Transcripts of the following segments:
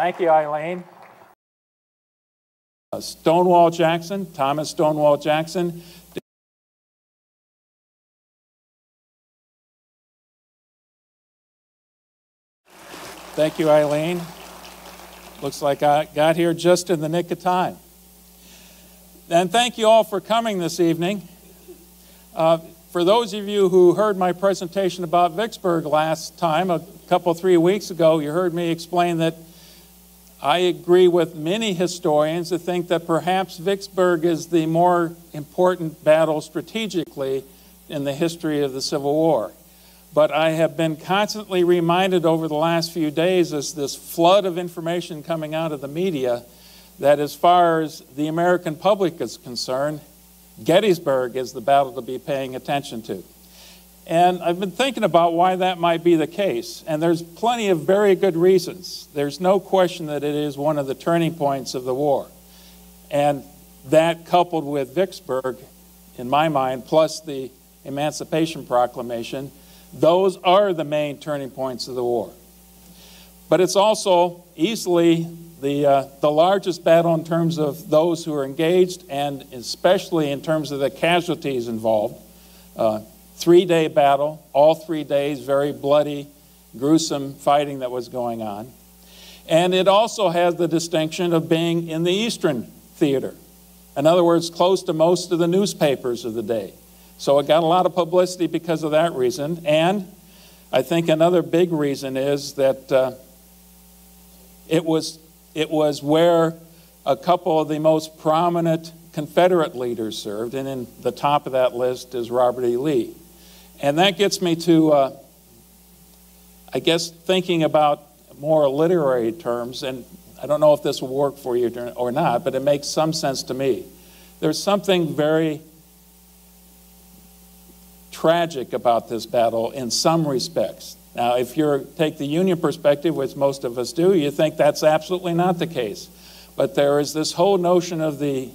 Thank you, Eileen. Stonewall Jackson, Thomas Stonewall Jackson. Thank you, Eileen. Looks like I got here just in the nick of time. And thank you all for coming this evening. For those of you who heard my presentation about Vicksburg last time, a couple, 3 weeks ago, you heard me explain that I agree with many historians that think that perhaps Vicksburg is the more important battle strategically in the history of the Civil War. But I have been constantly reminded over the last few days as this flood of information coming out of the media that as far as the American public is concerned, Gettysburg is the battle to be paying attention to. And I've been thinking about why that might be the case. And there's plenty of very good reasons. There's no question that it is one of the turning points of the war. And that coupled with Vicksburg, in my mind, plus the Emancipation Proclamation, those are the main turning points of the war. But it's also easily the largest battle in terms of those who are engaged and especially in terms of the casualties involved. 3-day battle, all 3 days, very bloody, gruesome fighting that was going on. And it also has the distinction of being in the Eastern Theater. In other words, close to most of the newspapers of the day. So it got a lot of publicity because of that reason. And I think another big reason is that it was where a couple of the most prominent Confederate leaders served, and in the top of that list is Robert E. Lee. And that gets me to, I guess, thinking about more literary terms, and I don't know if this will work for you or not, but it makes some sense to me. There's something very tragic about this battle in some respects. Now, if you take the Union perspective, which most of us do, you think that's absolutely not the case. But there is this whole notion of the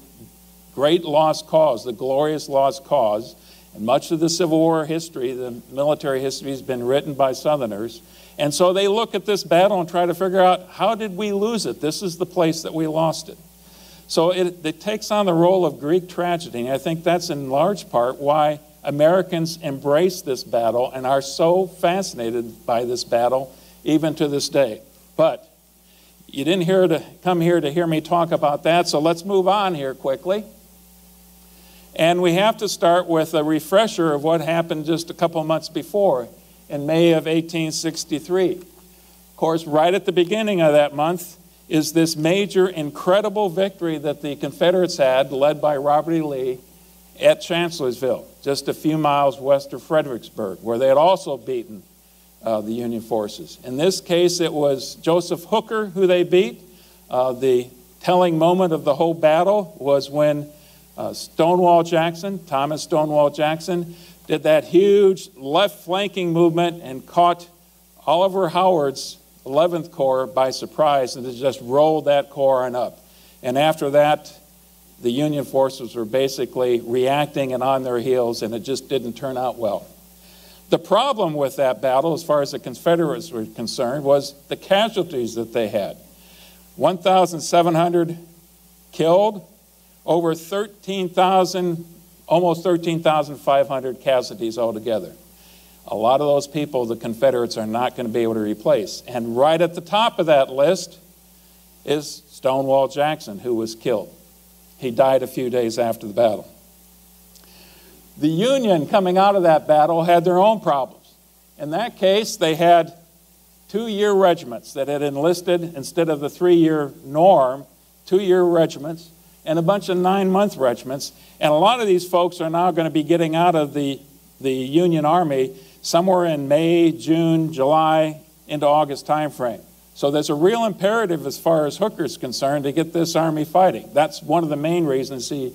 great lost cause, the glorious lost cause. And much of the Civil War history, the military history, has been written by Southerners. And so they look at this battle and try to figure out, how did we lose it? This is the place that we lost it. So it takes on the role of Greek tragedy. And I think that's in large part why Americans embrace this battle and are so fascinated by this battle, even to this day. But you didn't come here to hear me talk about that, so let's move on here quickly. And we have to start with a refresher of what happened just a couple months before, in May of 1863. Of course, right at the beginning of that month is this major, incredible victory that the Confederates had, led by Robert E. Lee, at Chancellorsville, just a few miles west of Fredericksburg, where they had also beaten the Union forces. In this case, it was Joseph Hooker who they beat. The telling moment of the whole battle was when Stonewall Jackson, Thomas Stonewall Jackson, did that huge left flanking movement and caught Oliver Howard's 11th Corps by surprise and just rolled that corps on up. And after that, the Union forces were basically reacting and on their heels, and it just didn't turn out well. The problem with that battle, as far as the Confederates were concerned, was the casualties that they had. 1,700 killed, over 13,000, almost 13,500 casualties altogether. A lot of those people the Confederates are not going to be able to replace. And right at the top of that list is Stonewall Jackson, who was killed. He died a few days after the battle. The Union, coming out of that battle, had their own problems. In that case, they had 2-year regiments that had enlisted, instead of the 3-year norm, 2-year regiments, and a bunch of 9-month regiments. And a lot of these folks are now going to be getting out of the Union Army somewhere in May, June, July, into August timeframe. So there's a real imperative as far as Hooker's concerned to get this army fighting. That's one of the main reasons he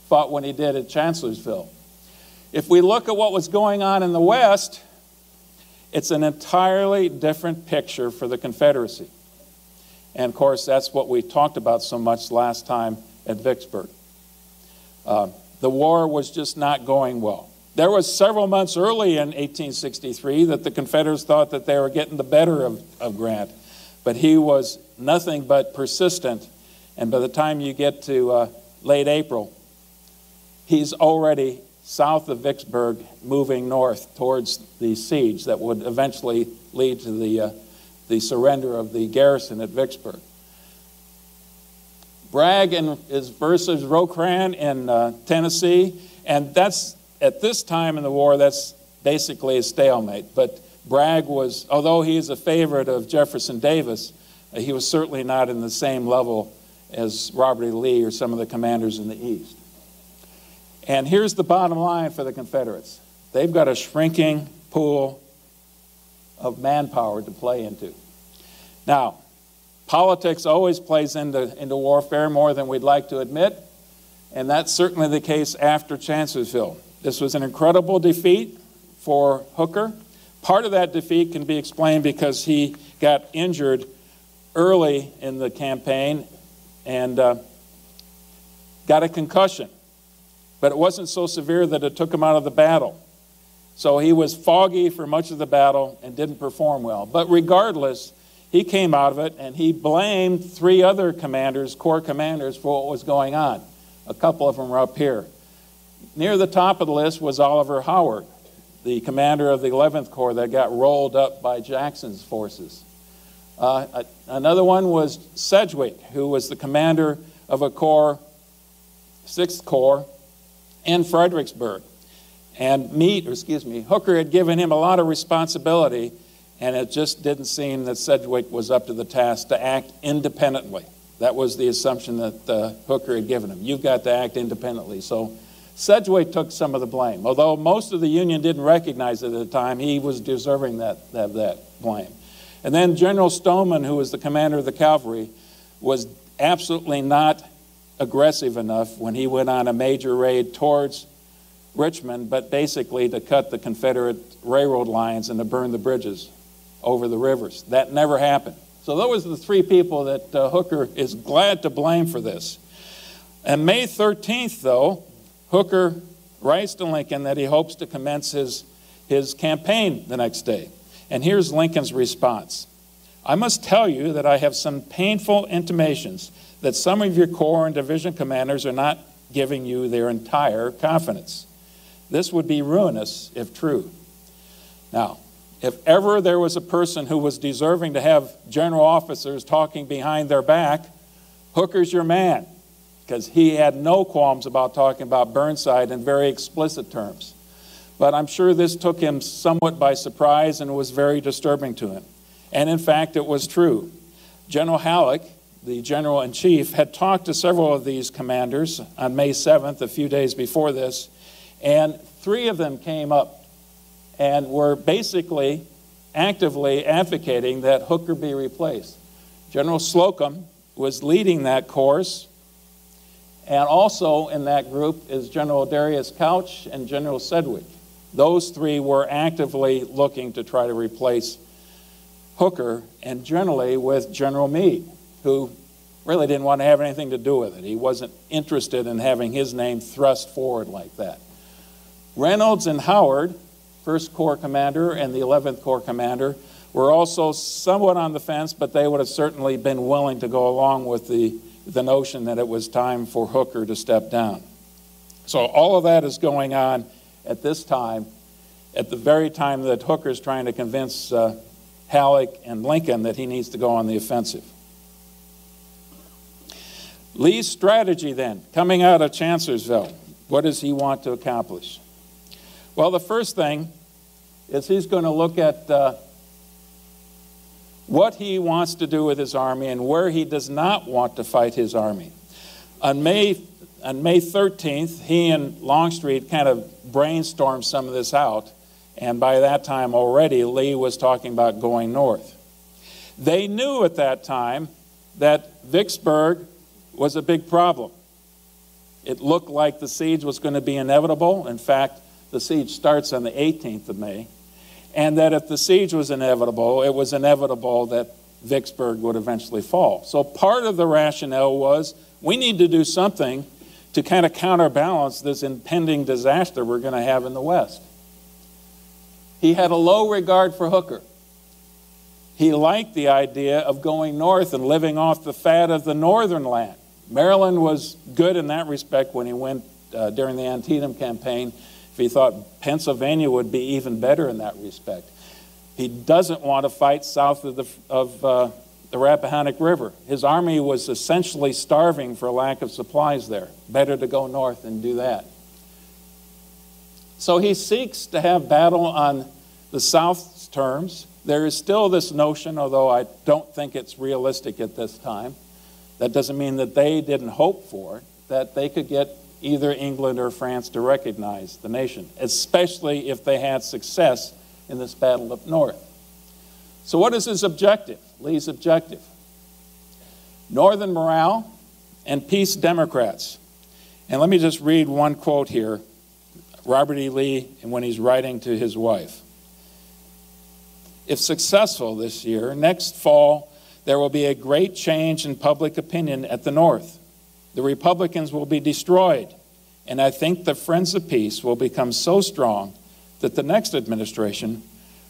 fought when he did at Chancellorsville. If we look at what was going on in the West, it's an entirely different picture for the Confederacy. And of course, that's what we talked about so much last time at Vicksburg. The war was just not going well. There was several months early in 1863 that the Confederates thought that they were getting the better of Grant. But he was nothing but persistent, and by the time you get to late April, he's already south of Vicksburg, moving north towards the siege that would eventually lead to the surrender of the garrison at Vicksburg. Bragg is versus Rocrans in Tennessee, and that's, at this time in the war, that's basically a stalemate. But Bragg was, although he is a favorite of Jefferson Davis, he was certainly not in the same level as Robert E. Lee or some of the commanders in the East. And here's the bottom line for the Confederates. They've got a shrinking pool of manpower to play into. Now, politics always plays into warfare more than we'd like to admit, and that's certainly the case after Chancellorsville. This was an incredible defeat for Hooker. Part of that defeat can be explained because he got injured early in the campaign and got a concussion. But it wasn't so severe that it took him out of the battle. So he was foggy for much of the battle and didn't perform well. But regardless, he came out of it, and he blamed 3 other commanders, corps commanders, for what was going on. A couple of them are up here. Near the top of the list was Oliver Howard, the commander of the 11th Corps that got rolled up by Jackson's forces. Another one was Sedgwick, who was the commander of a corps, 6th Corps, in Fredericksburg. And Hooker had given him a lot of responsibility, and it just didn't seem that Sedgwick was up to the task to act independently. That was the assumption that Hooker had given him. You've got to act independently. So Sedgwick took some of the blame. Although most of the Union didn't recognize it at the time, he was deserving that blame. And then General Stoneman, who was the commander of the cavalry, was absolutely not aggressive enough when he went on a major raid towards Richmond, but basically to cut the Confederate railroad lines and to burn the bridges over the rivers. That never happened. So those are the 3 people that Hooker is glad to blame for this. And May 13th, though, Hooker writes to Lincoln that he hopes to commence his campaign the next day. And here's Lincoln's response. I must tell you that I have some painful intimations that some of your corps and division commanders are not giving you their entire confidence. This would be ruinous if true. Now, if ever there was a person who was deserving to have general officers talking behind their back, Hooker's your man, because he had no qualms about talking about Burnside in very explicit terms. But I'm sure this took him somewhat by surprise and was very disturbing to him. And in fact, it was true. General Halleck, the general-in-chief, had talked to several of these commanders on May 7th, a few days before this, and 3 of them came up and were basically actively advocating that Hooker be replaced. General Slocum was leading that course, and also in that group is General Darius Couch and General Sedgwick. Those 3 were actively looking to try to replace Hooker, and generally with General Meade, who really didn't want to have anything to do with it. He wasn't interested in having his name thrust forward like that. Reynolds and Howard, 1st Corps commander and the 11th Corps commander, were also somewhat on the fence, but they would have certainly been willing to go along with the notion that it was time for Hooker to step down. So all of that is going on at this time, at the very time that Hooker's trying to convince Halleck and Lincoln that he needs to go on the offensive. Lee's strategy then, coming out of Chancellorsville, what does he want to accomplish? Well, the first thing is he's going to look at what he wants to do with his army and where he does not want to fight his army. On May 13th, he and Longstreet kind of brainstormed some of this out, and by that time already, Lee was talking about going north. They knew at that time that Vicksburg was a big problem. It looked like the siege was going to be inevitable. In fact, the siege starts on the 18th of May, and that if the siege was inevitable, it was inevitable that Vicksburg would eventually fall. So part of the rationale was we need to do something to kind of counterbalance this impending disaster we're going to have in the West. He had a low regard for Hooker. He liked the idea of going north and living off the fat of the northern land. Maryland was good in that respect when he went during the Antietam campaign. If he thought Pennsylvania would be even better in that respect. He doesn't want to fight south of the Rappahannock River. His army was essentially starving for lack of supplies there. Better to go north and do that. So he seeks to have battle on the South's terms. There is still this notion, although I don't think it's realistic at this time, that doesn't mean that they didn't hope for it, that they could get either England or France to recognize the nation, especially if they had success in this battle up north. So what is his objective, Lee's objective? Northern morale and peace Democrats. And let me just read one quote here, Robert E. Lee, and when he's writing to his wife. If successful this year, next fall, there will be a great change in public opinion at the North. The Republicans will be destroyed, and I think the Friends of Peace will become so strong that the next administration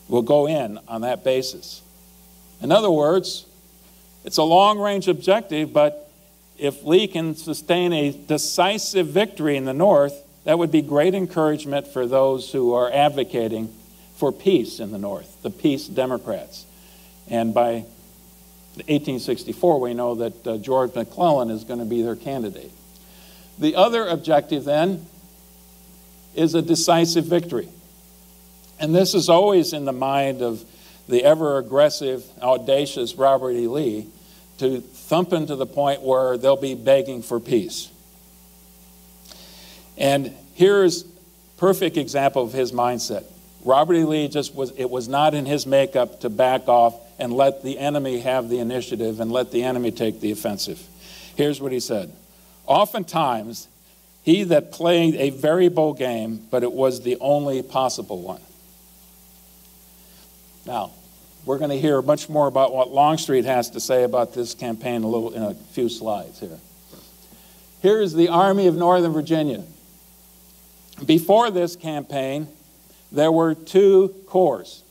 will go in on that basis. In other words, it's a long-range objective, but if Lee can sustain a decisive victory in the North, that would be great encouragement for those who are advocating for peace in the North, the peace Democrats. And by 1864, we know that George McClellan is going to be their candidate. The other objective, then, is a decisive victory. And this is always in the mind of the ever-aggressive, audacious Robert E. Lee, to thump him to the point where they'll be begging for peace. And here's a perfect example of his mindset. Robert E. Lee it was not in his makeup to back off and let the enemy have the initiative and let the enemy take the offensive. Here's what he said. Oftentimes, he that played a very bold game, but it was the only possible one. Now, we're going to hear much more about what Longstreet has to say about this campaign in a few slides here. Here's the Army of Northern Virginia. Before this campaign, there were 2 corps.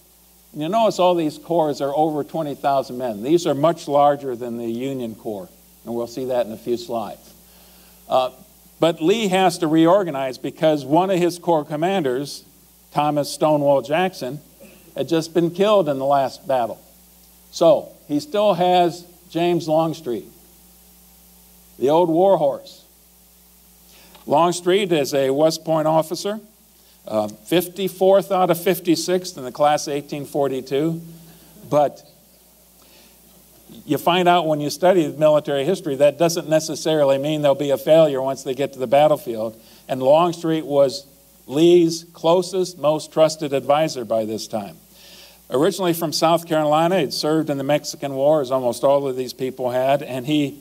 And you notice all these corps are over 20,000 men. These are much larger than the Union Corps, and we'll see that in a few slides. But Lee has to reorganize because one of his corps commanders, Thomas Stonewall Jackson, had just been killed in the last battle. So he still has James Longstreet, the old war horse. Longstreet is a West Point officer, 54th out of 56th in the class of 1842. But you find out when you study military history that doesn't necessarily mean there'll be a failure once they get to the battlefield. And Longstreet was Lee's closest, most trusted advisor by this time. Originally from South Carolina, he'd served in the Mexican War, as almost all of these people had, and he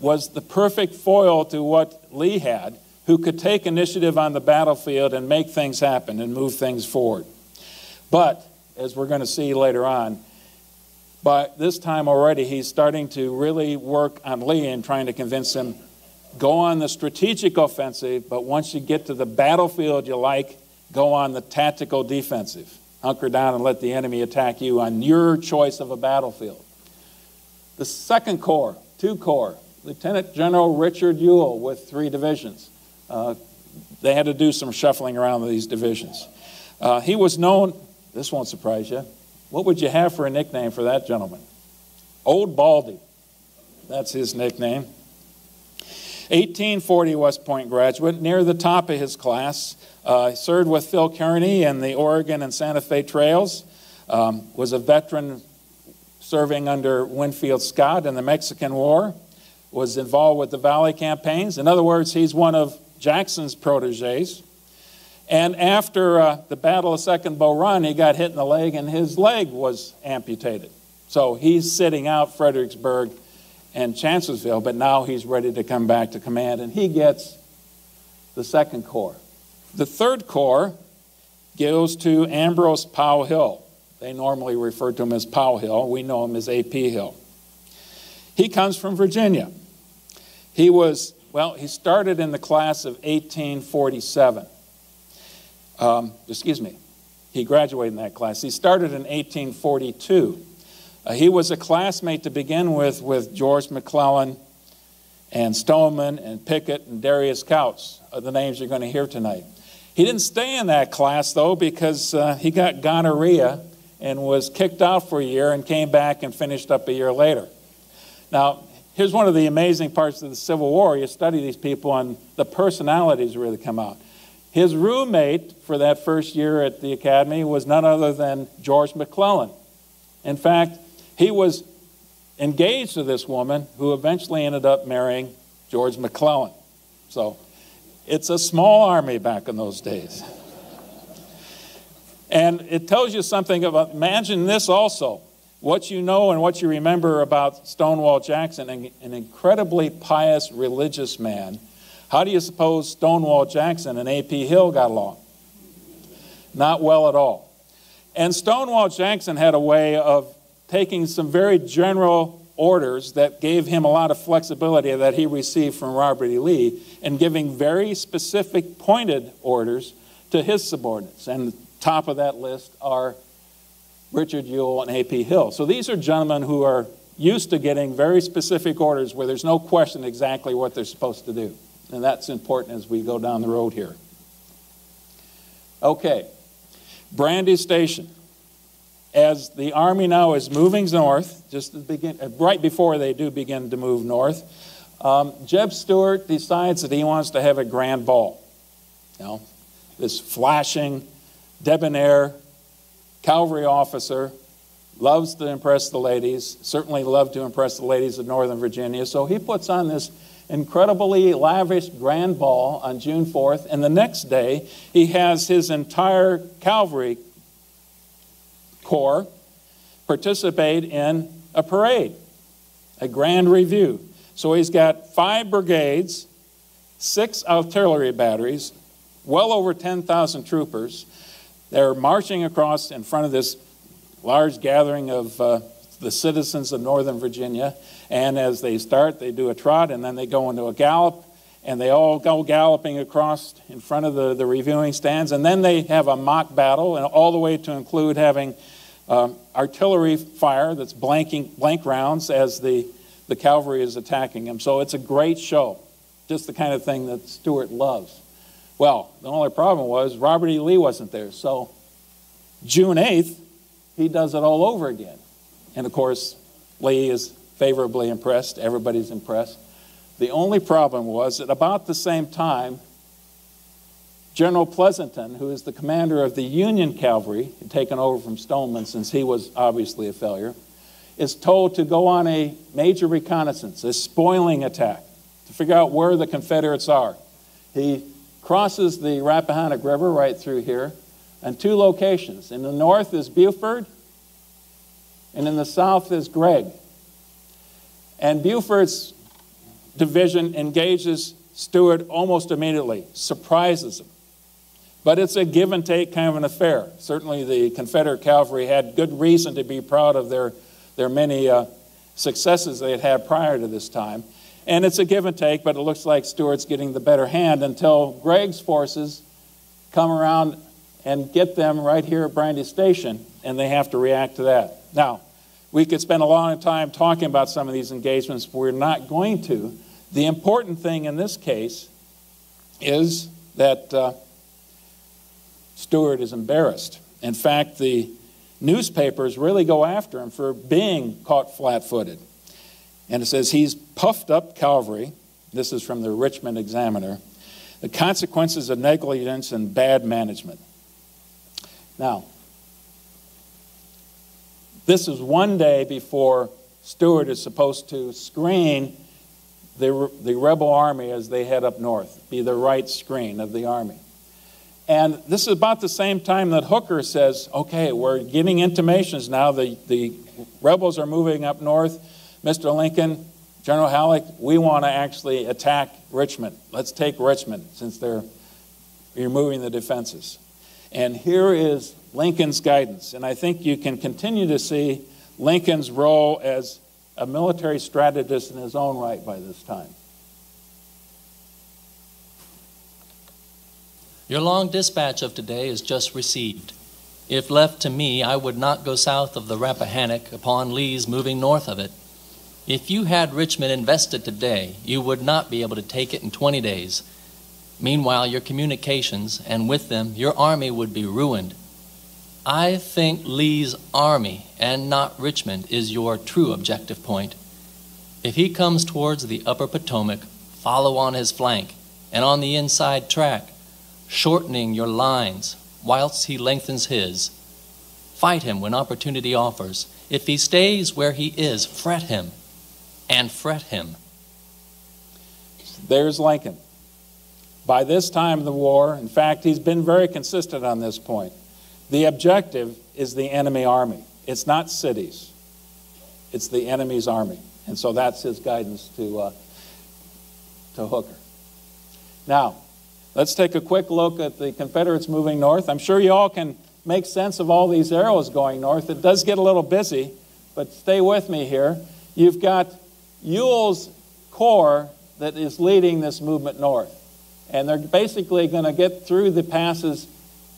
was the perfect foil to what Lee had, who could take initiative on the battlefield and make things happen and move things forward. But, as we're going to see later on, by this time already, he's starting to really work on Lee and trying to convince him, go on the strategic offensive, but once you get to the battlefield you like, go on the tactical defensive. Hunker down and let the enemy attack you on your choice of a battlefield. The Second Corps, 2 corps, Lieutenant General Richard Ewell with 3 divisions. They had to do some shuffling around with these divisions. He was known, this won't surprise you, what would you have for a nickname for that gentleman? Old Baldy. That's his nickname. 1840 West Point graduate, near the top of his class. Served with Phil Kearney in the Oregon and Santa Fe Trails. Was a veteran serving under Winfield Scott in the Mexican War. Was involved with the Valley campaigns. In other words, he's one of Jackson's proteges. And after the Battle of Second Bull Run, he got hit in the leg and his leg was amputated. So he's sitting out Fredericksburg and Chancellorsville, but now he's ready to come back to command, and he gets the Second Corps. The Third Corps goes to Ambrose Powell Hill. They normally refer to him as Powell Hill. We know him as A.P. Hill. He comes from Virginia. He started in the class of 1847. he graduated in that class. He started in 1842. He was a classmate to begin with George McClellan and Stoneman and Pickett and Darius Couch, are the names you're going to hear tonight. He didn't stay in that class, though, because he got gonorrhea and was kicked out for a year and came back and finished up a year later. Now, here's one of the amazing parts of the Civil War. You study these people and the personalities really come out. His roommate for that first year at the academy was none other than George McClellan. In fact, he was engaged to this woman who eventually ended up marrying George McClellan. So it's a small army back in those days. And it tells you something about, imagine this also, what you know and what you remember about Stonewall Jackson, an incredibly pious religious man. How do you suppose Stonewall Jackson and A.P. Hill got along? Not well at all. And Stonewall Jackson had a way of taking some very general orders that gave him a lot of flexibility that he received from Robert E. Lee and giving very specific pointed orders to his subordinates. And top of that list are Richard Ewell and A.P. Hill. So these are gentlemen who are used to getting very specific orders where there's no question exactly what they're supposed to do. And that's important as we go down the road here. Okay, Brandy Station. As the Army now is moving north, just to begin, right before they do begin to move north, Jeb Stuart decides that he wants to have a grand ball. You know, this flashing, debonair cavalry officer loves to impress the ladies, certainly loved to impress the ladies of Northern Virginia, so he puts on this incredibly lavish grand ball on June 4th, and the next day he has his entire cavalry corps participate in a parade, a grand review. So he's got 5 brigades, 6 artillery batteries, well over 10,000 troopers. They're marching across in front of this large gathering of the citizens of Northern Virginia. And as they start, they do a trot, and then they go into a gallop, and they all go galloping across in front of the reviewing stands. And then they have a mock battle, and all the way to include having artillery fire that's blank rounds as the cavalry is attacking them. So it's a great show, just the kind of thing that Stuart loves. Well, the only problem was Robert E. Lee wasn't there. So June 8th, he does it all over again. And of course, Lee is favorably impressed. Everybody's impressed. The only problem was at about the same time, General Pleasanton, who is the commander of the Union cavalry, taken over from Stoneman since he was obviously a failure, is told to go on a major reconnaissance, a spoiling attack, to figure out where the Confederates are. He crosses the Rappahannock River right through here on 2 locations. In the north is Buford, and in the south is Gregg. And Buford's division engages Stuart almost immediately, surprises him. But it's a give and take kind of an affair. Certainly the Confederate cavalry had good reason to be proud of their many successes they had had prior to this time. And it's a give and take, but it looks like Stuart's getting the better hand until Gregg's forces come around and get them right here at Brandy Station, and they have to react to that. Now, we could spend a long time talking about some of these engagements, but we're not going to. The important thing in this case is that Stuart is embarrassed. In fact, the newspapers really go after him for being caught flat-footed. And it says he's puffed up cavalry. This is from the Richmond Examiner. The consequences of negligence and bad management. Now, this is one day before Stuart is supposed to screen the rebel army as they head up north, be the right screen of the army. And this is about the same time that Hooker says, okay, we're getting intimations now. The rebels are moving up north. Mr. Lincoln, General Halleck, we want to actually attack Richmond. Let's take Richmond since they're removing the defenses. And here is Lincoln's guidance. And I think you can continue to see Lincoln's role as a military strategist in his own right by this time. Your long dispatch of today is just received. If left to me, I would not go south of the Rappahannock upon Lee's moving north of it. If you had Richmond invested today, you would not be able to take it in 20 days. Meanwhile, your communications, and with them, your army would be ruined. I think Lee's army, and not Richmond, is your true objective point. If he comes towards the upper Potomac, follow on his flank, and on the inside track, shortening your lines whilst he lengthens his. Fight him when opportunity offers. If he stays where he is, fret him, and fret him. There's Lincoln. By this time of the war, in fact, he's been very consistent on this point. The objective is the enemy army. It's not cities. It's the enemy's army. And so that's his guidance to Hooker. Now, let's take a quick look at the Confederates moving north. I'm sure you all can make sense of all these arrows going north. It does get a little busy, but stay with me here. You've got Ewell's corps that is leading this movement north. And they're basically going to get through the passes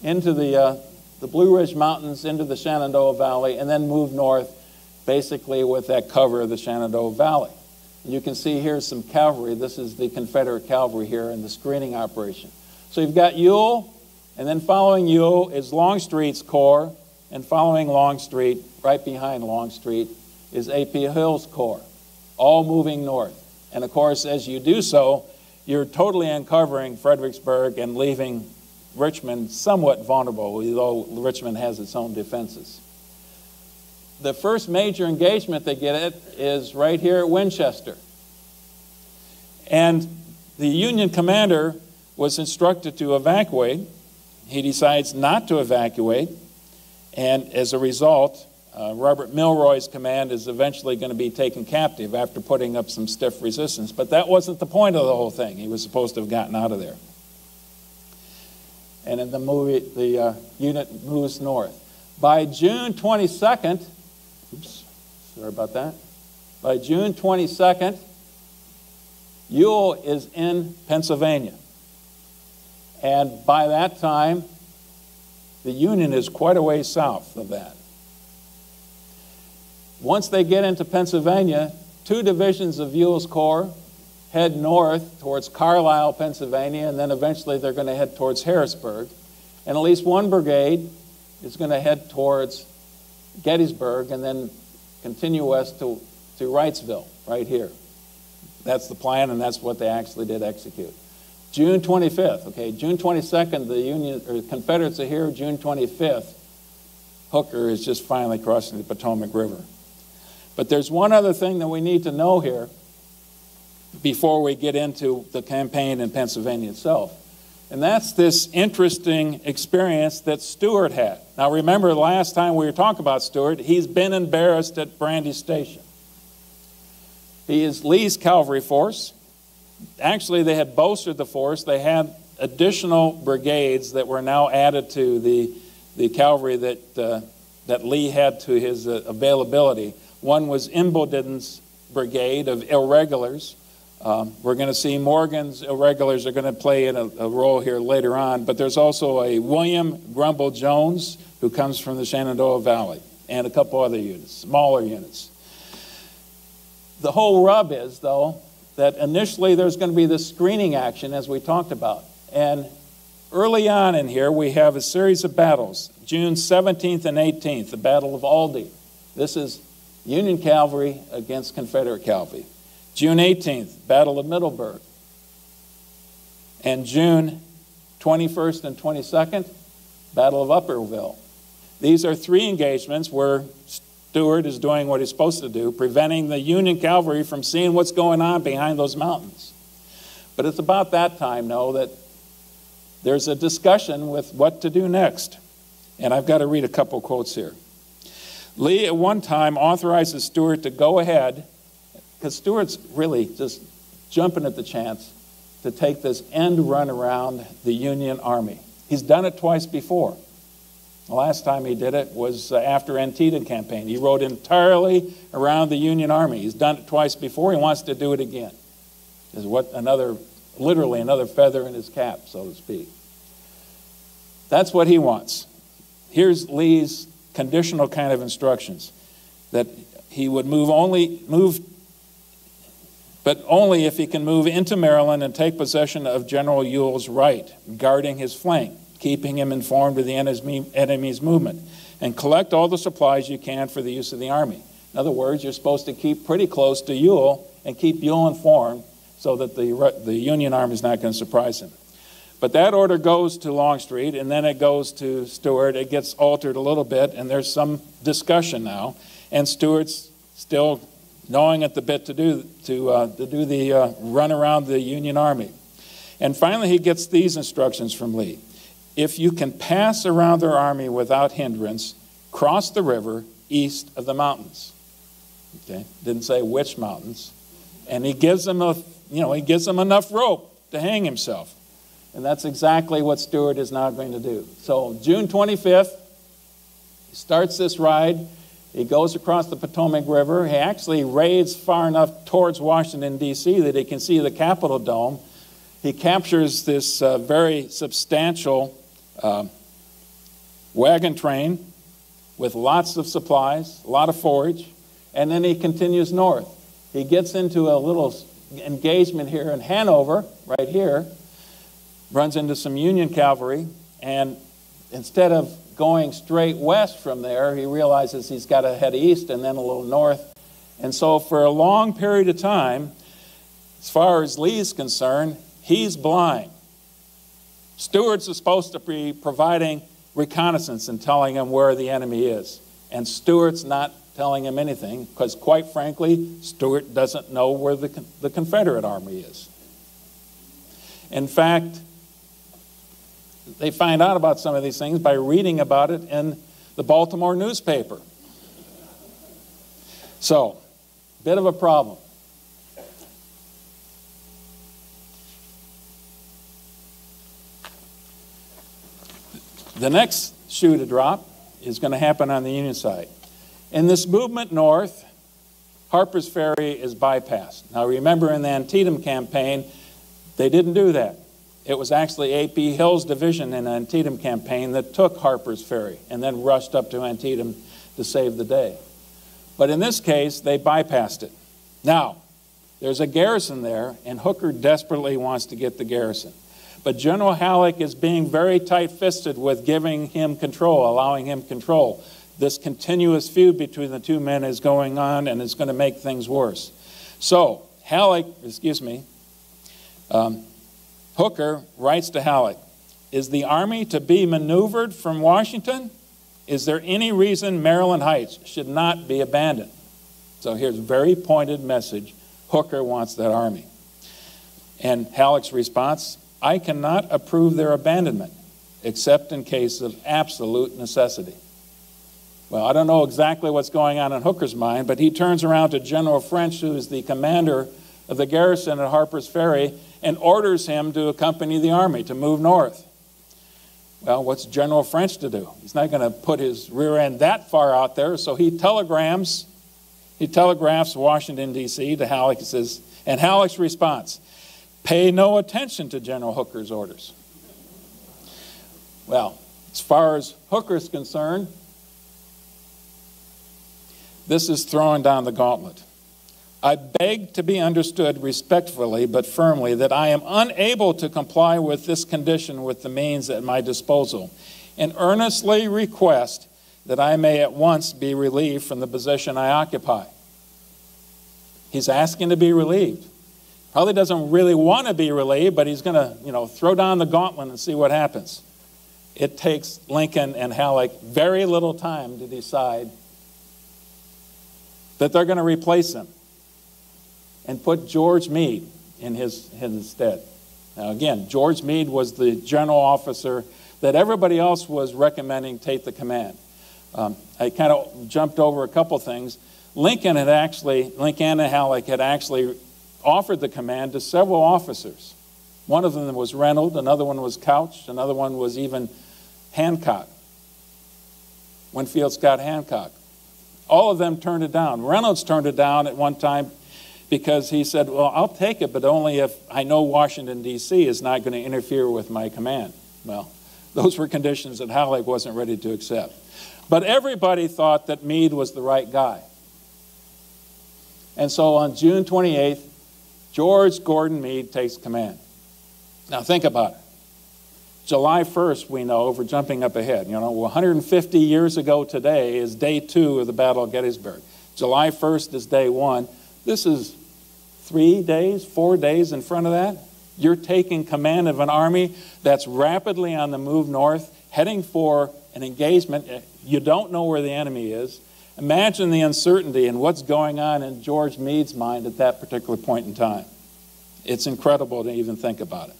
into the Blue Ridge Mountains, into the Shenandoah Valley, and then move north basically with that cover of the Shenandoah Valley. You can see here some cavalry. This is the Confederate cavalry here in the screening operation. So you've got Ewell, and then following Ewell is Longstreet's corps, and following Longstreet, right behind Longstreet, is A.P. Hill's corps, all moving north. And of course, as you do so, you're totally uncovering Fredericksburg and leaving Richmond somewhat vulnerable, although Richmond has its own defenses. The first major engagement they get at is right here at Winchester. And the Union commander was instructed to evacuate. He decides not to evacuate. And as a result, Robert Milroy's command is eventually going to be taken captive after putting up some stiff resistance. But that wasn't the point of the whole thing. He was supposed to have gotten out of there. And in the movie, the unit moves north. By June 22nd, oops, sorry about that. By June 22nd, Ewell is in Pennsylvania. And by that time, the Union is quite a ways south of that. Once they get into Pennsylvania, 2 divisions of Ewell's corps head north towards Carlisle, Pennsylvania, and then eventually they're going to head towards Harrisburg. And at least 1 brigade is going to head towards Gettysburg and then continue west to Wrightsville, right here. That's the plan, and that's what they actually did execute. June 25th, okay, June 22nd, the Confederates are here. June 25th, Hooker is just finally crossing the Potomac River. But there's one other thing that we need to know here before we get into the campaign in Pennsylvania itself. And that's this interesting experience that Stuart had. Now remember, the last time we were talking about Stuart, he's been embarrassed at Brandy Station. He is Lee's cavalry force. Actually, they had bolstered the force. They had additional brigades that were now added to the cavalry that Lee had to his availability. One was Imboden's brigade of irregulars. We're going to see Morgan's irregulars are going to play a role here later on, but there's also a William Grumble Jones who comes from the Shenandoah Valley, and a couple other units, smaller units. The whole rub is, though, that initially there's going to be this screening action, as we talked about. And early on in here, we have a series of battles. June 17th and 18th, the Battle of Aldie. This is Union cavalry against Confederate cavalry. June 18th, Battle of Middleburg. And June 21st and 22nd, Battle of Upperville. These are 3 engagements where Stuart is doing what he's supposed to do, preventing the Union cavalry from seeing what's going on behind those mountains. But it's about that time, though, that there's a discussion with what to do next. And I've got to read a couple quotes here. Lee at one time authorizes Stuart to go ahead, because Stuart's really just jumping at the chance to take this end run around the Union Army. He's done it twice before. The last time he did it was after Antietam campaign. He rode entirely around the Union Army. He's done it twice before. He wants to do it again. Is what literally another feather in his cap, so to speak. That's what he wants. here's Lee's conditional kind of instructions, that he would but only if he can move into Maryland and take possession of General Ewell's right, guarding his flank, keeping him informed of the enemy's movement, and collect all the supplies you can for the use of the Army. In other words, you're supposed to keep pretty close to Ewell and keep Ewell informed so that the Union Army is not going to surprise him. But that order goes to Longstreet, and then it goes to Stuart. It gets altered a little bit, and there's some discussion now, and Stuart's still gnawing at the bit to do the run around the Union Army. And finally, he gets these instructions from Lee. If you can pass around their army without hindrance, cross the river east of the mountains. Okay, didn't say which mountains. And he gives them enough rope to hang himself. And that's exactly what Stuart is now going to do. So June 25th, he starts this ride. He goes across the Potomac River. He actually raids far enough towards Washington, D.C. that he can see the Capitol Dome. He captures this very substantial wagon train with lots of supplies, a lot of forage, and then he continues north. He gets into a little engagement here in Hanover, right here, runs into some Union cavalry, and instead of going straight west from there, he realizes he's got to head east and then a little north. And so for a long period of time, as far as Lee's concerned, he's blind. Stuart's supposed to be providing reconnaissance and telling him where the enemy is. And Stuart's not telling him anything because, quite frankly, Stuart doesn't know where the Confederate army is. In fact, they find out about some of these things by reading about it in the Baltimore newspaper. So, bit of a problem. The next shoe to drop is going to happen on the Union side. In this movement north, Harper's Ferry is bypassed. Now remember, in the Antietam campaign, they didn't do that. It was actually A.P. Hill's division in the Antietam campaign that took Harper's Ferry and then rushed up to Antietam to save the day. But in this case, they bypassed it. Now, there's a garrison there, and Hooker desperately wants to get the garrison. But General Halleck is being very tight-fisted with giving him control, allowing him control. This continuous feud between the two men is going on, and it's going to make things worse. So, Hooker writes to Halleck, is the army to be maneuvered from Washington? Is there any reason Maryland Heights should not be abandoned? So here's a very pointed message. Hooker wants that army. And Halleck's response, I cannot approve their abandonment, except in case of absolute necessity. Well, I don't know exactly what's going on in Hooker's mind, but he turns around to General French, who is the commander of the garrison at Harper's Ferry, and orders him to accompany the army, to move north. Well, what's General French to do? He's not going to put his rear end that far out there, so he telegraphs Washington, D.C. to Halleck, and Halleck's response, pay no attention to General Hooker's orders. Well, as far as Hooker's concerned, this is throwing down the gauntlet. I beg to be understood respectfully but firmly that I am unable to comply with this condition with the means at my disposal, and earnestly request that I may at once be relieved from the position I occupy. He's asking to be relieved. Probably doesn't really want to be relieved, but he's going to, throw down the gauntlet and see what happens. It takes Lincoln and Halleck very little time to decide that they're going to replace him and put George Meade in his stead. Now again, George Meade was the general officer that everybody else was recommending take the command. I kind of jumped over a couple things. Lincoln and Halleck had actually offered the command to several officers. One of them was Reynolds, another one was Couch, another one was even Hancock, Winfield Scott Hancock. All of them turned it down. Reynolds turned it down at one time because he said, well, I'll take it, but only if I know Washington, D.C. is not going to interfere with my command. Well, Those were conditions that Halleck wasn't ready to accept. But everybody thought that Meade was the right guy. And so on June 28th, George Gordon Meade takes command. Now think about it. July 1st, we know, we're jumping up ahead. 150 years ago today is day 2 of the Battle of Gettysburg. July 1st is day 1. This is 3 days, 4 days in front of that. You're taking command of an army that's rapidly on the move north, heading for an engagement. You don't know where the enemy is. Imagine the uncertainty and what's going on in George Meade's mind at that particular point in time. It's incredible to even think about it.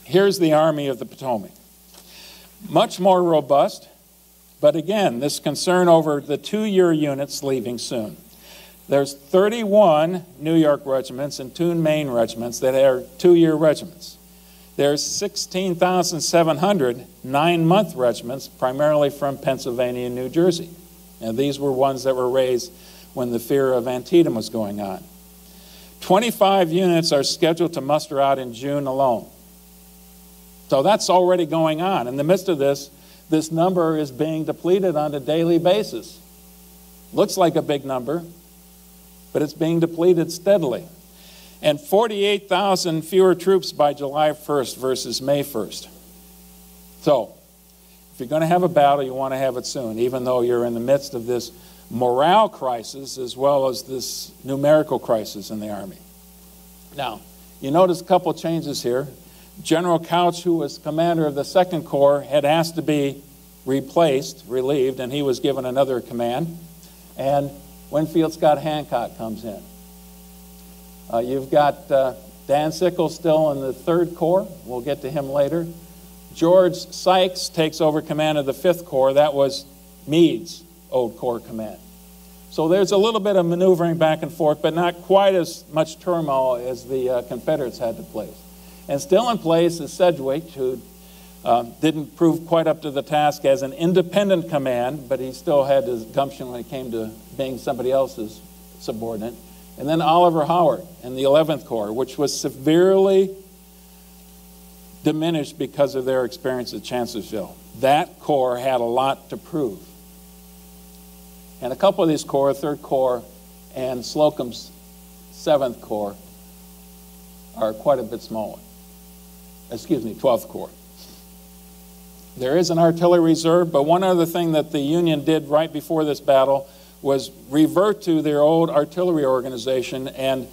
Here's the Army of the Potomac. Much more robust, but again, this concern over the 2-year units leaving soon. There's 31 New York regiments and 2 Maine regiments that are 2-year regiments. There's 16,700 9-month regiments, primarily from Pennsylvania and New Jersey. Now, these were ones that were raised when the fear of Antietam was going on. 25 units are scheduled to muster out in June alone. So that's already going on. In the midst of this, this number is being depleted on a daily basis. Looks like a big number, but it's being depleted steadily. And 48,000 fewer troops by July 1st versus May 1st. So, if you're going to have a battle, you want to have it soon, even though you're in the midst of this morale crisis as well as this numerical crisis in the Army. Now, you notice a couple changes here. General Couch, who was commander of the 2nd Corps, had asked to be replaced, relieved, and he was given another command. And Winfield Scott Hancock comes in. You've got Dan Sickles still in the 3rd Corps. We'll get to him later. George Sykes takes over command of the 5th Corps. That was Meade's old Corps command. So there's a little bit of maneuvering back and forth, but not quite as much turmoil as the Confederates had to place. And still in place is Sedgwick, who didn't prove quite up to the task as an independent command, but he still had his gumption when it came to being somebody else's subordinate. And then Oliver Howard in the 11th Corps, which was severely diminished because of their experience at Chancellorsville. That corps had a lot to prove. And a couple of these corps, 3rd Corps and Slocum's 7th Corps, are quite a bit smaller. 12th Corps. There is an artillery reserve, but one other thing that the Union did right before this battle was revert to their old artillery organization, and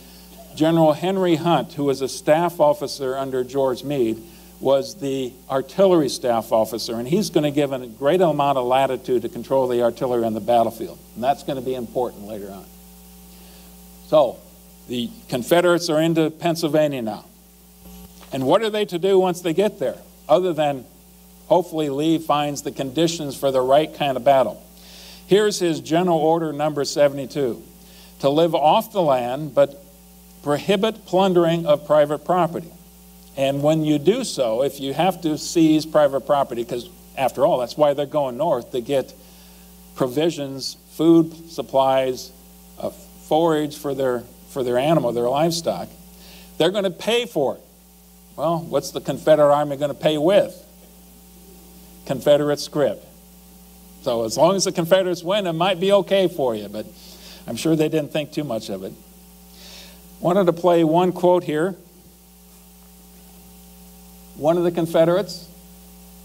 General Henry Hunt, who was a staff officer under George Meade, was the artillery staff officer, and he's going to give a great amount of latitude to control the artillery on the battlefield, and that's going to be important later on. So, the Confederates are into Pennsylvania now. And what are they to do once they get there, other than hopefully Lee finds the conditions for the right kind of battle? Here's his General Order number 72. To live off the land, but prohibit plundering of private property. And when you do so, if you have to seize private property, because after all, that's why they're going north, to get provisions, food supplies, forage for their animal, their livestock, they're going to pay for it. Well, what's the Confederate Army going to pay with? Confederate scrip. So as long as the Confederates win, it might be okay for you, but I'm sure they didn't think too much of it. Wanted to play one quote here. One of the Confederates,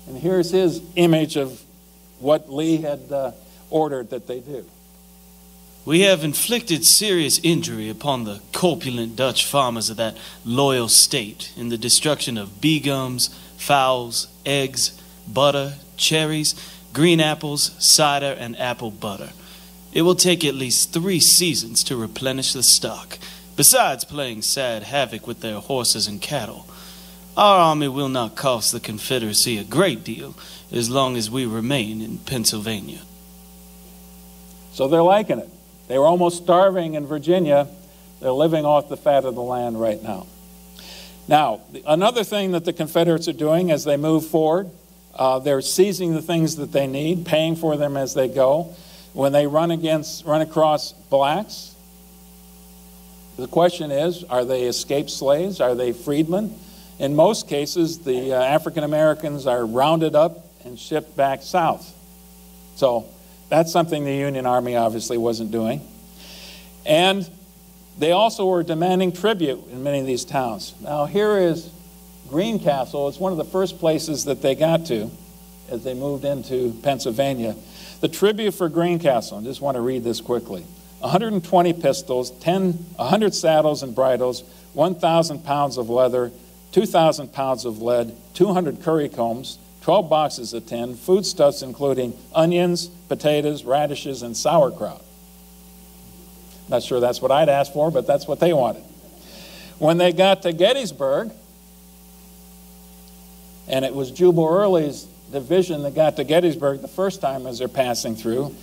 and here's his image of what Lee had ordered that they do. We have inflicted serious injury upon the corpulent Dutch farmers of that loyal state in the destruction of bee gums, fowls, eggs, butter, cherries, green apples, cider, and apple butter. It will take at least 3 seasons to replenish the stock, besides playing sad havoc with their horses and cattle. Our army will not cost the Confederacy a great deal as long as we remain in Pennsylvania. So they're liking it. They were almost starving in Virginia. They're living off the fat of the land right now. Now, another thing that the Confederates are doing as they move forward, they're seizing the things that they need, paying for them as they go. When they run across blacks, the question is, are they escaped slaves? Are they freedmen? In most cases, the African Americans are rounded up and shipped back south. So that's something the Union Army obviously wasn't doing. And they also were demanding tribute in many of these towns. Now here is Greencastle. It's one of the first places that they got to as they moved into Pennsylvania. The tribute for Greencastle, I just want to read this quickly. 120 pistols, 100 saddles and bridles, 1,000 pounds of leather, 2,000 pounds of lead, 200 curry combs, 12 boxes of tin, foodstuffs including onions, potatoes, radishes, and sauerkraut. Not sure that's what I'd ask for, but that's what they wanted. When they got to Gettysburg, and it was Jubal Early's division that got to Gettysburg the first time as they're passing through,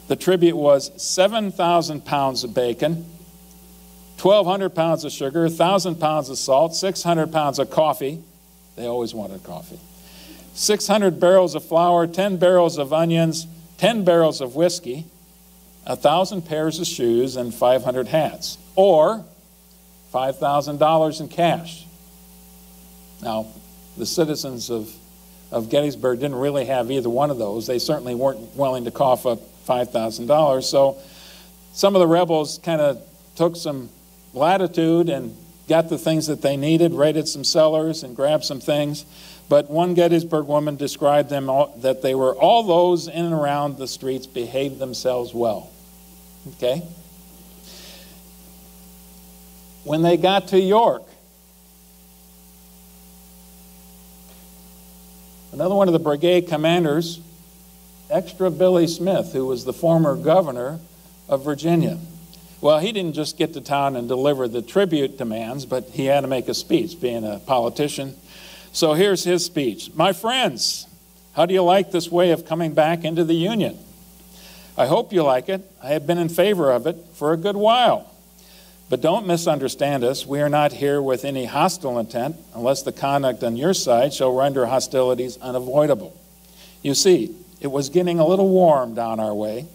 the tribute was 7,000 pounds of bacon, 1,200 pounds of sugar, 1,000 pounds of salt, 600 pounds of coffee. They always wanted coffee. 600 barrels of flour, 10 barrels of onions, 10 barrels of whiskey, 1,000 pairs of shoes, and 500 hats, or $5,000 in cash. Now, the citizens of Gettysburg didn't really have either one of those. They certainly weren't willing to cough up $5,000. So some of the rebels kind of took some latitude and got the things that they needed, raided some cellars and grabbed some things. But one Gettysburg woman described them that they were all those in and around the streets behaved themselves well. Okay? When they got to York, another one of the brigade commanders, Extra Billy Smith, who was the former governor of Virginia. Well, he didn't just get to town and deliver the tribute demands, but he had to make a speech, being a politician. So here's his speech. My friends, how do you like this way of coming back into the Union? I hope you like it. I have been in favor of it for a good while. But don't misunderstand us. We are not here with any hostile intent, unless the conduct on your side shall render hostilities unavoidable. You see, it was getting a little warm down our way.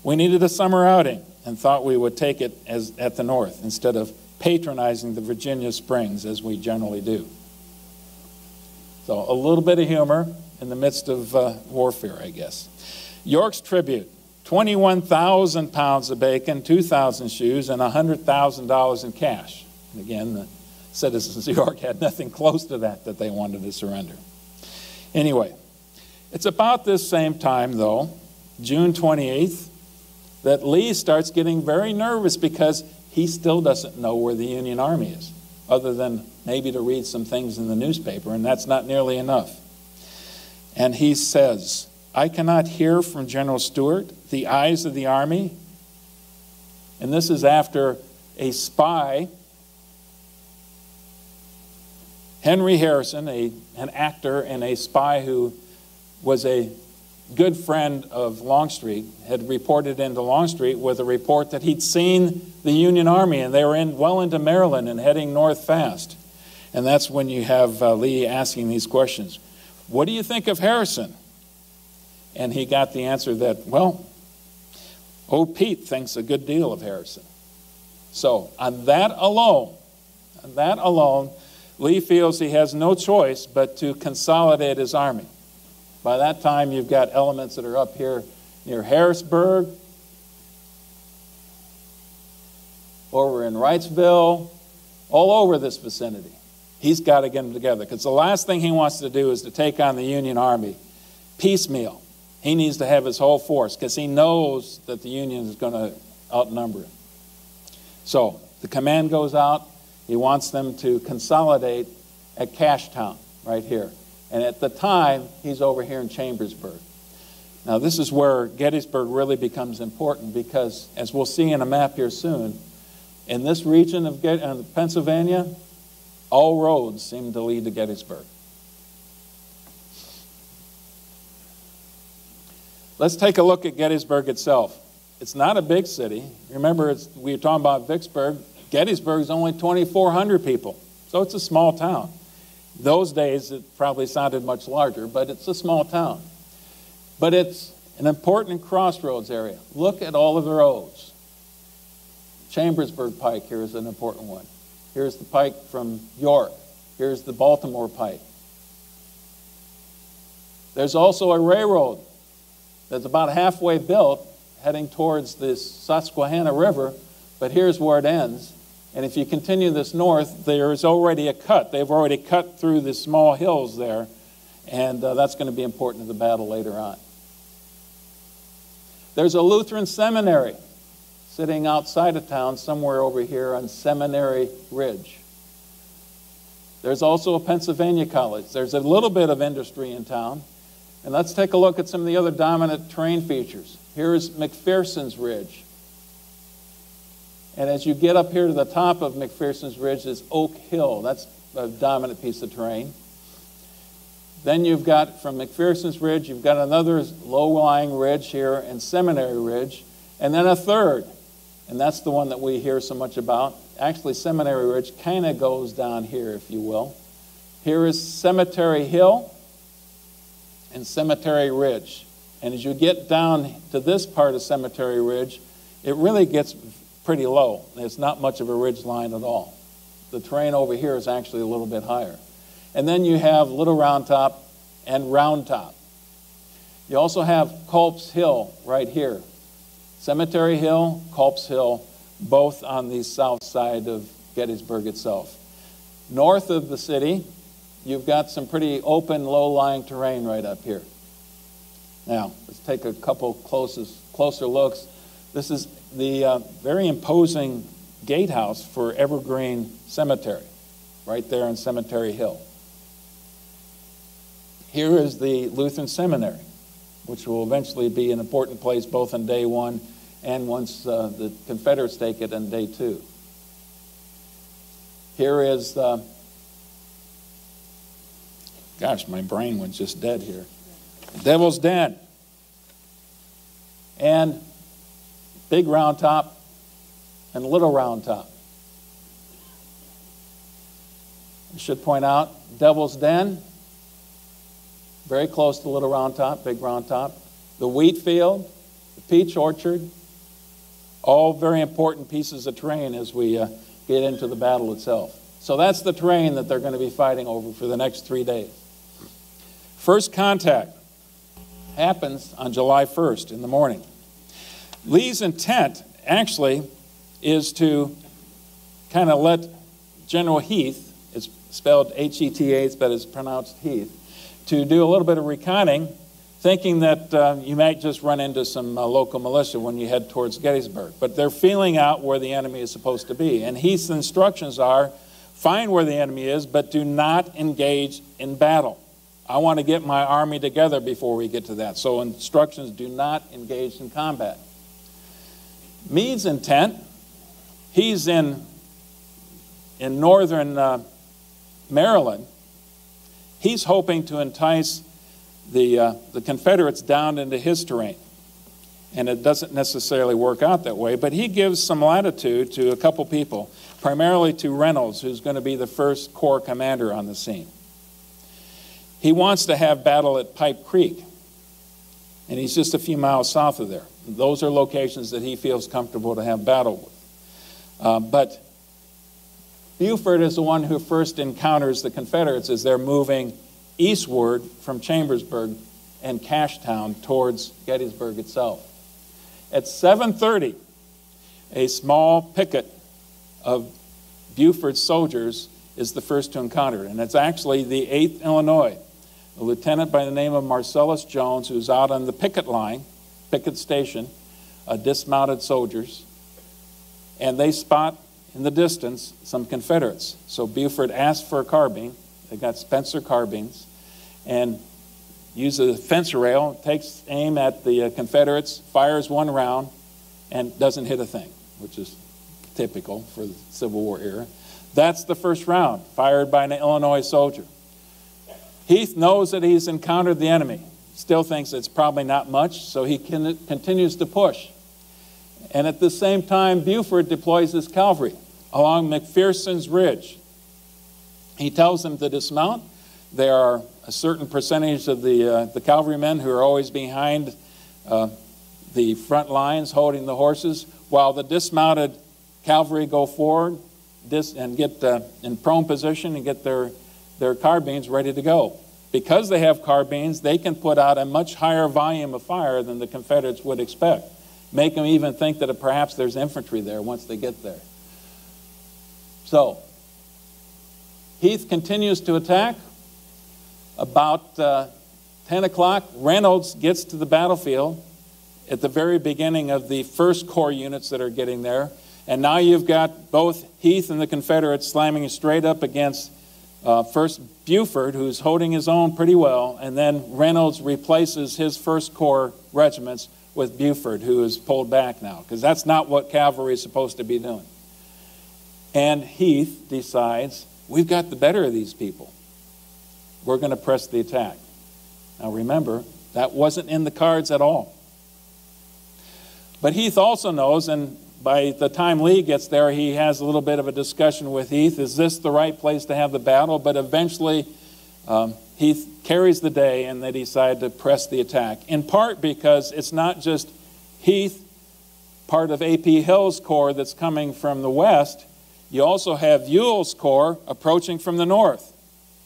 We needed a summer outing and thought we would take it as at the north instead of patronizing the Virginia Springs as we generally do. So a little bit of humor in the midst of warfare, I guess. York's tribute, 21,000 pounds of bacon, 2,000 shoes, and $100,000 in cash. And again, the citizens of York had nothing close to that they wanted to surrender. Anyway, it's about this same time, though, June 28th, that Lee starts getting very nervous because he still doesn't know where the Union Army is, other than maybe to read some things in the newspaper, and that's not nearly enough. And he says, I cannot hear from General Stuart, the eyes of the army. And this is after a spy, Henry Harrison, an actor and a spy who was a good friend of Longstreet, had reported into Longstreet with a report that he'd seen the Union Army and they were well into Maryland and heading north fast. And that's when you have Lee asking these questions. What do you think of Harrison? And he got the answer that, well, old Pete thinks a good deal of Harrison. So on that alone, Lee feels he has no choice but to consolidate his army. By that time, you've got elements that are up here near Harrisburg, over in Wrightsville, all over this vicinity. He's got to get them together because the last thing he wants to do is to take on the Union Army piecemeal. He needs to have his whole force because he knows that the Union is going to outnumber him. So the command goes out. He wants them to consolidate at Cashtown right here. And at the time, he's over here in Chambersburg. Now, this is where Gettysburg really becomes important because, as we'll see in a map here soon, in this region of Pennsylvania, all roads seem to lead to Gettysburg. Let's take a look at Gettysburg itself. It's not a big city. Remember, we were talking about Vicksburg. Gettysburg is only 2,400 people, so it's a small town. Those days, it probably sounded much larger, but it's a small town. But it's an important crossroads area. Look at all of the roads. Chambersburg Pike here is an important one. Here's the pike from York. Here's the Baltimore Pike. There's also a railroad that's about halfway built heading towards this Susquehanna River, but here's where it ends. And if you continue this north, there is already a cut. They've already cut through the small hills there, and that's going to be important in the battle later on. There's a Lutheran seminary sitting outside of town somewhere over here on Seminary Ridge. There's also a Pennsylvania college. There's a little bit of industry in town. And let's take a look at some of the other dominant terrain features. Here's McPherson's Ridge. And as you get up here to the top of McPherson's Ridge is Oak Hill. That's a dominant piece of terrain. Then you've got, from McPherson's Ridge, you've got another low-lying ridge here in Seminary Ridge, and then a third. And that's the one that we hear so much about. Actually, Seminary Ridge kind of goes down here, if you will. Here is Cemetery Hill and Cemetery Ridge. And as you get down to this part of Cemetery Ridge, it really gets pretty low. It's not much of a ridge line at all. The terrain over here is actually a little bit higher. And then you have Little Round Top and Round Top. You also have Culp's Hill right here. Cemetery Hill, Culp's Hill, both on the south side of Gettysburg itself. North of the city, you've got some pretty open, low-lying terrain right up here. Now, let's take a couple closer looks. This is the very imposing gatehouse for Evergreen Cemetery, right there on Cemetery Hill. Here is the Lutheran Seminary, which will eventually be an important place both on day one and once the Confederates take it on day two. Here is, gosh, my brain went just dead here. Devil's Den. And Big Round Top and Little Round Top. I should point out, Devil's Den, very close to Little Round Top, Big Round Top. The wheat field, the peach orchard, all very important pieces of terrain as we get into the battle itself. So that's the terrain that they're going to be fighting over for the next 3 days. First contact happens on July 1st in the morning. Lee's intent actually is to kind of let General Heath, it's spelled H-E-T-H, but it's pronounced Heath, to do a little bit of reconning, thinking that you might just run into some local militia when you head towards Gettysburg. But they're feeling out where the enemy is supposed to be. And Heath's instructions are, find where the enemy is, but do not engage in battle. I want to get my army together before we get to that. So instructions, do not engage in combat. Meade's intent, he's in northern Maryland. He's hoping to entice the Confederates down into his terrain. And it doesn't necessarily work out that way, but he gives some latitude to a couple people, primarily to Reynolds, who's going to be the first Corps commander on the scene. He wants to have battle at Pipe Creek, and he's just a few miles south of there. Those are locations that he feels comfortable to have battle with. But Buford is the one who first encounters the Confederates as they're moving eastward from Chambersburg and Cashtown towards Gettysburg itself. At 7:30, a small picket of Buford's soldiers is the first to encounter it, and it's actually the 8th Illinois, a lieutenant by the name of Marcellus Jones, who's out on the picket line, picket station, dismounted soldiers, and they spot in the distance some Confederates. So Buford asks for a carbine. They got Spencer carbines, and uses a fence rail, takes aim at the Confederates, fires one round, and doesn't hit a thing, which is typical for the Civil War era. That's the first round, fired by an Illinois soldier. Heath knows that he's encountered the enemy, still thinks it's probably not much, so he continues to push. And at the same time, Buford deploys his cavalry along McPherson's Ridge. He tells them to dismount. There are a certain percentage of the cavalrymen who are always behind the front lines holding the horses, while the dismounted cavalry go forward and get in prone position and get their their carbines ready to go. Because they have carbines, they can put out a much higher volume of fire than the Confederates would expect. Make them even think that perhaps there's infantry there once they get there. So, Heath continues to attack. About 10 o'clock, Reynolds gets to the battlefield at the very beginning of the first Corps units that are getting there. And now you've got both Heath and the Confederates slamming straight up against first Buford, who's holding his own pretty well, and then Reynolds replaces his first Corps regiments with Buford, who is pulled back now, because that's not what cavalry is supposed to be doing. And Heath decides, we've got the better of these people. We're going to press the attack. Now remember, that wasn't in the cards at all. But Heath also knows, and by the time Lee gets there, he has a little bit of a discussion with Heath. Is this the right place to have the battle? But eventually, Heath carries the day, and they decide to press the attack. In part because it's not just Heath, part of A.P. Hill's corps that's coming from the west. You also have Ewell's corps approaching from the north,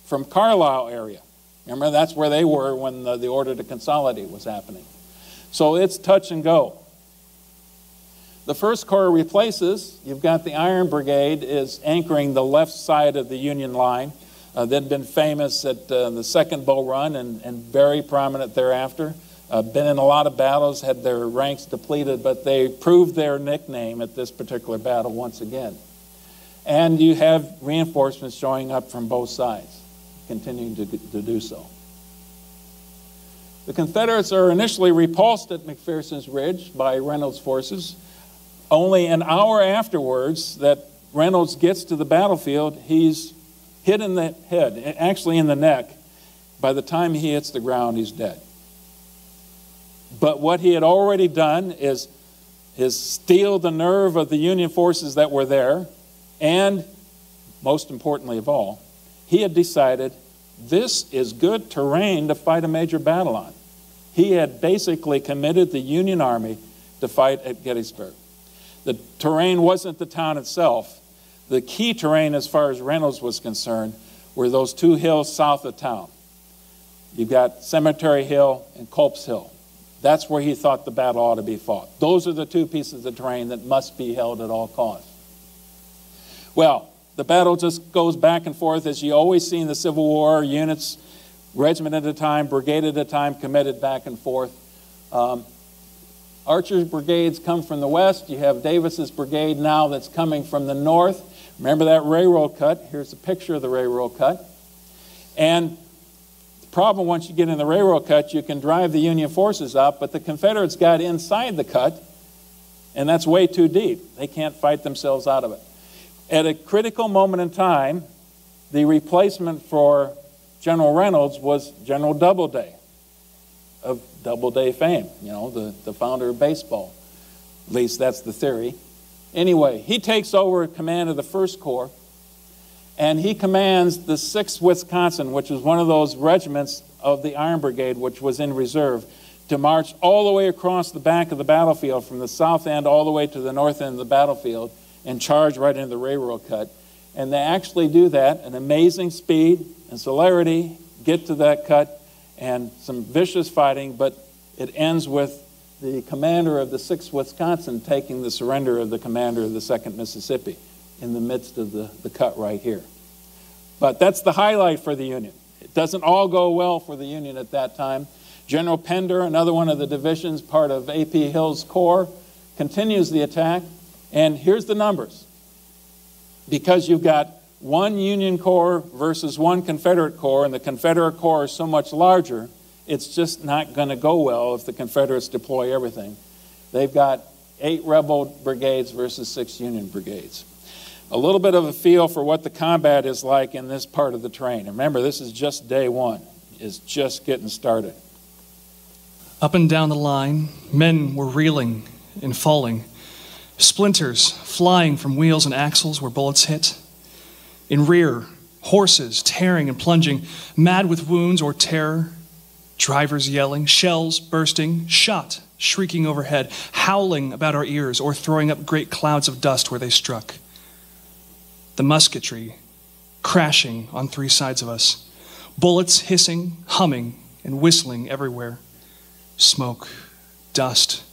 from Carlisle area. Remember, that's where they were when the order to consolidate was happening. So it's touch and go. The first Corps replaces. You've got the Iron Brigade is anchoring the left side of the Union line. They'd been famous at the Second Bull Run and very prominent thereafter. Been in a lot of battles, had their ranks depleted, but they proved their nickname at this particular battle once again. And you have reinforcements showing up from both sides, continuing to do so. The Confederates are initially repulsed at McPherson's Ridge by Reynolds' forces. Only an hour afterwards that Reynolds gets to the battlefield, he's hit in the head, actually in the neck. By the time he hits the ground, he's dead. But what he had already done is steel the nerve of the Union forces that were there, and most importantly of all, he had decided this is good terrain to fight a major battle on. He had basically committed the Union Army to fight at Gettysburg. The terrain wasn't the town itself. The key terrain, as far as Reynolds was concerned, were those two hills south of town. You've got Cemetery Hill and Culp's Hill. That's where he thought the battle ought to be fought. Those are the two pieces of terrain that must be held at all costs. Well, the battle just goes back and forth as you always see in the Civil War. Units, regiment at a time, brigade at a time, committed back and forth. Archer's brigades come from the west. You have Davis's brigade now that's coming from the north. Remember that railroad cut? Here's a picture of the railroad cut. And the problem, once you get in the railroad cut, you can drive the Union forces up, but the Confederates got inside the cut, and that's way too deep. They can't fight themselves out of it. At a critical moment in time, the replacement for General Reynolds was General Doubleday, of Doubleday fame, you know, the founder of baseball. At least that's the theory. Anyway, he takes over command of the First Corps, and he commands the 6th Wisconsin, which was one of those regiments of the Iron Brigade, which was in reserve, to march all the way across the back of the battlefield, from the south end all the way to the north end of the battlefield, and charge right into the railroad cut. And they actually do that, an amazing speed and celerity, get to that cut, and some vicious fighting, but it ends with the commander of the 6th Wisconsin taking the surrender of the commander of the 2nd Mississippi in the midst of the cut right here. But that's the highlight for the Union. It doesn't all go well for the Union at that time. General Pender, another one of the divisions, part of A.P. Hill's corps, continues the attack. And here's the numbers. Because you've got one Union Corps versus one Confederate Corps, and the Confederate Corps is so much larger, it's just not going to go well if the Confederates deploy everything. They've got 8 rebel brigades versus 6 Union brigades. A little bit of a feel for what the combat is like in this part of the terrain. And remember, this is just day one. It's just getting started. Up and down the line, men were reeling and falling. Splinters flying from wheels and axles where bullets hit. In rear, horses tearing and plunging, mad with wounds or terror. Drivers yelling, shells bursting, shot shrieking overhead, howling about our ears or throwing up great clouds of dust where they struck. The musketry crashing on three sides of us. Bullets hissing, humming, and whistling everywhere. Smoke, dust,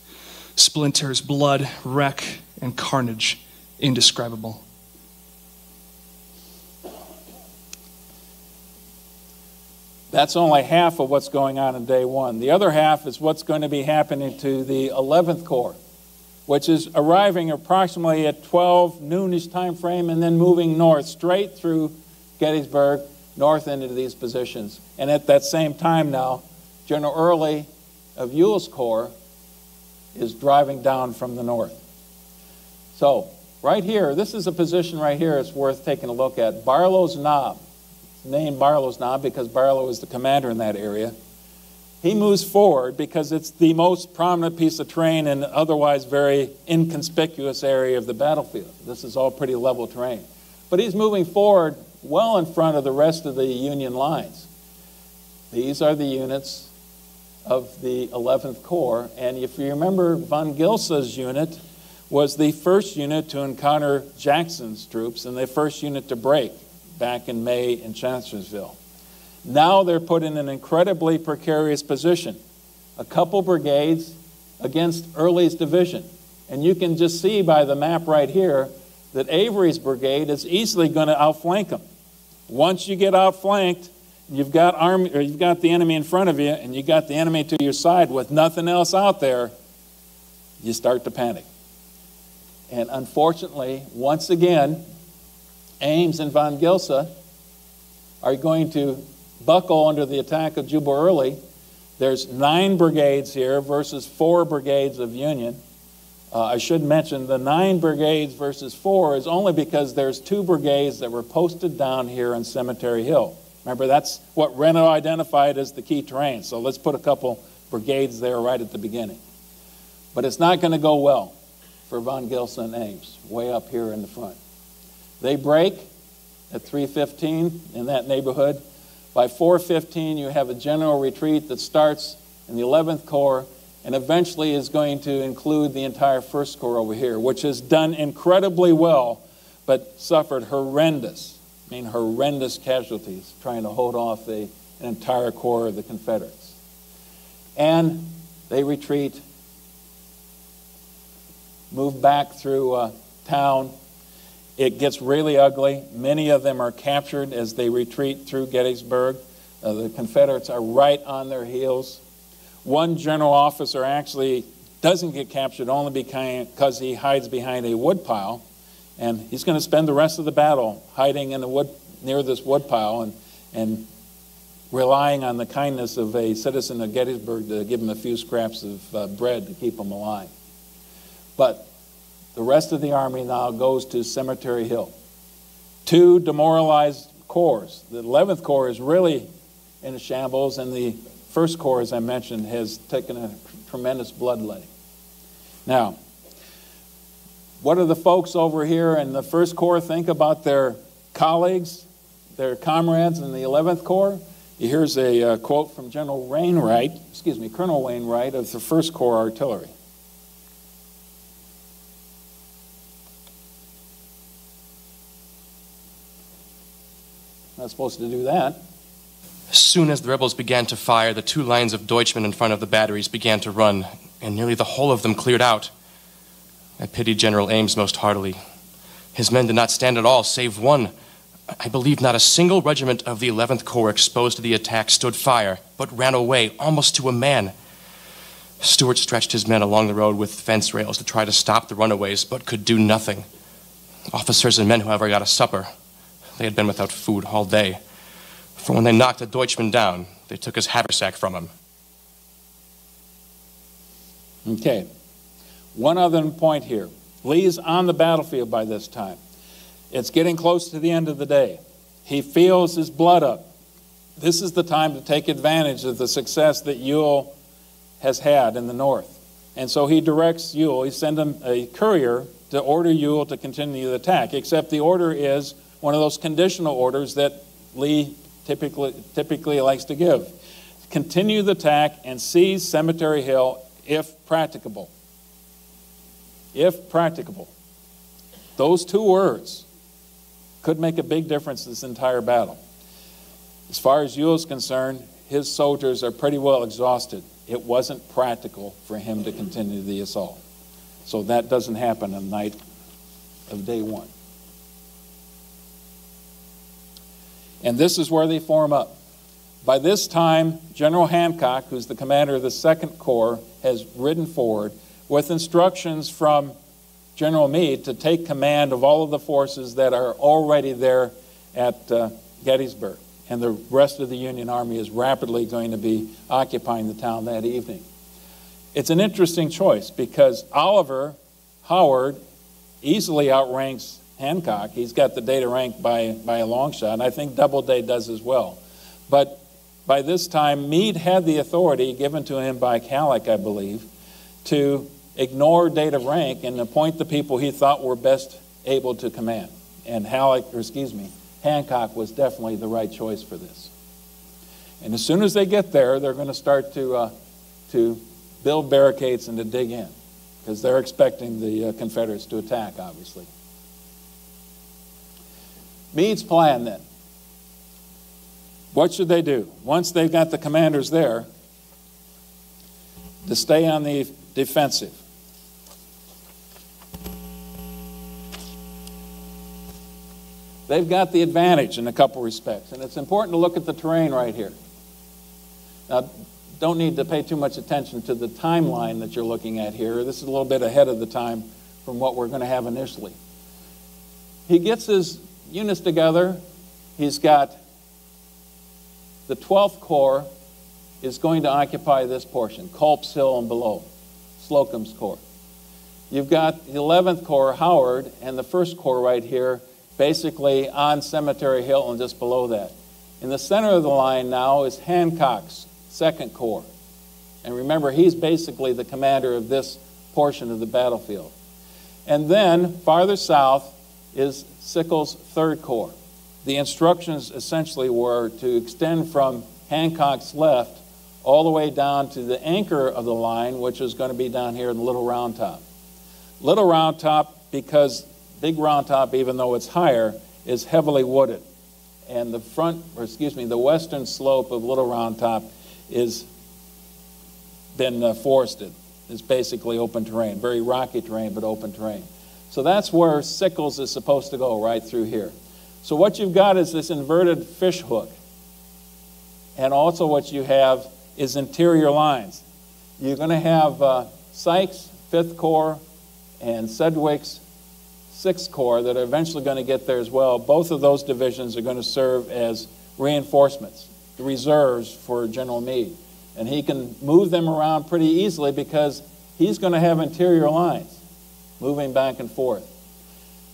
splinters, blood, wreck, and carnage indescribable. That's only half of what's going on in day one. The other half is what's going to be happening to the 11th Corps, which is arriving approximately at 12 noonish time frame and then moving north straight through Gettysburg, north into these positions. And at that same time now, General Early of Ewell's Corps is driving down from the north. So right here, this is a position right here it's worth taking a look at. Barlow's Knob. It's named Barlow's Knob because Barlow is the commander in that area. He moves forward because it's the most prominent piece of terrain in an otherwise very inconspicuous area of the battlefield. This is all pretty level terrain. But he's moving forward well in front of the rest of the Union lines. These are the units of the 11th Corps. And if you remember, von Gilsa's unit was the first unit to encounter Jackson's troops and the first unit to break back in May in Chancellorsville. Now they're put in an incredibly precarious position. A couple brigades against Early's division. And you can just see by the map right here that Avery's brigade is easily going to outflank them. Once you get outflanked, you've got the enemy in front of you and you got the enemy to your side with nothing else out there, you start to panic. And unfortunately, once again, Ames and von Gilsa are going to buckle under the attack of Jubal Early. There's 9 brigades here versus 4 brigades of Union. I should mention the 9 brigades versus 4 is only because there's 2 brigades that were posted down here on Cemetery Hill. Remember, that's what Reno identified as the key terrain. So let's put a couple brigades there right at the beginning. But it's not going to go well for von Gilsa and Ames, way up here in the front. They break at 3:15 in that neighborhood. By 4:15, you have a general retreat that starts in the 11th Corps and eventually is going to include the entire 1st Corps over here, which has done incredibly well, but suffered horrendous casualties trying to hold off an entire corps of the Confederates. And they retreat, move back through town. It gets really ugly. Many of them are captured as they retreat through Gettysburg. The Confederates are right on their heels. One general officer actually doesn't get captured only because he hides behind a woodpile, and he's going to spend the rest of the battle hiding in the wood near this woodpile and relying on the kindness of a citizen of Gettysburg to give him a few scraps of bread to keep him alive. But the rest of the army now goes to Cemetery Hill. 2 demoralized corps. The 11th Corps is really in a shambles, and the 1st Corps, as I mentioned, has taken a tremendous bloodletting. Now, what do the folks over here in the 1st Corps think about their colleagues, their comrades in the 11th Corps? Here's a quote from Colonel Wainwright of the 1st Corps Artillery. Not supposed to do that. As soon as the rebels began to fire, the 2 lines of Deutschmen in front of the batteries began to run, and nearly the whole of them cleared out. I pitied General Ames most heartily. His men did not stand at all, save one. I believe not a single regiment of the 11th Corps exposed to the attack stood fire, but ran away almost to a man. Stuart stretched his men along the road with fence rails to try to stop the runaways, but could do nothing. Officers and men, however, got a supper. They had been without food all day. For when they knocked a Deutschman down, they took his haversack from him. Okay. One other point here. Lee's on the battlefield by this time. It's getting close to the end of the day. He feels his blood up. This is the time to take advantage of the success that Ewell has had in the north. And so he directs Ewell, he sends him a courier to order Ewell to continue the attack, except the order is one of those conditional orders that Lee typically likes to give. Continue the attack and seize Cemetery Hill if practicable. If practicable. Those 2 words could make a big difference this entire battle. As far as Ewell's concerned, his soldiers are pretty well exhausted. It wasn't practical for him to continue the assault. So that doesn't happen on the night of day one. And this is where they form up. By this time, General Hancock, who's the commander of the 2nd Corps, has ridden forward with instructions from General Meade to take command of all of the forces that are already there at Gettysburg. And the rest of the Union Army is rapidly going to be occupying the town that evening. It's an interesting choice because Oliver Howard easily outranks Hancock. He's got the data rank by a long shot, and I think Doubleday does as well. But by this time, Meade had the authority given to him by Halleck, I believe, to ignore date of rank and appoint the people he thought were best able to command. And Hancock was definitely the right choice for this. And as soon as they get there, they're going to start to build barricades and to dig in, because they're expecting the Confederates to attack, obviously. Meade's plan then. What should they do? Once they've got the commanders there, to stay on the defensive. They've got the advantage in a couple respects, and it's important to look at the terrain right here. Now, don't need to pay too much attention to the timeline that you're looking at here. This is a little bit ahead of the time from what we're going to have initially. He gets his units together. He's got the 12th Corps is going to occupy this portion, Culp's Hill and below, Slocum's Corps. You've got the 11th Corps, Howard, and the 1st Corps right here, basically on Cemetery Hill and just below that. In the center of the line now is Hancock's 2nd Corps. And remember, he's basically the commander of this portion of the battlefield. And then, farther south, is Sickles' 3rd Corps. The instructions essentially were to extend from Hancock's left all the way down to the anchor of the line, which is going to be down here in Little Round Top. Little Round Top, because Big Round Top, even though it's higher, is heavily wooded. And the western slope of Little Round Top is been forested. It's basically open terrain, very rocky terrain, but open terrain. So that's where Sickles is supposed to go, right through here. So what you've got is this inverted fish hook. And also what you have is interior lines. You're going to have Sykes' 5th Corps and Sedgwick's 6th Corps that are eventually going to get there as well. Both of those divisions are going to serve as reinforcements, the reserves for General Meade. And he can move them around pretty easily because he's going to have interior lines moving back and forth.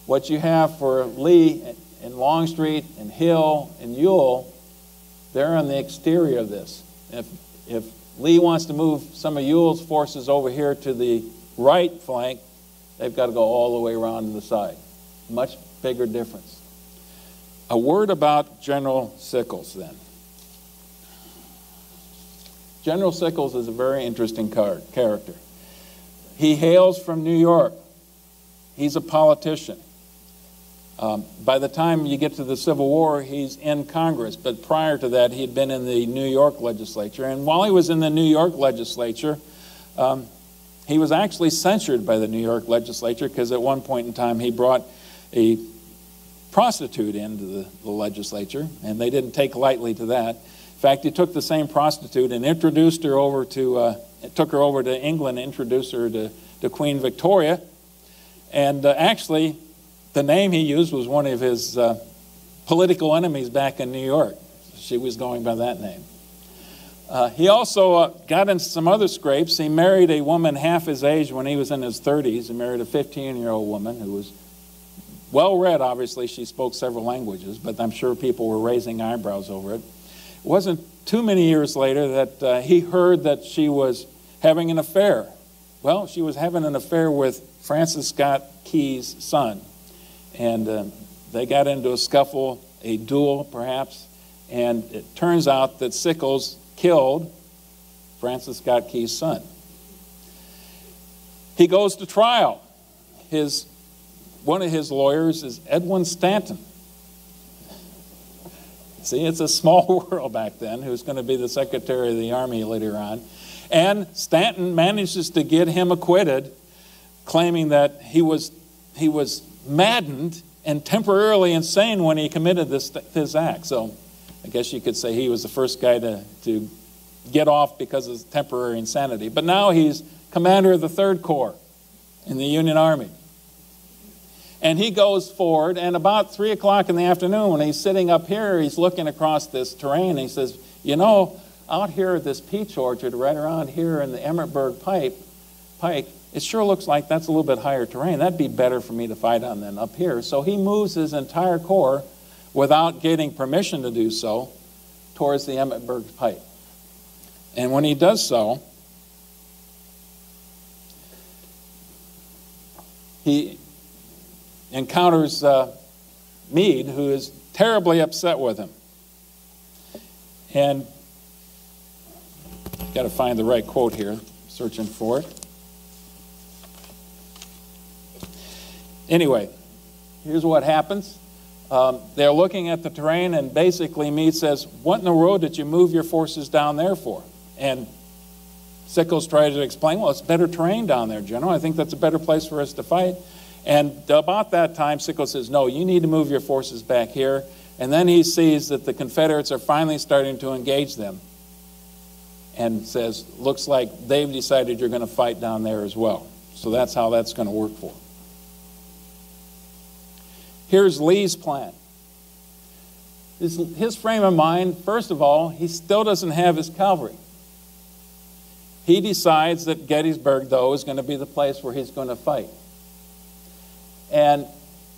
What you have for Lee and Longstreet and Hill and Ewell, they're on the exterior of this. If Lee wants to move some of Ewell's forces over here to the right flank, they've got to go all the way around to the side. Much bigger difference. A word about General Sickles then. General Sickles is a very interesting character. He hails from New York. He's a politician. By the time you get to the Civil War, he's in Congress, but prior to that, he had been in the New York legislature. And while he was in the New York legislature, he was actually censured by the New York legislature because at one point in time, he brought a prostitute into the legislature, and they didn't take lightly to that. In fact, he took the same prostitute and introduced her over took her over to England and introduced her to Queen Victoria. And actually, the name he used was one of his political enemies back in New York. She was going by that name. He also got into some other scrapes. He married a woman half his age when he was in his 30s. He married a 15-year-old woman who was well-read, obviously. She spoke several languages, but I'm sure people were raising eyebrows over it. It wasn't too many years later that he heard that she was having an affair. Well, she was having an affair with Francis Scott Key's son. And they got into a scuffle, a duel perhaps, and it turns out that Sickles killed Francis Scott Key's son. He goes to trial. One of his lawyers is Edwin Stanton. See, it's a small world back then, who's going to be the Secretary of the Army later on. And Stanton manages to get him acquitted, claiming that he was maddened and temporarily insane when he committed this act. So I guess you could say he was the first guy to get off because of temporary insanity. But now he's commander of the 3rd Corps in the Union Army. And he goes forward, and about 3 o'clock in the afternoon, when he's sitting up here, he's looking across this terrain, and he says, you know, out here at this peach orchard right around here in the Emmetsburg Pike, it sure looks like that's a little bit higher terrain. That'd be better for me to fight on than up here. So he moves his entire corps, without getting permission to do so, towards the Emmetsburg Pike. And when he does so, he encounters Meade, who is terribly upset with him. And got to find the right quote here, searching for it. Anyway, here's what happens. They're looking at the terrain, and basically Meade says, what in the world did you move your forces down there for? And Sickles tries to explain, well, it's better terrain down there, General. I think that's a better place for us to fight. And about that time, Sickles says, no, you need to move your forces back here. And then he sees that the Confederates are finally starting to engage them, and says, looks like they've decided you're going to fight down there as well. So that's how that's going to work for them. Here's Lee's plan. His frame of mind, first of all, he still doesn't have his cavalry. He decides that Gettysburg, though, is going to be the place where he's going to fight. And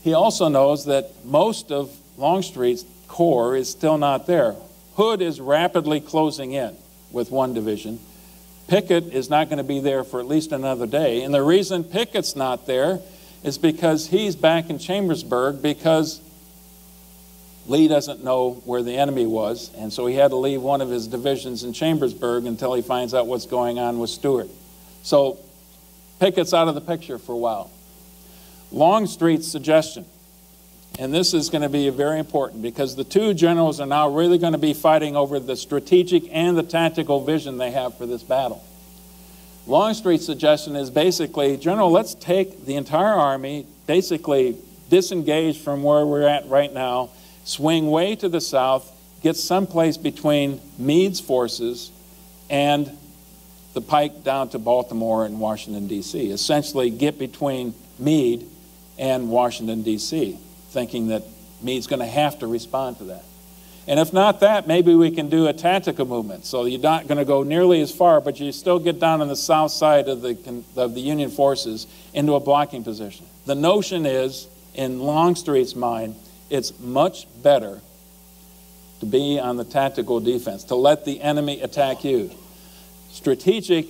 he also knows that most of Longstreet's corps is still not there. Hood is rapidly closing in with one division. Pickett is not going to be there for at least another day. And the reason Pickett's not there is because he's back in Chambersburg, because Lee doesn't know where the enemy was, and so he had to leave one of his divisions in Chambersburg until he finds out what's going on with Stuart. So Pickett's out of the picture for a while. Longstreet's suggestion, and this is going to be very important because the two generals are now really going to be fighting over the strategic and the tactical vision they have for this battle. Longstreet's suggestion is basically, General, let's take the entire army, basically disengage from where we're at right now, swing way to the south, get someplace between Meade's forces and the pike down to Baltimore and Washington, D.C. Essentially get between Meade and Washington, D.C., thinking that Meade's going to have to respond to that. And if not that, maybe we can do a tactical movement. So you're not going to go nearly as far, but you still get down on the south side of the Union forces into a blocking position. The notion is, in Longstreet's mind, it's much better to be on the tactical defense, to let the enemy attack you. Strategic,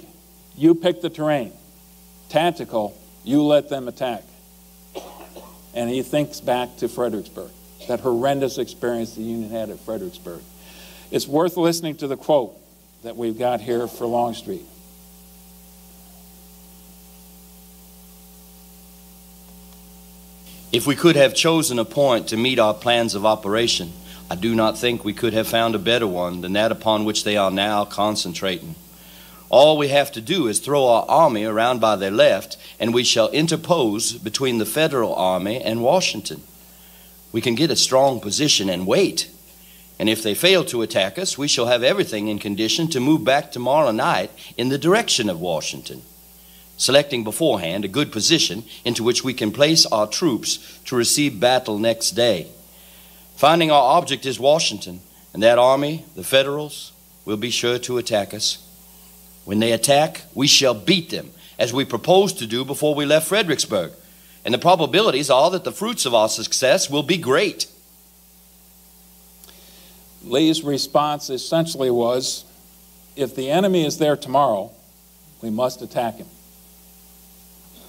you pick the terrain. Tactical, you let them attack. And he thinks back to Fredericksburg, that horrendous experience the Union had at Fredericksburg. It's worth listening to the quote that we've got here for Longstreet. If we could have chosen a point to meet our plans of operation, I do not think we could have found a better one than that upon which they are now concentrating. All we have to do is throw our army around by their left, and we shall interpose between the Federal army and Washington. We can get a strong position and wait. And if they fail to attack us, we shall have everything in condition to move back tomorrow night in the direction of Washington, selecting beforehand a good position into which we can place our troops to receive battle next day. Finding our object is Washington, and that army, the Federals, will be sure to attack us. When they attack, we shall beat them, as we proposed to do before we left Fredericksburg. And the probabilities are that the fruits of our success will be great. Lee's response essentially was, if the enemy is there tomorrow, we must attack him.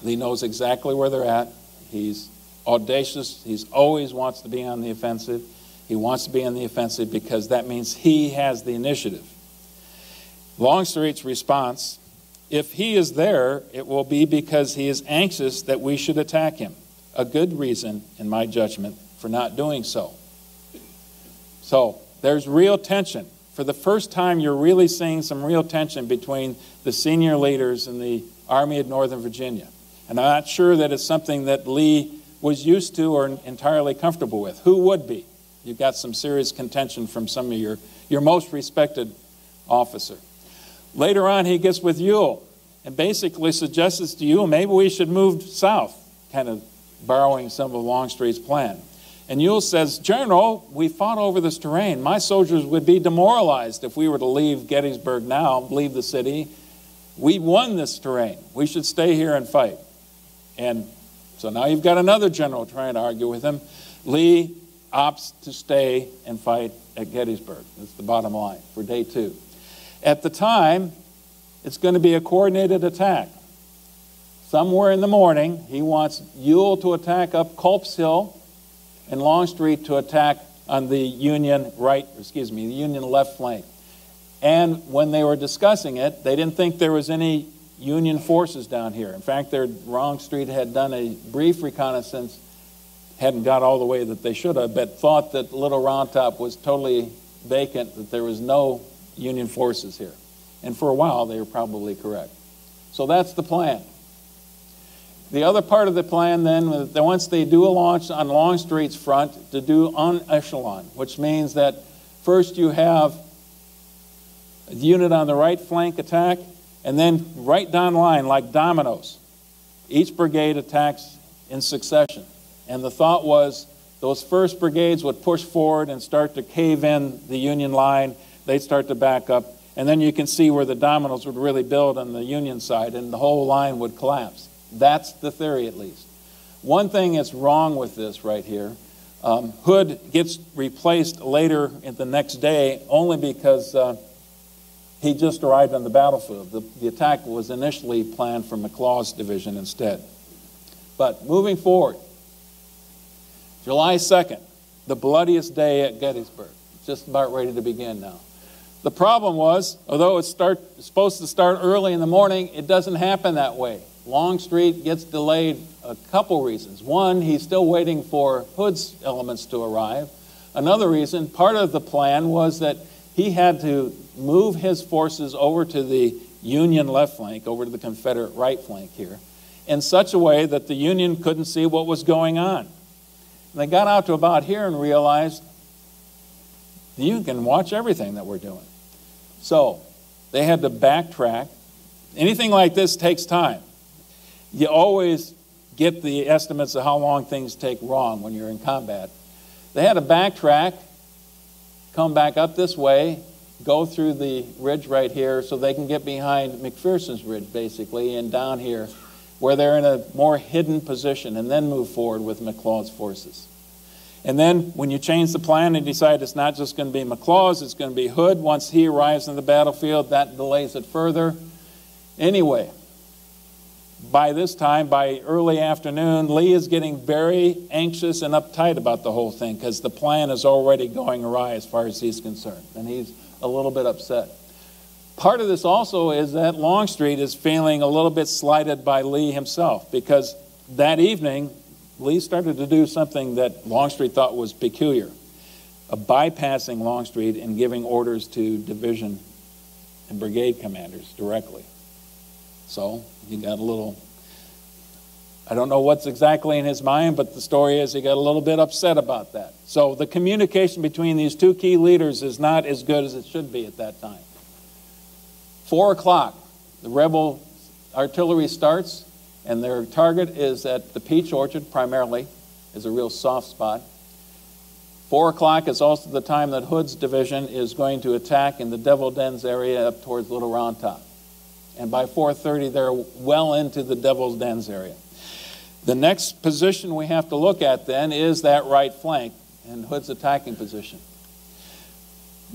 Lee knows exactly where they're at. He's audacious. He always wants to be on the offensive. He wants to be on the offensive because that means he has the initiative. Longstreet's response, if he is there, it will be because he is anxious that we should attack him. A good reason, in my judgment, for not doing so. So there's real tension. For the first time, you're really seeing some real tension between the senior leaders in the Army of Northern Virginia. And I'm not sure that it's something that Lee was used to or entirely comfortable with. Who would be? You've got some serious contention from some of your most respected officer. Later on, he gets with Ewell and basically suggests to Ewell, maybe we should move south, kind of borrowing some of Longstreet's plan. And Ewell says, General, we fought over this terrain. My soldiers would be demoralized if we were to leave Gettysburg now, leave the city. We won this terrain. We should stay here and fight. And so now you've got another general trying to argue with him. Lee opts to stay and fight at Gettysburg. That's the bottom line for day 2. At the time, it's going to be a coordinated attack. Somewhere in the morning, he wants Ewell to attack up Culp's Hill and Longstreet to attack on the Union left flank. And when they were discussing it, they didn't think there was any Union forces down here. In fact, Longstreet had done a brief reconnaissance, hadn't got all the way that they should have, but thought that Little Round Top was totally vacant, that there was no Union forces here. And for a while, they were probably correct. So that's the plan. The other part of the plan then, once they do a launch on Longstreet's front, to do en echelon, which means that first you have a unit on the right flank attack, and then right down the line, like dominoes, each brigade attacks in succession. And the thought was those first brigades would push forward and start to cave in the Union line. They'd start to back up. And then you can see where the dominoes would really build on the Union side, and the whole line would collapse. That's the theory, at least. One thing that's wrong with this right here, Hood gets replaced later in the next day only because he just arrived on the battlefield. The attack was initially planned for McLaws' division instead. But moving forward, July 2nd, the bloodiest day at Gettysburg. Just about ready to begin now. The problem was, although it's supposed to start early in the morning, it doesn't happen that way. Longstreet gets delayed a couple reasons. One, he's still waiting for Hood's elements to arrive. Another reason, part of the plan was that he had to move his forces over to the Union left flank, over to the Confederate right flank here, in such a way that the Union couldn't see what was going on. And they got out to about here and realized, you can watch everything that we're doing. So they had to backtrack. Anything like this takes time. You always get the estimates of how long things take wrong when you're in combat. They had to backtrack, come back up this way, go through the ridge right here so they can get behind McPherson's ridge, basically, and down here, where they're in a more hidden position, and then move forward with McLaws' forces. And then when you change the plan and decide it's not just going to be McLaws, it's going to be Hood, once he arrives on the battlefield, that delays it further. Anyway, by this time, by early afternoon, Lee is getting very anxious and uptight about the whole thing because the plan is already going awry as far as he's concerned, and he's a little bit upset. Part of this also is that Longstreet is feeling a little bit slighted by Lee himself because that evening, Lee started to do something that Longstreet thought was peculiar, bypassing Longstreet and giving orders to division and brigade commanders directly. So he got a little, I don't know what's exactly in his mind, but the story is he got a little bit upset about that. So the communication between these two key leaders is not as good as it should be at that time. 4 o'clock, the rebel artillery starts, and their target is at the Peach Orchard primarily, is a real soft spot. 4 o'clock is also the time that Hood's division is going to attack in the Devil Dens area up towards Little Round Top. And by 4:30, they're well into the Devil's Dens area. The next position we have to look at then is that right flank and Hood's attacking position.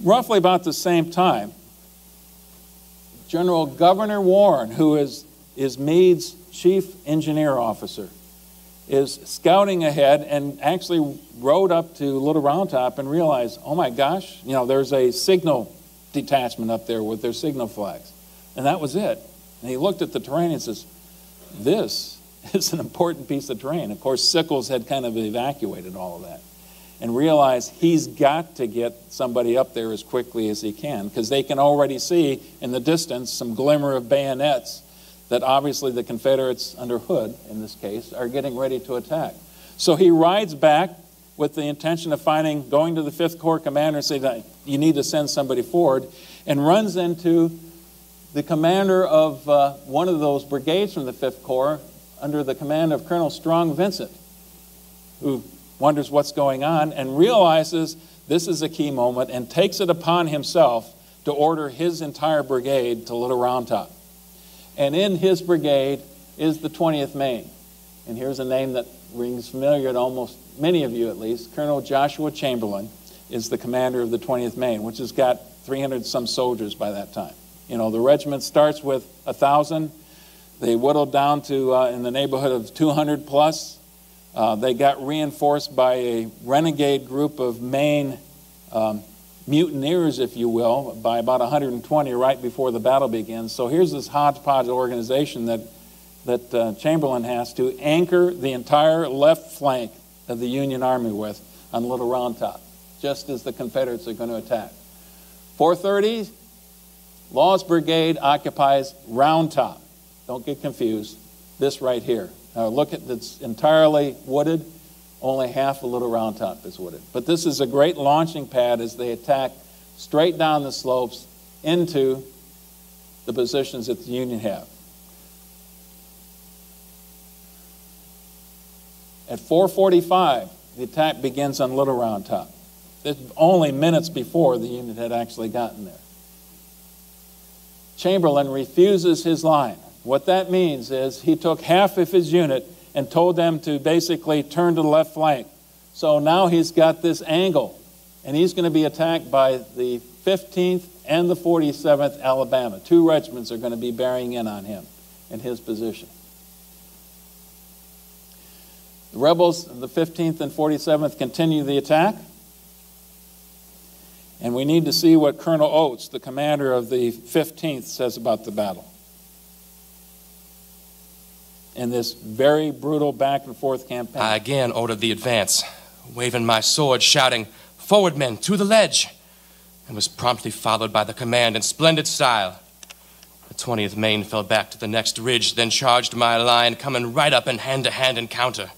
Roughly about the same time, General Governor Warren, who is Meade's chief engineer officer, is scouting ahead and actually rode up to Little Round Top and realized, oh my gosh, there's a signal detachment up there with their signal flags. And that was it. And he looked at the terrain and says, this is an important piece of terrain. Of course, Sickles had kind of evacuated all of that. and realize he's got to get somebody up there as quickly as he can, because they can already see in the distance some glimmer of bayonets that obviously the Confederates, under Hood in this case, are getting ready to attack. So he rides back with the intention of going to the 5th Corps commander and saying, you need to send somebody forward, and runs into the commander of one of those brigades from the 5th Corps under the command of Colonel Strong Vincent, who wonders what's going on and realizes this is a key moment and takes it upon himself to order his entire brigade to Little Round Top. And in his brigade is the 20th Maine. And here's a name that rings familiar to almost many of you at least. Colonel Joshua Chamberlain is the commander of the 20th Maine, which has got 300-some soldiers by that time. You know, the regiment starts with 1,000. They whittled down to in the neighborhood of 200 plus. They got reinforced by a renegade group of Maine mutineers, if you will, by about 120 right before the battle begins. So here's this hodgepodge organization that Chamberlain has to anchor the entire left flank of the Union Army with on Little Round Top, just as the Confederates are going to attack. 4:30, Law's brigade occupies Round Top. Don't get confused. This right here. Now look at, it's entirely wooded. Only half of Little Round Top is wooded. But this is a great launching pad as they attack straight down the slopes into the positions that the Union have. At 4:45, the attack begins on Little Round Top. It's only minutes before the Union had actually gotten there. Chamberlain refuses his line. What that means is he took half of his unit and told them to basically turn to the left flank. So now he's got this angle, and he's going to be attacked by the 15th and the 47th Alabama. 2 regiments are going to be bearing in on him in his position. The rebels, the 15th and 47th, continue the attack. And we need to see what Colonel Oates, the commander of the 15th, says about the battle. In this very brutal back-and-forth campaign. I again ordered the advance, waving my sword, shouting, "Forward, men, to the ledge!" and was promptly followed by the command in splendid style. The 20th Maine fell back to the next ridge, then charged my line, coming right up in hand-to-hand encounter.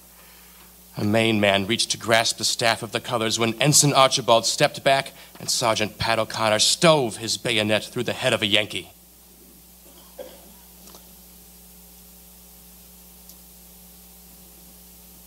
A Maine man reached to grasp the staff of the colors when Ensign Archibald stepped back and Sergeant Pat O'Connor stove his bayonet through the head of a Yankee.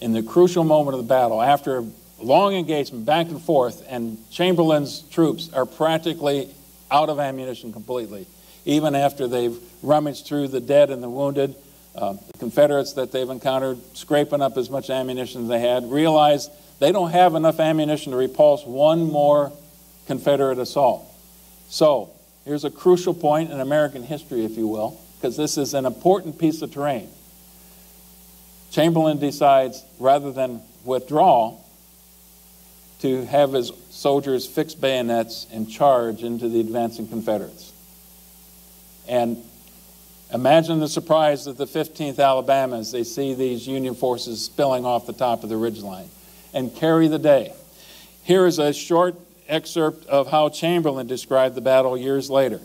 In the crucial moment of the battle, after a long engagement back and forth, and Chamberlain's troops are practically out of ammunition completely, even after they've rummaged through the dead and the wounded, the Confederates that they've encountered, scraping up as much ammunition as they had, realize they don't have enough ammunition to repulse one more Confederate assault. So here's a crucial point in American history, if you will, because this is an important piece of terrain. Chamberlain decides, rather than withdraw, to have his soldiers fix bayonets and charge into the advancing Confederates. And imagine the surprise of the 15th Alabama as they see these Union forces spilling off the top of the ridgeline and carry the day. Here is a short excerpt of how Chamberlain described the battle years later.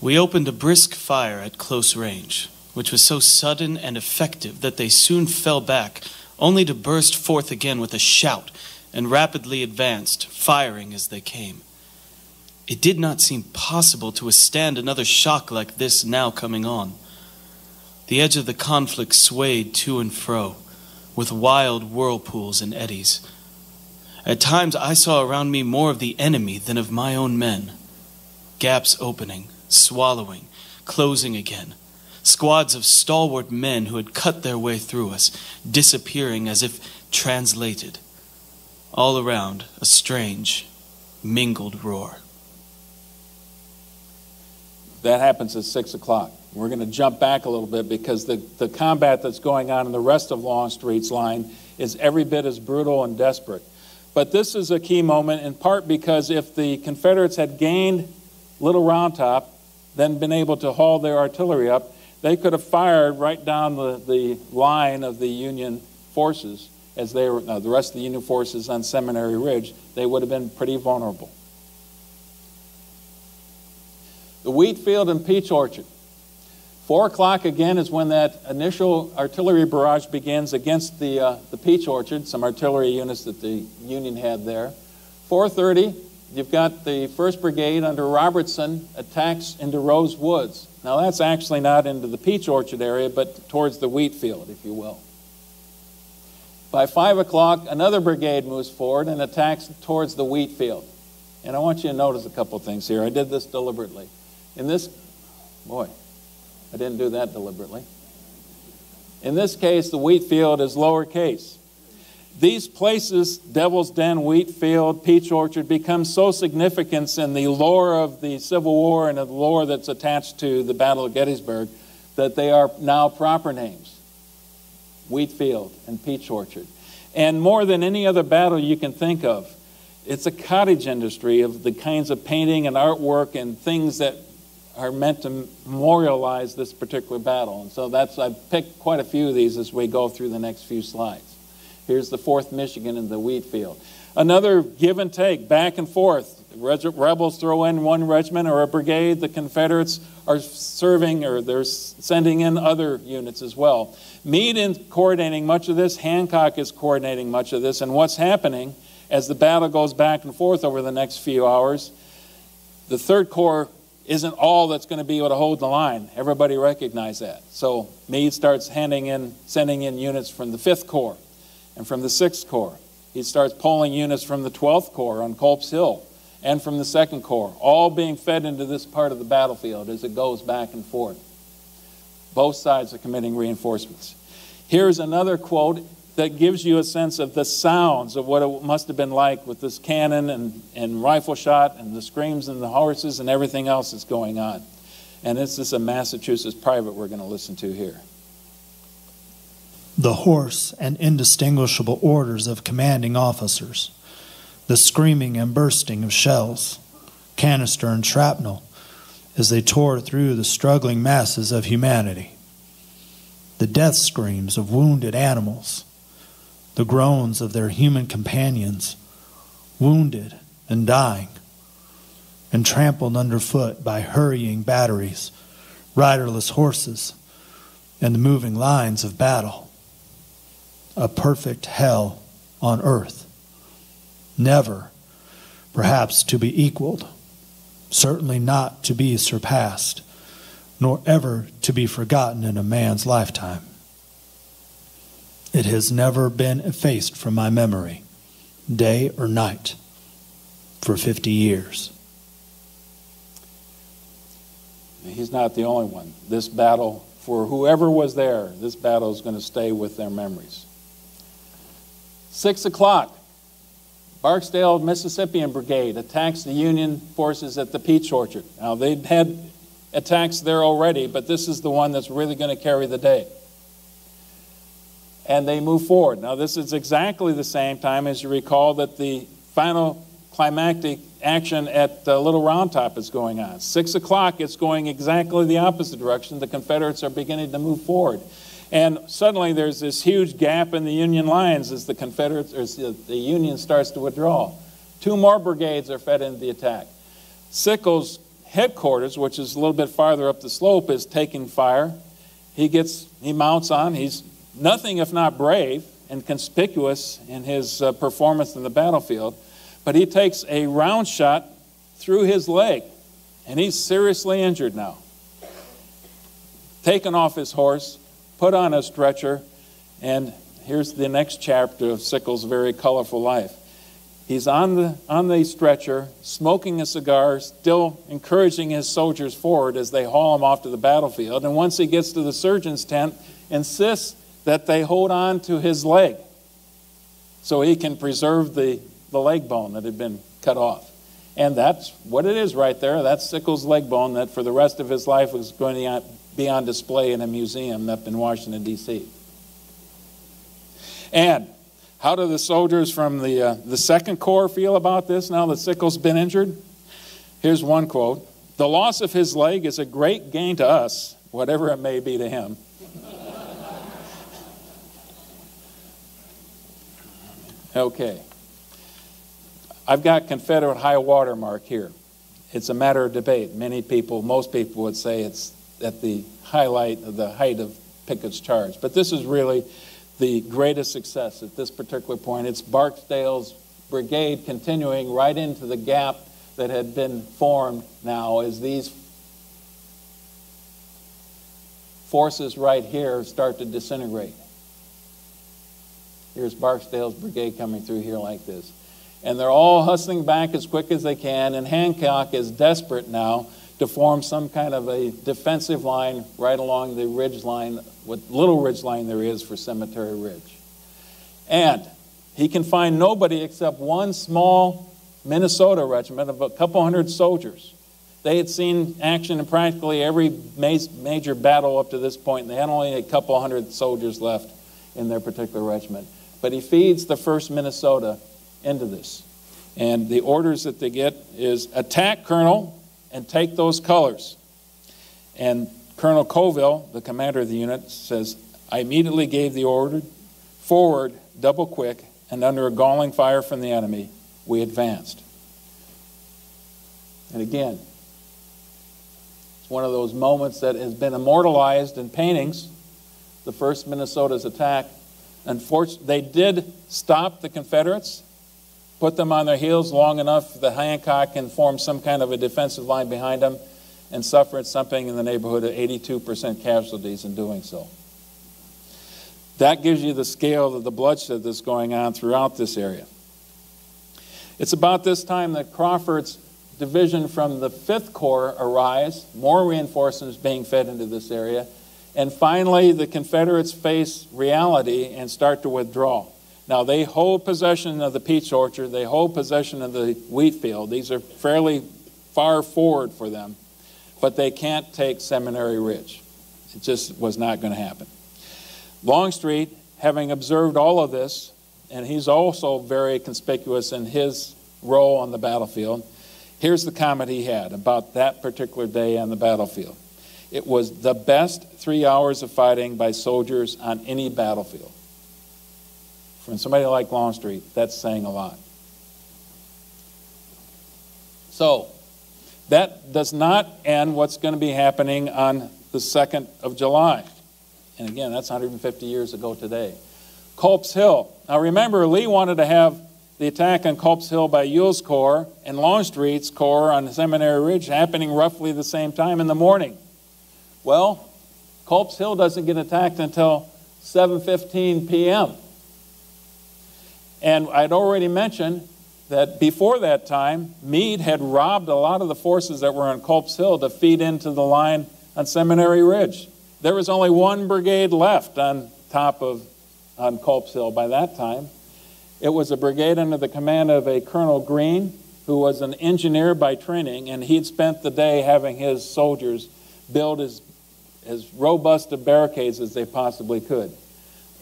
We opened a brisk fire at close range, which was so sudden and effective that they soon fell back, only to burst forth again with a shout, and rapidly advanced, firing as they came. It did not seem possible to withstand another shock like this now coming on. The edge of the conflict swayed to and fro, with wild whirlpools and eddies. At times I saw around me more of the enemy than of my own men. Gaps opening, swallowing, closing again. Squads of stalwart men who had cut their way through us, disappearing as if translated. All around, a strange, mingled roar. That happens at 6 o'clock. We're going to jump back a little bit because the combat that's going on in the rest of Longstreet's line is every bit as brutal and desperate. But this is a key moment in part because if the Confederates had gained Little Round Top, then been able to haul their artillery up, they could have fired right down the line of the Union forces as they were, the rest of the Union forces on Seminary Ridge, they would have been pretty vulnerable. The wheat field and peach orchard. 4 o'clock again is when that initial artillery barrage begins against the peach orchard, some artillery units that the Union had there. 4:30, you've got the 1st Brigade under Robertson attacks into Rose Woods. Now that's actually not into the peach orchard area, but towards the wheat field, if you will. By 5 o'clock, another brigade moves forward and attacks towards the wheat field. And I want you to notice a couple things here. I did this deliberately. In this, boy, I didn't do that deliberately. In this case, the wheat field is lowercase. These places, Devil's Den, wheat field, peach orchard, become so significant in the lore of the Civil War and the lore that's attached to the Battle of Gettysburg that they are now proper names. Wheat field and peach orchard. And more than any other battle you can think of, it's a cottage industry of the kinds of painting and artwork and things that are meant to memorialize this particular battle. And so I've picked quite a few of these as we go through the next few slides. Here's the 4th Michigan in the wheat field. Another give and take, back and forth. Rebels throw in one regiment or a brigade. The Confederates are serving, or they're sending in other units as well. Meade is coordinating much of this. Hancock is coordinating much of this. And what's happening as the battle goes back and forth over the next few hours, the 3rd Corps isn't all that's going to be able to hold the line. Everybody recognizes that. So Meade starts sending in units from the 5th Corps and from the 6th Corps. He starts pulling units from the 12th Corps on Culp's Hill and from the 2nd Corps, all being fed into this part of the battlefield as it goes back and forth. Both sides are committing reinforcements. Here's another quote that gives you a sense of the sounds of what it must have been like with this cannon and rifle shot and the screams and the horses and everything else that's going on. And this is a Massachusetts private we're going to listen to here. The hoarse and indistinguishable orders of commanding officers, the screaming and bursting of shells, canister and shrapnel as they tore through the struggling masses of humanity, the death screams of wounded animals, the groans of their human companions, wounded and dying, and trampled underfoot by hurrying batteries, riderless horses, and the moving lines of battle. A perfect hell on earth, never, perhaps, to be equaled, certainly not to be surpassed, nor ever to be forgotten in a man's lifetime. It has never been effaced from my memory, day or night, for 50 years. He's not the only one. This battle, for whoever was there, this battle is going to stay with their memories. 6 o'clock, Barksdale Mississippian Brigade attacks the Union forces at the peach orchard. Now, they'd had attacks there already, but this is the one that's really going to carry the day. And they move forward. Now, this is exactly the same time as you recall that the final climactic action at Little Round Top is going on. 6 o'clock, it's going exactly the opposite direction. The Confederates are beginning to move forward. And suddenly there's this huge gap in the Union lines as the Union starts to withdraw. 2 more brigades are fed into the attack. Sickles' headquarters, which is a little bit farther up the slope, is taking fire. He mounts on. He's nothing if not brave and conspicuous in his performance in the battlefield, but he takes a round shot through his leg, and he's seriously injured now. Taken off his horse, put on a stretcher, and here's the next chapter of Sickles' very colorful life. He's on the stretcher, smoking a cigar, still encouraging his soldiers forward as they haul him off to the battlefield. And once he gets to the surgeon's tent, insists that they hold on to his leg so he can preserve the leg bone that had been cut off. And that's what it is right there. That's Sickles' leg bone that for the rest of his life was going to be on display in a museum up in Washington, D.C. And how do the soldiers from the 2nd Corps feel about this now that Sickles' been injured? Here's one quote. "The loss of his leg is a great gain to us, whatever it may be to him." Okay. I've got Confederate high water mark here. It's a matter of debate. Many people, most people would say it's at the height of Pickett's charge. But this is really the greatest success at this particular point. It's Barksdale's brigade continuing right into the gap that had been formed now as these forces right here start to disintegrate. Here's Barksdale's brigade coming through here like this. And they're all hustling back as quick as they can, and Hancock is desperate now to form some kind of a defensive line right along the ridge line, what little ridge line there is for Cemetery Ridge. And he can find nobody except one small Minnesota regiment of a couple hundred soldiers. They had seen action in practically every major battle up to this point, and they had only a couple hundred soldiers left in their particular regiment. But he feeds the 1st Minnesota into this. And the orders that they get is attack, Colonel, and take those colors. And Colonel Colville, the commander of the unit, says, I immediately gave the order, forward, double quick, and under a galling fire from the enemy, we advanced. And again, it's one of those moments that has been immortalized in paintings, the 1st Minnesota's attack. Unfortunately, they did stop the Confederates, put them on their heels long enough that Hancock can form some kind of a defensive line behind them, and suffered something in the neighborhood of 82% casualties in doing so. That gives you the scale of the bloodshed that's going on throughout this area. It's about this time that Crawford's division from the 5th Corps arrives, more reinforcements being fed into this area, and finally the Confederates face reality and start to withdraw. Now they hold possession of the peach orchard, they hold possession of the wheat field. These are fairly far forward for them, but they can't take Seminary Ridge. It just was not going to happen. Longstreet, having observed all of this, and he's also very conspicuous in his role on the battlefield, here's the comment he had about that particular day on the battlefield. It was the best 3 hours of fighting by soldiers on any battlefield. From somebody like Longstreet, that's saying a lot. So, that does not end what's going to be happening on the 2nd of July. And again, that's 150 years ago today. Culp's Hill. Now remember, Lee wanted to have the attack on Culp's Hill by Ewell's Corps and Longstreet's Corps on Seminary Ridge happening roughly the same time in the morning. Well, Culp's Hill doesn't get attacked until 7:15 p.m. And I'd already mentioned that before that time, Meade had robbed a lot of the forces that were on Culp's Hill to feed into the line on Seminary Ridge. There was only one brigade left on Culp's Hill by that time. It was a brigade under the command of a Colonel Green, who was an engineer by training, and he'd spent the day having his soldiers build as robust of barricades as they possibly could.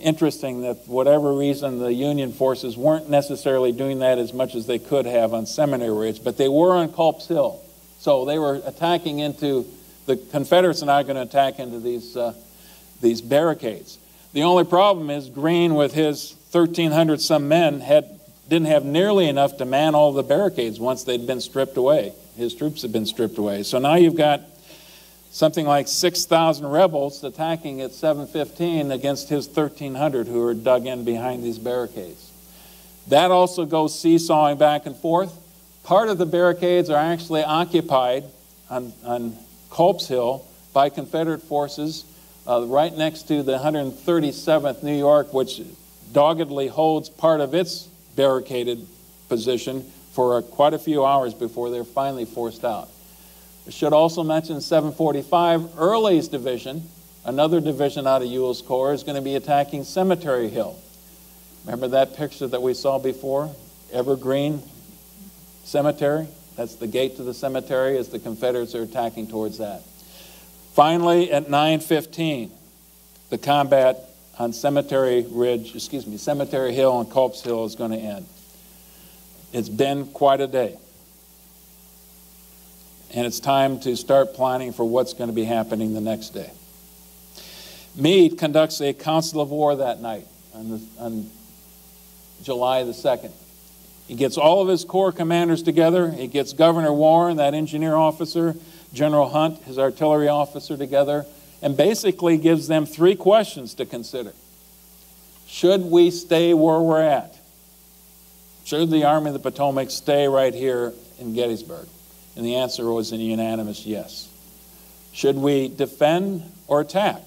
Interesting that for whatever reason the Union forces weren't necessarily doing that as much as they could have on Seminary Ridge, but they were on Culp's Hill. So they were attacking into, the Confederates are not going to attack into these barricades. The only problem is Greene with his 1,300 some men didn't have nearly enough to man all the barricades once they'd been stripped away. His troops had been stripped away. So now you've got something like 6,000 rebels attacking at 7:15 against his 1,300 who are dug in behind these barricades. That also goes seesawing back and forth. Part of the barricades are actually occupied on Culp's Hill by Confederate forces right next to the 137th New York, which doggedly holds part of its barricaded position for quite a few hours before they're finally forced out. I should also mention 745, Early's division, another division out of Ewell's Corps, is going to be attacking Cemetery Hill. Remember that picture that we saw before? Evergreen Cemetery? That's the gate to the cemetery as the Confederates are attacking towards that. Finally, at 9:15, the combat on Cemetery Hill and Culp's Hill is going to end. It's been quite a day. And it's time to start planning for what's going to be happening the next day. Meade conducts a council of war that night on July the 2nd. He gets all of his corps commanders together. He gets Governor Warren, that engineer officer, General Hunt, his artillery officer, together, and basically gives them 3 questions to consider. Should we stay where we're at? Should the Army of the Potomac stay right here in Gettysburg? And the answer was a unanimous yes. Should we defend or attack?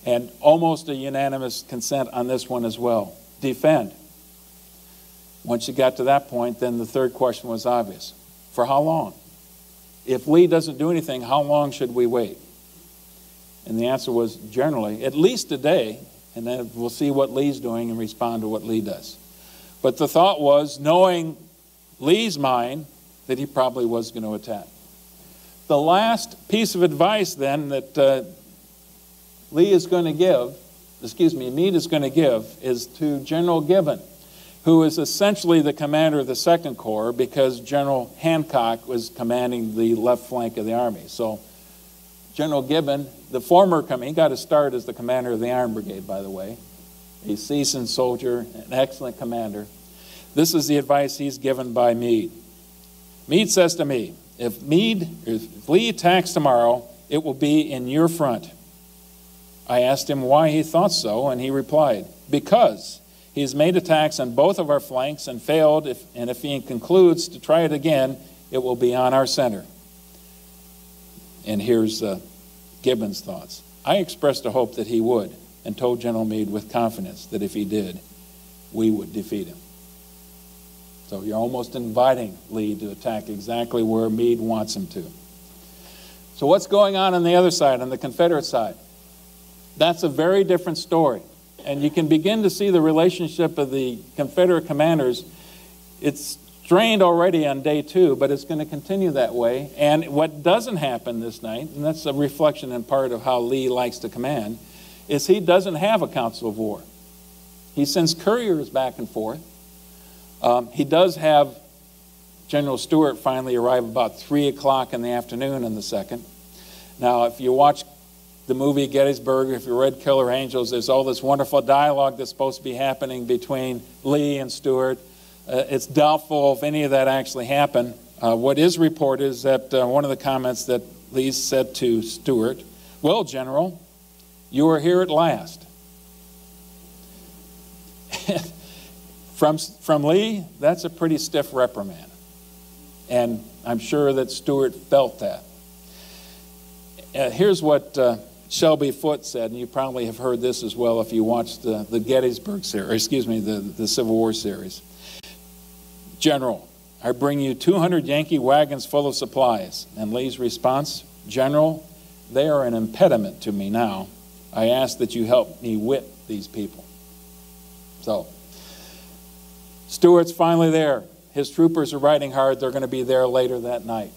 And almost a unanimous consent on this one as well. Defend. Once you got to that point, then the third question was obvious. For how long? If Lee doesn't do anything, how long should we wait? And the answer was generally, at least a day, and then we'll see what Lee's doing and respond to what Lee does. But the thought was, knowing Lee's mind, that he probably was going to attack. The last piece of advice then that Meade is going to give is to General Gibbon, who is essentially the commander of the Second Corps because General Hancock was commanding the left flank of the Army. So General Gibbon, the former he got a start as the commander of the Iron Brigade, by the way, a seasoned soldier, an excellent commander. This is the advice he's given by Meade. Meade says to me, if Lee attacks tomorrow, it will be in your front. I asked him why he thought so, and he replied, because he has made attacks on both of our flanks and failed, and if he concludes to try it again, it will be on our center. And here's Gibbon's thoughts. I expressed a hope that he would, and told General Meade with confidence that if he did, we would defeat him. So you're almost inviting Lee to attack exactly where Meade wants him to. So what's going on the other side, on the Confederate side? That's a very different story. And you can begin to see the relationship of the Confederate commanders. It's strained already on day 2, but it's going to continue that way. And what doesn't happen this night, and that's a reflection in part of how Lee likes to command, is he doesn't have a council of war. He sends couriers back and forth. He does have General Stuart finally arrive about 3 o'clock in the afternoon on the 2nd. Now, if you watch the movie Gettysburg, if you read Killer Angels, there's all this wonderful dialogue that's supposed to be happening between Lee and Stuart. It's doubtful if any of that actually happened. What is reported is that one of the comments that Lee said to Stuart, "Well, General, you are here at last." From Lee, that's a pretty stiff reprimand. And I'm sure that Stuart felt that. Here's what Shelby Foote said, and you probably have heard this as well if you watched the Gettysburg series, the Civil War series. General, I bring you 200 Yankee wagons full of supplies. And Lee's response, General, they are an impediment to me now. I ask that you help me whip these people. So, Stuart's finally there. His troopers are riding hard. They're going to be there later that night.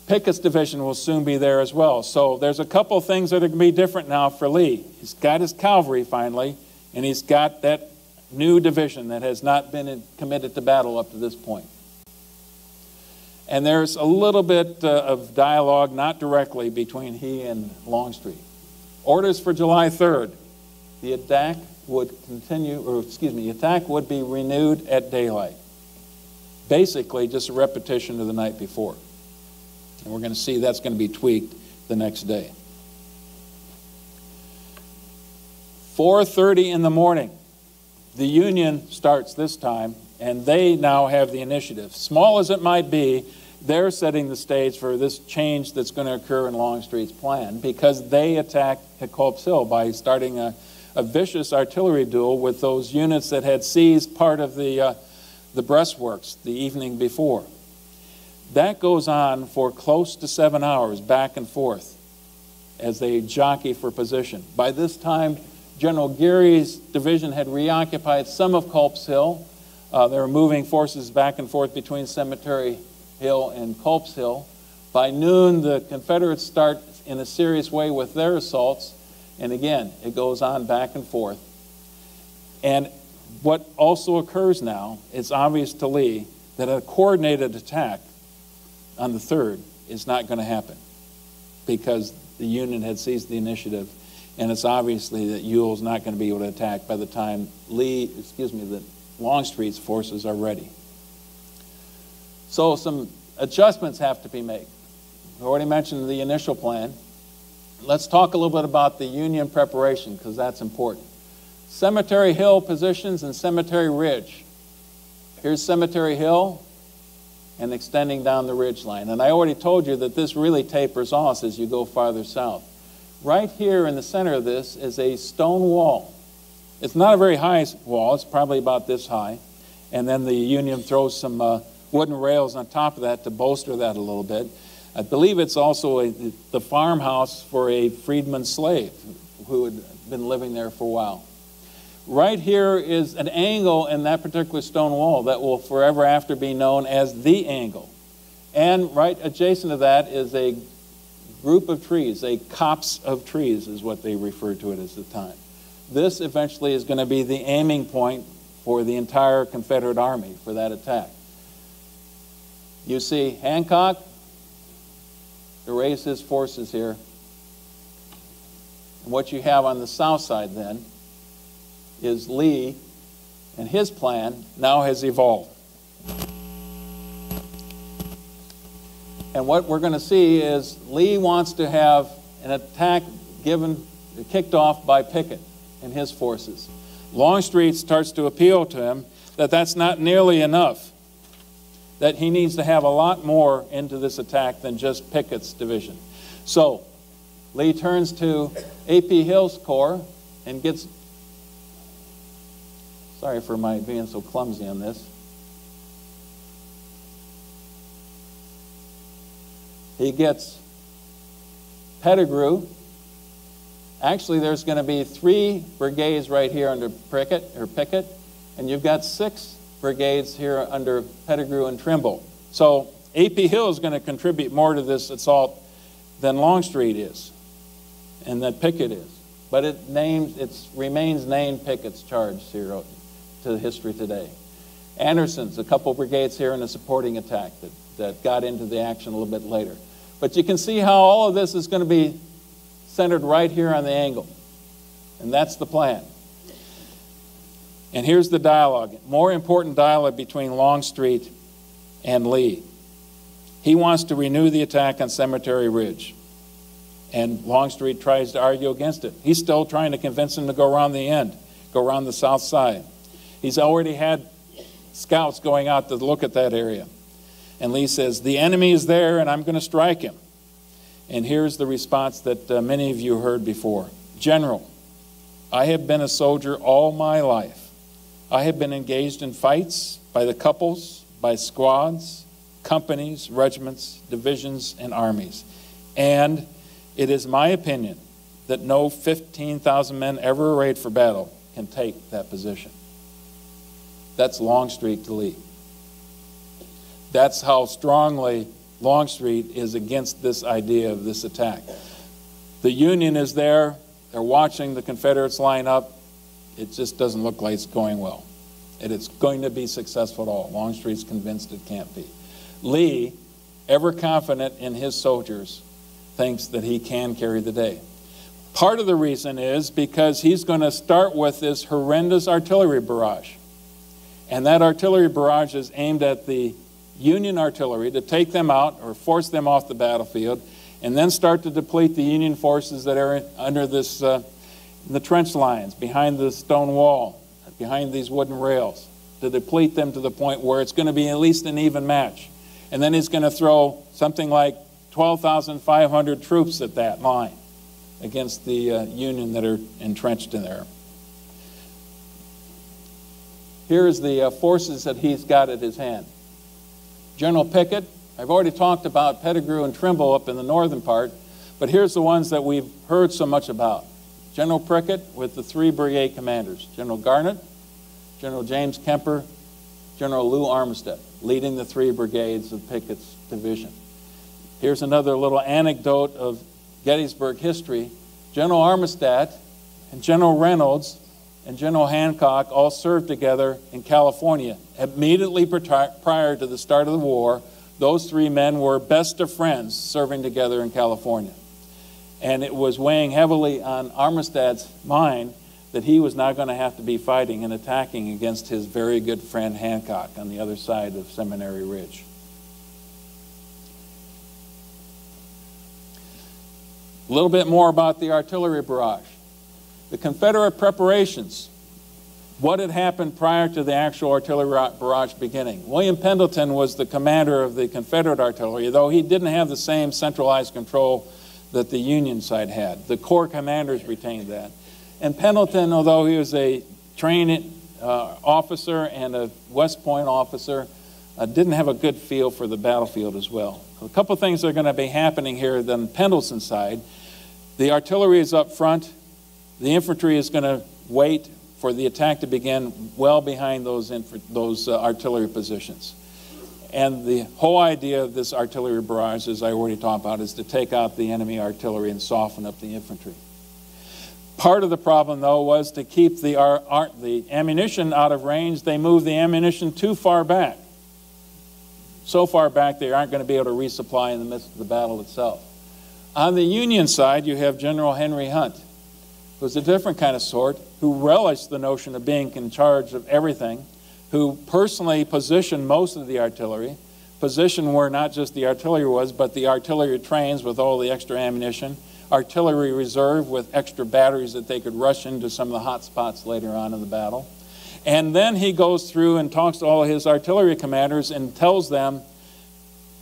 Pickett's division will soon be there as well. So there's a couple of things that are going to be different now for Lee. He's got his cavalry finally, and he's got that new division that has not been committed to battle up to this point. And there's a little bit of dialogue, not directly, between he and Longstreet. Orders for July 3rd. The attack would the attack would be renewed at daylight. Basically, just a repetition of the night before. And we're going to see that's going to be tweaked the next day. 4:30 in the morning. The Union starts this time, and they now have the initiative. Small as it might be, they're setting the stage for this change that's going to occur in Longstreet's plan because they attacked at Culp's Hill by starting a vicious artillery duel with those units that had seized part of the breastworks the evening before. That goes on for close to 7 hours, back and forth, as they jockey for position. By this time, General Geary's division had reoccupied some of Culp's Hill. They were moving forces back and forth between Cemetery Hill and Culp's Hill. By noon, the Confederates start in a serious way with their assaults. And again, it goes on back and forth. And what also occurs now, it's obvious to Lee that a coordinated attack on the 3rd is not going to happen because the Union had seized the initiative and it's obviously that Ewell's not going to be able to attack by the time that Longstreet's forces are ready. So some adjustments have to be made. I already mentioned the initial plan. Let's talk a little bit about the Union preparation, because that's important. Cemetery Hill positions and Cemetery Ridge. Here's Cemetery Hill and extending down the ridge line. And I already told you that this really tapers off as you go farther south. Right here in the center of this is a stone wall. It's not a very high wall. It's probably about this high. And then the Union throws some wooden rails on top of that to bolster that a little bit. I believe it's also the farmhouse for a freedman slave who had been living there for a while. Right here is an angle in that particular stone wall that will forever after be known as the angle. And right adjacent to that is a group of trees, a copse of trees is what they referred to it as at the time. This eventually is going to be the aiming point for the entire Confederate Army for that attack. You see Hancock erase his forces here. And what you have on the south side then is Lee, and his plan now has evolved. And what we're going to see is Lee wants to have an attack kicked off by Pickett and his forces. Longstreet starts to appeal to him that that's not nearly enough, that he needs to have a lot more into this attack than just Pickett's division. So Lee turns to A.P. Hill's corps and gets, sorry for my being so clumsy on this, he gets Pettigrew. Actually, there's going to be 3 brigades right here under Pickett, and you've got 6 brigades here under Pettigrew and Trimble. So A.P. Hill is going to contribute more to this assault than Longstreet is, and that Pickett is. But it remains named Pickett's charge here to history today. Anderson's a couple brigades here in a supporting attack that got into the action a little bit later. But you can see how all of this is going to be centered right here on the angle. And that's the plan. And here's the dialogue. More important dialogue between Longstreet and Lee. He wants to renew the attack on Cemetery Ridge. And Longstreet tries to argue against it. He's still trying to convince him to go around the end, go around the south side. He's already had scouts going out to look at that area. And Lee says, the enemy is there and I'm going to strike him. And here's the response that many of you heard before. General, I have been a soldier all my life. I have been engaged in fights by the couples, by squads, companies, regiments, divisions, and armies. And it is my opinion that no 15,000 men ever arrayed for battle can take that position. That's Longstreet to Lee. That's how strongly Longstreet is against this idea of this attack. The Union is there. They're watching the Confederates line up. It just doesn't look like it's going well. And it's going to be successful at all. Longstreet's convinced it can't be. Lee, ever confident in his soldiers, thinks that he can carry the day. Part of the reason is because he's going to start with this horrendous artillery barrage. And that artillery barrage is aimed at the Union artillery to take them out or force them off the battlefield, and then start to deplete the Union forces that are under this, the trench lines, behind the stone wall, behind these wooden rails, to deplete them to the point where it's going to be at least an even match. And then he's going to throw something like 12,500 troops at that line against the Union that are entrenched in there. Here's the forces that he's got at his hand. General Pickett, I've already talked about Pettigrew and Trimble up in the northern part, but here's the ones that we've heard so much about. General Pickett with the 3 brigade commanders, General Garnett, General James Kemper, General Lou Armistead, leading the 3 brigades of Pickett's division. Here's another little anecdote of Gettysburg history. General Armistead and General Reynolds and General Hancock all served together in California. Immediately prior to the start of the war, those 3 men were best of friends serving together in California. And it was weighing heavily on Armistead's mind that he was now going to have to be fighting and attacking against his very good friend Hancock on the other side of Seminary Ridge. A little bit more about the artillery barrage. The Confederate preparations. What had happened prior to the actual artillery barrage beginning? William Pendleton was the commander of the Confederate artillery, though he didn't have the same centralized control that the Union side had. The Corps commanders retained that. And Pendleton, although he was a trained officer and a West Point officer, didn't have a good feel for the battlefield as well. A couple of things are going to be happening here on Pendleton's side. The artillery is up front. The infantry is going to wait for the attack to begin well behind those artillery positions. And the whole idea of this artillery barrage, as I already talked about, is to take out the enemy artillery and soften up the infantry. Part of the problem, though, was to keep the ammunition out of range. They moved the ammunition too far back. So far back they aren't going to be able to resupply in the midst of the battle itself. On the Union side, you have General Henry Hunt, who was a different kind of sort, who relished the notion of being in charge of everything, who personally positioned most of the artillery, positioned where not just the artillery was, but the artillery trains with all the extra ammunition, artillery reserve with extra batteries that they could rush into some of the hot spots later on in the battle. And then he goes through and talks to all his artillery commanders and tells them,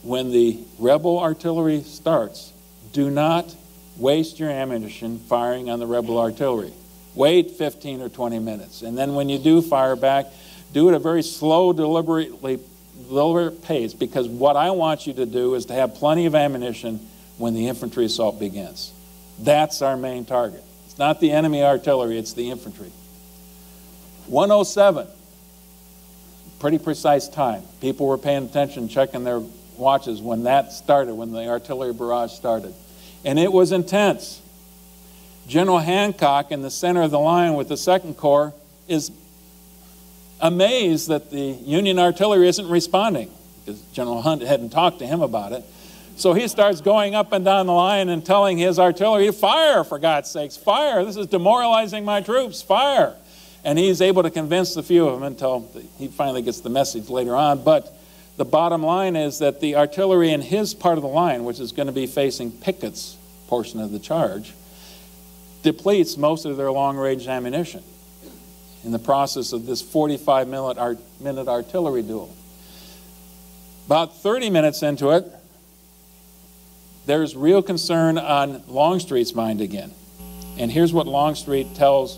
when the rebel artillery starts, do not waste your ammunition firing on the rebel artillery. Wait 15 or 20 minutes. And then when you do fire back, do it at a very slow, deliberate pace, because what I want you to do is to have plenty of ammunition when the infantry assault begins. That's our main target. It's not the enemy artillery, it's the infantry. 1:07, pretty precise time. People were paying attention, checking their watches when that started, when the artillery barrage started. And it was intense. General Hancock in the center of the line with the 2nd Corps is amazed that the Union artillery isn't responding, because General Hunt hadn't talked to him about it. So he starts going up and down the line and telling his artillery, fire, for God's sakes, fire. This is demoralizing my troops, fire. And he's able to convince a few of them until he finally gets the message later on. But the bottom line is that the artillery in his part of the line, which is going to be facing Pickett's portion of the charge, depletes most of their long-range ammunition in the process of this 45-minute artillery duel. About 30 minutes into it, there's real concern on Longstreet's mind again. And here's what Longstreet tells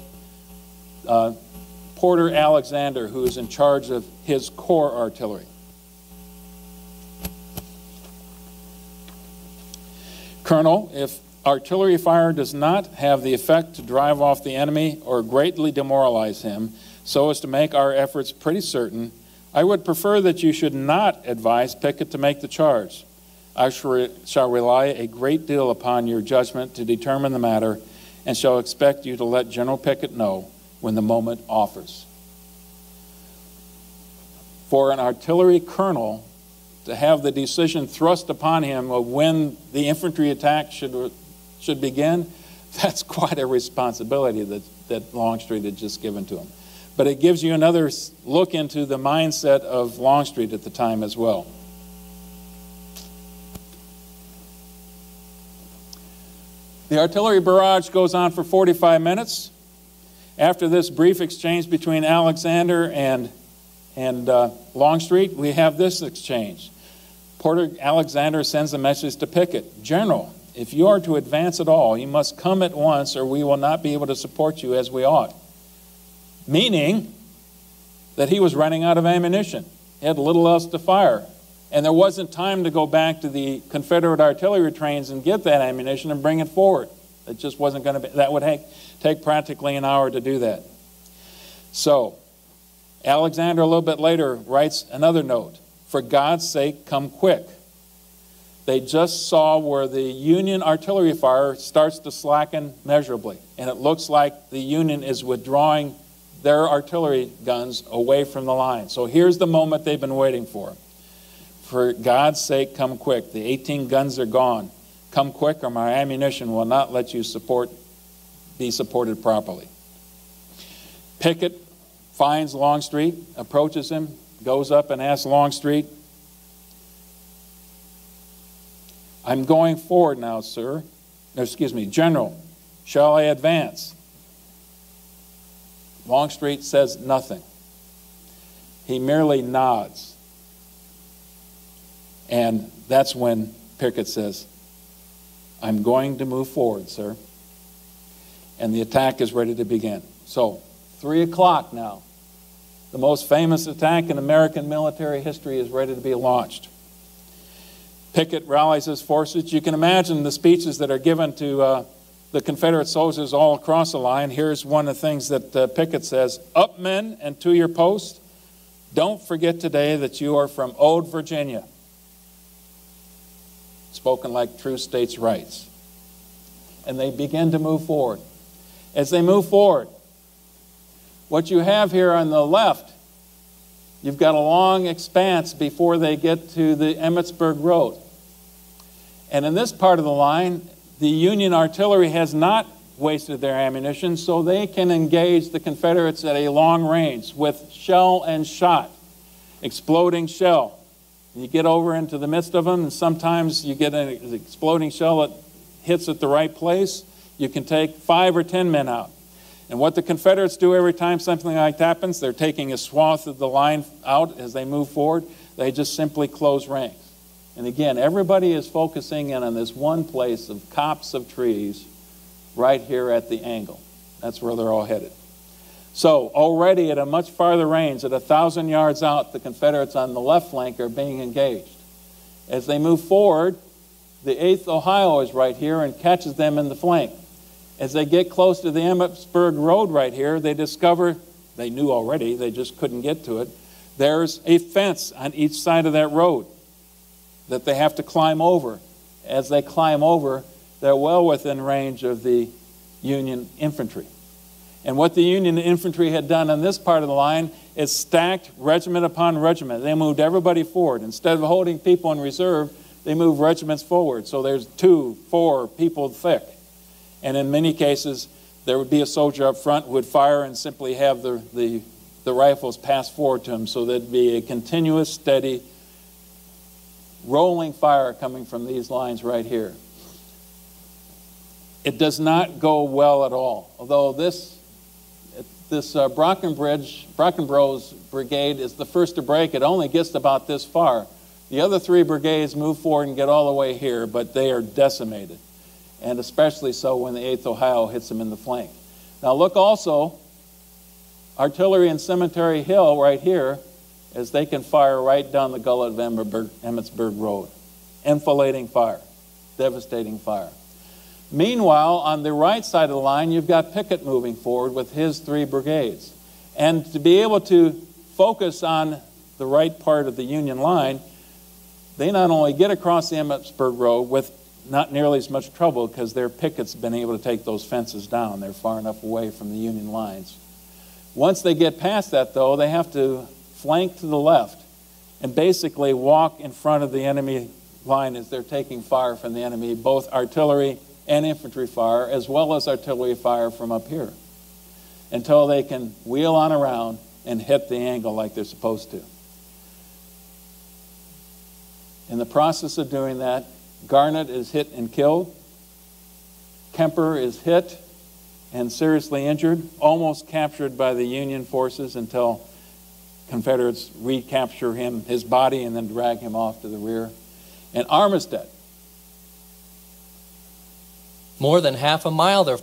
Porter Alexander, who is in charge of his corps artillery. Colonel, if artillery fire does not have the effect to drive off the enemy or greatly demoralize him so as to make our efforts pretty certain, I would prefer that you should not advise Pickett to make the charge. I shall rely a great deal upon your judgment to determine the matter, and shall expect you to let General Pickett know when the moment offers. For an artillery colonel to have the decision thrust upon him of when the infantry attack should begin, that's quite a responsibility that Longstreet had just given to him. But it gives you another look into the mindset of Longstreet at the time as well. The artillery barrage goes on for 45 minutes. After this brief exchange between Alexander and Longstreet, we have this exchange. Porter Alexander sends a message to Pickett. General, if you are to advance at all, you must come at once, or we will not be able to support you as we ought. Meaning that he was running out of ammunition. He had little else to fire. And there wasn't time to go back to the Confederate artillery trains and get that ammunition and bring it forward. It just wasn't going to be, that would take practically an hour to do that. So, Alexander a little bit later writes another note. For God's sake, come quick. They just saw where the Union artillery fire starts to slacken measurably. And it looks like the Union is withdrawing their artillery guns away from the line. So here's the moment they've been waiting for. For God's sake, come quick. The 18 guns are gone. Come quick, or my ammunition will not let you be supported properly. Pickett finds Longstreet, approaches him, goes up and asks Longstreet, I'm going forward now, sir. Excuse me, General, shall I advance? Longstreet says nothing. He merely nods. And that's when Pickett says, I'm going to move forward, sir. And the attack is ready to begin. So, 3 o'clock now. The most famous attack in American military history is ready to be launched. Pickett rallies his forces. You can imagine the speeches that are given to the Confederate soldiers all across the line. Here's one of the things that Pickett says, up men and to your post. Don't forget today that you are from Old Virginia. Spoken like true states' rights. And they begin to move forward. As they move forward, what you have here on the left, you've got a long expanse before they get to the Emmitsburg Road. And in this part of the line, the Union artillery has not wasted their ammunition, so they can engage the Confederates at a long range with shell and shot, exploding shell. You get over into the midst of them, and sometimes you get an exploding shell that hits at the right place. You can take 5 or 10 men out. And what the Confederates do every time something like that happens, they're taking a swath of the line out as they move forward. They just simply close ranks. And again, everybody is focusing in on this one place of copse of trees right here at the angle. That's where they're all headed. So already at a much farther range, at 1,000 yards out, the Confederates on the left flank are being engaged. As they move forward, the 8th Ohio is right here and catches them in the flank. As they get close to the Emmitsburg Road right here, they discover, they knew already, they just couldn't get to it, there's a fence on each side of that road that they have to climb over. As they climb over, they're well within range of the Union infantry. And what the Union infantry had done on this part of the line is stacked regiment upon regiment. They moved everybody forward. Instead of holding people in reserve, they moved regiments forward. So there's 2, 4 people thick. And in many cases, there would be a soldier up front who would fire and simply have the rifles pass forward to him. So there'd be a continuous, steady, rolling fire coming from these lines right here. It does not go well at all. Although this Brockenbrough's brigade is the first to break, it only gets about this far. The other 3 brigades move forward and get all the way here, but they are decimated. And especially so when the 8th Ohio hits them in the flank. Now look also, artillery in Cemetery Hill right here, as they can fire right down the gullet of Emmitsburg Road. Enfilading fire, devastating fire. Meanwhile, on the right side of the line, you've got Pickett moving forward with his 3 brigades. And to be able to focus on the right part of the Union line, they not only get across the Emmitsburg Road with not nearly as much trouble because their pickets have been able to take those fences down. They're far enough away from the Union lines. Once they get past that, though, they have to flank to the left and basically walk in front of the enemy line as they're taking fire from the enemy, both artillery and infantry fire, as well as artillery fire from up here, until they can wheel on around and hit the angle like they're supposed to. In the process of doing that, Garnett is hit and killed. Kemper is hit and seriously injured, almost captured by the Union forces until Confederates recapture him, his body, and then drag him off to the rear. And Armistead. More than half a mile their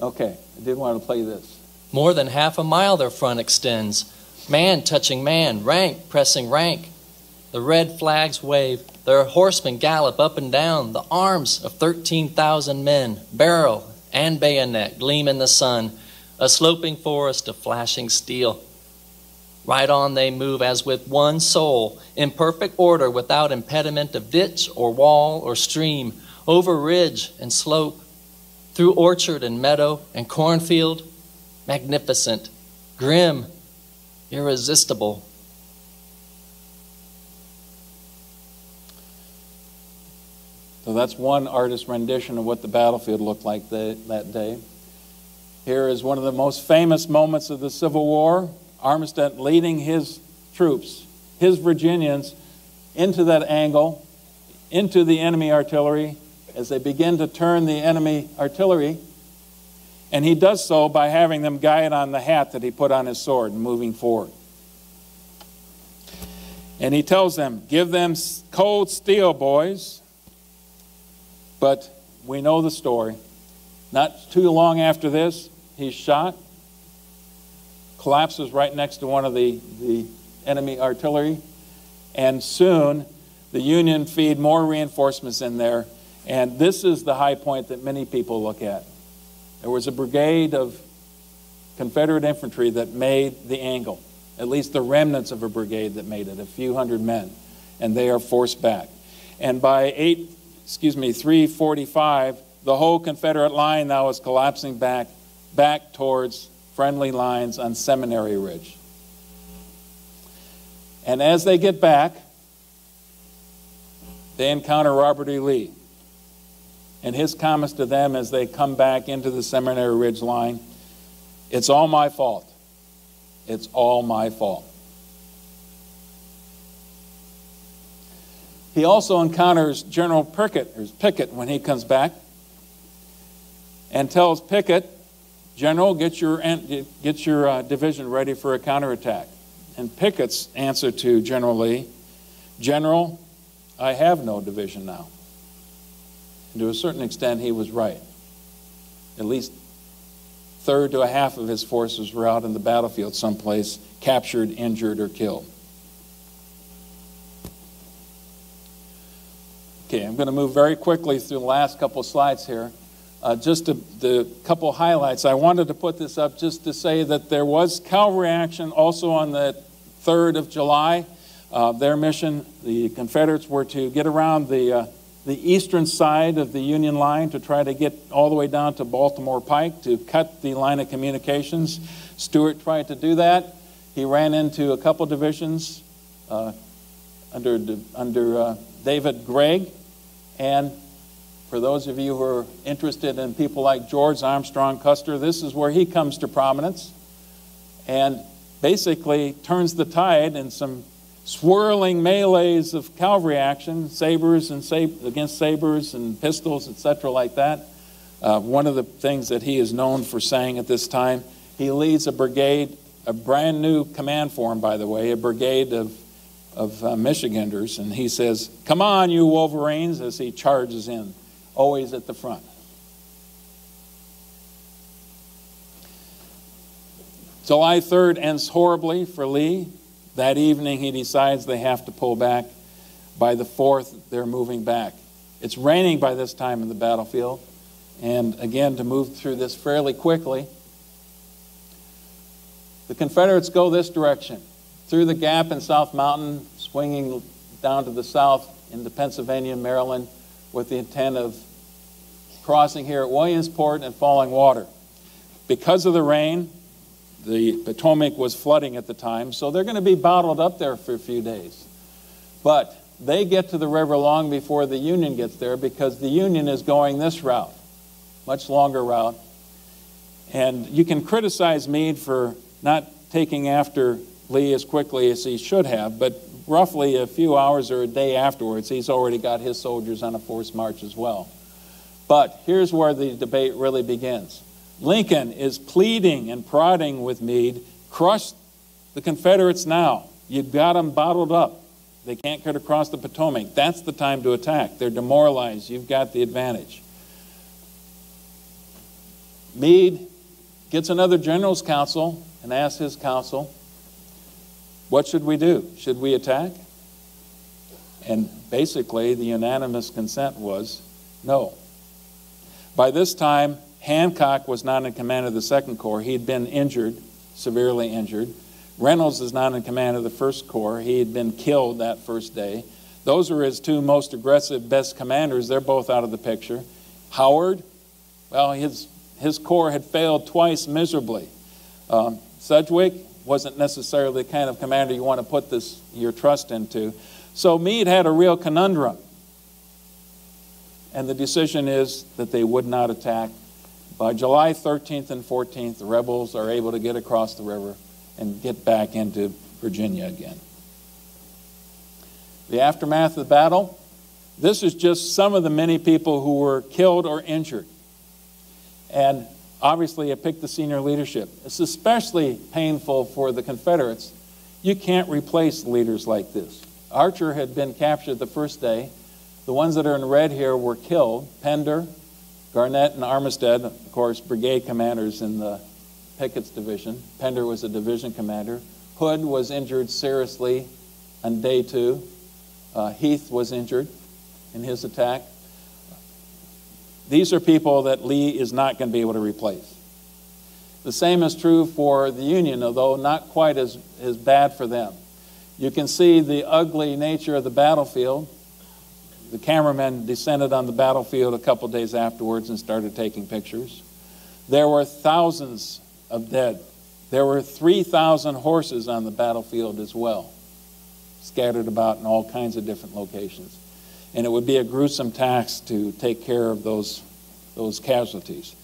Okay, I did want to play this. More than half a mile their front extends, man touching man, rank pressing rank. The red flags wave, their horsemen gallop up and down, the arms of 13,000 men, barrel and bayonet gleam in the sun, a sloping forest of flashing steel. Right on they move as with one soul, in perfect order without impediment of ditch or wall or stream, over ridge and slope, through orchard and meadow and cornfield, magnificent, grim, irresistible. So that's one artist's rendition of what the battlefield looked like that day. Here is one of the most famous moments of the Civil War. Armistead leading his troops, his Virginians, into that angle, into the enemy artillery, as they begin to turn the enemy artillery. And he does so by having them guide on the hat that he put on his sword and moving forward. And he tells them, give them cold steel, boys. But we know the story. Not too long after this, he's shot, collapses right next to one of the enemy artillery, and soon the Union feed more reinforcements in there. And this is the high point that many people look at. There was a brigade of Confederate infantry that made the angle, at least the remnants of a brigade that made it, a few hundred men, and they are forced back. And by 3:45, the whole Confederate line now is collapsing back towards friendly lines on Seminary Ridge. And as they get back, they encounter Robert E. Lee. And his comments to them as they come back into the Seminary Ridge line, it's all my fault. It's all my fault. He also encounters General Pickett when he comes back, and tells Pickett, General, get your division ready for a counterattack. And Pickett's answer to General Lee, General, I have no division now. And to a certain extent, he was right. At least a third to a half of his forces were out in the battlefield someplace, captured, injured, or killed. Okay, I'm going to move very quickly through the last couple of slides here. Just the couple highlights. I wanted to put this up just to say that there was cavalry action also on the 3rd of July. Their mission, the Confederates were to get around the eastern side of the Union line to try to get all the way down to Baltimore Pike to cut the line of communications. Stuart tried to do that. He ran into a couple divisions under David Gregg. And for those of you who are interested in people like George Armstrong Custer, this is where he comes to prominence and basically turns the tide in some swirling melees of cavalry action, sabers and against sabers and pistols, etc., like that. One of the things that he is known for saying at this time, he leads a brigade, a brand new command for him, by the way, a brigade of Michiganders, and he says, come on, you Wolverines, as he charges in, always at the front. July 3rd ends horribly for Lee. That evening he decides they have to pull back. By the 4th, they're moving back. It's raining by this time in the battlefield. And again, to move through this fairly quickly, the Confederates go this direction, through the gap in South Mountain, swinging down to the south into Pennsylvania and Maryland with the intent of crossing here at Williamsport and Falling Water. Because of the rain, the Potomac was flooding at the time, so they're going to be bottled up there for a few days. But they get to the river long before the Union gets there because the Union is going this route, much longer route. And you can criticize Meade for not taking after Lee as quickly as he should have, but roughly a few hours or a day afterwards, he's already got his soldiers on a forced march as well. But here's where the debate really begins. Lincoln is pleading and prodding with Meade, crush the Confederates now. You've got them bottled up. They can't get across the Potomac. That's the time to attack. They're demoralized. You've got the advantage. Meade gets another general's council and asks his council, what should we do? Should we attack? And basically, the unanimous consent was no. By this time, Hancock was not in command of the 2nd Corps. He'd been injured, severely injured. Reynolds is not in command of the 1st Corps. He had been killed that first day. Those were his two most aggressive, best commanders. They're both out of the picture. Howard, well, his corps had failed twice miserably. Sedgwick wasn't necessarily the kind of commander you want to put your trust into. So Meade had a real conundrum. and the decision is that they would not attack. By July 13th and 14th, the rebels are able to get across the river and get back into Virginia again. The aftermath of the battle, this is just some of the many people who were killed or injured. And obviously, it picked the senior leadership. It's especially painful for the Confederates. You can't replace leaders like this. Archer had been captured the first day. The ones that are in red here were killed. Pender, Garnett, and Armistead, of course, brigade commanders in the Pickett's division. Pender was a division commander. Hood was injured seriously on day 2. Heath was injured in his attack. These are people that Lee is not going to be able to replace. The same is true for the Union, although not quite as bad for them. You can see the ugly nature of the battlefield. The cameramen descended on the battlefield a couple days afterwards and started taking pictures. There were thousands of dead. There were 3,000 horses on the battlefield as well, scattered about in all kinds of different locations. And it would be a gruesome task to take care of those casualties.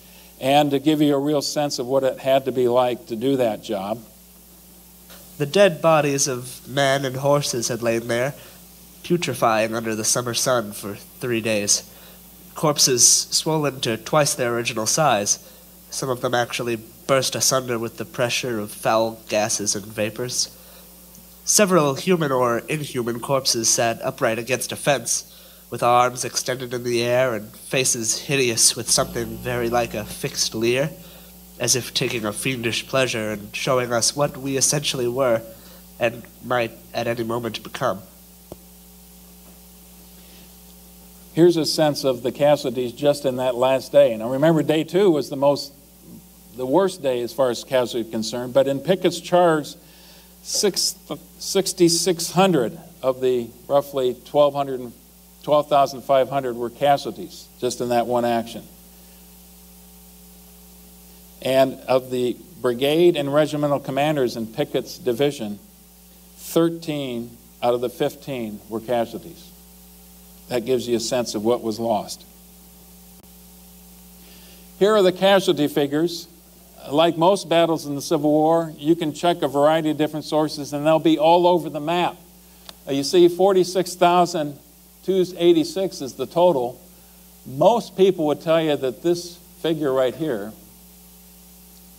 And to give you a real sense of what it had to be like to do that job. The dead bodies of men and horses had lain there, putrefying under the summer sun for 3 days. Corpses swollen to twice their original size. Some of them actually burst asunder with the pressure of foul gases and vapors. Several human or inhuman corpses sat upright against a fence, with arms extended in the air and faces hideous with something very like a fixed leer, as if taking a fiendish pleasure in showing us what we essentially were and might at any moment become. Here's a sense of the casualties just in that last day. Now remember, day 2 was the worst day as far as casualty is concerned, but in Pickett's charge, 6,600 of the roughly 12,500 were casualties just in that one action. And of the brigade and regimental commanders in Pickett's division, 13 out of the 15 were casualties. That gives you a sense of what was lost. Here are the casualty figures. Like most battles in the Civil War, you can check a variety of different sources and they'll be all over the map. You see 46,286 is the total. Most people would tell you that this figure right here,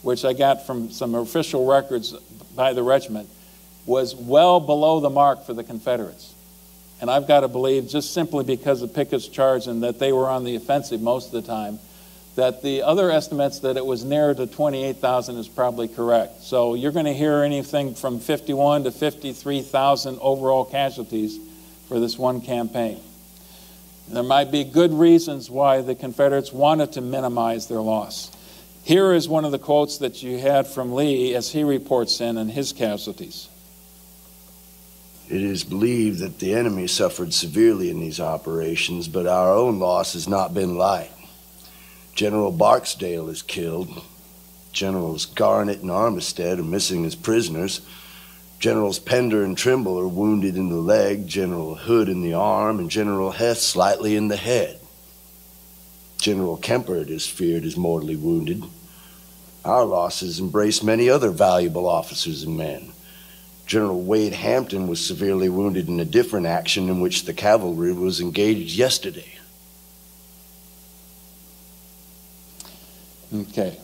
which I got from some official records by the regiment, was well below the mark for the Confederates. And I've got to believe, just simply because of Pickett's charge and that they were on the offensive most of the time, that the other estimates that it was nearer to 28,000 is probably correct. So you're going to hear anything from 51 to 53,000 overall casualties for this one campaign. There might be good reasons why the Confederates wanted to minimize their loss. Here is one of the quotes that you had from Lee as he reports in his casualties. It is believed that the enemy suffered severely in these operations, but our own loss has not been light. General Barksdale is killed. Generals Garnett and Armistead are missing as prisoners. Generals Pender and Trimble are wounded in the leg, General Hood in the arm, and General Heth slightly in the head. General Kemper, it is feared, is mortally wounded. Our losses embrace many other valuable officers and men. General Wade Hampton was severely wounded in a different action in which the cavalry was engaged yesterday. Okay.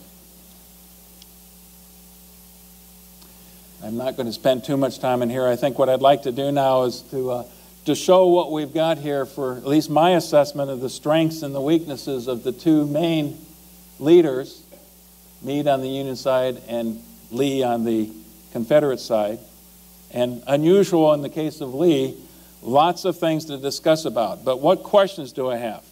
I'm not going to spend too much time in here. I think what I'd like to do now is to show what we've got here for at least my assessment of the strengths and the weaknesses of the two main leaders, Meade on the Union side and Lee on the Confederate side. And unusual in the case of Lee, lots of things to discuss about. But what questions do I have?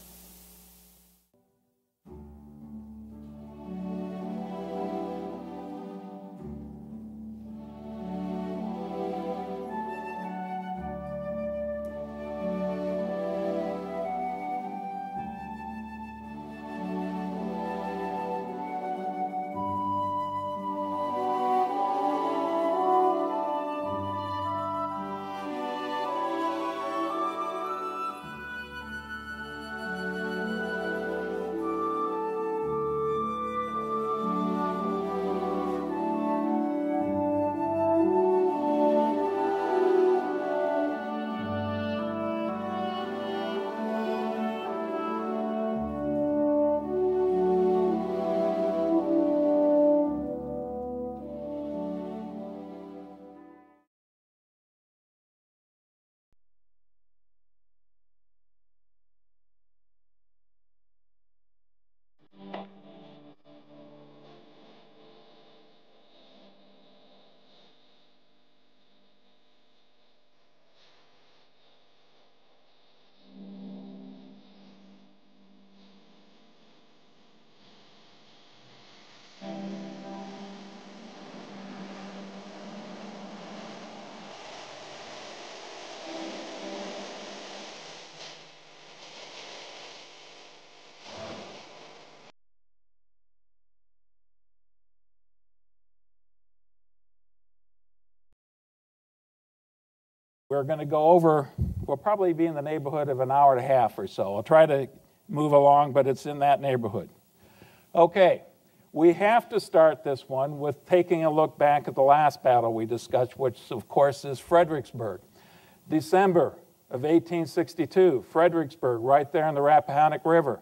We're going to go over, we'll probably be in the neighborhood of an hour and a half or so. I'll try to move along, but it's in that neighborhood. Okay, we have to start this one with taking a look back at the last battle we discussed, which of course is Fredericksburg. December of 1862, Fredericksburg, right there in the Rappahannock River.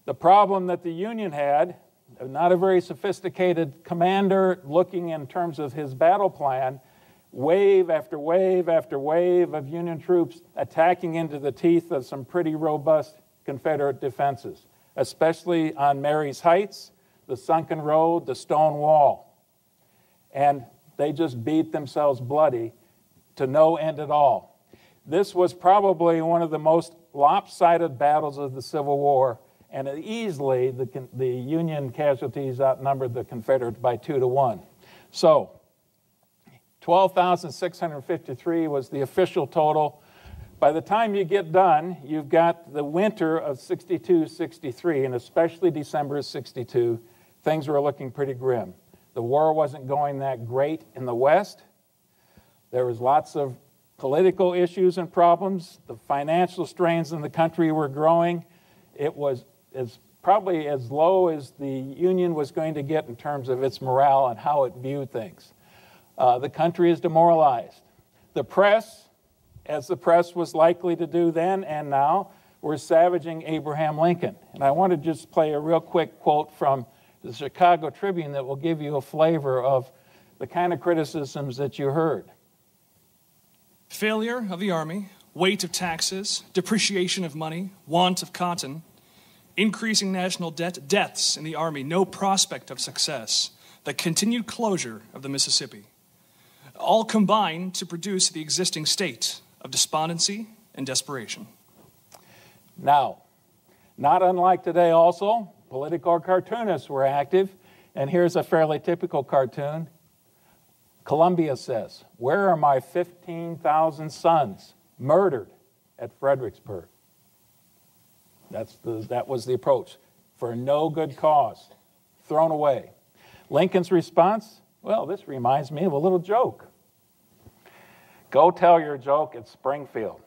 The problem that the Union had, not a very sophisticated commander looking in terms of his battle plan, wave after wave after wave of Union troops attacking into the teeth of some pretty robust Confederate defenses, especially on Mary's Heights, the Sunken Road, the Stone Wall. And they just beat themselves bloody to no end at all. This was probably one of the most lopsided battles of the Civil War, and easily the Union casualties outnumbered the Confederates by 2-1. So 12,653 was the official total. By the time you get done, you've got the winter of 62-63, and especially December of 62, things were looking pretty grim. The war wasn't going that great in the West. There was lots of political issues and problems. The financial strains in the country were growing. It was probably as low as the Union was going to get in terms of its morale and how it viewed things. The country is demoralized. The press, as the press was likely to do then and now, were savaging Abraham Lincoln. And I want to just play a real quick quote from the Chicago Tribune that will give you a flavor of the kind of criticisms that you heard. Failure of the Army, weight of taxes, depreciation of money, want of cotton, increasing national debt, deaths in the Army, no prospect of success, the continued closure of the Mississippi, all combine to produce the existing state of despondency and desperation. Now, not unlike today also, political cartoonists were active, and here's a fairly typical cartoon. Columbia says, "Where are my 15,000 sons murdered at Fredericksburg?" That was the approach. For no good cause, thrown away. Lincoln's response, well, this reminds me of a little joke. Go tell your joke at Springfield.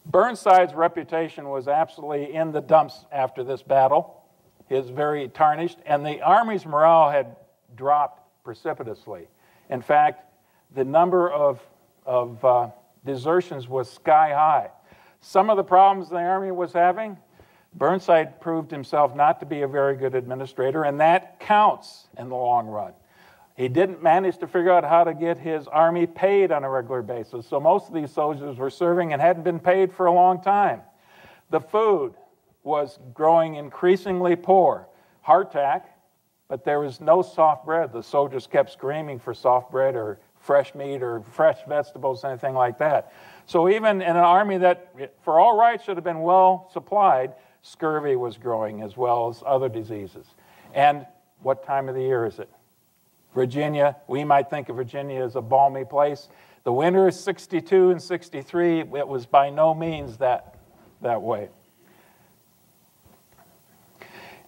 Burnside's reputation was absolutely in the dumps after this battle. He was very tarnished, and the Army's morale had dropped precipitously. In fact, the number of desertions was sky high. Some of the problems the Army was having, Burnside proved himself not to be a very good administrator, and that counts in the long run. He didn't manage to figure out how to get his army paid on a regular basis, so most of these soldiers were serving and hadn't been paid for a long time. The food was growing increasingly poor. Hardtack, but there was no soft bread. The soldiers kept screaming for soft bread or fresh meat or fresh vegetables, anything like that. So even in an army that, for all rights, should have been well supplied, scurvy was growing as well as other diseases. And what time of the year is it? Virginia, we might think of Virginia as a balmy place. The winter is 62 and 63. It was by no means that way.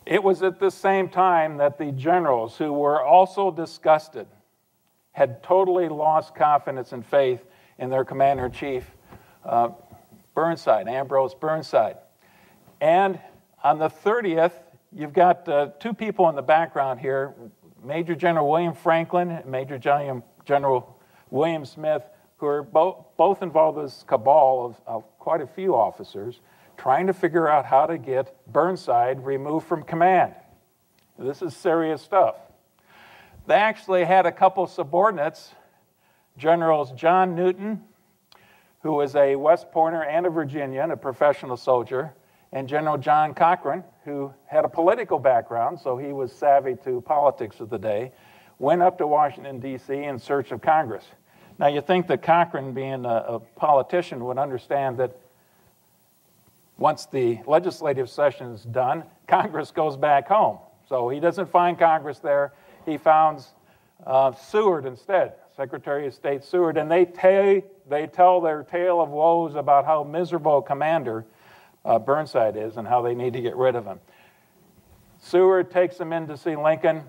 It was at this same time that the generals, who were also disgusted, had totally lost confidence and faith in their commander-in-chief, Burnside, Ambrose Burnside. And on the 30th, you've got two people in the background here, Major General William Franklin and Major General William Smith, who are both involved in this cabal of quite a few officers, trying to figure out how to get Burnside removed from command. This is serious stuff. They actually had a couple subordinates, Generals John Newton, who was a West Pointer and a Virginian, a professional soldier, and General John Cochran, who had a political background, so he was savvy to politics of the day, went up to Washington, D.C. in search of Congress. Now, you think that Cochran, being a politician, would understand that once the legislative session is done, Congress goes back home. So he doesn't find Congress there. He found Seward instead, Secretary of State Seward, and they tell their tale of woes about how miserable a commander Burnside is and how they need to get rid of him. Seward takes him in to see Lincoln.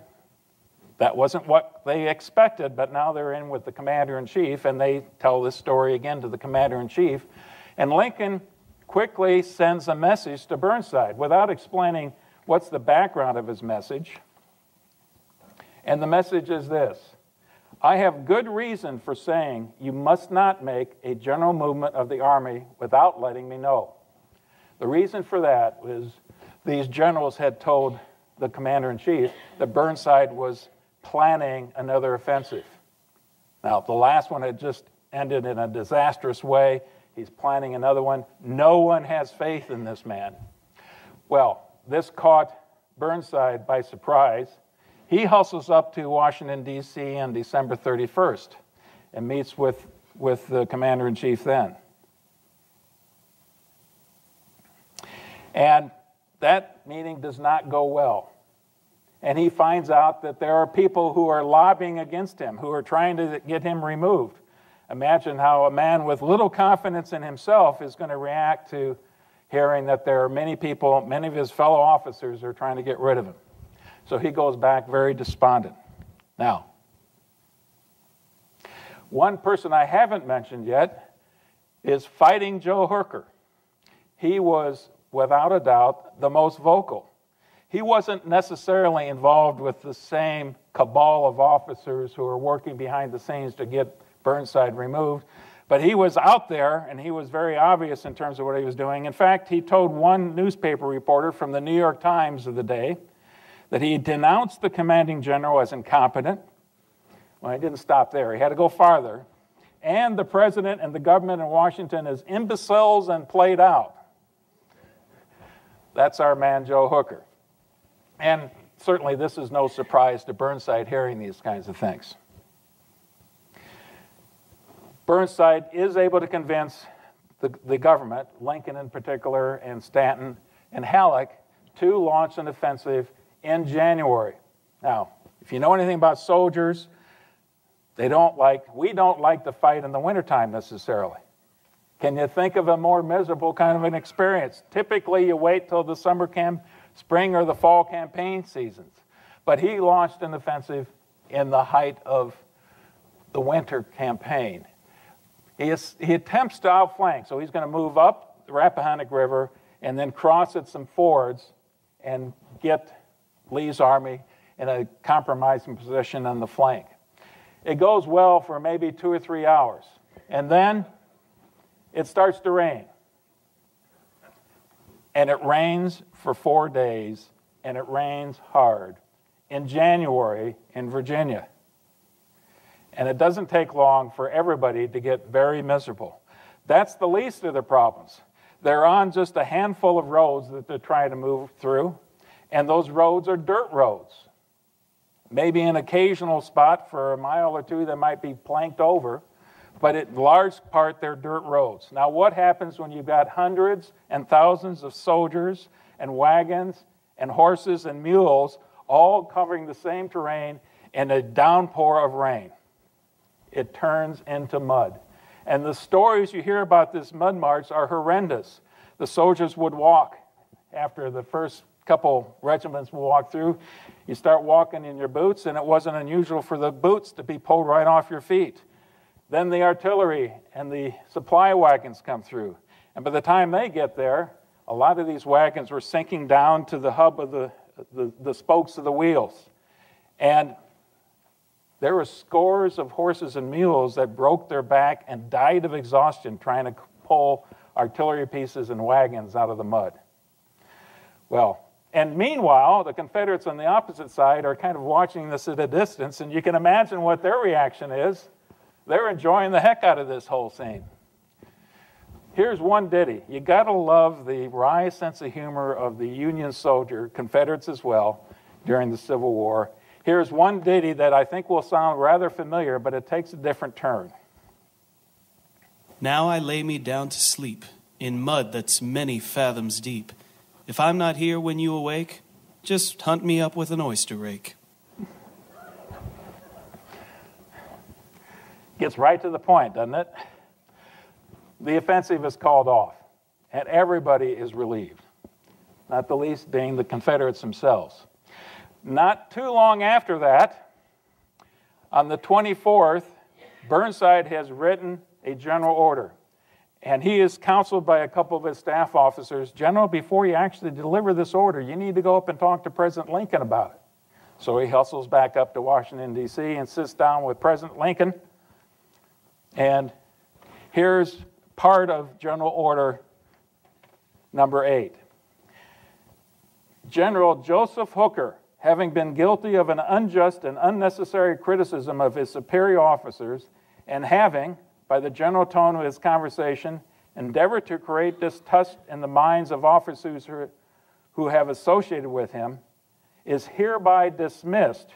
That wasn't what they expected, but now they're in with the commander-in-chief, and they tell this story again to the commander-in-chief. And Lincoln quickly sends a message to Burnside without explaining what's the background of his message. And the message is this: I have good reason for saying you must not make a general movement of the army without letting me know. The reason for that was these generals had told the commander-in-chief that Burnside was planning another offensive. Now, the last one had just ended in a disastrous way. He's planning another one. No one has faith in this man. Well, this caught Burnside by surprise. He hustles up to Washington, D.C. on December 31st and meets with the commander-in-chief then. And that meeting does not go well. And he finds out that there are people who are lobbying against him, who are trying to get him removed. Imagine how a man with little confidence in himself is going to react to hearing that there are many people, many of his fellow officers are trying to get rid of him. So he goes back very despondent. Now, one person I haven't mentioned yet is Fighting Joe Hooker. He was, without a doubt, the most vocal. He wasn't necessarily involved with the same cabal of officers who were working behind the scenes to get Burnside removed, but he was out there, and he was very obvious in terms of what he was doing. In fact, he told one newspaper reporter from the New York Times of the day that he denounced the commanding general as incompetent. Well, he didn't stop there. He had to go farther. And the president and the government in Washington as imbeciles and played out. That's our man, Joe Hooker. And certainly this is no surprise to Burnside hearing these kinds of things. Burnside is able to convince the government, Lincoln in particular, and Stanton and Halleck, to launch an offensive in January. Now, if you know anything about soldiers, we don't like to fight in the wintertime necessarily. Can you think of a more miserable kind of an experience? Typically, you wait till the spring or the fall campaign seasons. But he launched an offensive in the height of the winter campaign. He attempts to outflank, so he's going to move up the Rappahannock River and then cross at some fords and get Lee's army in a compromising position on the flank. It goes well for maybe 2 or 3 hours, and then it starts to rain. And it rains for 4 days, and it rains hard in January in Virginia. And it doesn't take long for everybody to get very miserable. That's the least of their problems. They're on just a handful of roads that they're trying to move through, and those roads are dirt roads. Maybe an occasional spot for a mile or two that might be planked over, but in large part they're dirt roads. Now what happens when you've got hundreds and thousands of soldiers and wagons and horses and mules all covering the same terrain in a downpour of rain? It turns into mud. And the stories you hear about this mud march are horrendous. The soldiers would walk after the first couple regiments would walk through. You start walking in your boots, and it wasn't unusual for the boots to be pulled right off your feet. Then the artillery and the supply wagons come through. And by the time they get there, a lot of these wagons were sinking down to the hub of the spokes of the wheels. And there were scores of horses and mules that broke their back and died of exhaustion trying to pull artillery pieces and wagons out of the mud. Well, and meanwhile, the Confederates on the opposite side are kind of watching this at a distance, and you can imagine what their reaction is. They're enjoying the heck out of this whole scene. Here's one ditty. You gotta love the wry sense of humor of the Union soldier, Confederates as well, during the Civil War. Here's one ditty that I think will sound rather familiar, but it takes a different turn. Now I lay me down to sleep in mud that's many fathoms deep. If I'm not here when you awake, just hunt me up with an oyster rake. Gets right to the point, doesn't it? The offensive is called off, and everybody is relieved, not the least being the Confederates themselves. Not too long after that, On the 24th, Burnside has written a general order, and he is counseled by a couple of his staff officers. General, before you actually deliver this order, you need to go up and talk to President Lincoln about it. So he hustles back up to Washington, D.C., and sits down with President Lincoln. And here's part of General Order number 8. General Joseph Hooker, having been guilty of an unjust and unnecessary criticism of his superior officers, and having, by the general tone of his conversation, endeavored to create distrust in the minds of officers who have associated with him, is hereby dismissed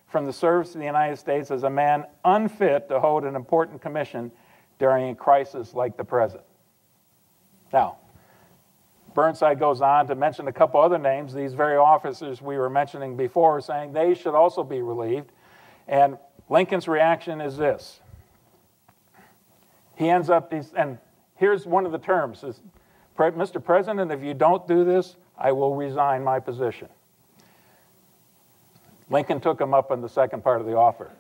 from the service of the United States as a man unfit to hold an important commission during a crisis like the present. Now, Burnside goes on to mention a couple other names. These very officers we were mentioning before, saying they should also be relieved. And Lincoln's reaction is this. He ends up, and here's one of the terms, says, Mr. President, if you don't do this, I will resign my position. Lincoln took him up on the second part of the offer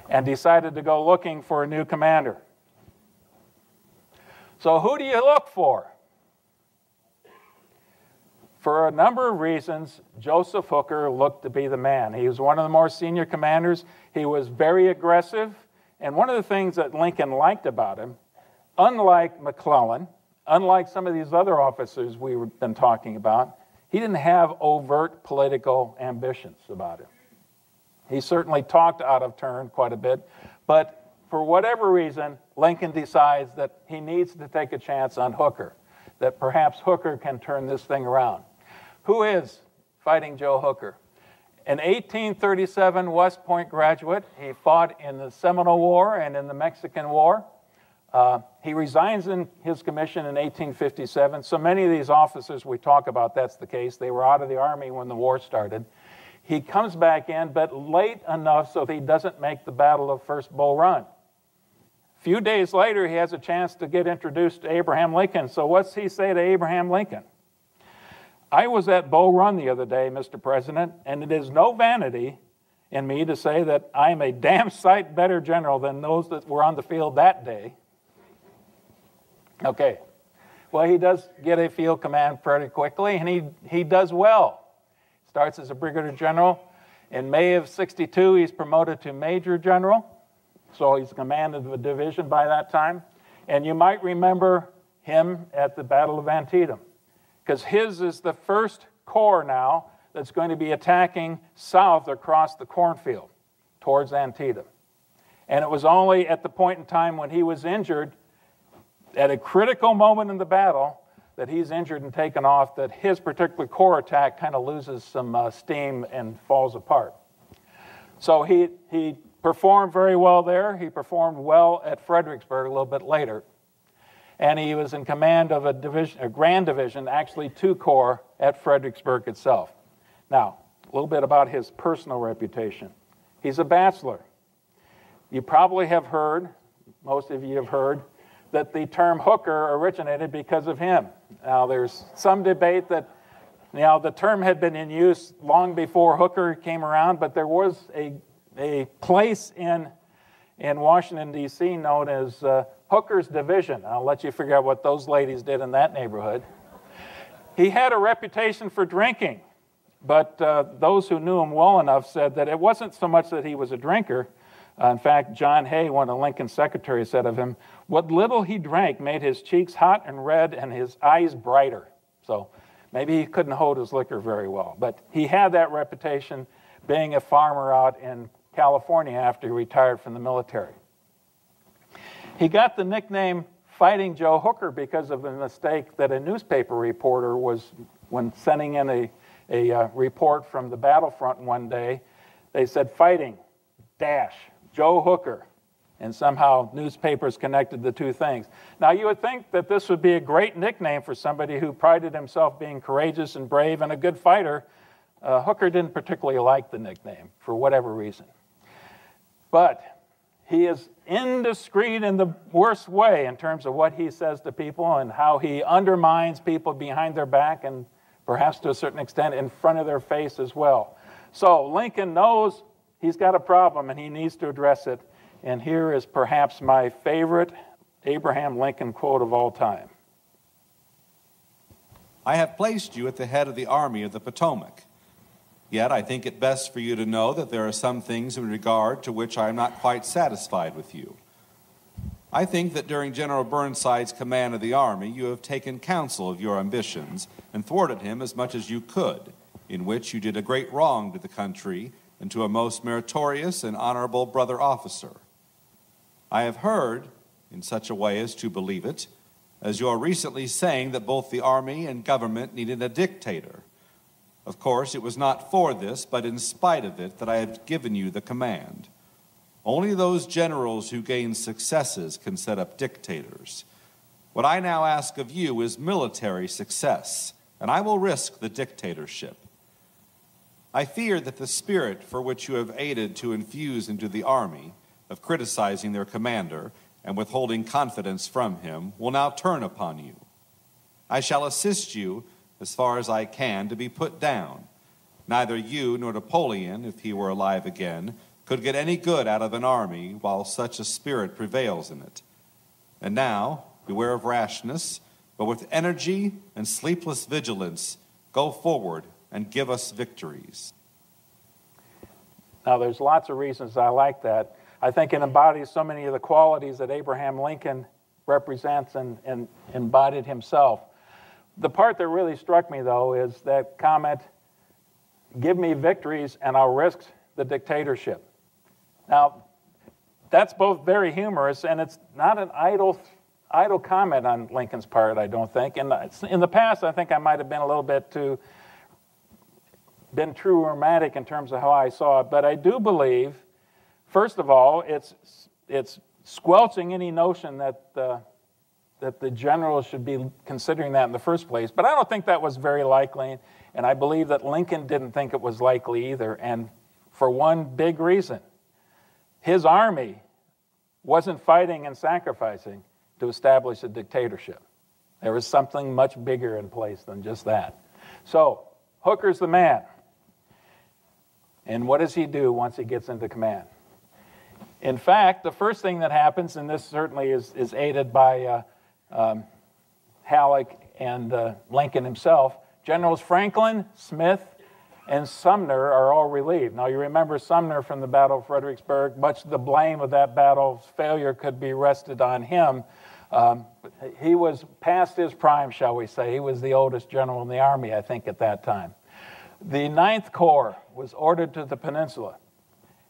and decided to go looking for a new commander. So who do you look for? For a number of reasons, Joseph Hooker looked to be the man. He was one of the more senior commanders. He was very aggressive. And one of the things that Lincoln liked about him, unlike McClellan, unlike some of these other officers we've been talking about, he didn't have overt political ambitions about him. He certainly talked out of turn quite a bit, but for whatever reason, Lincoln decides that he needs to take a chance on Hooker, that perhaps Hooker can turn this thing around. Who is Fighting Joe Hooker? An 1837 West Point graduate. He fought in the Seminole War and in the Mexican War. He resigns in his commission in 1857. So many of these officers we talk about, that's the case. They were out of the Army when the war started. He comes back in, but late enough so that he doesn't make the Battle of First Bull Run. A few days later, he has a chance to get introduced to Abraham Lincoln. So what's he say to Abraham Lincoln? I was at Bull Run the other day, Mr. President, and it is no vanity in me to say that I am a damn sight better general than those that were on the field that day. Okay. Well, he does get a field command pretty quickly, and he does well. Starts as a brigadier general. In May of '62, he's promoted to major general. So he's commanded of a division by that time. And you might remember him at the Battle of Antietam, because his is the first corps now that's going to be attacking south across the cornfield towards Antietam. And it was only at the point in time when he was injured, at a critical moment in the battle, that he's injured and taken off, that his particular corps attack kind of loses some steam and falls apart. So he performed very well there. He performed well at Fredericksburg a little bit later. And he was in command of a grand division, actually 2 corps at Fredericksburg itself. Now, a little bit about his personal reputation. He's a bachelor. You probably have heard, most of you have heard, that the term hooker originated because of him. Now, there's some debate that the term had been in use long before hooker came around, but there was a place in Washington, D.C. known as Hooker's Division. I'll let you figure out what those ladies did in that neighborhood. He had a reputation for drinking, but those who knew him well enough said that it wasn't so much that he was a drinker. In fact, John Hay, one of Lincoln's secretaries, said of him, what little he drank made his cheeks hot and red and his eyes brighter. So maybe he couldn't hold his liquor very well, but he had that reputation being a farmer out in California after he retired from the military. He got the nickname Fighting Joe Hooker because of a mistake that a newspaper reporter was, when sending in a report from the battlefront one day, they said fighting, Joe Hooker, and somehow newspapers connected the two things. Now, you would think that this would be a great nickname for somebody who prided himself being courageous and brave and a good fighter. Hooker didn't particularly like the nickname for whatever reason. But he is indiscreet in the worst way in terms of what he says to people and how he undermines people behind their back and perhaps to a certain extent in front of their face as well. So Lincoln knows he's got a problem and he needs to address it. And here is perhaps my favorite Abraham Lincoln quote of all time. I have placed you at the head of the Army of the Potomac. Yet I think it best for you to know that there are some things in regard to which I am not quite satisfied with you. I think that during General Burnside's command of the Army, you have taken counsel of your ambitions and thwarted him as much as you could, in which you did a great wrong to the country and to a most meritorious and honorable brother officer. I have heard, in such a way as to believe it, as you are recently saying that both the Army and government needed a dictator. Of course, it was not for this, but in spite of it, that I have given you the command. Only those generals who gain successes can set up dictators. What I now ask of you is military success, and I will risk the dictatorship. I fear that the spirit for which you have aided to infuse into the Army, of criticizing their commander and withholding confidence from him, will now turn upon you. I shall assist you, as far as I can, to be put down. Neither you nor Napoleon, if he were alive again, could get any good out of an army while such a spirit prevails in it. And now, beware of rashness, but with energy and sleepless vigilance, go forward and give us victories. Now, there's lots of reasons I like that. I think it embodies so many of the qualities that Abraham Lincoln represents and embodied himself. The part that really struck me, though, is that comment, give me victories and I'll risk the dictatorship. Now, that's both very humorous, and it's not an idle comment on Lincoln's part, I don't think. And in the past, I think I might have been a little bit too romantic in terms of how I saw it. But I do believe, first of all, it's squelching any notion that the generals should be considering that in the first place. But I don't think that was very likely, and I believe that Lincoln didn't think it was likely either, and for one big reason. His army wasn't fighting and sacrificing to establish a dictatorship. There was something much bigger in place than just that. So, Hooker's the man. And what does he do once he gets into command? In fact, the first thing that happens, and this certainly is aided by Halleck and Lincoln himself, Generals Franklin, Smith, and Sumner are all relieved. Now, you remember Sumner from the Battle of Fredericksburg. Much of the blame of that battle's failure could be rested on him. He was past his prime, shall we say. He was the oldest general in the Army, I think, at that time. The 9th Corps was ordered to the peninsula.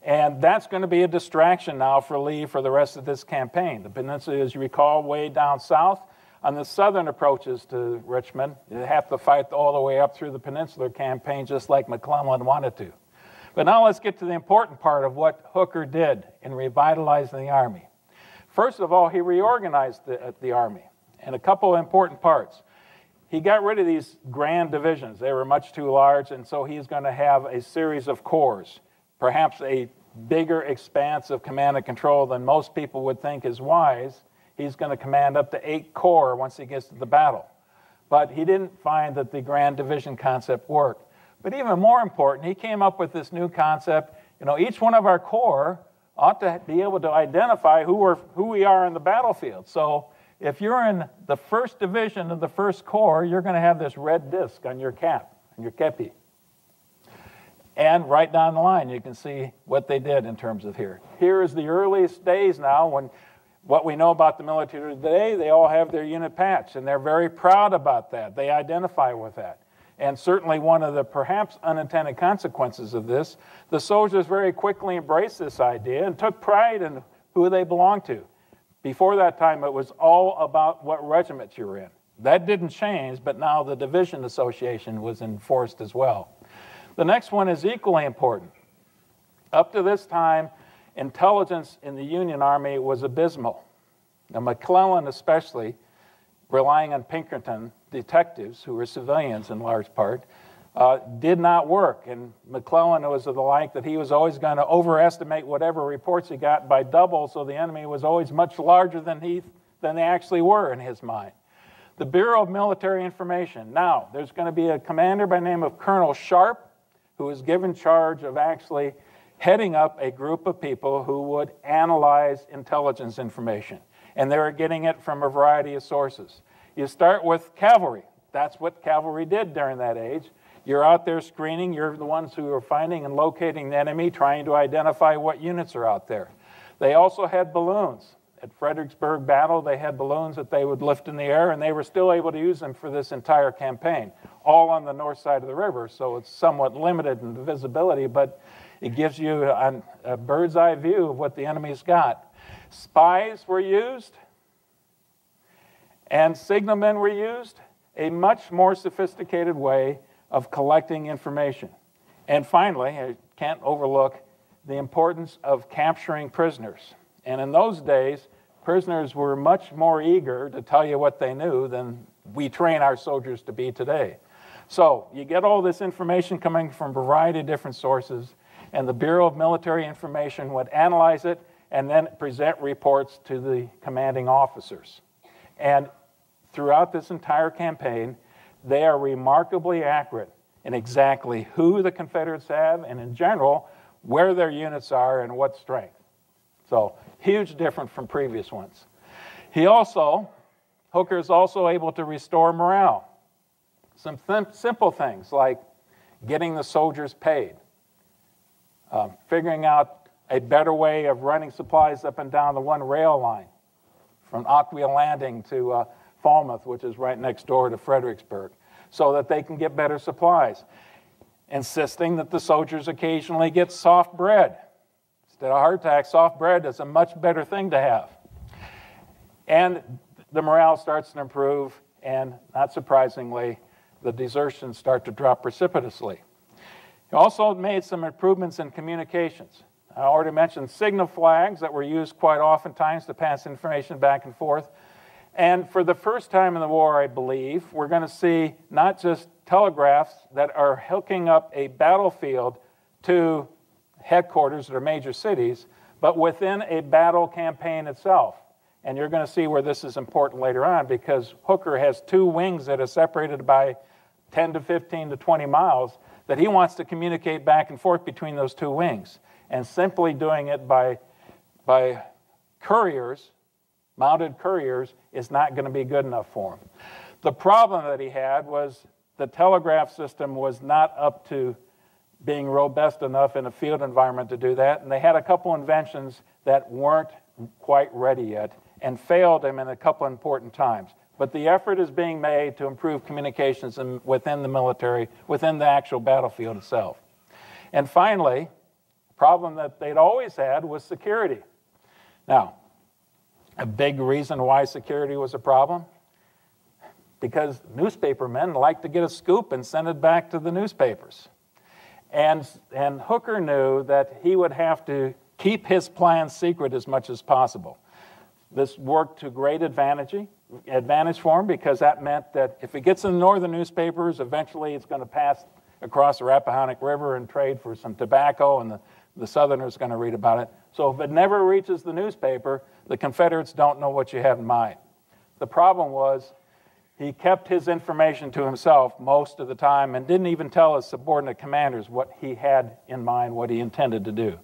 And that's going to be a distraction now for Lee for the rest of this campaign. The peninsula, as you recall, way down south. On the southern approaches to Richmond, you have to fight all the way up through the Peninsular Campaign, just like McClellan wanted to. But now let's get to the important part of what Hooker did in revitalizing the Army. First of all, he reorganized the Army in a couple of important parts. He got rid of these grand divisions. They were much too large, and so he's going to have a series of corps, perhaps a bigger expanse of command and control than most people would think is wise. He's going to command up to 8 corps once he gets to the battle. But he didn't find that the grand division concept worked. But even more important, he came up with this new concept. Each one of our corps ought to be able to identify who we are in the battlefield. So if you're in the 1st Division of the 1st Corps, you're going to have this red disc on your cap, on your kepi. And right down the line, you can see what they did in terms of here. Here is the earliest days now when what we know about the military today, they all have their unit patch, and they're very proud about that. They identify with that. And certainly one of the perhaps unintended consequences of this, the soldiers very quickly embraced this idea and took pride in who they belonged to. Before that time, it was all about what regiment you were in. That didn't change, but now the division association was enforced as well. The next one is equally important. Up to this time, intelligence in the Union Army was abysmal. Now, McClellan especially, relying on Pinkerton detectives, who were civilians in large part, did not work. And McClellan was of the like that he was always going to overestimate whatever reports he got by double, so the enemy was always much larger than they actually were in his mind. The Bureau of Military Information. Now, there's going to be a commander by the name of Colonel Sharp, who was given charge of actually heading up a group of people who would analyze intelligence information. And they were getting it from a variety of sources. You start with cavalry. That's what cavalry did during that age. You're out there screening. You're the ones who are finding and locating the enemy, trying to identify what units are out there. They also had balloons. At Fredericksburg Battle, they had balloons that they would lift in the air, and they were still able to use them for this entire campaign, all on the north side of the river, so it's somewhat limited in visibility, but it gives you a bird's eye view of what the enemy's got. Spies were used, and signalmen were used, a much more sophisticated way of collecting information. And finally, I can't overlook the importance of capturing prisoners. And in those days, prisoners were much more eager to tell you what they knew than we train our soldiers to be today. So you get all this information coming from a variety of different sources, and the Bureau of Military Information would analyze it and then present reports to the commanding officers. And throughout this entire campaign, they are remarkably accurate in exactly who the Confederates have, and in general, where their units are and what strength. So, huge difference from previous ones. Hooker is also able to restore morale. Some simple things like getting the soldiers paid, figuring out a better way of running supplies up and down the one rail line from Aquia Landing to Falmouth, which is right next door to Fredericksburg, so that they can get better supplies. Insisting that the soldiers occasionally get soft bread. Instead of hardtack, soft bread is a much better thing to have. And the morale starts to improve, and not surprisingly, the desertions start to drop precipitously. He also made some improvements in communications. I already mentioned signal flags that were used quite oftentimes to pass information back and forth. And for the first time in the war, I believe, we're going to see not just telegraphs that are hooking up a battlefield to headquarters or major cities, but within a battle campaign itself. And you're going to see where this is important later on, because Hooker has two wings that are separated by 10 to 15 to 20 miles that he wants to communicate back and forth between those two wings. And simply doing it by couriers, mounted couriers, is not going to be good enough for him. The problem that he had was the telegraph system was not up to being robust enough in a field environment to do that, and they had a couple inventions that weren't quite ready yet and failed him in a couple important times. But the effort is being made to improve communications within the military, within the actual battlefield itself. And finally, the problem that they'd always had was security. Now, a big reason why security was a problem, because newspapermen like to get a scoop and send it back to the newspapers. And Hooker knew that he would have to keep his plans secret as much as possible. This worked to great advantage for him, because that meant that if it gets in the northern newspapers, eventually it's going to pass across the Rappahannock River and trade for some tobacco, and the Southerners are going to read about it. So if it never reaches the newspaper, the Confederates don't know what you have in mind. The problem was he kept his information to himself most of the time and didn't even tell his subordinate commanders what he had in mind, what he intended to do.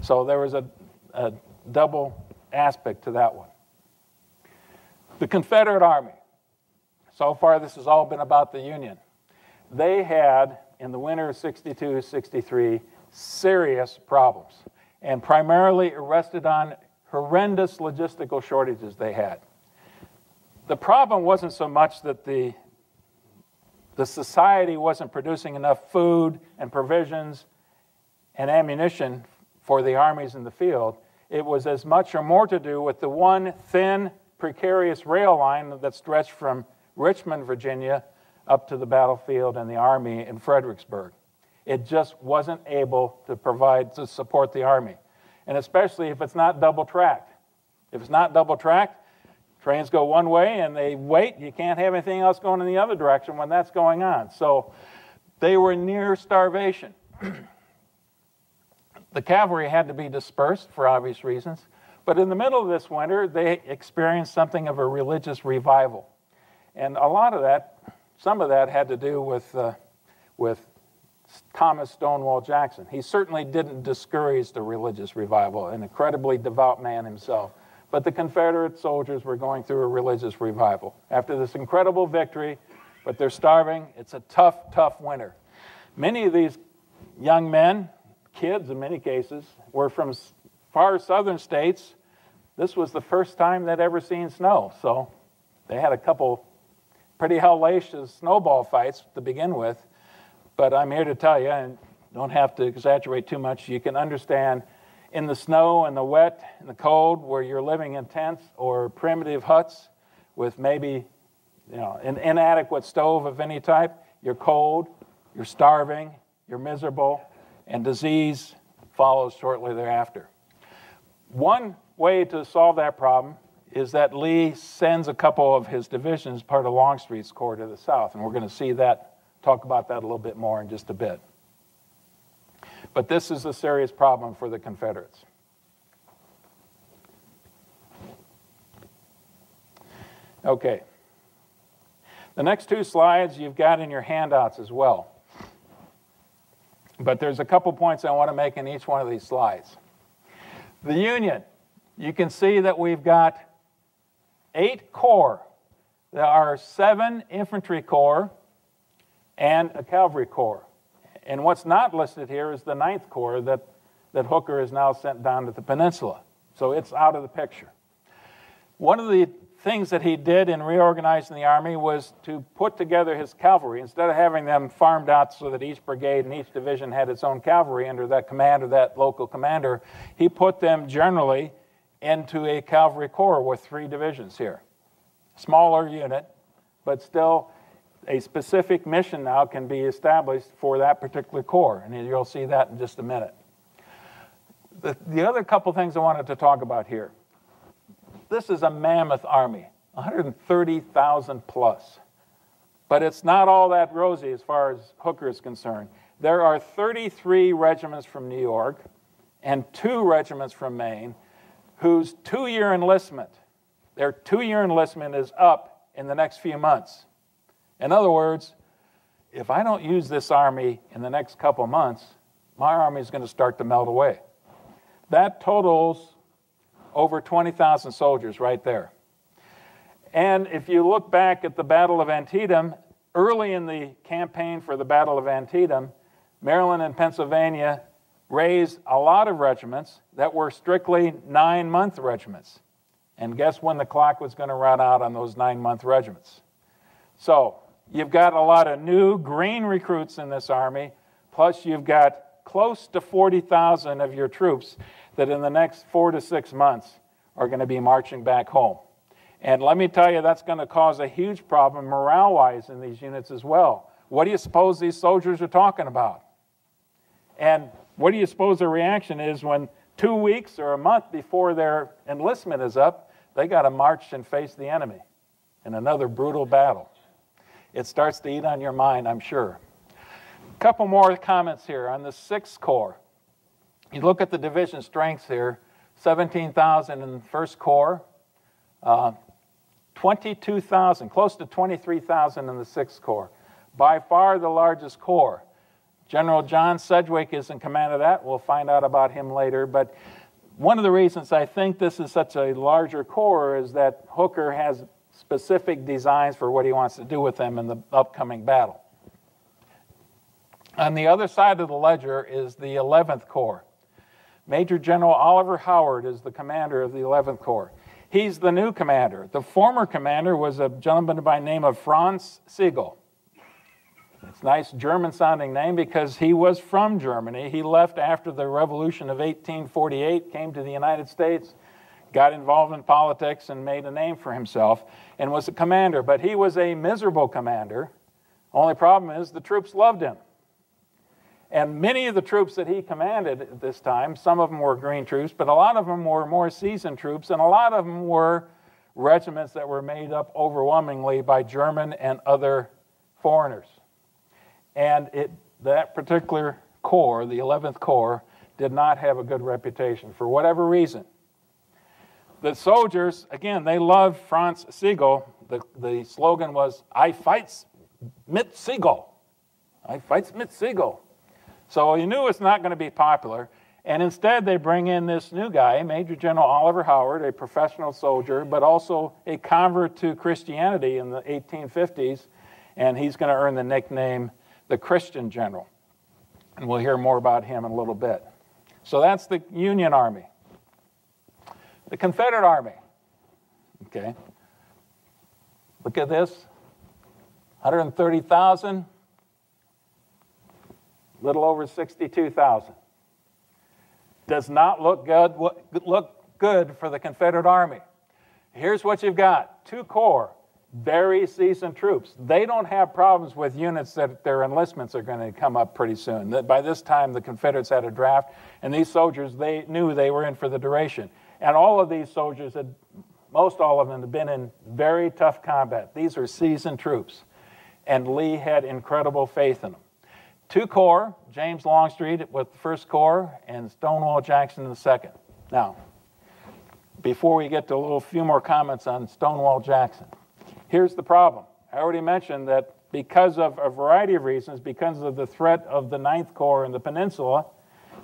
So there was a double aspect to that one. The Confederate Army. So far, this has all been about the Union. They had, in the winter of 62-63, serious problems, and primarily it rested on horrendous logistical shortages they had. The problem wasn't so much that the society wasn't producing enough food and provisions and ammunition for the armies in the field. It was as much or more to do with the one thin, precarious rail line that stretched from Richmond, Virginia, up to the battlefield and the army in Fredericksburg. It just wasn't able to support the army, and especially if it's not double-tracked. If it's not double-tracked, trains go one way and they wait. You can't have anything else going in the other direction when that's going on. So they were near starvation. The cavalry had to be dispersed for obvious reasons, but in the middle of this winter, they experienced something of a religious revival. And a lot of that, some of that had to do with Thomas Stonewall Jackson. He certainly didn't discourage the religious revival, an incredibly devout man himself. But the Confederate soldiers were going through a religious revival. After this incredible victory, but they're starving, it's a tough, tough winter. Many of these young men, kids in many cases, were from far southern states. This was the first time they'd ever seen snow, so they had a couple pretty hellacious snowball fights to begin with. But I'm here to tell you, and don't have to exaggerate too much, you can understand in the snow and the wet and the cold where you're living in tents or primitive huts with maybe an inadequate stove of any type, you're cold, you're starving, you're miserable, and disease follows shortly thereafter. One way to solve that problem is that Lee sends a couple of his divisions, part of Longstreet's corps, to the south, and we're going to see that, talk about that a little bit more in just a bit. But this is a serious problem for the Confederates. Okay. The next two slides you've got in your handouts as well. But there's a couple points I want to make in each one of these slides. The Union, you can see that we've got 8 corps. There are 7 infantry corps and a cavalry corps. And what's not listed here is the 9th Corps that Hooker has now sent down to the peninsula. So it's out of the picture. One of the things that he did in reorganizing the Army was to put together his cavalry. Instead of having them farmed out so that each brigade and each division had its own cavalry under that commander, that local commander, he put them generally into a cavalry corps with 3 divisions here. Smaller unit, but still a specific mission now can be established for that particular corps, and you'll see that in just a minute. The other couple things I wanted to talk about here. This is a mammoth army, 130,000 plus. But it's not all that rosy as far as Hooker is concerned. There are 33 regiments from New York and 2 regiments from Maine whose 2-year enlistment, their 2-year enlistment is up in the next few months. In other words, if I don't use this army in the next couple months, my army is going to start to melt away. That totals over 20,000 soldiers right there. And if you look back at the Battle of Antietam, early in the campaign for the Battle of Antietam, Maryland and Pennsylvania raised a lot of regiments that were strictly 9-month regiments. And guess when the clock was going to run out on those 9-month regiments? So you've got a lot of new green recruits in this army, plus you've got close to 40,000 of your troops that in the next 4 to 6 months are going to be marching back home. And let me tell you, that's going to cause a huge problem morale-wise in these units as well. What do you suppose these soldiers are talking about? And what do you suppose their reaction is when 2 weeks or a month before their enlistment is up, they got to march and face the enemy in another brutal battle? It starts to eat on your mind, I'm sure. A couple more comments here on the 6th Corps. You look at the division strengths here, 17,000 in the 1st Corps, 22,000, close to 23,000 in the 6th Corps. By far the largest corps. General John Sedgwick is in command of that. We'll find out about him later. But one of the reasons I think this is such a larger corps is that Hooker has specific designs for what he wants to do with them in the upcoming battle. On the other side of the ledger is the 11th Corps. Major General Oliver Howard is the commander of the 11th Corps. He's the new commander. The former commander was a gentleman by the name of Franz Sigel. It's a nice German-sounding name because he was from Germany. He left after the Revolution of 1848, came to the United States, got involved in politics and made a name for himself, and was a commander. But he was a miserable commander. Only problem is the troops loved him. And many of the troops that he commanded at this time, some of them were green troops, but a lot of them were more seasoned troops, and a lot of them were regiments that were made up overwhelmingly by German and other foreigners. And that particular corps, the 11th Corps, did not have a good reputation for whatever reason. The soldiers, again, they loved Franz Sigel. The slogan was, "I fights mit Sigel." I fights mit Sigel. So he knew it's not going to be popular. And instead, they bring in this new guy, Major General Oliver Howard, a professional soldier, but also a convert to Christianity in the 1850s. And he's going to earn the nickname the Christian General. And we'll hear more about him in a little bit. So that's the Union Army. The Confederate Army. Okay. Look at this. 130,000. Little over 62,000. Does not look good for the Confederate Army. Here's what you've got. 2 corps, very seasoned troops. They don't have problems with units that their enlistments are going to come up pretty soon. By this time, the Confederates had a draft, and these soldiers, they knew they were in for the duration. And all of these soldiers, most all of them, had been in very tough combat. These are seasoned troops, and Lee had incredible faith in them. 2 corps, James Longstreet with the 1st Corps and Stonewall Jackson in the 2nd. Now, before we get to a few more comments on Stonewall Jackson, here's the problem. I already mentioned that because of a variety of reasons, because of the threat of the 9th Corps in the peninsula,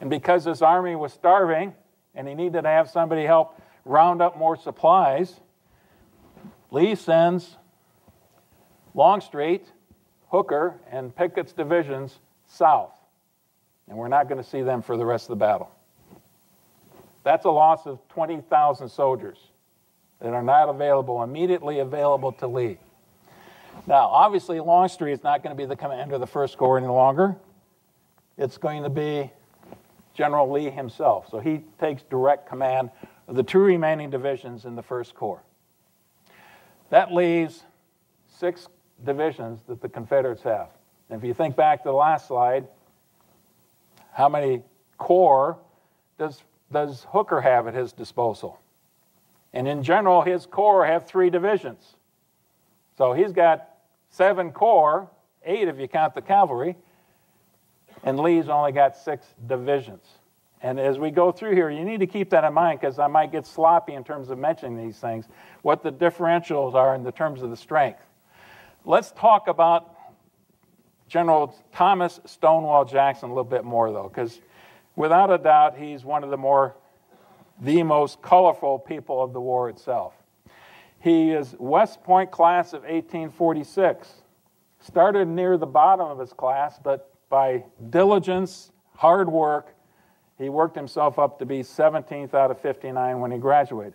and because his army was starving and he needed to have somebody help round up more supplies, Lee sends Longstreet, Hooker, and Pickett's divisions south. And we're not going to see them for the rest of the battle. That's a loss of 20,000 soldiers that are not immediately available to Lee. Now, obviously, Longstreet is not going to be the commander of the 1st Corps any longer. It's going to be General Lee himself. So he takes direct command of the 2 remaining divisions in the 1st Corps. That leaves 6 divisions that the Confederates have. And if you think back to the last slide, how many corps does Hooker have at his disposal? And in general, his corps have 3 divisions. So he's got 7 corps, 8 if you count the cavalry, and Lee's only got 6 divisions. And as we go through here, you need to keep that in mind because I might get sloppy in terms of mentioning these things, what the differentials are in the terms of the strength. Let's talk about General Thomas Stonewall Jackson a little bit more, though, because without a doubt, he's one of the most colorful people of the war itself. He is West Point class of 1846. Started near the bottom of his class, but by diligence, hard work, he worked himself up to be 17th out of 59 when he graduated.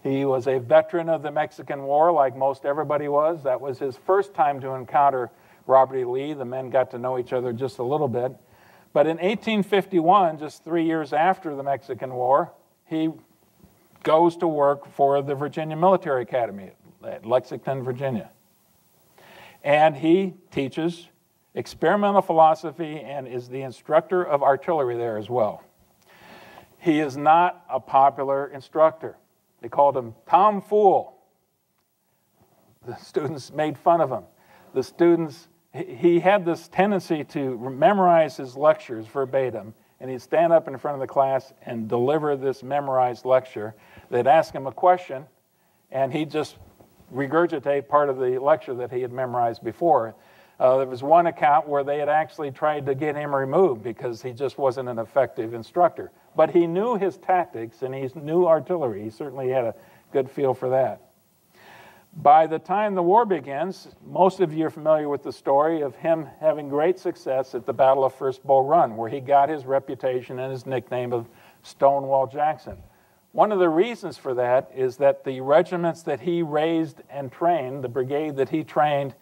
He was a veteran of the Mexican War, like most everybody was. That was his first time to encounter Robert E. Lee. The men got to know each other just a little bit. But in 1851, just 3 years after the Mexican War, he goes to work for the Virginia Military Academy at Lexington, Virginia. And he teaches experimental philosophy and is the instructor of artillery there as well. He is not a popular instructor. They called him Tom Fool. The students made fun of him. The students, he had this tendency to memorize his lectures verbatim, and he'd stand up in front of the class and deliver this memorized lecture. They'd ask him a question, and he'd just regurgitate part of the lecture that he had memorized before. There was one account where they had actually tried to get him removed because he just wasn't an effective instructor. But he knew his tactics, and he knew artillery. He certainly had a good feel for that. By the time the war begins, most of you are familiar with the story of him having great success at the Battle of First Bull Run, where he got his reputation and his nickname of Stonewall Jackson. One of the reasons for that is that the regiments that he raised and trained, the brigade that he trained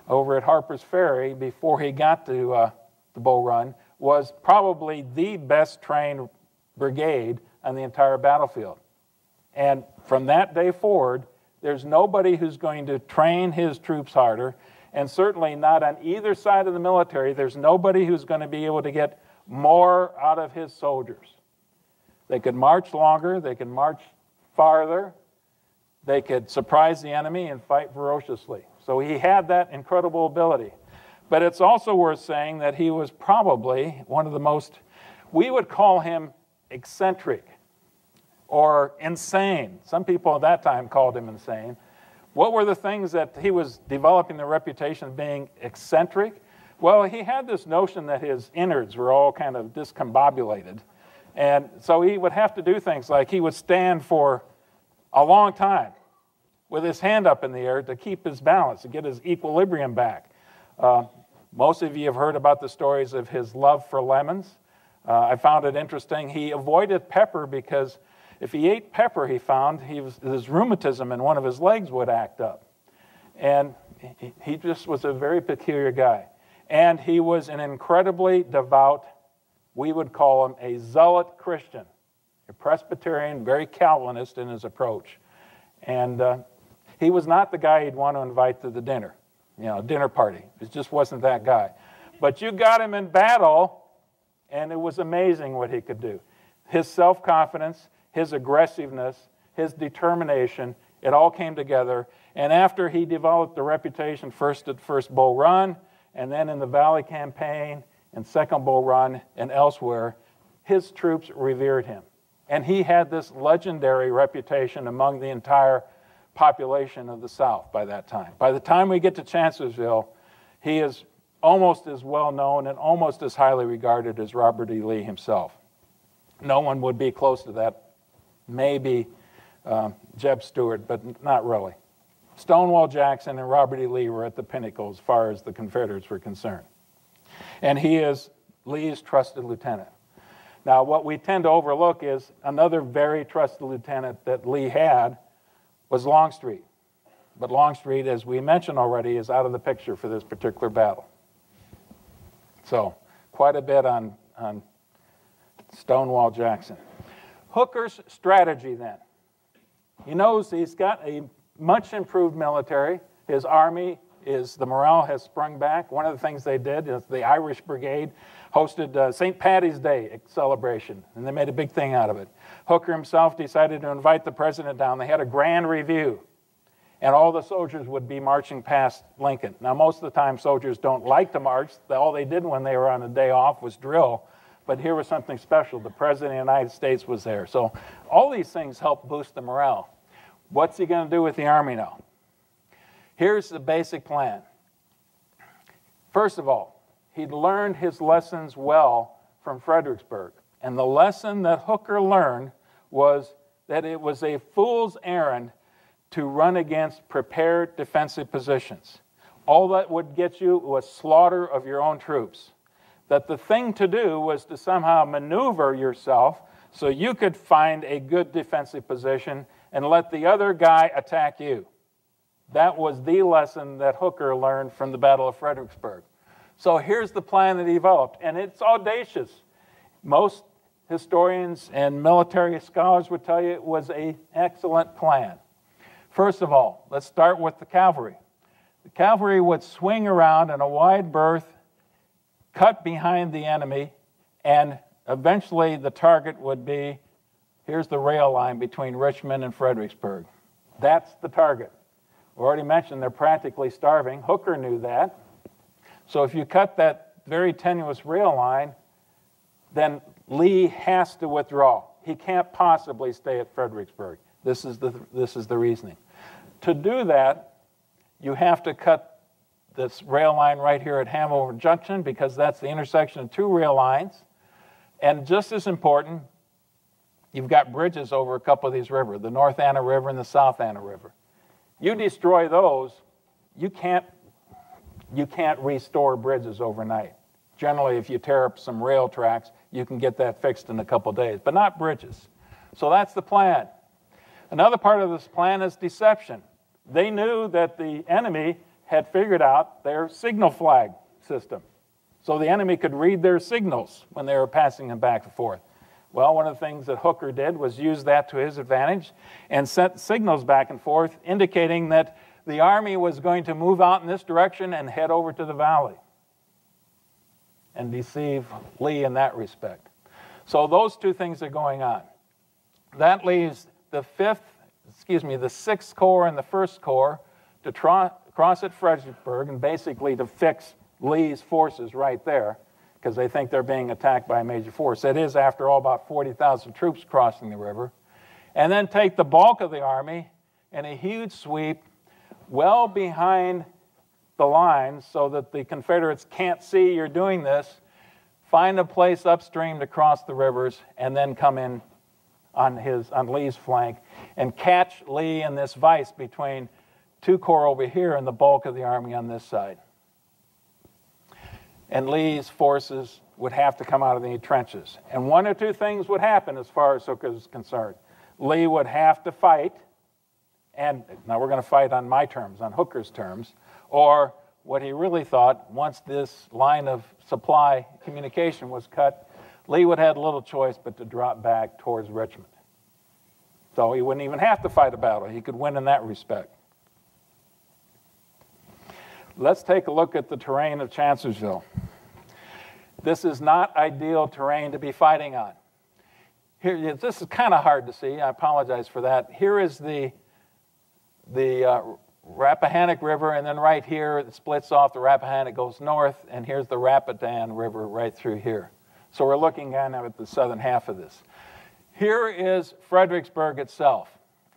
over at Harper's Ferry before he got to the Bull Run, was probably the best trained brigade on the entire battlefield. And from that day forward, there's nobody who's going to train his troops harder, and certainly not on either side of the military. There's nobody who's going to be able to get more out of his soldiers. They could march longer, they could march farther, they could surprise the enemy and fight ferociously. So he had that incredible ability. But it's also worth saying that he was probably one of the most, we would call him eccentric or insane. Some people at that time called him insane. What were the things that he was developing the reputation of being eccentric? Well, he had this notion that his innards were all kind of discombobulated. And so he would have to do things like he would stand for a long time with his hand up in the air to keep his balance, to get his equilibrium back. Most of you have heard about the stories of his love for lemons. I found it interesting. He avoided pepper because if he ate pepper, he found his rheumatism in one of his legs would act up. And he just was a very peculiar guy. And he was an incredibly devout, we would call him a zealot Christian, a Presbyterian, very Calvinist in his approach. And he was not the guy you'd want to invite to the dinner, dinner party. It just wasn't that guy. But you got him in battle, and it was amazing what he could do. His self-confidence, his aggressiveness, his determination, it all came together. And after he developed the reputation first at First Bull Run, and then in the Valley Campaign, and Second Bull Run, and elsewhere, his troops revered him. And he had this legendary reputation among the entire population of the South by that time. By the time we get to Chancellorsville, he is almost as well known and almost as highly regarded as Robert E. Lee himself. No one would be close to that. Maybe Jeb Stuart, but not really. Stonewall Jackson and Robert E. Lee were at the pinnacle as far as the Confederates were concerned. And he is Lee's trusted lieutenant. Now, what we tend to overlook is another very trusted lieutenant that Lee had was Longstreet. But Longstreet, as we mentioned already, is out of the picture for this particular battle. So, quite a bit on Stonewall Jackson. Hooker's strategy then. He knows he's got a much improved military. His army the morale has sprung back. One of the things they did is the Irish Brigade hosted St. Paddy's Day celebration, and they made a big thing out of it. Hooker himself decided to invite the president down. They had a grand review, and all the soldiers would be marching past Lincoln. Now, most of the time, soldiers don't like to march. All they did when they were on a day off was drill. But here was something special. The President of the United States was there. So all these things help boost the morale. What's he going to do with the Army now? Here's the basic plan. First of all, he'd learned his lessons well from Fredericksburg. And the lesson that Hooker learned was that it was a fool's errand to run against prepared defensive positions. All that would get you was slaughter of your own troops. That the thing to do was to somehow maneuver yourself so you could find a good defensive position and let the other guy attack you. That was the lesson that Hooker learned from the Battle of Fredericksburg. So here's the plan that he developed, and it's audacious. Most historians and military scholars would tell you it was an excellent plan. First of all, let's start with the cavalry. The cavalry would swing around in a wide berth, cut behind the enemy, and eventually the target would be, here's the rail line between Richmond and Fredericksburg. That's the target. We already mentioned they're practically starving. Hooker knew that. So if you cut that very tenuous rail line, then Lee has to withdraw. He can't possibly stay at Fredericksburg. This is the reasoning. To do that, you have to cut this rail line right here at Hanover Junction because that's the intersection of two rail lines. And just as important, you've got bridges over a couple of these rivers, the North Anna River and the South Anna River. You destroy those, you can't restore bridges overnight. Generally, if you tear up some rail tracks, you can get that fixed in a couple days, but not bridges. So that's the plan. Another part of this plan is deception. They knew that the enemy had figured out their signal flag system. So the enemy could read their signals when they were passing them back and forth. Well, one of the things that Hooker did was use that to his advantage and sent signals back and forth indicating that the army was going to move out in this direction and head over to the valley and deceive Lee in that respect. So those two things are going on. That leaves the 6th Corps and the 1st Corps to cross at Fredericksburg and basically to fix Lee's forces right there because they think they're being attacked by a major force. It is, after all, about 40,000 troops crossing the river. And then take the bulk of the army in a huge sweep well behind the lines so that the Confederates can't see you're doing this, find a place upstream to cross the rivers, and then come in on Lee's flank and catch Lee in this vise between two corps over here and the bulk of the army on this side. And Lee's forces would have to come out of the trenches. And one or two things would happen as far as Hooker is concerned. Lee would have to fight, and now we're going to fight on my terms, on Hooker's terms, or what he really thought, once this line of supply communication was cut, Lee would have little choice but to drop back towards Richmond. So he wouldn't even have to fight a battle. He could win in that respect. Let's take a look at the terrain of Chancellorsville. This is not ideal terrain to be fighting on. Here, this is kind of hard to see. I apologize for that. Here is the Rappahannock River, and then right here it splits off. The Rappahannock goes north, and here's the Rapidan River right through here. So we're looking kind of at the southern half of this. Here is Fredericksburg itself.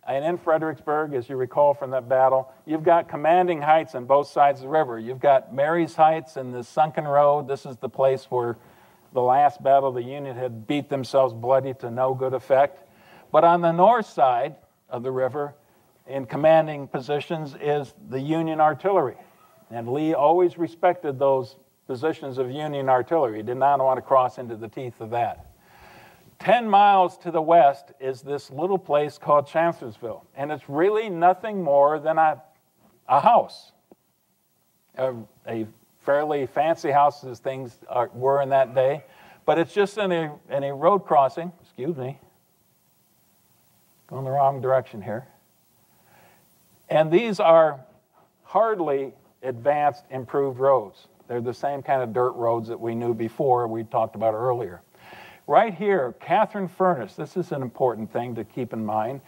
And in Fredericksburg, as you recall from that battle, you've got commanding heights on both sides of the river. You've got Mary's Heights and the Sunken Road. This is the place where the last battle the Union had beat themselves bloody to no good effect. But on the north side of the river, in commanding positions, is the Union artillery. And Lee always respected those positions of Union artillery. He did not want to cross into the teeth of that. 10 miles to the west is this little place called Chancellorsville, and it's really nothing more than a house, a fairly fancy house as things were in that day, but it's just in a road crossing, excuse me, going the wrong direction here. And these are hardly advanced, improved roads. They're the same kind of dirt roads that we knew before, we talked about earlier. Right here, Catherine Furnace, this is an important thing to keep in mind.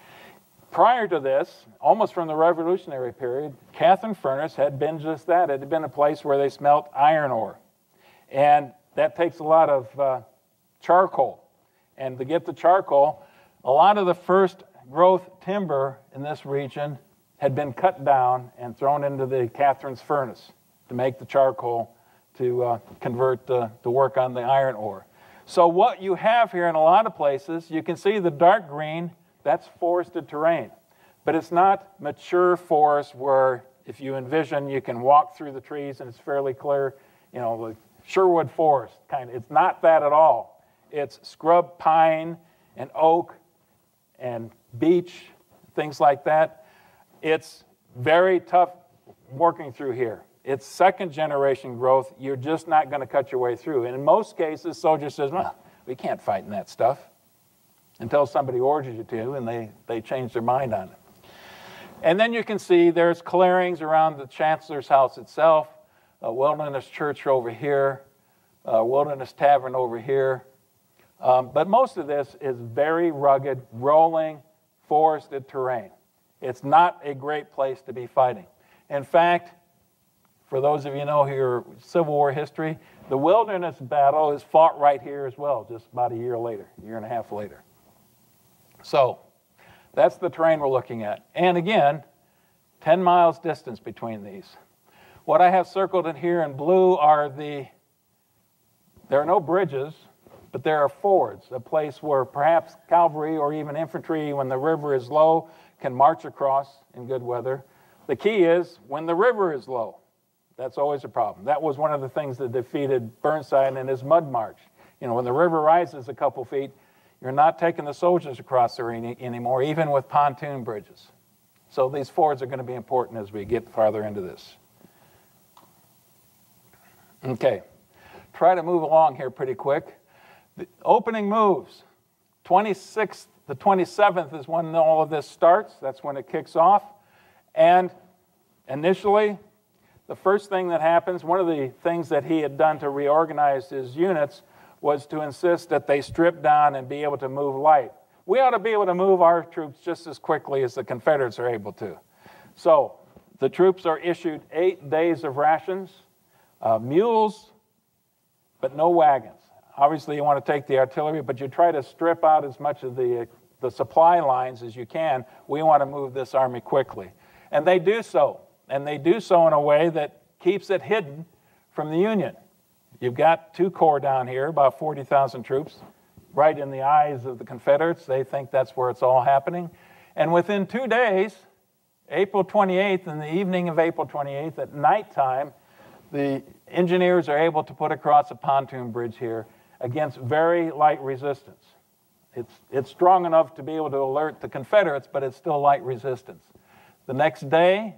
Prior to this, almost from the Revolutionary period, Catherine Furnace had been just that. It had been a place where they smelt iron ore. And that takes a lot of charcoal. And to get the charcoal, a lot of the first growth timber in this region had been cut down and thrown into the Catherine's furnace to make the charcoal to convert to work on the iron ore. So what you have here in a lot of places, you can see the dark green, that's forested terrain. But it's not mature forest where if you envision you can walk through the trees and it's fairly clear, you know, the Sherwood forest kind of. It's not that at all. It's scrub pine and oak and beech, things like that. It's very tough working through here. It's second generation growth. You're just not going to cut your way through. And in most cases, soldiers says, well, we can't fight in that stuff until somebody orders you to, and they change their mind on it. And then you can see there's clearings around the Chancellor's house itself, a Wilderness Church over here, a Wilderness Tavern over here. But most of this is very rugged, rolling, forested terrain. It's not a great place to be fighting. In fact, for those of you who know your Civil War history, the Wilderness Battle is fought right here as well, just about a year later, a year and a half later. So that's the terrain we're looking at. And again, 10 miles distance between these. What I have circled in here in blue are there are no bridges, but there are fords, a place where perhaps cavalry or even infantry, when the river is low, can march across in good weather. The key is when the river is low. That's always a problem. That was one of the things that defeated Burnside in his mud march. You know, when the river rises a couple feet, you're not taking the soldiers across there anymore, even with pontoon bridges. So these fords are going to be important as we get farther into this. Okay, try to move along here pretty quick. The opening moves. 26th to 27th is when all of this starts. That's when it kicks off. And initially, the first thing that happens, one of the things that he had done to reorganize his units was to insist that they strip down and be able to move light. We ought to be able to move our troops just as quickly as the Confederates are able to. So the troops are issued 8 days of rations, mules, but no wagons. Obviously, you want to take the artillery, but you try to strip out as much of the supply lines as you can. We want to move this army quickly. And they do so. And they do so in a way that keeps it hidden from the Union. You've got 2 corps down here, about 40,000 troops, right in the eyes of the Confederates. They think that's where it's all happening. And within 2 days, April 28th, in the evening of April 28th, at nighttime, the engineers are able to put across a pontoon bridge here against very light resistance. It's strong enough to be able to alert the Confederates, but it's still light resistance. The next day,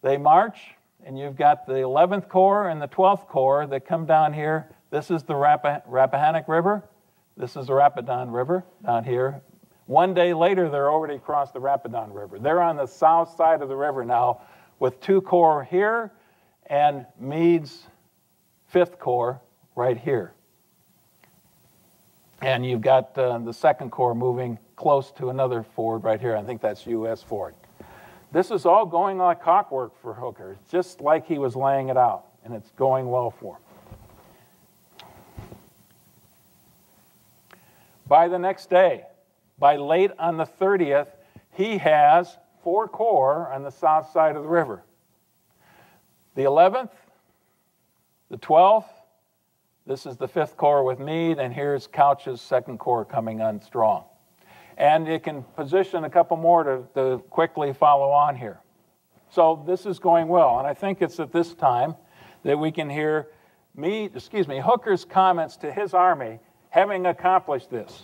they march, and you've got the 11th Corps and the 12th Corps that come down here. This is the Rappahannock River. This is the Rapidan River down here. 1 day later, they're already across the Rapidan River. They're on the south side of the river now with 2 corps here and Meade's 5th Corps right here. And you've got the 2nd Corps moving close to another ford right here. I think that's U.S. Ford. This is all going like clockwork for Hooker, just like he was laying it out, and it's going well for him. By the next day, by late on the 30th, he has 4 corps on the south side of the river. The 11th, the 12th, this is the 5th Corps with Meade, and here's Couch's 2nd Corps coming on strong. And you can position a couple more to quickly follow on here. So this is going well, and I think it's at this time that we can hear Hooker's comments to his army having accomplished this.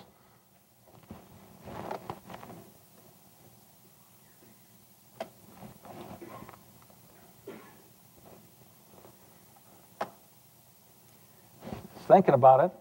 Thinking about it.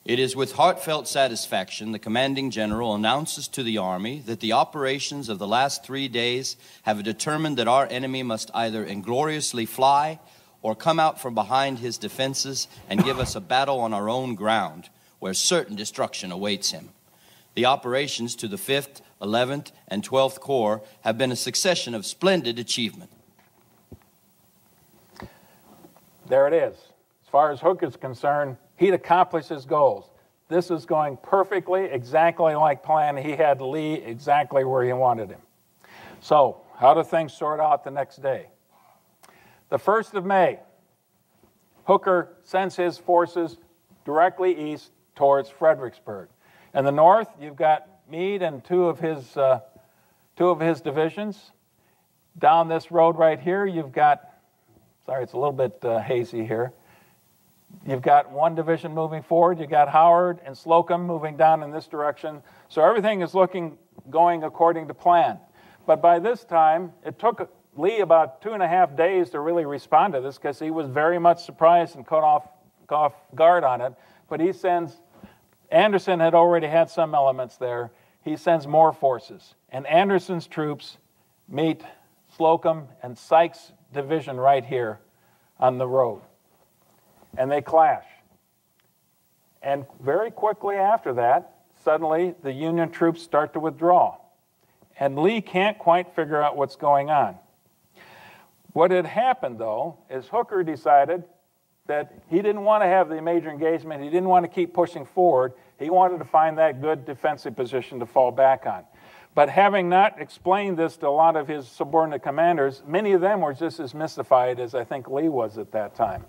It is with heartfelt satisfaction the commanding general announces to the army that the operations of the last 3 days have determined that our enemy must either ingloriously fly or come out from behind his defenses and give us a battle on our own ground, where certain destruction awaits him. The operations to the 5th, 11th, and 12th Corps have been a succession of splendid achievement. There it is. As far as Hooker is concerned, he'd accomplished his goals. This is going perfectly, exactly like planned. He had Lee exactly where he wanted him. So, how do things sort out the next day? The 1st of May, Hooker sends his forces directly east towards Fredericksburg. In the north, you've got Meade and two of his divisions. Down this road right here, you've got, sorry, it's a little bit hazy here. You've got 1 division moving forward. You've got Howard and Slocum moving down in this direction. So everything is going according to plan. But by this time, it took Lee about 2.5 days to really respond to this because he was very much surprised and caught off guard on it. But he sends, Anderson had already had some elements there. He sends more forces. And Anderson's troops meet Slocum and Sykes' division right here on the road. And they clash. And very quickly after that, suddenly the Union troops start to withdraw. And Lee can't quite figure out what's going on. What had happened, though, is Hooker decided that he didn't want to have the major engagement. He didn't want to keep pushing forward. He wanted to find that good defensive position to fall back on. But having not explained this to a lot of his subordinate commanders, many of them were just as mystified as I think Lee was at that time.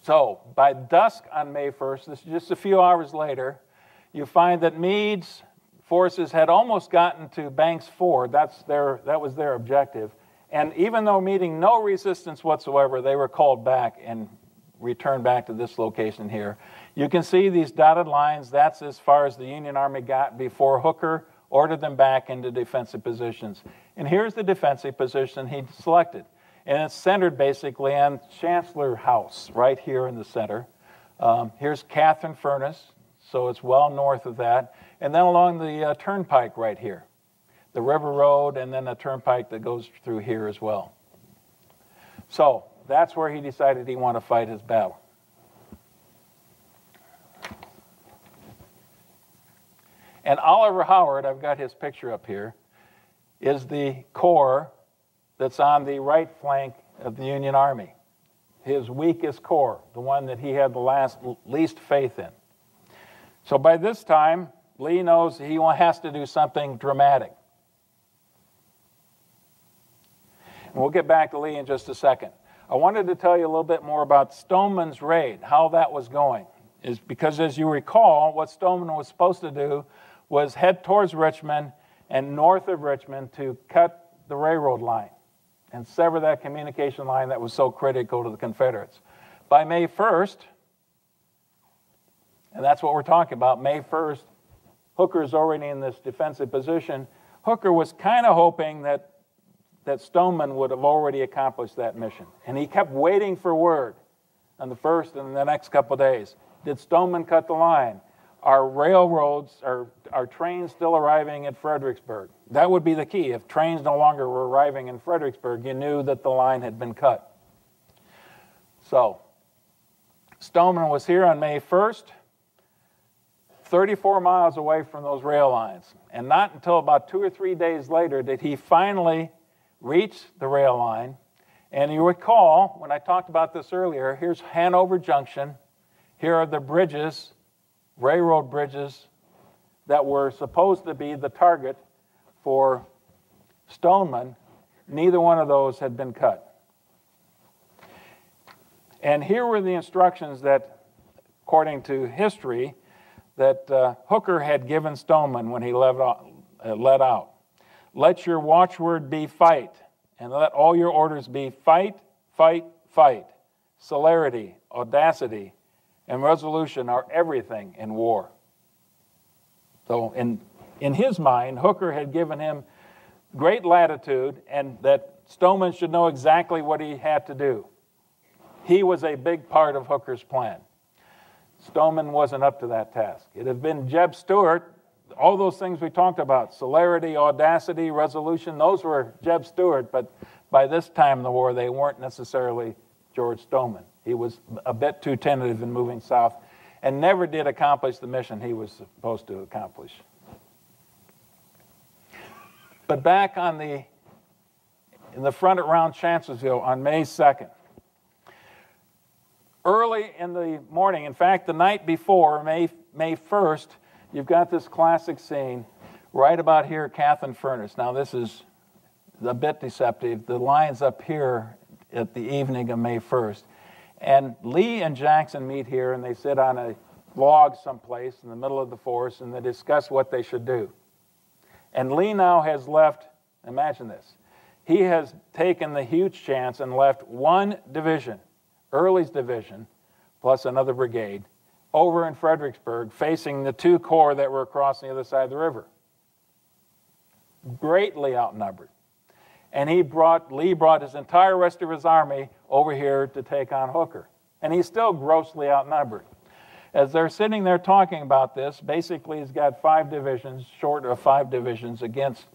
So, by dusk on May 1st, this is just a few hours later, you find that Meade's forces had almost gotten to Banks Ford. That was their objective. And even though meeting no resistance whatsoever, they were called back and returned back to this location here. You can see these dotted lines. That's as far as the Union Army got before Hooker ordered them back into defensive positions. And here's the defensive position he selected. And it's centered basically on Chancellor House, right here in the center. Here's Catherine Furnace, so it's well north of that. And then along the turnpike right here, the river road, and then a turnpike that goes through here as well. So that's where he decided he wanted to fight his battle. And Oliver Howard, I've got his picture up here, is the corps that's on the right flank of the Union Army. His weakest corps, the one that he had the least faith in. So by this time, Lee knows he has to do something dramatic. And we'll get back to Lee in just a second. I wanted to tell you a little bit more about Stoneman's raid, how that was going. Is because, as you recall, what Stoneman was supposed to do was head towards Richmond and north of Richmond to cut the railroad line and sever that communication line that was so critical to the Confederates. By May 1st, and that's what we're talking about, May 1st, Hooker's already in this defensive position. Hooker was kind of hoping that Stoneman would have already accomplished that mission. And he kept waiting for word on the 1st and the next couple of days. Did Stoneman cut the line? Are railroads, are trains still arriving at Fredericksburg? That would be the key. If trains no longer were arriving in Fredericksburg, you knew that the line had been cut. So, Stoneman was here on May 1st, 34 miles away from those rail lines. And not until about 2 or 3 days later did he finally reach the rail line. And you recall, when I talked about this earlier, here's Hanover Junction. Here are the bridges, railroad bridges, that were supposed to be the target for Stoneman. Neither one of those had been cut. And here were the instructions that, according to history, that Hooker had given Stoneman when he let out. Let your watchword be fight, and let all your orders be fight, fight, fight. Celerity, audacity, and resolution are everything in war. So in his mind, Hooker had given him great latitude, and that Stoneman should know exactly what he had to do. He was a big part of Hooker's plan. Stoneman wasn't up to that task. It had been Jeb Stuart. All those things we talked about, celerity, audacity, resolution, those were Jeb Stuart, but by this time in the war, they weren't necessarily George Stoneman. He was a bit too tentative in moving south and never did accomplish the mission he was supposed to accomplish. But back in the front around Chancellorsville on May 2nd, early in the morning, in fact, the night before, May 1st, you've got this classic scene right about here at Catherine Furnace. Now, this is a bit deceptive. The line's up here at the evening of May 1st. And Lee and Jackson meet here, and they sit on a log someplace in the middle of the forest, and they discuss what they should do. And Lee now has left, imagine this, he has taken the huge chance and left one division, Early's division, plus another brigade, over in Fredericksburg, facing the 2 corps that were across the other side of the river. Greatly outnumbered. And Lee brought his entire rest of his army over here to take on Hooker. And he's still grossly outnumbered. As they're sitting there talking about this, basically he's got 5 divisions, short of 5 divisions against,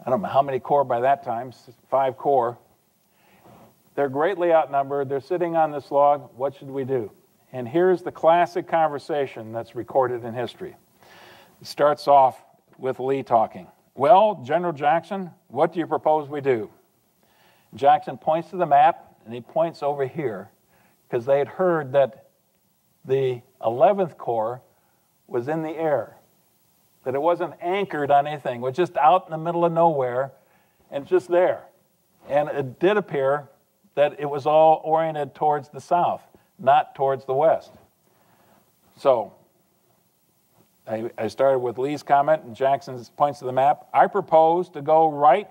I don't know how many corps by that time, 5 corps. They're greatly outnumbered. They're sitting on this log. What should we do? And here's the classic conversation that's recorded in history. It starts off with Lee talking. Well, General Jackson, what do you propose we do? Jackson points to the map, and he points over here, because they had heard that the 11th Corps was in the air, that it wasn't anchored on anything. It was just out in the middle of nowhere and just there. And it did appear that it was all oriented towards the south, not towards the west. So I started with Lee's comment, and Jackson points to the map. I propose to go right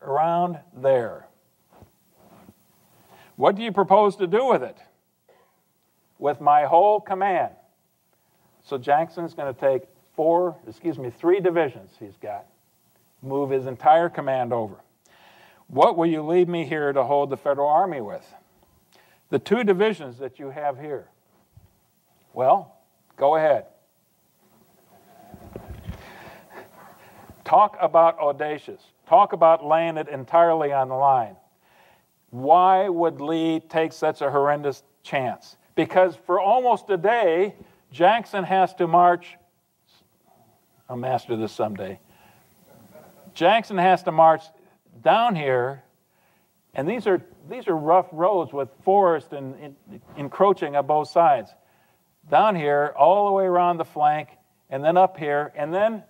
around there. What do you propose to do with it? With my whole command. So Jackson's going to take 3 divisions he's got, move his entire command over. What will you leave me here to hold the Federal Army with? The 2 divisions that you have here. Well, go ahead. Talk about audacious. Talk about laying it entirely on the line. Why would Lee take such a horrendous chance? Because for almost a day, Jackson has to march. I'll master this someday. Jackson has to march down here, and these are rough roads with forest and encroaching on both sides. down here, all the way around the flank, and then up here, and then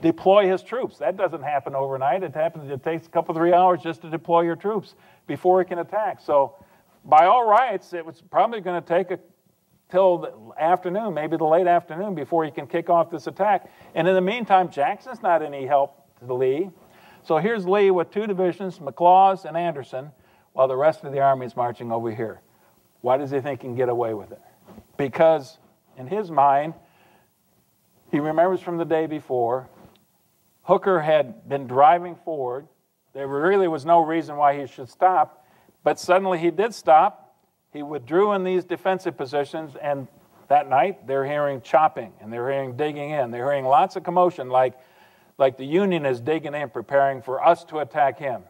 deploy his troops. That doesn't happen overnight. It takes a couple, 3 hours just to deploy your troops before he can attack. So by all rights, it was probably going to take till the afternoon, maybe the late afternoon, before he can kick off this attack. And in the meantime, Jackson's not any help to Lee. So here's Lee with 2 divisions, McLaws and Anderson, while the rest of the army is marching over here. Why does he think he can get away with it? Because in his mind, he remembers from the day before, Hooker had been driving forward. There really was no reason why he should stop, but suddenly he did stop. He withdrew in these defensive positions, and that night they're hearing chopping, and they're hearing digging in. They're hearing lots of commotion, like the Union is digging in, preparing for us to attack him.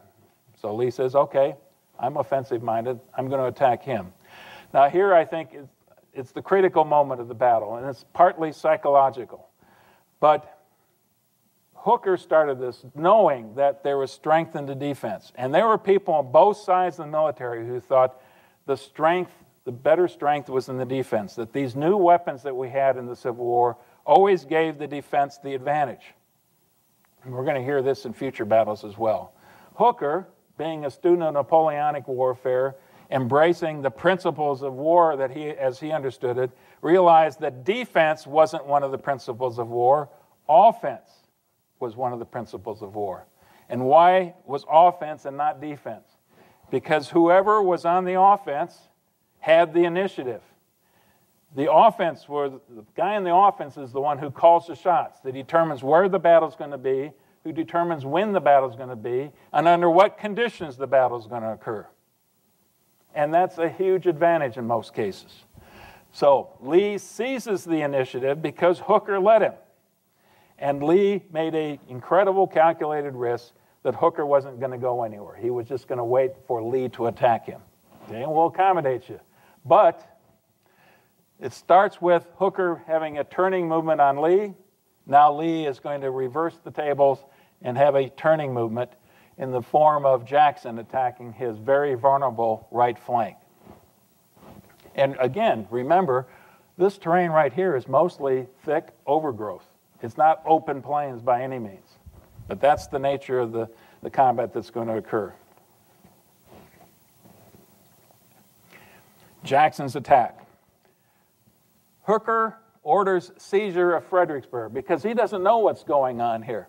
So Lee says, okay, I'm offensive-minded. I'm going to attack him. Now here I think it's the critical moment of the battle, and it's partly psychological. But Hooker started this knowing that there was strength in the defense. And there were people on both sides of the military who thought the better strength was in the defense, that these new weapons that we had in the Civil War always gave the defense the advantage. And we're going to hear this in future battles as well. Hooker, being a student of Napoleonic warfare, embracing the principles of war that as he understood it, realized that defense wasn't one of the principles of war, offense was one of the principles of war. And why was offense and not defense? Because whoever was on the offense had the initiative. The guy in the offense is the one who calls the shots, that determines where the battle's going to be, who determines when the battle's going to be, and under what conditions the battle's going to occur. And that's a huge advantage in most cases. So Lee seizes the initiative because Hooker led him. And Lee made an incredible calculated risk that Hooker wasn't going to go anywhere. He was just going to wait for Lee to attack him. Okay, and we'll accommodate you. But it starts with Hooker having a turning movement on Lee. Now Lee is going to reverse the tables and have a turning movement in the form of Jackson attacking his very vulnerable right flank. And again, remember, this terrain right here is mostly thick overgrowth. It's not open plains by any means, but that's the nature of the combat that's going to occur. Jackson's attack. Hooker orders seizure of Fredericksburg because he doesn't know what's going on here.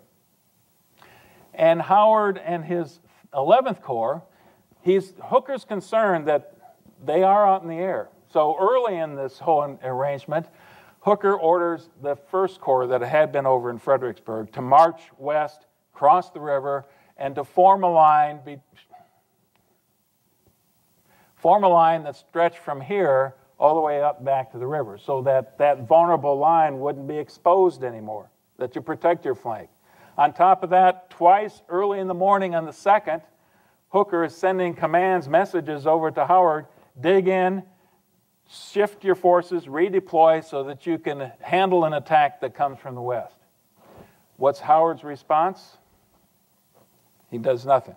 And Howard and his 11th Corps, Hooker's concerned that they are out in the air. So early in this whole arrangement, Hooker orders the 1st Corps that had been over in Fredericksburg to march west, cross the river, and to form a line that stretched from here all the way up back to the river, so that that vulnerable line wouldn't be exposed anymore, that you protect your flank. On top of that, twice early in the morning on the 2nd, Hooker is sending messages over to Howard, dig in, shift your forces, redeploy so that you can handle an attack that comes from the west. What's Howard's response? He does nothing.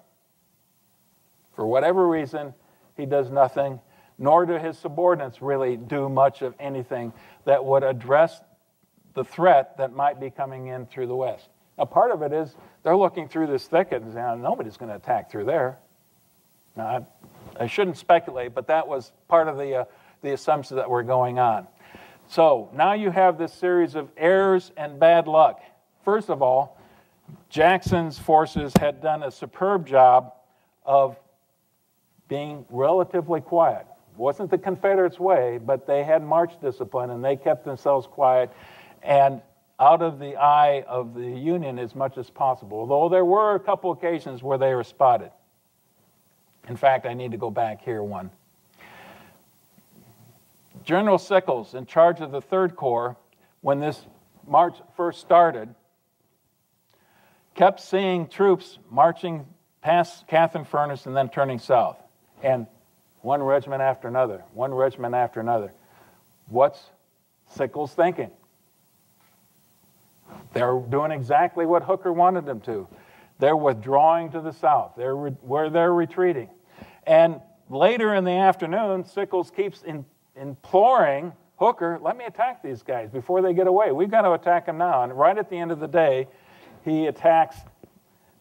For whatever reason, he does nothing, nor do his subordinates really do much of anything that would address the threat that might be coming in through the west. Now, part of it is they're looking through this thicket and saying, nobody's going to attack through there. Now, I shouldn't speculate, but that was part of the assumptions that were going on. So now you have this series of errors and bad luck. First of all, Jackson's forces had done a superb job of being relatively quiet. It wasn't the Confederates' way, but they had march discipline, and they kept themselves quiet and out of the eye of the Union as much as possible, although there were a couple occasions where they were spotted. In fact, I need to go back here one. General Sickles, in charge of the 3rd Corps, when this march first started, kept seeing troops marching past Catherine Furnace and then turning south. And one regiment after another, one regiment after another. What's Sickles thinking? They're doing exactly what Hooker wanted them to. They're withdrawing to the south, where they're retreating. And later in the afternoon, Sickles keeps imploring Hooker, let me attack these guys before they get away. We've got to attack them now. And right at the end of the day, he attacks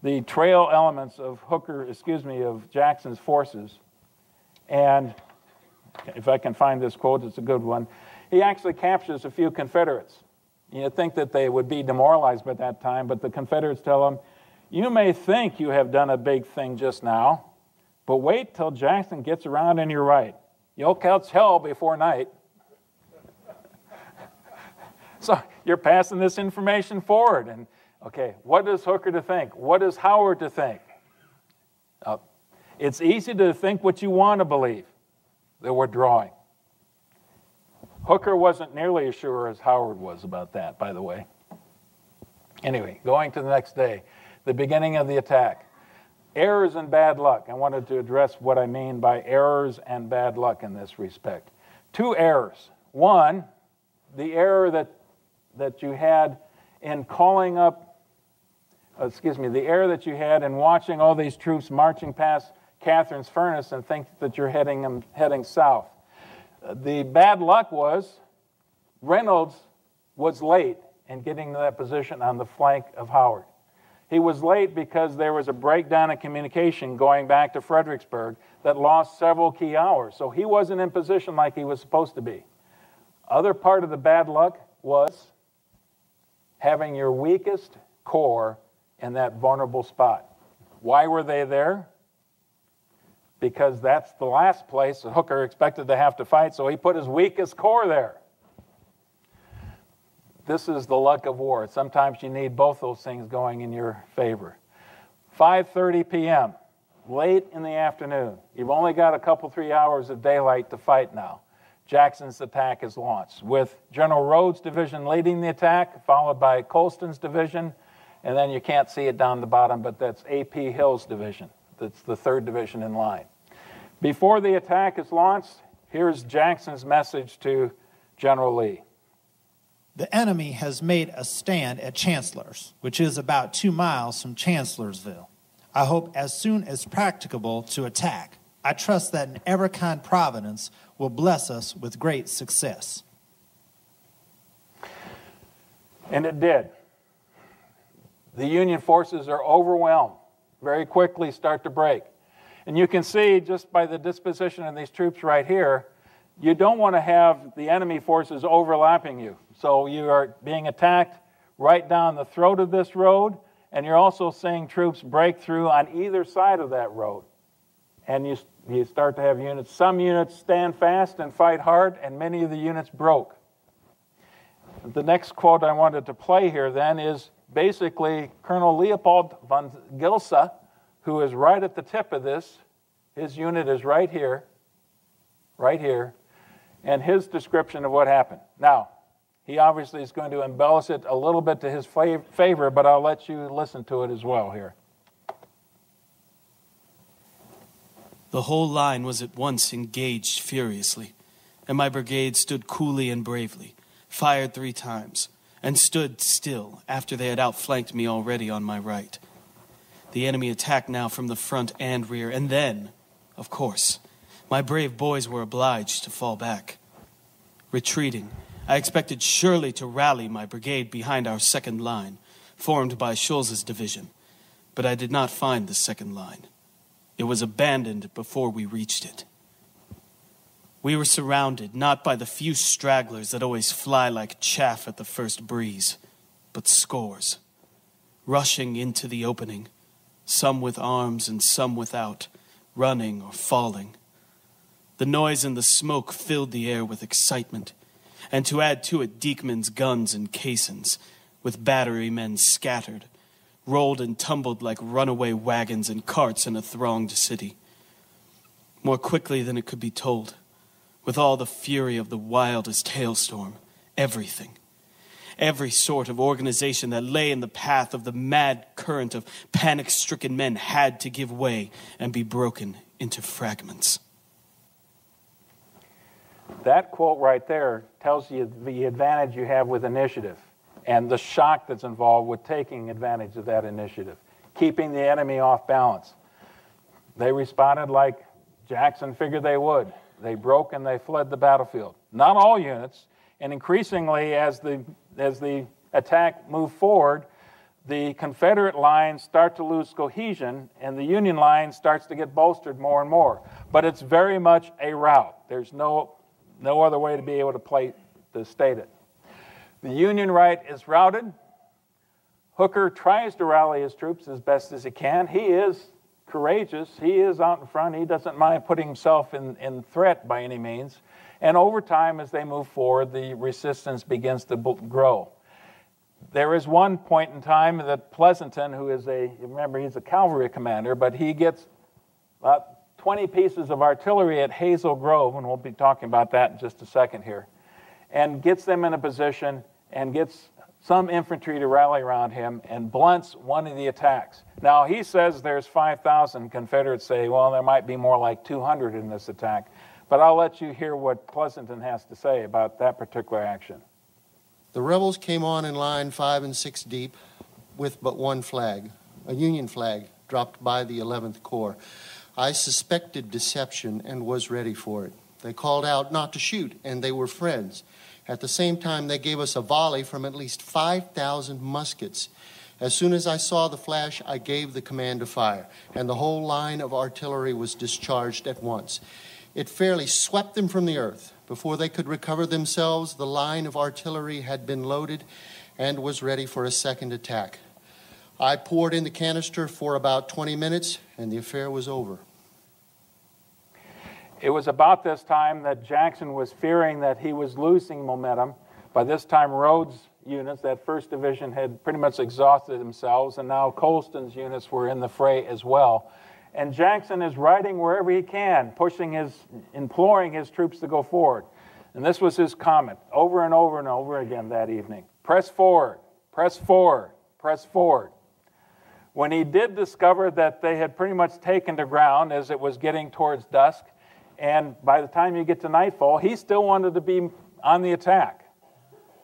the trail elements of of Jackson's forces. And if I can find this quote, it's a good one. He actually captures a few Confederates. You'd think that they would be demoralized by that time, but the Confederates tell him, you may think you have done a big thing just now, but wait till Jackson gets around and you're right. You'll catch hell before night. So you're passing this information forward. And okay, what is Hooker to think? What is Howard to think? It's easy to think what you want to believe that we're drawing. Hooker wasn't nearly as sure as Howard was about that, by the way. Anyway, going to the next day, the beginning of the attack. Errors and bad luck. I wanted to address what I mean by errors and bad luck in this respect. Two errors. One, the error that you had in calling up, the error that you had in watching all these troops marching past Catherine's Furnace and think that you're heading south. The bad luck was Reynolds was late in getting to that position on the flank of Howard. He was late because there was a breakdown in communication going back to Fredericksburg that lost several key hours. So he wasn't in position like he was supposed to be. Other part of the bad luck was having your weakest corps in that vulnerable spot. Why were they there? Because that's the last place Hooker expected to have to fight, so he put his weakest corps there. This is the luck of war. Sometimes you need both those things going in your favor. 5:30 p.m., late in the afternoon. You've only got a couple, 3 hours of daylight to fight now. Jackson's attack is launched, with General Rhodes' division leading the attack, followed by Colston's division, and then you can't see it down the bottom, but that's A.P. Hill's division. That's the 3rd division in line. Before the attack is launched, here's Jackson's message to General Lee. The enemy has made a stand at Chancellor's, which is about 2 miles from Chancellorsville. I hope as soon as practicable to attack. I trust that an ever-kind providence will bless us with great success. And it did. The Union forces are overwhelmed, very quickly start to break. And you can see just by the disposition of these troops right here, you don't want to have the enemy forces overlapping you. So you are being attacked right down the throat of this road, and you're also seeing troops break through on either side of that road. And you start to have units. Some units stand fast and fight hard, and many of the units broke. The next quote I wanted to play here then is basically Colonel Leopold von Gilsa, who is right at the tip of this. His unit is right here, and his description of what happened. Now, he obviously is going to embellish it a little bit to his favor, but I'll let you listen to it as well here. The whole line was at once engaged furiously, and my brigade stood coolly and bravely, fired 3 times, and stood still after they had outflanked me already on my right. The enemy attacked now from the front and rear, and then, of course, my brave boys were obliged to fall back. Retreating, I expected surely to rally my brigade behind our second line, formed by Schulz's division, but I did not find the second line. It was abandoned before we reached it. We were surrounded not by the few stragglers that always fly like chaff at the first breeze, but scores, rushing into the opening, some with arms and some without, running or falling. The noise and the smoke filled the air with excitement, and to add to it Diekman's guns and caissons, with battery men scattered, rolled and tumbled like runaway wagons and carts in a thronged city. More quickly than it could be told, with all the fury of the wildest hailstorm, everything, every sort of organization that lay in the path of the mad current of panic-stricken men had to give way and be broken into fragments. That quote right there tells you the advantage you have with initiative and the shock that's involved with taking advantage of that initiative, keeping the enemy off balance. They responded like Jackson figured they would. They broke and they fled the battlefield. Not all units. And increasingly, as the attack moved forward, the Confederate lines start to lose cohesion, and the Union line starts to get bolstered more and more. But it's very much a rout. There's no other way to be able to state it. The Union right is routed. Hooker tries to rally his troops as best as he can. He is courageous. He is out in front. He doesn't mind putting himself in threat by any means. And over time, as they move forward, the resistance begins to grow. There is one point in time that Pleasanton, who is remember, he's a cavalry commander, but he gets about 20 pieces of artillery at Hazel Grove, and we'll be talking about that in just a second here, and gets them in a position and gets some infantry to rally around him and blunts one of the attacks. Now, he says there's 5,000. Confederates say, well, there might be more like 200 in this attack. But I'll let you hear what Pleasanton has to say about that particular action. The rebels came on in line 5 and 6 deep with but one flag, a Union flag dropped by the 11th Corps. I suspected deception and was ready for it. They called out not to shoot, and they were friends. At the same time, they gave us a volley from at least 5,000 muskets. As soon as I saw the flash, I gave the command to fire, and the whole line of artillery was discharged at once. It fairly swept them from the earth. Before they could recover themselves, the line of artillery had been loaded and was ready for a second attack. I poured in the canister for about 20 minutes, and the affair was over. It was about this time that Jackson was fearing that he was losing momentum. By this time, Rhodes' units, that 1st Division, had pretty much exhausted themselves, and now Colston's units were in the fray as well. And Jackson is riding wherever he can, imploring his troops to go forward. And this was his comment over and over and over again that evening. Press forward, press forward, press forward. When he did discover that they had pretty much taken the ground as it was getting towards dusk, and by the time you get to nightfall, he still wanted to be on the attack.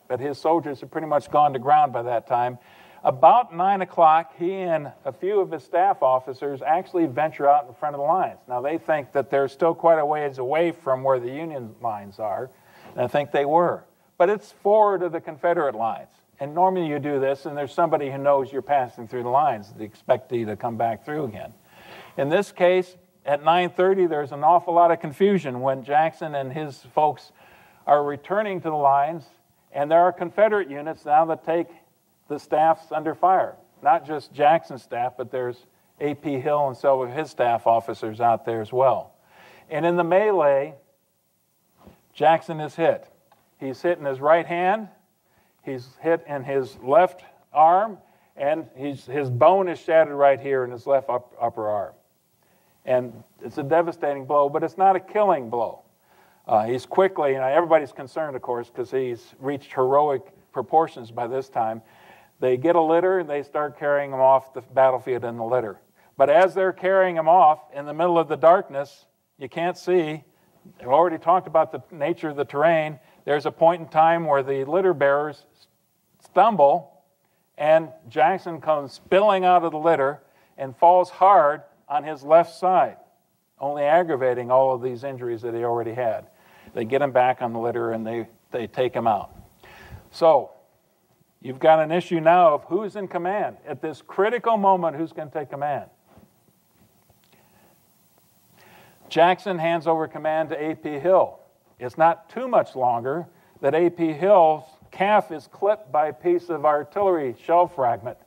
But his soldiers had pretty much gone to ground by that time. About 9 o'clock, he and a few of his staff officers actually venture out in front of the lines. Now, they think that they're still quite a ways away from where the Union lines are, and I think they were. But it's forward of the Confederate lines. And normally you do this, and there's somebody who knows you're passing through the lines. They expect you to come back through again. In this case, at 9:30, there's an awful lot of confusion when Jackson and his folks are returning to the lines, and there are Confederate units now that take the staff's under fire. Not just Jackson's staff, but there's A.P. Hill and several of his staff officers out there as well. And in the melee, Jackson is hit. He's hit in his right hand, he's hit in his left arm, and his bone is shattered right here in his left upper arm. And it's a devastating blow, but it's not a killing blow. He's quickly, everybody's concerned, of course, because he's reached heroic proportions by this time. They get a litter, and they start carrying him off the battlefield in the litter. But as they're carrying him off, in the middle of the darkness, you can't see. I've already talked about the nature of the terrain. There's a point in time where the litter bearers stumble, and Jackson comes spilling out of the litter and falls hard on his left side, only aggravating all of these injuries that he already had. They get him back on the litter, and they take him out. So, you've got an issue now of who's in command. At this critical moment, who's going to take command? Jackson hands over command to A.P. Hill. It's not too much longer that A.P. Hill's calf is clipped by a piece of artillery shell fragment,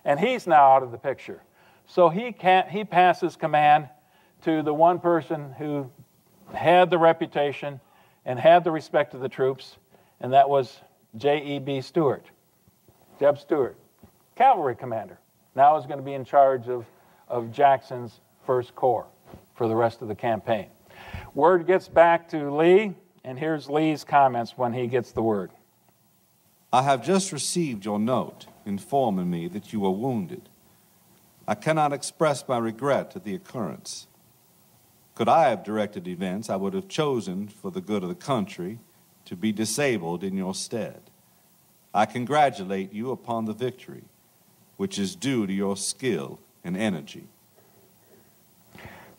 and he's now out of the picture. So he passes command to the one person who had the reputation and had the respect of the troops, and that was J.E.B. Stuart. Jeb Stuart, cavalry commander, now is going to be in charge of Jackson's 1st Corps for the rest of the campaign. Word gets back to Lee, and here's Lee's comments when he gets the word. I have just received your note informing me that you were wounded. I cannot express my regret at the occurrence. Could I have directed events, I would have chosen, for the good of the country, to be disabled in your stead. I congratulate you upon the victory, which is due to your skill and energy.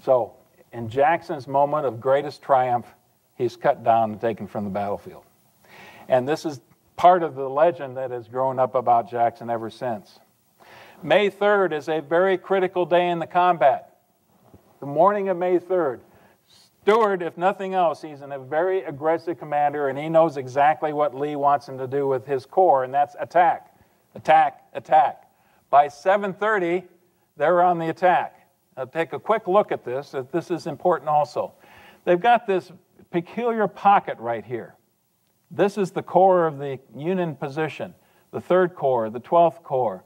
So, in Jackson's moment of greatest triumph, he's cut down and taken from the battlefield. And this is part of the legend that has grown up about Jackson ever since. May 3rd is a very critical day in the combat. The morning of May 3rd. Stewart, if nothing else, he's a very aggressive commander, and he knows exactly what Lee wants him to do with his corps, and that's attack, attack, attack. By 7:30, they're on the attack. Now take a quick look at this. This is important also. They've got this peculiar pocket right here. This is the core of the Union position. The 3rd Corps, the 12th Corps,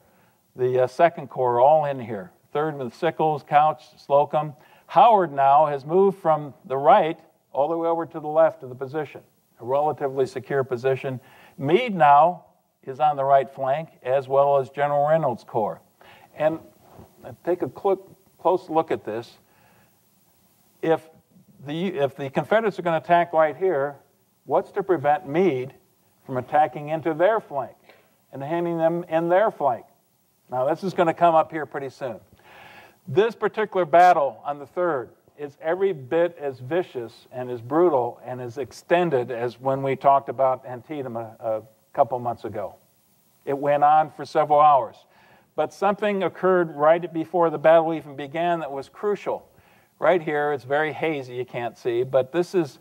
the 2nd Corps, all in here. 3rd with Sickles, Couch, Slocum. Howard now has moved from the right all the way over to the left of the position, a relatively secure position. Meade now is on the right flank, as well as General Reynolds' corps. And take a close look at this. If the Confederates are going to attack right here, what's to prevent Meade from attacking into their flank and handing them in their flank? Now, this is going to come up here pretty soon. This particular battle on the 3rd is every bit as vicious and as brutal and as extended as when we talked about Antietam a couple months ago. It went on for several hours. But something occurred right before the battle even began that was crucial. Right here, it's very hazy, you can't see, but this is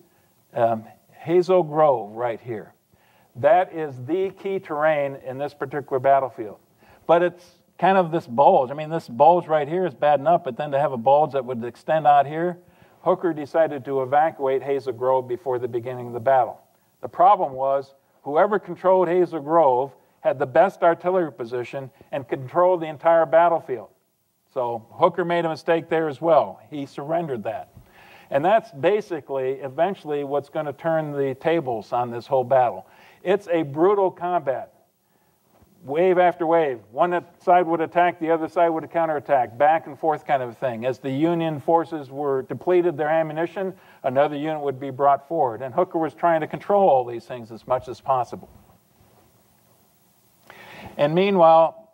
Hazel Grove right here. That is the key terrain in this particular battlefield. But it's kind of this bulge. I mean, this bulge right here is bad enough, but then to have a bulge that would extend out here, Hooker decided to evacuate Hazel Grove before the beginning of the battle. The problem was, whoever controlled Hazel Grove had the best artillery position and controlled the entire battlefield. So Hooker made a mistake there as well. He surrendered that. And that's basically, eventually, what's going to turn the tables on this whole battle. It's a brutal combat. Wave after wave. One side would attack, the other side would counterattack, back and forth kind of thing. As the Union forces were depleted their ammunition, another unit would be brought forward. And Hooker was trying to control all these things as much as possible. And meanwhile,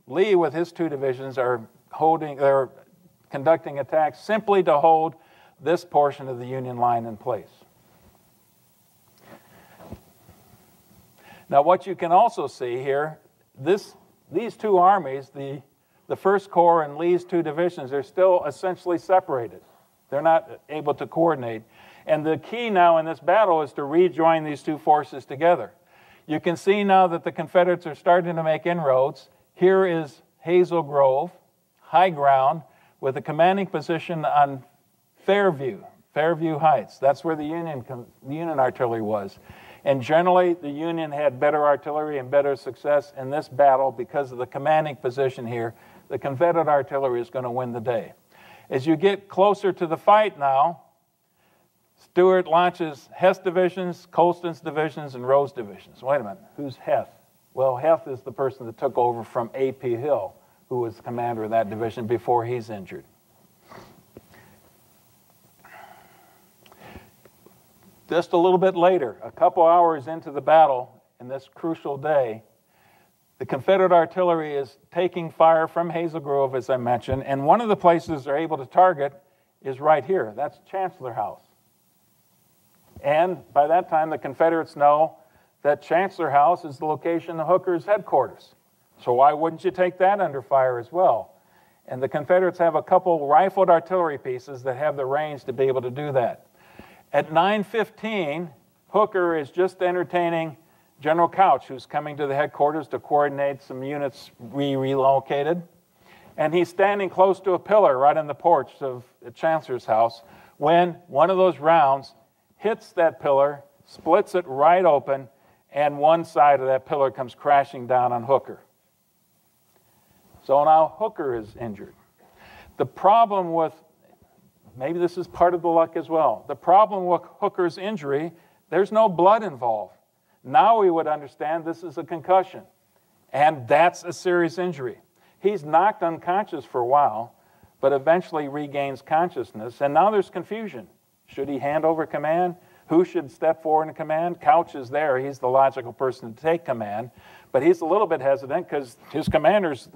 Lee with his 2 divisions are conducting attacks simply to hold this portion of the Union line in place. Now, what you can also see here, these 2 armies, the 1st Corps and Lee's 2 divisions, are still essentially separated. They're not able to coordinate. And the key now in this battle is to rejoin these 2 forces together. You can see now that the Confederates are starting to make inroads. Here is Hazel Grove, high ground, with a commanding position on Fairview Heights. That's where the Union artillery was. And generally, the Union had better artillery and better success in this battle because of the commanding position here. The Confederate artillery is going to win the day. As you get closer to the fight now, Stewart launches Heth's divisions, Colston's divisions, and Rowe's divisions. Wait a minute, who's Heth? Well, Heth is the person that took over from A.P. Hill, who was commander of that division before he's injured. Just a little bit later, a couple hours into the battle, in this crucial day, the Confederate artillery is taking fire from Hazel Grove, as I mentioned, and one of the places they're able to target is right here. That's Chancellor House. And by that time, the Confederates know that Chancellor House is the location of Hooker's headquarters. So why wouldn't you take that under fire as well? And the Confederates have a couple rifled artillery pieces that have the range to be able to do that. At 9:15, Hooker is just entertaining General Couch, who's coming to the headquarters to coordinate some units relocated. And he's standing close to a pillar right on the porch of the Chancellor's house when one of those rounds hits that pillar, splits it right open, and one side of that pillar comes crashing down on Hooker. So now Hooker is injured. The problem with, maybe this is part of the luck as well, the problem with Hooker's injury, there's no blood involved. Now we would understand this is a concussion, and that's a serious injury. He's knocked unconscious for a while, but eventually regains consciousness, and now there's confusion. Should he hand over command? Who should step forward in command? Couch is there. He's the logical person to take command, but he's a little bit hesitant because his commander's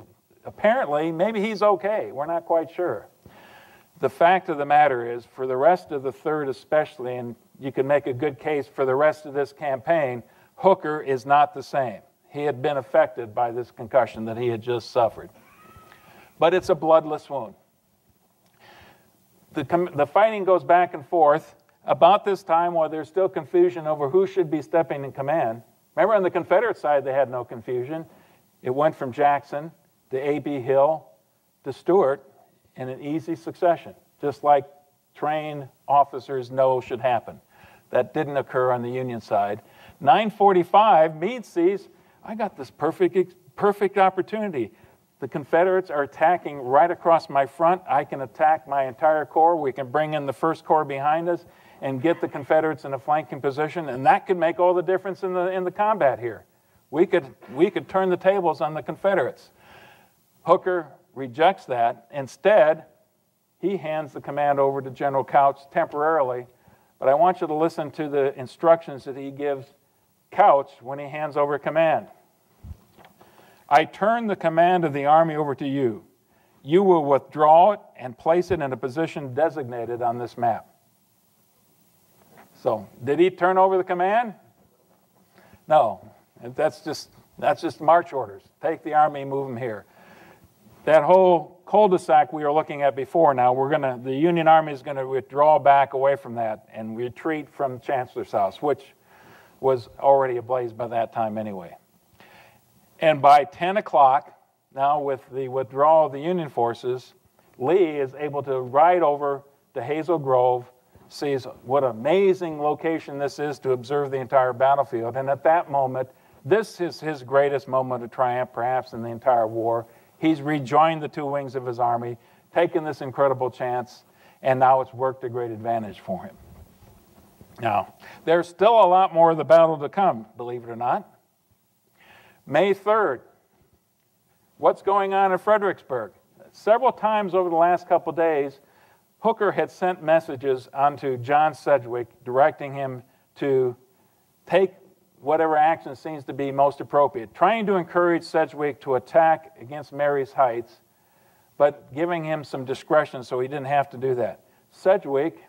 apparently, maybe he's okay. We're not quite sure. The fact of the matter is, for the rest of the 3rd especially, and you can make a good case for the rest of this campaign, Hooker is not the same. He had been affected by this concussion that he had just suffered. But it's a bloodless wound. The fighting goes back and forth. About this time, while there's still confusion over who should be stepping in command, remember on the Confederate side they had no confusion. It went from Jackson to A.B. Hill to Stuart in an easy succession, just like trained officers know should happen. That didn't occur on the Union side. 9:45, Meade sees, I got this perfect opportunity. The Confederates are attacking right across my front. I can attack my entire corps. We can bring in the First Corps behind us and get the Confederates in a flanking position, and that could make all the difference in the combat here. We could turn the tables on the Confederates. Hooker rejects that. Instead, he hands the command over to General Couch temporarily, but I want you to listen to the instructions that he gives Couch when he hands over command. I turn the command of the Army over to you. You will withdraw it and place it in a position designated on this map. So, did he turn over the command? No. That's just march orders. Take the Army, move them here. That whole cul-de-sac we were looking at before now, the Union Army is going to withdraw back away from that and retreat from Chancellor's House, which was already ablaze by that time anyway. And by 10 o'clock, now with the withdrawal of the Union forces, Lee is able to ride over to Hazel Grove, sees what an amazing location this is to observe the entire battlefield. And at that moment, this is his greatest moment of triumph, perhaps in the entire war. He's rejoined the two wings of his army, taken this incredible chance, and now it's worked to great advantage for him. Now, there's still a lot more of the battle to come, believe it or not. May 3rd, what's going on in Fredericksburg? Several times over the last couple days, Hooker had sent messages onto John Sedgwick directing him to take whatever action seems to be most appropriate, trying to encourage Sedgwick to attack against Mary's Heights, but giving him some discretion so he didn't have to do that. Sedgwick,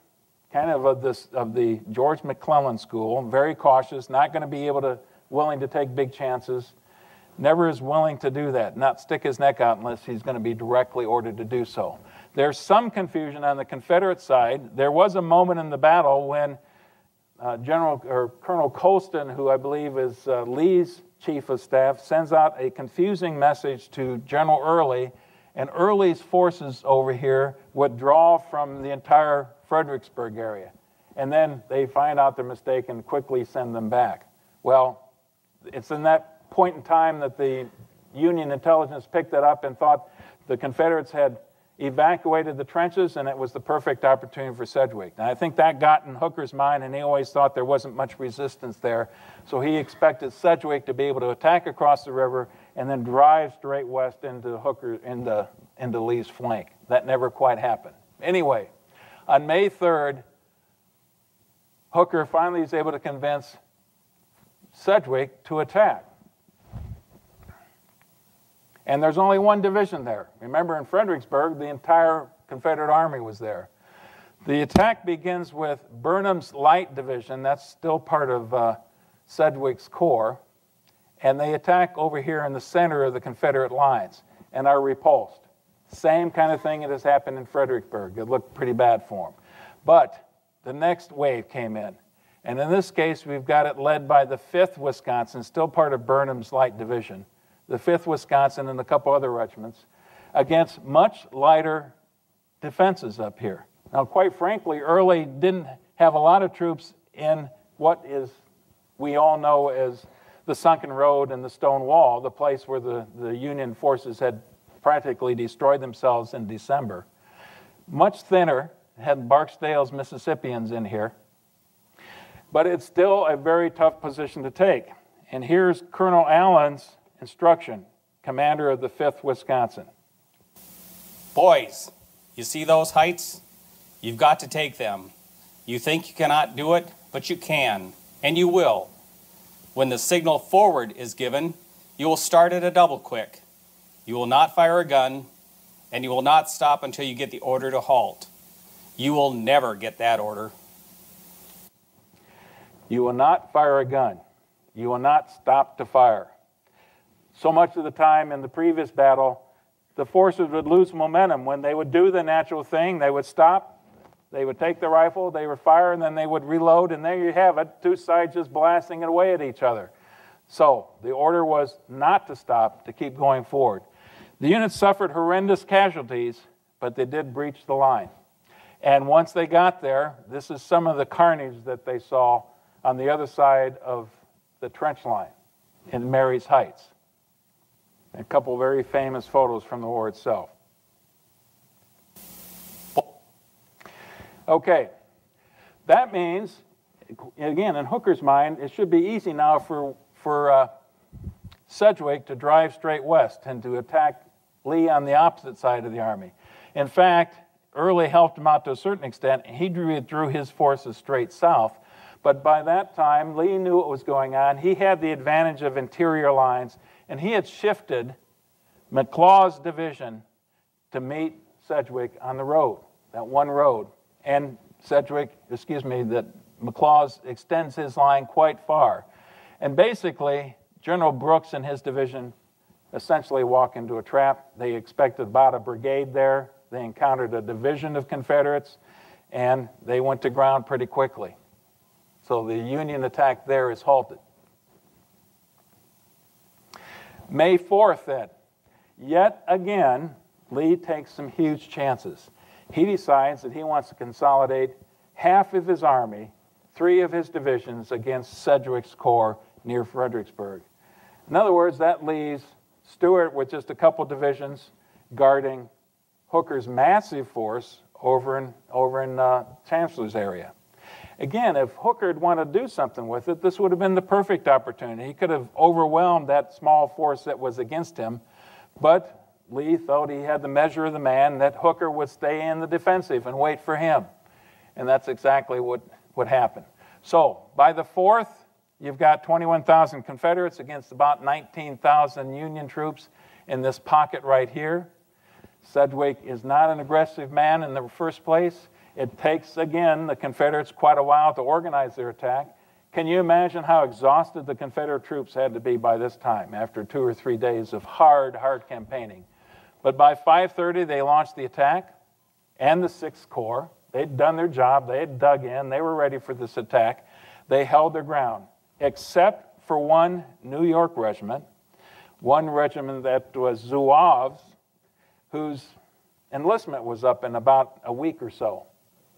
kind of the George McClellan school, very cautious, not going to be willing to take big chances, never is willing to do that, not stick his neck out unless he's going to be directly ordered to do so. There's some confusion on the Confederate side. There was a moment in the battle when Colonel Colston, who I believe is Lee's chief of staff, sends out a confusing message to General Early, and Early's forces over here withdraw from the entire Fredericksburg area. And then they find out their mistake and quickly send them back. Well, it's in that point in time that the Union intelligence picked that up and thought the Confederates had evacuated the trenches, and it was the perfect opportunity for Sedgwick. And I think that got in Hooker's mind, and he always thought there wasn't much resistance there. So he expected Sedgwick to be able to attack across the river and then drive straight west into into Lee's flank. That never quite happened. Anyway, on May 3rd, Hooker finally is able to convince Sedgwick to attack. And there's only one division there. Remember, in Fredericksburg, the entire Confederate Army was there. The attack begins with Burnham's Light Division. That's still part of Sedgwick's corps. And they attack over here in the center of the Confederate lines and are repulsed. Same kind of thing that has happened in Fredericksburg. It looked pretty bad for them. But the next wave came in. And in this case, we've got it led by the 5th Wisconsin, still part of Burnham's Light Division, the 5th Wisconsin and a couple other regiments, against much lighter defenses up here. Now, quite frankly, Early didn't have a lot of troops in what we all know as the Sunken Road and the Stone Wall, the place where the Union forces had practically destroyed themselves in December. Much thinner, had Barksdale's Mississippians in here. But it's still a very tough position to take. And here's Colonel Allen's instruction, commander of the 5th Wisconsin. Boys, you see those heights? You've got to take them. You think you cannot do it, but you can, and you will. When the signal forward is given, you will start at a double quick. You will not fire a gun, and you will not stop until you get the order to halt. You will never get that order. You will not fire a gun. You will not stop to fire. So much of the time in the previous battle, the forces would lose momentum. When they would do the natural thing, they would stop, they would take the rifle, they would fire, and then they would reload, and there you have it, two sides just blasting it away at each other. So the order was not to stop, to keep going forward. The units suffered horrendous casualties, but they did breach the line. And once they got there, this is some of the carnage that they saw on the other side of the trench line in Mary's Heights. A couple very famous photos from the war itself. Okay, that means, again, in Hooker's mind, it should be easy now for Sedgwick to drive straight west and to attack Lee on the opposite side of the army. In fact, Early helped him out to a certain extent. He withdrew his forces straight south. But by that time, Lee knew what was going on. He had the advantage of interior lines, and he had shifted McLaws' division to meet Sedgwick on the road, that one road. And that McLaws extends his line quite far. And basically, General Brooks and his division essentially walk into a trap. They expected about a brigade there. They encountered a division of Confederates, and they went to ground pretty quickly. So the Union attack there is halted. May 4th then, yet again, Lee takes some huge chances. He decides that he wants to consolidate half of his army, 3 of his divisions, against Sedgwick's corps near Fredericksburg. In other words, that leaves Stuart with just a couple divisions guarding Hooker's massive force over in Chancellor's area. Again, if Hooker had wanted to do something with it, this would have been the perfect opportunity. He could have overwhelmed that small force that was against him, but Lee thought he had the measure of the man, that Hooker would stay in the defensive and wait for him. And that's exactly what happened. So by the 4th, you've got 21,000 Confederates against about 19,000 Union troops in this pocket right here. Sedgwick is not an aggressive man in the first place. It takes, again, the Confederates quite a while to organize their attack. Can you imagine how exhausted the Confederate troops had to be by this time after 2 or 3 days of hard campaigning? But by 5:30, they launched the attack, and the 6th Corps. They'd done their job. They had dug in. They were ready for this attack. They held their ground, except for one New York regiment, one regiment that was Zouaves, whose enlistment was up in about a week or so.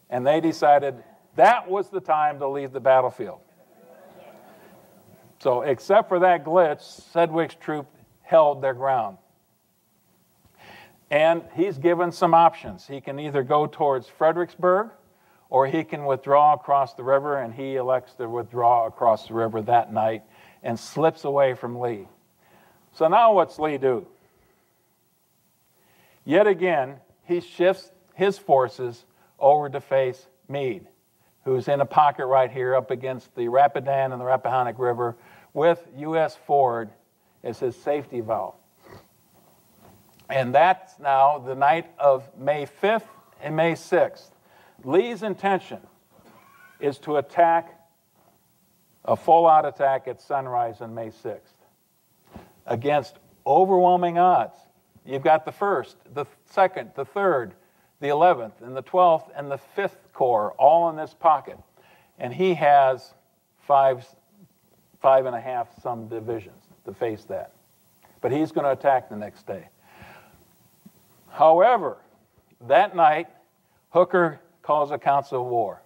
And they decided that was the time to leave the battlefield. So except for that glitch, Sedgwick's troop held their ground. And he's given some options. He can either go towards Fredericksburg, or he can withdraw across the river, and he elects to withdraw across the river that night and slips away from Lee. So now what's Lee do? Yet again, he shifts his forces over to face Meade, who's in a pocket right here up against the Rapidan and the Rappahannock River with U.S. Ford as his safety valve. And that's now the night of May 5th and May 6th. Lee's intention is to attack, a full-out attack at sunrise on May 6th against overwhelming odds. You've got the 1st, the 2nd, the 3rd, the 11th, and the 12th, and the 5th Corps all in this pocket. And he has 5 and a half some divisions to face that. But he's going to attack the next day. However, that night, Hooker calls a council of war.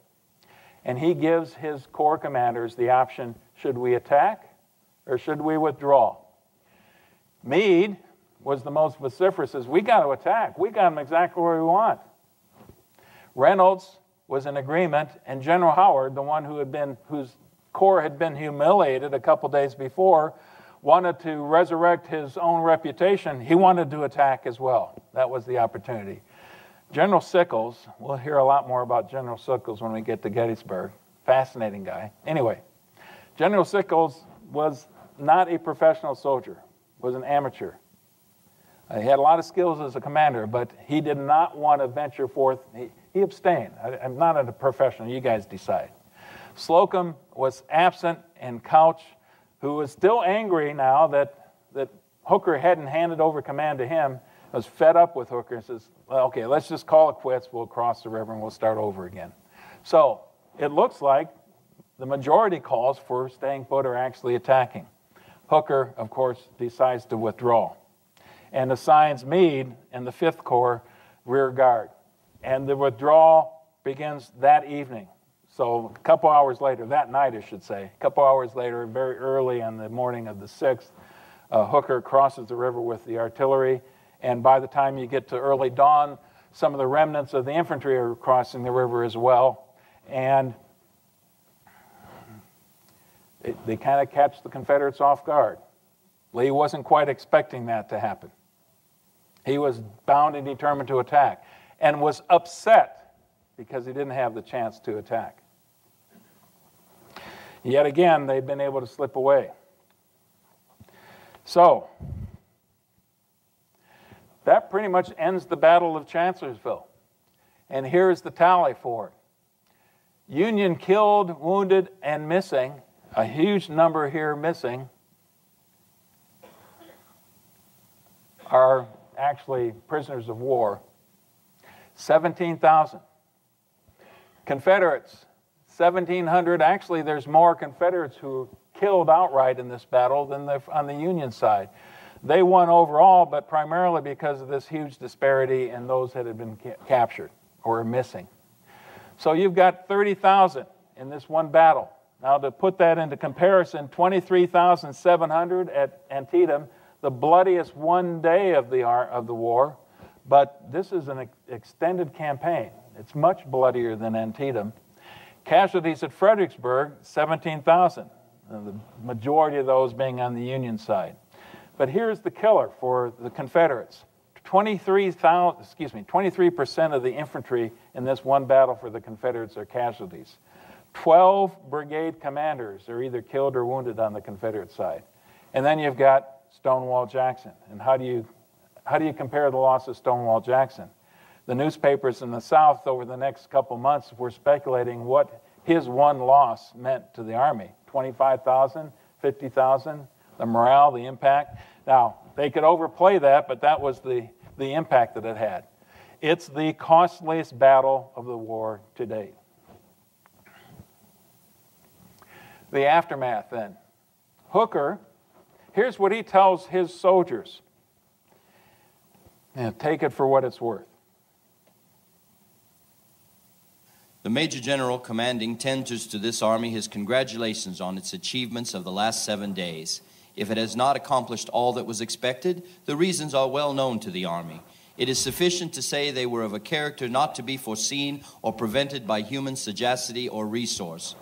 And he gives his corps commanders the option, should we attack or should we withdraw? Meade was the most vociferous, says, we got to attack. We got them exactly where we want. Reynolds was in agreement, and General Howard, the one whose corps had been humiliated a couple days before, wanted to resurrect his own reputation. He wanted to attack as well. That was the opportunity. General Sickles, we'll hear a lot more about General Sickles when we get to Gettysburg. Fascinating guy. Anyway, General Sickles was not a professional soldier, was an amateur. He had a lot of skills as a commander, but he did not want to venture forth. He abstained. I'm not a professional. You guys decide. Slocum was absent, and Couch, who was still angry now that Hooker hadn't handed over command to him, was fed up with Hooker and says, well, okay, let's just call it quits. We'll cross the river and we'll start over again. So it looks like the majority calls for staying put or actually attacking. Hooker, of course, decides to withdraw and assigns Meade and the 5th Corps rear guard. And the withdrawal begins that evening. So a couple hours later, that night I should say, a couple hours later, very early on the morning of the 6th, Hooker crosses the river with the artillery, and by the time you get to early dawn, some of the remnants of the infantry are crossing the river as well, and they kind of catch the Confederates off guard. Lee wasn't quite expecting that to happen. He was bound and determined to attack, and was upset because he didn't have the chance to attack. Yet again, they'd been able to slip away. So, that pretty much ends the Battle of Chancellorsville. And here's the tally for it. Union killed, wounded, and missing, a huge number here missing, are actually prisoners of war. 17,000. Confederates, 1,700. Actually, there's more Confederates who were killed outright in this battle than on the Union side. They won overall, but primarily because of this huge disparity in those that had been captured or missing. So you've got 30,000 in this one battle. Now, to put that into comparison, 23,700 at Antietam, the bloodiest one day of the war, but this is an extended campaign. It's much bloodier than Antietam. Casualties at Fredericksburg, 17,000, the majority of those being on the Union side. But here's the killer for the Confederates. 23% of the infantry in this one battle for the Confederates are casualties. 12 brigade commanders are either killed or wounded on the Confederate side. And then you've got Stonewall Jackson. And how do you compare the loss of Stonewall Jackson? The newspapers in the South over the next couple months were speculating what his one loss meant to the Army. 25,000, 50,000, the morale, the impact. Now, they could overplay that, but that was the impact that it had. It's the costliest battle of the war to date. The aftermath, then. Hooker, here's what he tells his soldiers. Now, take it for what it's worth. The Major General commanding tenders to this army his congratulations on its achievements of the last 7 days. If it has not accomplished all that was expected, the reasons are well known to the army. It is sufficient to say they were of a character not to be foreseen or prevented by human sagacity or resource.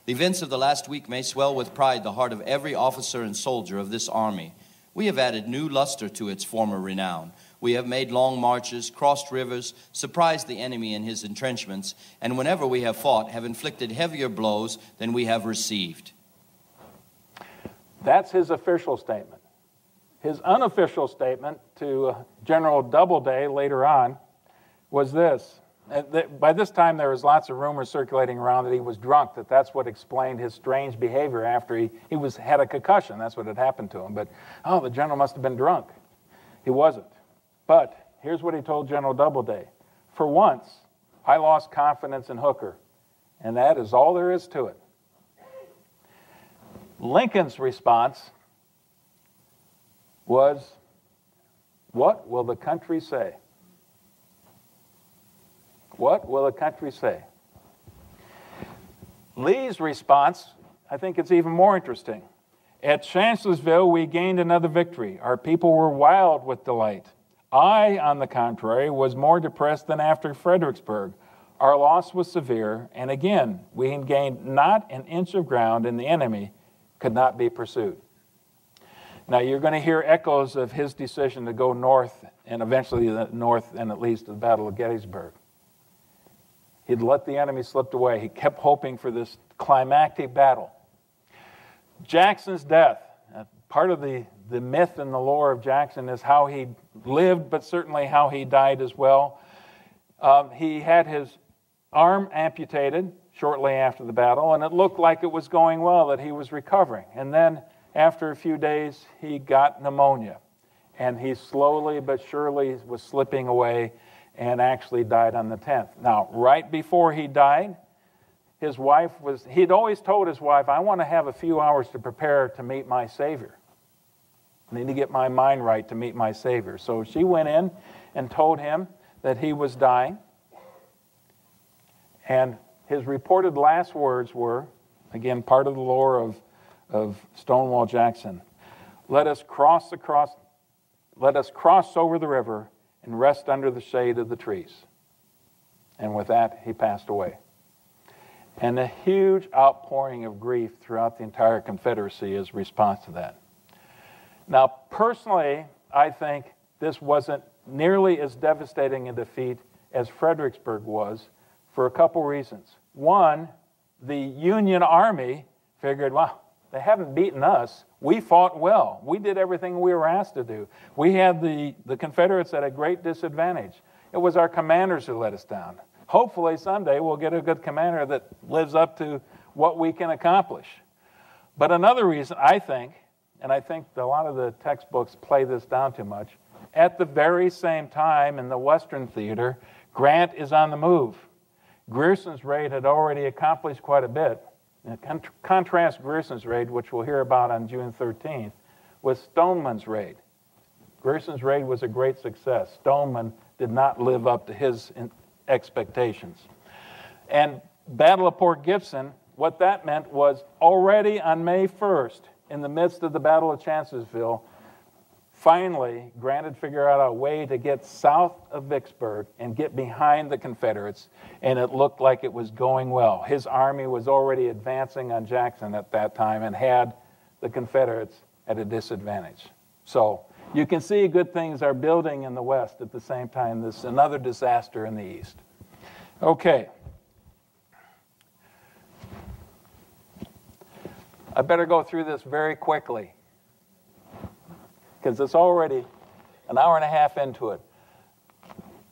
The events of the last week may swell with pride the heart of every officer and soldier of this army. We have added new luster to its former renown. We have made long marches, crossed rivers, surprised the enemy in his entrenchments, and whenever we have fought, have inflicted heavier blows than we have received. That's his official statement. His unofficial statement to General Doubleday later on was this. By this time, there was lots of rumors circulating around that he was drunk, that's what explained his strange behavior after he had a concussion. That's what had happened to him. But, the general must have been drunk. He wasn't. But here's what he told General Doubleday. For once, I lost confidence in Hooker, and that is all there is to it. Lincoln's response was, what will the country say? What will the country say? Lee's response, I think it's even more interesting. At Chancellorsville, we gained another victory. Our people were wild with delight. I, on the contrary, was more depressed than after Fredericksburg. Our loss was severe, and again, we had gained not an inch of ground, and the enemy could not be pursued. Now, you're going to hear echoes of his decision to go north, and eventually the north, and at least the Battle of Gettysburg. He'd let the enemy slip away. He kept hoping for this climactic battle. Jackson's death, part of the myth and the lore of Jackson is how he lived, but certainly how he died as well. He had his arm amputated, shortly after the battle, and it looked like it was going well, that he was recovering. And then after a few days, he got pneumonia, and he slowly but surely was slipping away and actually died on the 10th. Now, right before he died, his wife he'd always told his wife, I want to have a few hours to prepare to meet my Savior. I need to get my mind right to meet my Savior. So she went in and told him that he was dying. And his reported last words were, again, part of the lore of Stonewall Jackson, let us cross over the river and rest under the shade of the trees. And with that, he passed away. And a huge outpouring of grief throughout the entire Confederacy is response to that. Now, personally, I think this wasn't nearly as devastating a defeat as Fredericksburg was for a couple reasons. One, the Union Army figured, well, they haven't beaten us. We fought well. We did everything we were asked to do. We had the Confederates at a great disadvantage. It was our commanders who let us down. Hopefully someday we'll get a good commander that lives up to what we can accomplish. But another reason, I think, and I think a lot of the textbooks play this down too much, at the very same time in the Western theater, Grant is on the move. Grierson's raid had already accomplished quite a bit. Now, contrast Grierson's raid, which we'll hear about on June 13th, with Stoneman's raid. Grierson's raid was a great success. Stoneman did not live up to his expectations. And Battle of Port Gibson, what that meant was already on May 1st, in the midst of the Battle of Chancellorsville, finally, Grant had figured out a way to get south of Vicksburg and get behind the Confederates, and it looked like it was going well. His army was already advancing on Jackson at that time and had the Confederates at a disadvantage. So you can see good things are building in the West at the same time. There's another disaster in the East. Okay. I better go through this very quickly because it's already an hour and a half into it.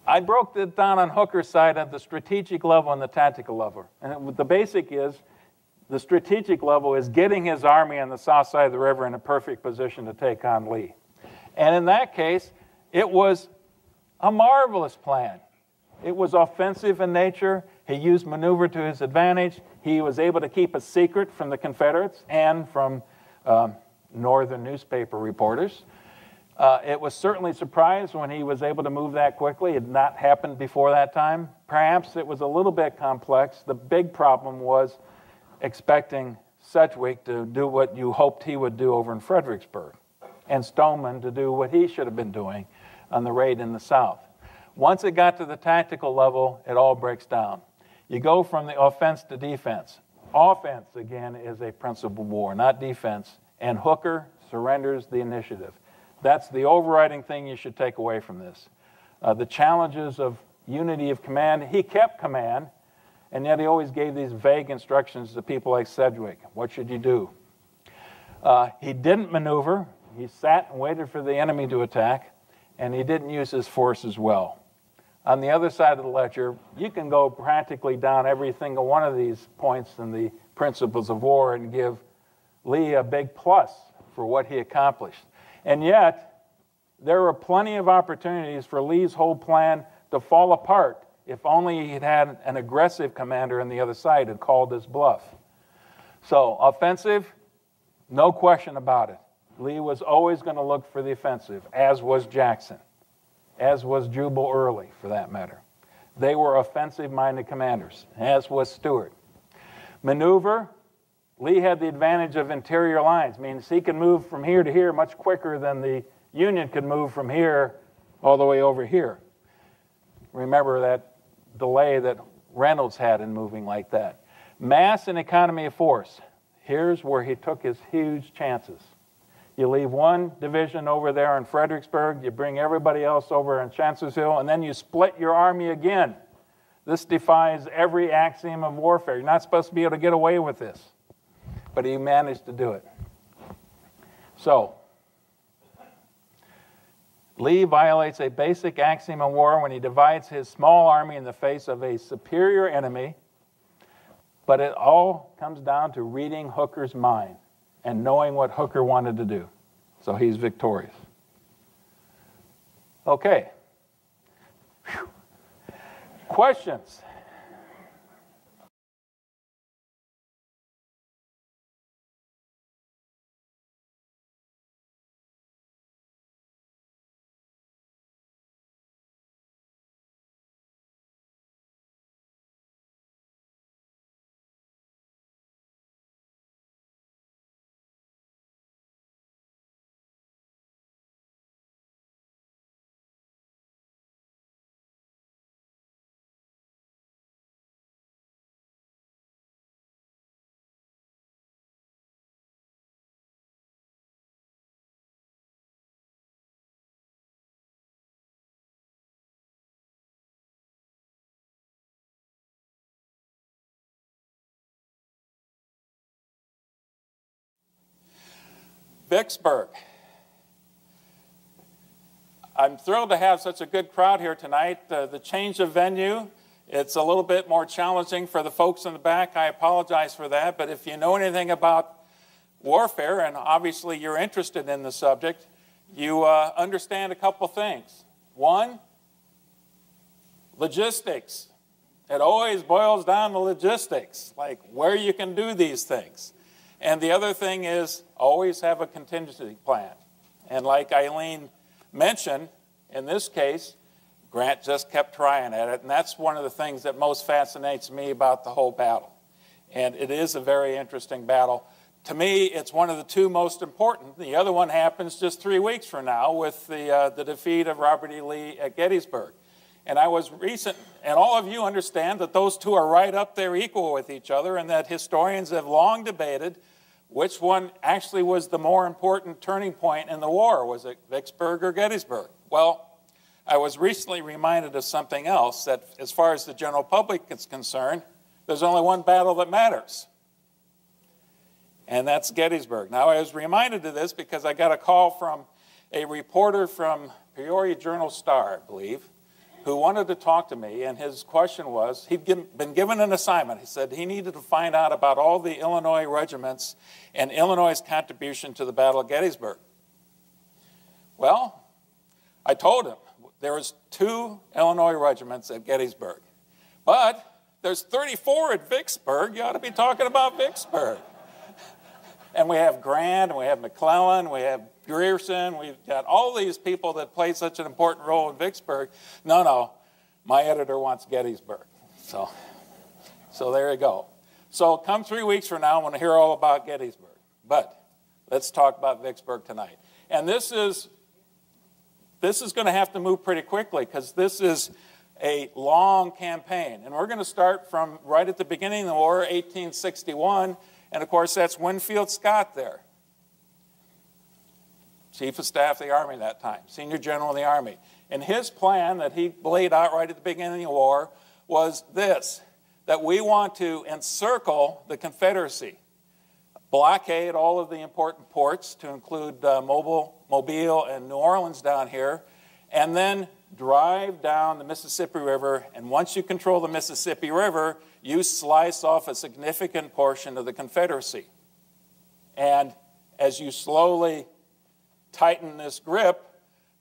I broke it down on Hooker's side at the strategic level and the tactical level. And the basic is, the strategic level is getting his army on the south side of the river in a perfect position to take on Lee. And in that case, it was a marvelous plan. It was offensive in nature. He used maneuver to his advantage. He was able to keep a secret from the Confederates and from northern newspaper reporters. It was certainly surprised when he was able to move that quickly. It had not happened before that time. Perhaps it was a little bit complex. The big problem was expecting Sedgwick to do what you hoped he would do over in Fredericksburg, and Stoneman to do what he should have been doing on the raid in the South. Once it got to the tactical level, it all breaks down. You go from the offense to defense. Offense, again, is a principal war, not defense, and Hooker surrenders the initiative. That's the overriding thing you should take away from this. The challenges of unity of command. He kept command, and yet he always gave these vague instructions to people like Sedgwick. What should you do? He didn't maneuver. He sat and waited for the enemy to attack, and he didn't use his force as well. On the other side of the ledger, you can go practically down every single one of these points in the principles of war and give Lee a big plus for what he accomplished. And yet, there were plenty of opportunities for Lee's whole plan to fall apart if only he'd had an aggressive commander on the other side who called his bluff. So, offensive, no question about it. Lee was always going to look for the offensive, as was Jackson, as was Jubal Early, for that matter. They were offensive-minded commanders, as was Stuart. Maneuver, Lee had the advantage of interior lines, means he could move from here to here much quicker than the Union could move from here all the way over here. Remember that delay that Reynolds had in moving like that. Mass and economy of force. Here's where he took his huge chances. You leave one division over there in Fredericksburg, you bring everybody else over in Chancellorsville, and then you split your army again. This defies every axiom of warfare. You're not supposed to be able to get away with this. But he managed to do it. So, Lee violates a basic axiom of war when he divides his small army in the face of a superior enemy But it all comes down to reading Hooker's mind and knowing what Hooker wanted to do. So he's victorious. Okay. Whew. Questions? Vicksburg. I'm thrilled to have such a good crowd here tonight. The change of venue, it's a little bit more challenging for the folks in the back. I apologize for that, but if you know anything about warfare, and obviously you're interested in the subject, you understand a couple things. One, logistics. It always boils down to logistics, like where you can do these things. And the other thing is always have a contingency plan. And like Eileen mentioned, in this case, Grant just kept trying at it. And that's one of the things that most fascinates me about the whole battle. And it is a very interesting battle. To me, it's one of the two most important. The other one happens just 3 weeks from now with the defeat of Robert E. Lee at Gettysburg. And and all of you understand that those two are right up there equal with each other, and that historians have long debated which one actually was the more important turning point in the war. Was it Vicksburg or Gettysburg? Well, I was recently reminded of something else, that as far as the general public is concerned, there's only one battle that matters, and that's Gettysburg. Now, I was reminded of this because I got a call from a reporter from Peoria Journal-Star, I believe, who wanted to talk to me, and his question was, he'd been given an assignment. He said he needed to find out about all the Illinois regiments and Illinois' contribution to the Battle of Gettysburg. Well, I told him there was 2 Illinois regiments at Gettysburg, but there's 34 at Vicksburg. You ought to be talking about Vicksburg. And we have Grant, and we have McClellan, we have Grierson, we've got all these people that played such an important role in Vicksburg. No, my editor wants Gettysburg. So there you go. So come 3 weeks from now, I want to hear all about Gettysburg. But let's talk about Vicksburg tonight. And this is going to have to move pretty quickly because this is a long campaign. And we're going to start from right at the beginning of the war, 1861. And of course, that's Winfield Scott there. Chief of Staff of the Army that time, Senior General of the Army. And his plan that he laid out right at the beginning of the war was this, that we want to encircle the Confederacy, blockade all of the important ports to include Mobile and New Orleans down here, and then drive down the Mississippi River. And once you control the Mississippi River, you slice off a significant portion of the Confederacy. And as you slowly tighten this grip,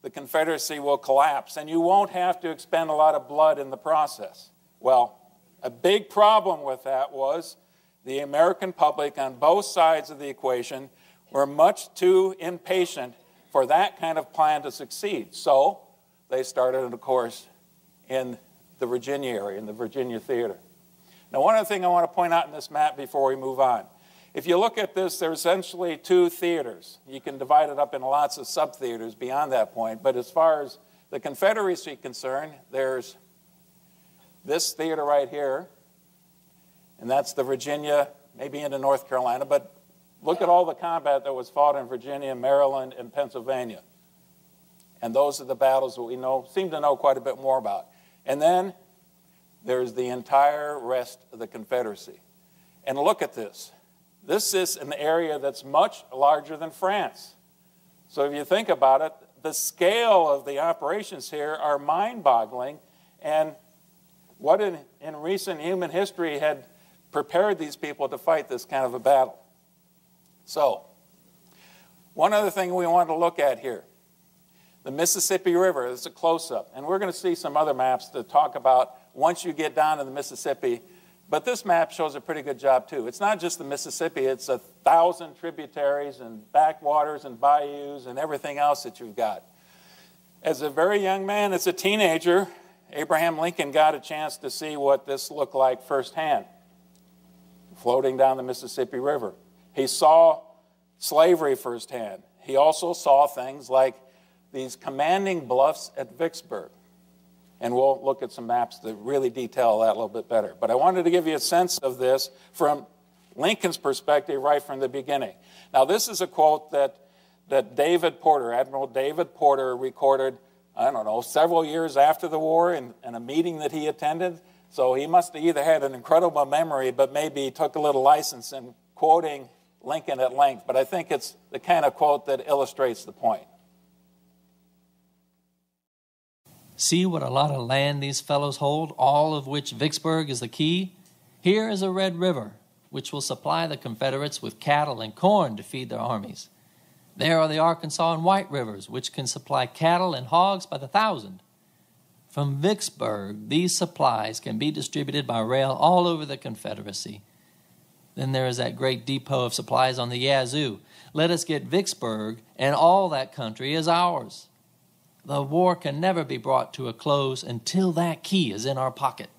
the Confederacy will collapse, and you won't have to expend a lot of blood in the process. Well, a big problem with that was the American public on both sides of the equation were much too impatient for that kind of plan to succeed. So they started, of course, in the Virginia area, in the Virginia theater. Now, one other thing I want to point out in this map before we move on. If you look at this, there's essentially 2 theaters. You can divide it up into lots of sub-theaters beyond that point. But as far as the Confederacy is concerned, there's this theater right here, and that's the Virginia, maybe into North Carolina. But look at all the combat that was fought in Virginia, Maryland, and Pennsylvania. And those are the battles that we seem to know quite a bit more about. And then there's the entire rest of the Confederacy. And look at this. This is an area that's much larger than France. So if you think about it, the scale of the operations here are mind-boggling. And what in recent human history had prepared these people to fight this kind of a battle. So, one other thing we want to look at here. The Mississippi River, this is a close-up. And we're going to see some other maps that talk about once you get down to the Mississippi. But this map shows a pretty good job, too. It's not just the Mississippi. It's 1,000 tributaries and backwaters and bayous and everything else that you've got. As a very young man, as a teenager, Abraham Lincoln got a chance to see what this looked like firsthand, floating down the Mississippi River. He saw slavery firsthand. He also saw things like these commanding bluffs at Vicksburg. And we'll look at some maps that really detail that a little bit better. But I wanted to give you a sense of this from Lincoln's perspective right from the beginning. Now, this is a quote that David Porter, Admiral David Porter, recorded, I don't know, several years after the war in a meeting that he attended. So he must have either had an incredible memory, but maybe he took a little license in quoting Lincoln at length. But I think it's the kind of quote that illustrates the point. See what a lot of land these fellows hold, all of which Vicksburg is the key? Here is a Red River, which will supply the Confederates with cattle and corn to feed their armies. There are the Arkansas and White Rivers, which can supply cattle and hogs by the thousand. From Vicksburg, these supplies can be distributed by rail all over the Confederacy. Then there is that great depot of supplies on the Yazoo. Let us get Vicksburg, and all that country is ours. The war can never be brought to a close until that key is in our pocket.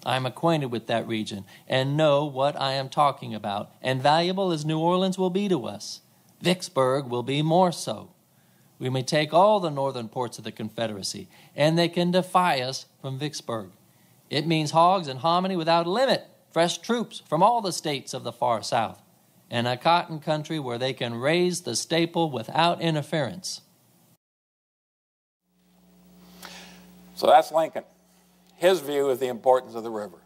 I am acquainted with that region and know what I am talking about, and valuable as New Orleans will be to us, Vicksburg will be more so. We may take all the northern ports of the Confederacy, and they can defy us from Vicksburg. It means hogs and hominy without limit, fresh troops from all the states of the far south, and a cotton country where they can raise the staple without interference. So that's Lincoln, his view of the importance of the river.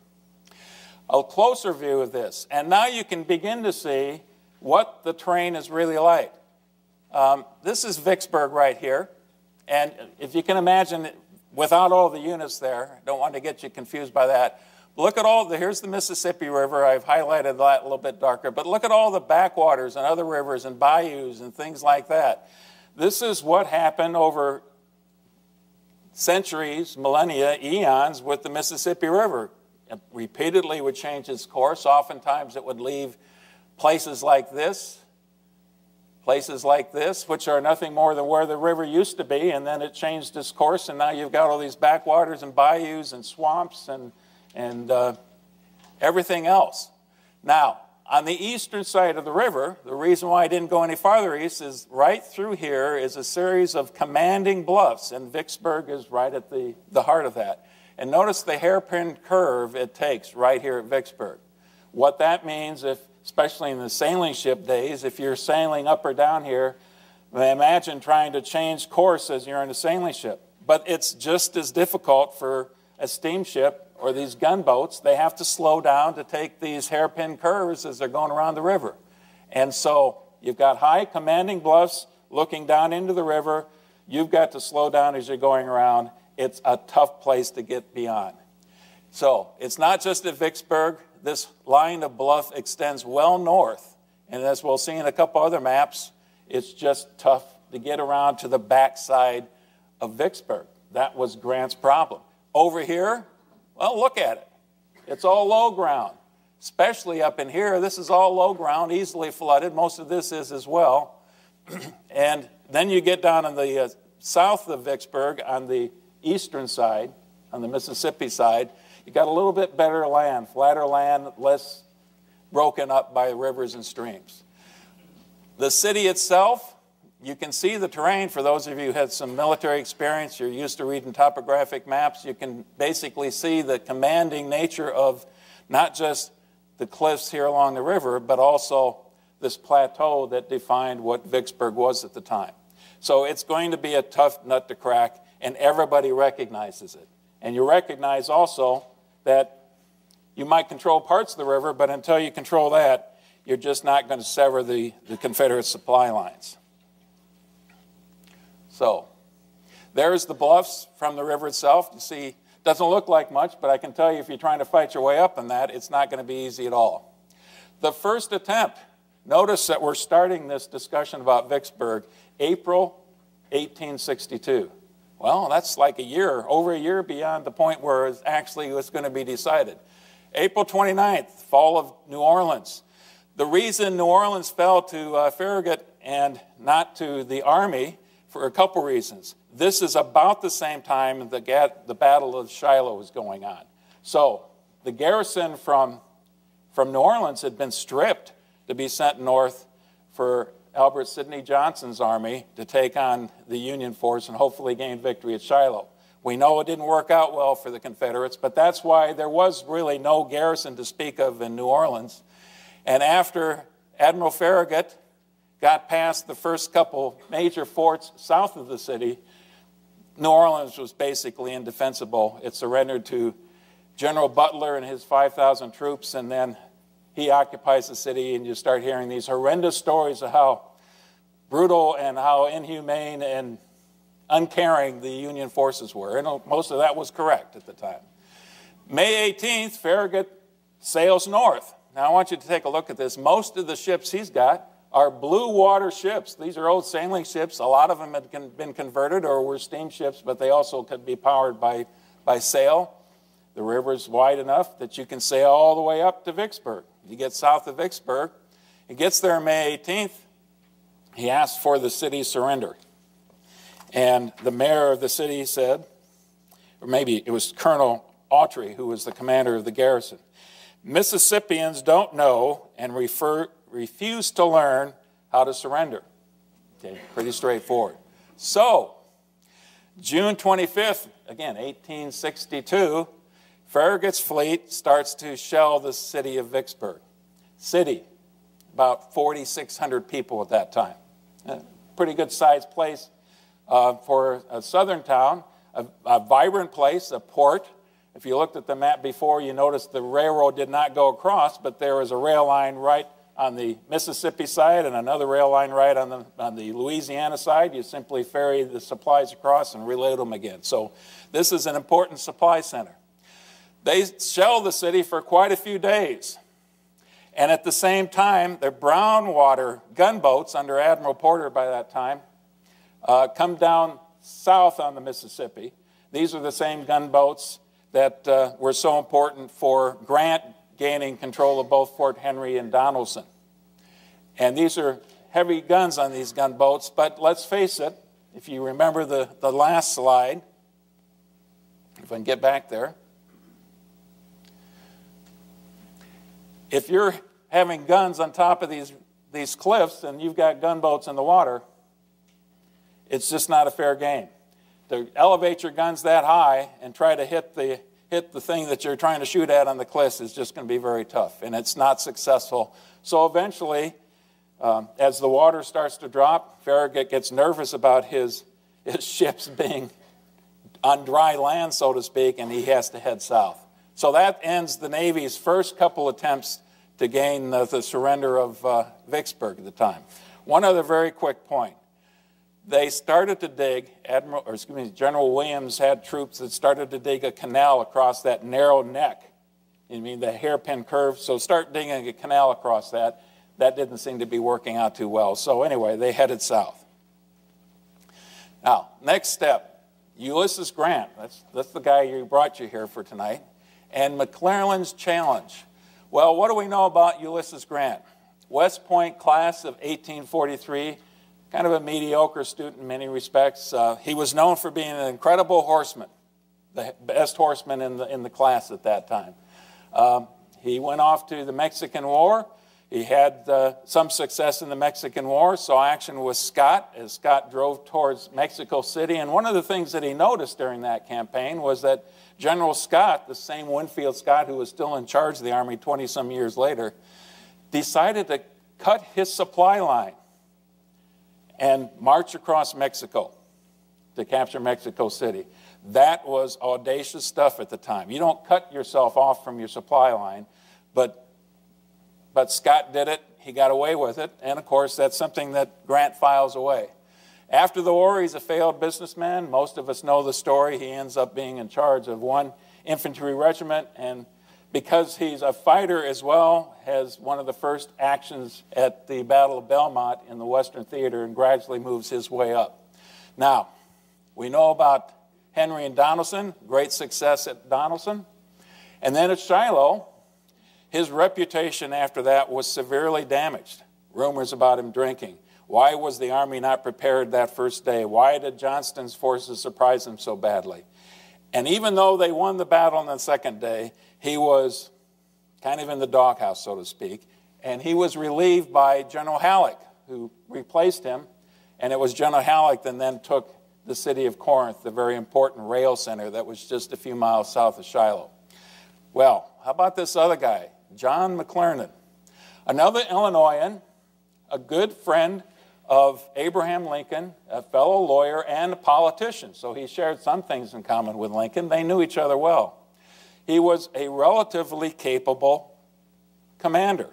A closer view of this, and now you can begin to see what the terrain is really like. This is Vicksburg right here, and if you can imagine, without all the units there, I don't want to get you confused by that. Look at here's the Mississippi River. I've highlighted that a little bit darker, but look at all the backwaters and other rivers and bayous and things like that. This is what happened over centuries, millennia, eons with the Mississippi River. It repeatedly would change its course. Oftentimes it would leave places like this, which are nothing more than where the river used to be, and then it changed its course, and now you've got all these backwaters and bayous and swamps and everything else. Now, on the eastern side of the river, the reason why I didn't go any farther east is right through here is a series of commanding bluffs, and Vicksburg is right at the heart of that. And notice the hairpin curve it takes right here at Vicksburg. What that means, especially in the sailing ship days, if you're sailing up or down here, imagine trying to change course as you're in a sailing ship. But it's just as difficult for a steamship or these gunboats. They have to slow down to take these hairpin curves as they're going around the river. And so you've got high commanding bluffs looking down into the river. You've got to slow down as you're going around. It's a tough place to get beyond. So it's not just at Vicksburg. This line of bluff extends well north. And as we'll see in a couple other maps, it's just tough to get around to the backside of Vicksburg. That was Grant's problem. Over here, well, look at it. It's all low ground, especially up in here. This is all low ground, easily flooded. Most of this is as well. And then you get down on the south of Vicksburg on the eastern side, on the Mississippi side. You got a little bit better land, flatter land, less broken up by rivers and streams. The city itself, you can see the terrain. For those of you who had some military experience, you're used to reading topographic maps, you can basically see the commanding nature of not just the cliffs here along the river, but also this plateau that defined what Vicksburg was at the time. So it's going to be a tough nut to crack, and everybody recognizes it. And you recognize also that you might control parts of the river, but until you control that, you're just not going to sever the Confederate supply lines. So there's the bluffs from the river itself. You see Doesn't look like much, but I can tell you if you're trying to fight your way up in that, it's not going to be easy at all. The first attempt, notice that we're starting this discussion about Vicksburg, April 1862. Well, that's like a year, over a year beyond the point where it actually was going to be decided. April 29th, fall of New Orleans. The reason New Orleans fell to Farragut and not to the Army for a couple reasons. This is about the same time the Battle of Shiloh was going on. So the garrison from New Orleans had been stripped to be sent north for Albert Sidney Johnson's army to take on the Union force and hopefully gain victory at Shiloh. We know it didn't work out well for the Confederates, but that's why there was really no garrison to speak of in New Orleans. And after Admiral Farragut got past the first couple major forts south of the city, New Orleans was basically indefensible. It surrendered to General Butler and his 5,000 troops, and then he occupies the city, and you start hearing these horrendous stories of how brutal and how inhumane and uncaring the Union forces were. And most of that was correct at the time. May 18th, Farragut sails north. Now, I want you to take a look at this. Most of the ships he's got are blue water ships. These are old sailing ships. A lot of them had been converted or were steamships, but they also could be powered by sail. The river's wide enough that you can sail all the way up to Vicksburg. You get south of Vicksburg. He gets there May 18th. He asks for the city's surrender. And the mayor of the city said, or maybe it was Colonel Autry, who was the commander of the garrison, Mississippians don't know and refuse to learn how to surrender. Okay, pretty straightforward. So, June 25th, again, 1862, Farragut's fleet starts to shell the city of Vicksburg. City, about 4,600 people at that time. Pretty good sized place for a southern town, a vibrant place, a port. If you looked at the map before, you noticed the railroad did not go across, but there was a rail line right on the Mississippi side and another rail line right on the Louisiana side. You simply ferry the supplies across and reload them again. So this is an important supply center. They shelled the city for quite a few days. And at the same time, the brown water gunboats under Admiral Porter by that time come down south on the Mississippi. These are the same gunboats that were so important for Grant gaining control of both Fort Henry and Donelson. And these are heavy guns on these gunboats, but let's face it, if you remember the last slide, if I can get back there, if you're having guns on top of these cliffs and you've got gunboats in the water, it's just not a fair game. To elevate your guns that high and try to hit the thing that you're trying to shoot at on the cliffs is just going to be very tough, and it's not successful. So eventually, as the water starts to drop, Farragut gets nervous about his ships being on dry land, so to speak, and he has to head south. So that ends the Navy's first couple attempts to gain the surrender of Vicksburg at the time. One other very quick point. They started to dig, General Williams had troops that started to dig a canal across that narrow neck. You mean the hairpin curve? So start digging a canal across that. That didn't seem to be working out too well. So anyway, they headed south. Now, next step, Ulysses Grant. That's the guy who brought you here for tonight. And McClellan's challenge. Well, what do we know about Ulysses Grant? West Point class of 1843, kind of a mediocre student in many respects. He was known for being an incredible horseman, the best horseman in the class at that time. He went off to the Mexican War. He had some success in the Mexican War, saw action with Scott as Scott drove towards Mexico City. And one of the things that he noticed during that campaign was that General Scott, the same Winfield Scott who was still in charge of the Army 20-some years later, decided to cut his supply line and march across Mexico to capture Mexico City. That was audacious stuff at the time. You don't cut yourself off from your supply line, but Scott did it. He got away with it. And, of course, that's something that Grant files away. After the war, he's a failed businessman. Most of us know the story. He ends up being in charge of one infantry regiment, and because he's a fighter as well, has one of the first actions at the Battle of Belmont in the Western Theater and gradually moves his way up. Now, we know about Henry and Donelson, great success at Donelson. And then at Shiloh, his reputation after that was severely damaged. Rumors about him drinking. Why was the Army not prepared that first day? Why did Johnston's forces surprise him so badly? And even though they won the battle on the second day, he was kind of in the doghouse, so to speak. And he was relieved by General Halleck, who replaced him. And it was General Halleck that then took the city of Corinth, the very important rail center that was just a few miles south of Shiloh. Well, how about this other guy, John McClernand? Another Illinoisan, a good friend of Abraham Lincoln, a fellow lawyer and a politician. So he shared some things in common with Lincoln. They knew each other well. He was a relatively capable commander,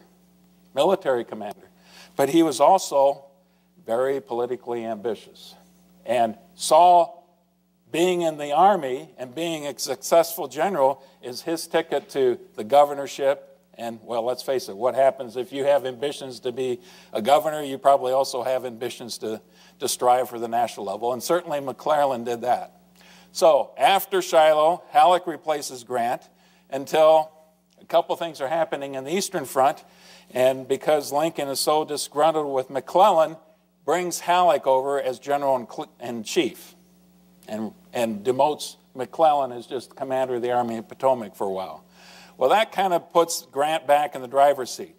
military commander, but he was also very politically ambitious and saw being in the Army and being a successful general is his ticket to the governorship. And, well, let's face it, what happens if you have ambitions to be a governor? You probably also have ambitions to strive for the national level. And certainly McClernand did that. So after Shiloh, Halleck replaces Grant until a couple things are happening in the Eastern Front. And because Lincoln is so disgruntled with McClellan, brings Halleck over as general-in-chief and demotes McClellan as just commander of the Army of Potomac for a while. Well, that kind of puts Grant back in the driver's seat.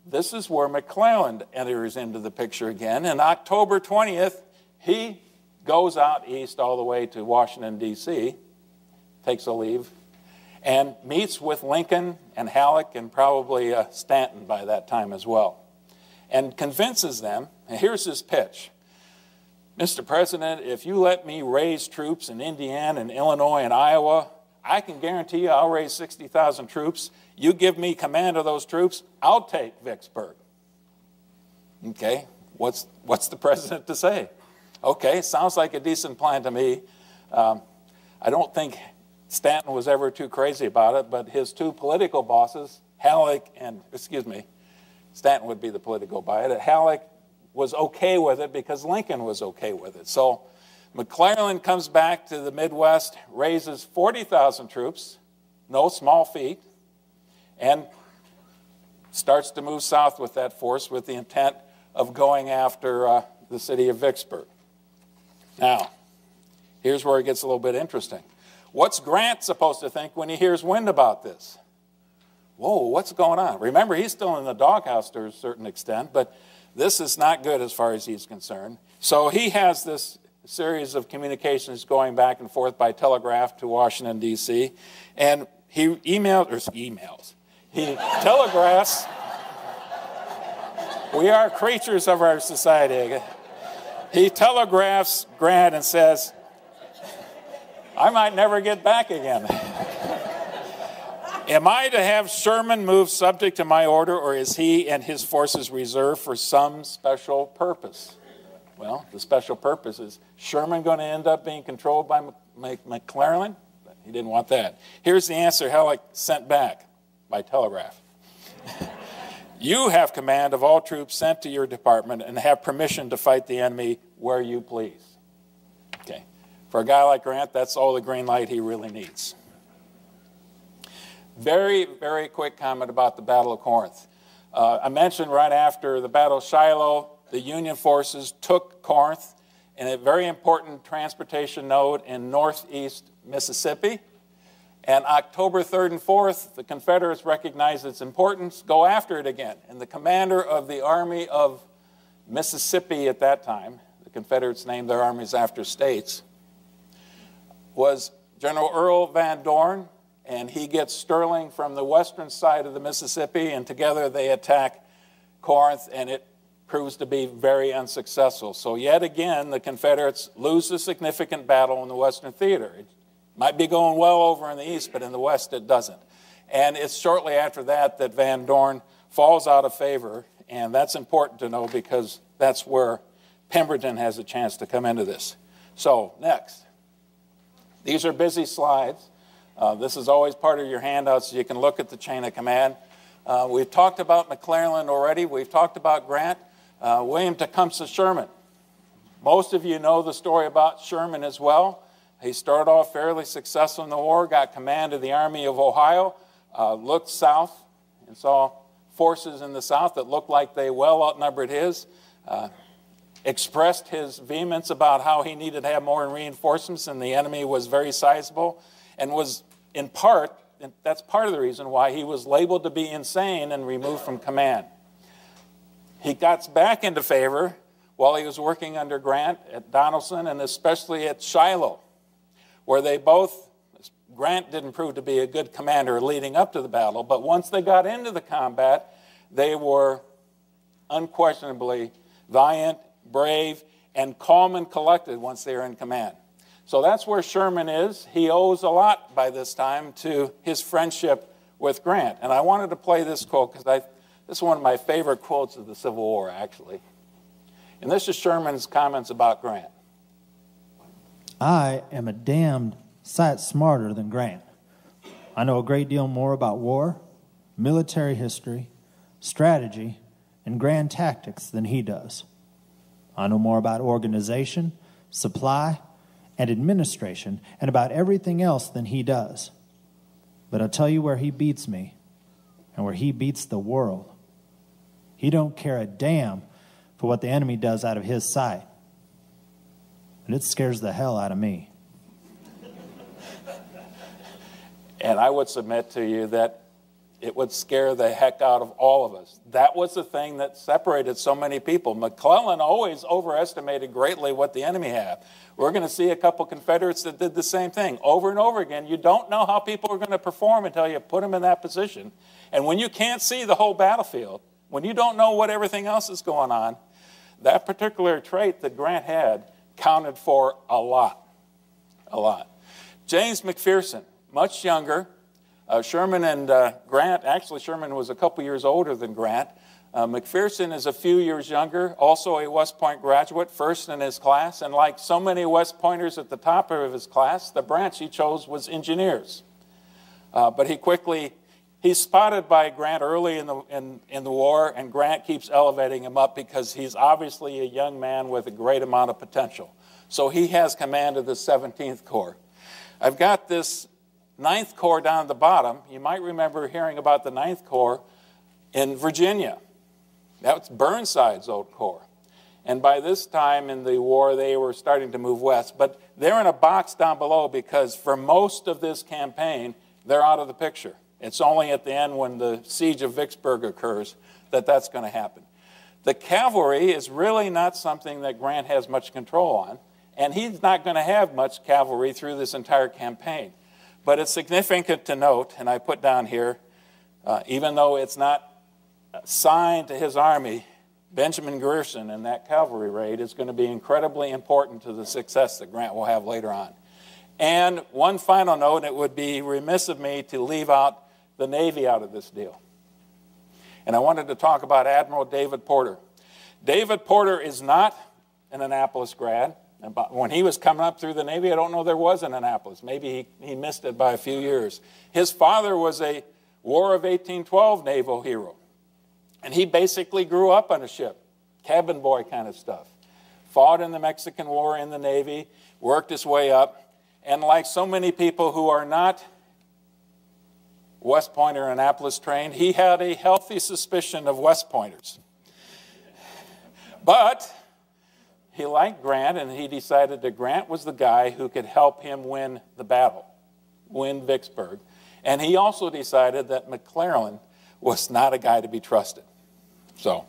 This is where McClellan enters into the picture again. And October 20th, he goes out east all the way to Washington, D.C., takes a leave, and meets with Lincoln and Halleck and probably Stanton by that time as well, and convinces them, and here's his pitch. Mr. President, if you let me raise troops in Indiana and Illinois and Iowa, I can guarantee you I'll raise 60,000 troops. You give me command of those troops, I'll take Vicksburg. Okay, what's the president to say? Okay, sounds like a decent plan to me. I don't think Stanton was ever too crazy about it, but his two political bosses, Stanton would be the political bias. Halleck was okay with it because Lincoln was okay with it. So McClellan comes back to the Midwest, raises 40,000 troops, no small feat, and starts to move south with that force with the intent of going after the city of Vicksburg. Now, here's where it gets a little bit interesting. What's Grant supposed to think when he hears wind about this? Whoa, what's going on? Remember, he's still in the doghouse to a certain extent, but this is not good as far as he's concerned. So he has this series of communications going back and forth by telegraph to Washington, D.C., and he he telegraphs. We are creatures of our society. He telegraphs Grant and says, I might never get back again. Am I to have Sherman move subject to my order, or is he and his forces reserved for some special purpose? Well, the special purpose is Sherman going to end up being controlled by McClellan? He didn't want that. Here's the answer Halleck sent back by telegraph. You have command of all troops sent to your department and have permission to fight the enemy where you please. Okay. For a guy like Grant, that's all the green light he really needs. Very, very quick comment about the Battle of Corinth. I mentioned right after the Battle of Shiloh, the Union forces took Corinth in a very important transportation node in northeast Mississippi. And October 3rd and 4th, the Confederates recognized its importance, go after it again. And the commander of the Army of Mississippi at that time, the Confederates named their armies after states, was General Earl Van Dorn, and he gets Sterling from the western side of the Mississippi, and together they attack Corinth, and it proves to be very unsuccessful. So yet again, the Confederates lose a significant battle in the Western Theater. It might be going well over in the east, but in the west it doesn't. And it's shortly after that that Van Dorn falls out of favor, and that's important to know because that's where Pemberton has a chance to come into this. So, next. These are busy slides. This is always part of your handouts, so you can look at the chain of command. We've talked about McClellan already. We've talked about Grant. William Tecumseh Sherman. Most of you know the story about Sherman as well. He started off fairly successful in the war, got command of the Army of Ohio, looked south and saw forces in the south that looked like they well outnumbered his, expressed his vehemence about how he needed to have more reinforcements and the enemy was very sizable, and was in part, and that's part of the reason why he was labeled to be insane and removed from command. He got back into favor while he was working under Grant at Donelson and especially at Shiloh, where they both, Grant didn't prove to be a good commander leading up to the battle, but once they got into the combat, they were unquestionably valiant, brave, and calm and collected once they were in command. So that's where Sherman is. He owes a lot by this time to his friendship with Grant. And I wanted to play this quote because this is one of my favorite quotes of the Civil War, actually. And this is Sherman's comments about Grant. I am a damned sight smarter than Grant. I know a great deal more about war, military history, strategy, and grand tactics than he does. I know more about organization, supply, and administration, and about everything else than he does. But I'll tell you where he beats me, and where he beats the world. He don't care a damn for what the enemy does out of his sight. And it scares the hell out of me. And I would submit to you that it would scare the heck out of all of us. That was the thing that separated so many people. McClellan always overestimated greatly what the enemy had. We're going to see a couple Confederates that did the same thing over and over again. You don't know how people are going to perform until you put them in that position. And when you can't see the whole battlefield, when you don't know what everything else is going on, that particular trait that Grant had counted for a lot. A lot. James McPherson, much younger. Sherman and Grant, actually Sherman was a couple years older than Grant. McPherson is a few years younger, also a West Point graduate, first in his class. And like so many West Pointers at the top of his class, the branch he chose was engineers. But he's spotted by Grant early in the war, and Grant keeps elevating him up because he's obviously a young man with a great amount of potential. So he has command of the 17th Corps. I've got this 9th Corps down at the bottom. You might remember hearing about the 9th Corps in Virginia. That's Burnside's old corps. And by this time in the war, they were starting to move west. But they're in a box down below because for most of this campaign, they're out of the picture. It's only at the end when the siege of Vicksburg occurs that that's going to happen. The cavalry is really not something that Grant has much control on, and he's not going to have much cavalry through this entire campaign. But it's significant to note, and I put down here, even though it's not assigned to his army, Benjamin Grierson and that cavalry raid is going to be incredibly important to the success that Grant will have later on. And one final note, it would be remiss of me to leave out the Navy out of this deal. And I wanted to talk about Admiral David Porter. David Porter is not an Annapolis grad. When he was coming up through the Navy, I don't know there was an Annapolis. Maybe he missed it by a few years. His father was a War of 1812 naval hero. And he basically grew up on a ship, cabin boy kind of stuff. Fought in the Mexican War in the Navy, worked his way up. And like so many people who are not West Point or Annapolis trained, he had a healthy suspicion of West Pointers. But he liked Grant, and he decided that Grant was the guy who could help him win the battle, win Vicksburg. And he also decided that McClellan was not a guy to be trusted. So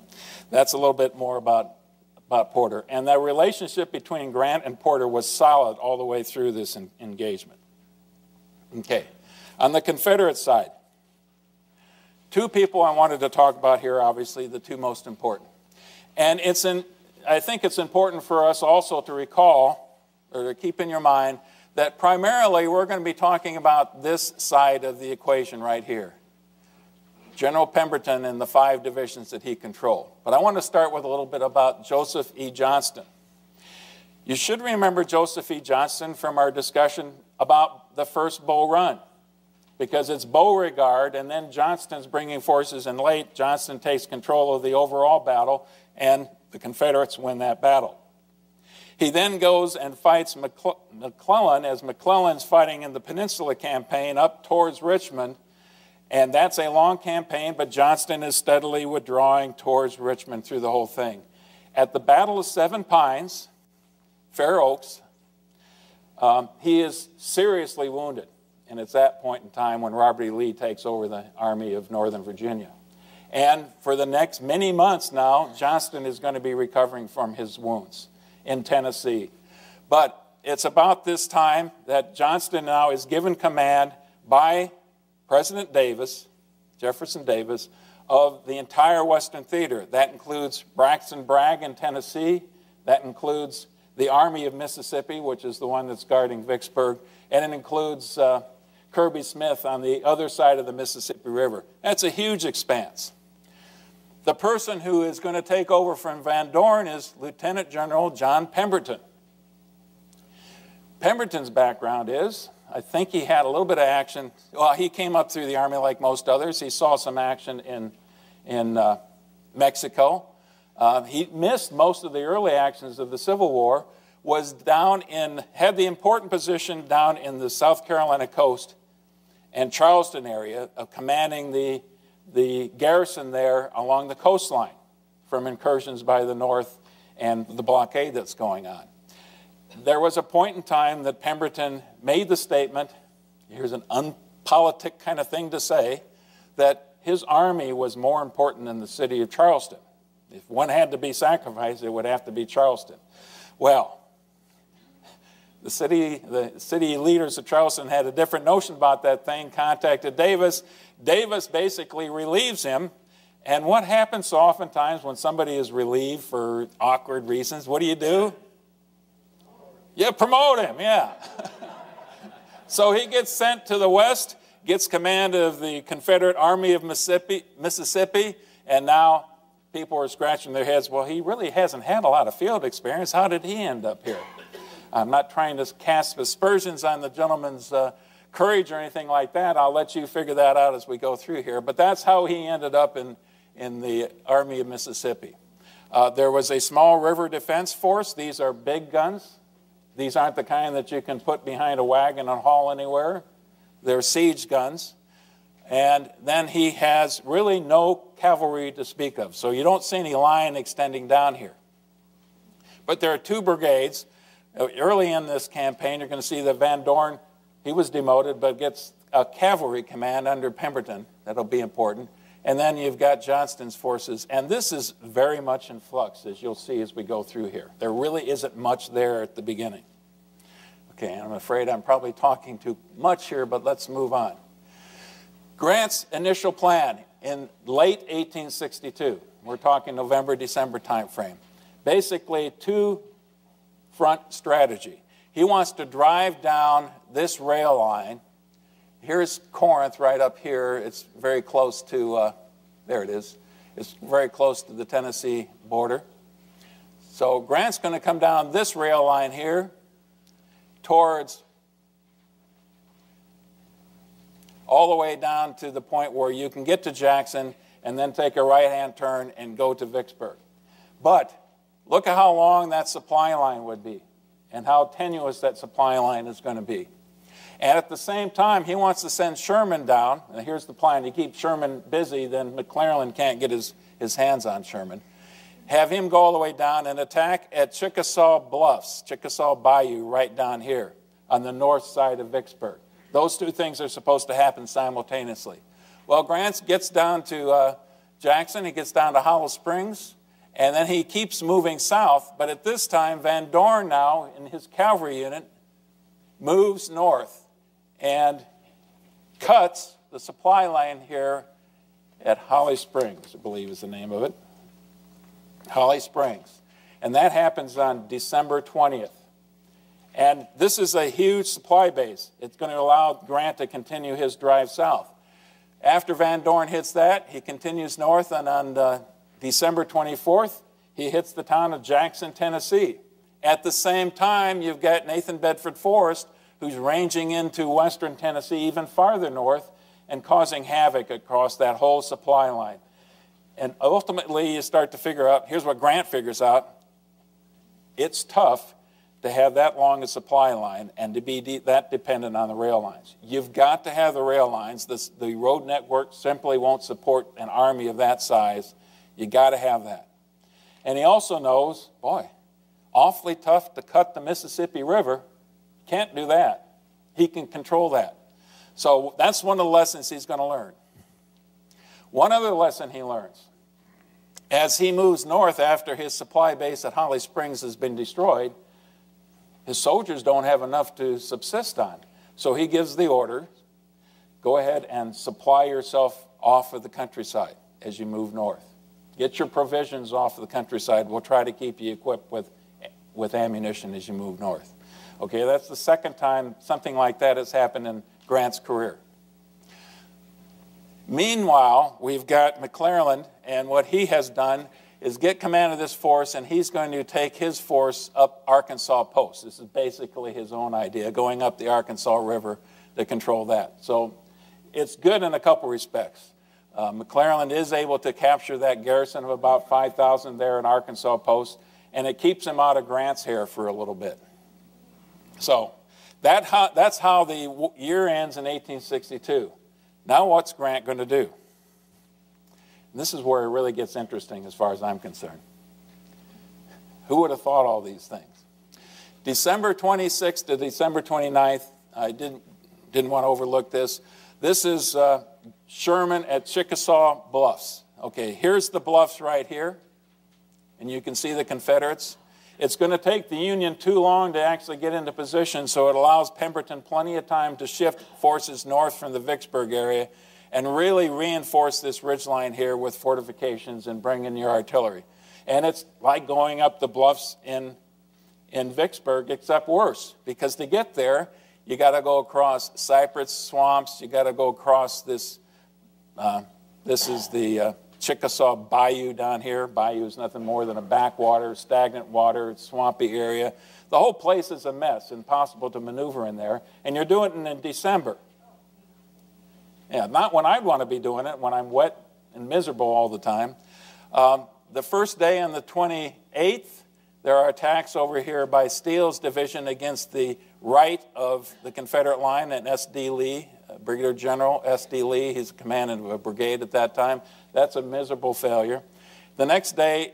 that's a little bit more about Porter. And the relationship between Grant and Porter was solid all the way through this engagement. Okay. On the Confederate side, two people I wanted to talk about here, obviously the two most important. And I think it's important for us also to recall, or to keep in your mind, that primarily we're going to be talking about this side of the equation right here. General Pemberton and the 5 divisions that he controlled. But I want to start with a little bit about Joseph E. Johnston. You should remember Joseph E. Johnston from our discussion about the first Bull Run, because it's Beauregard, and then Johnston's bringing forces in late. Johnston takes control of the overall battle, and the Confederates win that battle. He then goes and fights McClellan as McClellan's fighting in the Peninsula Campaign up towards Richmond, and that's a long campaign, but Johnston is steadily withdrawing towards Richmond through the whole thing. At the Battle of Seven Pines, Fair Oaks, he is seriously wounded. And it's that point in time when Robert E. Lee takes over the Army of Northern Virginia. And for the next many months now, Johnston is going to be recovering from his wounds in Tennessee. But it's about this time that Johnston now is given command by President Davis, Jefferson Davis, of the entire Western Theater. That includes Braxton Bragg in Tennessee. That includes the Army of Mississippi, which is the one that's guarding Vicksburg. And it includes Kirby Smith on the other side of the Mississippi River. That's a huge expanse. The person who is going to take over from Van Dorn is Lieutenant General John Pemberton. Pemberton's background is, I think he had a little bit of action. Well, he came up through the Army like most others. He saw some action in Mexico. He missed most of the early actions of the Civil War, had the important position down in the South Carolina coast and Charleston area of commanding the garrison there along the coastline from incursions by the North and the blockade that's going on. There was a point in time that Pemberton made the statement, here's an unpolitic kind of thing to say, that his army was more important than the city of Charleston. If one had to be sacrificed, it would have to be Charleston. Well, the city leaders of Charleston had a different notion about that thing, contacted Davis. Davis basically relieves him. And what happens so oftentimes when somebody is relieved for awkward reasons, what do? You promote him, yeah. So he gets sent to the west, gets command of the Confederate Army of Mississippi, and now people are scratching their heads, well, he really hasn't had a lot of field experience. How did he end up here? I'm not trying to cast aspersions on the gentleman's courage or anything like that. I'll let you figure that out as we go through here. But that's how he ended up in the Army of Mississippi. There was a small river defense force. These are big guns. These aren't the kind that you can put behind a wagon and haul anywhere. They're siege guns. And then he has really no cavalry to speak of. So you don't see any line extending down here. But there are 2 brigades. Early in this campaign, you're going to see that Van Dorn, he was demoted, but gets a cavalry command under Pemberton. That'll be important. And then you've got Johnston's forces. And this is very much in flux, as you'll see as we go through here. There really isn't much there at the beginning. Okay, I'm afraid I'm probably talking too much here, but let's move on. Grant's initial plan in late 1862, we're talking November, December time frame, basically 2-front strategy. He wants to drive down this rail line. Here's Corinth right up here. It's very close to, there it is. It's very close to the Tennessee border. So Grant's going to come down this rail line here towards all the way down to the point where you can get to Jackson and then take a right-hand turn and go to Vicksburg. But look at how long that supply line would be and how tenuous that supply line is going to be. And at the same time, he wants to send Sherman down. And here's the plan. You keep Sherman busy, then McClellan can't get his hands on Sherman. Have him go all the way down and attack at Chickasaw Bluffs, Chickasaw Bayou, right down here on the north side of Vicksburg. Those 2 things are supposed to happen simultaneously. Well, Grant gets down to Jackson. He gets down to Hollow Springs. And then he keeps moving south. But at this time, Van Dorn now, in his cavalry unit, moves north and cuts the supply line here at Holly Springs, I believe is the name of it. Holly Springs. And that happens on December 20th. And this is a huge supply base. It's going to allow Grant to continue his drive south. After Van Dorn hits that, he continues north, and on December 24th, he hits the town of Jackson, Tennessee. At the same time, you've got Nathan Bedford Forrest, who's ranging into western Tennessee, even farther north, and causing havoc across that whole supply line. And ultimately, you start to figure out, here's what Grant figures out. It's tough to have that long a supply line and to be that dependent on the rail lines. You've got to have the rail lines. The road network simply won't support an army of that size. You got to have that. And he also knows, boy, awfully tough to cut the Mississippi River. Can't do that. He can control that. So that's one of the lessons he's going to learn. One other lesson he learns. As he moves north after his supply base at Holly Springs has been destroyed, his soldiers don't have enough to subsist on. So he gives the order, go ahead and supply yourself off of the countryside as you move north. Get your provisions off of the countryside. We'll try to keep you equipped with ammunition as you move north. Okay, that's the second time something like that has happened in Grant's career. Meanwhile, we've got McClellan, and what he has done is get command of this force, and he's going to take his force up Arkansas Post. This is basically his own idea, going up the Arkansas River to control that. So it's good in a couple respects. McClellan is able to capture that garrison of about 5,000 there in Arkansas Post, and it keeps him out of Grant's hair for a little bit. So that's how the year ends in 1862. Now what's Grant going to do? And this is where it really gets interesting as far as I'm concerned. Who would have thought all these things? December 26th to December 29th, I didn't want to overlook this. This is Sherman at Chickasaw Bluffs. Okay, here's the bluffs right here, and you can see the Confederates. It's going to take the Union too long to actually get into position, so it allows Pemberton plenty of time to shift forces north from the Vicksburg area and really reinforce this ridgeline here with fortifications and bring in your artillery. And it's like going up the bluffs in Vicksburg, except worse, because to get there, you got to go across cypress swamps. You got to go across this. This is the Chickasaw Bayou down here. Bayou is nothing more than a backwater, stagnant water, swampy area. The whole place is a mess, impossible to maneuver in there. And you're doing it in December. Yeah, not when I'd want to be doing it, when I'm wet and miserable all the time. The first day on the 28th, there are attacks over here by Steele's division against the right of the Confederate line at S.D. Lee, Brigadier General S.D. Lee. He's commanding a brigade at that time. That's a miserable failure. The next day,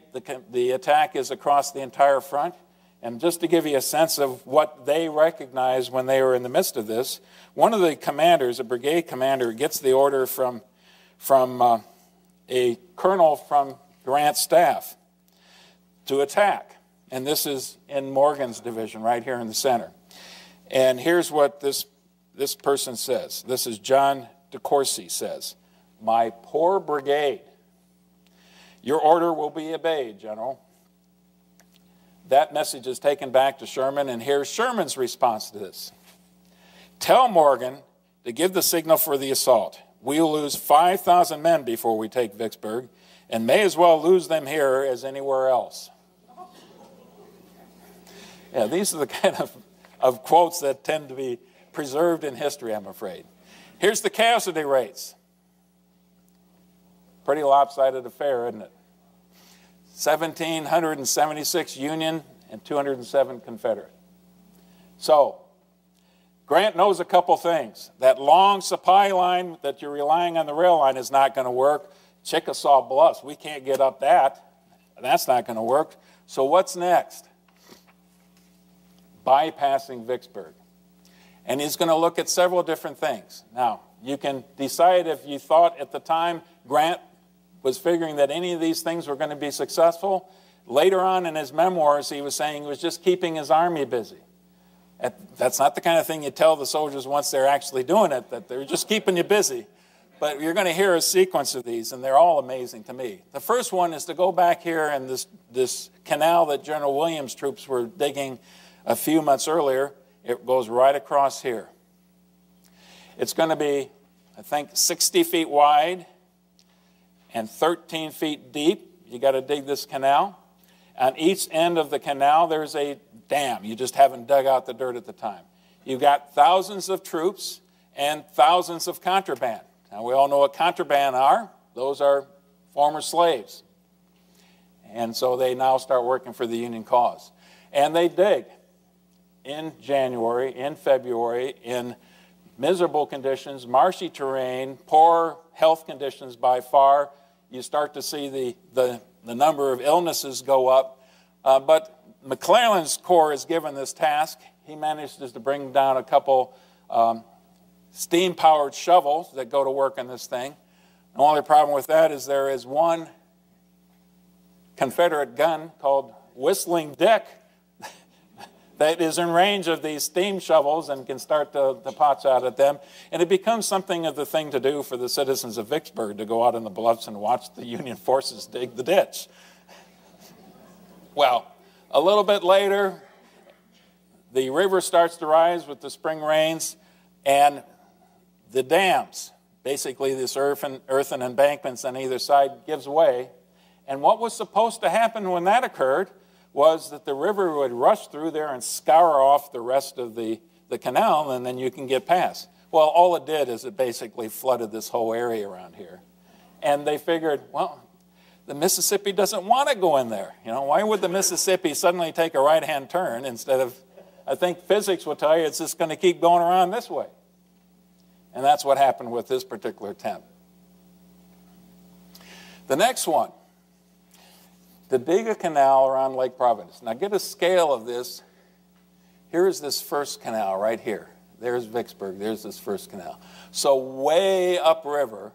the attack is across the entire front. And just to give you a sense of what they recognized when they were in the midst of this, one of the commanders, a brigade commander, gets the order from a colonel from Grant's staff to attack. And this is in Morgan's division right here in the center. And here's what this person says. This is John DeCourcy says, "My poor brigade, your order will be obeyed, General." That message is taken back to Sherman, and here's Sherman's response to this. "Tell Morgan to give the signal for the assault. We'll lose 5,000 men before we take Vicksburg, and may as well lose them here as anywhere else." Yeah, these are the kind of quotes that tend to be preserved in history, I'm afraid. Here's the casualty rates. Pretty lopsided affair, isn't it? 1,776 Union and 207 Confederate. So, Grant knows a couple things. That long supply line that you're relying on the rail line is not going to work. Chickasaw Bluffs, we can't get up that. That's not going to work. So what's next? Bypassing Vicksburg. And he's going to look at several different things. Now, you can decide if you thought at the time Grant was figuring that any of these things were going to be successful. Later on in his memoirs, he was saying he was just keeping his army busy. That's not the kind of thing you tell the soldiers once they're actually doing it, that they're just keeping you busy. But you're going to hear a sequence of these, and they're all amazing to me. The first one is to go back here and this canal that General Williams' troops were digging a few months earlier. It goes right across here. It's going to be I think, 60 feet wide and 13 feet deep. You got to dig this canal. On each end of the canal, there's a dam. You just haven't dug out the dirt at the time. You've got thousands of troops and thousands of contraband. Now, we all know what contraband are. Those are former slaves. And so they now start working for the Union cause. And they dig in January, in February, in miserable conditions, marshy terrain, poor health conditions by far. You start to see the number of illnesses go up. But McClellan's Corps is given this task. He manages to bring down a couple steam-powered shovels that go to work on this thing. The only problem with that is there is one Confederate gun called Whistling Dick that is in range of these steam shovels and can start the pots out at them. And it becomes something of the thing to do for the citizens of Vicksburg to go out on the bluffs and watch the Union forces dig the ditch. Well, a little bit later, the river starts to rise with the spring rains, and the dams, basically this earthen embankments on either side, gives way. And what was supposed to happen when that occurred was that the river would rush through there and scour off the rest of the canal, and then you can get past. Well, all it did is it basically flooded this whole area around here. And they figured, well, the Mississippi doesn't want to go in there. You know, why would the Mississippi suddenly take a right-hand turn instead of, I think physics will tell you it's just going to keep going around this way. And that's what happened with this particular attempt. The next one, to dig a canal around Lake Providence. Now get a scale of this. Here's this first canal right here. There's Vicksburg. There's this first canal. So way upriver,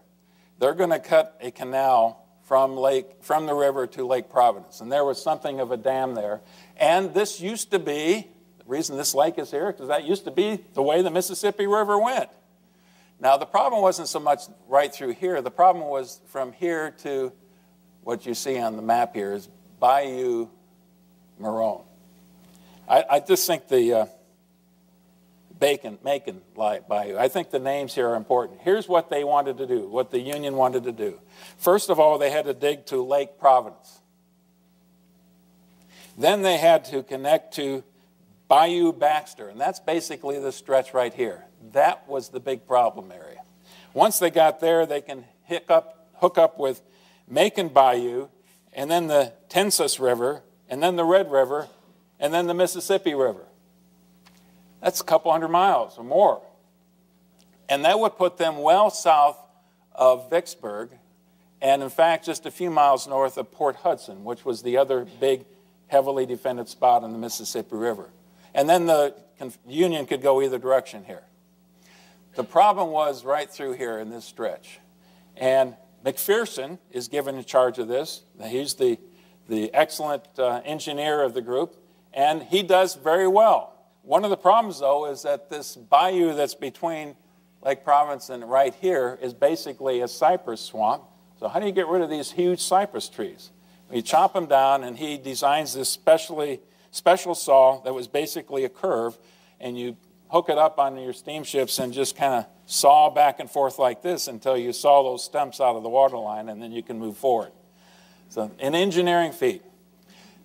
they're going to cut a canal from the river to Lake Providence. And there was something of a dam there. And this used to be, the reason this lake is here, because that used to be the way the Mississippi River went. Now the problem wasn't so much right through here. The problem was from here to what you see on the map here is Bayou Marone. I just think the Macon Bayou, I think the names here are important. Here's what they wanted to do, what the Union wanted to do. First of all, they had to dig to Lake Providence. Then they had to connect to Bayou Baxter, and that's basically the stretch right here. That was the big problem area. Once they got there, they can hook up with Macon Bayou, and then the Tensas River, and then the Red River, and then the Mississippi River. That's a couple hundred miles or more. And that would put them well south of Vicksburg, and in fact, just a few miles north of Port Hudson, which was the other big, heavily defended spot on the Mississippi River. And then the Union could go either direction here. The problem was right through here in this stretch. And McPherson is given in charge of this. He's the excellent engineer of the group, and he does very well. One of the problems, though, is that this bayou that's between Lake Providence and right here is basically a cypress swamp. So how do you get rid of these huge cypress trees? You chop them down, and he designs this special saw that was basically a curve, and you hook it up on your steamships and just kind of saw back and forth like this until you saw those stumps out of the water line, and then you can move forward. So an engineering feat.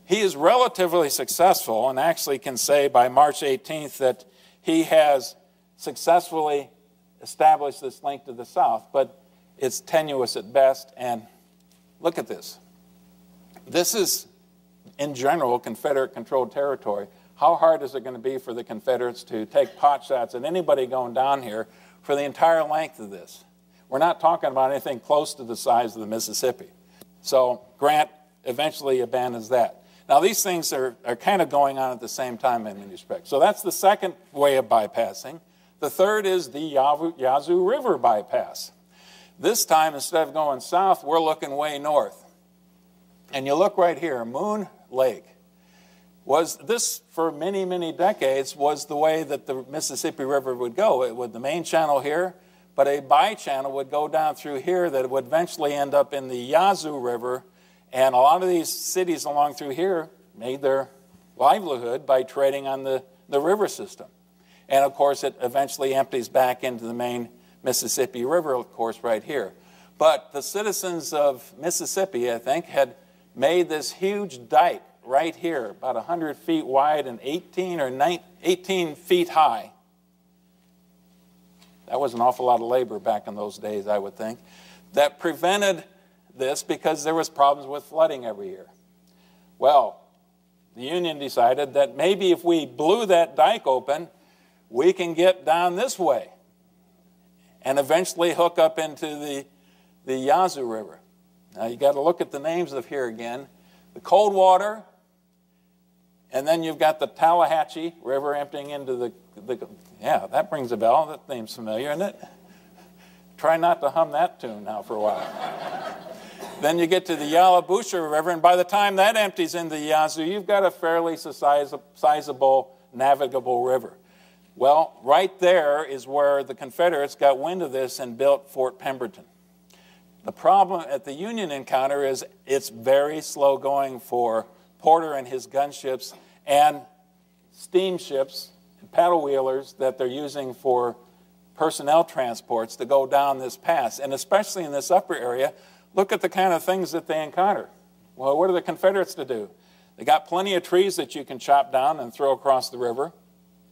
He is relatively successful and actually can say by March 18th that he has successfully established this link to the south, but it's tenuous at best. And look at this. This is, in general, Confederate-controlled territory. How hard is it going to be for the Confederates to take pot shots at anybody going down here for the entire length of this? We're not talking about anything close to the size of the Mississippi. So Grant eventually abandons that. Now, these things are kind of going on at the same time in many respects. So that's the second way of bypassing. The third is the Yazoo River bypass. This time, instead of going south, we're looking way north. And you look right here, Moon Lake. Was this, for many, many decades, was the way that the Mississippi River would go. It would the main channel here, but a by-channel would go down through here that would eventually end up in the Yazoo River. And a lot of these cities along through here made their livelihood by trading on the river system. And of course, it eventually empties back into the main Mississippi River, of course, right here. But the citizens of Mississippi, I think, had made this huge dike right here, about 100 feet wide and 18 feet high. That was an awful lot of labor back in those days, I would think. That prevented this because there was problems with flooding every year. Well, the Union decided that maybe if we blew that dike open, we can get down this way and eventually hook up into the Yazoo River. Now you got to look at the names of here again. The Coldwater, and then you've got the Tallahatchie River emptying into yeah, that rings a bell. That name's familiar, isn't it? Try not to hum that tune now for a while. Then you get to the Yallabusha River, and by the time that empties into the Yazoo, you've got a fairly sizable navigable river. Well, right there is where the Confederates got wind of this and built Fort Pemberton. The problem at the Union encounter is it's very slow going for Porter and his gunships and steamships and paddle wheelers that they're using for personnel transports to go down this pass. And especially in this upper area, look at the kind of things that they encounter. Well, what are the Confederates to do? They got plenty of trees that you can chop down and throw across the river.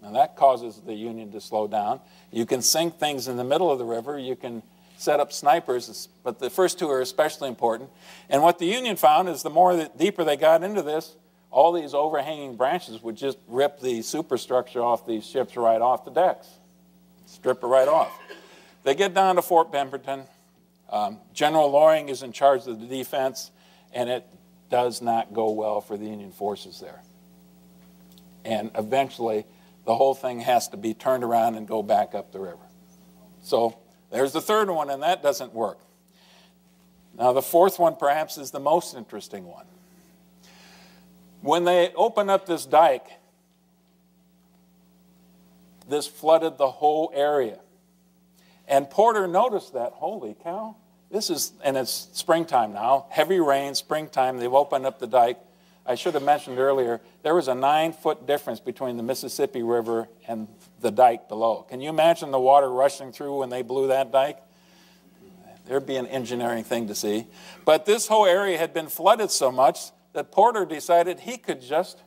And that causes the Union to slow down. You can sink things in the middle of the river. You can set up snipers, but the first two are especially important. And what the Union found is the deeper they got into this, all these overhanging branches would just rip the superstructure off these ships right off the decks. Strip it right off. They get down to Fort Pemberton. General Loring is in charge of the defense, and it does not go well for the Union forces there. And eventually, the whole thing has to be turned around and go back up the river. So there's the third one, and that doesn't work. Now, the fourth one perhaps is the most interesting one. When they opened up this dike, this flooded the whole area. And Porter noticed that, holy cow, and it's springtime now, heavy rain, springtime, they've opened up the dike. I should have mentioned earlier, there was a 9-foot difference between the Mississippi River and the dike below. Can you imagine the water rushing through when they blew that dike? There'd be an engineering thing to see. But this whole area had been flooded so much that Porter decided he could just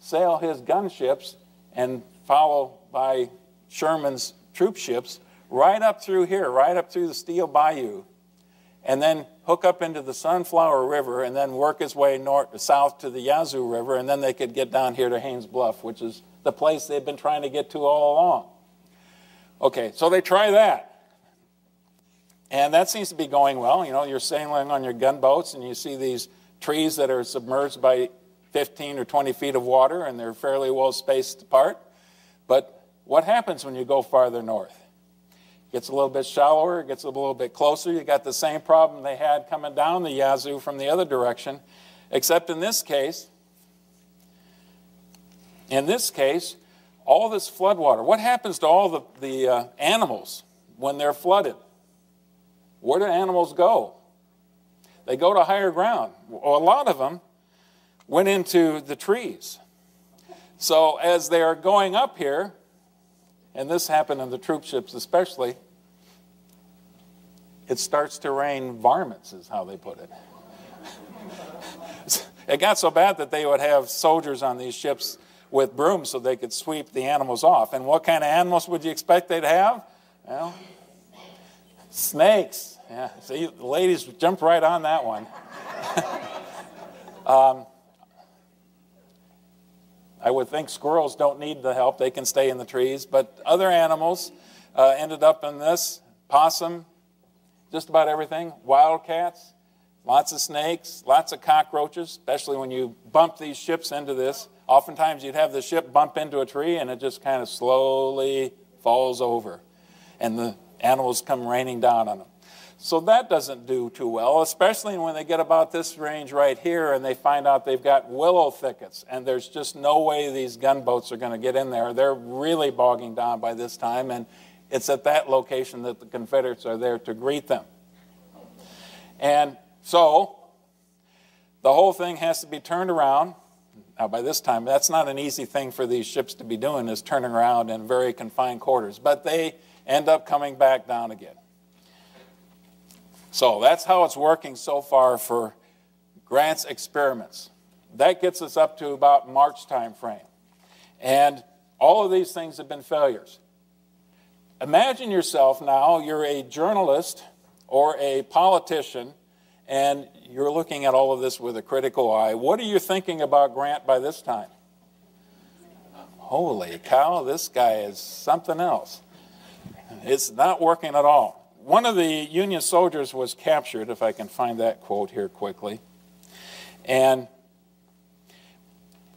sail his gunships and follow by Sherman's troop ships right up through here, right up through the Steel Bayou, and then hook up into the Sunflower River and then work his way south to the Yazoo River, and then they could get down here to Haynes Bluff, which is the place they've been trying to get to all along. Okay, so they try that. And that seems to be going well. You know, you're sailing on your gunboats and you see these trees that are submerged by 15 or 20 feet of water, and they're fairly well spaced apart. But what happens when you go farther north? Gets a little bit shallower, it gets a little bit closer. You got the same problem they had coming down the Yazoo from the other direction, except in this case, all this floodwater. What happens to all the animals when they're flooded? Where do animals go? They go to higher ground. Well, a lot of them went into the trees. So as they are going up here, and this happened in the troop ships especially, it starts to rain varmints, is how they put it. It got so bad that they would have soldiers on these ships with brooms so they could sweep the animals off. And what kind of animals would you expect they'd have? Well, snakes. Yeah, see, the ladies jumped right on that one. I would think squirrels don't need the help. They can stay in the trees. But other animals ended up in this. Possum, just about everything. Wildcats, lots of snakes, lots of cockroaches, especially when you bump these ships into this. Oftentimes you'd have the ship bump into a tree and it just kind of slowly falls over. And the animals come raining down on them. So that doesn't do too well, especially when they get about this range right here and they find out they've got willow thickets and there's just no way these gunboats are going to get in there. They're really bogging down by this time, and it's at that location that the Confederates are there to greet them. And so the whole thing has to be turned around. Now, by this time, that's not an easy thing for these ships to be doing, is turning around in very confined quarters. But they end up coming back down again. So that's how it's working so far for Grant's experiments. That gets us up to about March time frame. And all of these things have been failures. Imagine yourself now, you're a journalist or a politician, and you're looking at all of this with a critical eye. What are you thinking about Grant by this time? Holy cow, this guy is something else. It's not working at all. One of the Union soldiers was captured, if I can find that quote here quickly, and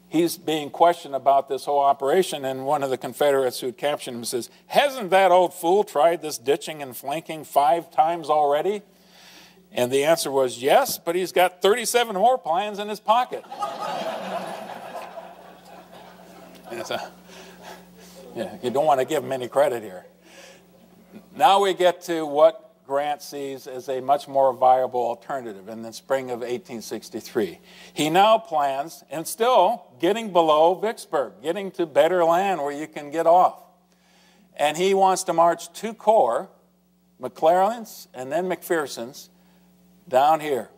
he's being questioned about this whole operation, and one of the Confederates who had captured him says, "Hasn't that old fool tried this ditching and flanking 5 times already?" And the answer was, yes, but he's got 37 more plans in his pocket. Yeah, you don't want to give him any credit here. Now we get to what Grant sees as a much more viable alternative in the spring of 1863. He now plans, and still getting below Vicksburg, getting to better land where you can get off. And he wants to march 2 corps, McClellan's and then McPherson's, down here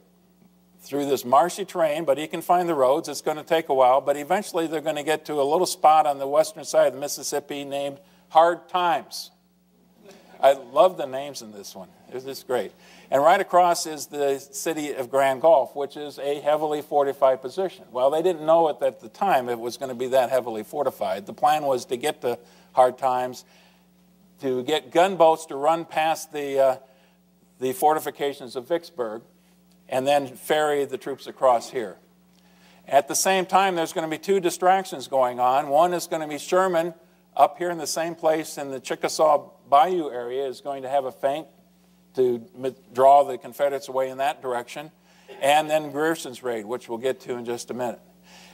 through this marshy terrain, but he can find the roads. It's going to take a while, but eventually they're going to get to a little spot on the western side of the Mississippi named Hard Times. I love the names in this one. It's just great. And right across is the city of Grand Gulf, which is a heavily fortified position. Well, they didn't know it at the time it was going to be that heavily fortified. The plan was to get to Hard Times, to get gunboats to run past the fortifications of Vicksburg, and then ferry the troops across here. At the same time, there's going to be 2 distractions going on. One is going to be Sherman up here in the same place in the Chickasaw Bayou area is going to have a feint to draw the Confederates away in that direction, and then Grierson's raid, which we'll get to in just a minute.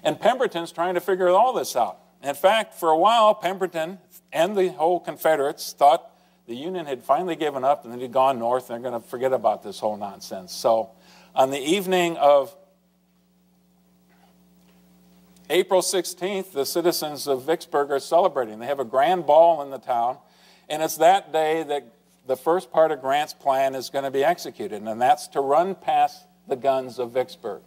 And Pemberton's trying to figure all this out. In fact, for a while, Pemberton and the whole Confederates thought the Union had finally given up and they had gone north, and they're going to forget about this whole nonsense. So on the evening of April 16th, the citizens of Vicksburg are celebrating. They have a grand ball in the town, and it's that day that the first part of Grant's plan is going to be executed, and that's to run past the guns of Vicksburg.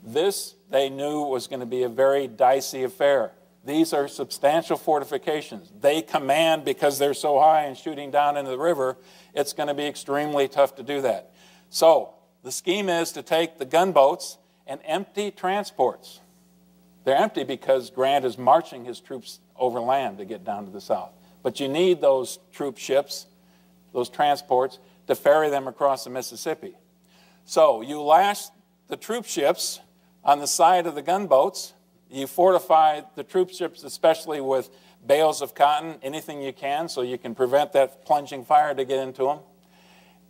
This, they knew, was going to be a very dicey affair. These are substantial fortifications. They command, because they're so high and shooting down into the river, it's going to be extremely tough to do that. So the scheme is to take the gunboats and empty transports. They're empty because Grant is marching his troops overland to get down to the south. But you need those troop ships, those transports, to ferry them across the Mississippi. So you lash the troop ships on the side of the gunboats. You fortify the troop ships, especially with bales of cotton, anything you can, so you can prevent that plunging fire to get into them.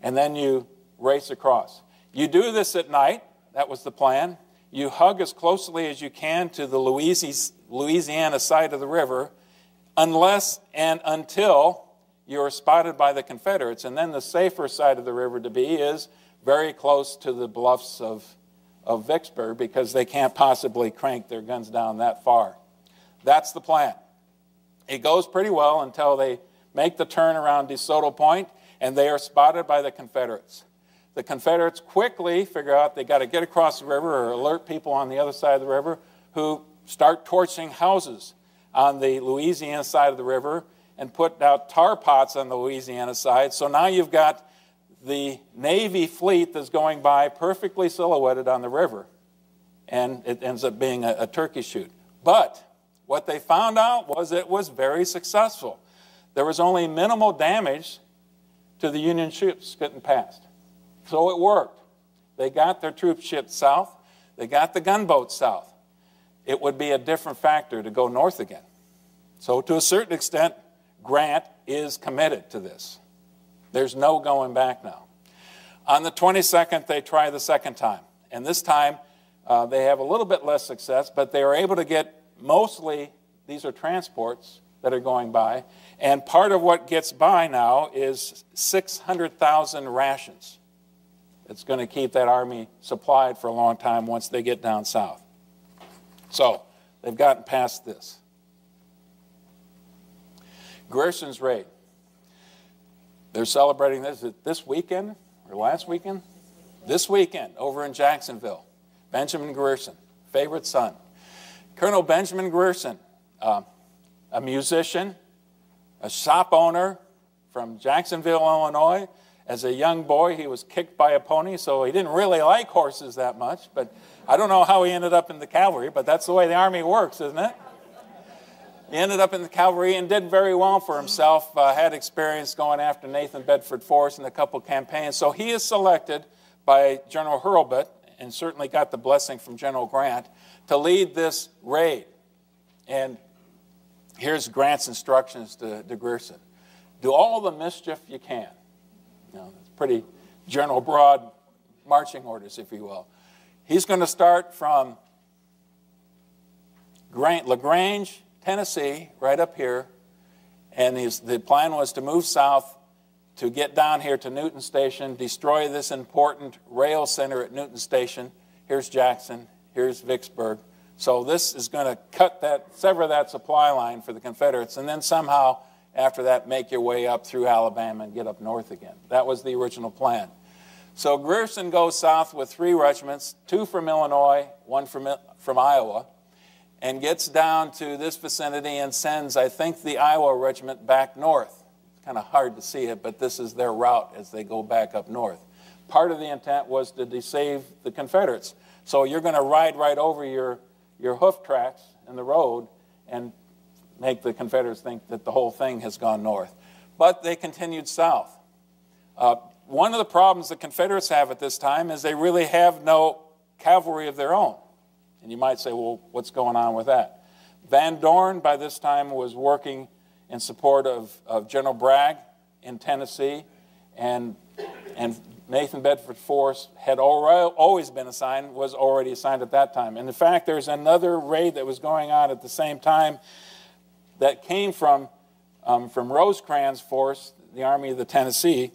And then you race across. You do this at night. That was the plan. You hug as closely as you can to the Louisiana side of the river, unless and until you're spotted by the Confederates. And then the safer side of the river to be is very close to the bluffs of Vicksburg, because they can't possibly crank their guns down that far. That's the plan. It goes pretty well until they make the turn around DeSoto Point, and they are spotted by the Confederates. The Confederates quickly figure out they got to get across the river or alert people on the other side of the river, who start torching houses on the Louisiana side of the river and put out tar pots on the Louisiana side. So now you've got the Navy fleet that's going by perfectly silhouetted on the river, and it ends up being a turkey shoot. But what they found out was it was very successful. There was only minimal damage to the Union ships getting past. So it worked. They got their troop ships south. They got the gunboats south. It would be a different factor to go north again. So to a certain extent, Grant is committed to this. There's no going back now. On the 22nd, they try the second time. And this time, they have a little bit less success, but they are able to get mostly, these are transports that are going by. And part of what gets by now is 600,000 rations. It's going to keep that army supplied for a long time once they get down south. So they've gotten past this. Grierson's raid. They're celebrating this weekend or last weekend? This weekend over in Jacksonville. Benjamin Grierson, favorite son. Colonel Benjamin Grierson, a musician, a shop owner from Jacksonville, Illinois. As a young boy, he was kicked by a pony, so he didn't really like horses that much. But I don't know how he ended up in the cavalry, but that's the way the Army works, isn't it? He ended up in the cavalry and did very well for himself, had experience going after Nathan Bedford Forrest in a couple campaigns. So he is selected by General Hurlbut, and certainly got the blessing from General Grant, to lead this raid. And here's Grant's instructions to Grierson. Do all the mischief you can. It's pretty general, broad marching orders, if you will. He's going to start from LaGrange, Tennessee, right up here, and the plan was to move south to get down here to Newton Station, destroy this important rail center at Newton Station. Here's Jackson, here's Vicksburg. So this is going to sever that supply line for the Confederates, and then somehow, after that, make your way up through Alabama and get up north again. That was the original plan. So Grierson goes south with 3 regiments, 2 from Illinois, 1 from Iowa, and gets down to this vicinity and sends, I think, the Iowa regiment back north. It's kind of hard to see it, but this is their route as they go back up north. Part of the intent was to deceive the Confederates. So you're going to ride right over your hoof tracks in the road and make the Confederates think that the whole thing has gone north. But they continued south. One of the problems the Confederates have at this time is they really have no cavalry of their own. And you might say, well, what's going on with that? Van Dorn, by this time, was working in support of General Bragg in Tennessee, and Nathan Bedford Forrest had always been assigned, was already assigned at that time. And in fact, there's another raid that was going on at the same time that came from Rosecrans' force, the Army of the Tennessee.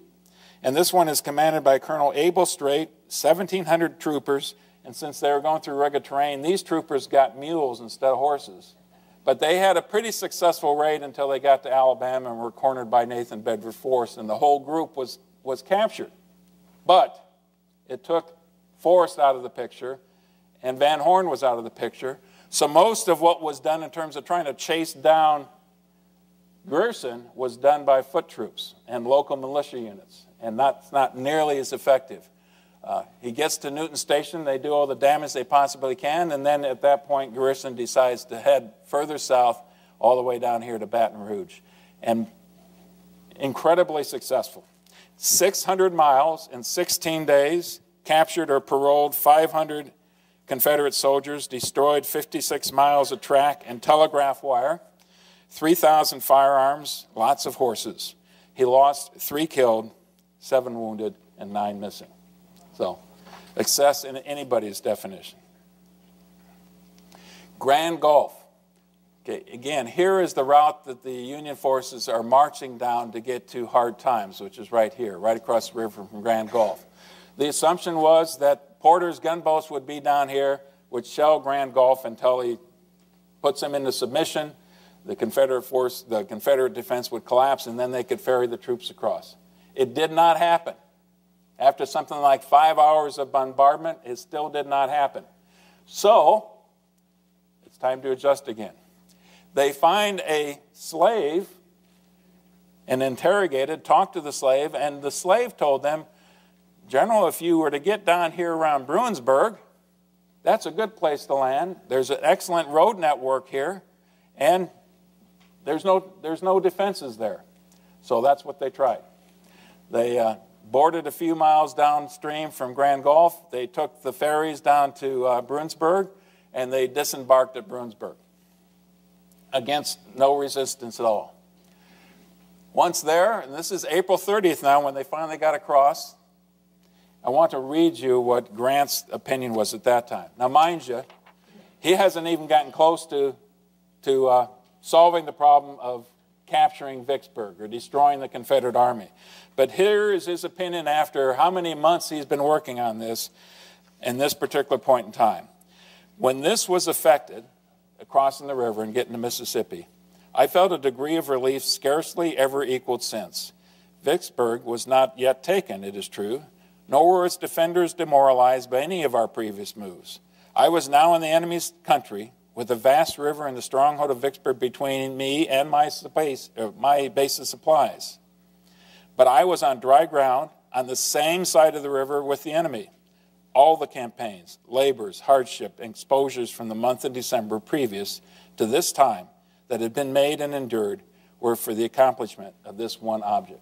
And this one is commanded by Colonel Abel Strait, 1,700 troopers. And since they were going through rugged terrain, these troopers got mules instead of horses. But they had a pretty successful raid until they got to Alabama and were cornered by Nathan Bedford Forrest, and the whole group was captured. But it took Forrest out of the picture, and Van Horn was out of the picture. So most of what was done in terms of trying to chase down Grierson was done by foot troops and local militia units, and that's not nearly as effective. He gets to Newton Station, they do all the damage they possibly can, and then at that point Grierson decides to head further south all the way down here to Baton Rouge. And incredibly successful. 600 miles in 16 days, captured or paroled 500 Confederate soldiers, destroyed 56 miles of track and telegraph wire, 3,000 firearms, lots of horses. He lost 3 killed, 7 wounded, and 9 missing. So, success in anybody's definition. Grand Gulf. Okay, again, here is the route that the Union forces are marching down to get to Hard Times, which is right here, right across the river from Grand Gulf. The assumption was that Porter's gunboats would be down here, would shell Grand Gulf until he puts them into submission. The Confederate defense would collapse, and then they could ferry the troops across. It did not happen. After something like 5 hours of bombardment, it still did not happen. So, it's time to adjust again. They find a slave and interrogated, talked to the slave, and the slave told them, General, if you were to get down here around Bruinsburg, that's a good place to land. There's an excellent road network here, and there's no defenses there. So that's what they tried. They boarded a few miles downstream from Grand Gulf. They took the ferries down to Bruinsburg, and they disembarked at Bruinsburg against no resistance at all. Once there, and this is April 30th now when they finally got across, I want to read you what Grant's opinion was at that time. Now, mind you, he hasn't even gotten close to solving the problem of capturing Vicksburg or destroying the Confederate Army. But here is his opinion after how many months he's been working on this in this particular point in time. When this was effected, crossing the river and getting to Mississippi, I felt a degree of relief scarcely ever equaled since. Vicksburg was not yet taken, it is true, nor were its defenders demoralized by any of our previous moves. I was now in the enemy's country, with the vast river and the stronghold of Vicksburg between me and my base of supplies. But I was on dry ground, on the same side of the river with the enemy. All the campaigns, labors, hardship, and exposures from the month of December previous to this time that had been made and endured were for the accomplishment of this one object.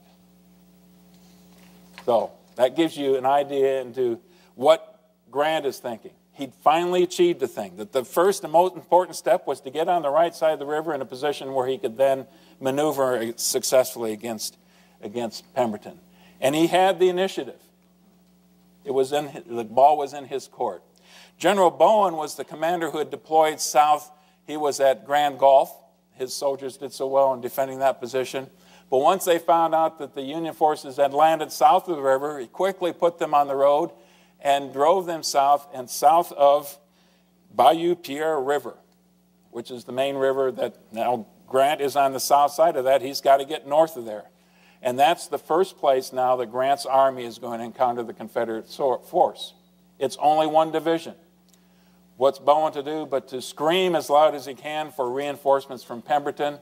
So that gives you an idea into what Grant is thinking. He'd finally achieved the thing, that the first and most important step was to get on the right side of the river in a position where he could then maneuver successfully against Pemberton. And he had the initiative. The ball was in his court. General Bowen was the commander who had deployed south. He was at Grand Gulf. His soldiers did so well in defending that position. But once they found out that the Union forces had landed south of the river, he quickly put them on the road and drove them south and south of Bayou Pierre River, which is the main river that now Grant is on the south side of that. He's got to get north of there. And that's the first place now that Grant's army is going to encounter the Confederate force. It's only one division. What's Bowen to do but to scream as loud as he can for reinforcements from Pemberton?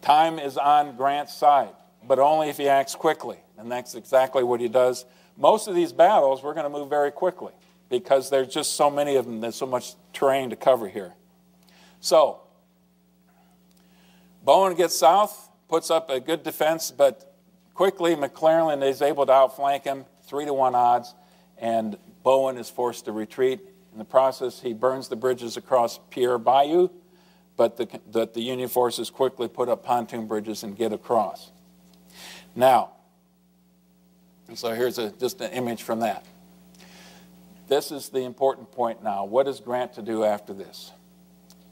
Time is on Grant's side, but only if he acts quickly. And that's exactly what he does. Most of these battles, we're going to move very quickly because there's just so many of them. There's so much terrain to cover here. So, Bowen gets south, puts up a good defense, but quickly, McClellan is able to outflank him, 3-to-1 odds, and Bowen is forced to retreat. In the process, he burns the bridges across Pierre Bayou, but the Union forces quickly put up pontoon bridges and get across. Now, so here's just an image from that. This is the important point now. What is Grant to do after this?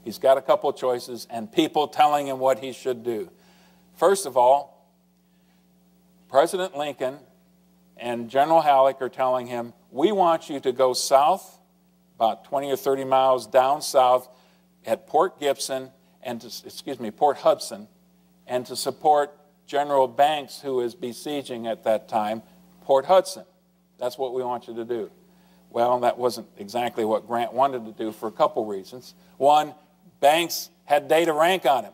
He's got a couple of choices and people telling him what he should do. First of all, President Lincoln and General Halleck are telling him, we want you to go south, about 20 or 30 miles down south at Port Hudson, and to support General Banks, who is besieging at that time, Port Hudson. That's what we want you to do. Well, that wasn't exactly what Grant wanted to do for a couple reasons. One, Banks had data rank on him.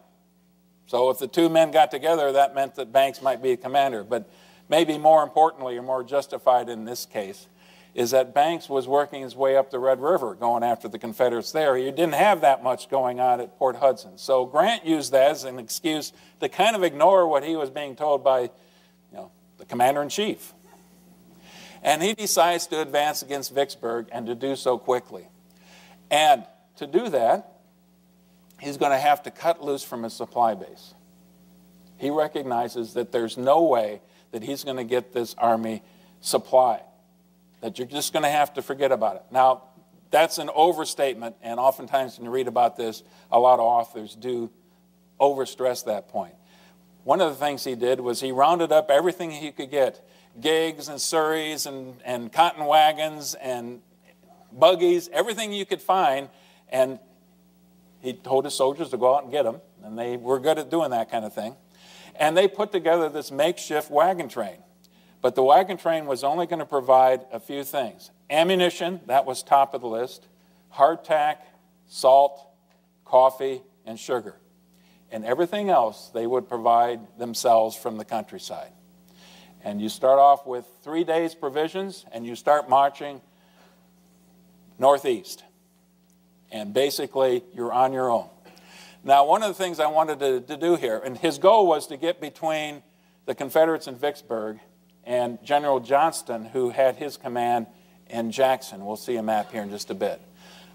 So if the two men got together, that meant that Banks might be a commander. But maybe more importantly, or more justified in this case, is that Banks was working his way up the Red River, going after the Confederates there. He didn't have that much going on at Port Hudson. So Grant used that as an excuse to kind of ignore what he was being told by the commander-in-chief. And he decides to advance against Vicksburg and to do so quickly. And to do that, he's going to have to cut loose from his supply base. He recognizes that there's no way that he's going to get this army supplied, that you're just going to have to forget about it. Now, that's an overstatement, and oftentimes when you read about this, a lot of authors do overstress that point. One of the things he did was he rounded up everything he could get, gigs and surreys and cotton wagons and buggies, everything you could find, and he told his soldiers to go out and get them, and they were good at doing that kind of thing. And they put together this makeshift wagon train. But the wagon train was only going to provide a few things. Ammunition, that was top of the list, hardtack, salt, coffee, and sugar. And everything else they would provide themselves from the countryside. And you start off with 3 days' provisions, and you start marching northeast. And basically, you're on your own. Now, one of the things I wanted to do here, and his goal was to get between the Confederates in Vicksburg and General Johnston, who had his command in Jackson. We'll see a map here in just a bit.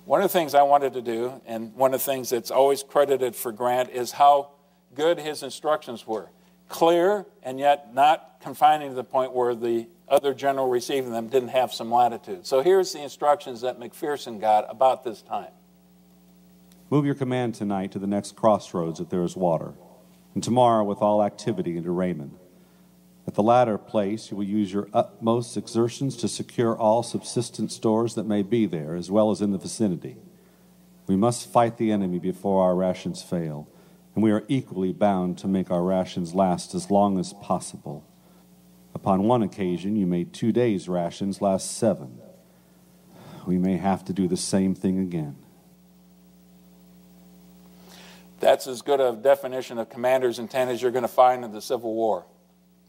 One of the things I wanted to do, and one of the things that's always credited for Grant, is how good his instructions were. Clear, and yet not confining to the point where the other general receiving them didn't have some latitude. So here's the instructions that McPherson got about this time. Move your command tonight to the next crossroads if there is water, and tomorrow with all activity into Raymond. At the latter place, you will use your utmost exertions to secure all subsistence stores that may be there, as well as in the vicinity. We must fight the enemy before our rations fail, and we are equally bound to make our rations last as long as possible. Upon one occasion, you made 2 days' rations last 7. We may have to do the same thing again. That's as good a definition of commander's intent as you're going to find in the Civil War.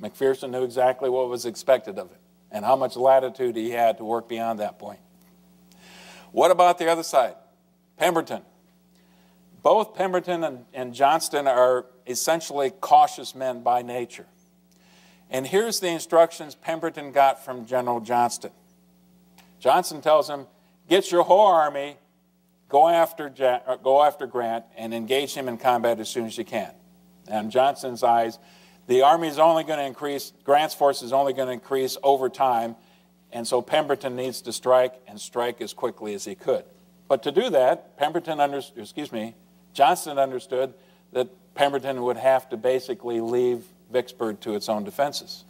McPherson knew exactly what was expected of him and how much latitude he had to work beyond that point. What about the other side? Pemberton. Both Pemberton and Johnston are essentially cautious men by nature. And here's the instructions Pemberton got from General Johnston. Johnston tells him, get your whole army, go after Grant, and engage him in combat as soon as you can. And in Johnston's eyes, the army is only going to increase, Grant's force is only going to increase over time, and so Pemberton needs to strike, and strike as quickly as he could. But to do that, Johnston understood that Pemberton would have to basically leave Vicksburg to its own defenses.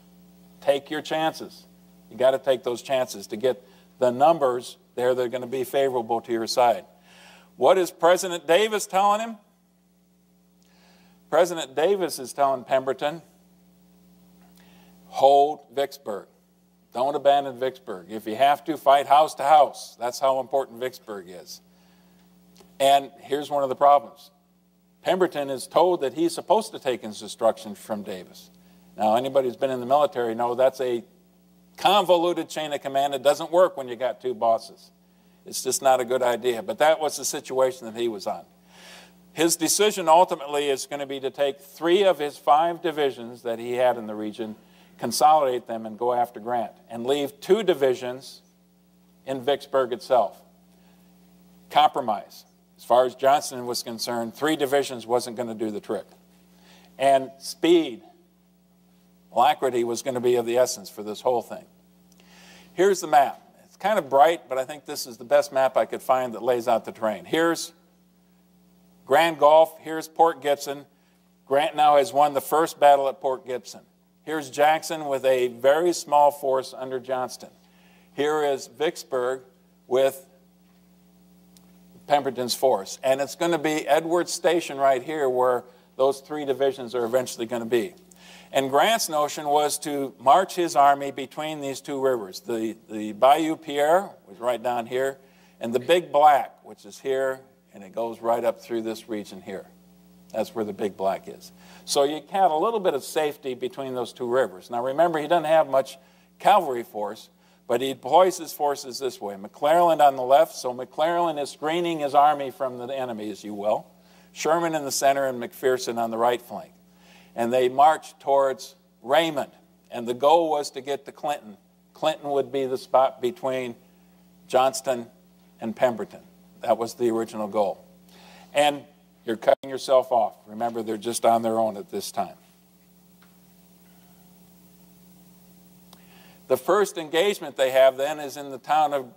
Take your chances. You got to take those chances to get the numbers there that are going to be favorable to your side. What is President Davis telling him? President Davis is telling Pemberton, hold Vicksburg. Don't abandon Vicksburg. If you have to, fight house to house. That's how important Vicksburg is. And here's one of the problems. Pemberton is told that he's supposed to take his instructions from Davis. Now, anybody who's been in the military knows that's a convoluted chain of command. It doesn't work when you got 2 bosses. It's just not a good idea. But that was the situation that he was on. His decision ultimately is going to be to take 3 of his 5 divisions that he had in the region, consolidate them, and go after Grant, and leave 2 divisions in Vicksburg itself. Compromise. As far as Johnston was concerned, 3 divisions wasn't going to do the trick. And speed, alacrity was going to be of the essence for this whole thing. Here's the map. It's kind of bright, but I think this is the best map I could find that lays out the terrain. Here's Grand Gulf. Here's Port Gibson. Grant now has won the first battle at Port Gibson. Here's Jackson with a very small force under Johnston. Here is Vicksburg with Pemberton's force. And it's going to be Edwards Station right here where those 3 divisions are eventually going to be. And Grant's notion was to march his army between these 2 rivers. The Bayou Pierre, which is right down here, and the Big Black, which is here, and it goes right up through this region here. That's where the Big Black is. So you had a little bit of safety between those 2 rivers. Now remember, he doesn't have much cavalry force, but he deploys his forces this way. McClellan on the left, so McClellan is screening his army from the enemy, as you will. Sherman in the center and McPherson on the right flank. And they marched towards Raymond, and the goal was to get to Clinton. Clinton would be the spot between Johnston and Pemberton. That was the original goal. And you're cutting yourself off. Remember, they're just on their own at this time. The first engagement they have then is in the town of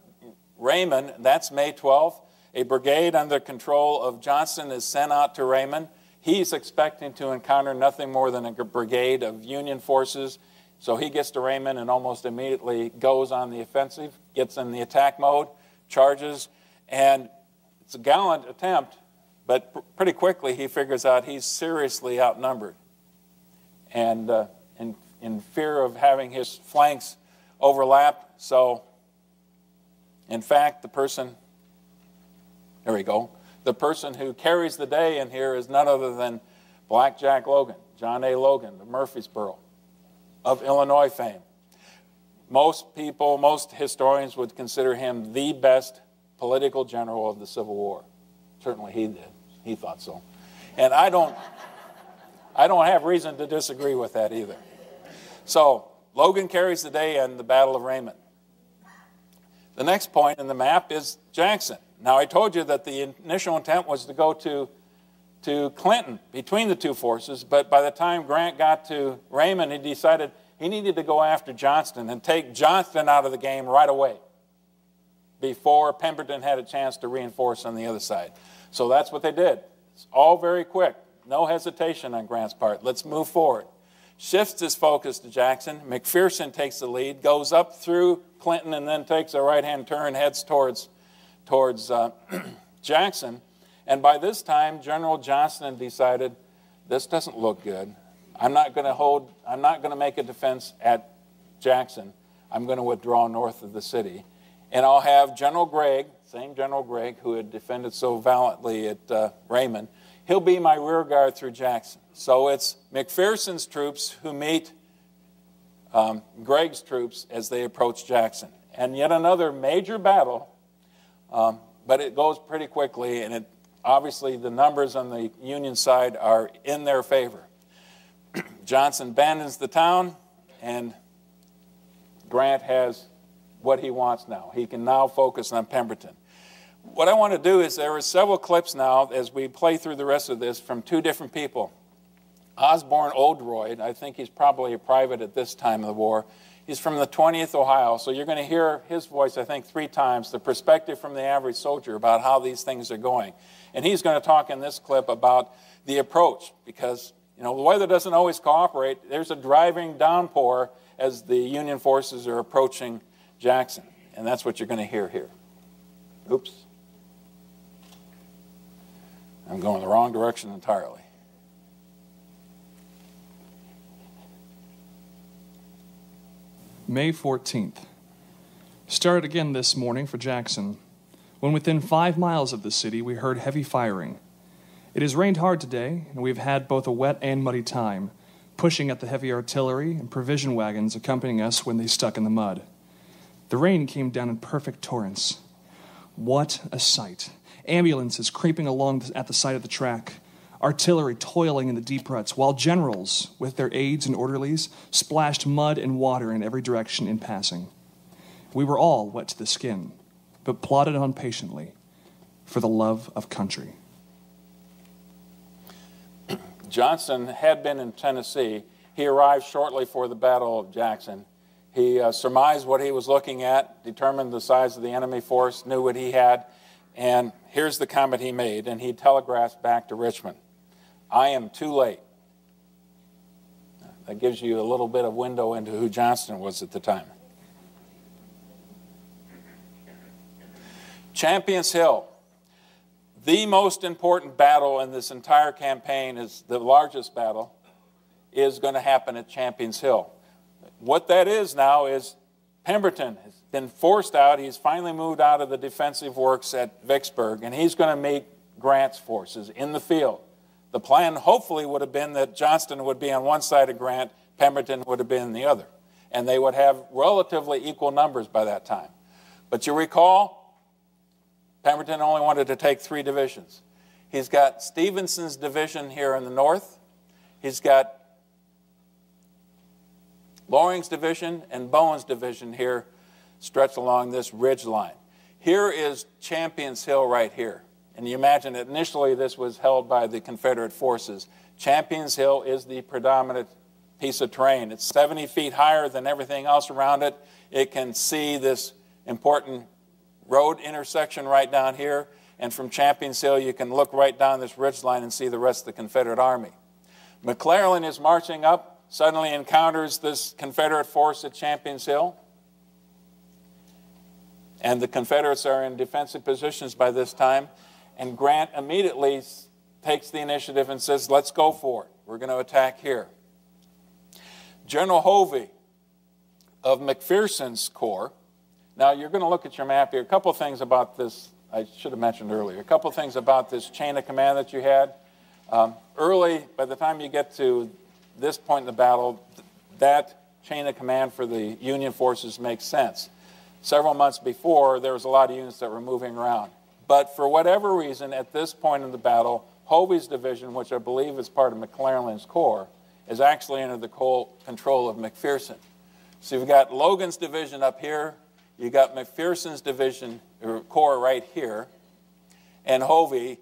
Raymond. That's May 12th. A brigade under control of Johnston is sent out to Raymond. He's expecting to encounter nothing more than a brigade of Union forces. So he gets to Raymond and almost immediately goes on the offensive, gets in the attack mode, charges, and it's a gallant attempt, but pretty quickly he figures out he's seriously outnumbered. And in fear of having his flanks overlap, so in fact the person who carries the day in here is none other than Black Jack Logan, John A. Logan of Murfreesboro, of Illinois fame. Most historians would consider him the best political general of the Civil War. Certainly he did. He thought so. And I don't have reason to disagree with that either. So Logan carries the day in the Battle of Raymond. The next point in the map is Jackson. Now, I told you that the initial intent was to go to Clinton between the 2 forces, but by the time Grant got to Raymond, he decided he needed to go after Johnston and take Johnston out of the game right away before Pemberton had a chance to reinforce on the other side. So that's what they did. It's all very quick. No hesitation on Grant's part. Let's move forward. Shifts his focus to Jackson. McPherson takes the lead, goes up through Clinton, and then takes a right-hand turn, heads towards Jackson. And by this time, General Johnston decided, this doesn't look good. I'm not going to make a defense at Jackson, I'm going to withdraw north of the city. And I'll have General Gregg, same General Gregg who had defended so valiantly at Raymond, he'll be my rear guard through Jackson. So it's McPherson's troops who meet Gregg's troops as they approach Jackson. And yet another major battle, but it goes pretty quickly, and obviously the numbers on the Union side are in their favor. Johnson abandons the town, and Grant has what he wants now. He can now focus on Pemberton. What I want to do is there are several clips now as we play through the rest of this from two different people. Osborne Oldroyd, I think he's probably a private at this time of the war. He's from the 20th Ohio, so you're going to hear his voice, I think, 3 times, the perspective from the average soldier about how these things are going. And he's going to talk in this clip about the approach, because the weather doesn't always cooperate. There's a driving downpour as the Union forces are approaching Jackson, and that's what you're going to hear here. Oops. I'm going the wrong direction entirely. May 14th. Started again this morning for Jackson. When within 5 miles of the city, we heard heavy firing. It has rained hard today, and we've had both a wet and muddy time, pushing at the heavy artillery and provision wagons accompanying us when they stuck in the mud. The rain came down in perfect torrents. What a sight. Ambulances creeping along at the side of the track, artillery toiling in the deep ruts, while generals, with their aides and orderlies, splashed mud and water in every direction in passing. We were all wet to the skin, but plodded on patiently for the love of country. Johnson had been in Tennessee. He arrived shortly for the Battle of Jackson. He surmised what he was looking at, determined the size of the enemy force, knew what he had, and here's the comment he made, and he telegraphed back to Richmond. I am too late. That gives you a little bit of window into who Johnston was at the time. Champions Hill. The most important battle in this entire campaign, is the largest battle, is going to happen at Champions Hill. What that is now is Pemberton has been forced out. He's finally moved out of the defensive works at Vicksburg, and he's going to meet Grant's forces in the field. The plan hopefully would have been that Johnston would be on one side of Grant, Pemberton would have been on the other, and they would have relatively equal numbers by that time. But you recall, Pemberton only wanted to take 3 divisions. He's got Stevenson's division here in the north. He's got Loring's division and Bowen's division here stretched along this ridge line. Here is Champions Hill right here. And you imagine that initially this was held by the Confederate forces. Champions Hill is the predominant piece of terrain. It's 70 feet higher than everything else around it. It can see this important road intersection right down here. And from Champions Hill, you can look right down this ridge line and see the rest of the Confederate Army. McClellan is marching up, suddenly encounters this Confederate force at Champions Hill. And the Confederates are in defensive positions by this time. And Grant immediately takes the initiative and says, let's go for it. We're going to attack here. General Hovey of McPherson's Corps. Now, you're going to look at your map here. A couple of things about this I should have mentioned earlier. A couple of things about this chain of command that you had. Early, by the time you get to this point in the battle, that chain of command for the Union forces makes sense. Several months before, there was a lot of units that were moving around. But for whatever reason, at this point in the battle, Hovey's division, which I believe is part of McClellan's Corps, is actually under the control of McPherson. So you've got Logan's division up here, you've got McPherson's division, or Corps right here, and Hovey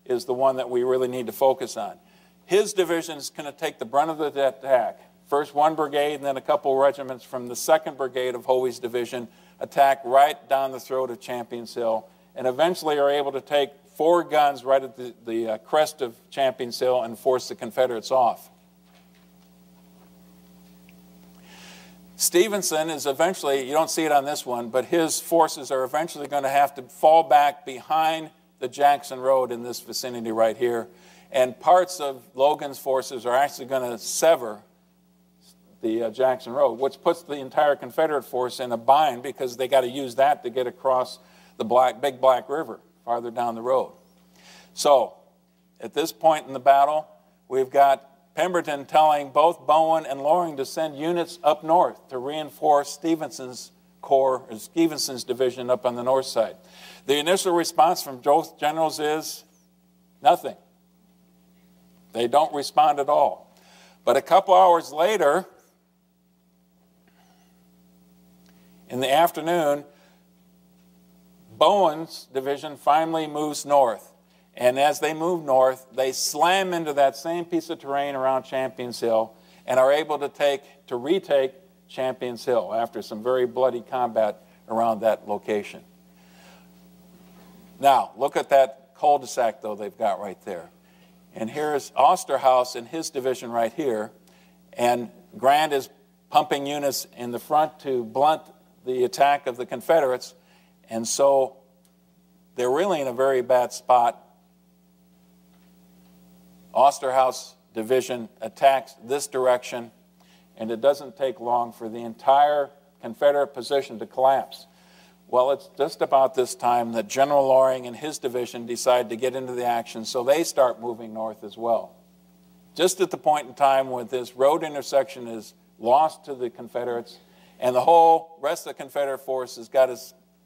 is the one that we really need to focus on. His division is going to take the brunt of the attack. First one brigade and then a couple regiments from the 2nd Brigade of Hovey's division attack right down the throat of Champions Hill, and eventually are able to take 4 guns right at the crest of Champions Hill and force the Confederates off. Stevenson is eventually, you don't see it on this one, but his forces are eventually going to have to fall back behind the Jackson Road in this vicinity right here. And parts of Logan's forces are actually going to sever the Jackson Road, which puts the entire Confederate force in a bind because they got to use that to get across the Big Black River farther down the road. So, at this point in the battle, we've got Pemberton telling both Bowen and Loring to send units up north to reinforce Stevenson's corps, or Stevenson's division up on the north side. The initial response from both generals is nothing. They don't respond at all. But a couple hours later, in the afternoon, Bowen's division finally moves north. And as they move north, they slam into that same piece of terrain around Champions Hill and are able to retake Champions Hill after some very bloody combat around that location. Now, look at that cul-de-sac, though, they've got right there. And here's Osterhaus and his division right here. And Grant is pumping units in the front to blunt the attack of the Confederates. And so they're really in a very bad spot. Osterhaus' division attacks this direction, and it doesn't take long for the entire Confederate position to collapse. Well, it's just about this time that General Loring and his division decide to get into the action, so they start moving north as well. Just at the point in time when this road intersection is lost to the Confederates, and the whole rest of the Confederate force has got to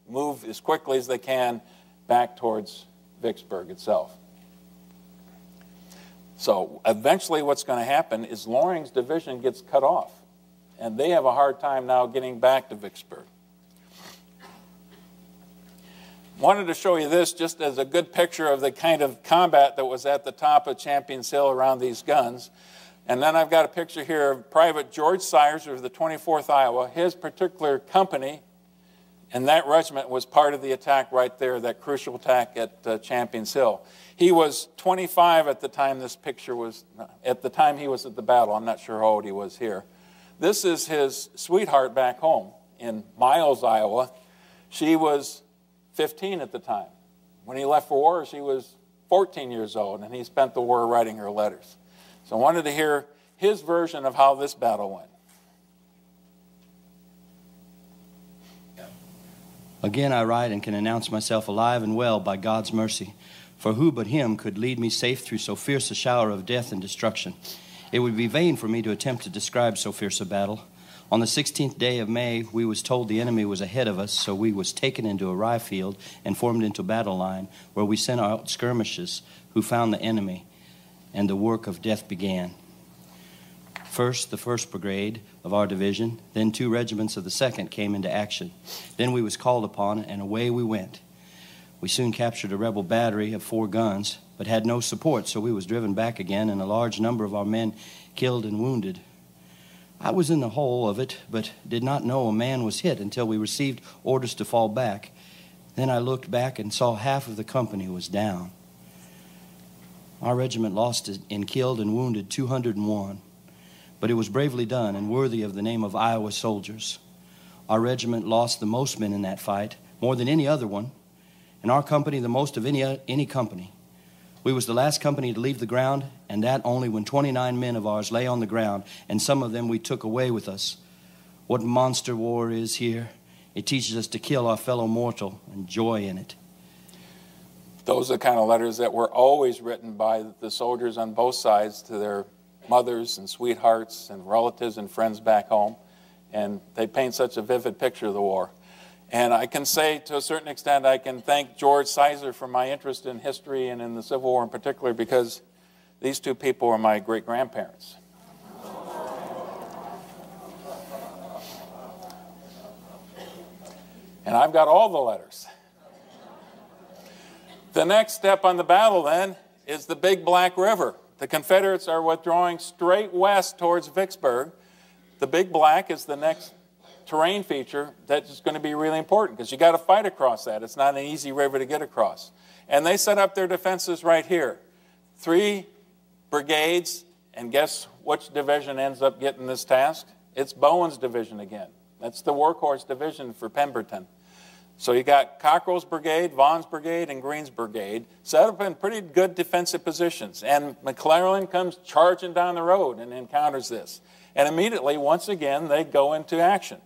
move as quickly as they can back towards Vicksburg itself. So eventually what's going to happen is Loring's division gets cut off, and they have a hard time now getting back to Vicksburg. Wanted to show you this just as a good picture of the kind of combat that was at the top of Champions Hill around these guns. And then I've got a picture here of Private George Sires of the 24th Iowa. His particular company and that regiment was part of the attack right there, that crucial attack at Champions Hill. He was 25 at the time this picture was, at the time he was at the battle. I'm not sure how old he was here. This is his sweetheart back home in Miles, Iowa. She was 15 at the time. When he left for war, she was 14 years old, and he spent the war writing her letters. So I wanted to hear his version of how this battle went. Again I write and can announce myself alive and well by God's mercy, for who but him could lead me safe through so fierce a shower of death and destruction? It would be vain for me to attempt to describe so fierce a battle. On the 16th day of May, we was told the enemy was ahead of us, so we was taken into a rye field and formed into battle line, where we sent out skirmishers who found the enemy, and the work of death began. First, the 1st Brigade of our division, then 2 regiments of the 2nd came into action. Then we was called upon, and away we went. We soon captured a rebel battery of 4 guns, but had no support, so we was driven back again, and a large number of our men killed and wounded. I was in the whole of it, but did not know a man was hit until we received orders to fall back. Then I looked back and saw half of the company was down. Our regiment lost in killed and wounded 201. But it was bravely done and worthy of the name of Iowa soldiers. Our regiment lost the most men in that fight, more than any other one, and our company the most of any company. We was the last company to leave the ground, and that only when 29 men of ours lay on the ground, and some of them we took away with us. What monster war is here. It teaches us to kill our fellow mortal and joy in it. Those are the kind of letters that were always written by the soldiers on both sides to their mothers and sweethearts and relatives and friends back home. And they paint such a vivid picture of the war. And I can say, to a certain extent, I can thank George Sizer for my interest in history and in the Civil War in particular, because these 2 people were my great-grandparents. And I've got all the letters. The next step on the battle, then, is the Big Black River. The Confederates are withdrawing straight west towards Vicksburg. The Big Black is the next terrain feature that's going to be really important, because you got to fight across that. It's not an easy river to get across. And they set up their defenses right here. 3 brigades, and guess which division ends up getting this task? It's Bowen's division again. That's the workhorse division for Pemberton. So you got Cockrell's brigade, Vaughn's brigade, and Green's brigade set up in pretty good defensive positions. And McClellan comes charging down the road and encounters this. And immediately, once again, they go into action.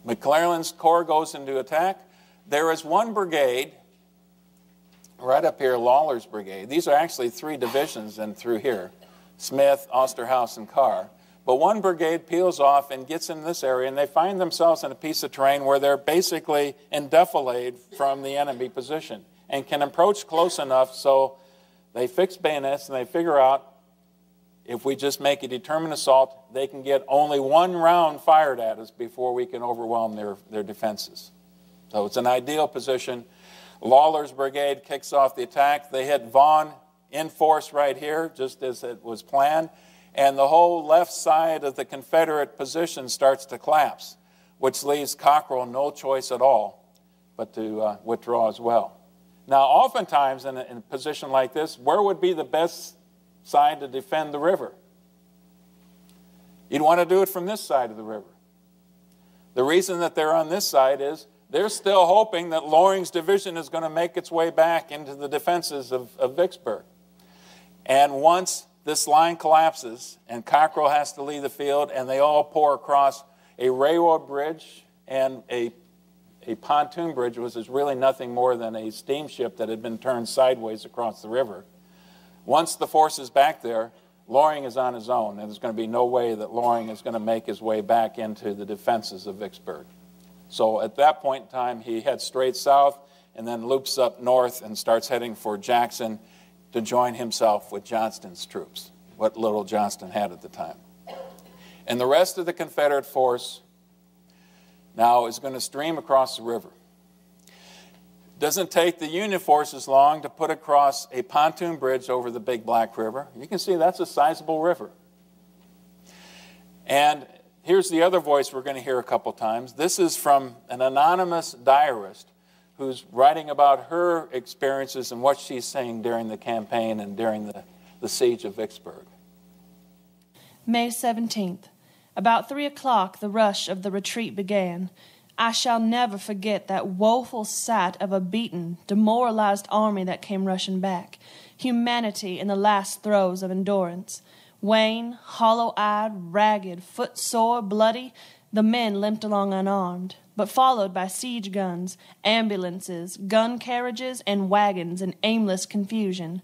McClellan's corps goes into attack. There is one brigade right up here, Lawler's brigade. These are actually 3 divisions and through here, Smith, Osterhaus, and Carr. But one brigade peels off and gets in this area, and they find themselves in a piece of terrain where they're basically en defilade from the enemy position and can approach close enough so they fix bayonets and they figure out if we just make a determined assault, they can get only 1 round fired at us before we can overwhelm their defenses. So it's an ideal position. Lawler's brigade kicks off the attack. They hit Vaughn in force right here, just as it was planned. And the whole left side of the Confederate position starts to collapse, which leaves Cockrell no choice at all but to withdraw as well. Now, oftentimes in a position like this, where would be the best side to defend the river? You'd want to do it from this side of the river. The reason that they're on this side is they're still hoping that Loring's division is going to make its way back into the defenses of Vicksburg. And once this line collapses and Cockrell has to leave the field and they all pour across a railroad bridge and a pontoon bridge, which is really nothing more than a steamship that had been turned sideways across the river. Once the force is back there, Loring is on his own, and there's going to be no way that Loring is going to make his way back into the defenses of Vicksburg. So at that point in time, he heads straight south and then loops up north and starts heading for Jackson to join himself with Johnston's troops, what little Johnston had at the time. And the rest of the Confederate force now is going to stream across the river. Doesn't take the Union forces long to put across a pontoon bridge over the Big Black River. You can see that's a sizable river. And here's the other voice we're going to hear a couple times. This is from an anonymous diarist who's writing about her experiences and what she's saying during the campaign and during the siege of Vicksburg. May 17th. About 3 o'clock, the rush of the retreat began. I shall never forget that woeful sight of a beaten, demoralized army that came rushing back. Humanity in the last throes of endurance. Wan, hollow-eyed, ragged, footsore, bloody, the men limped along unarmed, but followed by siege guns, ambulances, gun carriages, and wagons in aimless confusion.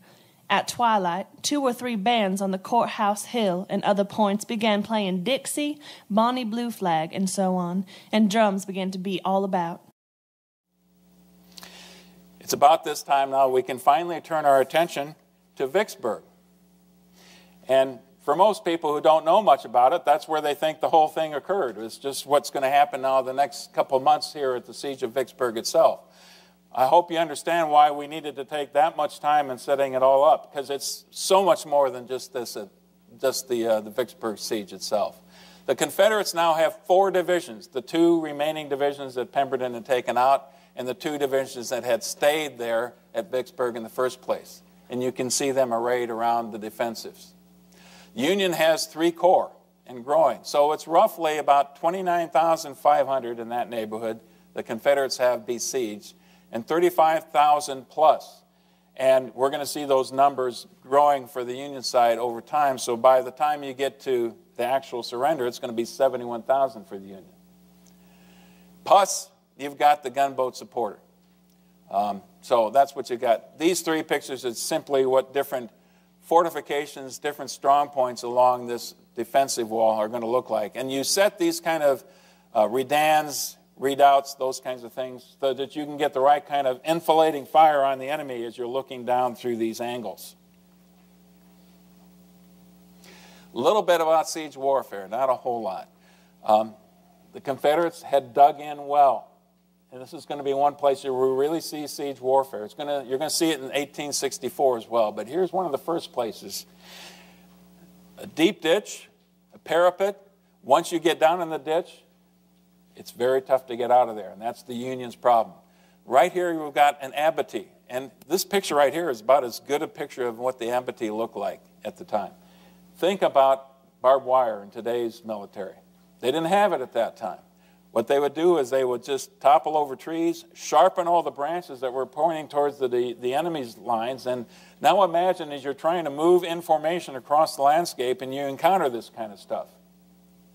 At twilight, 2 or 3 bands on the courthouse hill and other points began playing Dixie, Bonnie Blue Flag, and so on, and drums began to beat all about. It's about this time now we can finally turn our attention to Vicksburg. And for most people who don't know much about it, that's where they think the whole thing occurred. It's just what's going to happen now the next couple of months here at the siege of Vicksburg itself. I hope you understand why we needed to take that much time in setting it all up, because it's so much more than just this, the Vicksburg siege itself. The Confederates now have 4 divisions, the 2 remaining divisions that Pemberton had taken out, and the 2 divisions that had stayed there at Vicksburg in the first place. And you can see them arrayed around the defensives. Union has 3 corps and growing, so it's roughly about 29,500 in that neighborhood the Confederates have besieged, and 35,000 plus. And we're going to see those numbers growing for the Union side over time. So by the time you get to the actual surrender, it's going to be 71,000 for the Union. Plus, you've got the gunboat supporter. So that's what you got. These 3 pictures is simply what different fortifications, different strong points along this defensive wall are going to look like. And you set these kind of redans, redoubts, those kinds of things, so that you can get the right kind of enfilading fire on the enemy as you're looking down through these angles. A little bit about siege warfare, not a whole lot. The Confederates had dug in well. And this is going to be one place where we really see siege warfare. You're going to see it in 1864 as well. But here's one of the first places. A deep ditch, a parapet. Once you get down in the ditch, it's very tough to get out of there. And that's the Union's problem. Right here, we've got an abattis. And this picture right here is about as good a picture of what the abattis looked like at the time. Think about barbed wire in today's military. They didn't have it at that time. What they would do is they would just topple over trees, sharpen all the branches that were pointing towards the enemy's lines. And now imagine as you're trying to move in formation across the landscape and you encounter this kind of stuff.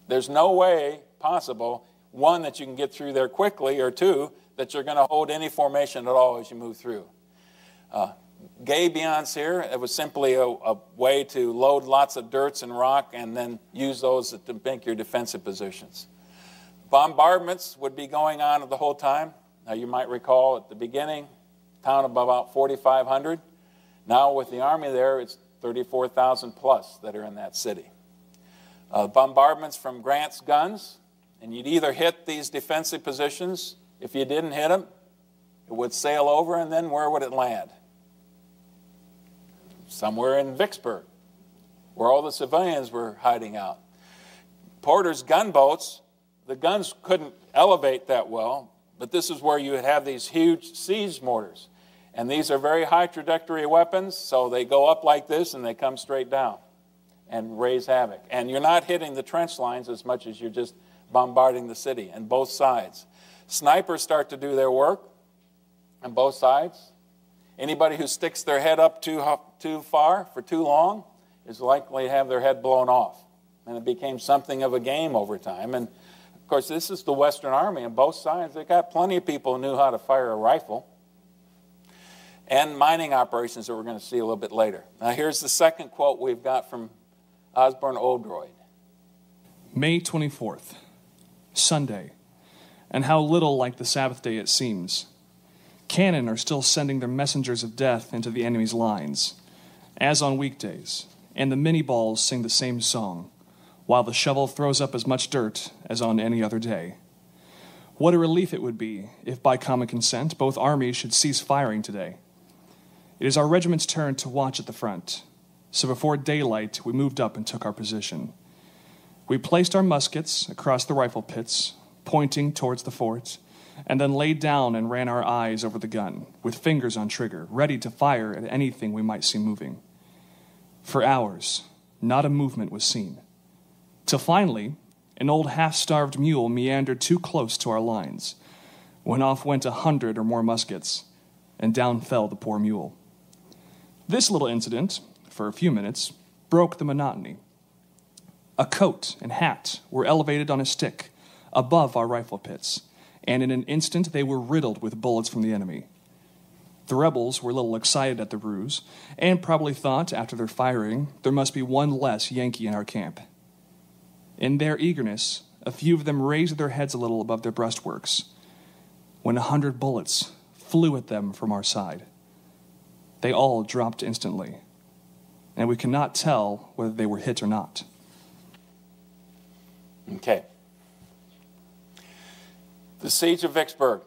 There's no way possible, one, that you can get through there quickly, or two, that you're going to hold any formation at all as you move through. Gabions here, it was simply a way to load lots of dirts and rock and then use those to make your defensive positions. Bombardments would be going on the whole time. Now you might recall at the beginning, town of about 4,500. Now with the army there, it's 34,000 plus that are in that city. Bombardments from Grant's guns, and you'd either hit these defensive positions. If you didn't hit them, it would sail over, and then where would it land? Somewhere in Vicksburg, where all the civilians were hiding out. Porter's gunboats, the guns couldn't elevate that well, but this is where you would have these huge siege mortars. And these are very high trajectory weapons, so they go up like this and they come straight down and raise havoc. And you're not hitting the trench lines as much as you're just bombarding the city on both sides. Snipers start to do their work on both sides. Anybody who sticks their head up too far for too long is likely to have their head blown off. And it became something of a game over time. And of course, this is the Western Army on both sides. They got plenty of people who knew how to fire a rifle. And mining operations that we're going to see a little bit later. Now here's the second quote we've got from Osborne Oldroyd. May 24th, Sunday, and how little like the Sabbath day it seems. Cannon are still sending their messengers of death into the enemy's lines, as on weekdays, and the mini balls sing the same song, while the shovel throws up as much dirt as on any other day. What a relief it would be if, by common consent, both armies should cease firing today. It is our regiment's turn to watch at the front, so before daylight we moved up and took our position. We placed our muskets across the rifle pits, pointing towards the fort, and then laid down and ran our eyes over the gun, with fingers on trigger, ready to fire at anything we might see moving. For hours, not a movement was seen, till finally, an old half-starved mule meandered too close to our lines, when off went 100 or more muskets, and down fell the poor mule. This little incident, for a few minutes, broke the monotony. A coat and hat were elevated on a stick above our rifle pits, and in an instant they were riddled with bullets from the enemy. The rebels were a little excited at the ruse, and probably thought, after their firing, there must be one less Yankee in our camp. In their eagerness, a few of them raised their heads a little above their breastworks, when 100 bullets flew at them from our side. They all dropped instantly, and we cannot tell whether they were hit or not. Okay. The siege of Vicksburg.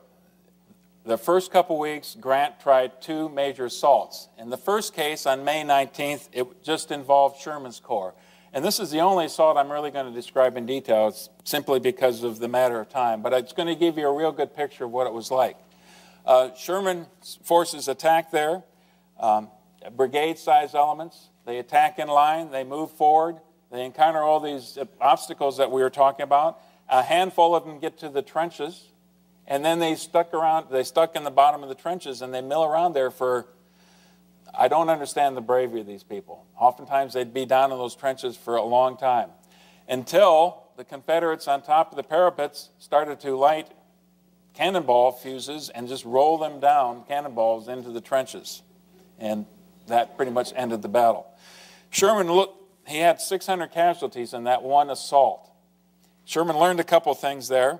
The first couple weeks, Grant tried two major assaults. In the first case, on May 19th, it just involved Sherman's Corps. And this is the only assault I'm really going to describe in detail. It's simply because of the matter of time. But it's going to give you a real good picture of what it was like. Sherman's forces attack there, brigade-sized elements. They attack in line. They move forward. They encounter all these obstacles that we were talking about. A handful of them get to the trenches, and then they stuck in the bottom of the trenches, and they mill around there for, I don't understand the bravery of these people. Oftentimes they'd be down in those trenches for a long time, until the Confederates on top of the parapets started to light cannonball fuses and just roll them down, cannonballs, into the trenches. And that pretty much ended the battle. Sherman, he had 600 casualties in that one assault. Sherman learned a couple things there.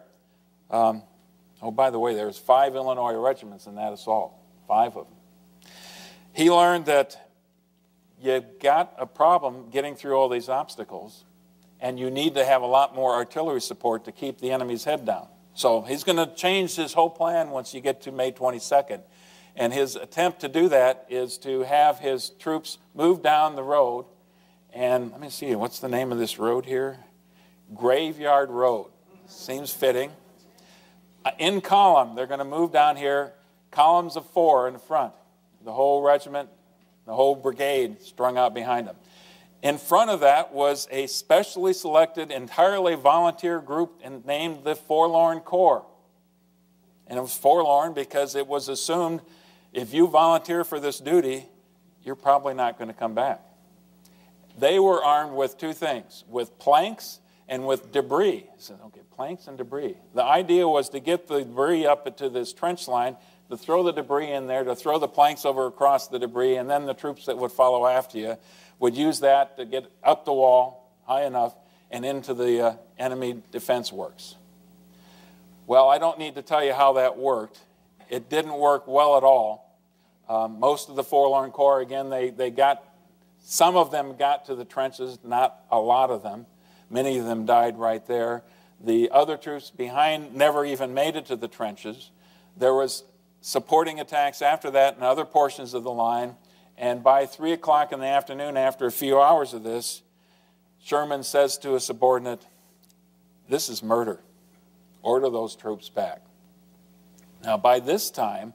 Oh, by the way, there's 5 Illinois regiments in that assault, 5 of them. He learned that you've got a problem getting through all these obstacles, and you need to have a lot more artillery support to keep the enemy's head down. So he's going to change his whole plan once you get to May 22nd. And his attempt to do that is to have his troops move down the road. And let me see, what's the name of this road here? Graveyard Road. Seems fitting. In column, they're going to move down here, columns of 4 in front. The whole regiment, the whole brigade strung out behind them. In front of that was a specially selected, entirely volunteer group named the Forlorn Corps. And it was forlorn because it was assumed if you volunteer for this duty, you're probably not going to come back. They were armed with two things, with planks and with debris. I said, okay, planks and debris. The idea was to get the debris up into this trench line, to throw the debris in there, to throw the planks over across the debris, and then the troops that would follow after you would use that to get up the wall high enough and into the enemy defense works. Well, I don't need to tell you how that worked. It didn't work well at all. Most of the Forlorn Corps, again, some of them got to the trenches, not a lot of them. Many of them died right there. The other troops behind never even made it to the trenches. There was supporting attacks after that in other portions of the line. And by 3 o'clock in the afternoon, after a few hours of this, Sherman says to a subordinate, "This is murder. Order those troops back." Now, by this time,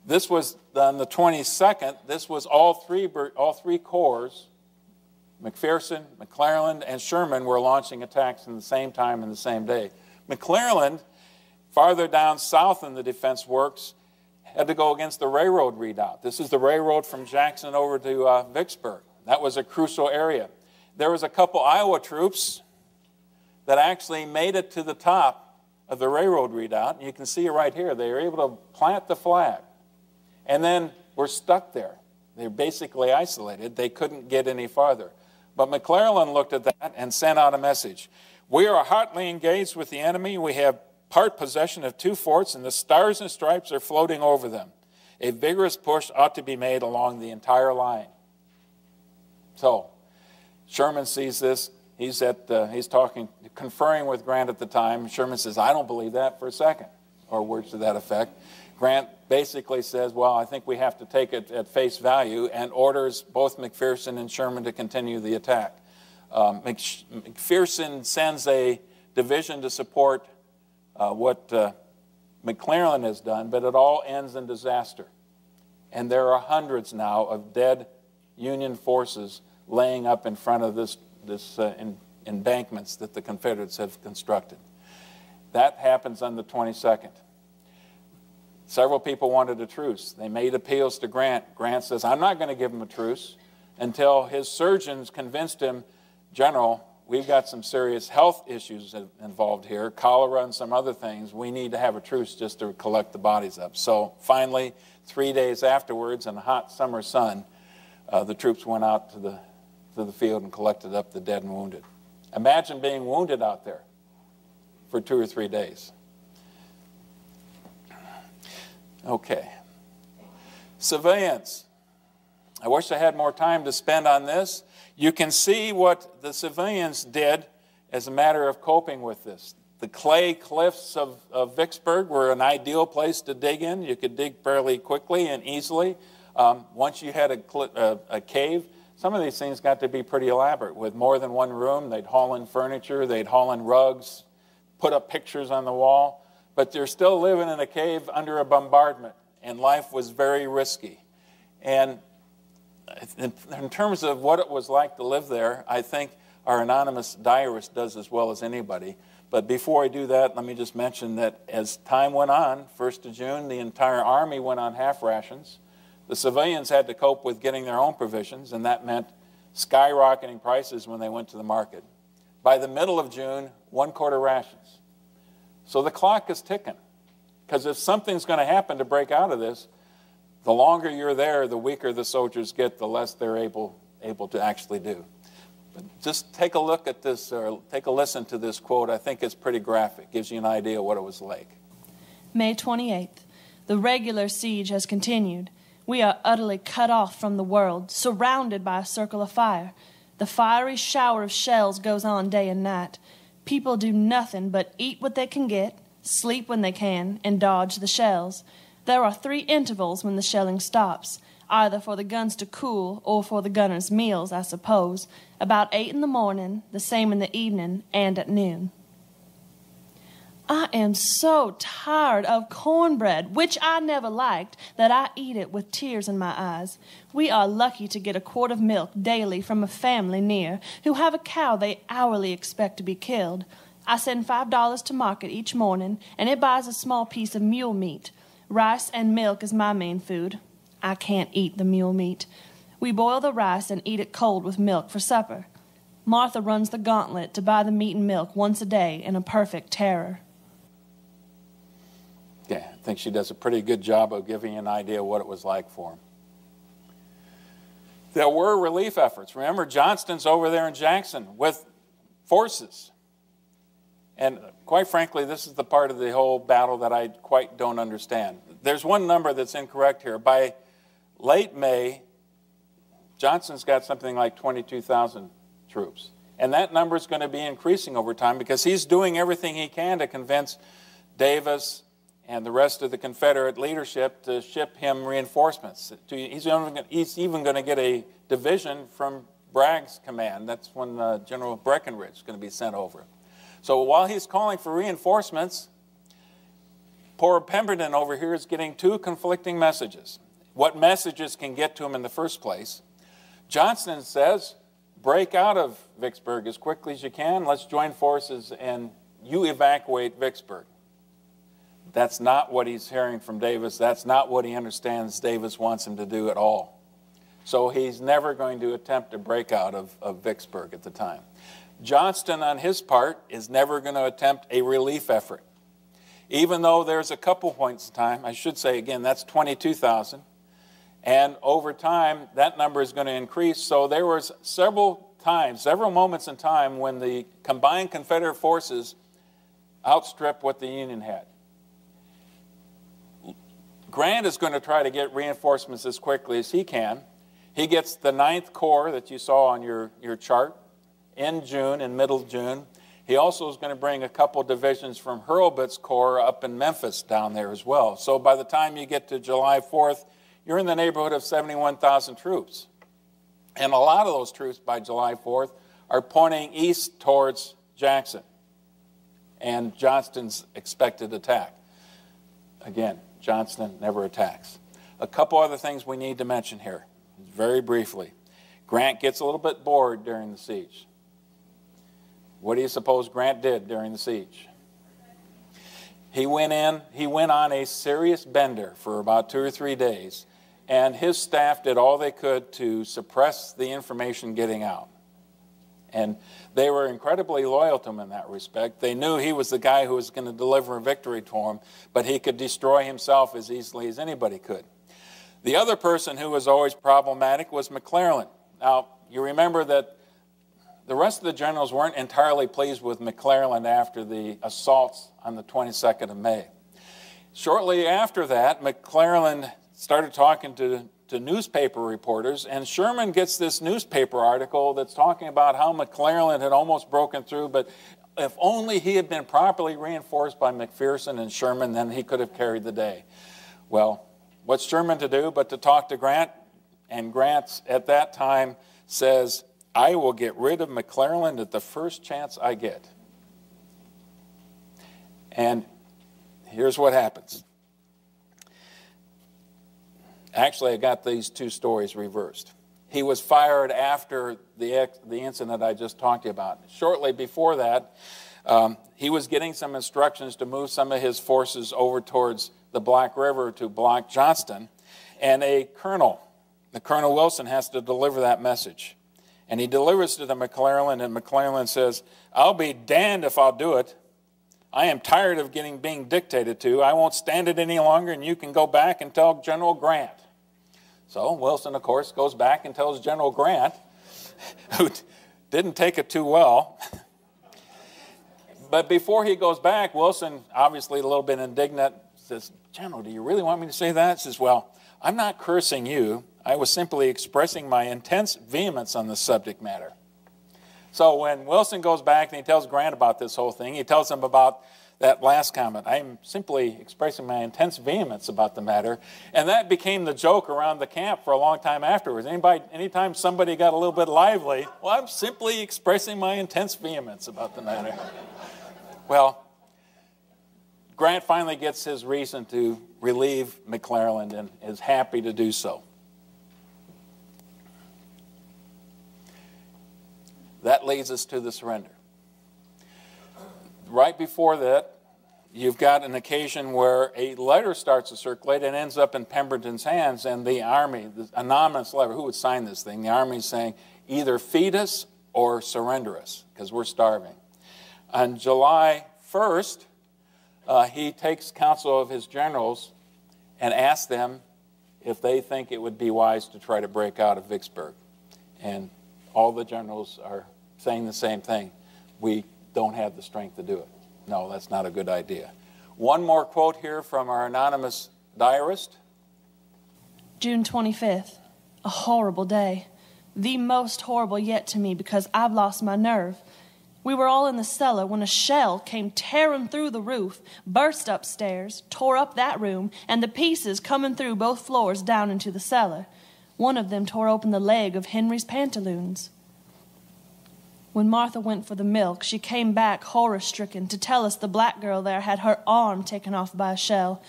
this was on the 22nd. This was all three corps, McPherson, McClellan, and Sherman, were launching attacks in the same time and the same day. McClellan, farther down south in the defense works, had to go against the railroad redoubt. This is the railroad from Jackson over to Vicksburg. That was a crucial area. There was a couple Iowa troops that actually made it to the top of the railroad redoubt. You can see it right here. They were able to plant the flag and then were stuck there. They were basically isolated. They couldn't get any farther. But McClellan looked at that and sent out a message. "We are hotly engaged with the enemy. We have part possession of 2 forts, and the stars and stripes are floating over them. A vigorous push ought to be made along the entire line." So Sherman sees this. He's conferring with Grant at the time. Sherman says, "I don't believe that for a second," or words to that effect. Grant basically says, "Well, I think we have to take it at face value," and orders both McPherson and Sherman to continue the attack. McPherson sends a division to support what McClellan has done, but it all ends in disaster. And there are hundreds now of dead Union forces laying up in front of this embankments that the Confederates have constructed. That happens on the 22nd. Several people wanted a truce. They made appeals to Grant. Grant says, "I'm not going to give him a truce until his surgeons convinced him, 'General, we've got some serious health issues involved here, cholera and some other things. We need to have a truce just to collect the bodies up.'" So finally, 3 days afterwards, in the hot summer sun, the troops went out to the field and collected up the dead and wounded. Imagine being wounded out there for 2 or 3 days. Okay. Civilians. I wish I had more time to spend on this. You can see what the civilians did as a matter of coping with this. The clay cliffs of Vicksburg were an ideal place to dig in. You could dig fairly quickly and easily. Once you had a cave, some of these things got to be pretty elaborate. With more than one room, they'd haul in furniture, they'd haul in rugs, put up pictures on the wall. But they're still living in a cave under a bombardment, and life was very risky. And in terms of what it was like to live there, I think our anonymous diarist does as well as anybody. But before I do that, let me just mention that as time went on, 1st of June, the entire Army went on half rations. The civilians had to cope with getting their own provisions, and that meant skyrocketing prices when they went to the market. By the middle of June, 1/4 rations. So the clock is ticking, because if something's going to happen to break out of this, the longer you're there, the weaker the soldiers get, the less they're able to actually do. But just take a look at this, or take a listen to this quote. I think it's pretty graphic. Gives you an idea of what it was like. May 28th. The regular siege has continued. We are utterly cut off from the world, surrounded by a circle of fire. The fiery shower of shells goes on day and night. People do nothing but eat what they can get, sleep when they can, and dodge the shells. There are 3 intervals when the shelling stops, either for the guns to cool or for the gunners' meals, I suppose, about 8 in the morning, the same in the evening, and at noon. I am so tired of cornbread, which I never liked, that I eat it with tears in my eyes. We are lucky to get a quart of milk daily from a family near, who have a cow they hourly expect to be killed. I send $5 to market each morning, and it buys a small piece of mule meat. Rice and milk is my main food. I can't eat the mule meat. We boil the rice and eat it cold with milk for supper. Martha runs the gauntlet to buy the meat and milk once a day in a perfect terror. Yeah, I think she does a pretty good job of giving you an idea of what it was like for him. There were relief efforts. Remember, Johnston's over there in Jackson with forces. And quite frankly, this is the part of the whole battle that I quite don't understand. There's one number that's incorrect here. By late May, Johnston's got something like 22,000 troops. And that number is going to be increasing over time because he's doing everything he can to convince Davis and the rest of the Confederate leadership to ship him reinforcements. He's even going to get a division from Bragg's command. That's when General Breckinridge is going to be sent over. So while he's calling for reinforcements, poor Pemberton over here is getting two conflicting messages. What messages can get to him in the first place? Johnston says, break out of Vicksburg as quickly as you can. Let's join forces and you evacuate Vicksburg. That's not what he's hearing from Davis. That's not what he understands Davis wants him to do at all. So he's never going to attempt to break out of Vicksburg at the time. Johnston, on his part, is never going to attempt a relief effort. Even though there's a couple points in time, I should say again, that's 22,000. And over time, that number is going to increase. So there was several moments in time when the combined Confederate forces outstripped what the Union had. Grant is going to try to get reinforcements as quickly as he can. He gets the 9th Corps that you saw on your chart in June, in middle June. He also is going to bring a couple divisions from Hurlbut's Corps up in Memphis down there as well. So by the time you get to July 4th, you're in the neighborhood of 71,000 troops. And a lot of those troops by July 4th are pointing east towards Jackson and Johnston's expected attack. Again, Johnston never attacks. A couple other things we need to mention here, very briefly. Grant gets a little bit bored during the siege. What do you suppose Grant did during the siege? He went on a serious bender for about 2 or 3 days, and his staff did all they could to suppress the information getting out. And they were incredibly loyal to him in that respect. They knew he was the guy who was going to deliver a victory to him, but he could destroy himself as easily as anybody could. The other person who was always problematic was McClellan. Now, you remember that the rest of the generals weren't entirely pleased with McClellan after the assaults on the 22nd of May. Shortly after that, McClellan started talking to newspaper reporters, and Sherman gets this newspaper article that's talking about how McClellan had almost broken through, but if only he had been properly reinforced by McPherson and Sherman, then he could have carried the day. Well, what's Sherman to do but to talk to Grant? And Grant, at that time, says, I will get rid of McClellan at the first chance I get. And here's what happens. Actually, I got these two stories reversed. He was fired after the incident I just talked to you about. Shortly before that, he was getting some instructions to move some of his forces over towards the Black River to block Johnston, and the Colonel Wilson, has to deliver that message. And he delivers it to McClellan, and McClellan says, I'll be damned if I'll do it. I am tired of being dictated to. I won't stand it any longer, and you can go back and tell General Grant. So Wilson, of course, goes back and tells General Grant, who didn't take it too well. But before he goes back, Wilson, obviously a little bit indignant, says, General, do you really want me to say that? He says, well, I'm not cursing you. I was simply expressing my intense vehemence on the subject matter. So when Wilson goes back and he tells Grant about this whole thing, he tells him about that last comment. I'm simply expressing my intense vehemence about the matter. And that became the joke around the camp for a long time afterwards. Anytime somebody got a little bit lively, well, I'm simply expressing my intense vehemence about the matter. Well, Grant finally gets his reason to relieve McClellan and is happy to do so. That leads us to the surrender. Right before that, you've got an occasion where a letter starts to circulate and ends up in Pemberton's hands, and the Army, the anonymous letter, who would sign this thing? The Army's saying, either feed us or surrender us, because we're starving. On July 1st, he takes counsel of his generals and asks them if they think it would be wise to try to break out of Vicksburg. And all the generals are saying the same thing. We don't have the strength to do it. No, that's not a good idea. One more quote here from our anonymous diarist. June 25th, a horrible day. The most horrible yet to me because I've lost my nerve. We were all in the cellar when a shell came tearing through the roof, burst upstairs, tore up that room, and the pieces coming through both floors down into the cellar. One of them tore open the leg of Henry's pantaloons. When Martha went for the milk, she came back horror-stricken to tell us the black girl there had her arm taken off by a shell.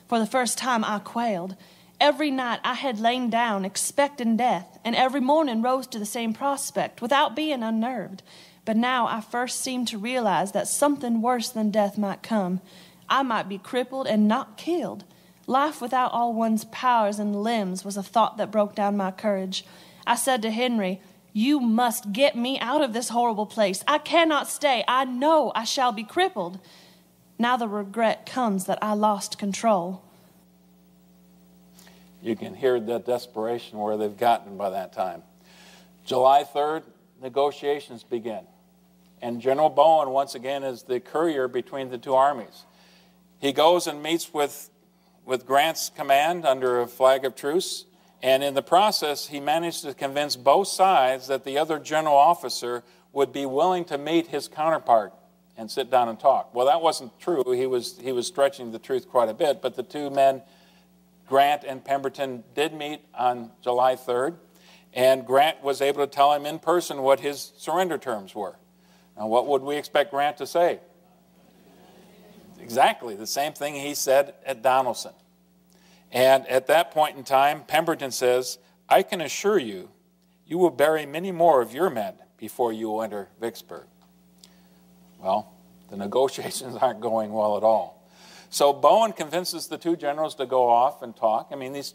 For the first time, I quailed. Every night I had lain down expecting death, and every morning rose to the same prospect without being unnerved. But now I first seemed to realize that something worse than death might come. I might be crippled and not killed. Life without all one's powers and limbs was a thought that broke down my courage. I said to Henry, "You must get me out of this horrible place. I cannot stay. I know I shall be crippled." Now the regret comes that I lost control. You can hear the desperation where they've gotten by that time. July 3rd, negotiations begin. And General Bowen, once again, is the courier between the two armies. He goes and meets with Grant's command under a flag of truce. And in the process, he managed to convince both sides that the other general officer would be willing to meet his counterpart and sit down and talk. Well, that wasn't true. He was stretching the truth quite a bit. But the two men, Grant and Pemberton, did meet on July 3rd. And Grant was able to tell him in person what his surrender terms were. Now, what would we expect Grant to say? Exactly the same thing he said at Donelson. And at that point in time, Pemberton says, "I can assure you, you will bury many more of your men before you will enter Vicksburg." Well, the negotiations aren't going well at all. So Bowen convinces the two generals to go off and talk. I mean, these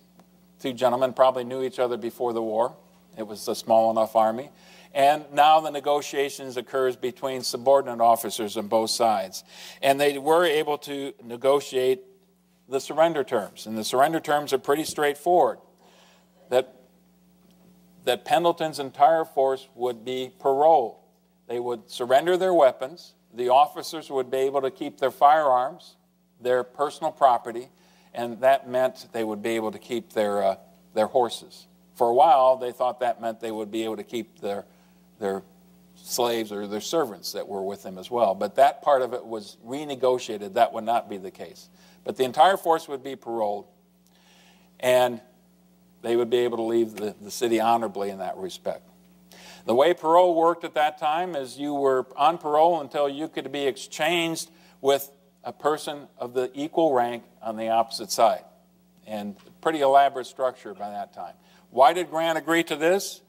two gentlemen probably knew each other before the war. It was a small enough army. And now the negotiations occurs between subordinate officers on both sides. And they were able to negotiate the surrender terms. And the surrender terms are pretty straightforward. That Pendleton's entire force would be paroled. They would surrender their weapons. The officers would be able to keep their firearms, their personal property, and that meant they would be able to keep their horses. For a while, they thought that meant they would be able to keep their slaves or their servants that were with them as well. But that part of it was renegotiated. That would not be the case. But the entire force would be paroled, and they would be able to leave the city honorably in that respect. The way parole worked at that time is you were on parole until you could be exchanged with a person of the equal rank on the opposite side. And pretty elaborate structure by that time. Why did Grant agree to this?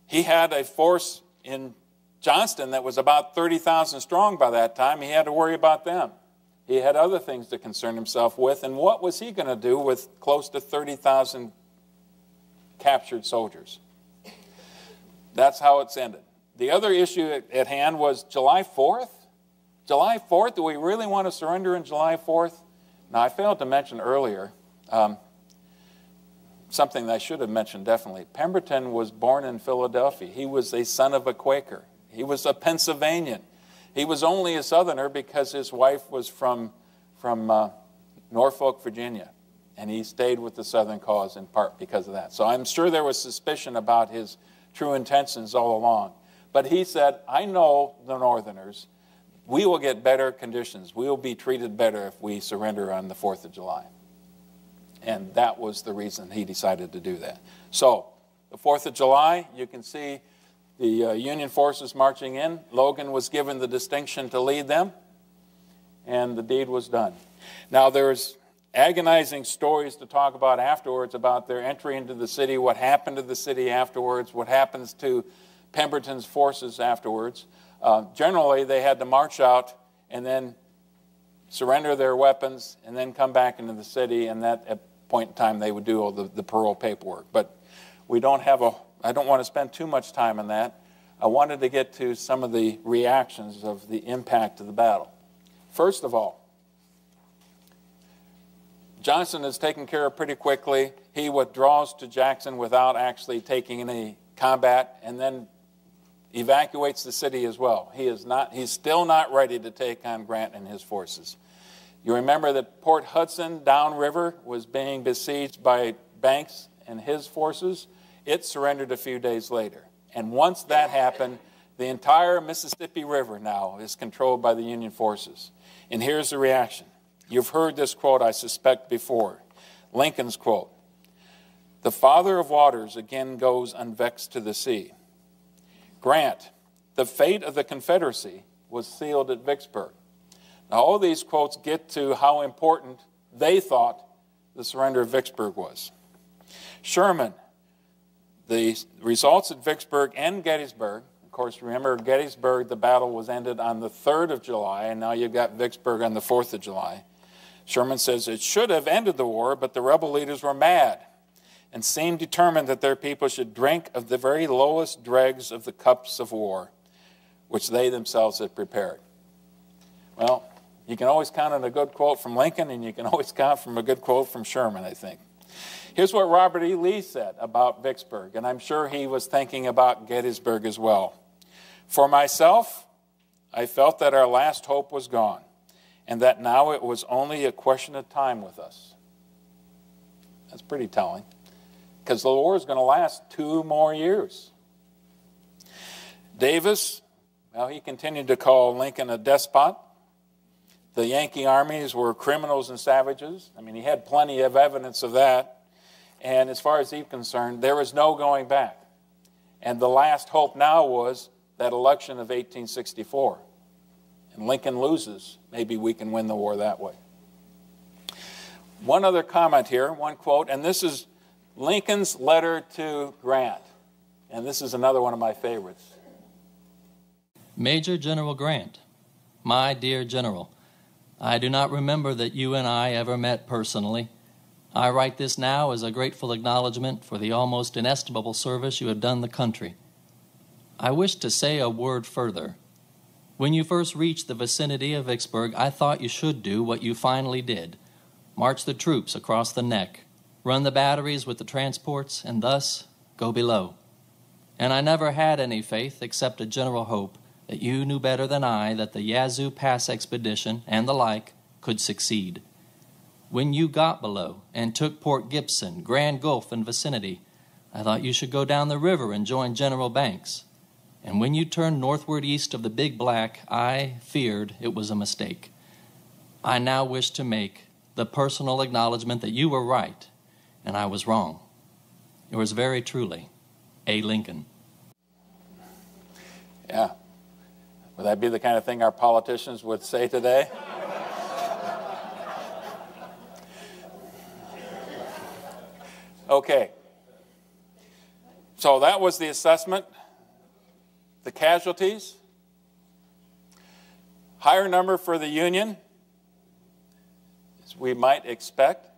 He had a force in Johnston that was about 30,000 strong by that time. He had to worry about them. He had other things to concern himself with. And what was he going to do with close to 30,000 captured soldiers? That's how it's ended. The other issue at hand was July 4th. July 4th, do we really want to surrender on July 4th? Now, I failed to mention earlier something that I should have mentioned definitely. Pemberton was born in Philadelphia. He was a son of a Quaker. He was a Pennsylvanian. He was only a Southerner because his wife was from Norfolk, Virginia. And he stayed with the Southern cause in part because of that. So I'm sure there was suspicion about his true intentions all along. But he said, "I know the Northerners. We will get better conditions. We will be treated better if we surrender on the 4th of July. And that was the reason he decided to do that. So, the 4th of July, you can see the Union forces marching in. Logan was given the distinction to lead them. and the deed was done. Now, there's agonizing stories to talk about afterwards about their entry into the city, what happened to the city afterwards, what happens to Pemberton's forces afterwards. Generally, they had to march out and then surrender their weapons and then come back into the city, and that at point in time they would do all the parole paperwork. But we don't have I don't want to spend too much time on that. I wanted to get to some of the reactions of the impact of the battle. First of all, Johnson is taken care of pretty quickly. He withdraws to Jackson without actually taking any combat, and then evacuates the city as well. He's still not ready to take on Grant and his forces. You remember that Port Hudson downriver was being besieged by Banks and his forces. It surrendered a few days later. And once that happened, the entire Mississippi River now is controlled by the Union forces. And here's the reaction. You've heard this quote, I suspect, before. Lincoln's quote, "The Father of Waters again goes unvexed to the sea." Grant, "The fate of the Confederacy was sealed at Vicksburg." Now, all these quotes get to how important they thought the surrender of Vicksburg was. Sherman, "The results at Vicksburg and Gettysburg," of course, remember Gettysburg, the battle was ended on the 3rd of July, and now you've got Vicksburg on the 4th of July. Sherman says, "It should have ended the war, but the rebel leaders were mad and seemed determined that their people should drink of the very lowest dregs of the cups of war, which they themselves had prepared." Well, you can always count on a good quote from Lincoln, and you can always count from a good quote from Sherman, I think. Here's what Robert E. Lee said about Vicksburg, and I'm sure he was thinking about Gettysburg as well. "For myself, I felt that our last hope was gone, and that now it was only a question of time with us." That's pretty telling, because the war is going to last 2 more years. Davis, well, he continued to call Lincoln a despot. The Yankee armies were criminals and savages. I mean, he had plenty of evidence of that. And as far as he's concerned, there was no going back. And the last hope now was that election of 1864. And Lincoln loses. Maybe we can win the war that way. One other comment here, one quote, and this is Lincoln's letter to Grant. And this is another one of my favorites. Major General Grant, my dear General, I do not remember that you and I ever met personally. I write this now as a grateful acknowledgement for the almost inestimable service you have done the country. I wish to say a word further. When you first reached the vicinity of Vicksburg, I thought you should do what you finally did, march the troops across the neck, run the batteries with the transports, and thus go below. And I never had any faith except a general hope that you knew better than I that the Yazoo Pass expedition and the like could succeed. When you got below and took Port Gibson, Grand Gulf, and vicinity, I thought you should go down the river and join General Banks. And when you turned northward east of the Big Black, I feared it was a mistake. I now wish to make the personal acknowledgement that you were right and I was wrong. Yours very truly, A. Lincoln. Yeah. Would that be the kind of thing our politicians would say today? Okay. So that was the assessment. The casualties. Higher number for the Union, as we might expect.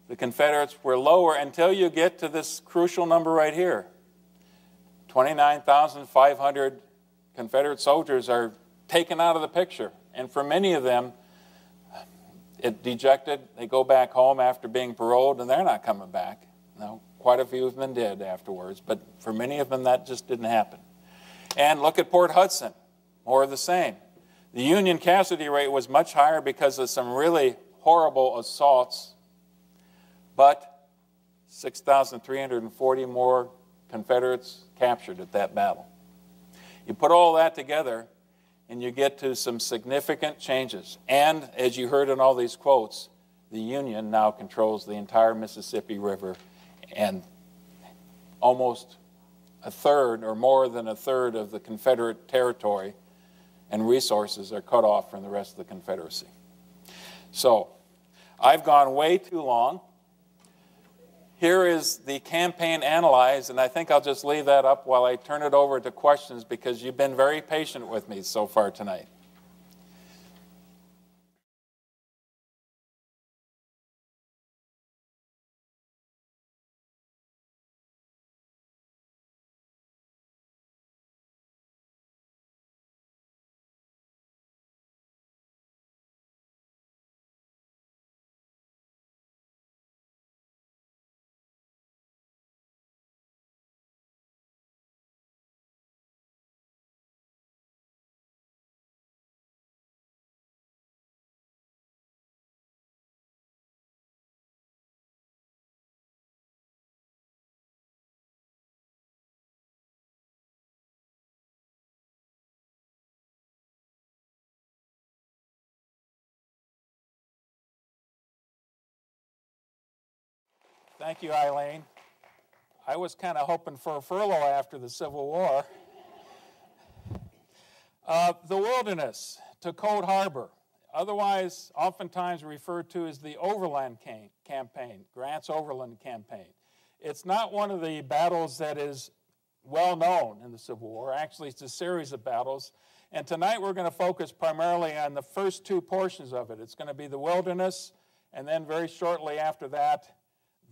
The Confederates were lower until you get to this crucial number right here. 29,500 Confederate soldiers are taken out of the picture. And for many of them, dejected, they go back home after being paroled, and they're not coming back. Now, quite a few of them did afterwards, but for many of them, that just didn't happen. And look at Port Hudson, more of the same. The Union casualty rate was much higher because of some really horrible assaults, but 6,340 more Confederates captured at that battle. You put all that together, and you get to some significant changes. And as you heard in all these quotes, the Union now controls the entire Mississippi River, and almost a third or more than a third of the Confederate territory and resources are cut off from the rest of the Confederacy. So, I've gone way too long. Here is the campaign analyzed, and I think I'll just leave that up while I turn it over to questions because you've been very patient with me so far tonight. Thank you, Eileen. I was kind of hoping for a furlough after the Civil War. The wilderness to Cold Harbor, otherwise oftentimes referred to as the Overland Campaign, Grant's Overland Campaign. It's not one of the battles that is well known in the Civil War. Actually, it's a series of battles. And tonight we're going to focus primarily on the first two portions of it. It's going to be the wilderness, and then very shortly after that,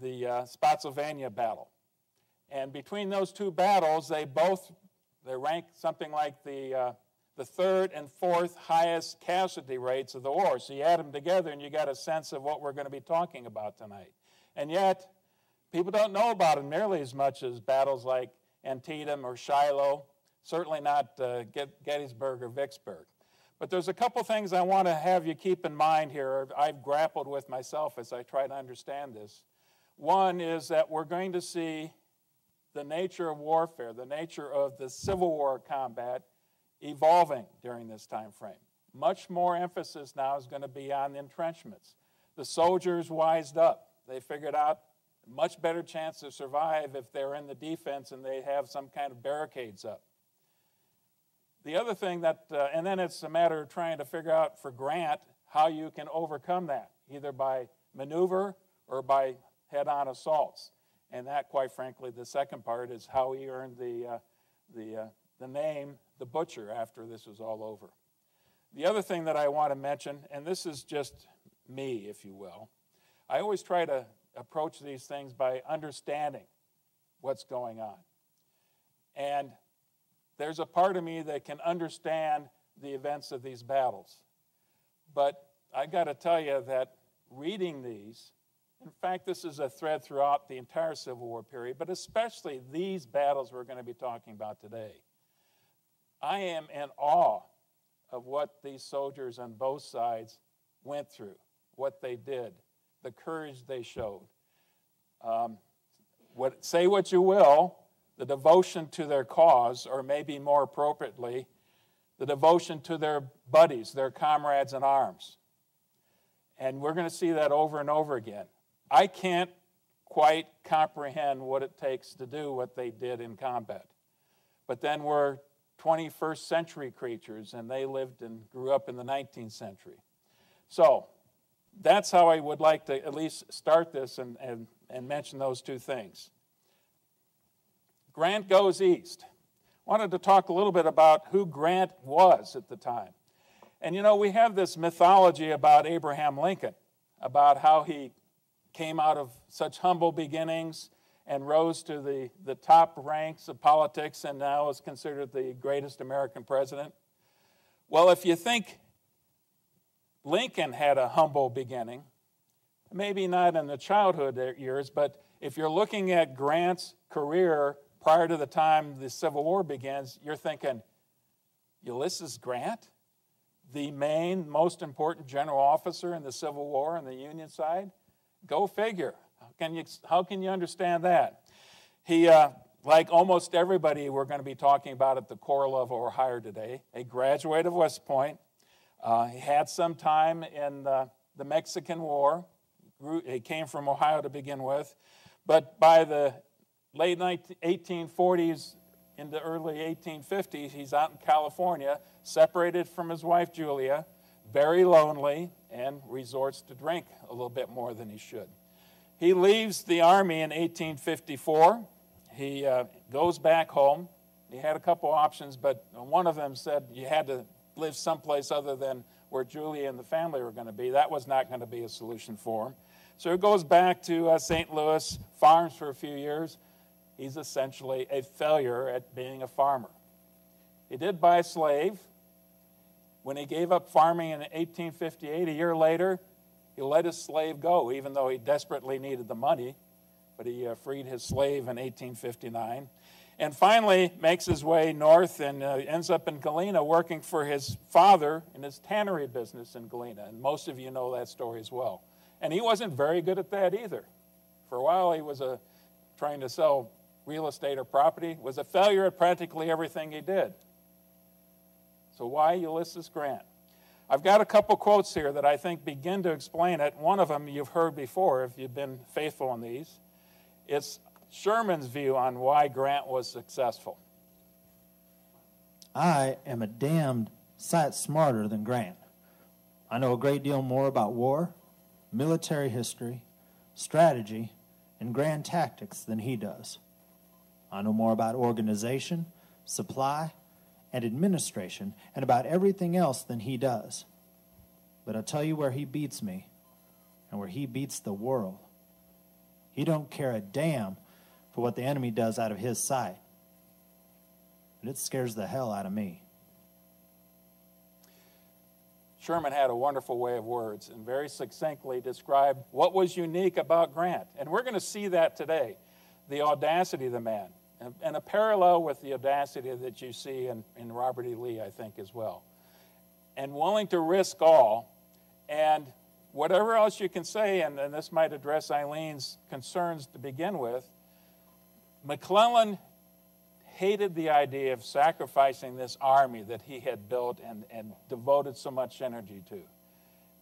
the Spotsylvania battle. And between those two battles, they rank something like the third and fourth highest casualty rates of the war. So you add them together and you got a sense of what we're going to be talking about tonight. And yet, people don't know about them nearly as much as battles like Antietam or Shiloh, certainly not Gettysburg or Vicksburg. But there's a couple things I want to have you keep in mind here. I've grappled with myself as I try to understand this. One is that we're going to see the nature of warfare, the nature of the Civil War combat evolving during this time frame. Much more emphasis now is going to be on the entrenchments. The soldiers wised up. They figured out a much better chance to survive if they're in the defense and they have some kind of barricades up. The other thing that, and then it's a matter of trying to figure out for Grant how you can overcome that, either by maneuver or by head-on assaults. And that, quite frankly, the second part is how he earned the name, the Butcher, after this was all over. The other thing that I want to mention, and this is just me, if you will, I always try to approach these things by understanding what's going on. And there's a part of me that can understand the events of these battles. But I got to tell you that reading these, in fact, this is a thread throughout the entire Civil War period, but especially these battles we're going to be talking about today. I am in awe of what these soldiers on both sides went through, what they did, the courage they showed. Say what you will, the devotion to their cause, or maybe more appropriately, the devotion to their buddies, their comrades in arms. And we're going to see that over and over again. I can't quite comprehend what it takes to do what they did in combat. But then we're 21st century creatures, and they lived and grew up in the 19th century. So that's how I would like to at least start this and mention those two things. Grant goes east. I wanted to talk a little bit about who Grant was at the time. And you know, we have this mythology about Abraham Lincoln, about how he came out of such humble beginnings and rose to the top ranks of politics and now is considered the greatest American president. Well, if you think Lincoln had a humble beginning, maybe not in the childhood years, but if you're looking at Grant's career prior to the time the Civil War begins, you're thinking, Ulysses Grant, the main, most important general officer in the Civil War on the Union side? Go figure. How can you understand that? He, like almost everybody we're going to be talking about at the corps level or higher today, a graduate of West Point. He had some time in the Mexican War. He came from Ohio to begin with. But by the late 1840s, in the early 1850s, he's out in California, separated from his wife Julia, very lonely, and resorts to drink a little bit more than he should. He leaves the Army in 1854. He goes back home. He had a couple options, but one of them said you had to live someplace other than where Julia and the family were going to be. That was not going to be a solution for him. So he goes back to St. Louis, farms for a few years. He's essentially a failure at being a farmer. He did buy a slave. When he gave up farming in 1858, a year later, he let his slave go, even though he desperately needed the money. But he freed his slave in 1859. And finally makes his way north and ends up in Galena working for his father in his tannery business in Galena. And most of you know that story as well. And he wasn't very good at that either. For a while, he was trying to sell real estate or property, was a failure at practically everything he did. So why Ulysses Grant? I've got a couple quotes here that I think begin to explain it. One of them you've heard before if you've been faithful in these. It's Sherman's view on why Grant was successful. I am a damned sight smarter than Grant. I know a great deal more about war, military history, strategy, and grand tactics than he does. I know more about organization, supply, and administration, and about everything else than he does. But I'll tell you where he beats me, and where he beats the world. He don't care a damn for what the enemy does out of his sight. But it scares the hell out of me. Sherman had a wonderful way of words and very succinctly described what was unique about Grant. And we're going to see that today, the audacity of the man. And a parallel with the audacity that you see in Robert E. Lee, I think, as well. And willing to risk all. And whatever else you can say, and this might address Eileen's concerns to begin with, McClellan hated the idea of sacrificing this army that he had built and devoted so much energy to.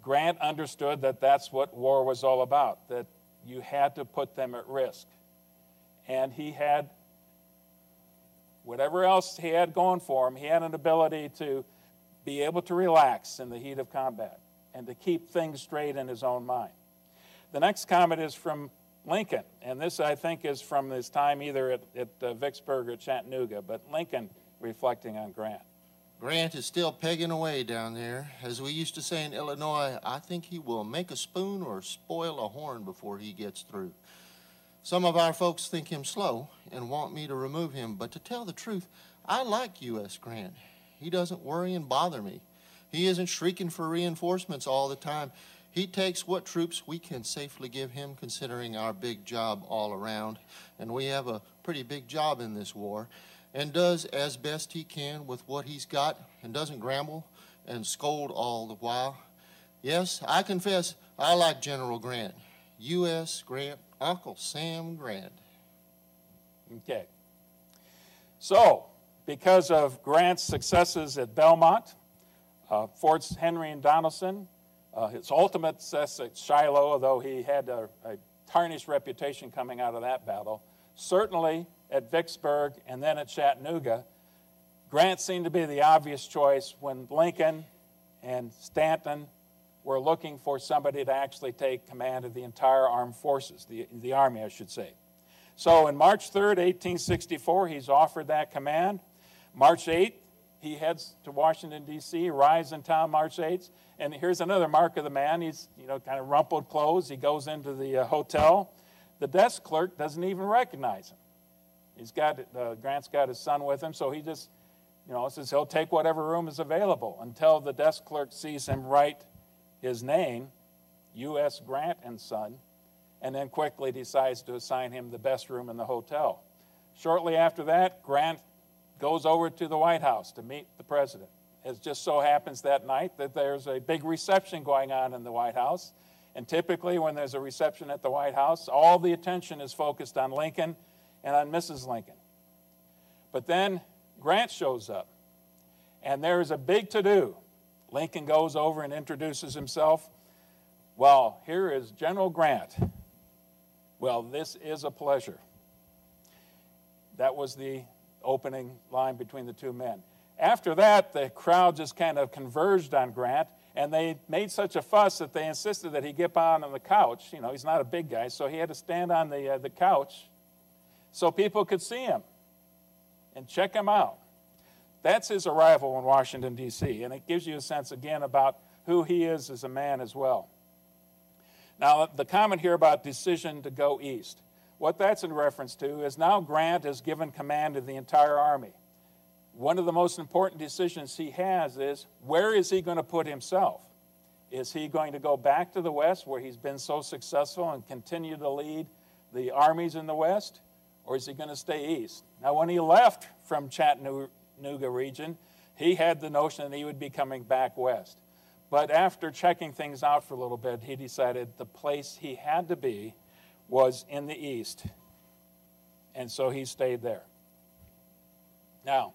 Grant understood that that's what war was all about, that you had to put them at risk. And he had, whatever else he had going for him, he had an ability to be able to relax in the heat of combat and to keep things straight in his own mind. The next comment is from Lincoln, and this, I think, is from his time either at Vicksburg or Chattanooga, but Lincoln reflecting on Grant. Grant is still pegging away down there. As we used to say in Illinois, I think he will make a spoon or spoil a horn before he gets through. Some of our folks think him slow and want me to remove him, but to tell the truth, I like U.S. Grant. He doesn't worry and bother me. He isn't shrieking for reinforcements all the time. He takes what troops we can safely give him, considering our big job all around. And we have a pretty big job in this war. And does as best he can with what he's got and doesn't grumble and scold all the while. Yes, I confess I like General Grant. U.S. Grant, Uncle Sam Grant. Okay. So, because of Grant's successes at Belmont, Forts Henry and Donelson, his ultimate success at Shiloh, although he had a tarnished reputation coming out of that battle, certainly at Vicksburg and then at Chattanooga, Grant seemed to be the obvious choice when Lincoln and Stanton were looking for somebody to actually take command of the entire armed forces, the Army, I should say. So on March 3rd, 1864, he's offered that command. March 8th, he heads to Washington, D.C., arrives in town March 8th, and here's another mark of the man. He's, kind of rumpled clothes. He goes into the hotel. The desk clerk doesn't even recognize him. Grant's got his son with him, so he just, says he'll take whatever room is available until the desk clerk sees him write his name, U.S. Grant and Son, and then quickly decides to assign him the best room in the hotel. Shortly after that, Grant goes over to the White House to meet the president. It just so happens that night that there's a big reception going on in the White House. And typically when there's a reception at the White House, all the attention is focused on Lincoln and on Mrs. Lincoln. But then Grant shows up, and there's a big to-do. Lincoln goes over and introduces himself. Well, here is General Grant. Well, this is a pleasure. That was the opening line between the two men. After that, the crowd just kind of converged on Grant, and they made such a fuss that they insisted that he get on the couch. You know, he's not a big guy, so he had to stand on the couch so people could see him and check him out. That's his arrival in Washington, D.C., and it gives you a sense, again, about who he is as a man as well. Now, the comment here about decision to go east, what that's in reference to is now Grant has given command of the entire army. One of the most important decisions he has is, where is he going to put himself? Is he going to go back to the West, where he's been so successful, and continue to lead the armies in the West? Or is he going to stay east? Now, when he left from Chattanooga region, he had the notion that he would be coming back west. But after checking things out for a little bit, he decided the place he had to be was in the east. And so he stayed there. Now,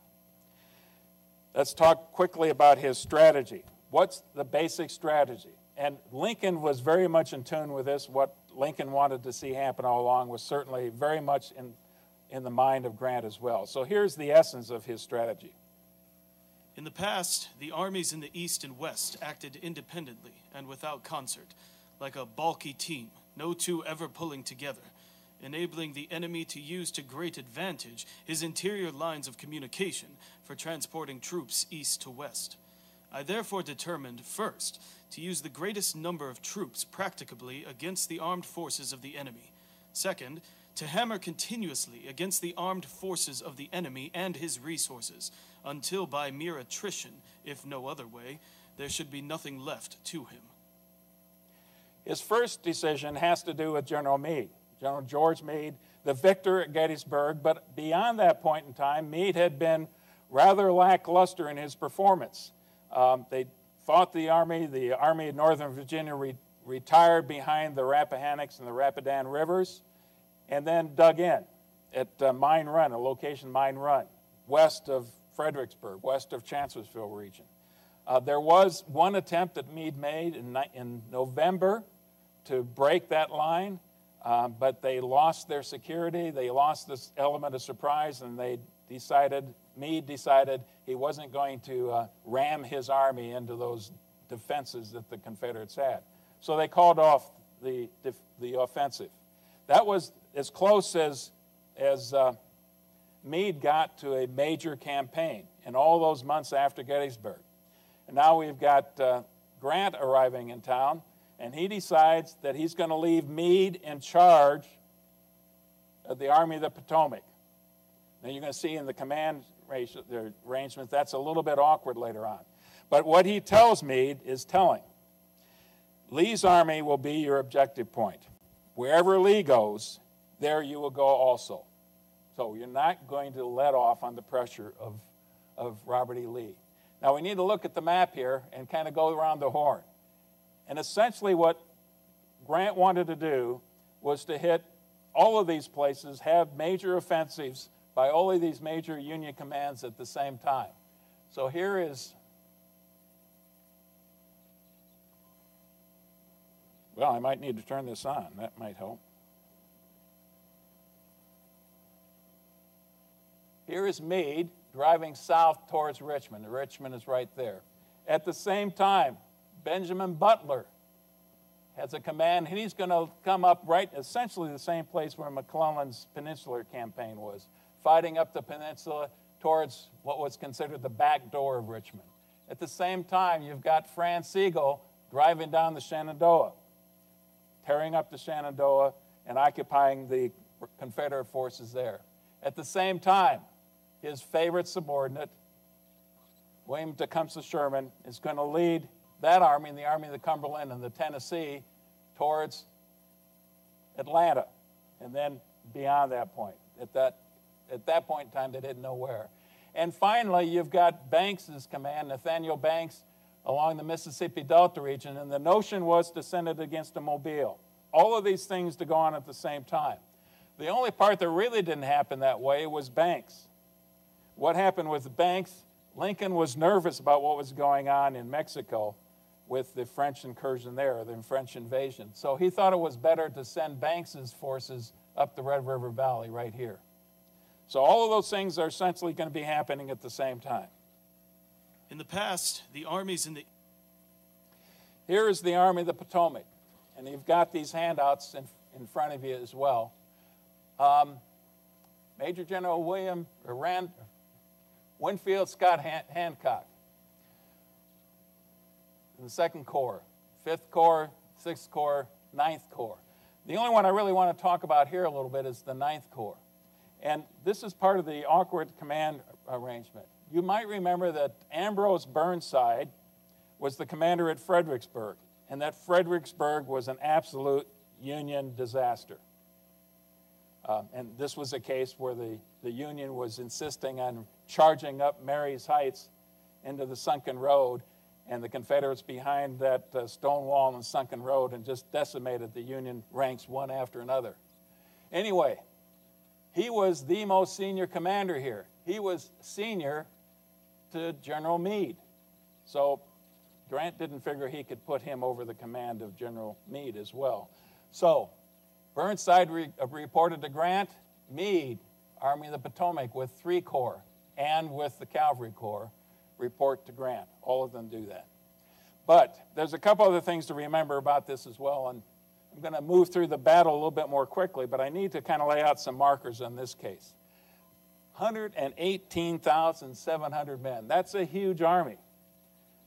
let's talk quickly about his strategy. What's the basic strategy? And Lincoln was very much in tune with this. What Lincoln wanted to see happen all along was certainly very much in the mind of Grant as well. So here's the essence of his strategy. In the past, the armies in the East and West acted independently and without concert, like a bulky team, no two ever pulling together, enabling the enemy to use to great advantage his interior lines of communication for transporting troops east to west. I therefore determined, first, to use the greatest number of troops practicably against the armed forces of the enemy. Second, to hammer continuously against the armed forces of the enemy and his resources, until by mere attrition, if no other way, there should be nothing left to him. His first decision has to do with General Meade, General George Meade, the victor at Gettysburg. But beyond that point in time, Meade had been rather lackluster in his performance. They fought the Army of Northern Virginia retired behind the Rappahannock and the Rapidan rivers, and then dug in at Mine Run, a location, Mine Run, west of Fredericksburg, west of Chancellorsville region. There was one attempt that Meade made in November to break that line, but they lost their security, they lost this element of surprise, and Meade decided he wasn't going to ram his army into those defenses that the Confederates had. So they called off the offensive. That was as close as Meade got to a major campaign in all those months after Gettysburg. And now we've got Grant arriving in town, and he decides that he's going to leave Meade in charge of the Army of the Potomac. Now you're going to see in the command arrangement that's a little bit awkward later on. But what he tells Meade is telling. Lee's army will be your objective point. Wherever Lee goes, there you will go also. So you're not going to let off on the pressure of Robert E. Lee. Now we need to look at the map here and kind of go around the horn. And essentially what Grant wanted to do was to hit all of these places, have major offensives by all of these major Union commands at the same time. So here is, well, I might need to turn this on. That might help. Here is Meade driving south towards Richmond. Richmond is right there. At the same time, Benjamin Butler has a command, and he's going to come up right essentially the same place where McClellan's Peninsular campaign was, fighting up the peninsula towards what was considered the back door of Richmond. At the same time, you've got Franz Sigel driving down the Shenandoah, tearing up the Shenandoah and occupying the Confederate forces there. At the same time, his favorite subordinate, William Tecumseh Sherman, is going to lead that army, the Army of the Cumberland and the Tennessee, towards Atlanta, and then beyond that point. At that point in time, they didn't know where. And finally, you've got Banks's command, Nathaniel Banks, along the Mississippi Delta region, and the notion was to send it against a Mobile. All of these things to go on at the same time. The only part that really didn't happen that way was Banks. What happened with Banks, Lincoln was nervous about what was going on in Mexico with the French incursion there, the French invasion. So he thought it was better to send Banks's forces up the Red River Valley right here. So all of those things are essentially going to be happening at the same time. In the past, the armies in the... Here is the Army of the Potomac, and you've got these handouts in front of you as well. Major General Winfield Scott Hancock in the 2nd Corps, 5th Corps, 6th Corps, 9th Corps. The only one I really want to talk about here a little bit is the 9th Corps. And this is part of the awkward command arrangement. You might remember that Ambrose Burnside was the commander at Fredericksburg, and that Fredericksburg was an absolute Union disaster. And this was a case where the Union was insisting on charging up Marye's Heights into the sunken road, and the Confederates behind that stone wall and sunken road and just decimated the Union ranks one after another. Anyway, he was the most senior commander here. He was senior to General Meade. So Grant didn't figure he could put him over the command of General Meade as well. So Burnside reported to Grant. Meade, Army of the Potomac with 3 Corps and with the Cavalry Corps, report to Grant. All of them do that. But there's a couple other things to remember about this as well, and I'm going to move through the battle a little bit more quickly, but I need to kind of lay out some markers on this case. 118,700 men. That's a huge army.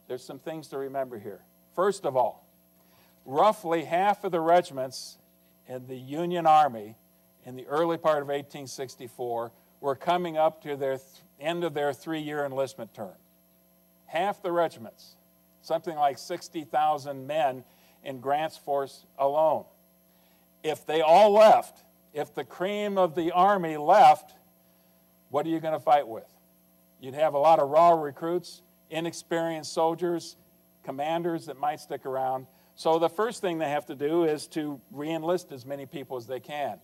There's some things to remember here. First of all, roughly half of the regiments in the Union Army in the early part of 1864 were coming up to their end of their 3-year enlistment term. Half the regiments, something like 60,000 men in Grant's force alone. If they all left, if the cream of the army left, what are you going to fight with? You'd have a lot of raw recruits, inexperienced soldiers, commanders that might stick around. So the first thing they have to do is to re-enlist as many people as they can.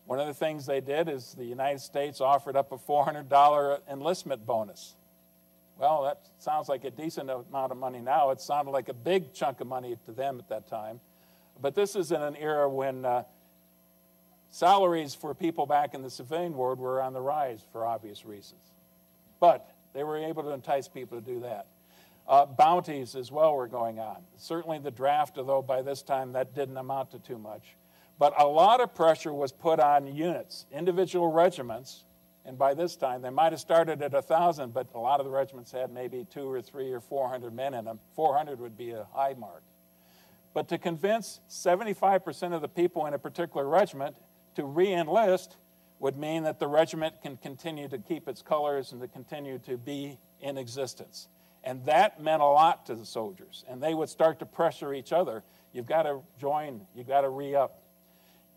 One of the things they did is the United States offered up a $400 enlistment bonus. Well, that sounds like a decent amount of money now. It sounded like a big chunk of money to them at that time. But this is in an era when salaries for people back in the civilian world were on the rise for obvious reasons. But they were able to entice people to do that. Bounties as well were going on. Certainly the draft, although by this time that didn't amount to too much. But a lot of pressure was put on units, individual regiments, and by this time they might have started at 1,000, but a lot of the regiments had maybe 200 or 300 or 400 men in them. 400 would be a high mark. But to convince 75% of the people in a particular regiment to re-enlist would mean that the regiment can continue to keep its colors and to continue to be in existence. And that meant a lot to the soldiers. And they would start to pressure each other. You've got to join, you've got to re-up.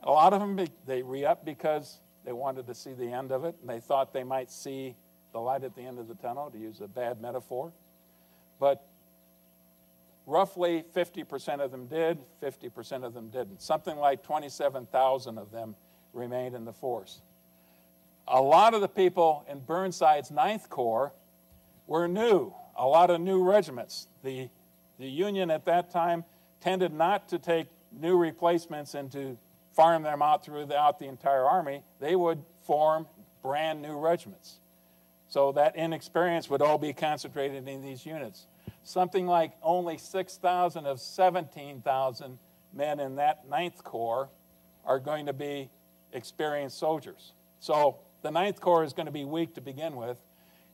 A lot of them, they re-up because they wanted to see the end of it, and they thought they might see the light at the end of the tunnel, to use a bad metaphor. But roughly 50% of them did, 50% of them didn't. Something like 27,000 of them remained in the force. A lot of the people in Burnside's 9th Corps were new, a lot of new regiments. The Union at that time tended not to take new replacements and to farm them out throughout the entire army. They would form brand new regiments. So that inexperience would all be concentrated in these units. Something like only 6,000 of 17,000 men in that 9th Corps are going to be experienced soldiers. So the 9th Corps is going to be weak to begin with.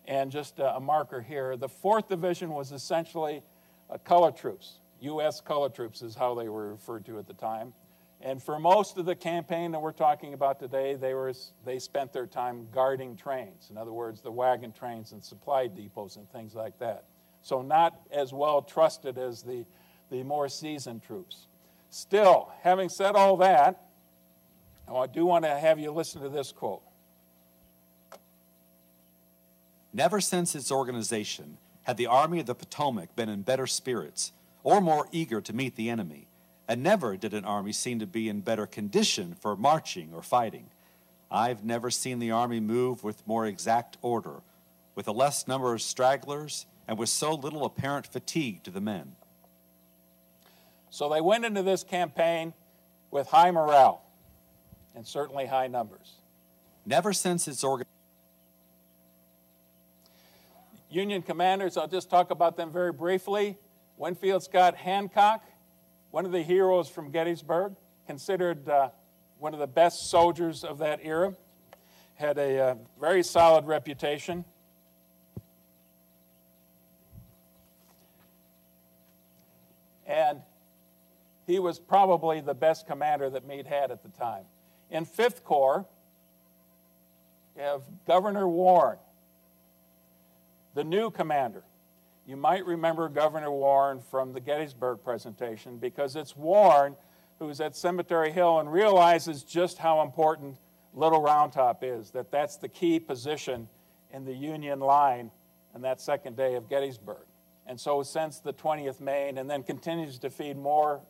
And just a marker here, the 4th Division was essentially color troops. U.S. color troops is how they were referred to at the time. And for most of the campaign that we're talking about today, they spent their time guarding trains. In other words, the wagon trains and supply depots and things like that. So not as well trusted as the more seasoned troops. Still, having said all that, I do want to have you listen to this quote. Never since its organization had the Army of the Potomac been in better spirits or more eager to meet the enemy, and never did an army seem to be in better condition for marching or fighting. I've never seen the army move with more exact order, with a less number of stragglers, and with so little apparent fatigue to the men. So they went into this campaign with high morale and certainly high numbers. Never since its organization. Union commanders, I'll just talk about them very briefly. Winfield Scott Hancock, one of the heroes from Gettysburg, considered one of the best soldiers of that era, had a very solid reputation. And he was probably the best commander that Meade had at the time. In 5th Corps, you have Governor Warren, the new commander. You might remember Governor Warren from the Gettysburg presentation because it's Warren who's at Cemetery Hill and realizes just how important Little Round Top is, that's the key position in the Union line on that second day of Gettysburg. And so sends the 20th Maine and then continues to feed more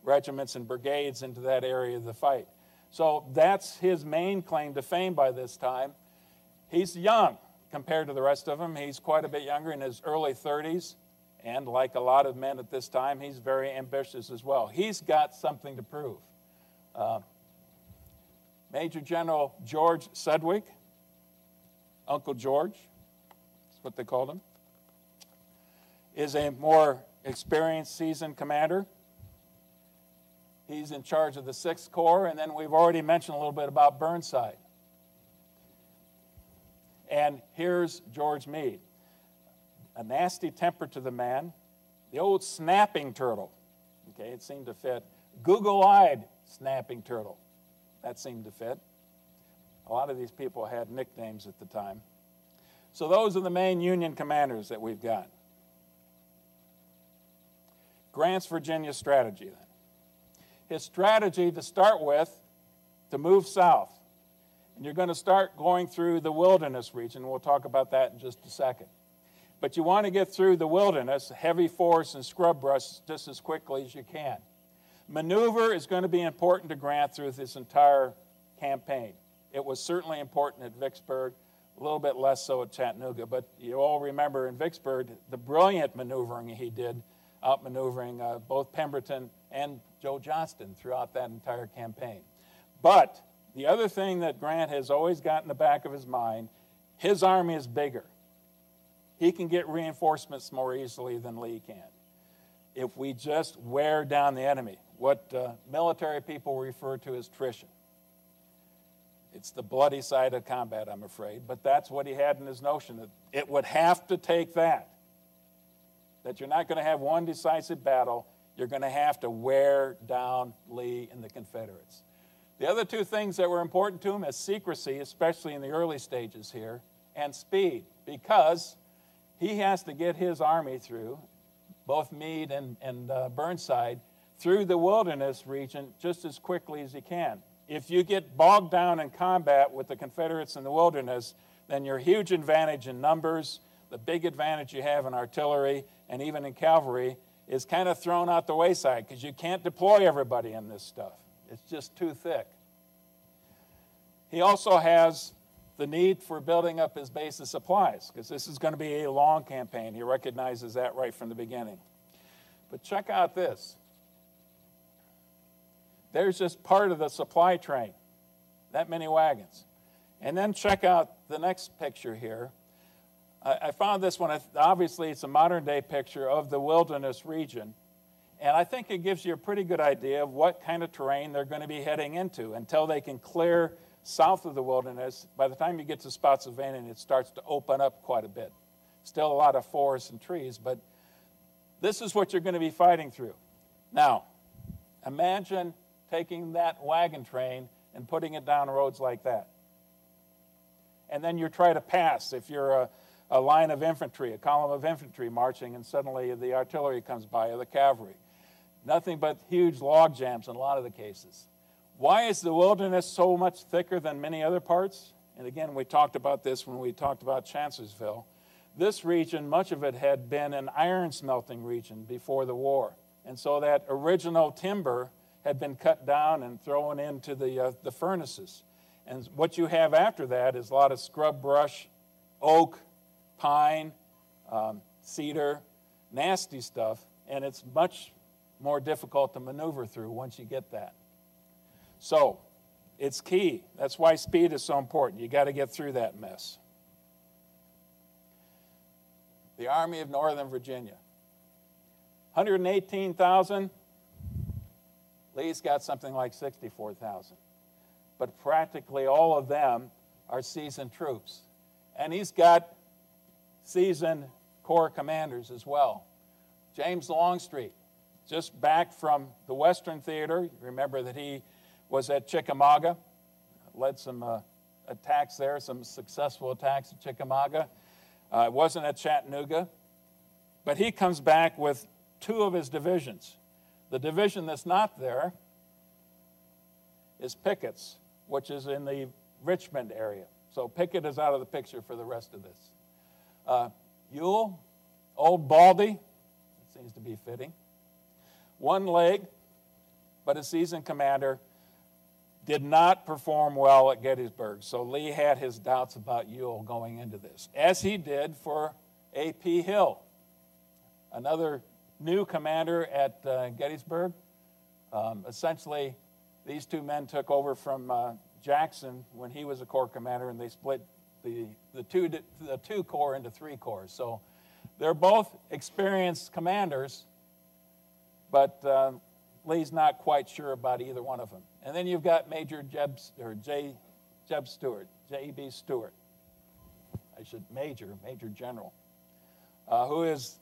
regiments and brigades into that area of the fight. So that's his main claim to fame by this time. He's young compared to the rest of them. He's quite a bit younger, in his early 30s, and like a lot of men at this time, he's very ambitious as well. He's got something to prove. Major General George Sedgwick, Uncle George, that's what they called him, is a more experienced, seasoned commander. He's in charge of the 6th Corps, and then we've already mentioned a little bit about Burnside. And here's George Meade, a nasty temper to the man, the old snapping turtle. Okay, it seemed to fit. Google-eyed snapping turtle. That seemed to fit. A lot of these people had nicknames at the time. So those are the main Union commanders that we've got. Grant's Virginia strategy, then. His strategy to start with, to move south. And you're going to start going through the wilderness region. We'll talk about that in just a second. But you want to get through the wilderness, heavy forest and scrub brush, just as quickly as you can. Maneuver is going to be important to Grant through this entire campaign. It was certainly important at Vicksburg, a little bit less so at Chattanooga. But you all remember in Vicksburg the brilliant maneuvering he did, outmaneuvering both Pemberton and Joe Johnston throughout that entire campaign. But the other thing that Grant has always got in the back of his mind, his army is bigger. He can get reinforcements more easily than Lee can. If we just wear down the enemy, what military people refer to as attrition. It's the bloody side of combat, I'm afraid, but that's what he had in his notion, that it would have to take that you're not going to have one decisive battle, you're going to have to wear down Lee and the Confederates. The other two things that were important to him is secrecy, especially in the early stages here, and speed, because he has to get his army through, both Meade and Burnside, through the wilderness region just as quickly as he can. If you get bogged down in combat with the Confederates in the wilderness, then your huge advantage in numbers, the big advantage you have in artillery and even in cavalry is kind of thrown out the wayside because you can't deploy everybody in this stuff. It's just too thick. He also has the need for building up his base of supplies because this is going to be a long campaign. He recognizes that right from the beginning. But check out this. There's just part of the supply train, that many wagons. And then check out the next picture here. I found this one, obviously it's a modern day picture of the wilderness region. And I think it gives you a pretty good idea of what kind of terrain they're going to be heading into until they can clear south of the wilderness. By the time you get to Spotsylvania, it starts to open up quite a bit. Still a lot of forests and trees, but this is what you're going to be fighting through. Now, imagine taking that wagon train and putting it down roads like that. And then you try to pass if you're a line of infantry, a column of infantry marching, and suddenly the artillery comes by or the cavalry. Nothing but huge log jams in a lot of the cases. Why is the wilderness so much thicker than many other parts? And again, we talked about this when we talked about Chancellorsville. This region, much of it had been an iron smelting region before the war. And so that original timber had been cut down and thrown into the furnaces. And what you have after that is a lot of scrub brush, oak, pine, cedar, nasty stuff, and it's much more difficult to maneuver through once you get that. So, It's key. That's why speed is so important. You got to get through that mess. The Army of Northern Virginia. 118,000. Lee's got something like 64,000. But practically all of them are seasoned troops. And he's got seasoned corps commanders as well. James Longstreet, just back from the Western Theater. Remember that he was at Chickamauga, led some attacks there, some successful attacks at Chickamauga. Wasn't at Chattanooga. But he comes back with 2 of his divisions. The division that's not there is Pickett's, which is in the Richmond area. So Pickett is out of the picture for the rest of this. Ewell, Old Baldy, it seems to be fitting. 1 leg, but a seasoned commander, did not perform well at Gettysburg. So Lee had his doubts about Ewell going into this, as he did for A.P. Hill, another new commander at Gettysburg. Essentially, these 2 men took over from Jackson when he was a corps commander, and they split the two corps into 3 corps. So they're both experienced commanders, but Lee's not quite sure about either one of them. And then you've got Major Jeb Stuart, J.B. Stuart. Major General, who is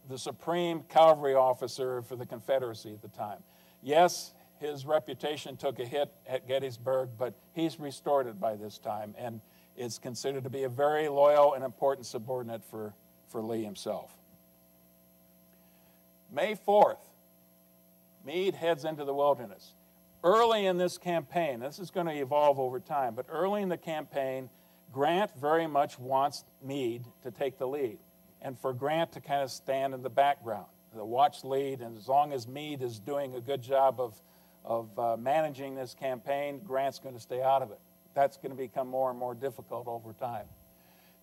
the supreme cavalry officer for the Confederacy at the time. Yes, his reputation took a hit at Gettysburg, but he's restored it by this time, and is considered to be a very loyal and important subordinate for Lee himself. May 4th, Meade heads into the wilderness. Early in this campaign, this is going to evolve over time, but early in the campaign, Grant very much wants Meade to take the lead, and for Grant to kind of stand in the background, to watch lead, and as long as Meade is doing a good job of managing this campaign, Grant's going to stay out of it. That's going to become more and more difficult over time.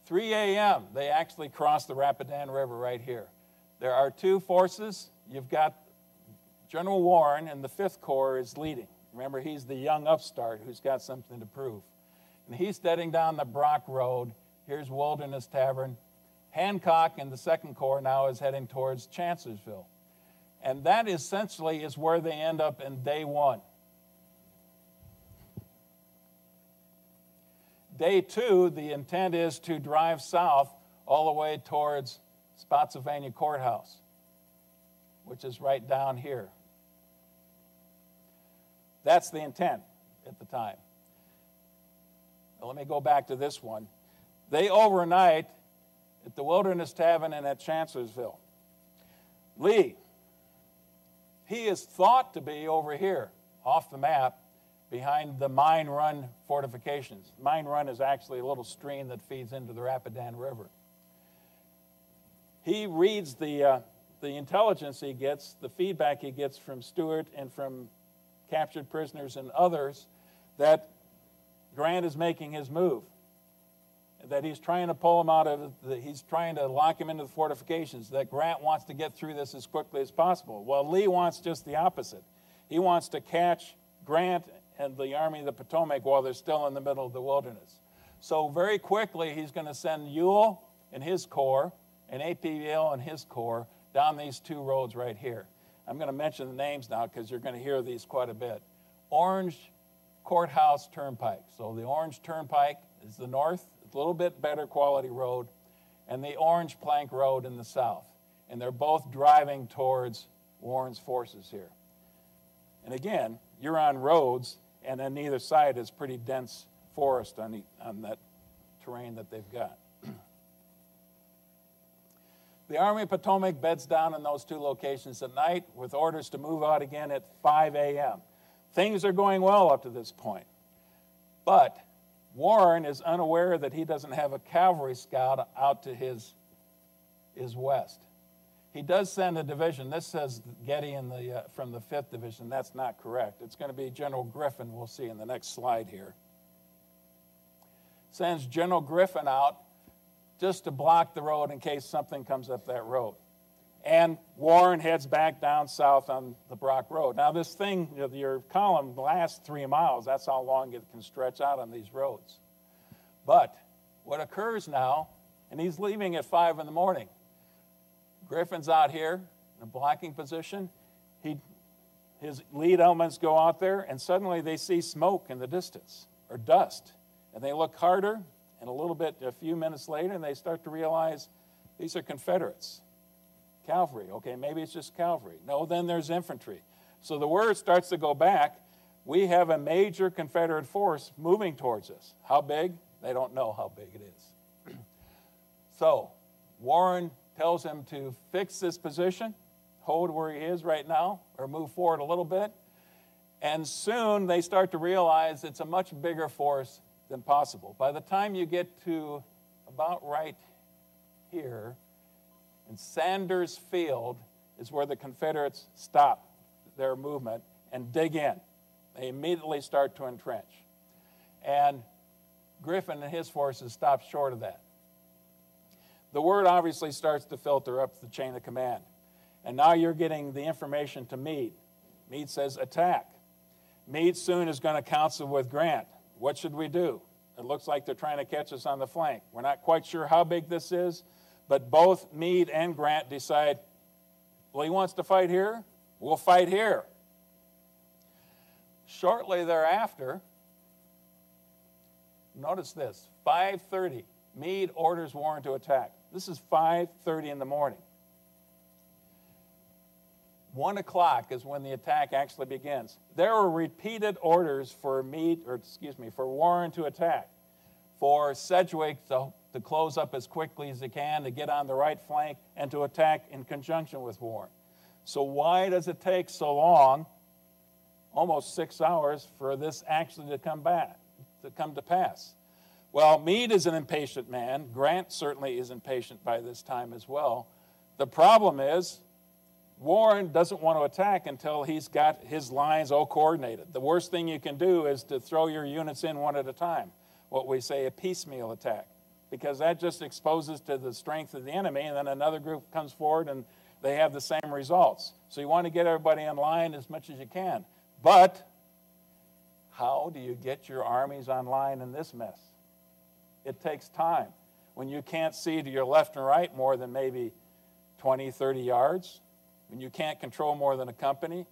3 a.m., they actually cross the Rapidan River right here. There are 2 forces. You've got General Warren, and the 5th Corps is leading. Remember, he's the young upstart who's got something to prove. And he's heading down the Brock Road. Here's Wilderness Tavern. Hancock and the 2nd Corps now is heading towards Chancellorsville. And that essentially is where they end up in day 1. Day 2, the intent is to drive south all the way towards Spotsylvania Courthouse, which is right down here. That's the intent at the time. Now, let me go back to this one. They overnight at the Wilderness Tavern and at Chancellorsville. Lee, he is thought to be over here, off the map, behind the Mine Run fortifications. Mine Run is actually a little stream that feeds into the Rapidan River. He reads the intelligence he gets, the feedback he gets from Stuart and from captured prisoners and others, that Grant is making his move, that he's trying to pull him out of he's trying to lock him into the fortifications, that Grant wants to get through this as quickly as possible. Well, Lee wants just the opposite. He wants to catch Grant and the Army of the Potomac while they're still in the middle of the wilderness. So very quickly, he's going to send Ewell and his corps and A.P. Hill and his corps down these 2 roads right here. I'm going to mention the names now because you're going to hear these quite a bit. Orange Courthouse Turnpike. So the Orange Turnpike is the north, a little bit better quality road, and the Orange Plank Road in the south. And they're both driving towards Warren's forces here. And again, you're on roads, and on either side is pretty dense forest on that terrain that they've got. The Army of Potomac beds down in those 2 locations at night with orders to move out again at 5 a.m. Things are going well up to this point. But Warren is unaware that he doesn't have a cavalry scout out to his west. He does send a division. This says Getty from the 5th Division. That's not correct. It's going to be General Griffin, we'll see in the next slide here. Sends General Griffin out just to block the road in case something comes up that road. And Warren heads back down south on the Brock Road. Now this thing, your column lasts 3 miles. That's how long it can stretch out on these roads. But what occurs now, and he's leaving at 5 in the morning. Griffin's out here in a blocking position. His lead elements go out there, and suddenly they see smoke in the distance, or dust. And they look harder, and a few minutes later, and they start to realize these are Confederates. Cavalry. Okay, maybe it's just cavalry. No, then there's infantry. So the word starts to go back. We have a major Confederate force moving towards us. How big? They don't know how big it is. So Warren tells him to fix this position, hold where he is right now, or move forward a little bit. And soon they start to realize it's a much bigger force than possible. By the time you get to about right here, and Sanders Field is where the Confederates stop their movement and dig in. They immediately start to entrench. And Griffin and his forces stop short of that. The word obviously starts to filter up the chain of command. And now you're getting the information to Meade. Meade says, attack. Meade soon is going to counsel with Grant. What should we do? It looks like they're trying to catch us on the flank. We're not quite sure how big this is. But both Meade and Grant decide, well, he wants to fight here, we'll fight here. Shortly thereafter, notice this, 5:30, Meade orders Warren to attack. This is 5:30 in the morning. 1 o'clock is when the attack actually begins. There were repeated orders for Warren to attack, for Sedgwick to close up as quickly as he can, to get on the right flank, and to attack in conjunction with Warren. So why does it take so long, almost 6 hours, for this actually to come to pass? Well, Meade is an impatient man. Grant certainly is impatient by this time as well. The problem is Warren doesn't want to attack until he's got his lines all coordinated. The worst thing you can do is to throw your units in one at a time, what we say a piecemeal attack, because that just exposes to the strength of the enemy, and then another group comes forward and they have the same results. So you want to get everybody in line as much as you can. But how do you get your armies online in this mess? It takes time. When you can't see to your left and right more than maybe 20, 30 yards, when you can't control more than a company,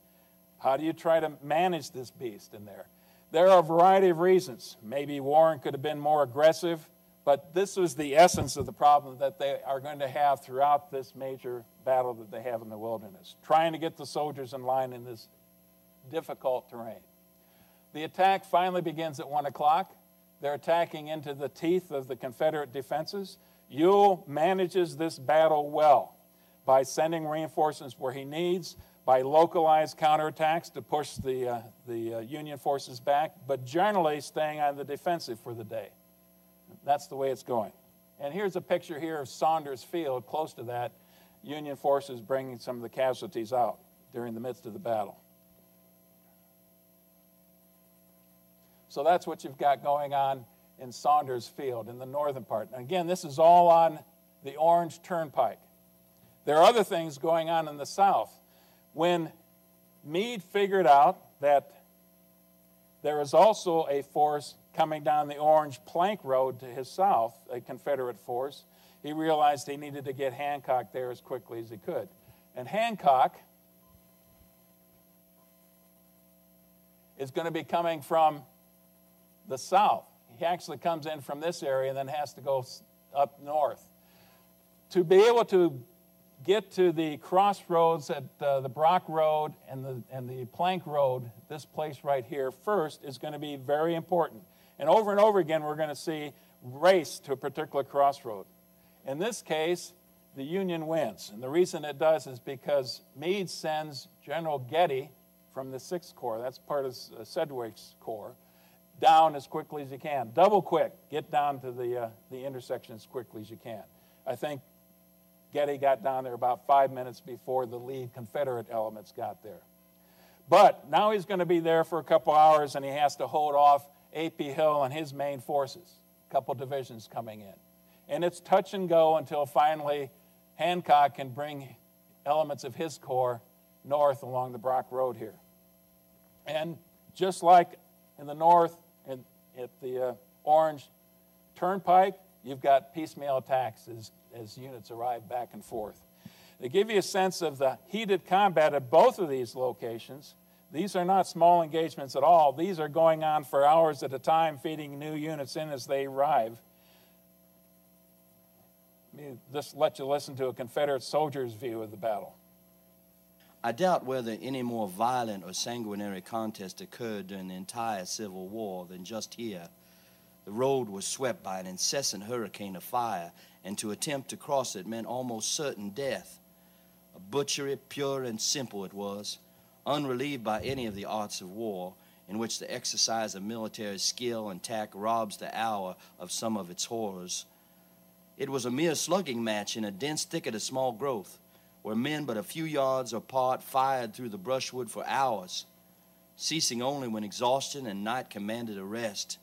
how do you try to manage this beast in there? There are a variety of reasons. Maybe Warren could have been more aggressive. But this was the essence of the problem that they are going to have throughout this major battle that they have in the wilderness, trying to get the soldiers in line in this difficult terrain. The attack finally begins at 1 o'clock. They're attacking into the teeth of the Confederate defenses. Ewell manages this battle well by sending reinforcements where he needs, by localized counterattacks to push the Union forces back, but generally staying on the defensive for the day. That's the way it's going. And here's a picture here of Saunders Field, close to that. Union forces bringing some of the casualties out during the midst of the battle. So that's what you've got going on in Saunders Field in the northern part. And again, this is all on the Orange Turnpike. There are other things going on in the south. When Meade figured out that there is also a force coming down the Orange Plank Road to his south, a Confederate force, he realized he needed to get Hancock there as quickly as he could. And Hancock is going to be coming from the south. He actually comes in from this area and then has to go up north. To be able to get to the crossroads at the Brock Road and the Plank Road, this place right here first, is going to be very important. And over again, we're going to see race to a particular crossroad. In this case, the Union wins. And the reason it does is because Meade sends General Getty from the 6th Corps, that's part of Sedgwick's Corps, down as quickly as you can. Double quick, get down to the intersection as quickly as you can. I think Getty got down there about 5 minutes before the lead Confederate elements got there. But now he's going to be there for a couple hours, and he has to hold off A.P. Hill and his main forces, a couple divisions coming in. And it's touch and go until finally Hancock can bring elements of his corps north along the Brock Road here. And just like in the north at the Orange Turnpike, you've got piecemeal attacks as units arrive back and forth. To give you a sense of the heated combat at both of these locations, these are not small engagements at all. These are going on for hours at a time, feeding new units in as they arrive. Let me just let you listen to a Confederate soldier's view of the battle. I doubt whether any more violent or sanguinary contest occurred during the entire Civil War than just here. The road was swept by an incessant hurricane of fire, and to attempt to cross it meant almost certain death. A butchery pure and simple it was, unrelieved by any of the arts of war, in which the exercise of military skill and tact robs the hour of some of its horrors. It was a mere slugging match in a dense thicket of small growth, where men but a few yards apart fired through the brushwood for hours, ceasing only when exhaustion and night commanded a rest.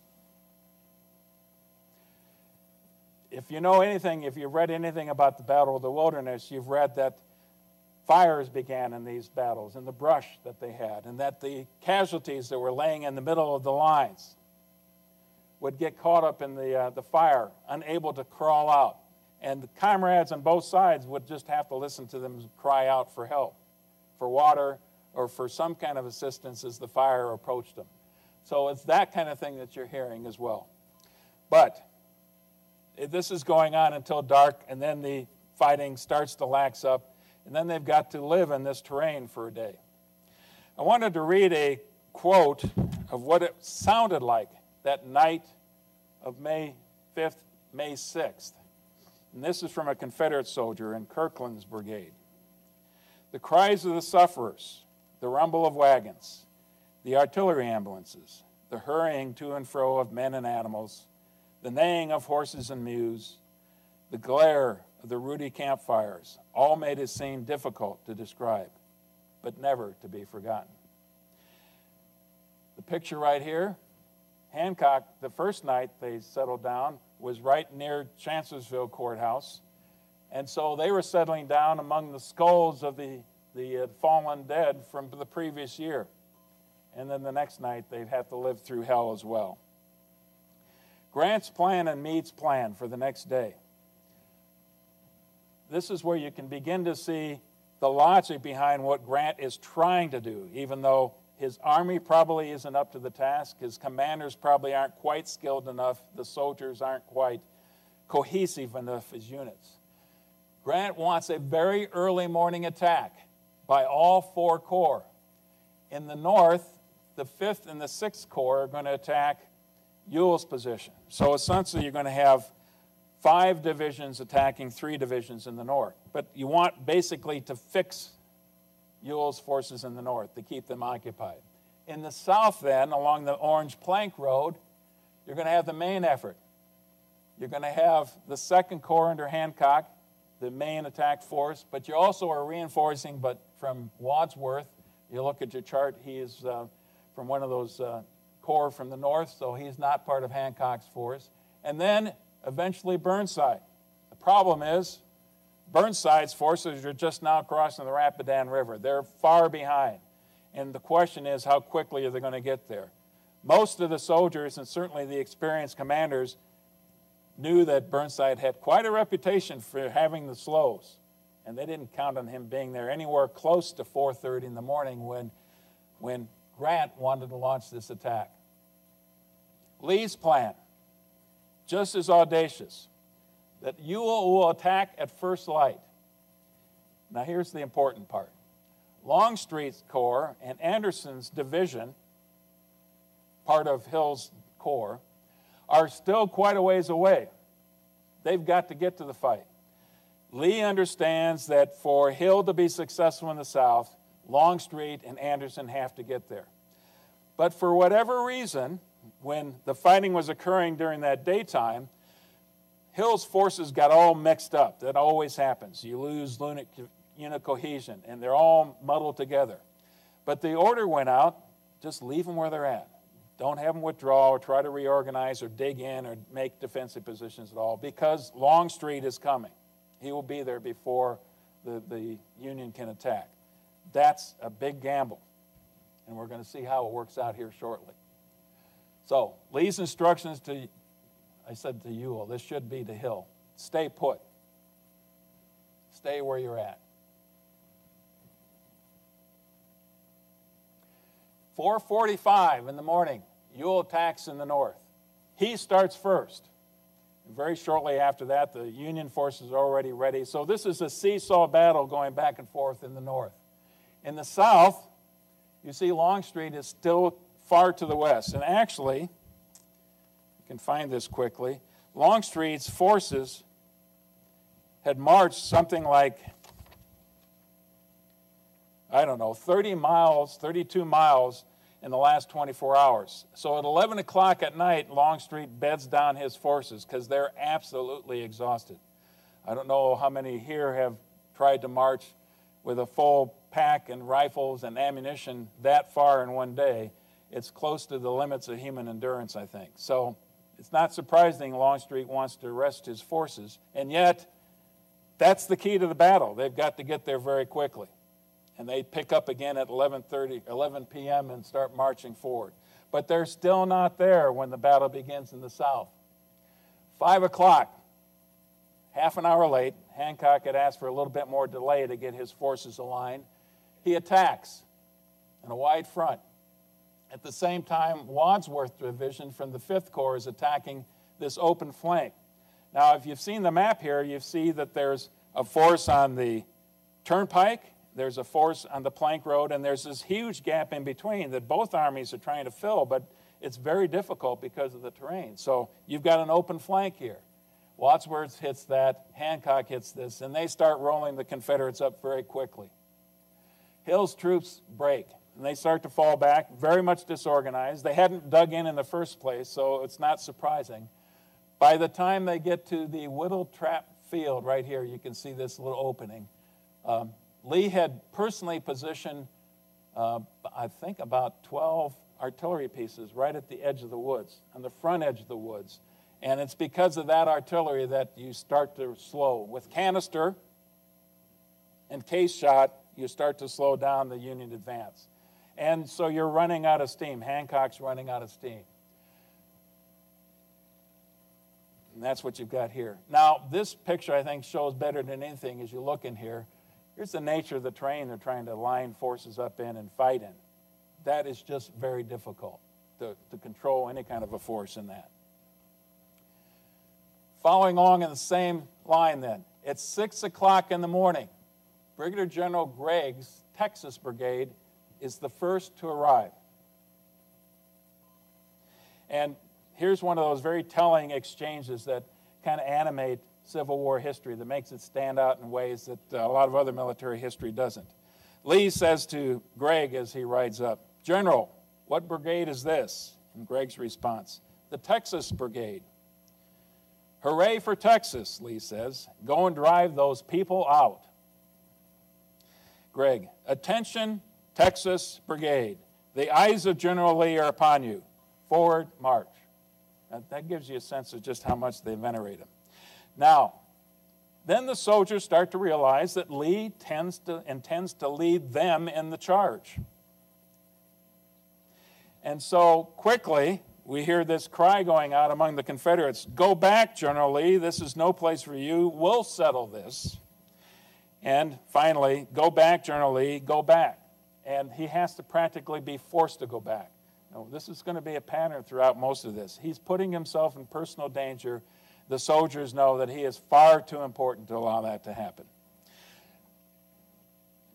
If you know anything, if you've read anything about the Battle of the Wilderness, you've read that fires began in these battles, in the brush that they had, and that the casualties that were laying in the middle of the lines would get caught up in the fire, unable to crawl out. And the comrades on both sides would just have to listen to them cry out for help, for water, or for some kind of assistance as the fire approached them. So it's that kind of thing that you're hearing as well. But this is going on until dark, and then the fighting starts to lax up, and then they've got to live in this terrain for a day. I wanted to read a quote of what it sounded like that night of May 5th, May 6th. And this is from a Confederate soldier in Kirkland's brigade. The cries of the sufferers, the rumble of wagons, the artillery ambulances, the hurrying to and fro of men and animals, the neighing of horses and mules, the glare of the ruddy campfires, all made it seem difficult to describe, but never to be forgotten. The picture right here, Hancock, the first night they settled down, was right near Chancellorsville Courthouse. And so they were settling down among the skulls of the fallen dead from the previous year. And then the next night they'd have to live through hell as well. Grant's plan and Meade's plan for the next day. This is where you can begin to see the logic behind what Grant is trying to do, even though his army probably isn't up to the task. His commanders probably aren't quite skilled enough. The soldiers aren't quite cohesive enough as units. Grant wants a very early morning attack by all four corps. In the north, the 5th and the 6th Corps are going to attack Ewell's position. So essentially you're going to have 5 divisions attacking 3 divisions in the north. But you want basically to fix Ewell's forces in the north to keep them occupied. In the south then, along the Orange Plank Road, you're going to have the main effort. You're going to have the 2nd Corps under Hancock, the main attack force, but you also are reinforcing, but from Wadsworth. You look at your chart, he is from one of those corps from the north, so he's not part of Hancock's force. And then eventually Burnside. The problem is Burnside's forces are just now crossing the Rapidan River. They're far behind. And the question is, how quickly are they going to get there? Most of the soldiers, and certainly the experienced commanders, knew that Burnside had quite a reputation for having the slows. And they didn't count on him being there anywhere close to 4:30 in the morning when Grant wanted to launch this attack. Lee's plan, just as audacious, that Ewell will attack at first light. Now here's the important part. Longstreet's Corps and Anderson's division, part of Hill's Corps, are still quite a ways away. They've got to get to the fight. Lee understands that for Hill to be successful in the south, Longstreet and Anderson have to get there. But for whatever reason, when the fighting was occurring during that daytime, Hill's forces got all mixed up. That always happens. You lose unit cohesion, and they're all muddled together. But the order went out, just leave them where they're at. Don't have them withdraw or try to reorganize or dig in or make defensive positions at all, because Longstreet is coming. He will be there before the Union can attack. That's a big gamble, and we're going to see how it works out here shortly. So Lee's instructions to, I said to Ewell, this should be to Hill. Stay put. Stay where you're at. 4:45 in the morning, Ewell attacks in the north. He starts first. And very shortly after that, the Union forces are already ready. So this is a seesaw battle going back and forth in the north. In the south, you see Longstreet is still far to the west. And actually, you can find this quickly, Longstreet's forces had marched something like, I don't know, 30 miles, 32 miles in the last 24 hours. So at 11 o'clock at night, Longstreet beds down his forces because they're absolutely exhausted. I don't know how many here have tried to march with a full pack and rifles and ammunition that far in one day. It's close to the limits of human endurance, I think. So it's not surprising Longstreet wants to rest his forces, and yet that's the key to the battle. They've got to get there very quickly. And they pick up again at 11 p.m. and start marching forward. But they're still not there when the battle begins in the south. 5 o'clock, half an hour late, Hancock had asked for a little bit more delay to get his forces aligned. He attacks in a wide front. At the same time, Wadsworth's division from the 5th Corps is attacking this open flank. Now, if you've seen the map here, you see that there's a force on the turnpike, there's a force on the plank road, and there's this huge gap in between that both armies are trying to fill, but it's very difficult because of the terrain. So you've got an open flank here. Wadsworth hits that, Hancock hits this, and they start rolling the Confederates up very quickly. Hill's troops break, and they start to fall back, very much disorganized. They hadn't dug in the first place, so it's not surprising. By the time they get to the Whittle Trap Field right here, you can see this little opening. Lee had personally positioned, I think, about 12 artillery pieces right at the edge of the woods, on the front edge of the woods. And it's because of that artillery that you start to slow. With canister and case shot, you start to slow down the Union advance. And so you're running out of steam. Hancock's running out of steam. And that's what you've got here. Now, this picture, I think, shows better than anything as you look in here. Here's the nature of the terrain they're trying to line forces up in and fight in. That is just very difficult to control any kind of a force in that. Following along in the same line then, it's 6 o'clock in the morning. Brigadier General Gregg's Texas Brigade is the first to arrive. And here's one of those very telling exchanges that kind of animate Civil War history, that makes it stand out in ways that a lot of other military history doesn't. Lee says to Gregg as he rides up, "General, what brigade is this?" And Gregg's response, "The Texas Brigade." "Hooray for Texas," Lee says. "Go and drive those people out." Gregg, "Attention, Texas Brigade. The eyes of General Lee are upon you. Forward, march." Now, that gives you a sense of just how much they venerate him. Now, then the soldiers start to realize that Lee intends to lead them in the charge. And so quickly, we hear this cry going out among the Confederates, "Go back, General Lee. This is no place for you. We'll settle this." And finally, "Go back, General Lee. Go back." And he has to practically be forced to go back. Now, this is going to be a pattern throughout most of this. He's putting himself in personal danger. The soldiers know that he is far too important to allow that to happen.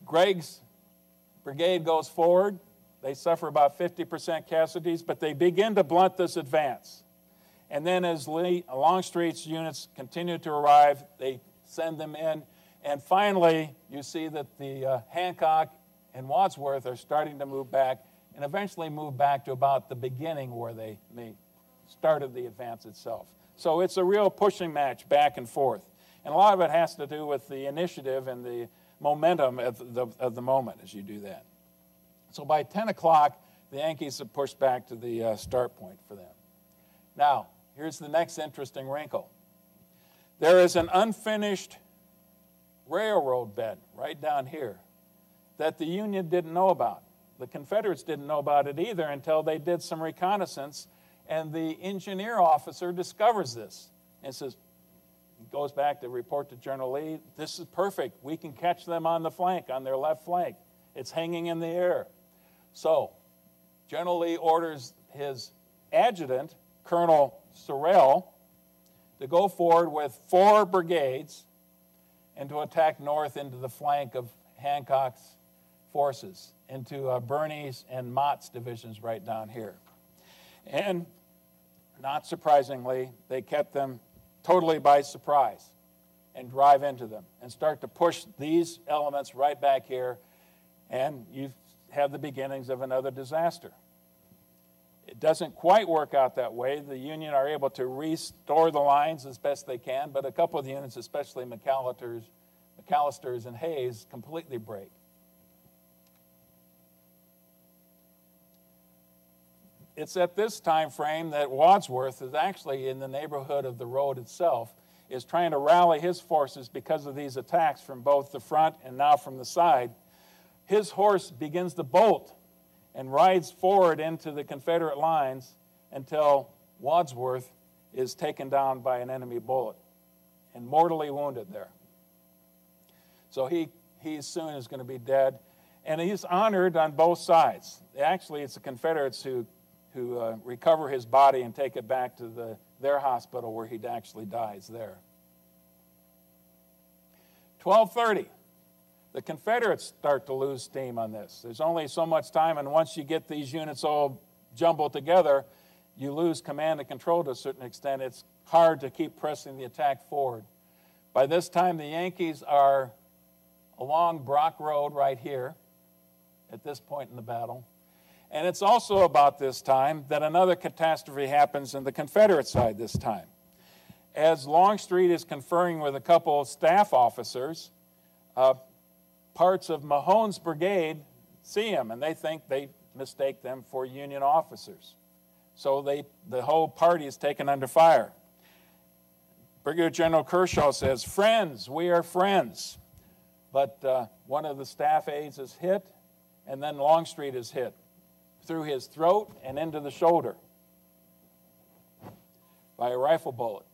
Gregg's brigade goes forward. They suffer about 50% casualties, but they begin to blunt this advance. And then as Longstreet's units continue to arrive, they send them in. And finally, you see that the Hancock and Wadsworth are starting to move back and eventually move back to about the beginning where they started the advance itself. So it's a real pushing match back and forth. And a lot of it has to do with the initiative and the momentum of the moment as you do that. So by 10 o'clock, the Yankees have pushed back to the start point for them. Now, here's the next interesting wrinkle. There is an unfinished railroad bed right down here that the Union didn't know about. The Confederates didn't know about it either until they did some reconnaissance, and the engineer officer discovers this and says, goes back to report to General Lee, this is perfect. We can catch them on the flank, on their left flank. It's hanging in the air. So General Lee orders his adjutant, Colonel Sorrell, to go forward with 4 brigades and to attack north into the flank of Hancock's forces, into Birney's and Mott's divisions right down here. And not surprisingly, they kept them totally by surprise and drive into them and start to push these elements right back here, and you have the beginnings of another disaster. It doesn't quite work out that way. The Union are able to restore the lines as best they can, but a couple of the units, especially McAllister's and Hayes, completely break. It's at this time frame that Wadsworth is actually in the neighborhood of the road itself, is trying to rally his forces because of these attacks from both the front and now from the side. His horse begins to bolt and rides forward into the Confederate lines until Wadsworth is taken down by an enemy bullet and mortally wounded there. So he soon is going to be dead, and he's honored on both sides. Actually, it's the Confederates who recover his body and take it back to their hospital where he actually dies there. 12:30. The Confederates start to lose steam on this. There's only so much time, and once you get these units all jumbled together, you lose command and control to a certain extent. It's hard to keep pressing the attack forward. By this time, the Yankees are along Brock Road right here at this point in the battle. And it's also about this time that another catastrophe happens in the Confederate side this time. As Longstreet is conferring with a couple of staff officers, parts of Mahone's brigade see him, and they mistake them for Union officers. So the whole party is taken under fire. Brigadier General Kershaw says, "Friends, we are friends." But one of the staff aides is hit, and then Longstreet is hit through his throat and into the shoulder by a rifle bullet.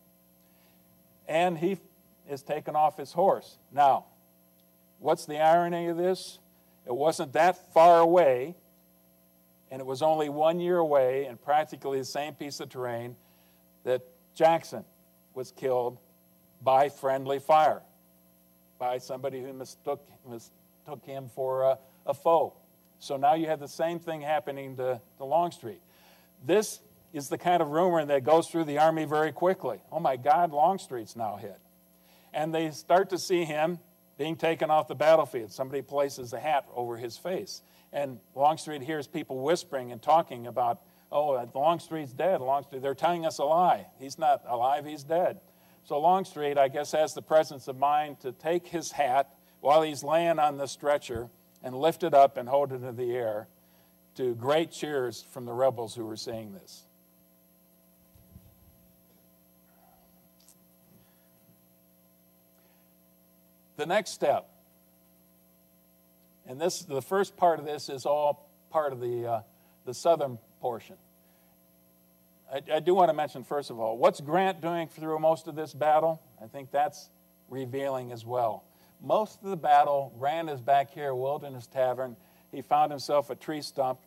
And he is taken off his horse. Now, what's the irony of this? It wasn't that far away, and it was only 1 year away and practically the same piece of terrain that Jackson was killed by friendly fire, by somebody who mistook him for a foe. So now you have the same thing happening to Longstreet. This is the kind of rumor that goes through the Army very quickly. Oh my God, Longstreet's now hit. And they start to see him being taken off the battlefield. Somebody places a hat over his face. And Longstreet hears people whispering and talking about, oh, Longstreet's dead. Longstreet, they're telling us a lie. He's not alive, he's dead. So Longstreet, I guess, has the presence of mind to take his hat while he's laying on the stretcher and lift it up and hold it in the air, to great cheers from the rebels who were seeing this. The next step, and the first part of this is all part of the southern portion. I do want to mention, first of all, what's Grant doing through most of this battle? I think that's revealing as well. Most of the battle, Grant is back here, Wilderness Tavern. He found himself a tree stump.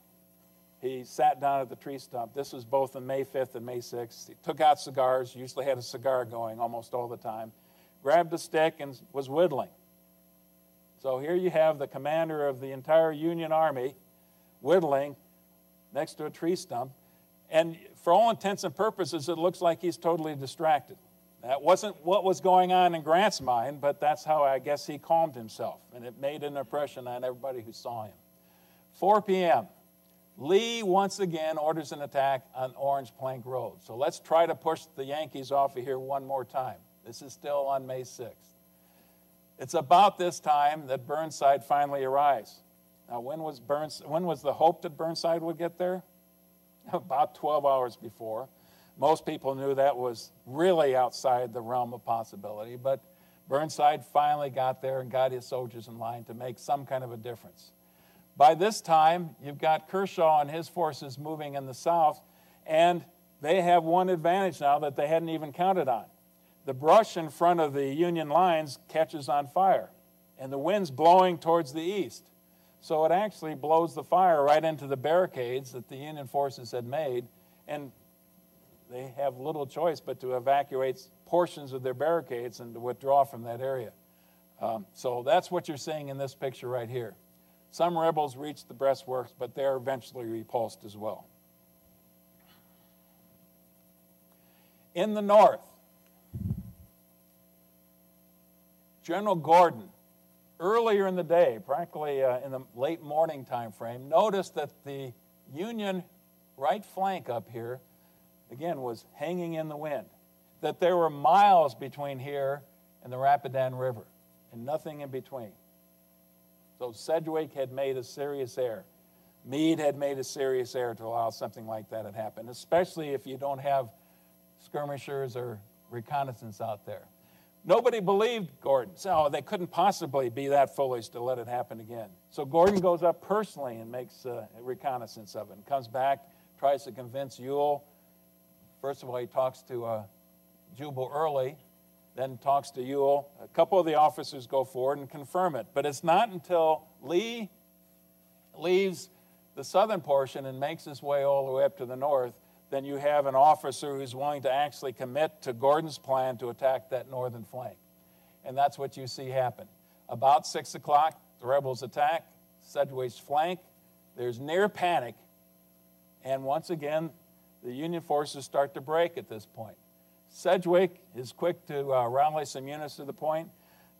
He sat down at the tree stump. This was both on May 5th and May 6th. He took out cigars, usually had a cigar going almost all the time, grabbed a stick and was whittling. So here you have the commander of the entire Union Army whittling next to a tree stump. And for all intents and purposes, it looks like he's totally distracted. That wasn't what was going on in Grant's mind, but that's how I guess he calmed himself, and it made an impression on everybody who saw him. 4 p.m., Lee once again orders an attack on Orange Plank Road. So let's try to push the Yankees off of here one more time. This is still on May 6th. It's about this time that Burnside finally arrives. Now, when was the hope that Burnside would get there? About 12 hours before. Most people knew that was really outside the realm of possibility, but Burnside finally got there and got his soldiers in line to make some kind of a difference. By this time, you've got Kershaw and his forces moving in the south, and they have one advantage now that they hadn't even counted on. The brush in front of the Union lines catches on fire, and the wind's blowing towards the east. So it actually blows the fire right into the barricades that the Union forces had made, and they have little choice but to evacuate portions of their barricades and to withdraw from that area. So that's what you're seeing in this picture right here. Some rebels reached the breastworks, but they're eventually repulsed as well. In the north, General Gordon, earlier in the day, practically in the late morning time frame, noticed that the Union right flank up here, again, was hanging in the wind, that there were miles between here and the Rapidan River, and nothing in between. So Sedgwick had made a serious error. Meade had made a serious error to allow something like that to happen, especially if you don't have skirmishers or reconnaissance out there. Nobody believed Gordon. So they couldn't possibly be that foolish to let it happen again. So Gordon goes up personally and makes a reconnaissance of it and comes back, tries to convince Ewell. First of all, he talks to Jubal Early, then talks to Ewell. A couple of the officers go forward and confirm it. But it's not until Lee leaves the southern portion and makes his way all the way up to the north, then you have an officer who's willing to actually commit to Gordon's plan to attack that northern flank. And that's what you see happen. About 6 o'clock, the rebels attack Sedgwick's flank. There's near panic. And once again, the Union forces start to break at this point. Sedgwick is quick to rally some units to the point.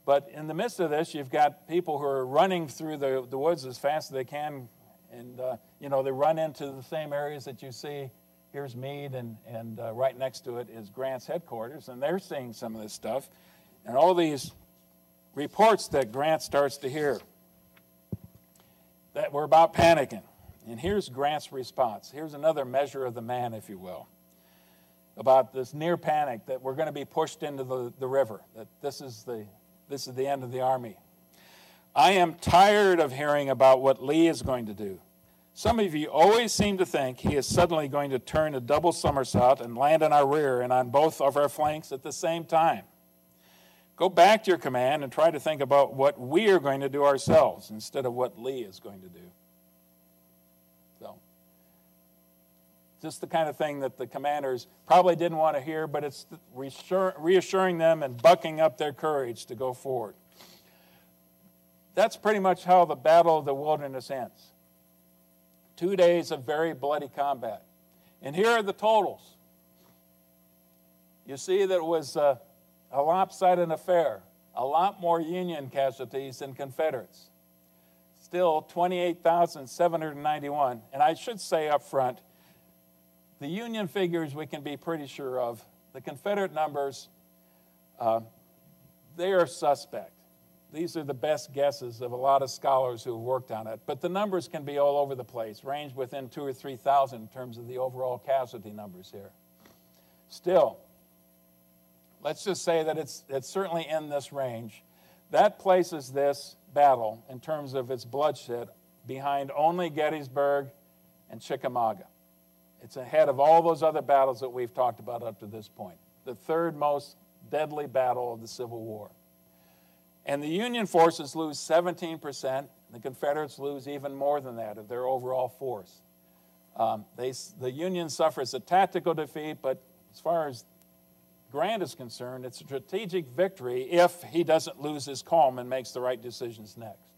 But in the midst of this, you've got people who are running through the woods as fast as they can. And, they run into the same areas that you see. Here's Meade, and right next to it is Grant's headquarters. And they're seeing some of this stuff. And all these reports that Grant starts to hear that were about panicking. And here's Grant's response. Here's another measure of the man, if you will, about this near panic that we're going to be pushed into the river, that this is the end of the army. I am tired of hearing about what Lee is going to do. Some of you always seem to think he is suddenly going to turn a double somersault and land on our rear and on both of our flanks at the same time. Go back to your command and try to think about what we are going to do ourselves instead of what Lee is going to do. So, just the kind of thing that the commanders probably didn't want to hear, but it's reassuring them and bucking up their courage to go forward. That's pretty much how the Battle of the Wilderness ends. 2 days of very bloody combat. And here are the totals. You see that it was a lopsided affair. A lot more Union casualties than Confederates. Still 28,791. And I should say up front, the Union figures we can be pretty sure of. The Confederate numbers, they are suspect. These are the best guesses of a lot of scholars who have worked on it. But the numbers can be all over the place, range within 2,000 or 3,000 in terms of the overall casualty numbers here. Still, let's just say that it's certainly in this range. That places this battle, in terms of its bloodshed, behind only Gettysburg and Chickamauga. It's ahead of all those other battles that we've talked about up to this point. The third most deadly battle of the Civil War. And the Union forces lose 17%. The Confederates lose even more than that of their overall force. The Union suffers a tactical defeat, but as far as Grant is concerned, it's a strategic victory if he doesn't lose his calm and makes the right decisions next.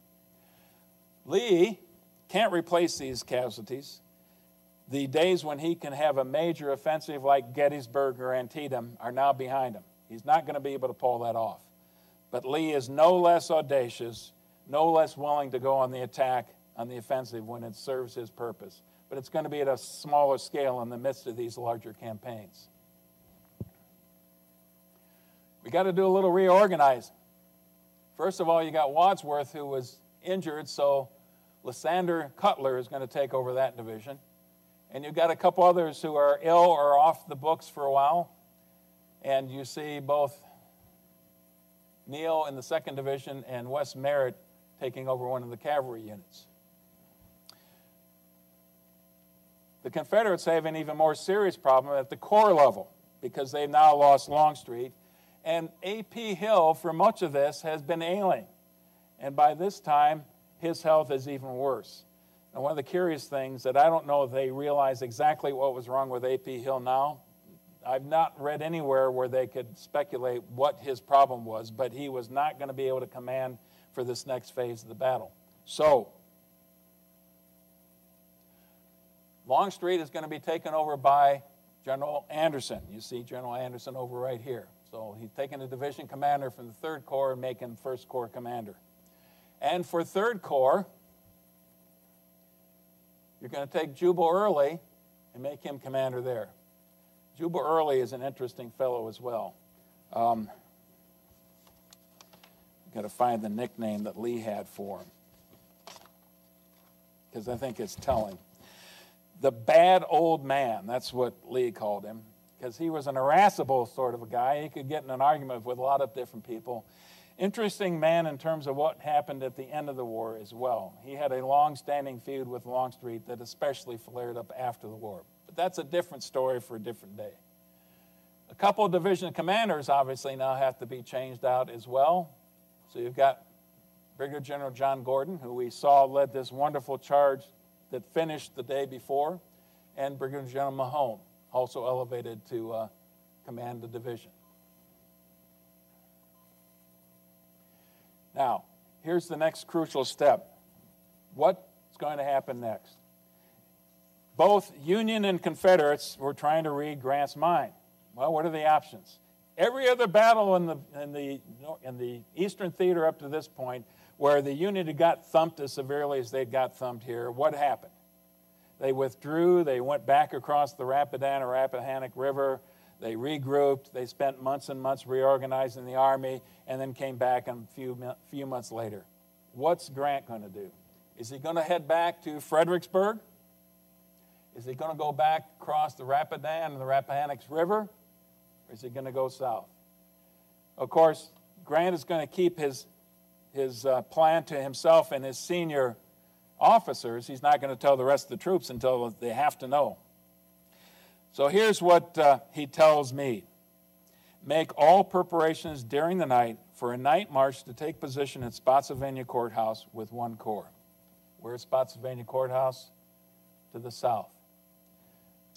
Lee can't replace these casualties. The days when he can have a major offensive like Gettysburg or Antietam are now behind him. He's not going to be able to pull that off. But Lee is no less audacious, no less willing to go on the attack, on the offensive when it serves his purpose. But it's going to be at a smaller scale in the midst of these larger campaigns. We got to do a little reorganizing. First of all, you got Wadsworth, who was injured, so Lysander Cutler is going to take over that division. And you've got a couple others who are ill or off the books for a while. And you see both Neal in the 2nd Division, and Wes Merritt taking over one of the cavalry units. The Confederates have an even more serious problem at the corps level because they've now lost Longstreet. And A.P. Hill, for much of this, has been ailing. And by this time, his health is even worse. And one of the curious things that I don't know if they realize exactly what was wrong with A.P. Hill now. I've not read anywhere where they could speculate what his problem was, but he was not going to be able to command for this next phase of the battle. So, Longstreet is going to be taken over by General Anderson. You see General Anderson over right here. So he's taking the division commander from the 3rd Corps and making 1st Corps commander. And for 3rd Corps, you're going to take Jubal Early and make him commander there. Jubal Early is an interesting fellow as well. Got to find the nickname that Lee had for him, because I think it's telling. The bad old man, that's what Lee called him, because he was an irascible sort of a guy. He could get in an argument with a lot of different people. Interesting man in terms of what happened at the end of the war as well. He had a long-standing feud with Longstreet that especially flared up after the war. But that's a different story for a different day. A couple of division commanders obviously now have to be changed out as well. So you've got Brigadier General John Gordon, who we saw led this wonderful charge that finished the day before, and Brigadier General Mahone, also elevated to command the division. Now, here's the next crucial step. What's going to happen next? Both Union and Confederates were trying to read Grant's mind. Well, what are the options? Every other battle in the Eastern Theater up to this point, where the Union had got thumped as severely as they'd got thumped here, what happened? They withdrew, they went back across the Rapidan or Rappahannock River, they regrouped, they spent months and months reorganizing the army, and then came back a few months later. What's Grant going to do? Is he going to head back to Fredericksburg? Is he going to go back across the Rapidan and the Rappahannock River? Or is he going to go south? Of course, Grant is going to keep his plan to himself and his senior officers. He's not going to tell the rest of the troops until they have to know. So here's what he tells me. Make all preparations during the night for a night march to take position at Spotsylvania Courthouse with 1 corps. Where's Spotsylvania Courthouse? To the south.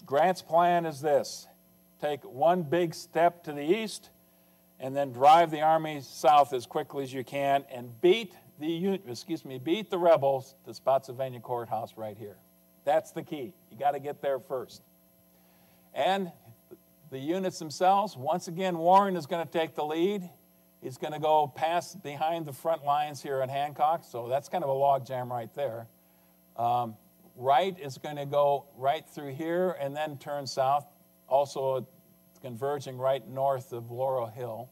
Grant's plan is this. Take one big step to the east and then drive the army south as quickly as you can and beat the rebels to Spotsylvania Courthouse right here. That's the key. You got to get there first. And the units themselves, once again, Warren is going to take the lead. He's going to go past behind the front lines here at Hancock, so that's kind of a logjam right there. Wright is going to go right through here and then turn south, also converging right north of Laurel Hill.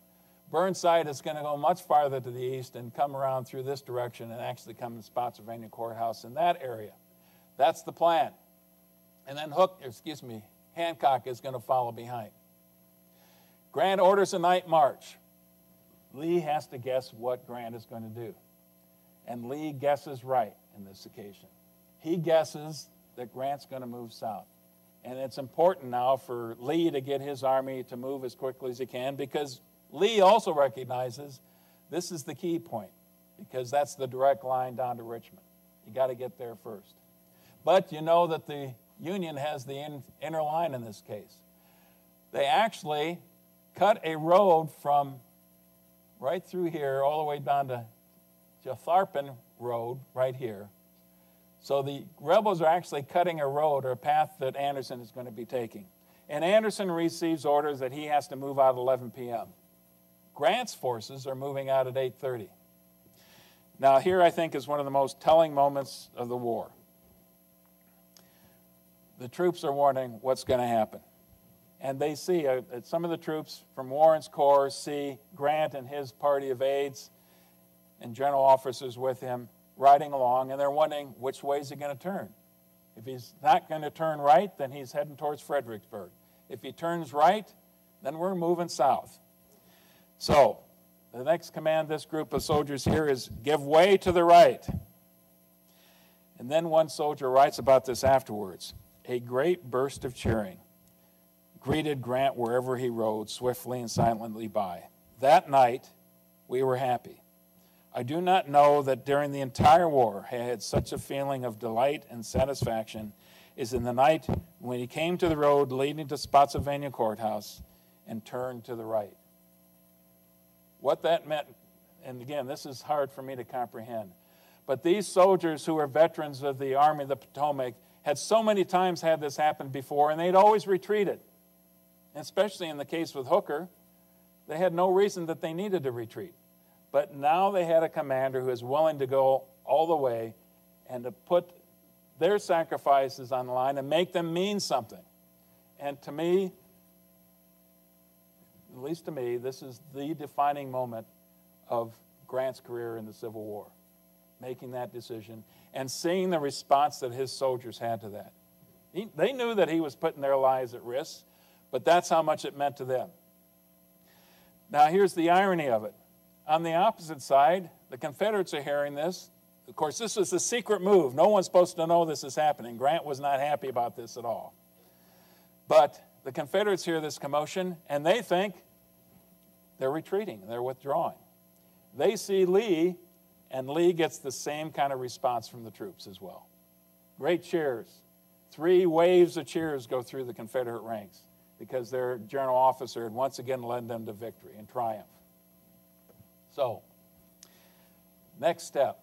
Burnside is going to go much farther to the east and come around through this direction and actually come to Spotsylvania Courthouse in that area. That's the plan. And then Hancock is going to follow behind. Grant orders a night march. Lee has to guess what Grant is going to do. And Lee guesses right in this occasion. He guesses that Grant's going to move south. And it's important now for Lee to get his army to move as quickly as he can, because Lee also recognizes this is the key point, because that's the direct line down to Richmond. You got to get there first. But you know that the Union has the inner line in this case. They actually cut a road from right through here all the way down to Jatharpin Road right here. So the rebels are actually cutting a road or a path that Anderson is going to be taking. And Anderson receives orders that he has to move out at 11 p.m. Grant's forces are moving out at 8:30. Now here I think is one of the most telling moments of the war. The troops are wondering what's going to happen. And they see, some of the troops from Warren's Corps see Grant and his party of aides and general officers with him riding along, and they're wondering which way is he going to turn. If he's not going to turn right, then he's heading towards Fredericksburg. If he turns right, then we're moving south. So the next command this group of soldiers hear is, give way to the right. And then one soldier writes about this afterwards. A great burst of cheering greeted Grant wherever he rode, swiftly and silently by. That night, we were happy. I do not know that during the entire war I had such a feeling of delight and satisfaction as in the night when he came to the road leading to Spotsylvania Courthouse and turned to the right. What that meant, and again, this is hard for me to comprehend, but these soldiers who were veterans of the Army of the Potomac had so many times had this happen before, and they'd always retreated. Especially in the case with Hooker, they had no reason that they needed to retreat. But now they had a commander who was willing to go all the way and to put their sacrifices on the line and make them mean something. And to me, at least to me, this is the defining moment of Grant's career in the Civil War, making that decision and seeing the response that his soldiers had to that. They knew that he was putting their lives at risk, but that's how much it meant to them. Now, here's the irony of it. On the opposite side, the Confederates are hearing this. Of course, this was a secret move. No one's supposed to know this is happening. Grant was not happy about this at all. But the Confederates hear this commotion, and they think they're retreating, they're withdrawing. They see Lee, and Lee gets the same kind of response from the troops as well. Great cheers. 3 waves of cheers go through the Confederate ranks because their general officer had once again led them to victory and triumph. So, next step.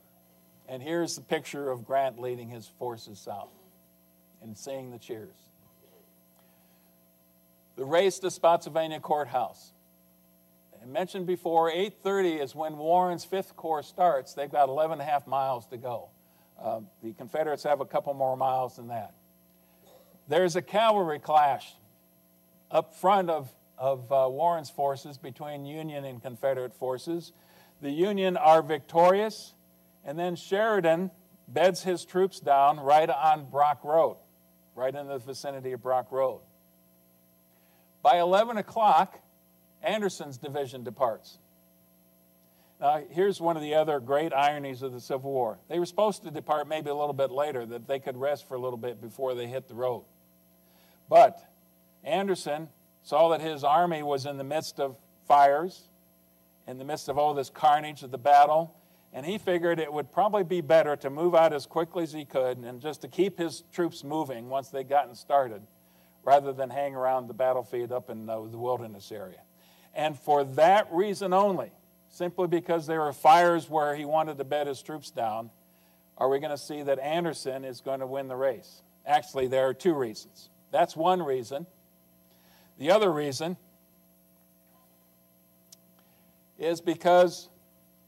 And here's the picture of Grant leading his forces south and seeing the cheers. The race to Spotsylvania Courthouse. I mentioned before, 8:30 is when Warren's 5th Corps starts. They've got 11.5 miles to go. The Confederates have a couple more miles than that. There's a cavalry clash up front of Warren's forces between Union and Confederate forces. The Union are victorious, and then Sheridan beds his troops down right on Brock Road, right in the vicinity of Brock Road. By 11 o'clock, Anderson's division departs. Now, here's one of the other great ironies of the Civil War. They were supposed to depart maybe a little bit later, that they could rest for a little bit before they hit the road. But Anderson saw that his army was in the midst of fires, in the midst of all this carnage of the battle, and he figured it would probably be better to move out as quickly as he could and just to keep his troops moving once they'd gotten started, rather than hang around the battlefield up in the wilderness area. And for that reason only, simply because there were fires where he wanted to bed his troops down, are we going to see that Anderson is going to win the race. Actually, there are 2 reasons. That's one reason. The other reason is because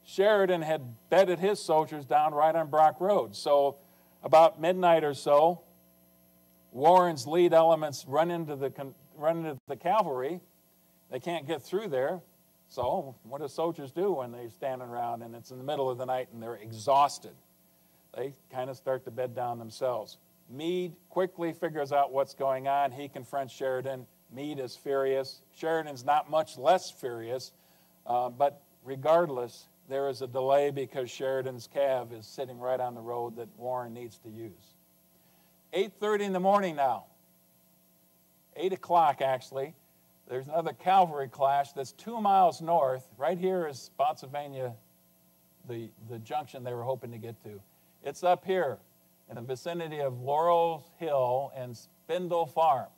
Sheridan had bedded his soldiers down right on Brock Road. So about midnight or so, Warren's lead elements run into the cavalry. They can't get through there. So what do soldiers do when they're standing around and it's in the middle of the night and they're exhausted? They kind of start to bed down themselves. Meade quickly figures out what's going on. He confronts Sheridan. Meade is furious. Sheridan's not much less furious, but regardless, there is a delay because Sheridan's cav is sitting right on the road that Warren needs to use. 8:30 in the morning now. 8 o'clock, actually. There's another cavalry clash that's 2 miles north. Right here is Spotsylvania, the junction they were hoping to get to. It's up here in the vicinity of Laurel Hill and Spindle Farm.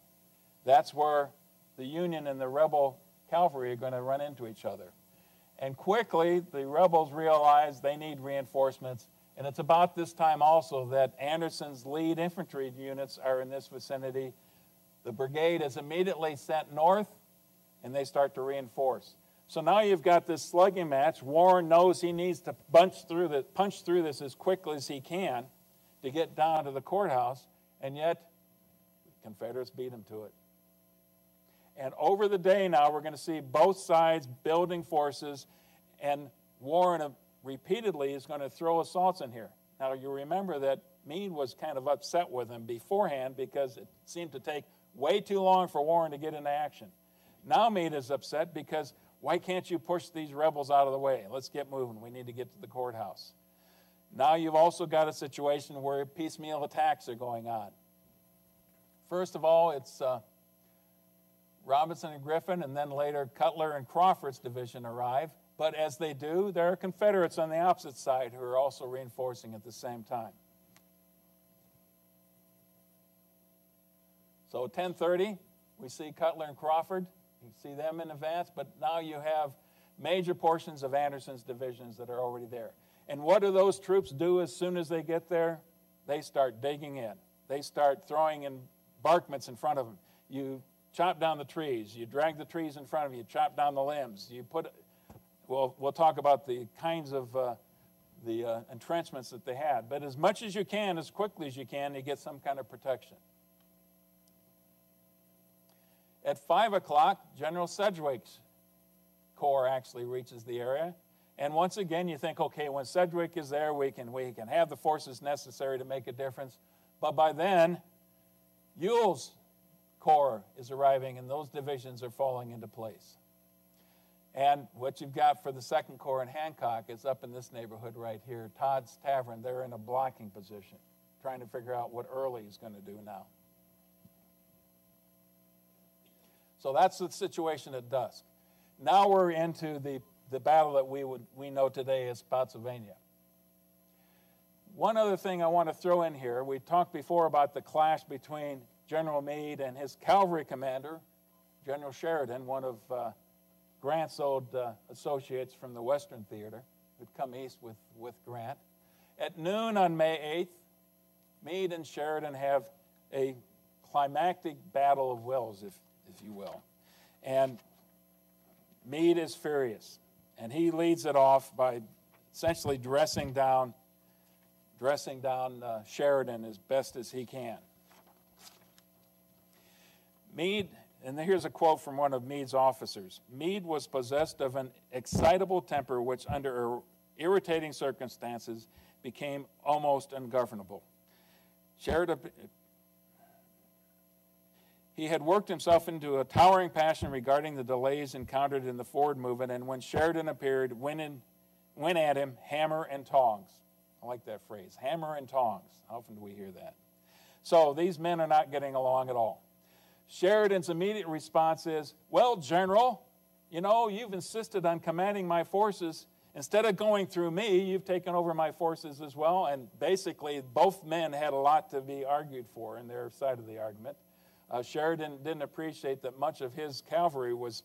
That's where the Union and the rebel cavalry are going to run into each other. And quickly, the rebels realize they need reinforcements. And it's about this time also that Anderson's lead infantry units are in this vicinity. The brigade is immediately sent north, and they start to reinforce. So now you've got this slugging match. Warren knows he needs to punch through this as quickly as he can to get down to the courthouse, and yet the Confederates beat him to it. And over the day now, we're going to see both sides building forces, and Warren repeatedly is going to throw assaults in here. Now, you remember that Meade was kind of upset with him beforehand because it seemed to take way too long for Warren to get into action. Now Meade is upset because Why can't you push these rebels out of the way? Let's get moving. We need to get to the courthouse. Now you've also got a situation where piecemeal attacks are going on. First of all, it's Robinson and Griffin, and then later Cutler and Crawford's division arrive. But as they do, there are Confederates on the opposite side who are also reinforcing at the same time. So at 10:30, we see Cutler and Crawford. You see them in advance, but now you have major portions of Anderson's divisions that are already there. And what do those troops do as soon as they get there? They start digging in. They start throwing embankments in front of them. You chop down the trees. You drag the trees in front of you. Chop down the limbs. You put. We'll talk about the kinds of the entrenchments that they had. But as much as you can, as quickly as you can, you get some kind of protection. At 5 o'clock, General Sedgwick's corps actually reaches the area. And once again, you think, okay, when Sedgwick is there, we can have the forces necessary to make a difference. But by then, Ewell's corps is arriving, and those divisions are falling into place. And what you've got for the 2nd Corps in Hancock is up in this neighborhood right here, Todd's Tavern. They're in a blocking position, trying to figure out what Early is going to do now. So that's the situation at dusk. Now we're into the battle that we know today as Spotsylvania. One other thing I want to throw in here, we talked before about the clash between General Meade and his cavalry commander, General Sheridan, one of Grant's old associates from the Western Theater, who'd come east with Grant. At noon on May 8th, Meade and Sheridan have a climactic battle of wills, if you will. And Meade is furious, and he leads it off by essentially dressing down Sheridan as best as he can. Meade, and here's a quote from one of Meade's officers, Meade was possessed of an excitable temper which under irritating circumstances became almost ungovernable. He had worked himself into a towering passion regarding the delays encountered in the forward movement, and when Sheridan appeared, went at him hammer and tongs. I like that phrase, hammer and tongs. How often do we hear that? So these men are not getting along at all. Sheridan's immediate response is, well, General, you know, you've insisted on commanding my forces. Instead of going through me, you've taken over my forces as well. And basically, both men had a lot to be argued for in their side of the argument. Sheridan didn't appreciate that much of his cavalry was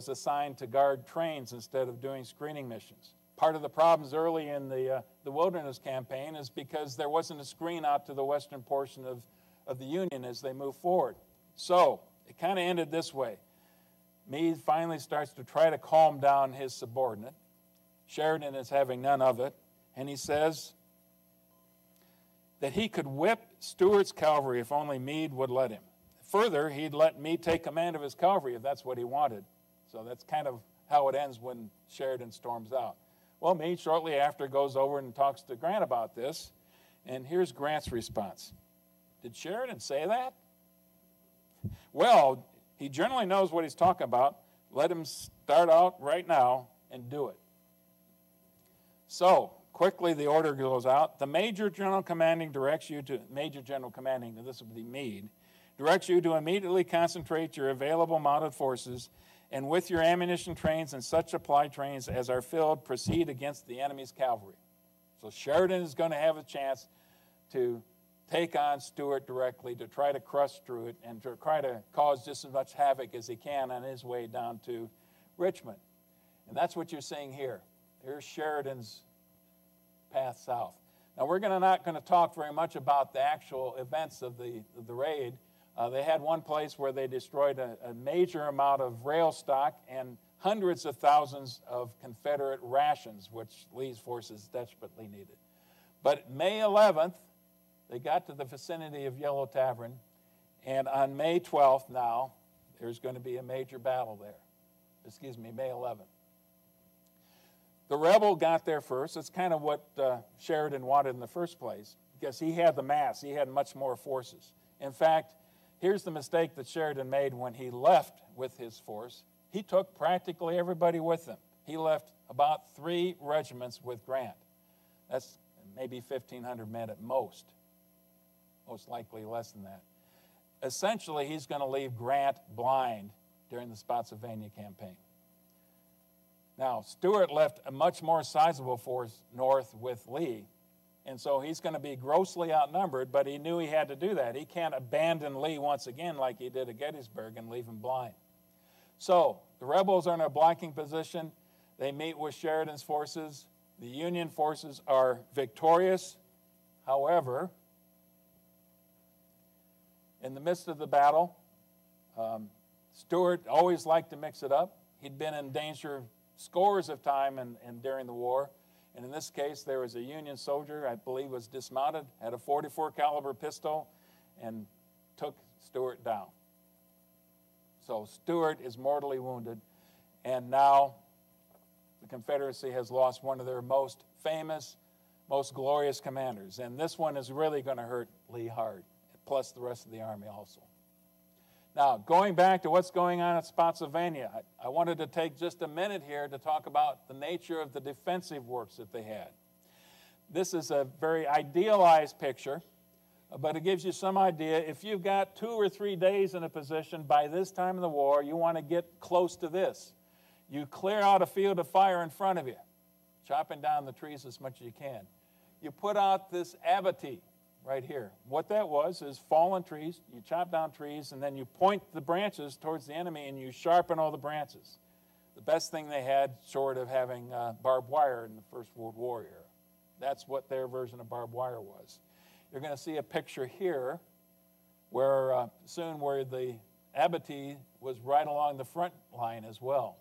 assigned to guard trains instead of doing screening missions. Part of the problems early in the Wilderness Campaign is because there wasn't a screen out to the western portion of the Union as they moved forward. So it kind of ended this way. Meade finally starts to try to calm down his subordinate. Sheridan is having none of it, and he says that he could whip Stuart's cavalry if only Meade would let him. Further, he'd let Meade take command of his cavalry if that's what he wanted. So that's kind of how it ends when Sheridan storms out. Well, Meade shortly after goes over and talks to Grant about this, and here's Grant's response. Did Sheridan say that? Well, he generally knows what he's talking about. Let him start out right now and do it. So, quickly the order goes out. The Major General Commanding directs you to, Major General Commanding, this would be Meade, directs you to immediately concentrate your available mounted forces and with your ammunition trains and such supply trains as are filled, proceed against the enemy's cavalry. So Sheridan is going to have a chance to take on Stuart directly, to try to crush through it and to try to cause just as much havoc as he can on his way down to Richmond. And that's what you're seeing here. Here's Sheridan's path south. Now we're not going to talk very much about the actual events of the raid. They had one place where they destroyed a major amount of rail stock and hundreds of thousands of Confederate rations, which Lee's forces desperately needed. But May 11th, they got to the vicinity of Yellow Tavern, and on May 12th now, there's going to be a major battle there. May 11th. The rebel got there first. It's kind of what Sheridan wanted in the first place, because he had the mass. He had much more forces. In fact, here's the mistake that Sheridan made when he left with his force. he took practically everybody with him. He left about 3 regiments with Grant. That's maybe 1,500 men at most likely less than that. Essentially, he's going to leave Grant blind during the Spotsylvania campaign. Now, Stuart left a much more sizable force north with Lee, and so he's going to be grossly outnumbered, but he knew he had to do that. He can't abandon Lee once again like he did at Gettysburg and leave him blind. So the rebels are in a blocking position. They meet with Sheridan's forces. The Union forces are victorious. However, in the midst of the battle, Stuart always liked to mix it up. He'd been in danger scores of times and during the war. And in this case, there was a Union soldier, I believe was dismounted, had a .44 caliber pistol, and took Stuart down. So Stuart is mortally wounded, and now the Confederacy has lost one of their most famous, most glorious commanders. And this one is really going to hurt Lee hard, plus the rest of the Army also. Now, going back to what's going on at Spotsylvania, I wanted to take just a minute here to talk about the nature of the defensive works that they had. This is a very idealized picture, but it gives you some idea. If you've got 2 or 3 days in a position, by this time of the war, you want to get close to this. You clear out a field of fire in front of you, chopping down the trees as much as you can. You put out this abattis right here. What that was is fallen trees. You chop down trees, and then you point the branches towards the enemy, and you sharpen all the branches. The best thing they had, short of having barbed wire in the First World War era. That's what their version of barbed wire was. You're going to see a picture here where where the abattis was right along the front line as well.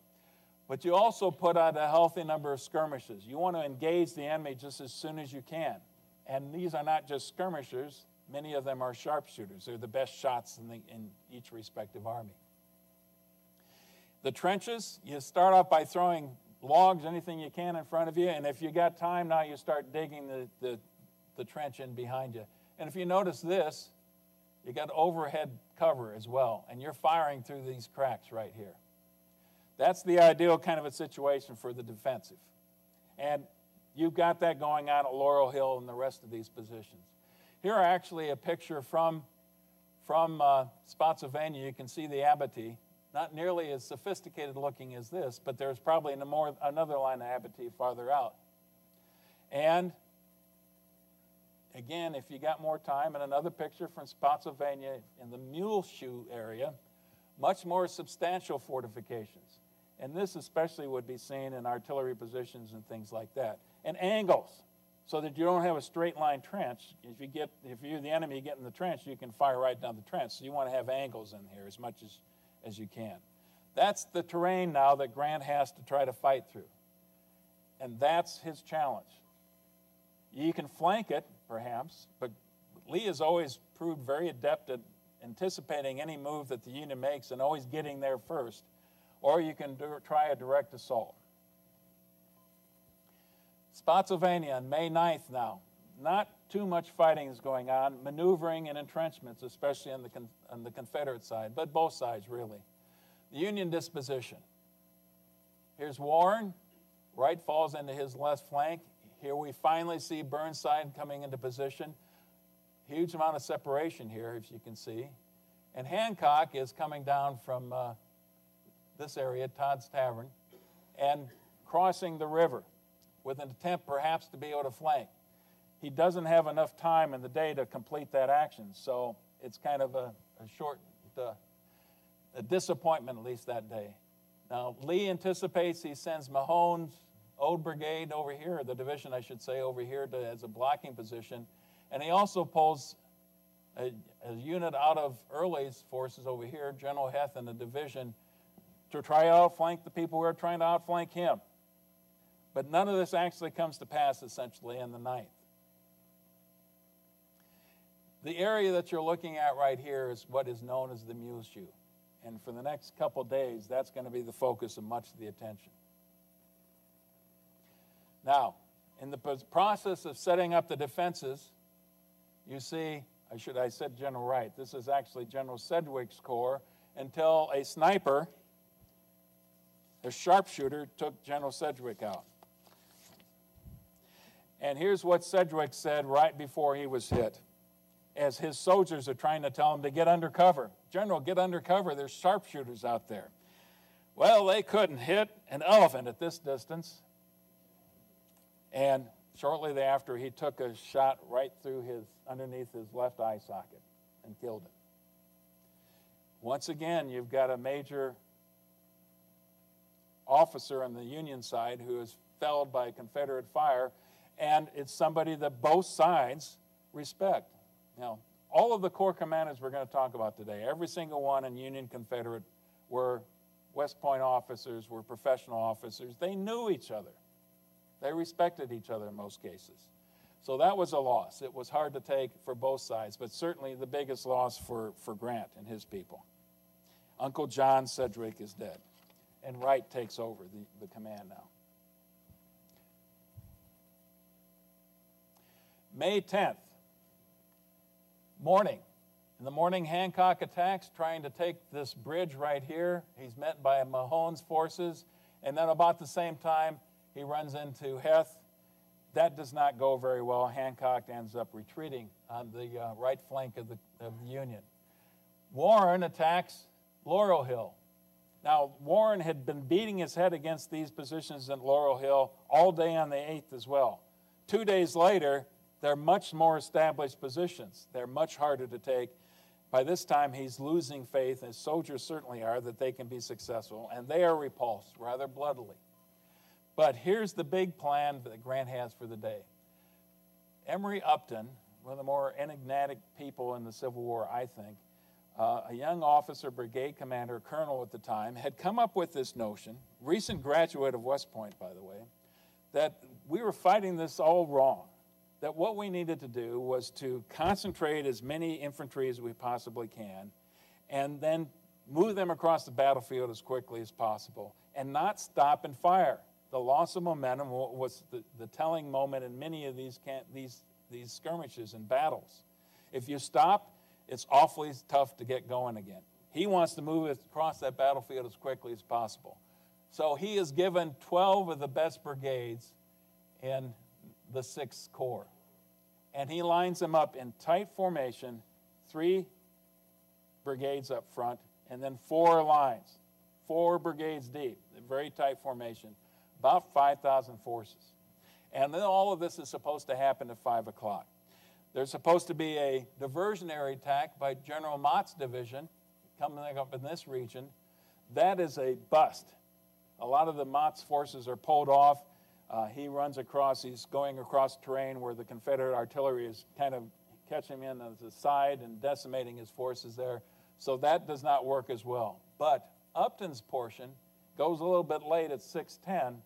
But you also put out a healthy number of skirmishes. You want to engage the enemy just as soon as you can. And these are not just skirmishers. Many of them are sharpshooters. They're the best shots in each respective army. The trenches, you start off by throwing logs, anything you can in front of you. And if you got time now, you start digging the trench in behind you. And if you notice this, you got overhead cover as well. And you're firing through these cracks right here. That's the ideal kind of a situation for the defensive. And you've got that going on at Laurel Hill and the rest of these positions. Here are actually a picture from Spotsylvania. You can see the abattis. Not nearly as sophisticated looking as this, but there's probably another line of abattis farther out. And again, if you got more time, and another picture from Spotsylvania in the Mule Shoe area, much more substantial fortifications. And this especially would be seen in artillery positions and things like that. And angles, so that you don't have a straight line trench. If you're the enemy, you get in the trench, you can fire right down the trench. So you want to have angles in here as much as you can. That's the terrain now that Grant has to try to fight through. And that's his challenge. You can flank it, perhaps, but Lee has always proved very adept at anticipating any move that the Union makes and always getting there first. Or you can try a direct assault. Spotsylvania on May 9th now. Not too much fighting is going on, maneuvering and entrenchments, especially on the Confederate side, but both sides really. The Union disposition. Here's Warren. Wright falls into his left flank. Here we finally see Burnside coming into position. Huge amount of separation here, as you can see. And Hancock is coming down from this area, Todd's Tavern, and crossing the river with an attempt perhaps to be able to flank. He doesn't have enough time in the day to complete that action, so it's kind of a short a disappointment, at least that day. Now, Lee anticipates he sends Mahone's old brigade over here, the division, I should say, over here as a blocking position, and he also pulls a unit out of Early's forces over here, General Heth and a division, to try to outflank the people who are trying to outflank him. But none of this actually comes to pass, essentially, in the 9th. The area that you're looking at right here is what is known as the Mule Shoe. And for the next couple days, that's going to be the focus of much of the attention. Now, in the process of setting up the defenses, you see, I said General Wright. This is actually General Sedgwick's corps until a sniper A sharpshooter took General Sedgwick out. And here's what Sedgwick said right before he was hit, as his soldiers are trying to tell him to get under cover. General, get under cover. There's sharpshooters out there. Well, they couldn't hit an elephant at this distance. And shortly thereafter, he took a shot right through underneath his left eye socket and killed him. Once again, you've got a major officer on the Union side who is felled by Confederate fire, and it's somebody that both sides respect. Now, all of the Corps commanders we're going to talk about today, every single one in Union, Confederate, were West Point officers, were professional officers. They knew each other. They respected each other in most cases. So that was a loss. It was hard to take for both sides, but certainly the biggest loss for Grant and his people. Uncle John Sedgwick is dead, and Wright takes over the command now. May 10th, morning. In the morning, Hancock attacks, trying to take this bridge right here. He's met by Mahone's forces, and then about the same time, he runs into Heth. That does not go very well. Hancock ends up retreating on the right flank of the Union. Warren attacks Laurel Hill. Now, Warren had been beating his head against these positions at Laurel Hill all day on the 8th as well. 2 days later, they're much more established positions. They're much harder to take. By this time, he's losing faith, as soldiers certainly are, that they can be successful, and they are repulsed rather bloodily. But here's the big plan that Grant has for the day. Emory Upton, one of the more enigmatic people in the Civil War, I think, a young officer, brigade commander, colonel at the time, had come up with this notion, recent graduate of West Point, by the way, that we were fighting this all wrong, that what we needed to do was to concentrate as many infantry as we possibly can and then move them across the battlefield as quickly as possible and not stop and fire. The loss of momentum was the telling moment in many of these skirmishes and battles. If you stop, it's awfully tough to get going again. He wants to move across that battlefield as quickly as possible. So he has given 12 of the best brigades in the 6th Corps. And he lines them up in tight formation, 3 brigades up front, and then 4 lines, 4 brigades deep, a very tight formation, about 5,000 forces. And then all of this is supposed to happen at 5 o'clock. There's supposed to be a diversionary attack by General Mott's division coming up in this region. That is a bust. A lot of the Mott's forces are pulled off. He runs across, he's going across terrain where the Confederate artillery is kind of catching him in on the side and decimating his forces there. So that does not work as well. But Upton's portion goes a little bit late at 6:10,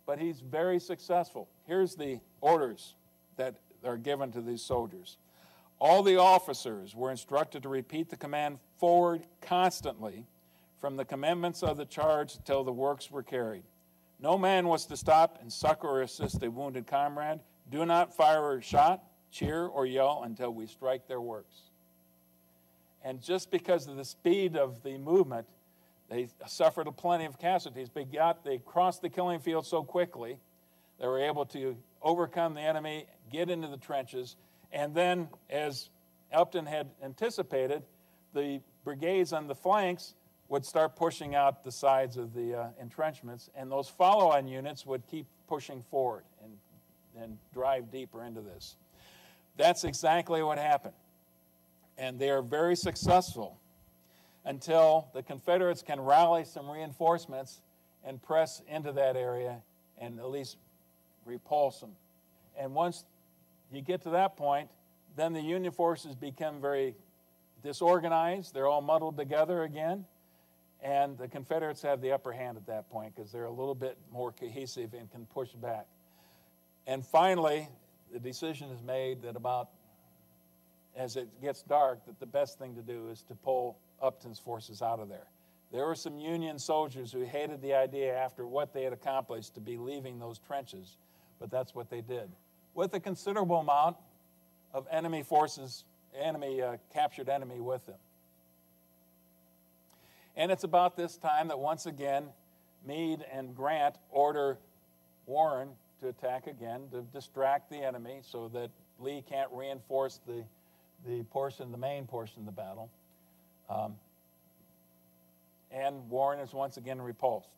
but he's very successful. Here's the orders that are given to these soldiers. All the officers were instructed to repeat the command forward constantly from the commencement of the charge till the works were carried. No man was to stop and succor or assist a wounded comrade. Do not fire a shot, cheer, or yell until we strike their works. And just because of the speed of the movement, they suffered plenty of casualties. They crossed the killing field so quickly, they were able to overcome the enemy, get into the trenches, and then, as Upton had anticipated, the brigades on the flanks would start pushing out the sides of the entrenchments, and those follow-on units would keep pushing forward and drive deeper into this. That's exactly what happened. And they are very successful until the Confederates can rally some reinforcements and press into that area and at least repulse them. And once you get to that point, then the Union forces become very disorganized. They're all muddled together again. And the Confederates have the upper hand at that point because they're a little bit more cohesive and can push back. And finally, the decision is made that about, as it gets dark, that the best thing to do is to pull Upton's forces out of there. There were some Union soldiers who hated the idea after what they had accomplished to be leaving those trenches, but that's what they did. With a considerable amount of enemy forces, captured enemy with them. And it's about this time that once again, Meade and Grant order Warren to attack again to distract the enemy so that Lee can't reinforce the main portion of the battle. And Warren is once again repulsed.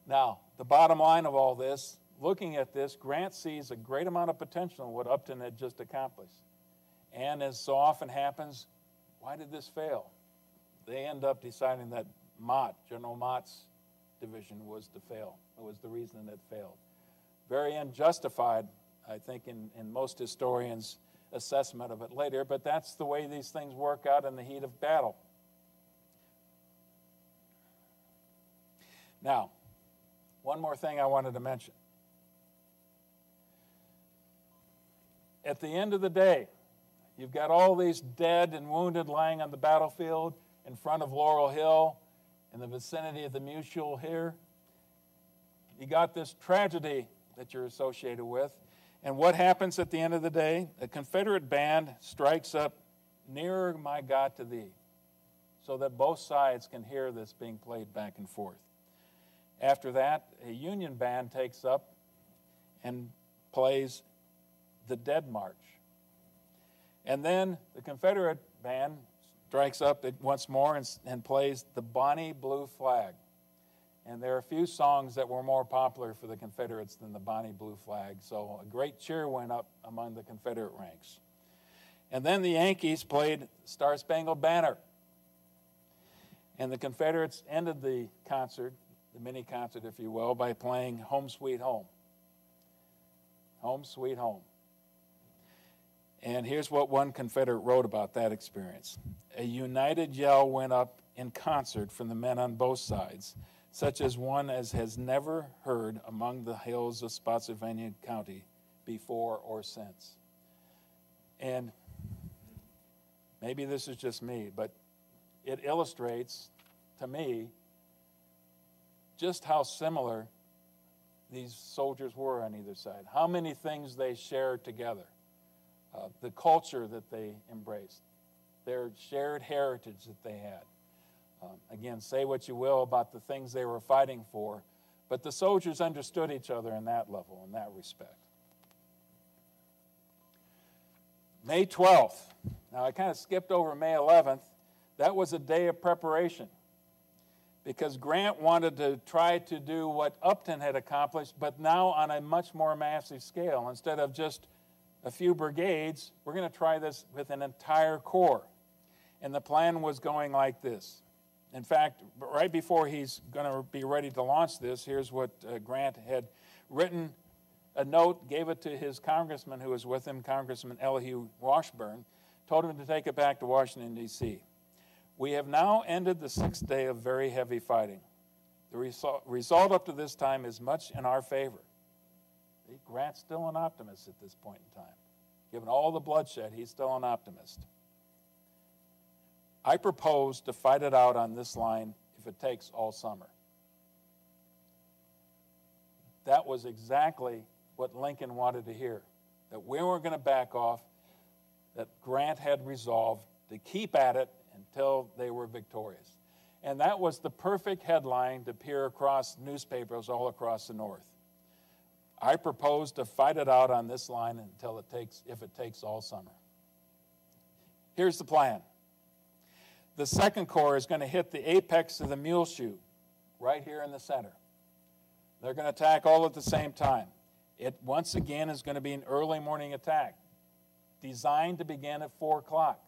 Now, the bottom line of all this, looking at this, Grant sees a great amount of potential in what Upton had just accomplished. And as so often happens, why did this fail? They end up deciding that General Mott's division was to fail. It was the reason it failed. Very unjustified, I think, in most historians' assessment of it later, but that's the way these things work out in the heat of battle. Now, one more thing I wanted to mention. At the end of the day, you've got all these dead and wounded lying on the battlefield in front of Laurel Hill, in the vicinity of the Mutual here. You got this tragedy that you're associated with. And what happens at the end of the day? A Confederate band strikes up "Nearer, My God, to Thee," so that both sides can hear this being played back and forth. After that, a Union band takes up and plays "The Dead March." And then the Confederate band strikes up once more and plays "The Bonnie Blue Flag." And there are a few songs that were more popular for the Confederates than the Bonnie Blue Flag, so a great cheer went up among the Confederate ranks. And then the Yankees played "Star Spangled Banner." And the Confederates ended the concert, the mini concert, if you will, by playing "Home Sweet Home." Home Sweet Home. And here's what one Confederate wrote about that experience. "A united yell went up in concert from the men on both sides, such as one as has never heard among the hills of Spotsylvania County before or since." And maybe this is just me, but it illustrates to me just how similar these soldiers were on either side, how many things they shared together, the culture that they embraced, their shared heritage that they had. Again, say what you will about the things they were fighting for, but the soldiers understood each other in that level, in that respect. May 12th. Now, I kind of skipped over May 11th. That was a day of preparation because Grant wanted to try to do what Upton had accomplished, but now on a much more massive scale. Instead of just a few brigades, we're going to try this with an entire corps. And the plan was going like this. In fact, right before he's going to be ready to launch this, here's what Grant had written a note, gave it to his congressman who was with him, Congressman Elihu Washburn, told him to take it back to Washington, D.C. "We have now ended the 6th day of very heavy fighting. The result up to this time is much in our favor." Grant's still an optimist at this point in time. Given all the bloodshed, he's still an optimist. "I propose to fight it out on this line if it takes all summer." That was exactly what Lincoln wanted to hear, that we weren't going to back off, that Grant had resolved to keep at it until they were victorious. And that was the perfect headline to appear across newspapers all across the North. "I propose to fight it out on this line if it takes all summer." Here's the plan. The Second Corps is going to hit the apex of the Muleshoe, right here in the center. They're going to attack all at the same time. It, once again, is going to be an early morning attack, designed to begin at 4 o'clock.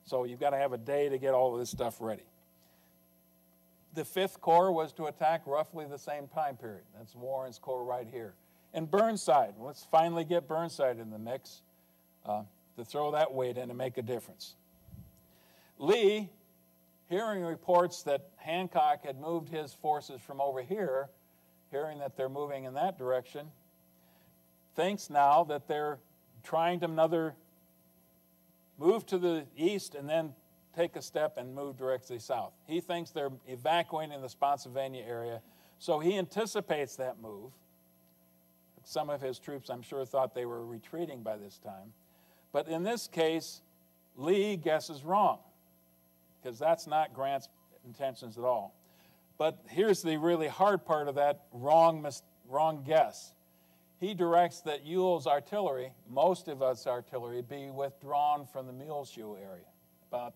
So you've got to have a day to get all of this stuff ready. The Fifth Corps was to attack roughly the same time period. That's Warren's Corps right here. And Burnside, let's finally get Burnside in the mix to throw that weight in and make a difference. Lee, hearing reports that Hancock had moved his forces from over here, hearing that they're moving in that direction, thinks now that they're trying to move to the east and then take a step and move directly south. He thinks they're evacuating the Spotsylvania area, so he anticipates that move. Some of his troops, I'm sure, thought they were retreating by this time. But in this case, Lee guesses wrong, because that's not Grant's intentions at all. But here's the really hard part of that wrong guess. He directs that Ewell's artillery, most of us artillery, be withdrawn from the Muleshoe area. About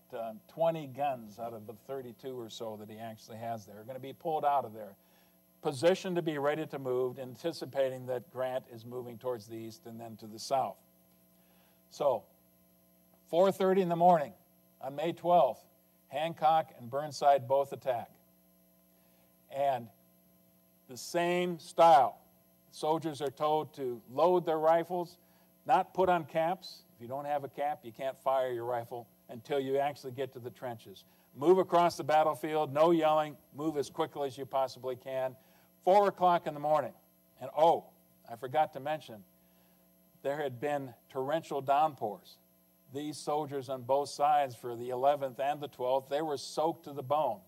20 guns out of the 32 or so that he actually has there are going to be pulled out of there, positioned to be ready to move, anticipating that Grant is moving towards the east and then to the south. So, 4:30 in the morning on May 12th, Hancock and Burnside both attack. And the same style. Soldiers are told to load their rifles, not put on caps. If you don't have a cap, you can't fire your rifle until you actually get to the trenches. Move across the battlefield, no yelling, move as quickly as you possibly can. 4 o'clock in the morning. And oh, I forgot to mention, there had been torrential downpours. These soldiers on both sides for the 11th and the 12th, they were soaked to the bone.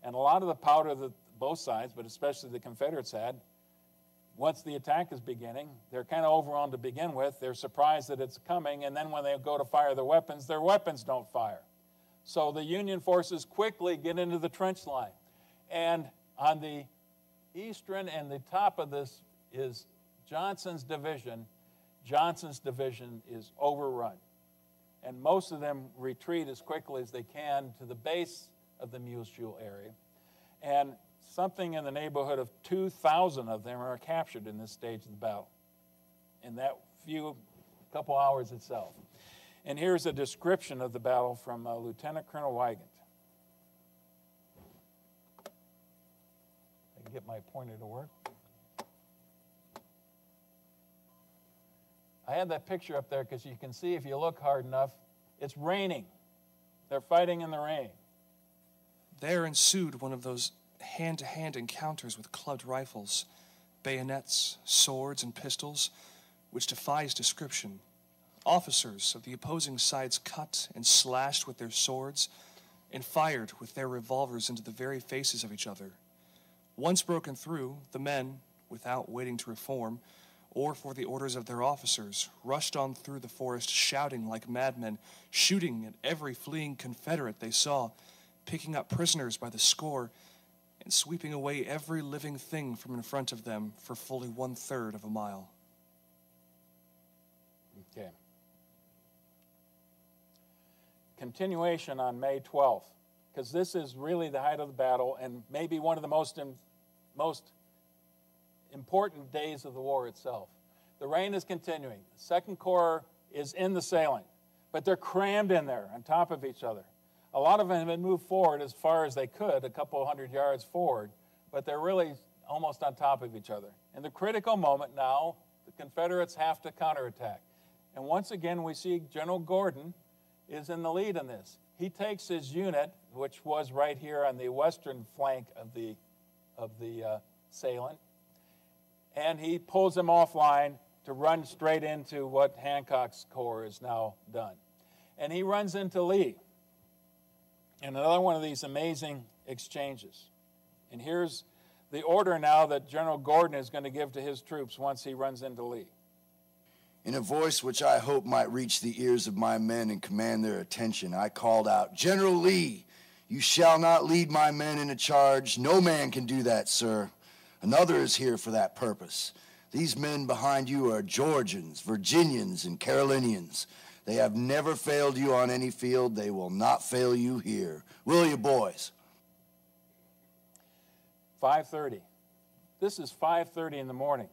And a lot of the powder that both sides, but especially the Confederates had, once the attack is beginning, they're kind of overwhelmed to begin with. They're surprised that it's coming, and then when they go to fire their weapons don't fire. So the Union forces quickly get into the trench line. And on the eastern and the top of this is Johnson's division. Johnson's division is overrun. And most of them retreat as quickly as they can to the base of the Muleshoe area. And something in the neighborhood of 2,000 of them are captured in this stage of the battle, in that couple hours itself. And here's a description of the battle from Lieutenant Colonel Wygant. I can get my pointer to work. I had that picture up there because you can see if you look hard enough, it's raining. They're fighting in the rain. There ensued one of those hand-to-hand encounters with clubbed rifles, bayonets, swords, and pistols, which defies description. Officers of the opposing sides cut and slashed with their swords and fired with their revolvers into the very faces of each other. Once broken through, the men, without waiting to reform, or for the orders of their officers, rushed on through the forest shouting like madmen, shooting at every fleeing Confederate they saw, picking up prisoners by the score, and sweeping away every living thing from in front of them for fully 1/3 of a mile. Okay. Continuation on May 12th, because this is really the height of the battle and maybe one of the most important days of the war itself. The rain is continuing. The Second Corps is in the salient, but they're crammed in there on top of each other. A lot of them had moved forward as far as they could, a couple hundred yards forward, but they're really almost on top of each other. In the critical moment now, the Confederates have to counterattack. And once again, we see General Gordon is in the lead in this. He takes his unit, which was right here on the western flank of the salient, and he pulls them offline to run straight into what Hancock's corps has now done. And he runs into Lee. And another one of these amazing exchanges. And here's the order now that General Gordon is going to give to his troops once he runs into Lee. In a voice which I hope might reach the ears of my men and command their attention, I called out, "General Lee, you shall not lead my men in a charge. No man can do that, sir. Another is here for that purpose. These men behind you are Georgians, Virginians, and Carolinians. They have never failed you on any field. They will not fail you here. Will you, boys?" 5:30. This is 5:30 in the morning.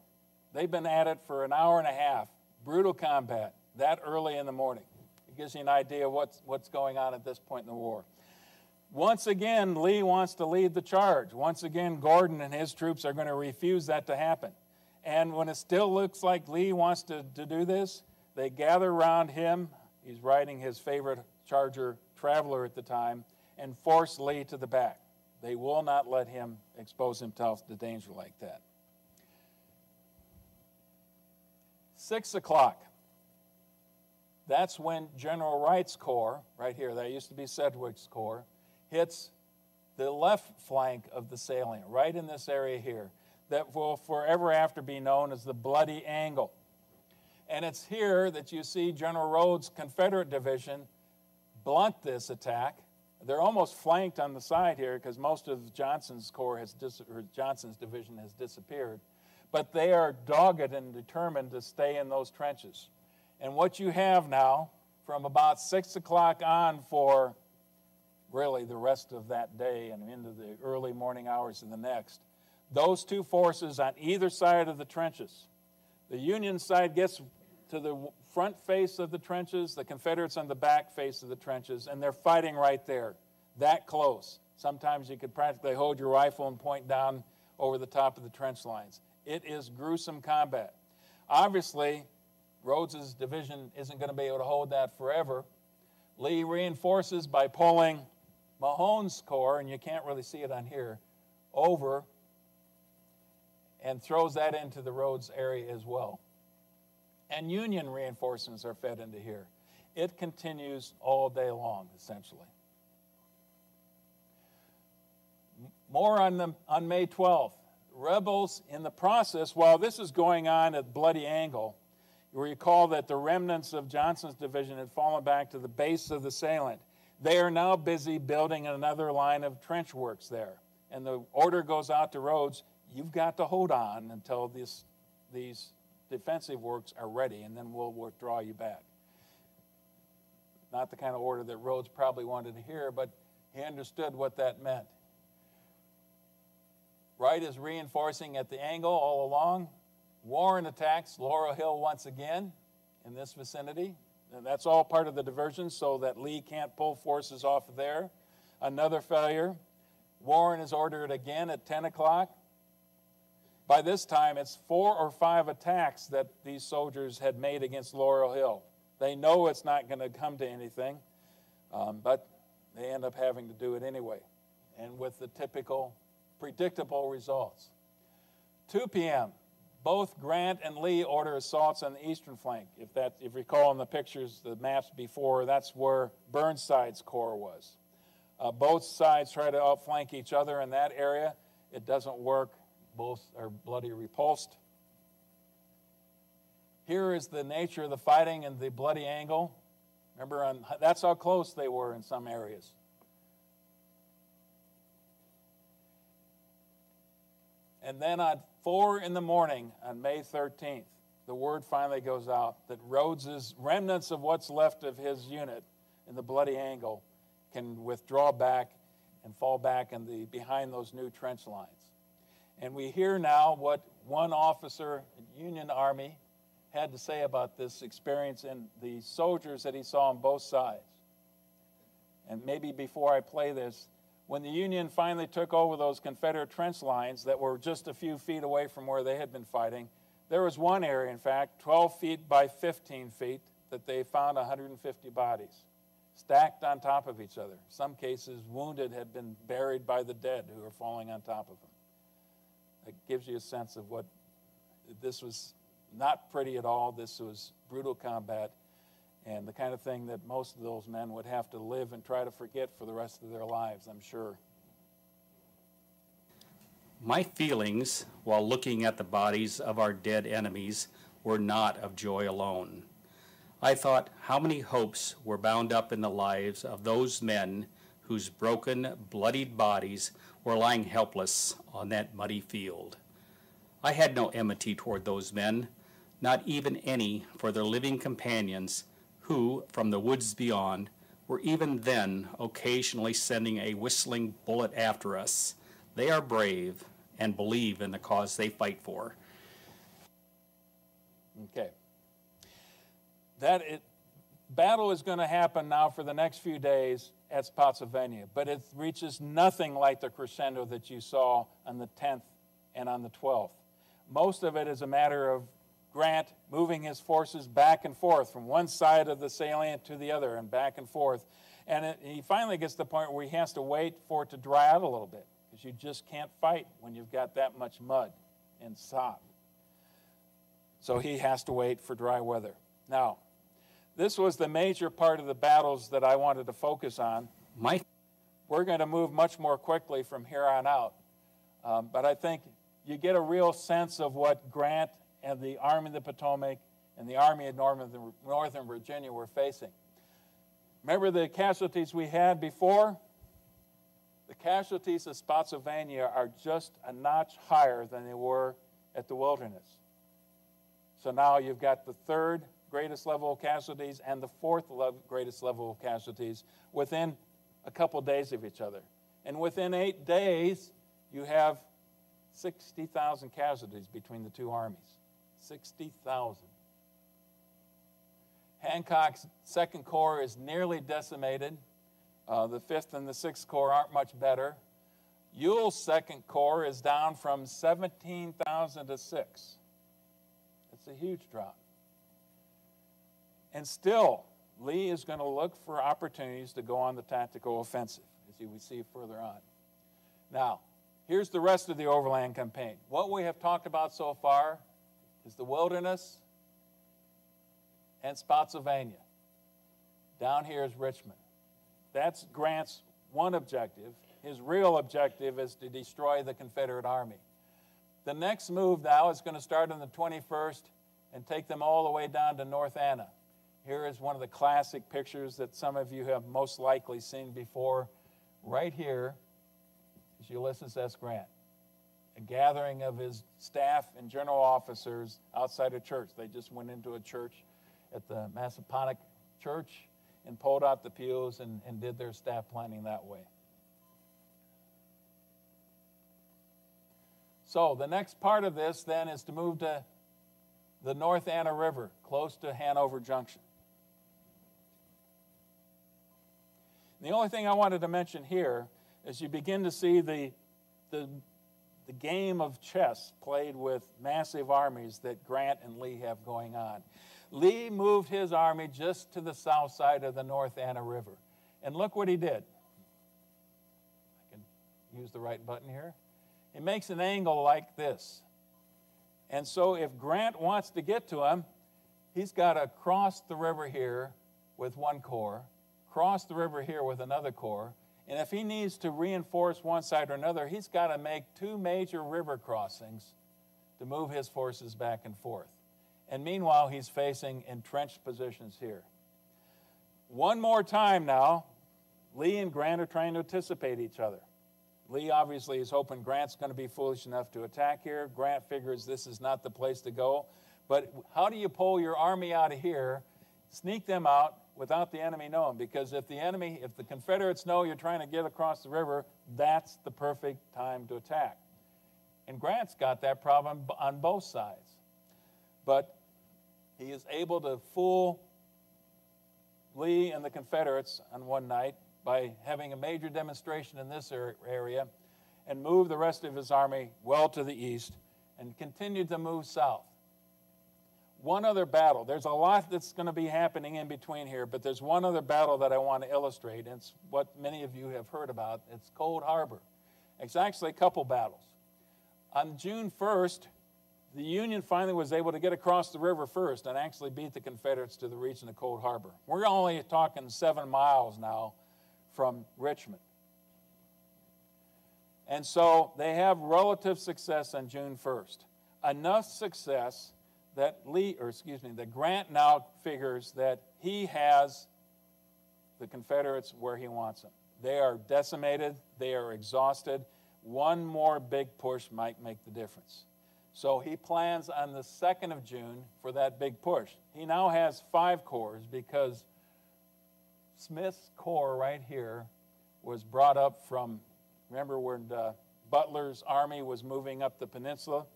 They've been at it for an hour and a half. Brutal combat that early in the morning. It gives you an idea of what's going on at this point in the war. Once again, Lee wants to lead the charge. Once again, Gordon and his troops are going to refuse that to happen. And when it still looks like Lee wants to do this, they gather around him, he's riding his favorite Charger Traveler at the time, and force Lee to the back. They will not let him expose himself to danger like that. 6 o'clock. That's when General Wright's corps, right here, that used to be Sedgwick's corps, hits the left flank of the salient, right in this area here, that will forever after be known as the Bloody Angle. And it's here that you see General Rhodes' Confederate division blunt this attack. They're almost flanked on the side here because most of Johnson's corps or Johnson's division has disappeared. But they are dogged and determined to stay in those trenches. And what you have now, from about 6 o'clock on for really the rest of that day and into the early morning hours of the next, those two forces on either side of the trenches. The Union side gets to the front face of the trenches, the Confederates on the back face of the trenches, and they're fighting right there, that close. Sometimes you could practically hold your rifle and point down over the top of the trench lines. It is gruesome combat. Obviously, Rhodes's division isn't going to be able to hold that forever. Lee reinforces by pulling Mahone's corps, and you can't really see it on here, over and throws that into the Rhodes area as well. And Union reinforcements are fed into here. It continues all day long, essentially. More on May 12th. Rebels in the process, while this is going on at Bloody Angle, you recall that the remnants of Johnson's division had fallen back to the base of the salient. They are now busy building another line of trench works there. And the order goes out to Rhodes, you've got to hold on until these defensive works are ready, and then we'll withdraw you back. Not the kind of order that Rhodes probably wanted to hear, but he understood what that meant. Wright is reinforcing at the angle all along. Warren attacks Laurel Hill once again in this vicinity. And that's all part of the diversion so that Lee can't pull forces off of there. Another failure. Warren is ordered again at 10 o'clock. By this time, it's 4 or 5 attacks that these soldiers had made against Laurel Hill. They know it's not going to come to anything, but they end up having to do it anyway, and with the typical predictable results. 2 p.m., both Grant and Lee order assaults on the eastern flank. If you recall in the pictures, the maps before, that's where Burnside's corps was. Both sides try to outflank each other in that area. It doesn't work. Both are bloody repulsed. Here is the nature of the fighting in the Bloody Angle. Remember, that's how close they were in some areas. And then at 4 in the morning on May 13th, the word finally goes out that Rhodes's remnants of what's left of his unit in the Bloody Angle can withdraw back and fall back behind those new trench lines. And we hear now what one officer in Union Army had to say about this experience and the soldiers that he saw on both sides. And maybe before I play this, when the Union finally took over those Confederate trench lines that were just a few feet away from where they had been fighting, there was one area, in fact, 12 feet by 15 feet, that they found 150 bodies stacked on top of each other. In some cases, wounded had been buried by the dead who were falling on top of them. It gives you a sense of what this was. Not pretty at all. This was brutal combat and the kind of thing that most of those men would have to live and try to forget for the rest of their lives, I'm sure. My feelings while looking at the bodies of our dead enemies were not of joy alone. I thought how many hopes were bound up in the lives of those men whose broken, bloodied bodies were lying helpless on that muddy field. I had no enmity toward those men, not even any for their living companions who, from the woods beyond, were even then occasionally sending a whistling bullet after us. They are brave and believe in the cause they fight for. Okay. Battle is going to happen now for the next few days at Spotsylvania, but it reaches nothing like the crescendo that you saw on the 10th and on the 12th. Most of it is a matter of Grant moving his forces back and forth from one side of the salient to the other and back and forth. And he finally gets to the point where he has to wait for it to dry out a little bit because you just can't fight when you've got that much mud and sop. So he has to wait for dry weather. Now, this was the major part of the battles that I wanted to focus on. We're going to move much more quickly from here on out. But I think you get a real sense of what Grant and the Army of the Potomac and the Army of Northern Virginia were facing. Remember the casualties we had before? the casualties of Spotsylvania are just a notch higher than they were at the Wilderness. So now you've got the third greatest level of casualties and the fourth greatest level of casualties within a couple days of each other. And within 8 days, you have 60,000 casualties between the two armies. 60,000. Hancock's 2nd Corps is nearly decimated. The 5th and the 6th Corps aren't much better. Ewell's 2nd Corps is down from 17,000 to 6. It's a huge drop. And still, Lee is going to look for opportunities to go on the tactical offensive, as you will see further on. Now, here's the rest of the overland campaign. What we have talked about so far is the Wilderness and Spotsylvania. Down here is Richmond. That's Grant's one objective. His real objective is to destroy the Confederate Army. The next move now is going to start on the 21st and take them all the way down to North Anna. Here is one of the classic pictures that some of you have most likely seen before. Right here is Ulysses S. Grant, a gathering of his staff and general officers outside a church. They just went into a church at the Massaponack Church and pulled out the pews and did their staff planning that way. So the next part of this then is to move to the North Anna River, close to Hanover Junction. The only thing I wanted to mention here is you begin to see the game of chess played with massive armies that Grant and Lee have going on. Lee moved his army just to the south side of the North Anna River. And look what he did. I can use the right button here. He makes an angle like this. And so if Grant wants to get to him, he's got to cross the river here with one corps, cross the river here with another corps, and if he needs to reinforce one side or another, he's got to make 2 major river crossings to move his forces back and forth. And meanwhile, he's facing entrenched positions here. One more time now, Lee and Grant are trying to anticipate each other. Lee obviously is hoping Grant's going to be foolish enough to attack here. Grant figures this is not the place to go. But how do you pull your army out of here, sneak them out without the enemy knowing? Because if the Confederates know you're trying to get across the river, that's the perfect time to attack. And Grant's got that problem on both sides. But he is able to fool Lee and the Confederates on one night by having a major demonstration in this area and move the rest of his army well to the east and continue to move south. One other battle. There's a lot that's going to be happening in between here, but there's one other battle that I want to illustrate. It's what many of you have heard about. It's Cold Harbor. It's actually a couple battles. On June 1st, the Union finally was able to get across the river first and actually beat the Confederates to the region of Cold Harbor. We're only talking 7 miles now from Richmond. And so they have relative success on June 1st. Enough success that that Grant now figures that he has the Confederates where he wants them. They are decimated. They are exhausted. One more big push might make the difference. So he plans on the 2nd of June for that big push. He now has 5 corps because Smith's corps right here was brought up from, remember when Butler's army was moving up the peninsula?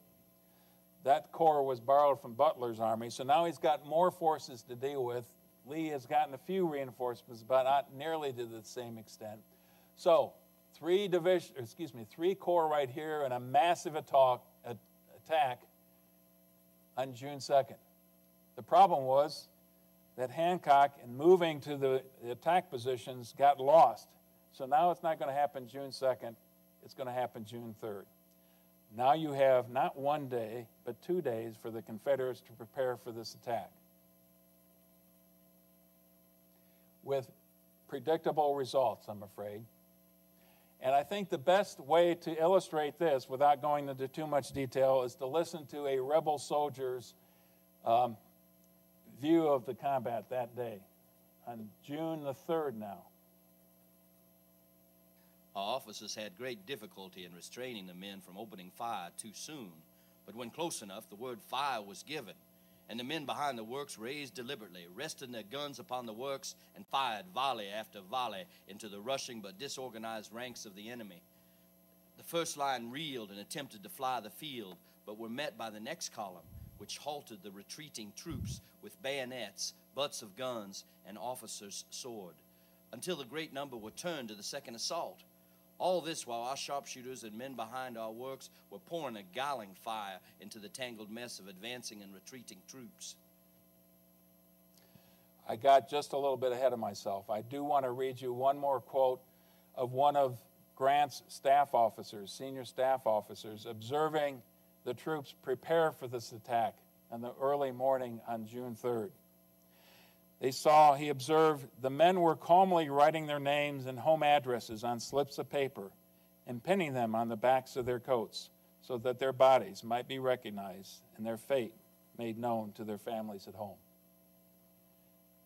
That corps was borrowed from Butler's army, so now he's got more forces to deal with. Lee has gotten a few reinforcements, but not nearly to the same extent. So 3 corps right here and a massive attack on June 2nd. The problem was that Hancock, in moving to the attack positions, got lost. So now it's not going to happen June 2nd. It's going to happen June 3rd. Now you have not 1 day, but 2 days for the Confederates to prepare for this attack, with predictable results, I'm afraid. And I think the best way to illustrate this, without going into too much detail, is to listen to a rebel soldier's view of the combat that day, on June the 3rd now. Our officers had great difficulty in restraining the men from opening fire too soon, but when close enough, the word fire was given, and the men behind the works raised deliberately, rested their guns upon the works, and fired volley after volley into the rushing but disorganized ranks of the enemy. The first line reeled and attempted to fly the field, but were met by the next column, which halted the retreating troops with bayonets, butts of guns, and officers' sword, until the great number were turned to the second assault. All this while our sharpshooters and men behind our works were pouring a galling fire into the tangled mess of advancing and retreating troops. I got just a little bit ahead of myself. I do want to read you one more quote of one of Grant's staff officers, senior staff officers, observing the troops prepare for this attack in the early morning on June 3rd. He observed, the men were calmly writing their names and home addresses on slips of paper and pinning them on the backs of their coats so that their bodies might be recognized and their fate made known to their families at home.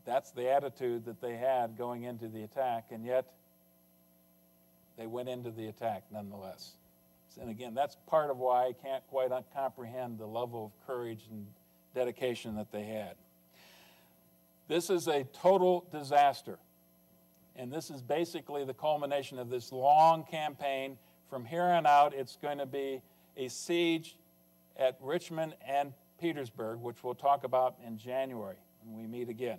That's the attitude that they had going into the attack, and yet they went into the attack nonetheless. And again, that's part of why I can't quite comprehend the level of courage and dedication that they had. This is a total disaster, and this is basically the culmination of this long campaign. From here on out, it's going to be a siege at Richmond and Petersburg, which we'll talk about in January when we meet again.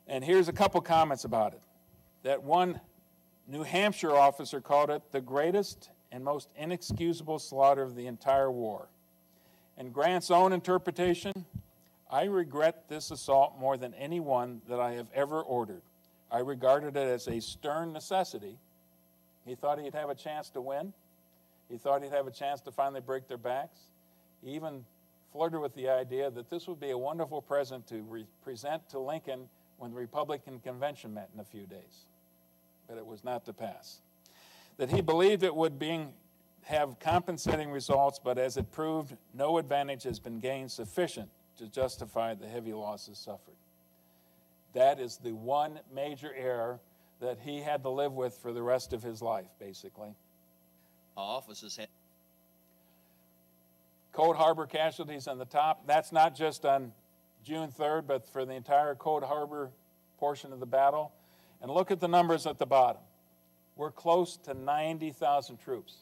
And here's a couple comments about it. That one New Hampshire officer called it the greatest and most inexcusable slaughter of the entire war. And Grant's own interpretation, I regret this assault more than any one that I have ever ordered. I regarded it as a stern necessity. He thought he'd have a chance to win. He thought he'd have a chance to finally break their backs. He even flirted with the idea that this would be a wonderful present to present to Lincoln when the Republican convention met in a few days. But it was not to pass. That he believed it would have compensating results, but as it proved, no advantage has been gained sufficient to justify the heavy losses suffered. That is the one major error that he had to live with for the rest of his life, basically. Our officers had Cold Harbor casualties on the top. That's not just on June 3rd, but for the entire Cold Harbor portion of the battle. And look at the numbers at the bottom. We're close to 90,000 troops,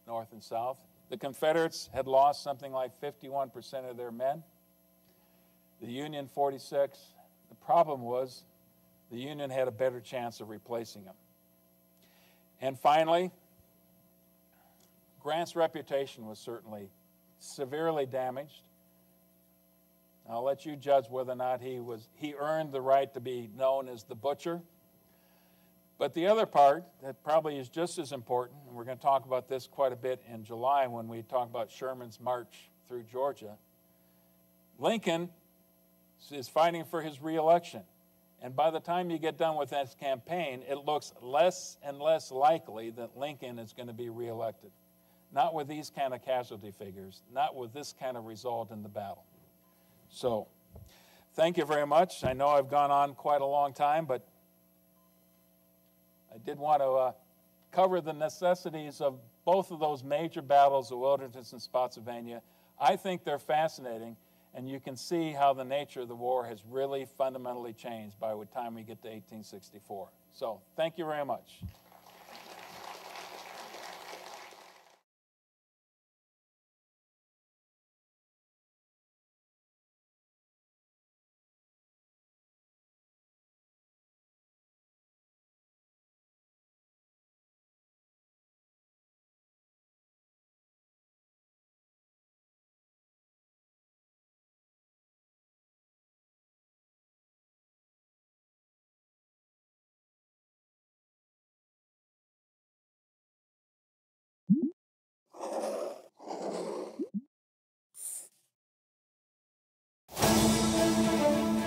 north and south. The Confederates had lost something like 51% of their men. The Union, 46. The problem was the Union had a better chance of replacing them. And finally, Grant's reputation was certainly severely damaged. I'll let you judge whether or not he earned the right to be known as the Butcher. But the other part that probably is just as important, and we're going to talk about this quite a bit in July when we talk about Sherman's march through Georgia, Lincoln is fighting for his reelection. And by the time you get done with that campaign, it looks less and less likely that Lincoln is going to be reelected. Not with these kind of casualty figures, not with this kind of result in the battle. So, thank you very much. I know I've gone on quite a long time, but I did want to cover the necessities of both of those major battles of Wilderness and Spotsylvania. I think they're fascinating, and you can see how the nature of the war has really fundamentally changed by the time we get to 1864. So, thank you very much.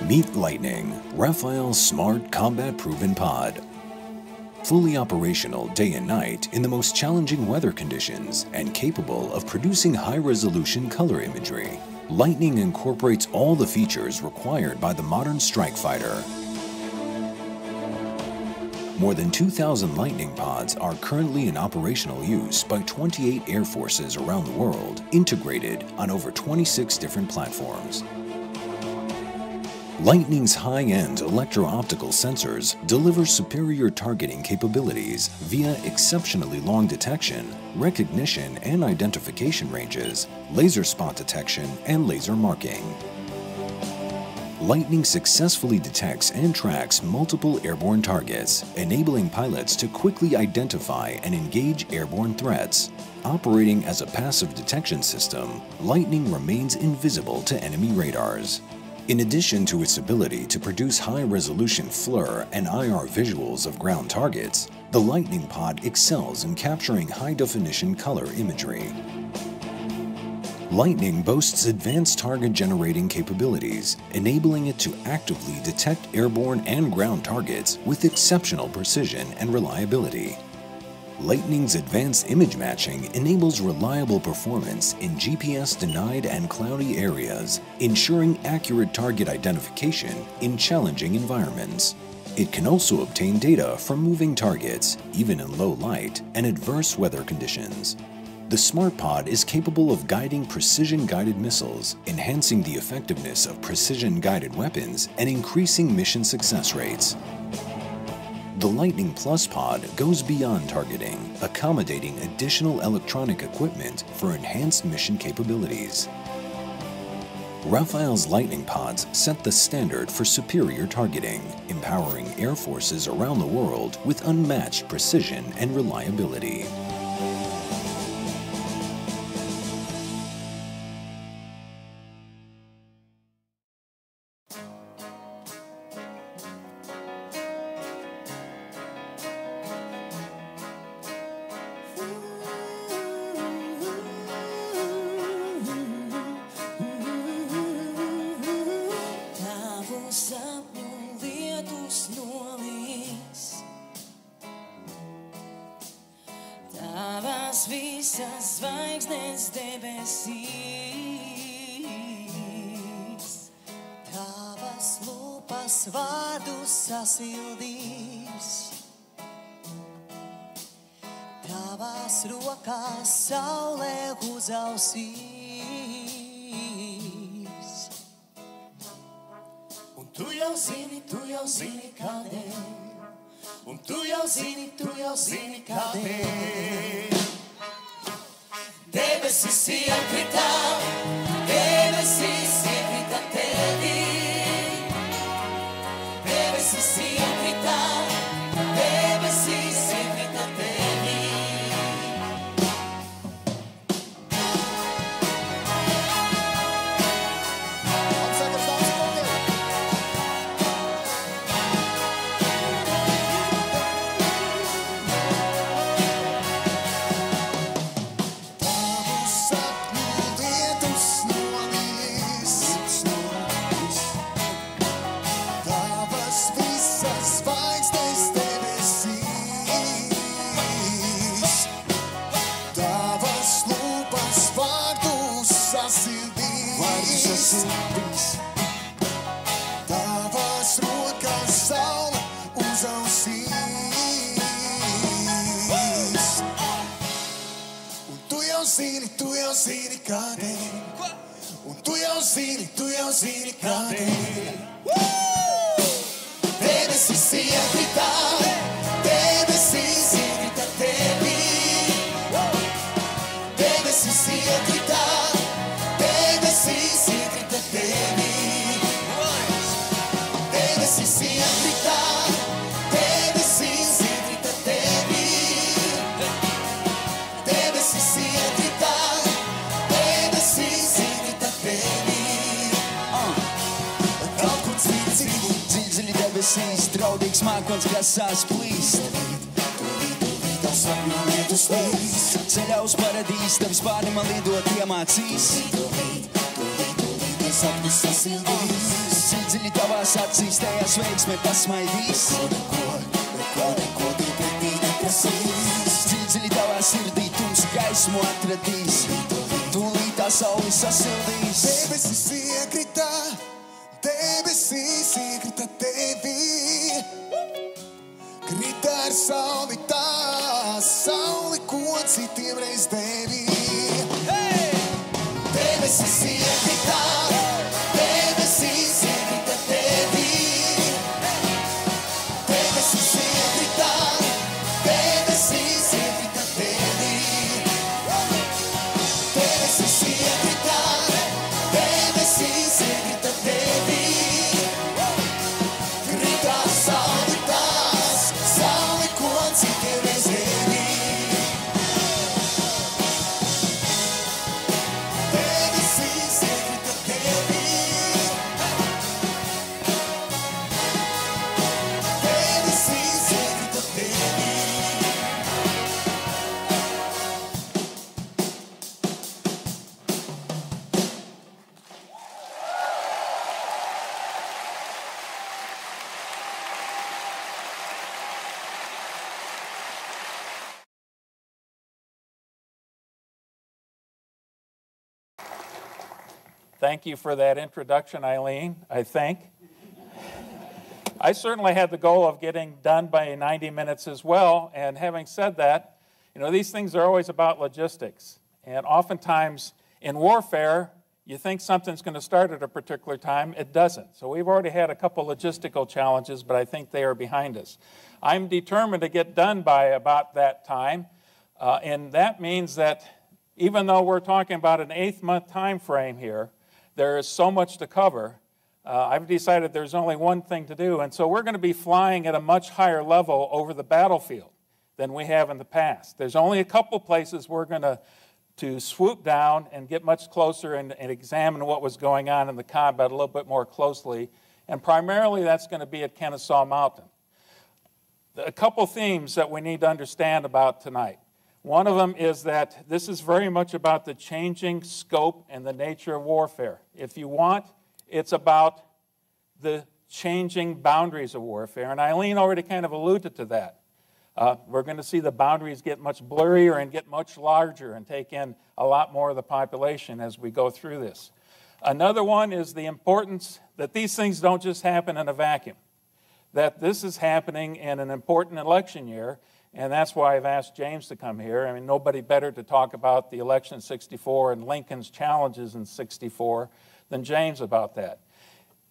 Meet Lightning, Raphael's smart, combat-proven pod. Fully operational day and night in the most challenging weather conditions and capable of producing high-resolution color imagery, Lightning incorporates all the features required by the modern strike fighter. More than 2,000 Lightning pods are currently in operational use by 28 air forces around the world, integrated on over 26 different platforms. Lightning's high-end electro-optical sensors deliver superior targeting capabilities via exceptionally long detection, recognition and identification ranges, laser spot detection, and laser marking. Lightning successfully detects and tracks multiple airborne targets, enabling pilots to quickly identify and engage airborne threats. Operating as a passive detection system, Lightning remains invisible to enemy radars. In addition to its ability to produce high-resolution FLIR and IR visuals of ground targets, the Lightning pod excels in capturing high-definition color imagery. Lightning boasts advanced target generating capabilities, enabling it to actively detect airborne and ground targets with exceptional precision and reliability. Lightning's advanced image matching enables reliable performance in GPS-denied and cloudy areas, ensuring accurate target identification in challenging environments. It can also obtain data from moving targets, even in low light and adverse weather conditions. The Smart Pod is capable of guiding precision-guided missiles, enhancing the effectiveness of precision-guided weapons and increasing mission success rates. The Lightning Plus pod goes beyond targeting, accommodating additional electronic equipment for enhanced mission capabilities. Rafael's Lightning pods set the standard for superior targeting, empowering air forces around the world with unmatched precision and reliability. Visas zvaigznes debesīs, tavas lūpas vārdus sasildīs, tavās rokās saulē uzausīs. Un tu jau zini kādēļ, un tu jau zini kādēļ. Debesis iekrita tevī. Debesis iekrita tevī. Tavas rokas saule uzausīs. Un tu jau zini kādēļ. Un tu jau zini kādēļ. Debesis iekrita tevī. Debesis iekrita tevī. Debesis iekrita tevī. Debesis iekrita tevī. Kaut kur dziļi debesīs, draudīgs mākonis, kas sāc plīst. Ceļā uz paradīzi, tavi spārni man lidot iemācīs. Dziļi tavās acīs, tajās veiksme pasmaidīs. Dziļi tavā sirdī tumsu gaismu atradīs. Tūlīt tā sauli sasildīs. Debesis iekrita tevī. Krita Thank you for that introduction, Eileen, I think. I certainly had the goal of getting done by 90 minutes as well, and having said that, you know, these things are always about logistics. And oftentimes in warfare, you think something's going to start at a particular time. It doesn't. So we've already had a couple logistical challenges, but I think they are behind us. I'm determined to get done by about that time, and that means that even though we're talking about an 8-month time frame here, there is so much to cover. I've decided there's only one thing to do, and so we're going to be flying at a much higher level over the battlefield than we have in the past. There's only a couple places we're going to swoop down and get much closer and examine what was going on in the combat a little bit more closely, and primarily that's going to be at Kennesaw Mountain. A couple themes that we need to understand about tonight. One of them is that this is very much about the changing scope and the nature of warfare. If you want, it's about the changing boundaries of warfare, and Eileen already kind of alluded to that. We're going to see the boundaries get much blurrier and get much larger and take in a lot more of the population as we go through this. Another one is the importance that these things don't just happen in a vacuum, that this is happening in an important election year, and that's why I've asked James to come here. I mean, nobody better to talk about the election in '64 and Lincoln's challenges in '64 than James about that.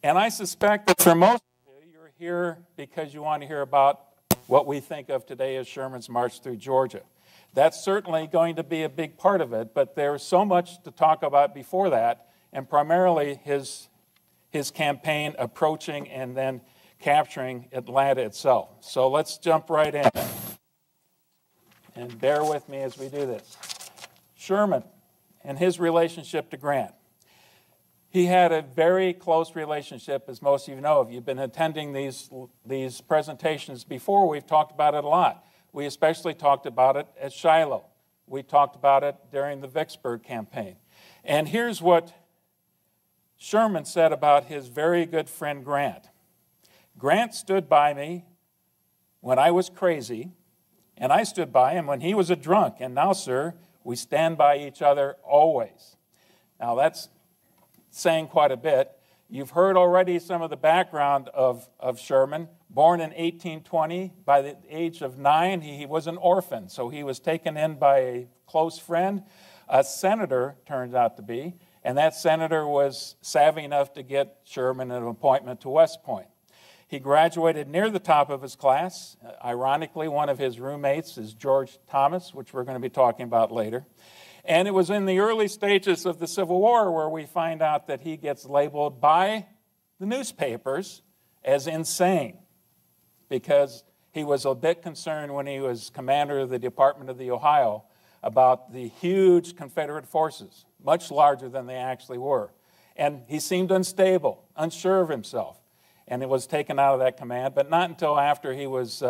And I suspect that for most of you, you're here because you want to hear about what we think of today as Sherman's march through Georgia. That's certainly going to be a big part of it, but there's so much to talk about before that, and primarily his campaign approaching and then capturing Atlanta itself. So let's jump right in. And bear with me as we do this. Sherman and his relationship to Grant. He had a very close relationship, as most of you know. If you've been attending these presentations before, we've talked about it a lot. We especially talked about it at Shiloh. We talked about it during the Vicksburg campaign. And here's what Sherman said about his very good friend Grant. Grant stood by me when I was crazy, and I stood by him when he was a drunk. And now, sir, we stand by each other always. Now, that's saying quite a bit. You've heard already some of the background of Sherman. Born in 1820, by the age of 9, he was an orphan, so he was taken in by a close friend. A senator, turns out to be, and that senator was savvy enough to get Sherman an appointment to West Point. He graduated near the top of his class. Ironically, one of his roommates is George Thomas, which we're going to be talking about later. And it was in the early stages of the Civil War where we find out that he gets labeled by the newspapers as insane because he was a bit concerned when he was commander of the Department of the Ohio about the huge Confederate forces, much larger than they actually were. And he seemed unstable, unsure of himself, and it was taken out of that command, but not until after he was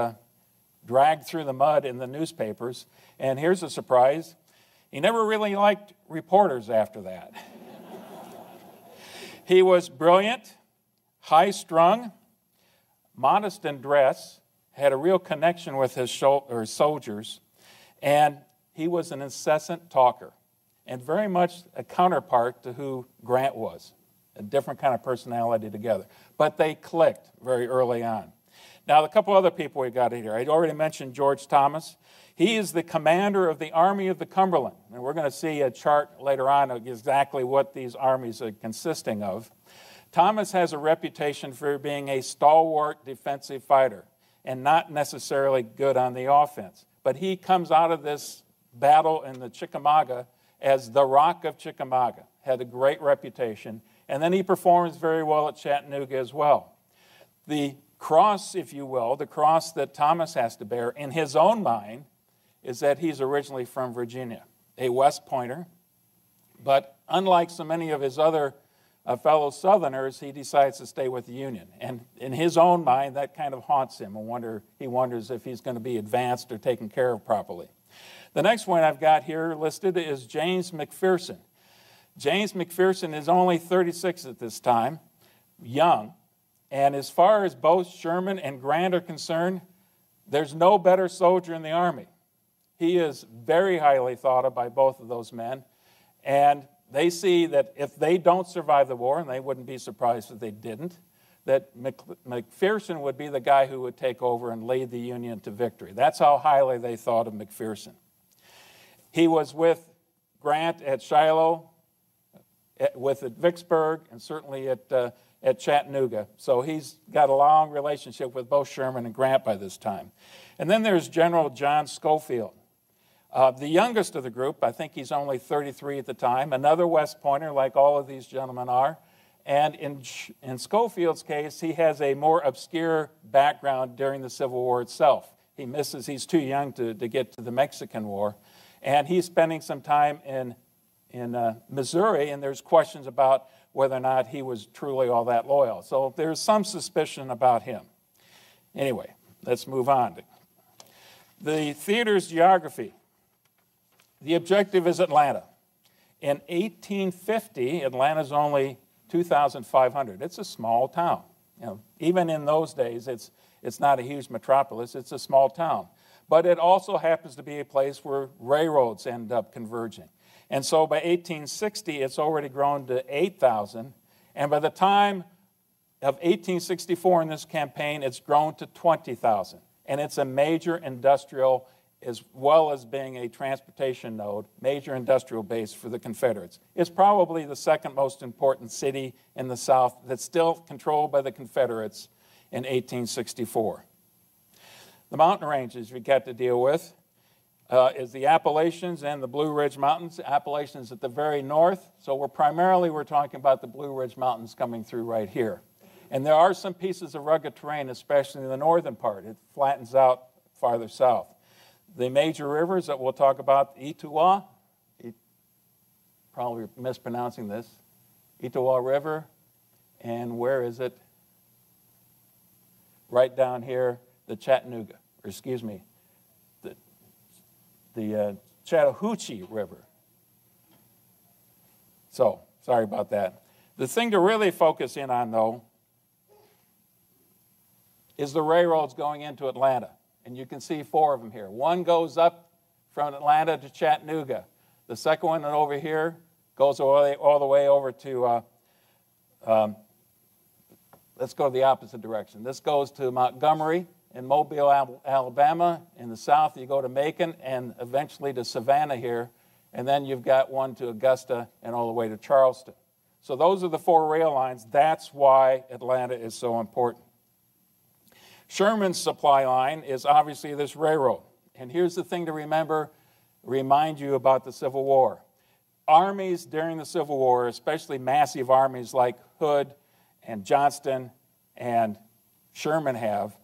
dragged through the mud in the newspapers. And here's a surprise. He never really liked reporters after that. He was brilliant, high-strung, modest in dress, had a real connection with his soldiers, and he was an incessant talker, and very much a counterpart to who Grant was, a different kind of personality together. But they clicked very early on. Now, a couple other people we got here. I'd already mentioned George Thomas. He is the commander of the Army of the Cumberland. And we're going to see a chart later on of exactly what these armies are consisting of. Thomas has a reputation for being a stalwart defensive fighter and not necessarily good on the offense. But he comes out of this battle in the Chickamauga as the Rock of Chickamauga, had a great reputation. And then he performs very well at Chattanooga as well. The cross, if you will, the cross that Thomas has to bear in his own mind is that he's originally from Virginia, a West Pointer. But unlike so many of his other fellow Southerners, he decides to stay with the Union. And in his own mind, that kind of haunts him. He wonders if he's going to be advanced or taken care of properly. The next one I've got here listed is James McPherson. James McPherson is only 36 at this time, young. And as far as both Sherman and Grant are concerned, there's no better soldier in the Army. He is very highly thought of by both of those men. And they see that if they don't survive the war, and they wouldn't be surprised if they didn't, that McPherson would be the guy who would take over and lead the Union to victory. That's how highly they thought of McPherson. He was with Grant at Shiloh, at Vicksburg, and certainly at Chattanooga. So he's got a long relationship with both Sherman and Grant by this time. And then there's General John Schofield. The youngest of the group, I think he's only 33 at the time, another West Pointer like all of these gentlemen are. And in Schofield's case, he has a more obscure background during the Civil War itself. He's too young to get to the Mexican War. And he's spending some time in Missouri, and there's questions about whether or not he was truly all that loyal. So there's some suspicion about him. Anyway, let's move on. The theater's geography. The objective is Atlanta. In 1850, Atlanta's only 2,500. It's a small town. Even in those days, it's not a huge metropolis. It's a small town. But it also happens to be a place where railroads end up converging. And so by 1860, it's already grown to 8,000. And by the time of 1864 in this campaign, it's grown to 20,000. And it's a major industrial, as well as being a transportation node, major industrial base for the Confederates. It's probably the second most important city in the South that's still controlled by the Confederates in 1864. The mountain ranges we got to deal with is the Appalachians and the Blue Ridge Mountains. Appalachians at the very north, so we're talking about the Blue Ridge Mountains coming through right here. And there are some pieces of rugged terrain, especially in the northern part. It flattens out farther south. The major rivers that we'll talk about, Etowah, probably mispronouncing this, Etowah River, and where is it? Right down here, the Chattanooga, or excuse me, the Chattahoochee River. So, sorry about that. The thing to really focus in on, though, is the railroads going into Atlanta. And you can see 4 of them here. One goes up from Atlanta to Chattanooga. The second one over here goes all the way over to, let's go the opposite direction. This goes to Montgomery in Mobile, Alabama. In the south, you go to Macon and eventually to Savannah here. And then you've got one to Augusta and all the way to Charleston. So those are the 4 rail lines. That's why Atlanta is so important. Sherman's supply line is obviously this railroad. And here's the thing to remind you about the Civil War. Armies during the Civil War, especially massive armies like Hood and Johnston and Sherman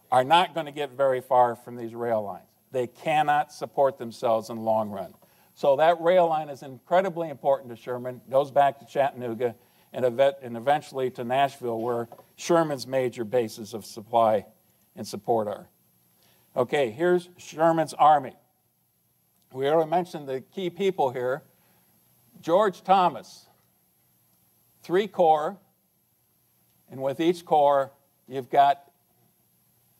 are not going to get very far from these rail lines. They cannot support themselves in the long run. So that rail line is incredibly important to Sherman, goes back to Chattanooga, and eventually to Nashville, where Sherman's major bases of supply and support are. Okay, here's Sherman's army. We already mentioned the key people here. George Thomas, 3 corps, and with each corps, you've got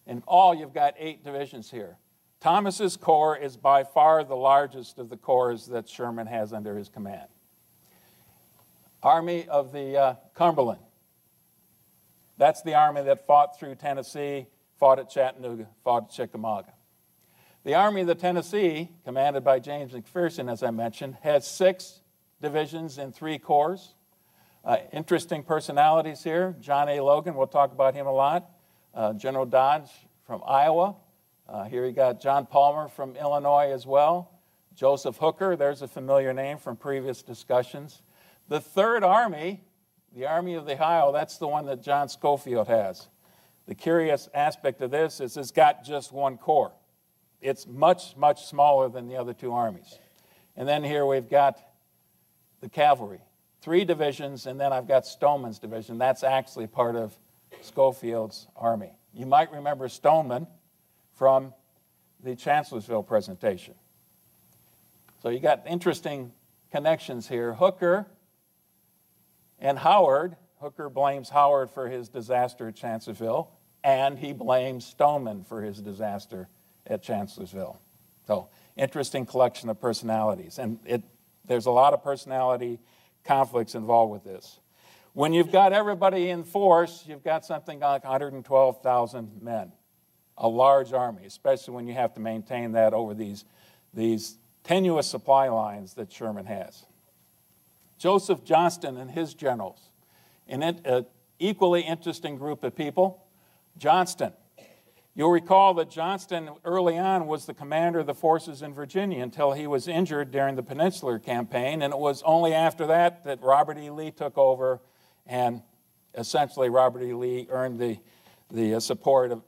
8 divisions here. Thomas's corps is by far the largest of the corps that Sherman has under his command. Army of the Cumberland. That's the army that fought through Tennessee, fought at Chattanooga, fought at Chickamauga. The Army of the Tennessee, commanded by James McPherson, as I mentioned, has 6 divisions and 3 corps. Interesting personalities here. John A. Logan, we'll talk about him a lot. General Dodge from Iowa. Here you got John Palmer from Illinois as well. Joseph Hooker, there's a familiar name from previous discussions. The 3rd Army, the Army of the Ohio, that's the one that John Schofield has. The curious aspect of this is it's got just 1 corps. It's much, much smaller than the other 2 armies. And then here we've got the cavalry. 3 divisions, and then I've got Stoneman's division. That's actually part of Schofield's army. You might remember Stoneman from the Chancellorsville presentation. So you got interesting connections here. Hooker and Howard. Hooker blames Howard for his disaster at Chancellorsville, and he blames Stoneman for his disaster at Chancellorsville. So interesting collection of personalities. And there's a lot of personality conflicts involved with this. When you've got everybody in force, you've got something like 112,000 men, a large army, especially when you have to maintain that over these tenuous supply lines that Sherman has. Joseph Johnston and his generals, an equally interesting group of people. Johnston. You'll recall that Johnston early on was the commander of the forces in Virginia until he was injured during the Peninsular Campaign, and it was only after that that Robert E. Lee took over, and essentially Robert E. Lee earned the support of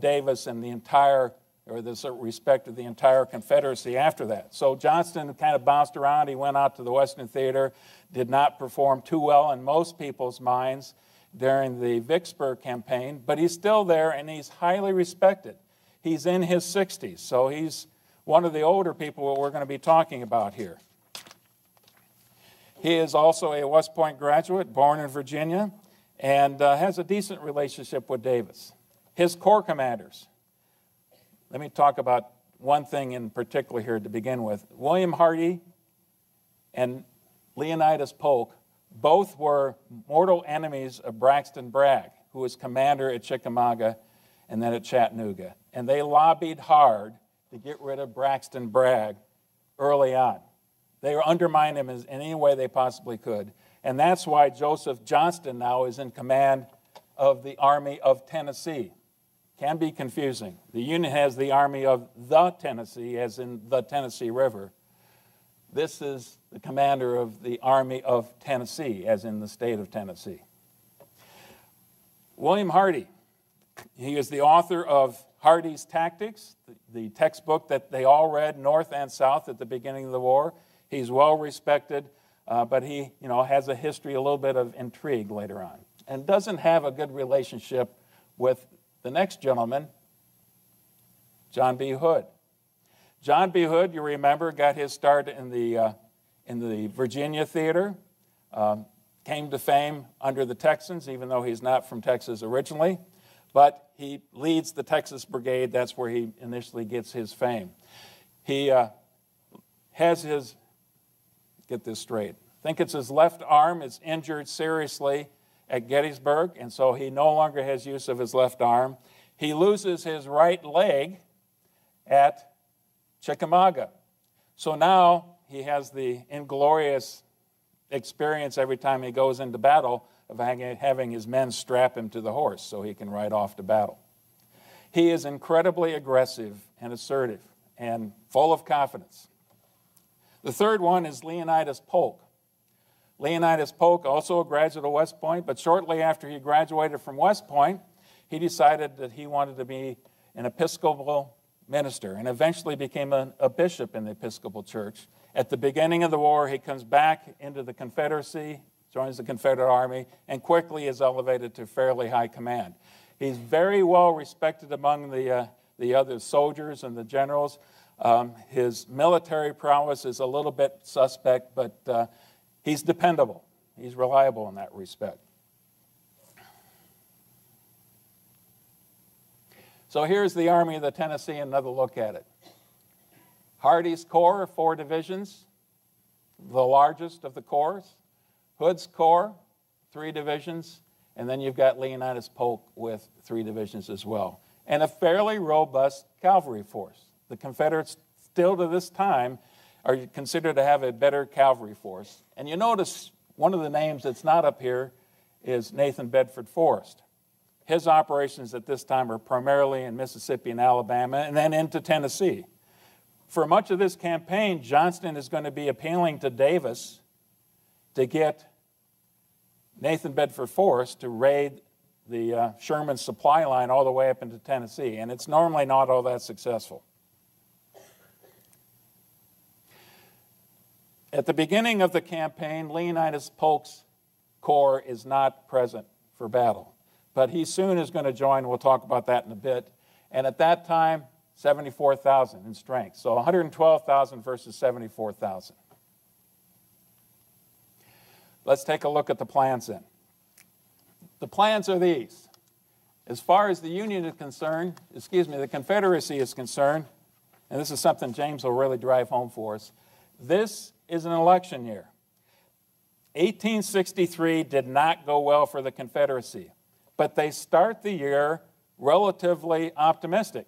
Davis and the entire, or the respect of the entire Confederacy after that. So Johnston kind of bounced around. He went out to the Western Theater, did not perform too well in most people's minds during the Vicksburg campaign, but he's still there and he's highly respected. He's in his 60s, so he's one of the older people that we're going to be talking about here. He is also a West Point graduate, born in Virginia, and has a decent relationship with Davis. His corps commanders. Let me talk about one thing in particular here to begin with. William Hardee and Leonidas Polk both were mortal enemies of Braxton Bragg, who was commander at Chickamauga and then at Chattanooga. And they lobbied hard to get rid of Braxton Bragg early on. They undermined him in any way they possibly could. And that's why Joseph Johnston now is in command of the Army of Tennessee. Can be confusing. The Union has the Army of the Tennessee, as in the Tennessee River. This is the commander of the Army of Tennessee, as in the state of Tennessee. William Hardee. He is the author of Hardee's Tactics, the textbook that they all read north and south at the beginning of the war. He's well respected, but he has a history, a little bit of intrigue later on, and doesn't have a good relationship with the next gentleman, John B. Hood. John B. Hood, you remember, got his start in the Virginia theater, came to fame under the Texans, even though he's not from Texas originally, but he leads the Texas Brigade. That's where he initially gets his fame. He has his, get this straight, I think it's his left arm is injured seriously at Gettysburg, and so he no longer has use of his left arm. He loses his right leg at Chickamauga. So now he has the inglorious experience every time he goes into battle of having his men strap him to the horse so he can ride off to battle. He is incredibly aggressive and assertive and full of confidence. The third one is Leonidas Polk. Leonidas Polk, also a graduate of West Point, but shortly after he graduated from West Point, he decided that he wanted to be an Episcopal minister and eventually became a bishop in the Episcopal Church. At the beginning of the war, he comes back into the Confederacy, joins the Confederate Army, and quickly is elevated to fairly high command. He's very well respected among the other soldiers and the generals. His military prowess is a little bit suspect, but he's dependable. He's reliable in that respect. So here's the Army of the Tennessee, another look at it. Hardee's Corps, 4 divisions, the largest of the corps. Hood's Corps, 3 divisions, and then you've got Leonidas Polk with 3 divisions as well. And a fairly robust cavalry force. The Confederates still to this time are considered to have a better cavalry force. And you notice one of the names that's not up here is Nathan Bedford Forrest. His operations at this time are primarily in Mississippi and Alabama and then into Tennessee. For much of this campaign, Johnston is going to be appealing to Davis to get Nathan Bedford Forrest to raid the Sherman supply line all the way up into Tennessee, and it's normally not all that successful. At the beginning of the campaign, Leonidas Polk's corps is not present for battle, but he soon is going to join. We'll talk about that in a bit. And at that time, 74,000 in strength. So 112,000 versus 74,000. Let's take a look at the plans then. The plans are these. As far as the Union is concerned, the Confederacy is concerned, and this is something James will really drive home for us, this is an election year. 1863 did not go well for the Confederacy, but they start the year relatively optimistic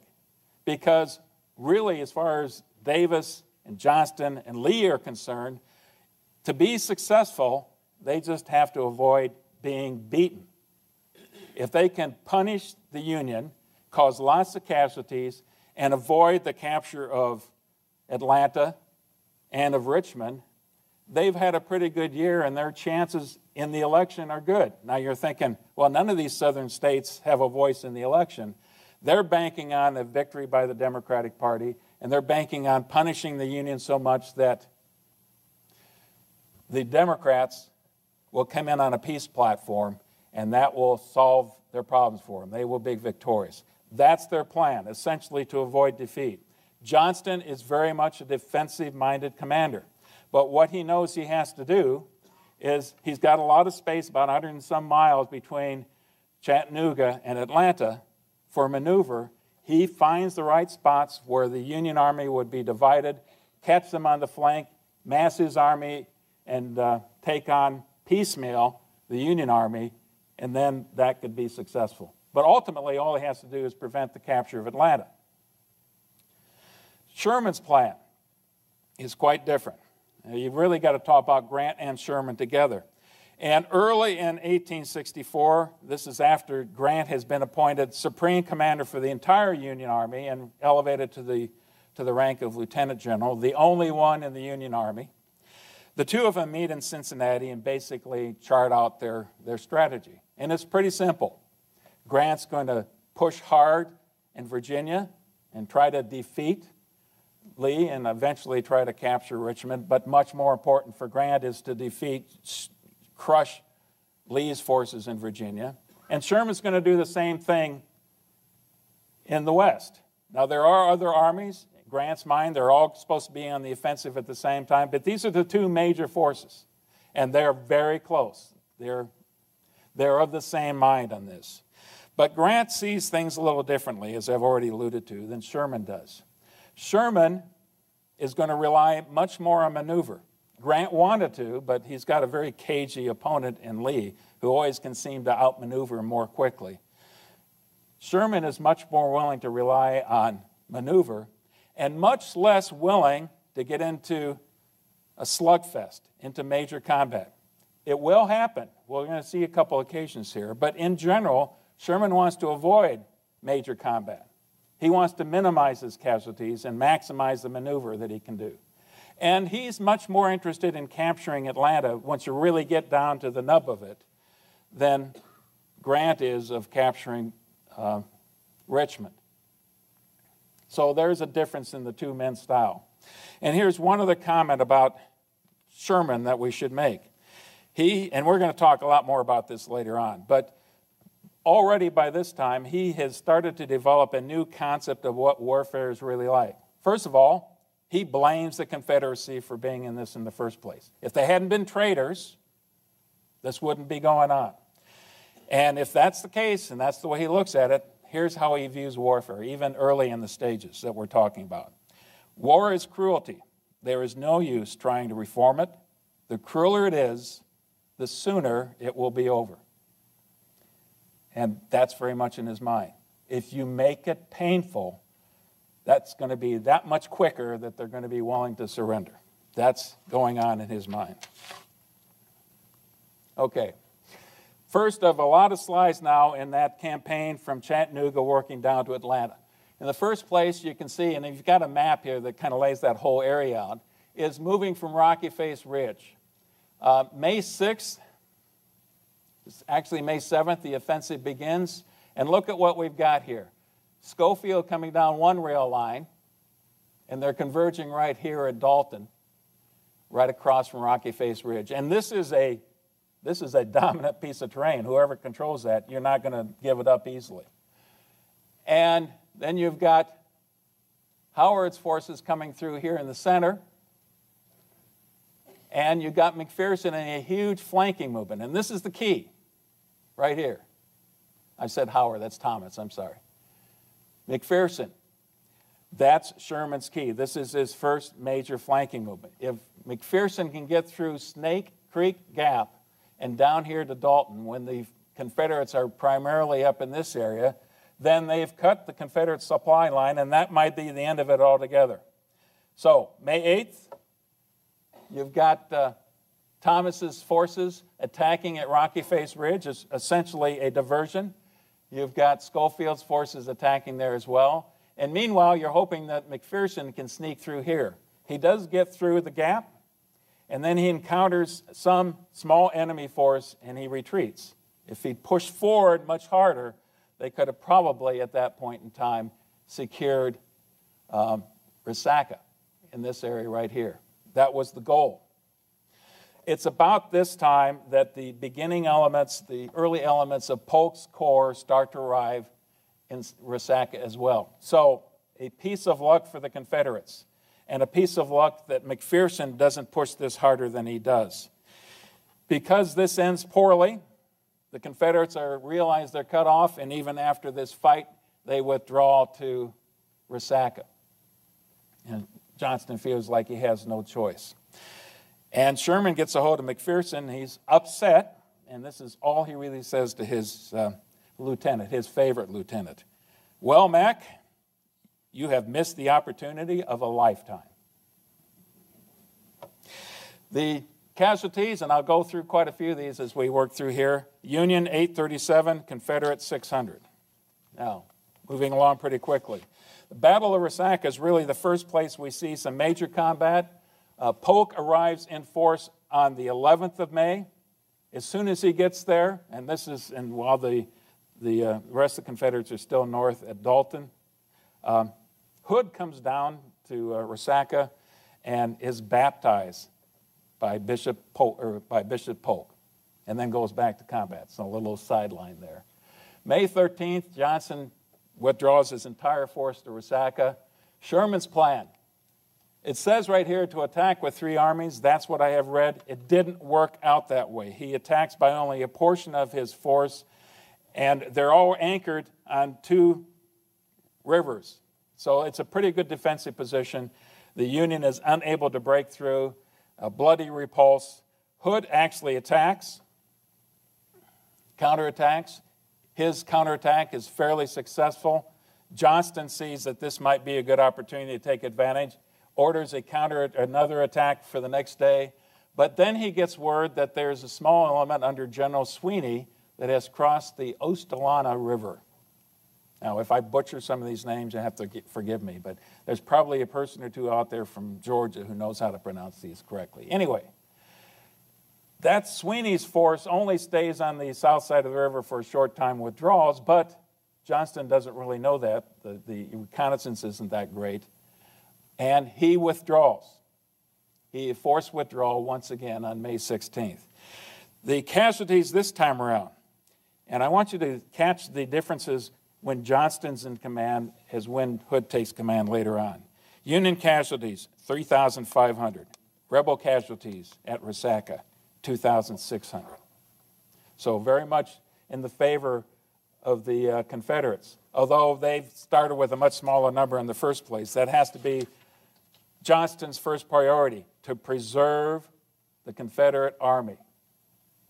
because really, as far as Davis and Johnston and Lee are concerned, to be successful, they just have to avoid being beaten. If they can punish the Union, cause lots of casualties, and avoid the capture of Atlanta and of Richmond, they've had a pretty good year, and their chances in the election are good. Now you're thinking, well, none of these southern states have a voice in the election. They're banking on a victory by the Democratic Party, and they're banking on punishing the Union so much that the Democrats will come in on a peace platform, and that will solve their problems for them. They will be victorious. That's their plan, essentially to avoid defeat. Johnston is very much a defensive-minded commander, but what he knows he has to do is he's got a lot of space, about 100 and some miles between Chattanooga and Atlanta for maneuver. He finds the right spots where the Union Army would be divided, catch them on the flank, mass his army, and take on piecemeal the Union Army, and then that could be successful. But ultimately, all he has to do is prevent the capture of Atlanta. Sherman's plan is quite different. You've really got to talk about Grant and Sherman together. And early in 1864, this is after Grant has been appointed Supreme Commander for the entire Union Army and elevated to the rank of Lieutenant General, the only one in the Union Army. The two of them meet in Cincinnati and basically chart out their strategy. And it's pretty simple. Grant's going to push hard in Virginia and try to defeat Lee and eventually try to capture Richmond, but much more important for Grant is to crush Lee's forces in Virginia. And Sherman's going to do the same thing in the West. Now, there are other armies. In Grant's mind, they're all supposed to be on the offensive at the same time, but these are the two major forces, and they're very close. They're of the same mind on this. But Grant sees things a little differently, as I've already alluded to, than Sherman does. Sherman is going to rely much more on maneuver. Grant wanted to, but he's got a very cagey opponent in Lee, who always can seem to outmaneuver more quickly. Sherman is much more willing to rely on maneuver and much less willing to get into a slugfest, into major combat. It will happen. We're going to see a couple occasions here, but in general, Sherman wants to avoid major combat. He wants to minimize his casualties and maximize the maneuver that he can do. And he's much more interested in capturing Atlanta, once you really get down to the nub of it, than Grant is of capturing Richmond. So there's a difference in the two men's style. And here's one other comment about Sherman that we should make. And we're going to talk a lot more about this later on, but already by this time, he has started to develop a new concept of what warfare is really like. First of all, he blames the Confederacy for being in this in the first place. If they hadn't been traitors, this wouldn't be going on. And if that's the case, and that's the way he looks at it, here's how he views warfare, even early in the stages that we're talking about. War is cruelty. There is no use trying to reform it. The crueler it is, the sooner it will be over. And that's very much in his mind. If you make it painful, that's going to be that much quicker that they're going to be willing to surrender. That's going on in his mind. Okay. First of a lot of slides now in that campaign from Chattanooga working down to Atlanta. In the first place, you can see, and you've got a map here that kind of lays that whole area out, is moving from Rocky Face Ridge. May 6th, it's actually May 7th, the offensive begins. And look at what we've got here. Schofield coming down one rail line, and they're converging right here at Dalton, right across from Rocky Face Ridge. And this is a dominant piece of terrain. Whoever controls that, you're not going to give it up easily. And then you've got Howard's forces coming through here in the center. And you've got McPherson in a huge flanking movement. And this is the key, right here. I said Howard, that's Thomas, I'm sorry. McPherson, that's Sherman's key. This is his first major flanking movement. If McPherson can get through Snake Creek Gap and down here to Dalton, when the Confederates are primarily up in this area, then they've cut the Confederate supply line, and that might be the end of it altogether. So, May 8th, you've got Thomas's forces attacking at Rocky Face Ridge. It's essentially a diversion. You've got Schofield's forces attacking there as well. And meanwhile, you're hoping that McPherson can sneak through here. He does get through the gap, and then he encounters some small enemy force, and he retreats. If he'd pushed forward much harder, they could have probably, at that point in time, secured Resaca in this area right here. That was the goal. It's about this time that the beginning elements, the early elements of Polk's Corps start to arrive in Resaca as well. So, a piece of luck for the Confederates, and a piece of luck that McPherson doesn't push this harder than he does. Because this ends poorly, the Confederates realize they're cut off, and even after this fight, they withdraw to Resaca. And Johnston feels like he has no choice. And Sherman gets a hold of McPherson. He's upset, and this is all he really says to his lieutenant, his favorite lieutenant. Well, Mac, you have missed the opportunity of a lifetime. The casualties, and I'll go through quite a few of these as we work through here. Union 837, Confederate 600. Now, moving along pretty quickly. The Battle of Resaca is really the first place we see some major combat. Polk arrives in force on the 11th of May. As soon as he gets there, and while the rest of the Confederates are still north at Dalton, Hood comes down to Resaca and is baptized by Bishop Polk, and then goes back to combat. So a little sideline there. May 13th, Johnson withdraws his entire force to Resaca. Sherman's plan. It says right here to attack with 3 armies. That's what I have read. It didn't work out that way. He attacks by only a portion of his force, and they're all anchored on 2 rivers. So it's a pretty good defensive position. The Union is unable to break through. A bloody repulse. Hood actually attacks, counterattacks. His counterattack is fairly successful. Johnston sees that this might be a good opportunity to take advantage, orders another attack for the next day, but then he gets word that there's a small element under General Sweeney that has crossed the Ostalana River. Now, if I butcher some of these names, you have to forgive me, but there's probably a person or two out there from Georgia who knows how to pronounce these correctly. Anyway, that Sweeney's force only stays on the south side of the river for a short time, withdraws, but Johnston doesn't really know that. The reconnaissance isn't that great. And he withdraws. He forced withdrawal once again on May 16th. The casualties this time around, and I want you to catch the differences when Johnston's in command as when Hood takes command later on. Union casualties, 3,500. Rebel casualties at Resaca, 2,600. So very much in the favor of the Confederates. Although they've started with a much smaller number in the first place, that has to be Johnston's first priority, to preserve the Confederate Army.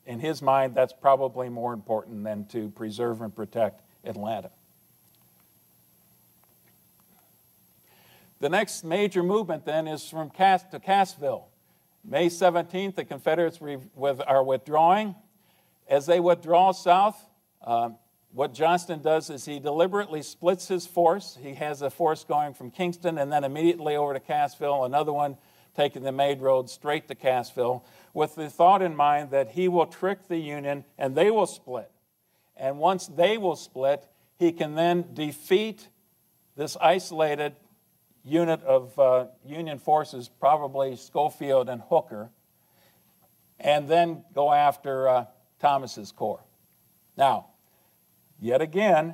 In his mind, that's probably more important than to preserve and protect Atlanta. The next major movement then is from to Cassville. May 17th, the Confederates are withdrawing. As they withdraw south, what Johnston does is he deliberately splits his force. He has a force going from Kingston and then immediately over to Cassville, another one taking the Maid Road straight to Cassville, with the thought in mind that he will trick the Union and they will split. And once they will split, he can then defeat this isolated unit of Union forces, probably Schofield and Hooker, and then go after Thomas's corps. Now, yet again,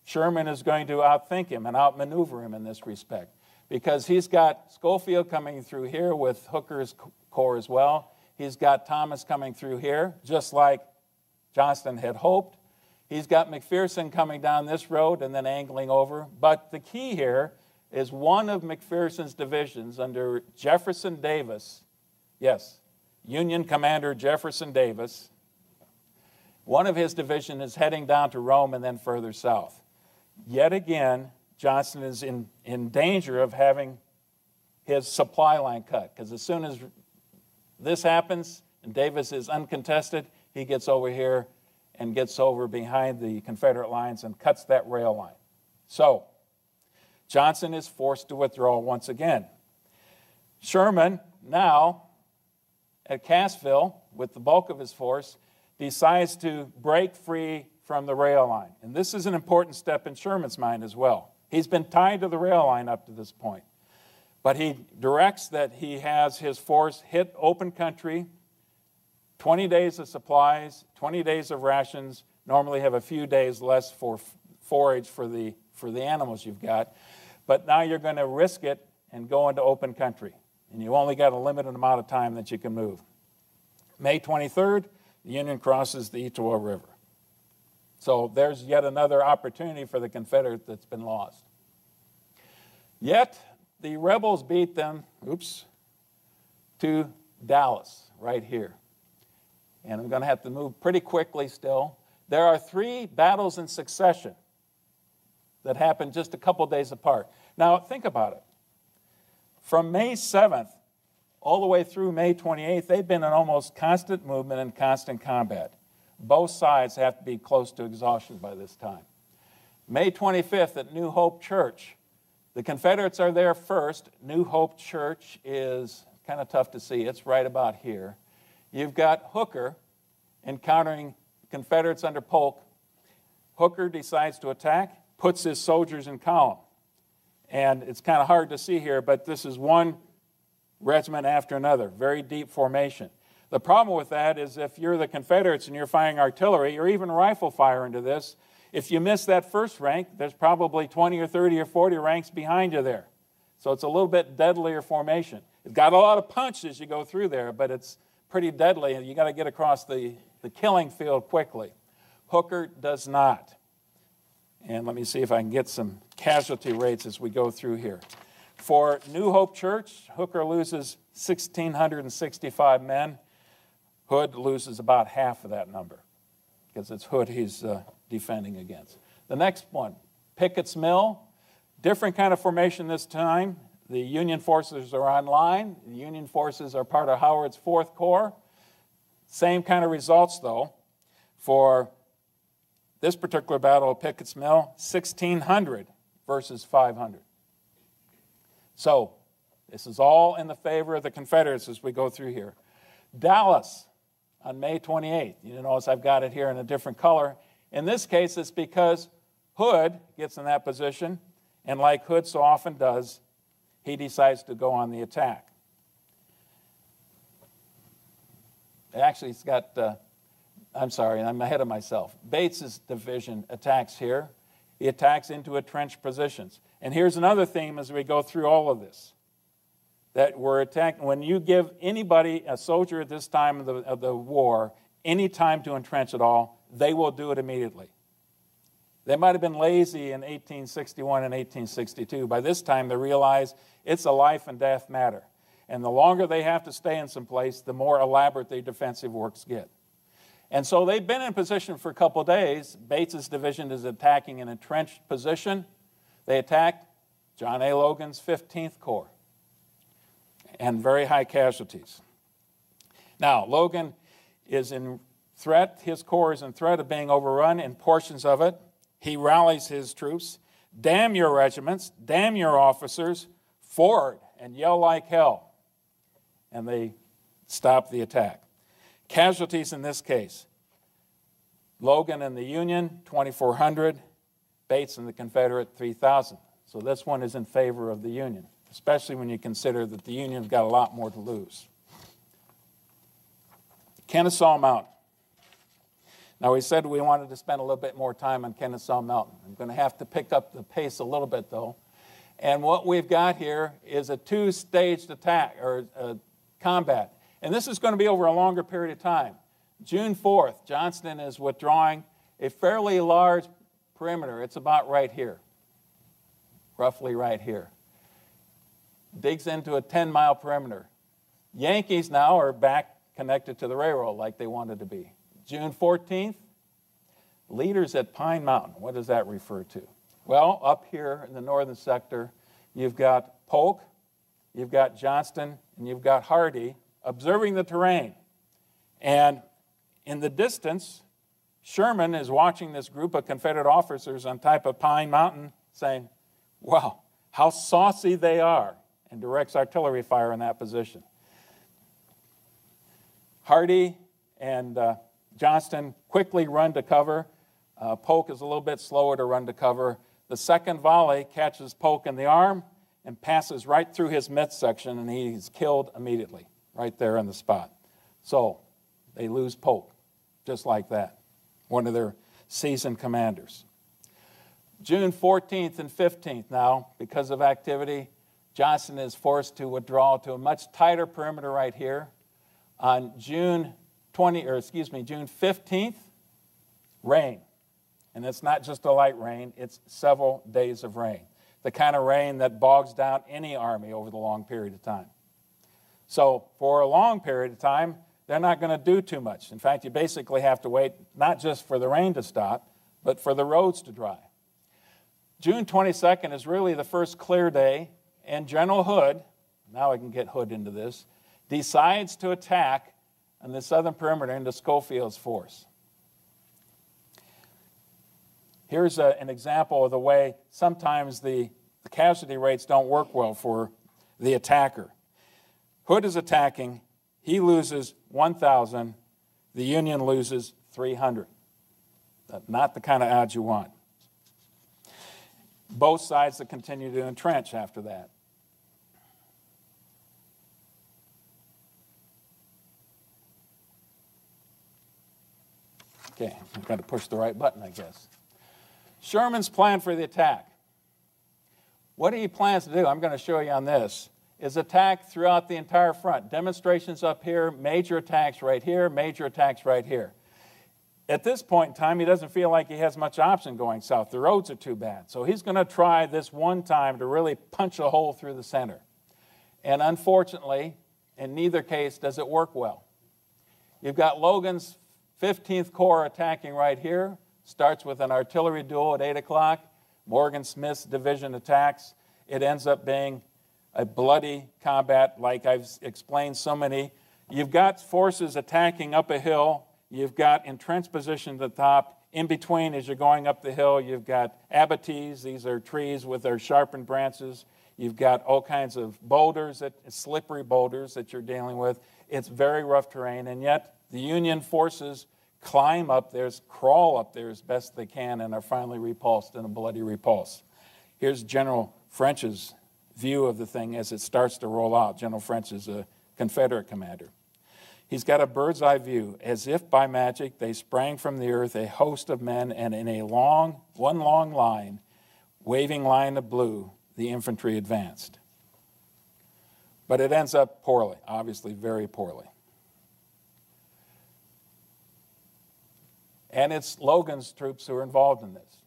Sherman is going to outthink him and outmaneuver him in this respect, because he's got Schofield coming through here with Hooker's corps as well. He's got Thomas coming through here, just like Johnston had hoped. He's got McPherson coming down this road and then angling over. But the key here is one of McPherson's divisions under Jefferson Davis. Yes, Union Commander Jefferson Davis, one of his division is heading down to Rome and then further south. Yet again, Johnston is in danger of having his supply line cut, because as soon as this happens and Davis is uncontested, he gets over here and gets over behind the Confederate lines and cuts that rail line. So, Johnston is forced to withdraw once again. Sherman, now at Cassville, with the bulk of his force, decides to break free from the rail line. And this is an important step in Sherman's mind as well. He's been tied to the rail line up to this point. But he directs that he has his force hit open country, 20 days of supplies, 20 days of rations, normally have a few days less for forage for the animals you've got. But now you're going to risk it and go into open country. And you only got a limited amount of time that you can move. May 23rd, the Union crosses the Etowah River. So there's yet another opportunity for the Confederates that's been lost. Yet, the rebels beat them, to Dallas, right here. And I'm going to have to move pretty quickly still. There are 3 battles in succession that happened just a couple days apart. Now, think about it. From May 7th all the way through May 28th, they've been in almost constant movement and constant combat. Both sides have to be close to exhaustion by this time. May 25th at New Hope Church, the Confederates are there first. New Hope Church is kind of tough to see. It's right about here. You've got Hooker encountering Confederates under Polk. Hooker decides to attack, puts his soldiers in column. And it's kind of hard to see here, but this is one regiment after another, very deep formation. The problem with that is if you're the Confederates and you're firing artillery or even rifle fire into this, if you miss that first rank, there's probably 20 or 30 or 40 ranks behind you there. So it's a little bit deadlier formation. It's got a lot of punch as you go through there, but it's pretty deadly, and you got to get across the killing field quickly. Hooker does not. And let me see if I can get some casualty rates as we go through here. For New Hope Church, Hooker loses 1,665 men. Hood loses about half of that number, because it's Hood he's defending against. The next one, Pickett's Mill. Different kind of formation this time. The Union forces are on line. The Union forces are part of Howard's 4th Corps. Same kind of results, though. For this particular battle of Pickett's Mill, 1,600 versus 500. So, this is all in the favor of the Confederates as we go through here. Dallas on May 28th. You notice I've got it here in a different color. In this case, it's because Hood gets in that position, and like Hood so often does, he decides to go on the attack. Actually, it's got, I'm sorry, I'm ahead of myself. Bates's division attacks here. He attacks into entrenched positions. And here's another theme as we go through all of this. That we're attacking, when you give anybody, a soldier at this time of the war, any time to entrench at all, they will do it immediately. They might have been lazy in 1861 and 1862. By this time, they realize it's a life and death matter. And the longer they have to stay in some place, the more elaborate their defensive works get. And so they've been in position for a couple of days. Bates's division is attacking an entrenched position. They attacked John A. Logan's 15th Corps. And very high casualties. Now, Logan is in threat. His corps is in threat of being overrun in portions of it. He rallies his troops. Damn your regiments, damn your officers, forward, and yell like hell. And they stop the attack. Casualties in this case. Logan and the Union, 2,400. Bates and the Confederate, 3,000. So this one is in favor of the Union, especially when you consider that the Union's got a lot more to lose. Kennesaw Mountain. Now, we said we wanted to spend a little bit more time on Kennesaw Mountain. I'm going to have to pick up the pace a little bit, though. And what we've got here is a 2-staged attack, or combat. And this is going to be over a longer period of time. June 4th, Johnston is withdrawing a fairly large perimeter. It's about right here, roughly right here. Digs into a 10-mile perimeter. Yankees now are back connected to the railroad like they wanted to be. June 14th, leaders at Pine Mountain. What does that refer to? Well, up here in the northern sector, you've got Polk, you've got Johnston, and you've got Hardee observing the terrain. And in the distance, Sherman is watching this group of Confederate officers on top of Pine Mountain saying, wow, how saucy they are, and directs artillery fire in that position. Hardee and Johnston quickly run to cover. Polk is a little bit slower to run to cover. The second volley catches Polk in the arm and passes right through his midsection, and he's killed immediately, right there on the spot. So they lose Polk, just like that, one of their seasoned commanders. June 14th and 15th now, because of activity, Johnston is forced to withdraw to a much tighter perimeter right here. On June 15th, rain. And it's not just a light rain, it's several days of rain. The kind of rain that bogs down any army over the long period of time. So for a long period of time, they're not going to do too much. In fact, you basically have to wait not just for the rain to stop, but for the roads to dry. June 22nd is really the first clear day, and General Hood, now I can get Hood into this, decides to attack on the southern perimeter into Schofield's force. Here's an example of the way sometimes the casualty rates don't work well for the attacker. Hood is attacking. He loses 1,000. The Union loses 300. Not the kind of odds you want. Both sides that continue to entrench after that. Okay, I've got to push the right button, I guess. Sherman's plan for the attack. What he plans to do, I'm going to show you on this, is attack throughout the entire front. Demonstrations up here, major attacks right here, major attacks right here. At this point in time, he doesn't feel like he has much option going south. The roads are too bad. So he's going to try this one time to really punch a hole through the center. And unfortunately, in neither case does it work well. You've got Logan's 15th Corps attacking right here. Starts with an artillery duel at 8 o'clock. Morgan Smith's division attacks. It ends up being a bloody combat like I've explained so many. You've got forces attacking up a hill. You've got entrenched positions at the top. In between, as you're going up the hill, you've got abatis. These are trees with their sharpened branches. You've got all kinds of boulders, slippery boulders that you're dealing with. It's very rough terrain, and yet the Union forces climb up there, crawl up there as best they can, and are finally repulsed in a bloody repulse. Here's General French's view of the thing as it starts to roll out. General French is a Confederate commander. He's got a bird's eye view. As if by magic, they sprang from the earth, a host of men, and in one long line, waving line of blue, the infantry advanced. But it ends up poorly, obviously very poorly. And it's Logan's troops who are involved in this.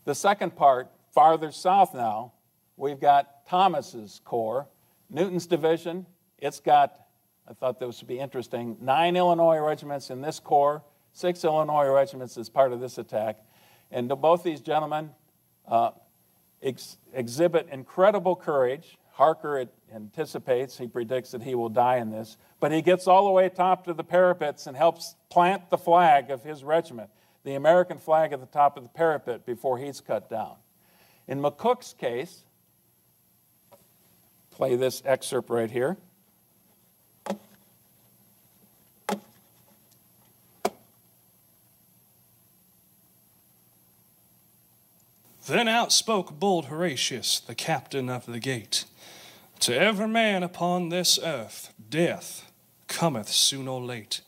The second part, farther south now, we've got Thomas's Corps, Newton's division. It's got, I thought this would be interesting, 9 Illinois regiments in this corps, 6 Illinois regiments as part of this attack. And both these gentlemen exhibit incredible courage. Harker anticipates, he predicts that he will die in this, but he gets all the way top to the parapets and helps plant the flag of his regiment, the American flag at the top of the parapet before he's cut down. In McCook's case, play this excerpt right here. Then out spoke bold Horatius, the captain of the gate. To every man upon this earth, death cometh soon or late.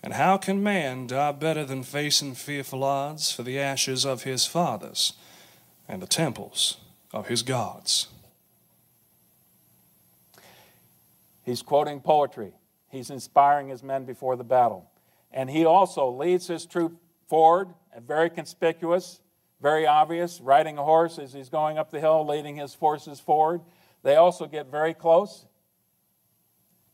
And how can man die better than facing fearful odds for the ashes of his fathers and the temples of his gods? He's quoting poetry. He's inspiring his men before the battle. And he also leads his troop forward, very conspicuous, very obvious, riding a horse as he's going up the hill, leading his forces forward. They also get very close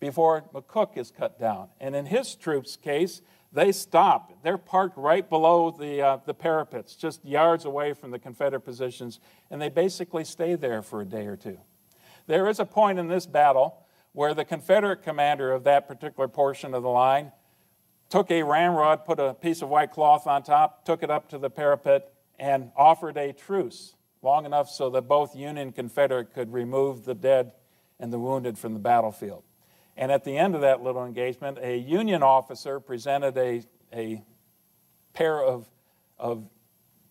before McCook is cut down. And in his troops' case, they stop. They're parked right below the parapets, just yards away from the Confederate positions, and they basically stay there for a day or two. There is a point in this battle where the Confederate commander of that particular portion of the line took a ramrod, put a piece of white cloth on top, took it up to the parapet, and offered a truce long enough so that both Union and Confederate could remove the dead and the wounded from the battlefield. And at the end of that little engagement, a Union officer presented a pair of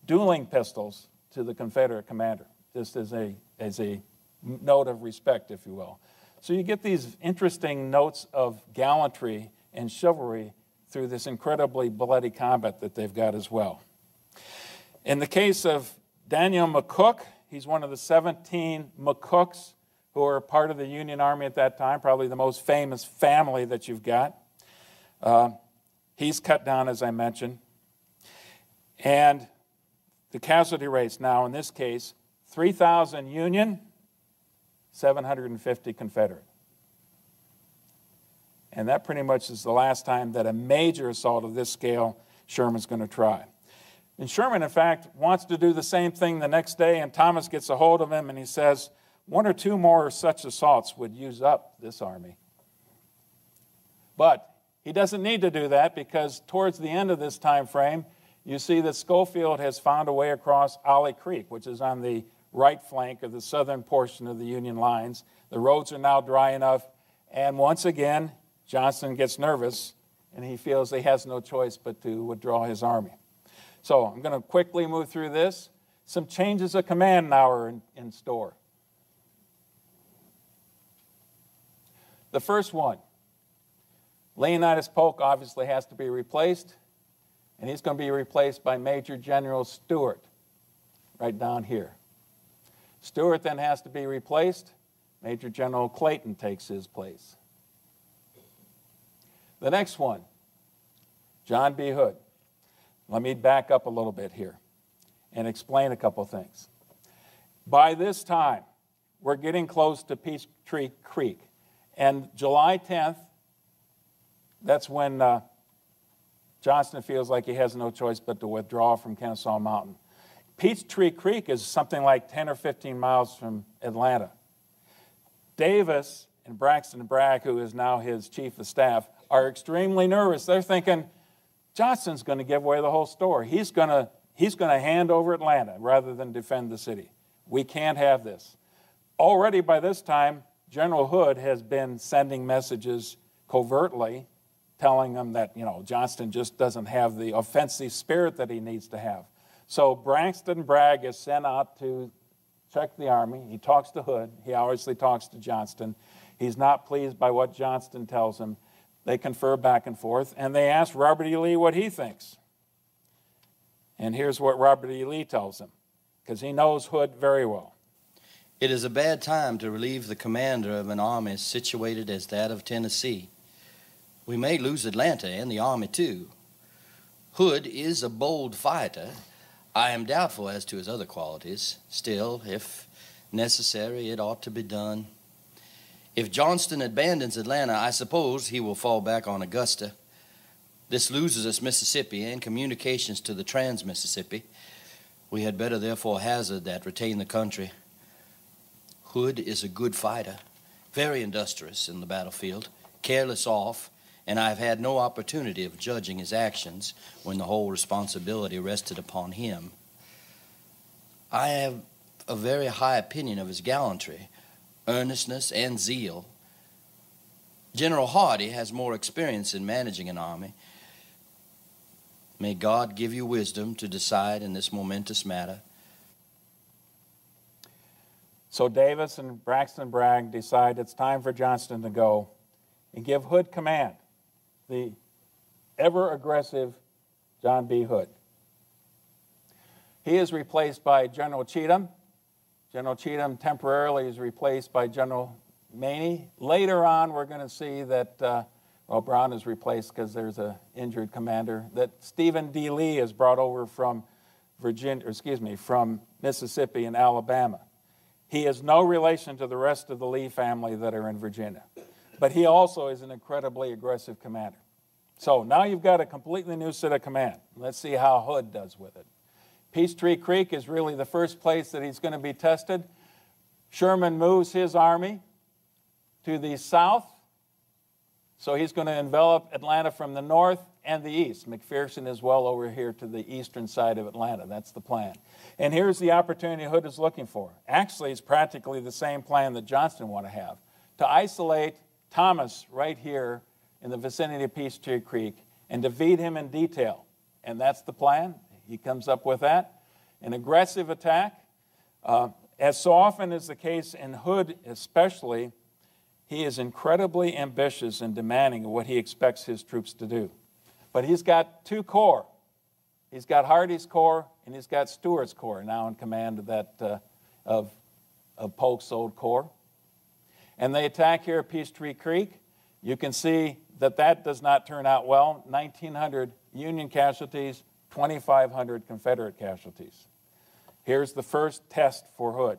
dueling pistols to the Confederate commander, just as a note of respect, if you will. So you get these interesting notes of gallantry and chivalry through this incredibly bloody combat that they've got as well. In the case of Daniel McCook, he's one of the 17 McCooks who are part of the Union Army at that time, probably the most famous family that you've got. He's cut down, as I mentioned. And the casualty rates now, in this case, 3,000 Union, 750 Confederate. And that pretty much is the last time that a major assault of this scale Sherman's going to try. And Sherman, in fact, wants to do the same thing the next day, and Thomas gets a hold of him and he says, 1 or 2 more such assaults would use up this army. But he doesn't need to do that, because towards the end of this time frame, you see that Schofield has found a way across Ollie Creek, which is on the right flank of the southern portion of the Union lines. The roads are now dry enough, and once again, Johnston gets nervous, and he feels he has no choice but to withdraw his army. So I'm going to quickly move through this. Some changes of command now are in store. The first one, Leonidas Polk obviously has to be replaced, and he's going to be replaced by Major General Stewart, right down here. Stewart then has to be replaced. Major General Clayton takes his place. The next one, John B. Hood. Let me back up a little bit here and explain a couple things. By this time, we're getting close to Peachtree Creek. And July 10th, that's when Johnston feels like he has no choice but to withdraw from Kennesaw Mountain. Peachtree Creek is something like 10 or 15 miles from Atlanta. Davis and Braxton Bragg, who is now his chief of staff, are extremely nervous. They're thinking, Johnston's going to give away the whole story. He's going to hand over Atlanta rather than defend the city. We can't have this. Already by this time, General Hood has been sending messages covertly telling them that, Johnston just doesn't have the offensive spirit that he needs to have. So Braxton Bragg is sent out to check the army. He talks to Hood. He obviously talks to Johnston. He's not pleased by what Johnston tells him. They confer back and forth, and they ask Robert E. Lee what he thinks. And here's what Robert E. Lee tells him, because he knows Hood very well. It is a bad time to relieve the commander of an army situated as that of Tennessee. We may lose Atlanta and the army too. Hood is a bold fighter. I am doubtful as to his other qualities. Still, if necessary, it ought to be done. If Johnston abandons Atlanta, I suppose he will fall back on Augusta. This loses us Mississippi and communications to the trans-Mississippi. We had better therefore hazard that retain the country. Hood is a good fighter, very industrious in the battlefield, careless off, and I have had no opportunity of judging his actions when the whole responsibility rested upon him. I have a very high opinion of his gallantry, earnestness, and zeal. General Hardee has more experience in managing an army. May God give you wisdom to decide in this momentous matter. So Davis and Braxton Bragg decide it's time for Johnston to go and give Hood command, the ever-aggressive John B. Hood. He is replaced by General Cheatham. General Cheatham temporarily is replaced by General Maney. Later on, we're going to see that, Brown is replaced because there's an injured commander, that Stephen D. Lee is brought over from from Mississippi and Alabama. He is no relation to the rest of the Lee family that are in Virginia. but he also is an incredibly aggressive commander. So now you've got a completely new set of command. Let's see how Hood does with it. Peachtree Creek is really the first place that he's going to be tested. Sherman moves his army to the south, so he's going to envelop Atlanta from the north and the east. McPherson is well over here to the eastern side of Atlanta. That's the plan. And here's the opportunity Hood is looking for. Actually, it's practically the same plan that Johnston want to have, to isolate Thomas right here in the vicinity of Peachtree Creek and defeat him in detail. And that's the plan. He comes up with that. An aggressive attack. As so often is the case in Hood especially, he is incredibly ambitious and demanding of what he expects his troops to do. But he's got two corps. He's got Hardee's Corps and he's got Stewart's Corps now in command of that of Polk's old corps. And they attack here at Peachtree Creek. You can see that that does not turn out well. 1,900 Union casualties, 2,500 Confederate casualties. Here's the first test for Hood.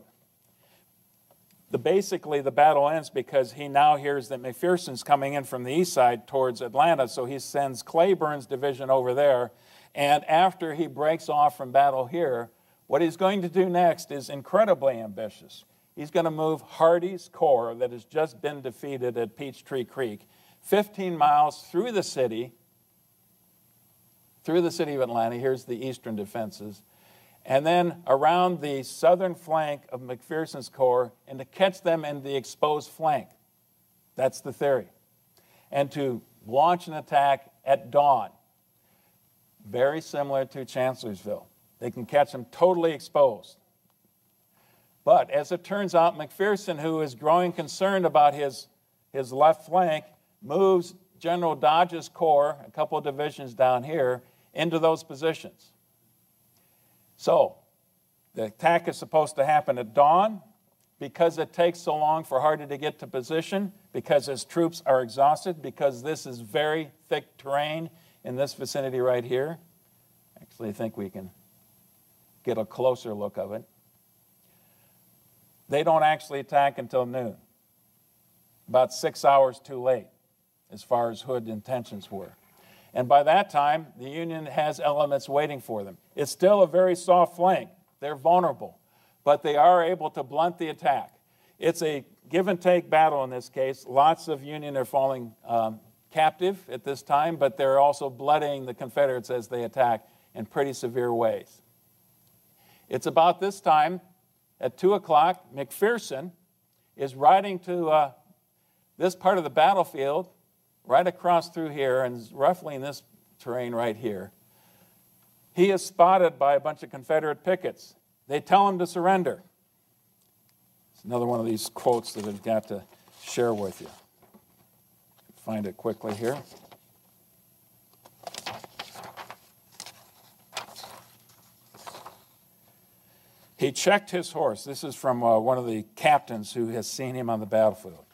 Basically, the battle ends because he now hears that McPherson's coming in from the east side towards Atlanta, so he sends Cleburne's division over there. And after he breaks off from battle here, what he's going to do next is incredibly ambitious. He's going to move Hardee's Corps that has just been defeated at Peachtree Creek 15 miles through the city of Atlanta. Here's the eastern defenses. And then around the southern flank of McPherson's Corps and to catch them in the exposed flank. That's the theory. And to launch an attack at dawn. Very similar to Chancellorsville. They can catch them totally exposed. But as it turns out, McPherson, who is growing concerned about his left flank, moves General Dodge's Corps, a couple of divisions down here, into those positions. So, the attack is supposed to happen at dawn. Because it takes so long for Hardee to get to position, because his troops are exhausted, because this is very thick terrain in this vicinity right here. Actually, I think we can get a closer look of it. They don't actually attack until noon. About 6 hours too late, as far as Hood's intentions were. And by that time, the Union has elements waiting for them. It's still a very soft flank. They're vulnerable. But they are able to blunt the attack. It's a give-and-take battle in this case. Lots of Union are falling captive at this time, but they're also bloodying the Confederates as they attack in pretty severe ways. It's about this time, at 2 o'clock, McPherson is riding to this part of the battlefield, right across through here, and roughly in this terrain right here. He is spotted by a bunch of Confederate pickets. They tell him to surrender. It's another one of these quotes that I've got to share with you. Find it quickly here. He checked his horse. This is from one of the captains who has seen him on the battlefield.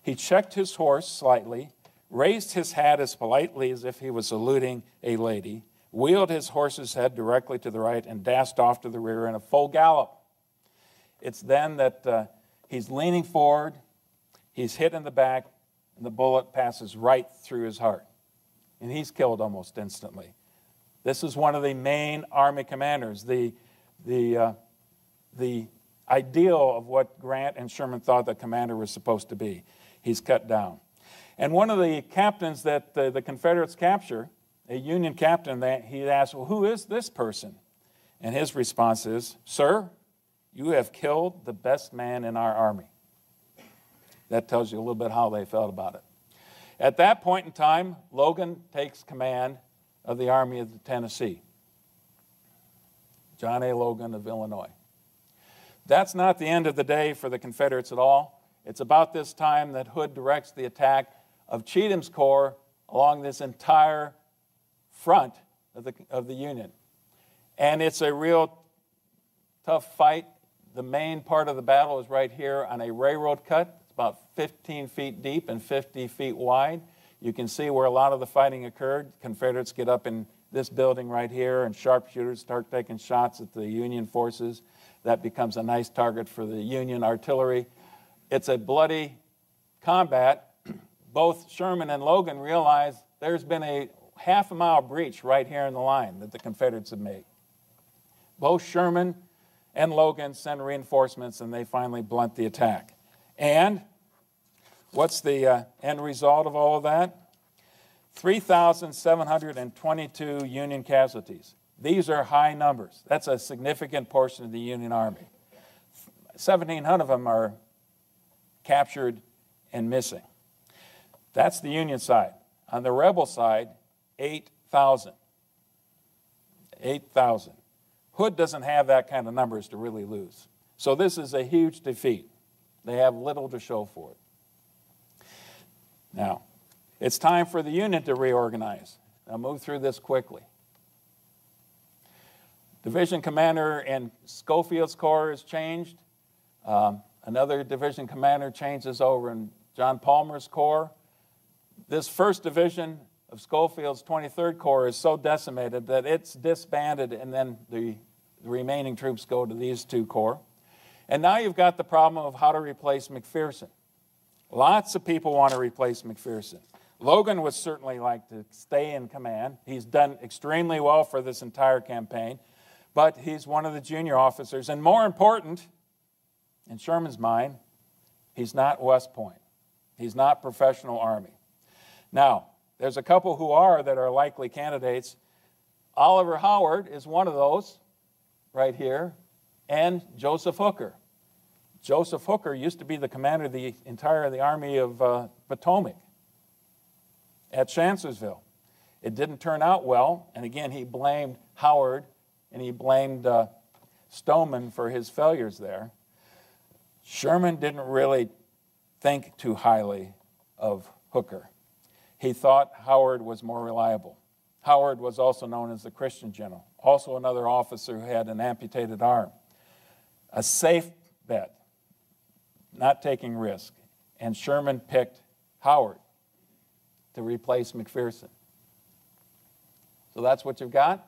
He checked his horse slightly, raised his hat as politely as if he was saluting a lady, wheeled his horse's head directly to the right, and dashed off to the rear in a full gallop. It's then that he's leaning forward, he's hit in the back, and the bullet passes right through his heart. And he's killed almost instantly. This is one of the main Army commanders, the ideal of what Grant and Sherman thought the commander was supposed to be. He's cut down. And one of the captains that the Confederates capture, a Union captain, he asks, well, who is this person? And his response is, sir, you have killed the best man in our army. That tells you a little bit how they felt about it. At that point in time, Logan takes command of the Army of the Tennessee. John A. Logan of Illinois. That's not the end of the day for the Confederates at all. It's about this time that Hood directs the attack of Cheatham's Corps along this entire front of the Union. And it's a real tough fight. The main part of the battle is right here on a railroad cut. It's about 15 feet deep and 50 feet wide. You can see where a lot of the fighting occurred. Confederates get up in this building right here, and sharpshooters start taking shots at the Union forces. That becomes a nice target for the Union artillery. It's a bloody combat, both Sherman and Logan realize there's been a half-a-mile breach right here in the line that the Confederates have made. Both Sherman and Logan send reinforcements, and they finally blunt the attack. And what's the end result of all of that? 3,722 Union casualties. These are high numbers. That's a significant portion of the Union Army. 1,700 of them are captured and missing. That's the Union side. On the rebel side, 8,000. 8,000. Hood doesn't have that kind of numbers to really lose. So this is a huge defeat. They have little to show for it. Now, it's time for the Union to reorganize. I'll move through this quickly. Division commander in Schofield's corps has changed. Another division commander changes over in John Palmer's corps. This first division of Schofield's 23rd Corps is so decimated that it's disbanded, and then the remaining troops go to these two corps. And now you've got the problem of how to replace McPherson. Lots of people want to replace McPherson. Logan would certainly like to stay in command. He's done extremely well for this entire campaign, but he's one of the junior officers. And more important, in Sherman's mind, he's not West Point. He's not professional Army. Now, there's a couple who are that are likely candidates. Oliver Howard is one of those right here, and Joseph Hooker. Joseph Hooker used to be the commander of the Army of Potomac at Chancellorsville. It didn't turn out well, and again, he blamed Howard and he blamed Stoneman for his failures there. Sherman didn't really think too highly of Hooker. He thought Howard was more reliable. Howard was also known as the Christian general, also another officer who had an amputated arm. A safe bet, not taking risk, and Sherman picked Howard to replace McPherson. So that's what you've got.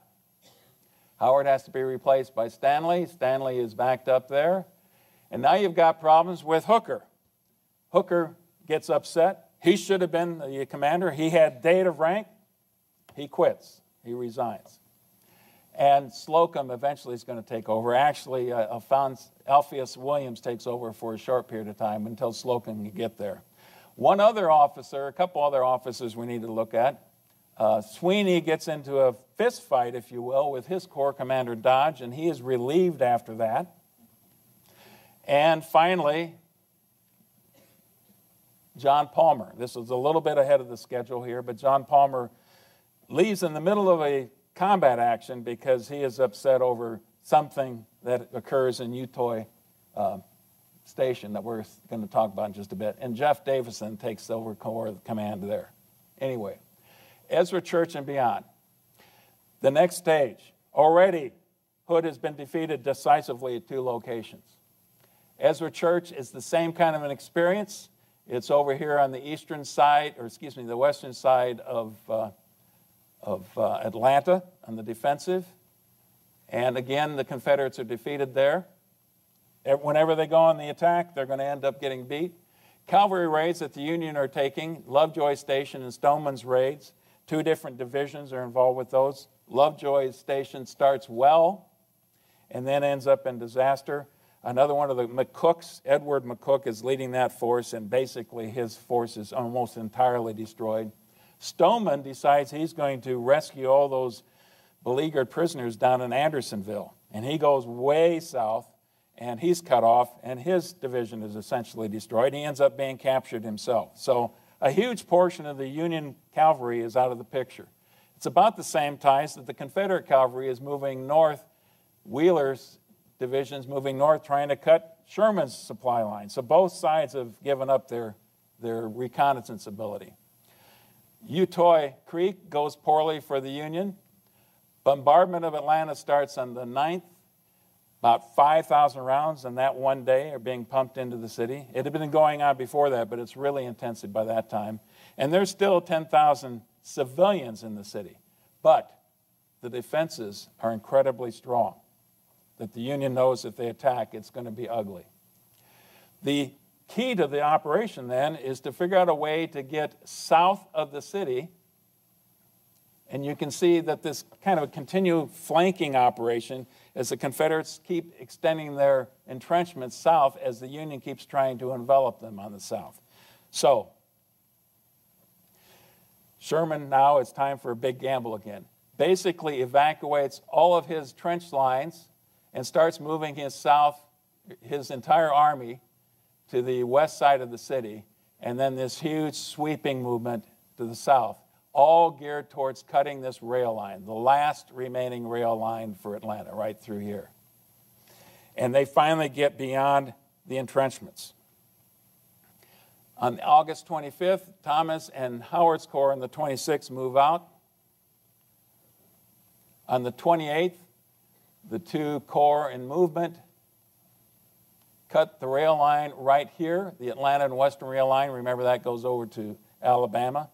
Howard has to be replaced by Stanley. Stanley is backed up there. And now you've got problems with Hooker. Hooker gets upset. He should have been the commander. He had date of rank. He quits. He resigns. And Slocum eventually is going to take over. Actually, Alpheus Williams takes over for a short period of time until Slocum can get there. One other officer, a couple other officers we need to look at. Sweeney gets into a fist fight, if you will, with his corps commander Dodge, and he is relieved after that. And finally, John Palmer. This is a little bit ahead of the schedule here, but John Palmer leaves in the middle of a combat action because he is upset over something that occurs in Utoy Station that we're going to talk about in just a bit. And Jeff Davison takes over corps command there. Anyway, Ezra Church and beyond. The next stage. Already, Hood has been defeated decisively at 2 locations. Ezra Church is the same kind of an experience. It's over here on the eastern side, or excuse me, the western side of Atlanta on the defensive. And again, the Confederates are defeated there. Whenever they go on the attack, they're going to end up getting beat. Cavalry raids that the Union are taking, Lovejoy Station and Stoneman's raids, 2 different divisions are involved with those. Lovejoy Station starts well and then ends up in disaster. Another one of the McCooks, Edward McCook, is leading that force, and basically his force is almost entirely destroyed. Stoneman decides he's going to rescue all those beleaguered prisoners down in Andersonville, and he goes way south, and he's cut off, and his division is essentially destroyed. He ends up being captured himself. So a huge portion of the Union cavalry is out of the picture. It's about the same time that the Confederate cavalry is moving north. Wheeler's divisions moving north, trying to cut Sherman's supply line. So both sides have given up their reconnaissance ability. Utoy Creek goes poorly for the Union. Bombardment of Atlanta starts on the 9th. About 5,000 rounds in that one day are being pumped into the city. It had been going on before that, but it's really intensive by that time. And there's still 10,000 civilians in the city. But the defenses are incredibly strong, that the Union knows if they attack, it's going to be ugly. The key to the operation then is to figure out a way to get south of the city. And you can see that this kind of a continual flanking operation as the Confederates keep extending their entrenchments south as the Union keeps trying to envelop them on the south. So, Sherman now, it's time for a big gamble again. Basically evacuates all of his trench lines and starts moving his entire army to the west side of the city, and then this huge sweeping movement to the south, all geared towards cutting this rail line, the last remaining rail line for Atlanta, right through here. And they finally get beyond the entrenchments. On August 25th, Thomas and Howard's Corps and the 26th move out. On the 28th, the two corps in movement cut the rail line right here, the Atlanta and Western Rail Line. Remember, that goes over to Alabama.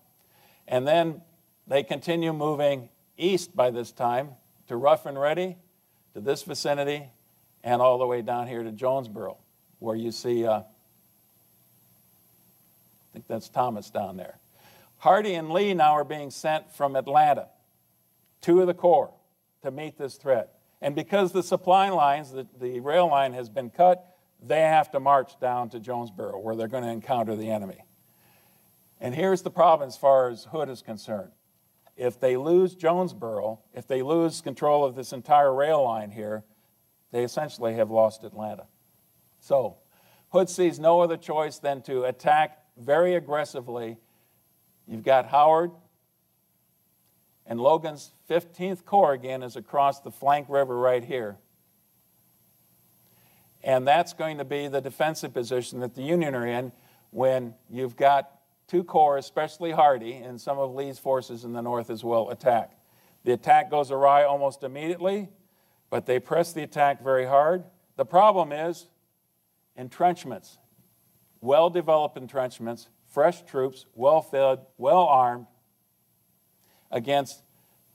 And then they continue moving east by this time to Rough and Ready, to this vicinity, and all the way down here to Jonesboro, where you see, I think that's Thomas down there. Hardee and Lee now are being sent from Atlanta, two of the corps, to meet this threat. And because the supply lines, the rail line has been cut, they have to march down to Jonesboro, where they're going to encounter the enemy. And here's the problem as far as Hood is concerned. If they lose Jonesboro, if they lose control of this entire rail line here, they essentially have lost Atlanta. So Hood sees no other choice than to attack very aggressively. You've got Howard, and Logan's 15th Corps again is across the flank river right here. And that's going to be the defensive position that the Union are in when you've got two corps, especially Hardee, and some of Lee's forces in the north as well, attack. The attack goes awry almost immediately, but they press the attack very hard. The problem is entrenchments, well-developed entrenchments, fresh troops, well-fed, well-armed, against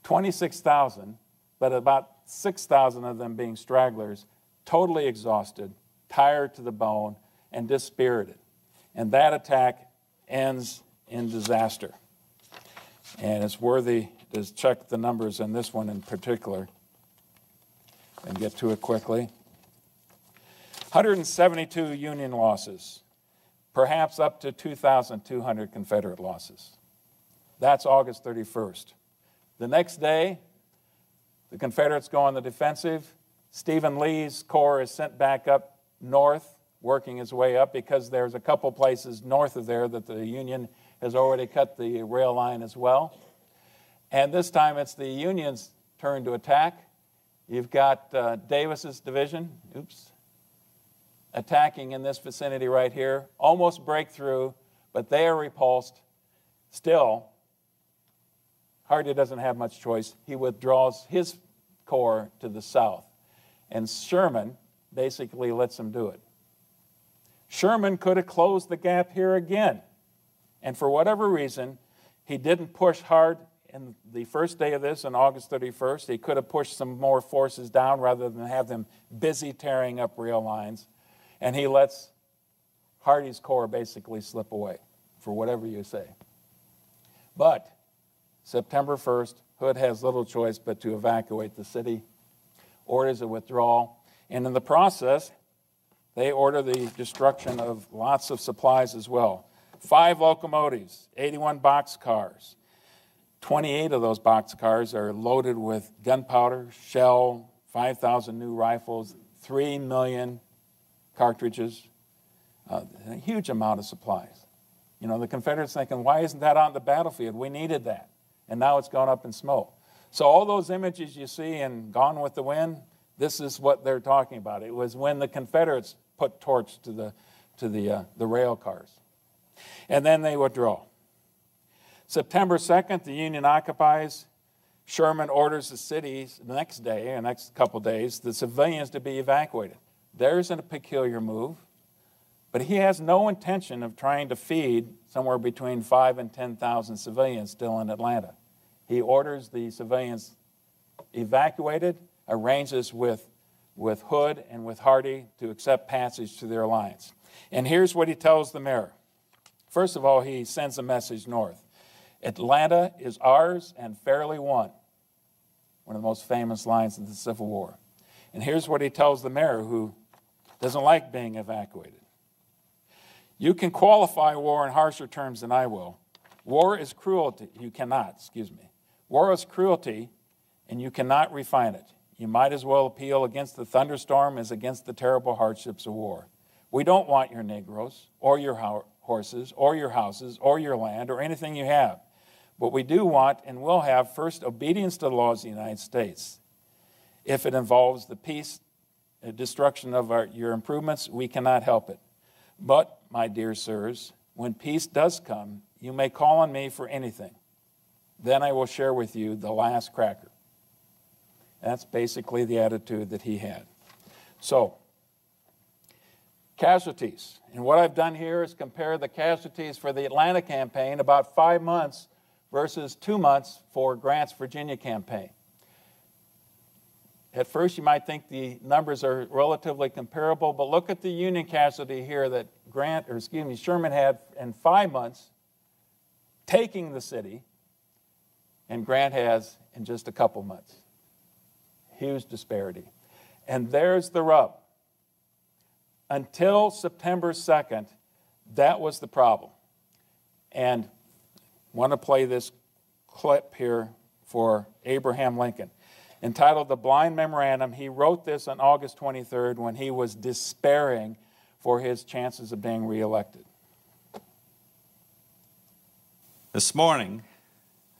26,000, but about 6,000 of them being stragglers, totally exhausted, tired to the bone, and dispirited. And that attack ends in disaster. And it's worthy to check the numbers in this one in particular and get to it quickly. 172 Union losses, perhaps up to 2,200 Confederate losses. That's August 31st. The next day, the Confederates go on the defensive. Stephen Lee's corps is sent back up north, working his way up because there's a couple places north of there that the Union has already cut the rail line as well. And this time it's the Union's turn to attack. You've got Davis's division, attacking in this vicinity right here. Almost breakthrough, but they are repulsed. Still, Hardee doesn't have much choice. He withdraws his corps to the south. And Sherman basically lets him do it. Sherman could have closed the gap here again. And for whatever reason, he didn't push hard in the first day of this on August 31st. He could have pushed some more forces down rather than have them busy tearing up rail lines. And he lets Hardee's corps basically slip away, for whatever you say. But September 1st, Hood has little choice but to evacuate the city, orders a withdrawal, and in the process, they order the destruction of lots of supplies as well. 5 locomotives, 81 boxcars. 28 of those boxcars are loaded with gunpowder, shell, 5,000 new rifles, 3 million cartridges, a huge amount of supplies. You know, the Confederates thinking, why isn't that on the battlefield? We needed that. And now it's gone up in smoke. So all those images you see in Gone with the Wind, this is what they're talking about. It was when the Confederates put torch to the rail cars. And then they withdraw. September 2nd, the Union occupies. Sherman orders the cities the next day, the next couple days, the civilians to be evacuated. There's a peculiar move, but he has no intention of trying to feed somewhere between 5,000 and 10,000 civilians still in Atlanta. He orders the civilians evacuated, arranges with with Hood and with Hardie to accept passage to their alliance. And here's what he tells the mayor. First of all, he sends a message north. Atlanta is ours and fairly won. One of the most famous lines of the Civil War. And here's what he tells the mayor, who doesn't like being evacuated. You can qualify war in harsher terms than I will. War is cruelty. You cannot, excuse me. War is cruelty, and you cannot refine it. You might as well appeal against the thunderstorm as against the terrible hardships of war. We don't want your Negroes, or your horses, or your houses, or your land, or anything you have. But we do want and will have first obedience to the laws of the United States. If it involves the peace, destruction of your improvements, we cannot help it. But, my dear sirs, when peace does come, you may call on me for anything. Then I will share with you the last cracker. That's basically the attitude that he had. So, casualties. And what I've done here is compare the casualties for the Atlanta campaign, about 5 months versus 2 months for Grant's Virginia campaign. At first, you might think the numbers are relatively comparable, but look at the Union casualty here that Sherman had in 5 months, taking the city, and Grant has in just a couple months. Huge disparity. And there's the rub. Until September 2nd, that was the problem. And I want to play this clip here for Abraham Lincoln. Entitled The Blind Memorandum, he wrote this on August 23rd when he was despairing for his chances of being reelected. This morning,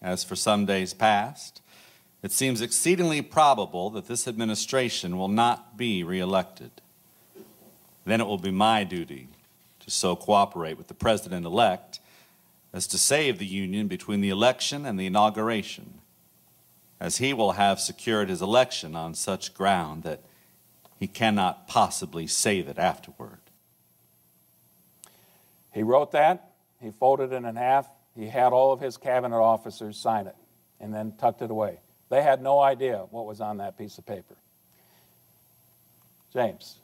as for some days past, it seems exceedingly probable that this administration will not be reelected. Then it will be my duty to so cooperate with the President-elect as to save the Union between the election and the inauguration, as he will have secured his election on such ground that he cannot possibly save it afterward. He wrote that, he folded it in half, he had all of his cabinet officers sign it, and then tucked it away. They had no idea what was on that piece of paper. James.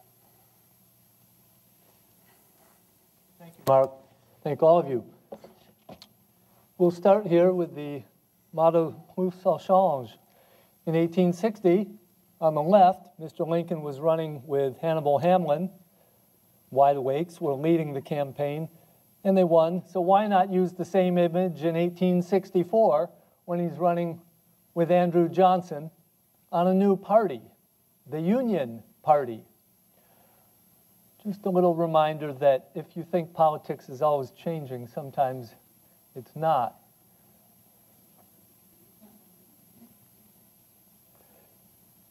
Thank you, Mark. Thank all of you. We'll start here with the motto, plus ça change. In 1860, on the left, Mr. Lincoln was running with Hannibal Hamlin. Wide Awakes were leading the campaign, and they won. So why not use the same image in 1864 when he's running with Andrew Johnson on a new party, the Union Party? Just a little reminder that if you think politics is always changing, sometimes it's not.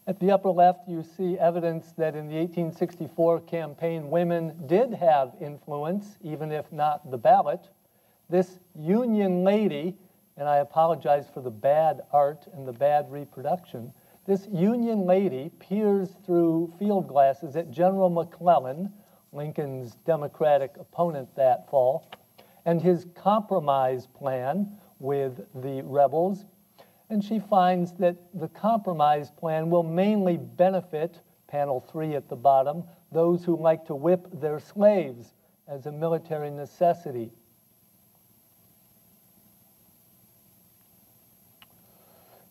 At the upper left, you see evidence that in the 1864 campaign, women did have influence, even if not the ballot. This Union lady, and I apologize for the bad art and the bad reproduction, this Union lady peers through field glasses at General McClellan, Lincoln's Democratic opponent that fall, and his compromise plan with the rebels. And she finds that the compromise plan will mainly benefit, panel 3 at the bottom, those who like to whip their slaves as a military necessity.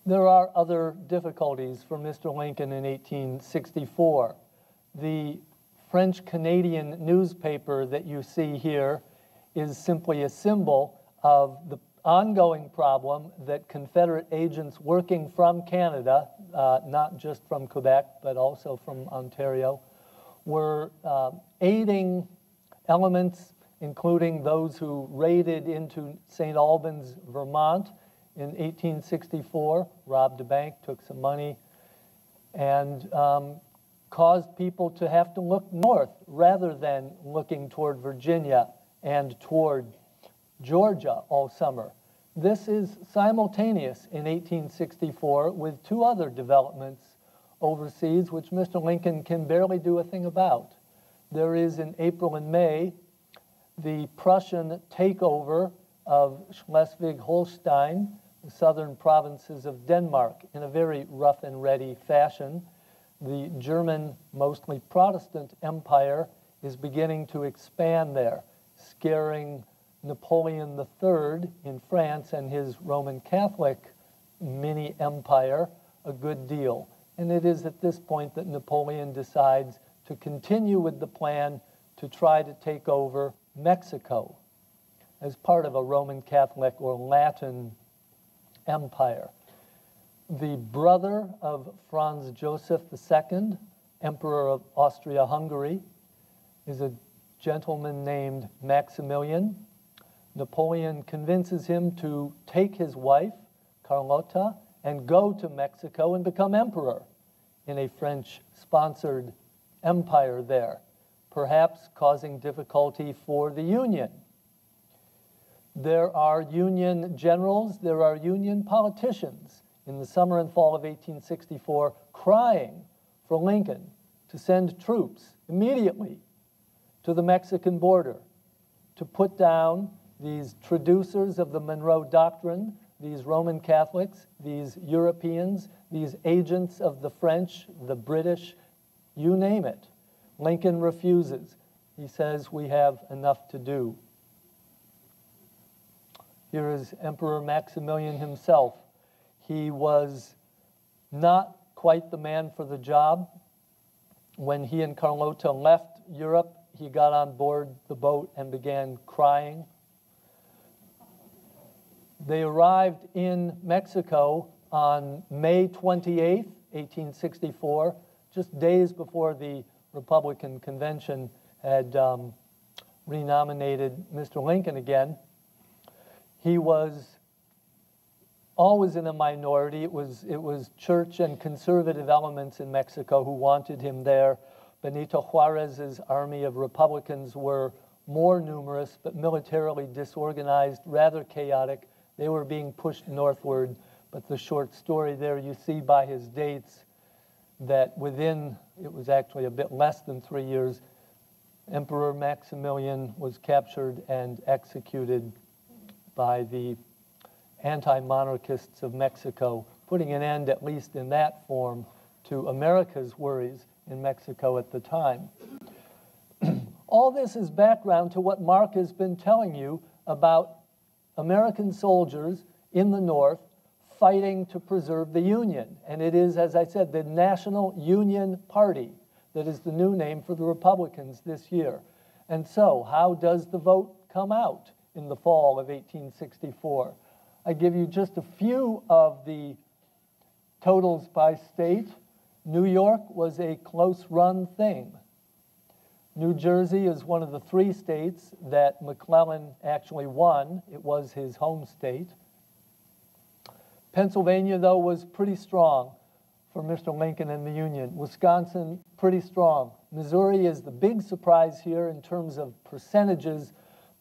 There are other difficulties for Mr. Lincoln in 1864. The French-Canadian newspaper that you see here is simply a symbol of the ongoing problem that Confederate agents working from Canada, not just from Quebec, but also from Ontario, were aiding elements, including those who raided into St. Albans, Vermont in 1864, robbed a bank, took some money, and caused people to have to look north rather than looking toward Virginia and toward Georgia all summer. This is simultaneous in 1864 with two other developments overseas which Mr. Lincoln can barely do a thing about. There is in April and May the Prussian takeover of Schleswig-Holstein, the southern provinces of Denmark, in a very rough and ready fashion. The German, mostly Protestant empire is beginning to expand there, scaring Napoleon III in France and his Roman Catholic mini empire a good deal. And it is at this point that Napoleon decides to continue with the plan to try to take over Mexico as part of a Roman Catholic or Latin empire. The brother of Franz Joseph II, Emperor of Austria-Hungary, is a gentleman named Maximilian. Napoleon convinces him to take his wife, Carlota, and go to Mexico and become emperor in a French-sponsored empire there, perhaps causing difficulty for the Union. There are Union generals, there are Union politicians in the summer and fall of 1864 crying for Lincoln to send troops immediately to the Mexican border to put down these traducers of the Monroe Doctrine, these Roman Catholics, these Europeans, these agents of the French, the British, you name it. Lincoln refuses. He says, we have enough to do. Here is Emperor Maximilian himself. He was not quite the man for the job. When he and Carlota left Europe, he got on board the boat and began crying. They arrived in Mexico on May 28th, 1864, just days before the Republican convention had renominated Mr. Lincoln again. He was always in a minority. It was church and conservative elements in Mexico who wanted him there. Benito Juarez's army of Republicans were more numerous, but militarily disorganized, rather chaotic. They were being pushed northward, but the short story there, you see by his dates that within, it was actually a bit less than 3 years, Emperor Maximilian was captured and executed by the anti-monarchists of Mexico, putting an end, at least in that form, to America's worries in Mexico at the time. All this is background to what Mark has been telling you about American soldiers in the North fighting to preserve the Union. And it is, as I said, the National Union Party that is the new name for the Republicans this year. And so, how does the vote come out in the fall of 1864? I give you just a few of the totals by state. New York was a close-run thing. New Jersey is one of the 3 states that McClellan actually won. It was his home state. Pennsylvania, though, was pretty strong for Mr. Lincoln and the Union. Wisconsin, pretty strong. Missouri is the big surprise here in terms of percentages,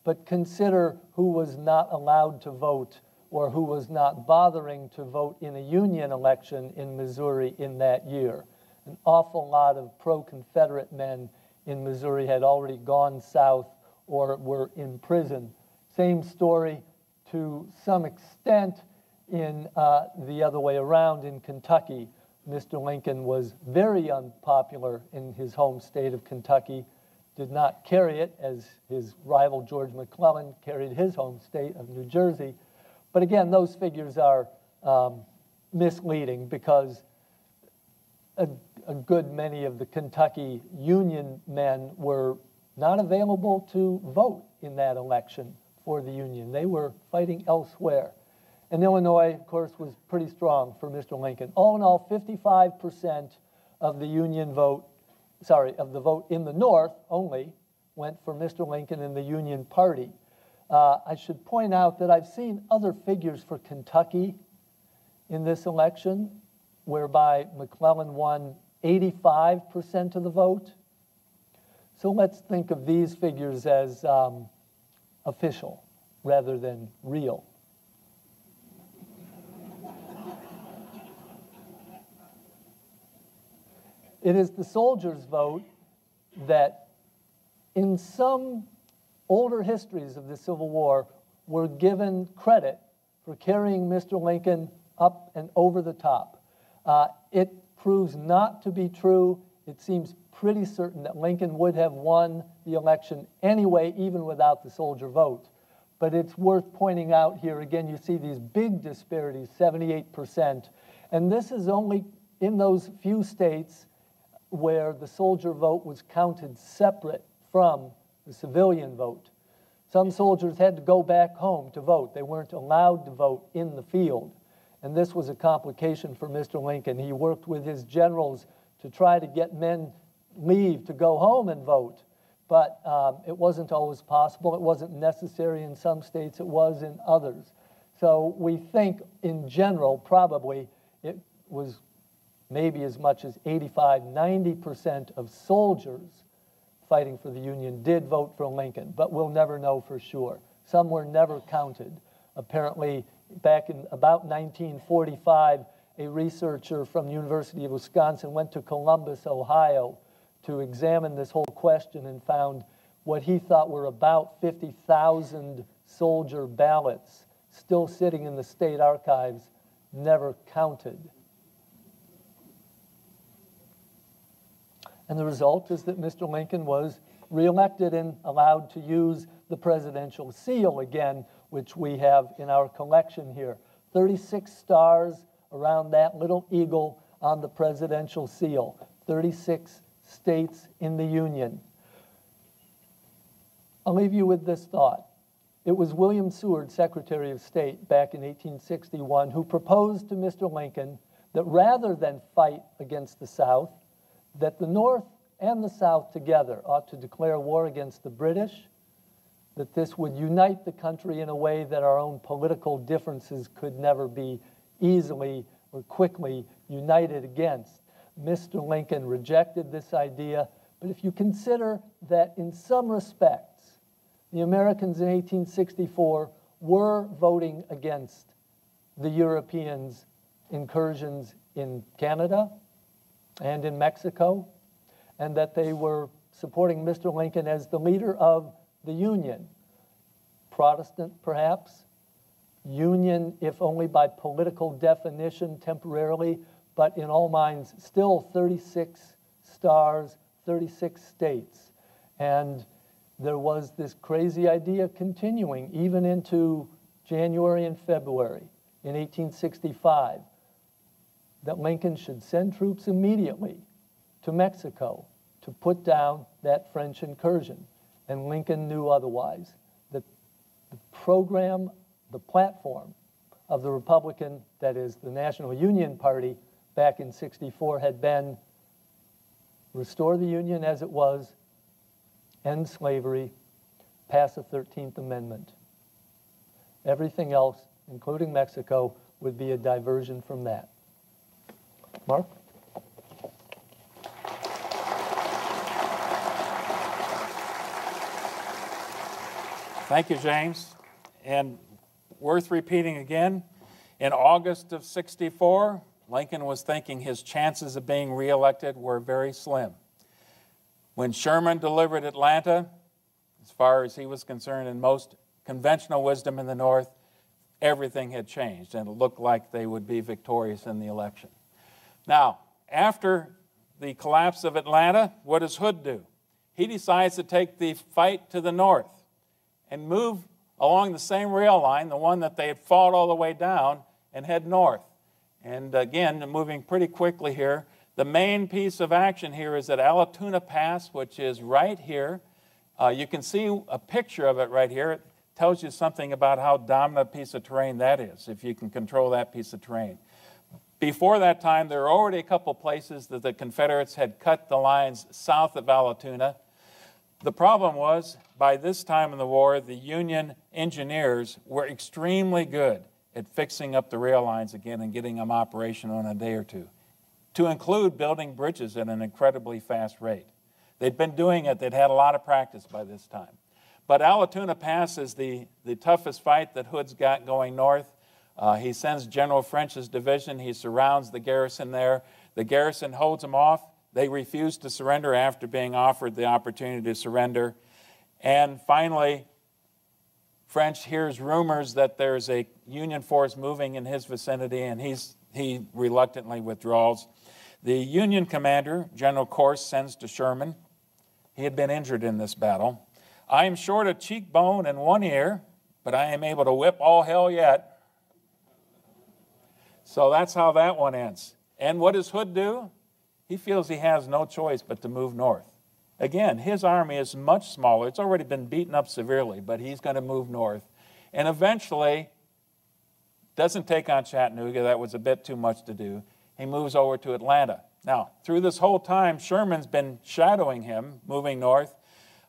but consider who was not allowed to vote or who was not bothering to vote in a Union election in Missouri in that year. An awful lot of pro-Confederate men in Missouri had already gone south or were in prison. Same story to some extent in the other way around in Kentucky. Mr. Lincoln was very unpopular in his home state of Kentucky, did not carry it as his rival George McClellan carried his home state of New Jersey. But again, those figures are misleading because a good many of the Kentucky Union men were not available to vote in that election for the Union. They were fighting elsewhere. And Illinois, of course, was pretty strong for Mr. Lincoln. All in all, 55% of the Union vote, of the vote in the North only went for Mr. Lincoln and the Union Party. I should point out that I've seen other figures for Kentucky in this election, whereby McClellan won 85% of the vote. So let's think of these figures as official rather than real. It is the soldiers' vote that in some older histories of the Civil War were given credit for carrying Mr. Lincoln up and over the top. It proves not to be true, it seems pretty certain that Lincoln would have won the election anyway, even without the soldier vote. But it's worth pointing out here, again, you see these big disparities, 78%. And this is only in those few states where the soldier vote was counted separate from the civilian vote. Some soldiers had to go back home to vote. They weren't allowed to vote in the field. And this was a complication for Mr. Lincoln. He worked with his generals to try to get men leave to go home and vote. But it wasn't always possible. It wasn't necessary in some states. It was in others. So we think, in general, probably it was maybe as much as 85, 90% of soldiers fighting for the Union did vote for Lincoln, but we'll never know for sure. Some were never counted. Apparently, back in about 1945, a researcher from the University of Wisconsin went to Columbus, Ohio, to examine this whole question and found what he thought were about 50,000 soldier ballots still sitting in the state archives, never counted. And the result is that Mr. Lincoln was reelected and allowed to use the presidential seal again, which we have in our collection here. 36 stars around that little eagle on the presidential seal. 36 states in the Union. I'll leave you with this thought. It was William Seward, Secretary of State, back in 1861, who proposed to Mr. Lincoln that rather than fight against the South, that the North and the South together ought to declare war against the British, that this would unite the country in a way that our own political differences could never be easily or quickly united against. Mr. Lincoln rejected this idea, but if you consider that in some respects, the Americans in 1864 were voting against the Europeans' incursions in Canada and in Mexico, and that they were supporting Mr. Lincoln as the leader of the Union. Protestant, perhaps. Union, if only by political definition temporarily, but in all minds, still 36 stars, 36 states. And there was this crazy idea continuing even into January and February in 1865 that Lincoln should send troops immediately to Mexico to put down that French incursion. And Lincoln knew otherwise. That the program, the platform of the Republican, that is the National Union Party, back in 64 had been restore the Union as it was, end slavery, pass a 13th Amendment. Everything else, including Mexico, would be a diversion from that. Mark? Thank you, James. And worth repeating again, in August of 64, Lincoln was thinking his chances of being reelected were very slim. When Sherman delivered Atlanta, as far as he was concerned, in most conventional wisdom in the North, everything had changed, and it looked like they would be victorious in the election. Now, after the collapse of Atlanta, what does Hood do? He decides to take the fight to the north and move along the same rail line, the one that they had fought all the way down, and head north. And again, moving pretty quickly here, the main piece of action here is at Allatoona Pass, which is right here. You can see a picture of it right here. It tells you something about how dominant a piece of terrain that is, if you can control that piece of terrain. Before that time, there were already a couple places that the Confederates had cut the lines south of Allatoona. The problem was, by this time in the war, the Union engineers were extremely good at fixing up the rail lines again and getting them operational in a day or two, to include building bridges at an incredibly fast rate. They'd been doing it. They'd had a lot of practice by this time. But Allatoona Pass is the toughest fight that Hood's got going north. He sends General French's division. He surrounds the garrison there. The garrison holds them off. They refuse to surrender after being offered the opportunity to surrender. And finally, French hears rumors that there's a Union force moving in his vicinity, and he reluctantly withdraws. The Union commander, General Corse, sends to Sherman. He had been injured in this battle. I am short a cheekbone and one ear, but I am able to whip all hell yet. So that's how that one ends. And what does Hood do? He feels he has no choice but to move north. Again, his army is much smaller. It's already been beaten up severely, but he's going to move north. And eventually, doesn't take on Chattanooga. That was a bit too much to do. He moves over to Atlanta. Now, through this whole time, Sherman's been shadowing him, moving north.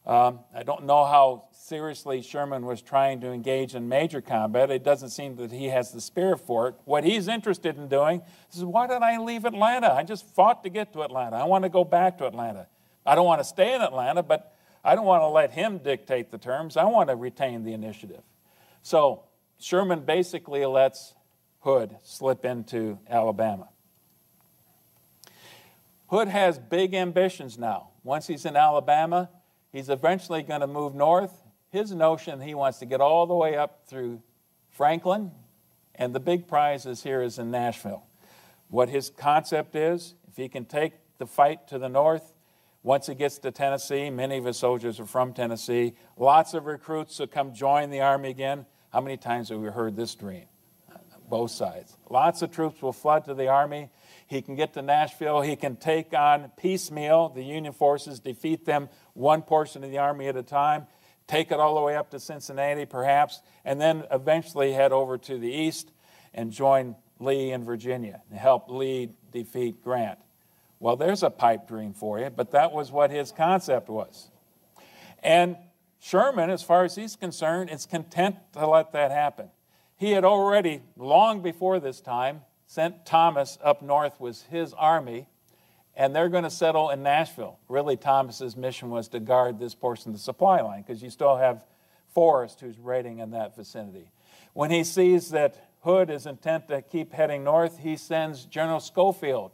I don't know how seriously Sherman was trying to engage in major combat. It doesn't seem that he has the spirit for it. What he's interested in doing is, why did I leave Atlanta? I just fought to get to Atlanta. I want to go back to Atlanta. I don't want to stay in Atlanta, but I don't want to let him dictate the terms. I want to retain the initiative. So Sherman basically lets Hood slip into Alabama. Hood has big ambitions now. Once he's in Alabama, he's eventually going to move north. His notion, he wants to get all the way up through Franklin, and the big prize here is in Nashville. What his concept is, if he can take the fight to the north, once he gets to Tennessee, many of his soldiers are from Tennessee, lots of recruits will come join the army again. How many times have we heard this dream? Both sides. Lots of troops will flood to the army. He can get to Nashville. He can take on piecemeal the Union forces, defeat them one portion of the army at a time, take it all the way up to Cincinnati perhaps, and then eventually head over to the east and join Lee in Virginia and help Lee defeat Grant. Well, there's a pipe dream for you, but that was what his concept was. And Sherman, as far as he's concerned, is content to let that happen. He had already, long before this time, sent Thomas up north with his army, and they're going to settle in Nashville. Really, Thomas's mission was to guard this portion of the supply line, because you still have Forrest who's raiding in that vicinity. When he sees that Hood is intent to keep heading north, he sends General Schofield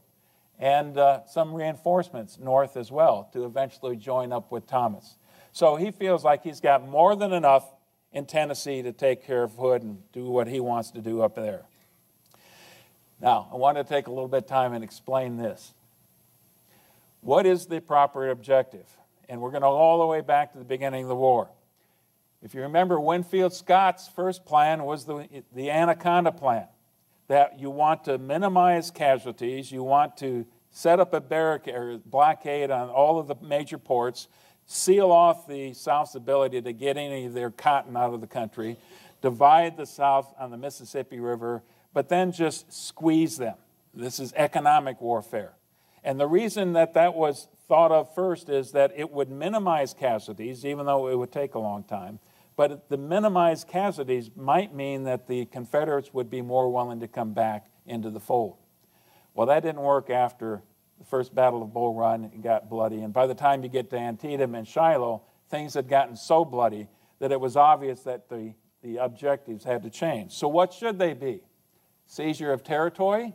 and some reinforcements north as well to eventually join up with Thomas. So he feels like he's got more than enough in Tennessee to take care of Hood and do what he wants to do up there. Now, I want to take a little bit of time and explain this. What is the proper objective? And we're going to go all the way back to the beginning of the war. If you remember, Winfield Scott's first plan was the Anaconda plan, that you want to minimize casualties, you want to set up a barricade or blockade on all of the major ports, seal off the South's ability to get any of their cotton out of the country, divide the South on the Mississippi River, but then just squeeze them. This is economic warfare. And the reason that that was thought of first is that it would minimize casualties, even though it would take a long time. But the minimized casualties might mean that the Confederates would be more willing to come back into the fold. Well, that didn't work after the First Battle of Bull Run. It got bloody. And by the time you get to Antietam and Shiloh, things had gotten so bloody that it was obvious that the objectives had to change. So what should they be? Seizure of territory,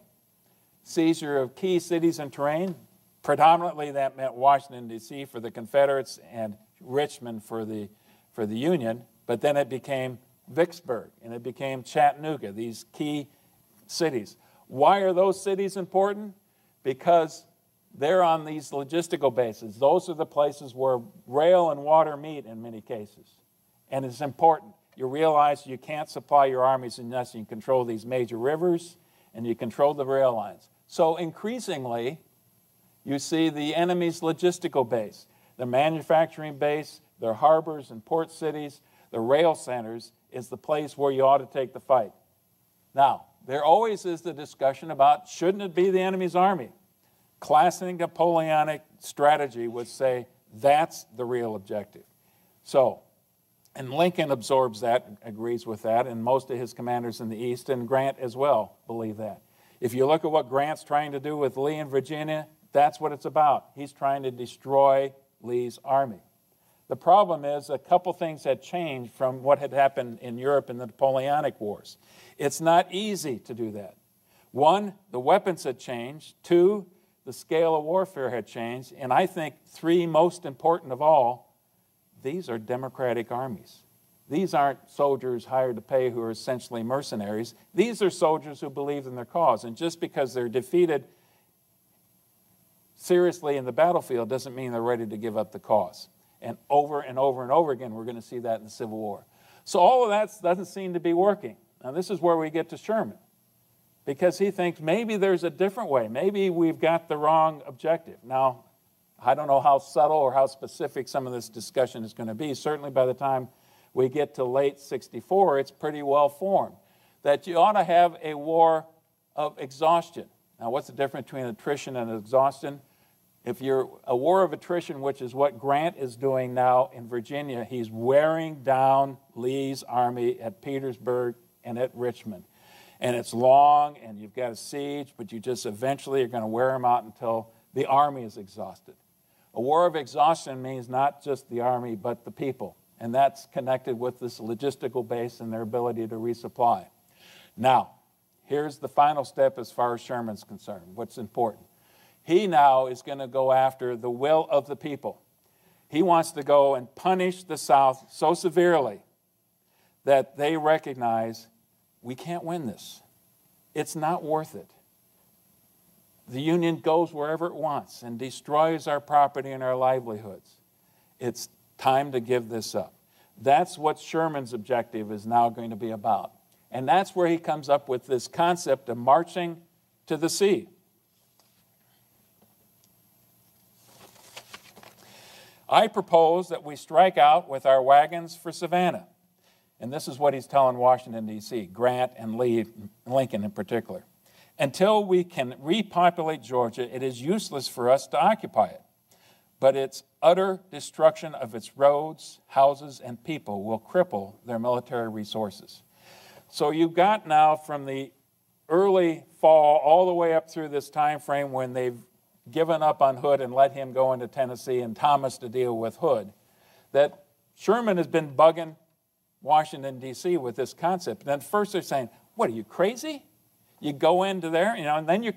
seizure of key cities and terrain. Predominantly that meant Washington, D.C. for the Confederates and Richmond for the Union, but then it became Vicksburg and it became Chattanooga, these key cities. Why are those cities important? Because they're on these logistical bases. Those are the places where rail and water meet in many cases. And it's important. You realize you can't supply your armies unless you control these major rivers and you control the rail lines. So increasingly, you see the enemy's logistical base, their manufacturing base, their harbors and port cities, the rail centers is the place where you ought to take the fight. Now, there always is the discussion about, shouldn't it be the enemy's army? Classic Napoleonic strategy would say that's the real objective. So, and Lincoln absorbs that, agrees with that, and most of his commanders in the East, and Grant as well, believe that. If you look at what Grant's trying to do with Lee in Virginia, that's what it's about. He's trying to destroy Lee's army. The problem is a couple things had changed from what had happened in Europe in the Napoleonic Wars. It's not easy to do that. One, the weapons had changed. Two, the scale of warfare had changed. And I think three, most important of all, these are democratic armies. These aren't soldiers hired to pay who are essentially mercenaries. These are soldiers who believe in their cause. And just because they're defeated seriously in the battlefield doesn't mean they're ready to give up the cause. And over and over and over again, we're going to see that in the Civil War. So all of that doesn't seem to be working. Now, this is where we get to Sherman, because he thinks maybe there's a different way. Maybe we've got the wrong objective. Now, I don't know how subtle or how specific some of this discussion is going to be. Certainly by the time we get to late 64, it's pretty well formed that you ought to have a war of exhaustion. Now, what's the difference between attrition and exhaustion? If you're a war of attrition, which is what Grant is doing now in Virginia, he's wearing down Lee's army at Petersburg and at Richmond. And it's long, and you've got a siege, but you just eventually are going to wear him out until the army is exhausted. A war of exhaustion means not just the army, but the people. And that's connected with this logistical base and their ability to resupply. Now, here's the final step as far as Sherman's concerned, what's important. He now is going to go after the will of the people. He wants to go and punish the South so severely that they recognize we can't win this. It's not worth it. The Union goes wherever it wants and destroys our property and our livelihoods. It's time to give this up. That's what Sherman's objective is now going to be about. And that's where he comes up with this concept of marching to the sea. I propose that we strike out with our wagons for Savannah. And this is what he's telling Washington, D.C., Grant and Lee, Lincoln in particular. Until we can repopulate Georgia, it is useless for us to occupy it. But its utter destruction of its roads, houses, and people will cripple their military resources. So you've got now from the early fall all the way up through this time frame when they've given up on Hood and let him go into Tennessee and Thomas to deal with Hood, that Sherman has been bugging Washington, D.C. with this concept. And at first they're saying, what, are you crazy? You go into there, and then you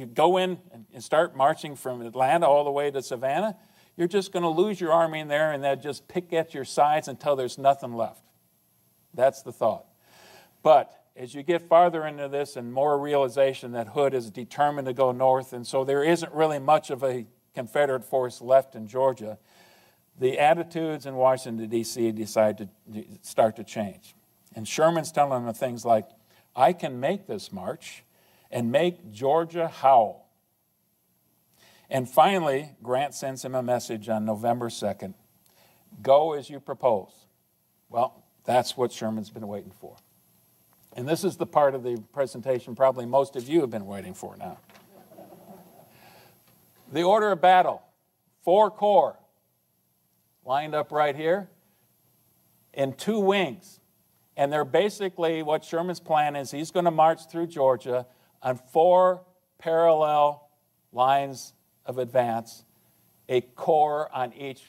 go in and start marching from Atlanta all the way to Savannah. You're just going to lose your army in there and they'll just pick at your sides until there's nothing left. That's the thought. But as you get farther into this and more realization that Hood is determined to go north, and so there isn't really much of a Confederate force left in Georgia, the attitudes in Washington, D.C. decide to start to change. And Sherman's telling them things like, I can make this march and make Georgia howl. And finally, Grant sends him a message on November 2nd, go as you propose. Well, that's what Sherman's been waiting for. And this is the part of the presentation probably most of you have been waiting for now. The order of battle, 4 corps lined up right here in 2 wings. And they're basically, what Sherman's plan is, he's going to march through Georgia on 4 parallel lines of advance, a corps on each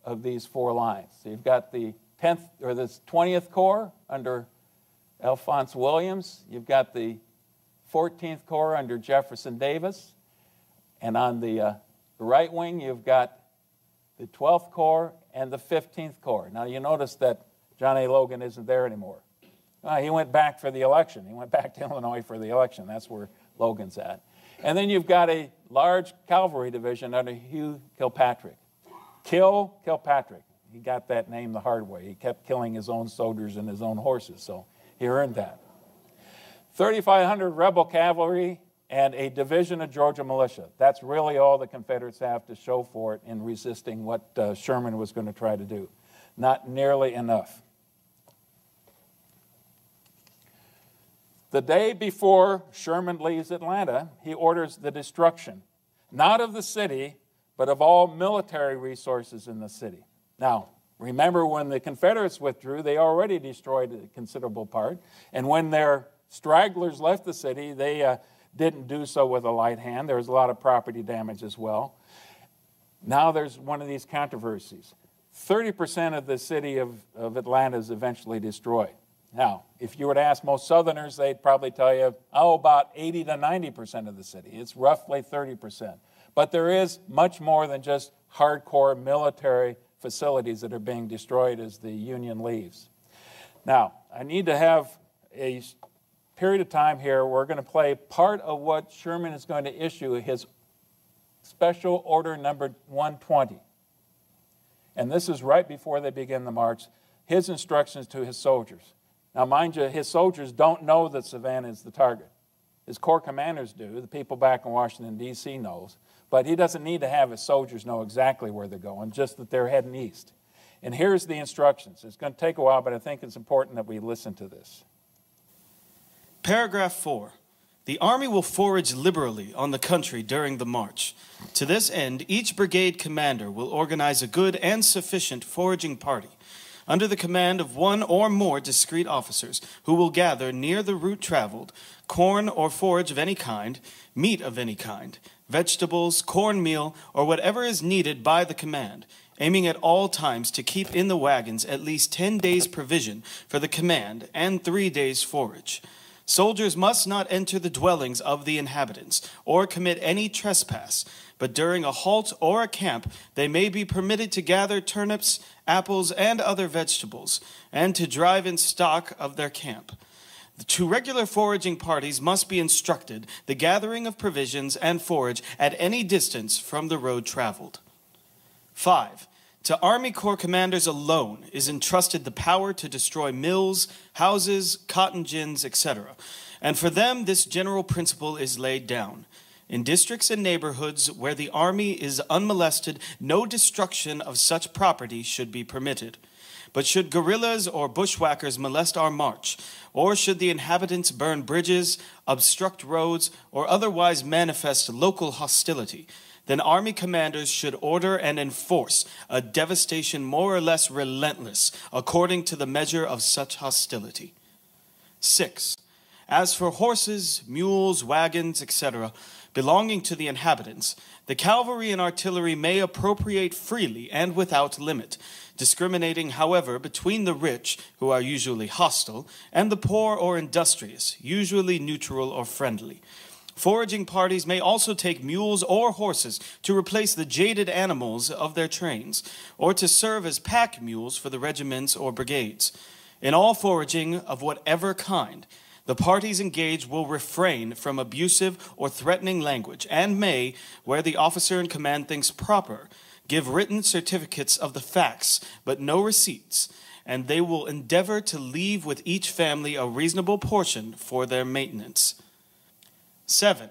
of these 4 lines. So you've got the 10th or the 20th Corps under Alphonse Williams. You've got the 14th Corps under Jefferson Davis. And on the right wing, you've got the 12th Corps and the 15th Corps. Now, you notice that John A. Logan isn't there anymore. He went back for the election. He went back to Illinois for the election. That's where Logan's at. And then you've got a large cavalry division under Hugh Kilpatrick. Kilpatrick. He got that name the hard way. He kept killing his own soldiers and his own horses, so he earned that. 3,500 rebel cavalry and a division of Georgia militia. That's really all the Confederates have to show for it in resisting what Sherman was going to try to do. Not nearly enough. The day before Sherman leaves Atlanta, he orders the destruction, not of the city, but of all military resources in the city. Now, remember when the Confederates withdrew, they already destroyed a considerable part. And when their stragglers left the city, they didn't do so with a light hand. There was a lot of property damage as well. Now there's one of these controversies. 30% of the city of Atlanta is eventually destroyed. Now, if you were to ask most Southerners, they'd probably tell you, about 80 to 90% of the city. It's roughly 30%. But there is much more than just hardcore military facilities that are being destroyed as the Union leaves. Now, I need to have a period of time here. We're going to play part of what Sherman is going to issue his Special Order Number 120. And this is right before they begin the march. His instructions to his soldiers. Now, mind you, his soldiers don't know that Savannah is the target. His corps commanders do. The people back in Washington, D.C. knows. But he doesn't need to have his soldiers know exactly where they're going, just that they're heading east. And here's the instructions. It's going to take a while, but I think it's important that we listen to this. Paragraph 4. The Army will forage liberally on the country during the march. To this end, each brigade commander will organize a good and sufficient foraging party under the command of one or more discreet officers who will gather near the route traveled corn or forage of any kind, meat of any kind, vegetables, cornmeal, or whatever is needed by the command, aiming at all times to keep in the wagons at least 10 days' provision for the command and 3 days' forage. Soldiers must not enter the dwellings of the inhabitants or commit any trespass, but during a halt or a camp they may be permitted to gather turnips, apples, and other vegetables, and to drive in stock of their camp. The 2 regular foraging parties must be instructed the gathering of provisions and forage at any distance from the road traveled. 5. To Army Corps commanders alone is entrusted the power to destroy mills, houses, cotton gins, etc. And for them, this general principle is laid down. In districts and neighborhoods where the Army is unmolested, no destruction of such property should be permitted. But should guerrillas or bushwhackers molest our march, or should the inhabitants burn bridges, obstruct roads, or otherwise manifest local hostility, then Army commanders should order and enforce a devastation more or less relentless according to the measure of such hostility. 6. As for horses, mules, wagons, etc., belonging to the inhabitants, the cavalry and artillery may appropriate freely and without limit, discriminating, however, between the rich, who are usually hostile, and the poor or industrious, usually neutral or friendly. Foraging parties may also take mules or horses to replace the jaded animals of their trains, or to serve as pack mules for the regiments or brigades. In all foraging of whatever kind, the parties engaged will refrain from abusive or threatening language, and may, where the officer in command thinks proper, give written certificates of the facts, but no receipts, and they will endeavor to leave with each family a reasonable portion for their maintenance. 7.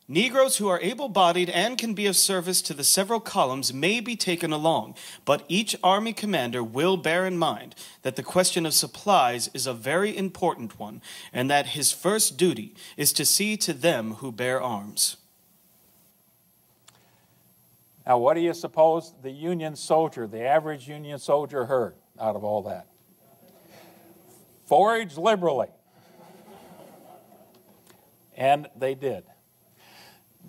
Negroes who are able-bodied and can be of service to the several columns may be taken along, but each Army commander will bear in mind that the question of supplies is a very important one, and that his first duty is to see to them who bear arms. Now, what do you suppose the Union soldier, the average Union soldier, heard out of all that? Forage liberally. And they did.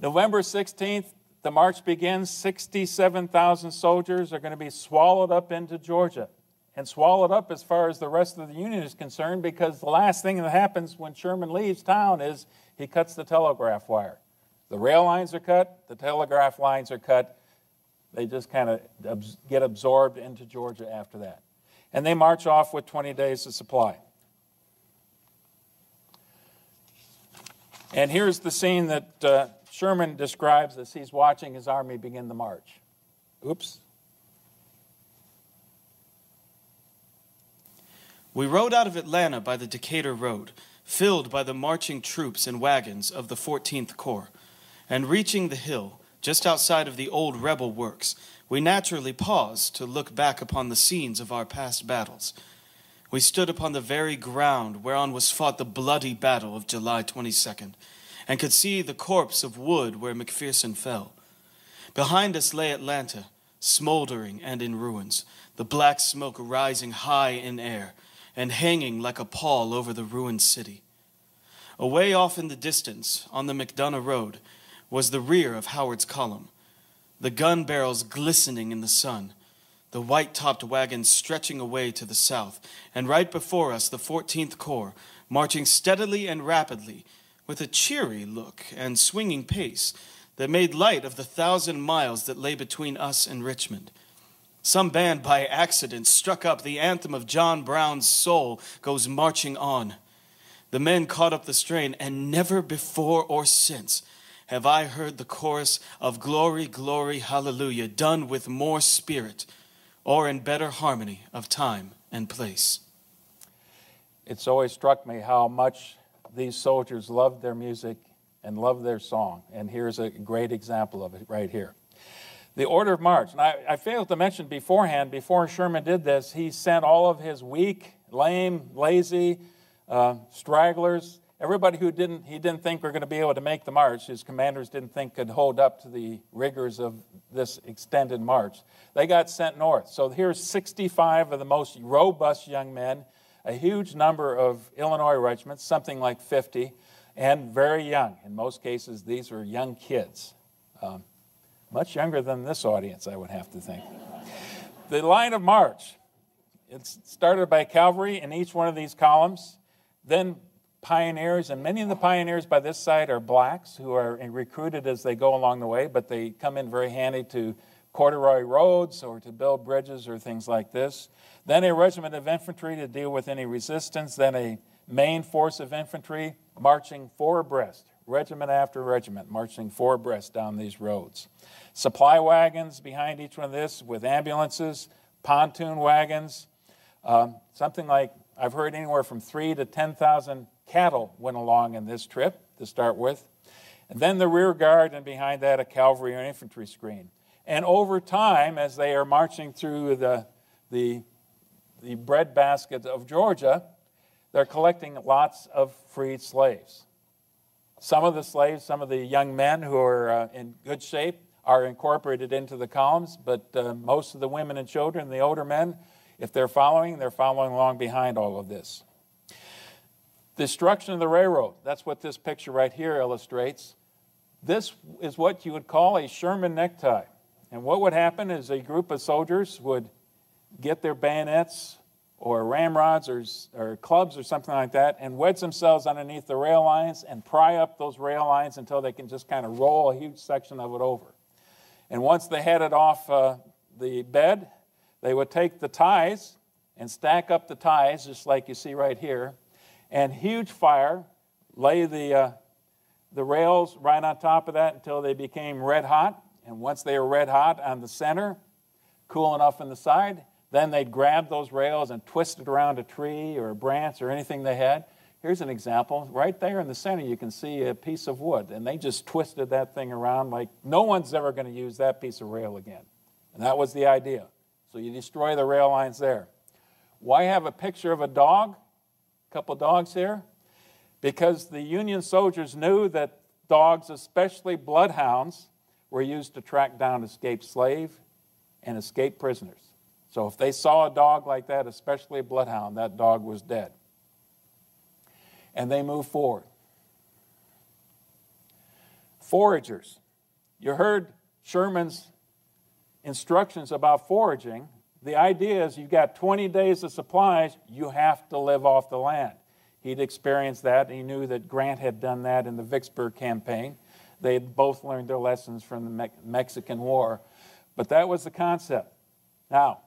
November 16th, the march begins. 67,000 soldiers are going to be swallowed up into Georgia. And swallowed up as far as the rest of the Union is concerned, because the last thing that happens when Sherman leaves town is he cuts the telegraph wire. The rail lines are cut, the telegraph lines are cut. They just kind of get absorbed into Georgia after that. And they march off with 20 days of supply. And here's the scene that Sherman describes as he's watching his army begin the march. Oops. We rode out of Atlanta by the Decatur Road, filled by the marching troops and wagons of the 14th Corps, and reaching the hill, just outside of the old rebel works, we naturally paused to look back upon the scenes of our past battles. We stood upon the very ground whereon was fought the bloody battle of July 22nd, and could see the corpse of Wood where McPherson fell. Behind us lay Atlanta, smoldering and in ruins, the black smoke rising high in air, and hanging like a pall over the ruined city. Away off in the distance, on the McDonough Road, was the rear of Howard's column, the gun barrels glistening in the sun, the white-topped wagons stretching away to the south, and right before us the 14th Corps, marching steadily and rapidly, with a cheery look and swinging pace that made light of the 1,000 miles that lay between us and Richmond. Some band by accident struck up the anthem of John Brown's Soul Goes Marching On. The men caught up the strain, and never before or since have I heard the chorus of glory, glory, hallelujah, done with more spirit or in better harmony of time and place. It's always struck me how much these soldiers loved their music and loved their song. And here's a great example of it right here. The order of march. And I failed to mention beforehand, before Sherman did this, he sent all of his weak, lame, lazy, stragglers, everybody who he didn't think were going to be able to make the march, his commanders didn't think could hold up to the rigors of this extended march. They got sent north. So here's 65 of the most robust young men, a huge number of Illinois regiments, something like 50, and very young. In most cases, these were young kids. Much younger than this audience, I would have to think. The line of march. It's started by cavalry in each one of these columns, then pioneers, and many of the pioneers by this side are blacks who are recruited as they go along the way, but they come in very handy to corduroy roads or to build bridges or things like this. Then a regiment of infantry to deal with any resistance, then a main force of infantry marching four abreast, regiment after regiment, marching four abreast down these roads. Supply wagons behind each one of this with ambulances, pontoon wagons, something like, I've heard anywhere from 3,000 to 10,000 cattle went along in this trip to start with. And then the rear guard, and behind that a cavalry or infantry screen. And over time, as they are marching through the breadbasket of Georgia, they're collecting lots of freed slaves. Some of the slaves, some of the young men who are in good shape are incorporated into the columns, but most of the women and children, the older men, if they're following along behind all of this. Destruction of the railroad, that's what this picture right here illustrates. This is what you would call a Sherman necktie. And what would happen is a group of soldiers would get their bayonets or ramrods or clubs or something like that and wedge themselves underneath the rail lines and pry up those rail lines until they can just kind of roll a huge section of it over. And once they had it off the bed, they would take the ties and stack up the ties, just like you see right here, and huge fire, lay the rails right on top of that until they became red hot. And once they were red hot on the center, cool enough on the side, then they'd grab those rails and twist it around a tree or a branch or anything they had. Here's an example. Right there in the center, you can see a piece of wood, and they just twisted that thing around like no one's ever going to use that piece of rail again. And that was the idea. So you destroy the rail lines there. Why have a picture of a dog? A couple dogs here. Because the Union soldiers knew that dogs, especially bloodhounds, were used to track down escaped slave and escaped prisoners. So if they saw a dog like that, especially a bloodhound, that dog was dead. And they moved forward. Foragers. You heard Sherman's instructions about foraging. The idea is you've got 20 days of supplies, you have to live off the land. He'd experienced that, and he knew that Grant had done that in the Vicksburg campaign. They had both learned their lessons from the Mexican War. But that was the concept. Now,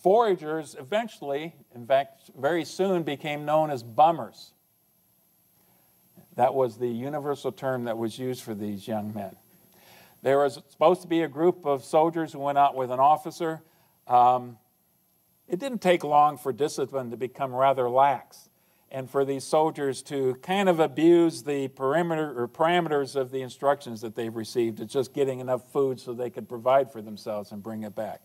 foragers eventually, in fact, very soon became known as bummers. That was the universal term that was used for these young men. There was supposed to be a group of soldiers who went out with an officer. It didn't take long for discipline to become rather lax and for these soldiers to kind of abuse the parameters of the instructions that they've received. It's just getting enough food so they could provide for themselves and bring it back.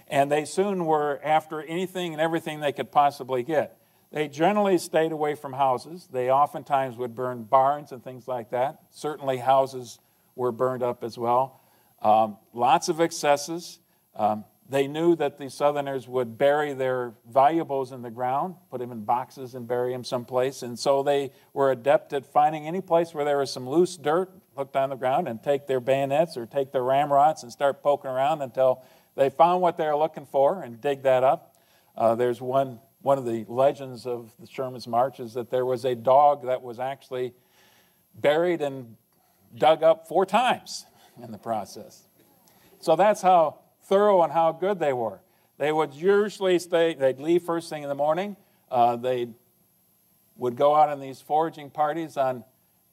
And they soon were after anything and everything they could possibly get. They generally stayed away from houses. They oftentimes would burn barns and things like that. Certainly houses were burned up as well. Lots of excesses. They knew that the Southerners would bury their valuables in the ground, put them in boxes and bury them someplace. And so they were adept at finding any place where there was some loose dirt hooked on the ground and take their bayonets or take their ramrods and start poking around until they found what they were looking for and dig that up. There's one of the legends of the Sherman's March is that there was a dog that was actually buried and dug up 4 times in the process. So that's how thorough and how good they were. They would usually they'd leave first thing in the morning. They would go out on these foraging parties on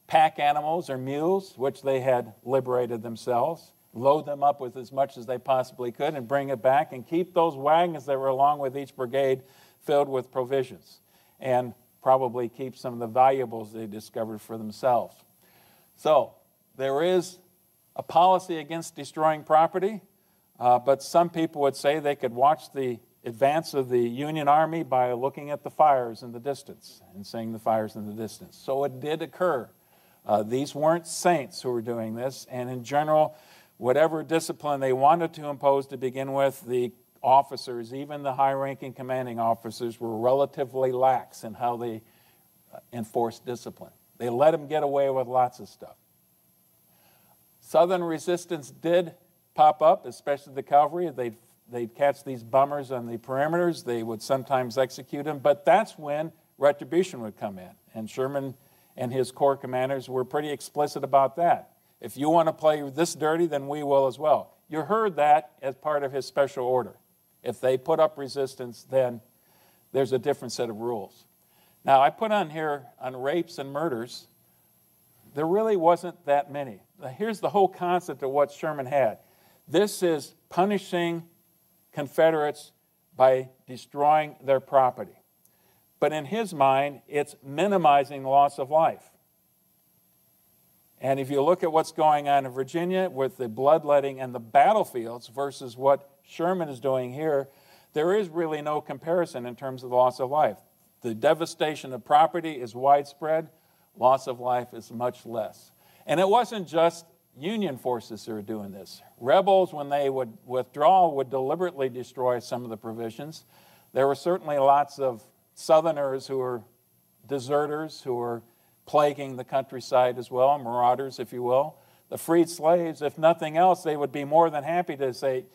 pack animals or mules, which they had liberated themselves, load them up with as much as they possibly could and bring it back, and keep those wagons that were along with each brigade filled with provisions, and probably keep some of the valuables they discovered for themselves. So there is a policy against destroying property, but some people would say they could watch the advance of the Union Army by looking at the fires in the distance and seeing the fires in the distance. So it did occur. These weren't saints who were doing this, and in general, whatever discipline they wanted to impose to begin with, the officers, even the high-ranking commanding officers, were relatively lax in how they enforced discipline. They let them get away with lots of stuff. Southern resistance did pop up, especially the cavalry. They'd catch these bummers on the perimeters. They would sometimes execute them, but that's when retribution would come in. And Sherman and his corps commanders were pretty explicit about that. If you want to play this dirty, then we will as well. You heard that as part of his special order. If they put up resistance, then there's a different set of rules. Now, I put on here on rapes and murders, there really wasn't that many. Now, here's the whole concept of what Sherman had. This is punishing Confederates by destroying their property. But in his mind, it's minimizing the loss of life. And if you look at what's going on in Virginia with the bloodletting and the battlefields versus what Sherman is doing here, there is really no comparison in terms of the loss of life. The devastation of property is widespread. Loss of life is much less. And it wasn't just Union forces who were doing this. Rebels, when they would withdraw, would deliberately destroy some of the provisions. There were certainly lots of Southerners who were deserters, who were plaguing the countryside as well, marauders, if you will. The freed slaves, if nothing else, they would be more than happy to say,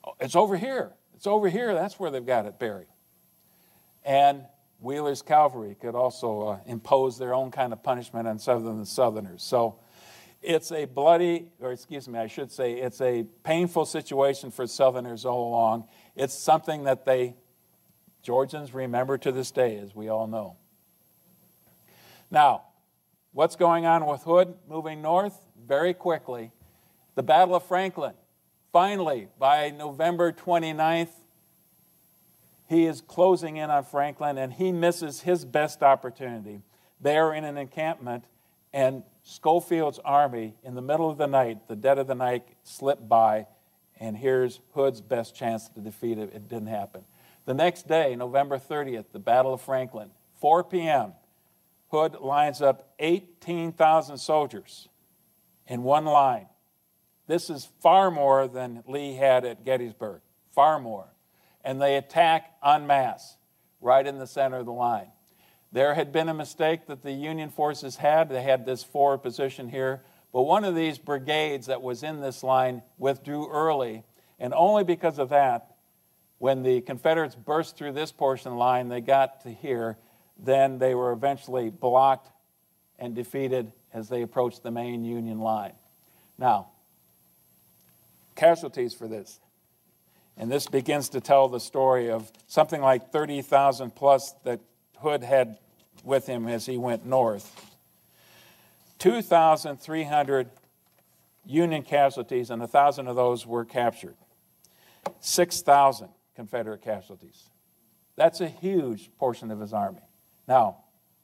oh, it's over here. It's over here. That's where they've got it buried. And Wheeler's cavalry could also impose their own kind of punishment on Southerners. So it's a bloody, or excuse me, I should say, it's a painful situation for Southerners all along. It's something that Georgians remember to this day, as we all know. Now, what's going on with Hood moving north? Very quickly, the Battle of Franklin. Finally, by November 29th, he is closing in on Franklin, and he misses his best opportunity. They are in an encampment, and Schofield's army, in the middle of the night, the dead of the night, slipped by, and here's Hood's best chance to defeat it. It didn't happen. The next day, November 30th, the Battle of Franklin, 4 p.m., Hood lines up 18,000 soldiers in one line. This is far more than Lee had at Gettysburg, far more. And they attack en masse, right in the center of the line. There had been a mistake that the Union forces had. They had this forward position here, but one of these brigades that was in this line withdrew early, and only because of that, when the Confederates burst through this portion of the line, they got to here, then they were eventually blocked and defeated as they approached the main Union line. Now, casualties for this. And this begins to tell the story of something like 30,000 plus that Hood had with him as he went north. 2,300 Union casualties, and 1,000 of those were captured. 6,000 Confederate casualties. That's a huge portion of his army. Now,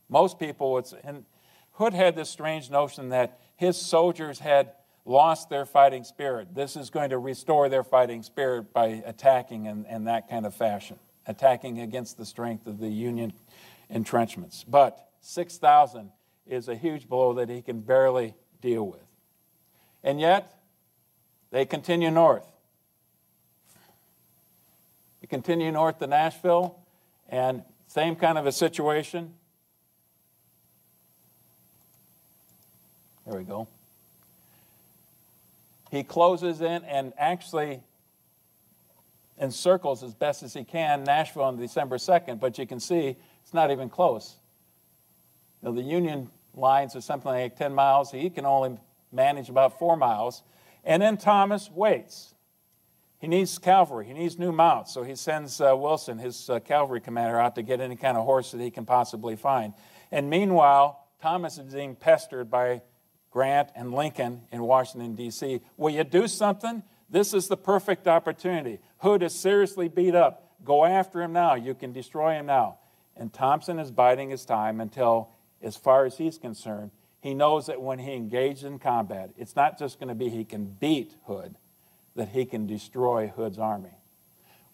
most people would say, and Hood had this strange notion that his soldiers had lost their fighting spirit. This is going to restore their fighting spirit by attacking in that kind of fashion, attacking against the strength of the Union entrenchments. But 6,000 is a huge blow that he can barely deal with. And yet, they continue north. They continue north to Nashville, and same kind of a situation. There we go. He closes in and actually encircles as best as he can Nashville on December 2nd, but you can see it's not even close. Now, the Union lines are something like 10 miles. He can only manage about 4 miles. And then Thomas waits. He needs cavalry. He needs new mounts. So he sends Wilson, his cavalry commander, out to get any kind of horse that he can possibly find. And meanwhile, Thomas is being pestered by Grant and Lincoln in Washington, D.C. Will you do something? This is the perfect opportunity. Hood is seriously beat up. Go after him now. You can destroy him now. And Thompson is biding his time until, as far as he's concerned, he knows that when he engages in combat, it's not just going to be he can beat Hood, that he can destroy Hood's army.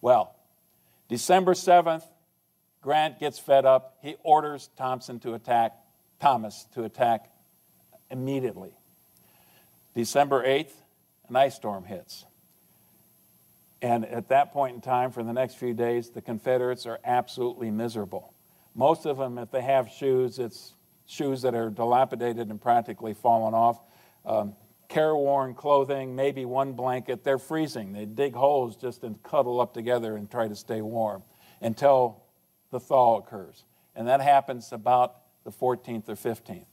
Well, December 7th, Grant gets fed up. He orders Thomas to attack immediately. December 8th, an ice storm hits. And at that point in time, for the next few days, the Confederates are absolutely miserable. Most of them, if they have shoes, it's shoes that are dilapidated and practically fallen off. Careworn clothing, maybe one blanket. They're freezing. They dig holes just to cuddle up together and try to stay warm until the thaw occurs. And that happens about the 14th or 15th.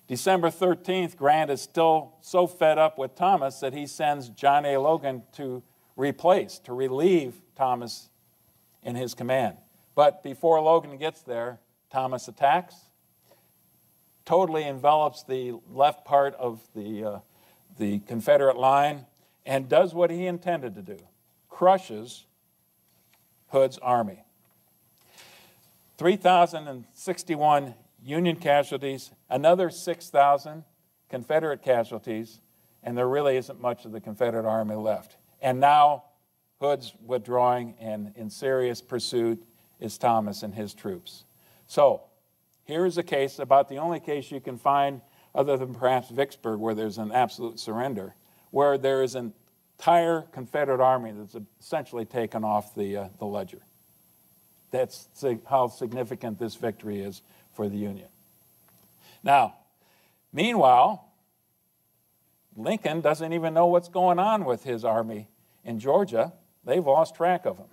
December 13th, Grant is still so fed up with Thomas that he sends John A. Logan to relieve Thomas in his command. But before Logan gets there, Thomas attacks, totally envelops the left part of the Confederate line, and does what he intended to do, crushes Hood's army. 3,061 Union casualties, another 6,000 Confederate casualties, and there really isn't much of the Confederate army left. And now Hood's withdrawing, and in serious pursuit is Thomas and his troops. So here is a case, about the only case you can find other than perhaps Vicksburg, where there's an absolute surrender, where there is an entire Confederate army that's essentially taken off the ledger. That's how significant this victory is for the Union. Now, meanwhile, Lincoln doesn't even know what's going on with his army in Georgia. They've lost track of him.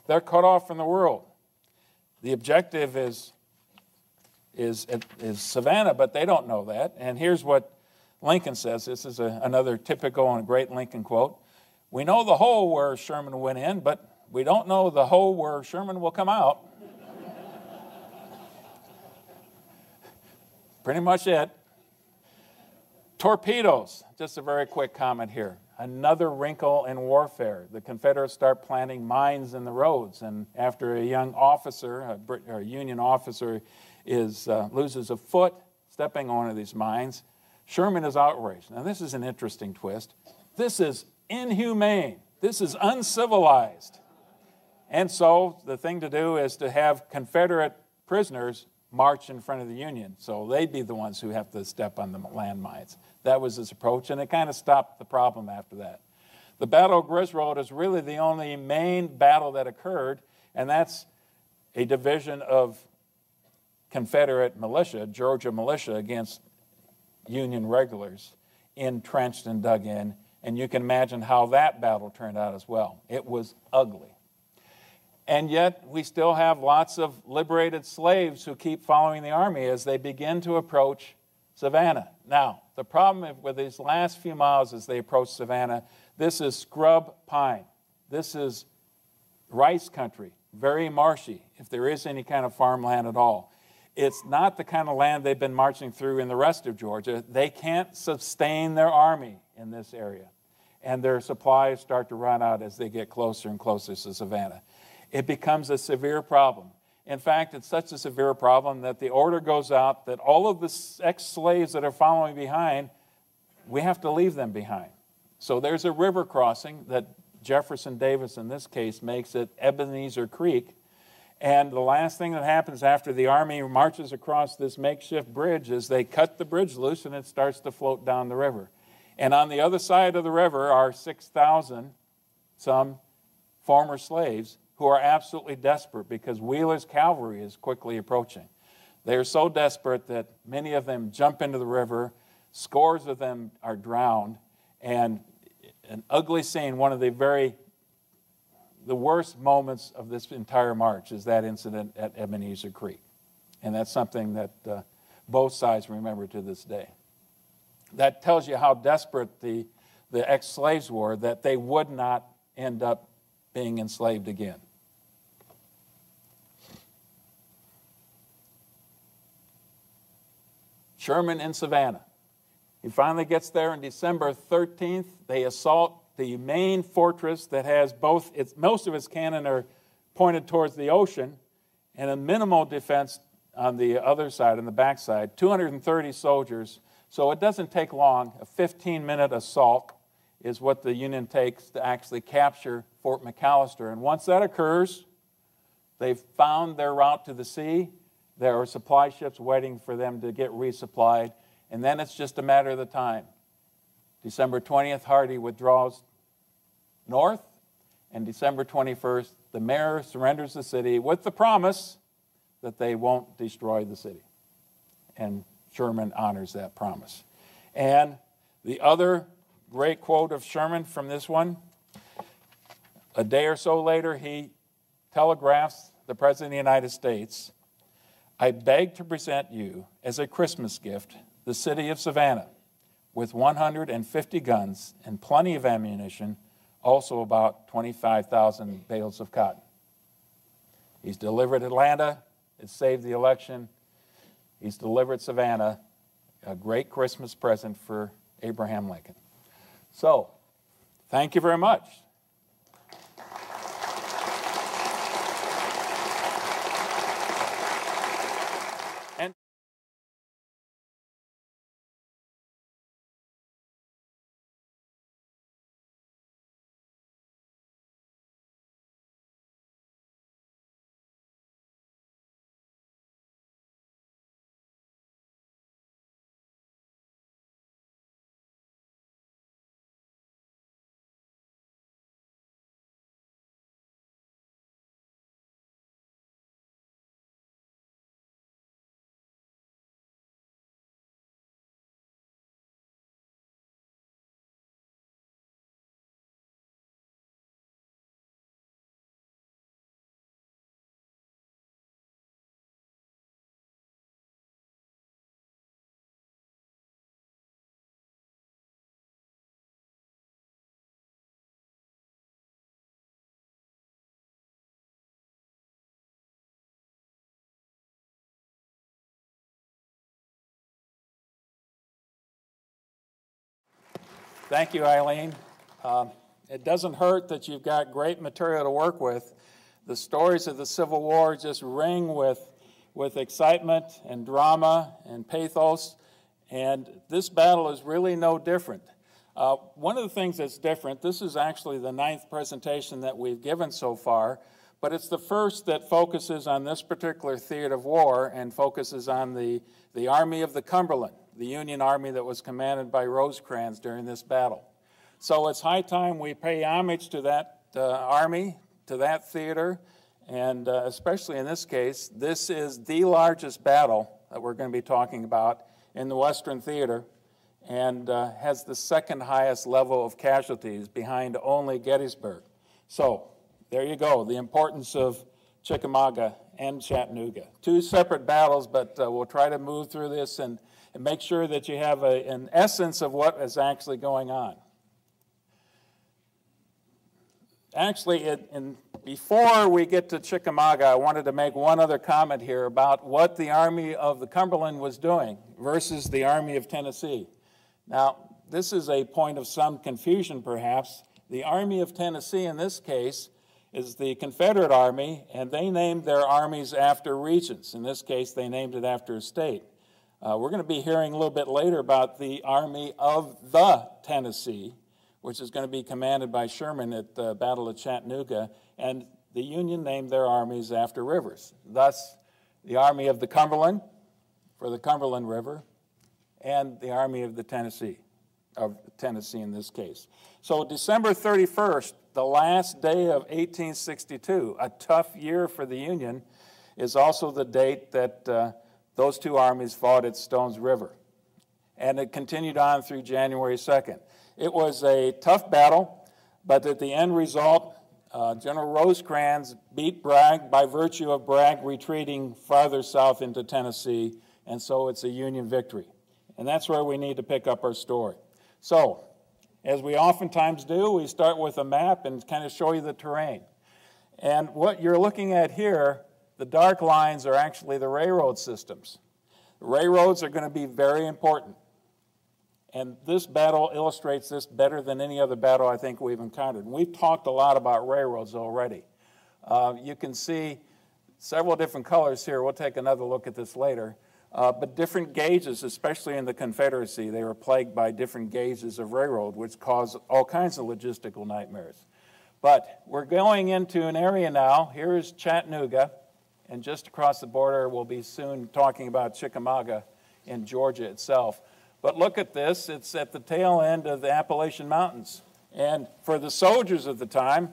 They're cut off from the world. The objective is Savannah, but they don't know that. And here's what Lincoln says. This is another typical and great Lincoln quote. "We know the hole where Sherman went in, but we don't know the hole where Sherman will come out." Pretty much it. Torpedoes. Just a very quick comment here. Another wrinkle in warfare. The Confederates start planting mines in the roads, and after a young officer, a Union officer, loses a foot stepping on one of these mines, Sherman is outraged. Now, this is an interesting twist. This is inhumane. This is uncivilized. And so the thing to do is to have Confederate prisoners march in front of the Union. So they'd be the ones who have to step on the landmines. That was his approach, and it kind of stopped the problem after that. The Battle of Griswold is really the only main battle that occurred, and that's a division of Confederate militia, Georgia militia, against Union regulars, entrenched and dug in. And you can imagine how that battle turned out as well. It was ugly. And yet, we still have lots of liberated slaves who keep following the army as they begin to approach Savannah. Now, the problem with these last few miles as they approach Savannah, this is scrub pine. This is rice country, very marshy, if there is any kind of farmland at all. It's not the kind of land they've been marching through in the rest of Georgia. They can't sustain their army in this area. And their supplies start to run out as they get closer and closer to Savannah. It becomes a severe problem. In fact, it's such a severe problem that the order goes out that all of the ex-slaves that are following behind, we have to leave them behind. So there's a river crossing that Jefferson Davis, in this case, makes at Ebenezer Creek. And the last thing that happens after the army marches across this makeshift bridge is they cut the bridge loose and it starts to float down the river. And on the other side of the river are 6,000, some former slaves, who are absolutely desperate because Wheeler's cavalry is quickly approaching. They are so desperate that many of them jump into the river, scores of them are drowned, and an ugly scene, one of the worst moments of this entire march is that incident at Ebenezer Creek. And that's something that both sides remember to this day. That tells you how desperate the ex-slaves were, that they would not end up being enslaved again. Sherman in Savannah. He finally gets there on December 13th. They assault the main fortress that has most of its cannon are pointed towards the ocean, and a minimal defense on the other side, on the backside, 230 soldiers. So it doesn't take long. A 15-minute assault is what the Union takes to actually capture Fort McAllister. And once that occurs, they've found their route to the sea. There are supply ships waiting for them to get resupplied. And then it's just a matter of the time. December 20th, Hardee withdraws north. And December 21st, the mayor surrenders the city with the promise that they won't destroy the city. And Sherman honors that promise. And the other great quote of Sherman from this one, a day or so later, he telegraphs the President of the United States, "I beg to present you as a Christmas gift the city of Savannah with 150 guns and plenty of ammunition, also about 25,000 bales of cotton." He's delivered Atlanta. It saved the election. He's delivered Savannah, a great Christmas present for Abraham Lincoln. So, thank you very much. Thank you, Eileen. It doesn't hurt that you've got great material to work with. The stories of the Civil War just ring with excitement and drama and pathos, and this battle is really no different. One of the things that's different, this is actually the 9th presentation that we've given so far, but it's the first that focuses on this particular theater of war and focuses on the Army of the Cumberland, the Union Army that was commanded by Rosecrans during this battle. So it's high time we pay homage to that army, to that theater, and especially in this case, this is the largest battle that we're going to be talking about in the Western Theater, and has the second highest level of casualties behind only Gettysburg. So there you go, the importance of Chickamauga and Chattanooga. Two separate battles, but we'll try to move through this and make sure that you have an essence of what is actually going on. Actually, before we get to Chickamauga, I wanted to make one other comment here about what the Army of the Cumberland was doing versus the Army of Tennessee. Now, this is a point of some confusion, perhaps. The Army of Tennessee, in this case, is the Confederate Army, and they named their armies after regions. In this case, they named it after a state. We're going to be hearing a little bit later about the Army of the Tennessee, which is going to be commanded by Sherman at the Battle of Chattanooga, and the Union named their armies after rivers. Thus, the Army of the Cumberland, for the Cumberland River, and the Army of Tennessee in this case. So December 31st, the last day of 1862, a tough year for the Union, is also the date that those two armies fought at Stones River. And it continued on through January 2nd. It was a tough battle, but at the end result, General Rosecrans beat Bragg by virtue of Bragg retreating farther south into Tennessee, and so it's a Union victory. And that's where we need to pick up our story. So, as we oftentimes do, we start with a map and kind of show you the terrain. And what you're looking at here, the dark lines are actually the railroad systems. Railroads are going to be very important. And this battle illustrates this better than any other battle I think we've encountered. And we've talked a lot about railroads already. You can see several different colors here. We'll take another look at this later. But different gauges, especially in the Confederacy, they were plagued by different gauges of railroad, which caused all kinds of logistical nightmares. But we're going into an area now. Here is Chattanooga, and just across the border, we'll be soon talking about Chickamauga in Georgia itself. But look at this. It's at the tail end of the Appalachian Mountains. And for the soldiers of the time,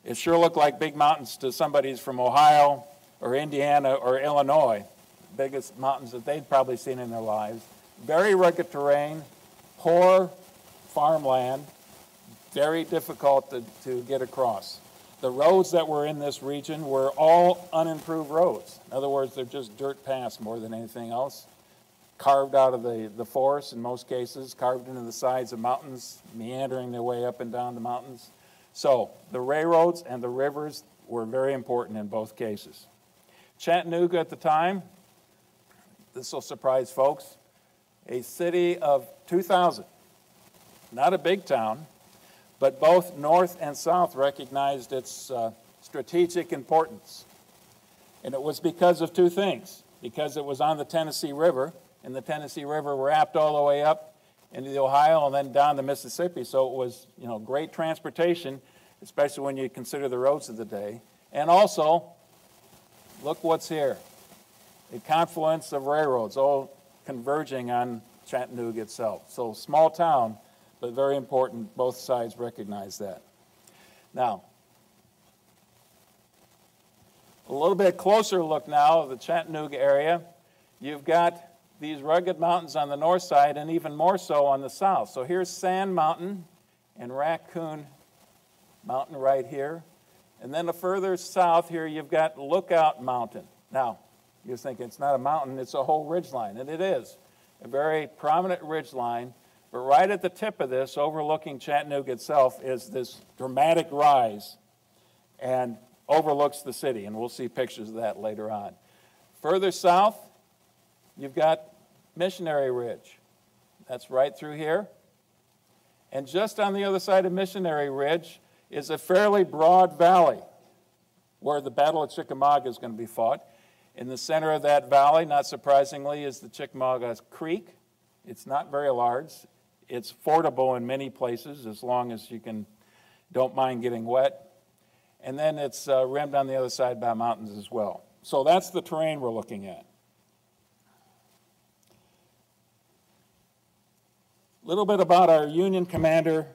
it sure looked like big mountains to somebody from Ohio or Indiana or Illinois, biggest mountains that they'd probably seen in their lives. Very rugged terrain, poor farmland, very difficult to get across. The roads that were in this region were all unimproved roads. In other words, they're just dirt paths more than anything else, carved out of the forest in most cases, carved into the sides of mountains, meandering their way up and down the mountains. So the railroads and the rivers were very important in both cases. Chattanooga at the time, this will surprise folks, a city of 2,000. Not a big town, but both North and South recognized its strategic importance. And it was because of two things. Because it was on the Tennessee River, and the Tennessee River wrapped all the way up into the Ohio and then down the Mississippi. So it was, great transportation, especially when you consider the roads of the day. And also, look what's here. A confluence of railroads, all converging on Chattanooga itself. So small town, but very important. Both sides recognize that. Now, a little bit closer look now of the Chattanooga area. You've got these rugged mountains on the north side and even more so on the south. So here's Sand Mountain and Raccoon Mountain right here. And then the further south here, you've got Lookout Mountain. Now, you're thinking it's not a mountain, it's a whole ridgeline, and it is. A very prominent ridgeline. But right at the tip of this, overlooking Chattanooga itself, is this dramatic rise and overlooks the city, and we'll see pictures of that later on. Further south, you've got Missionary Ridge. That's right through here. And just on the other side of Missionary Ridge is a fairly broad valley where the Battle of Chickamauga is going to be fought. In the center of that valley, not surprisingly, is the Chickamauga Creek. It's not very large. It's fordable in many places as long as you don't mind getting wet. And then it's rimmed on the other side by mountains as well. So that's the terrain we're looking at. A little bit about our Union commander,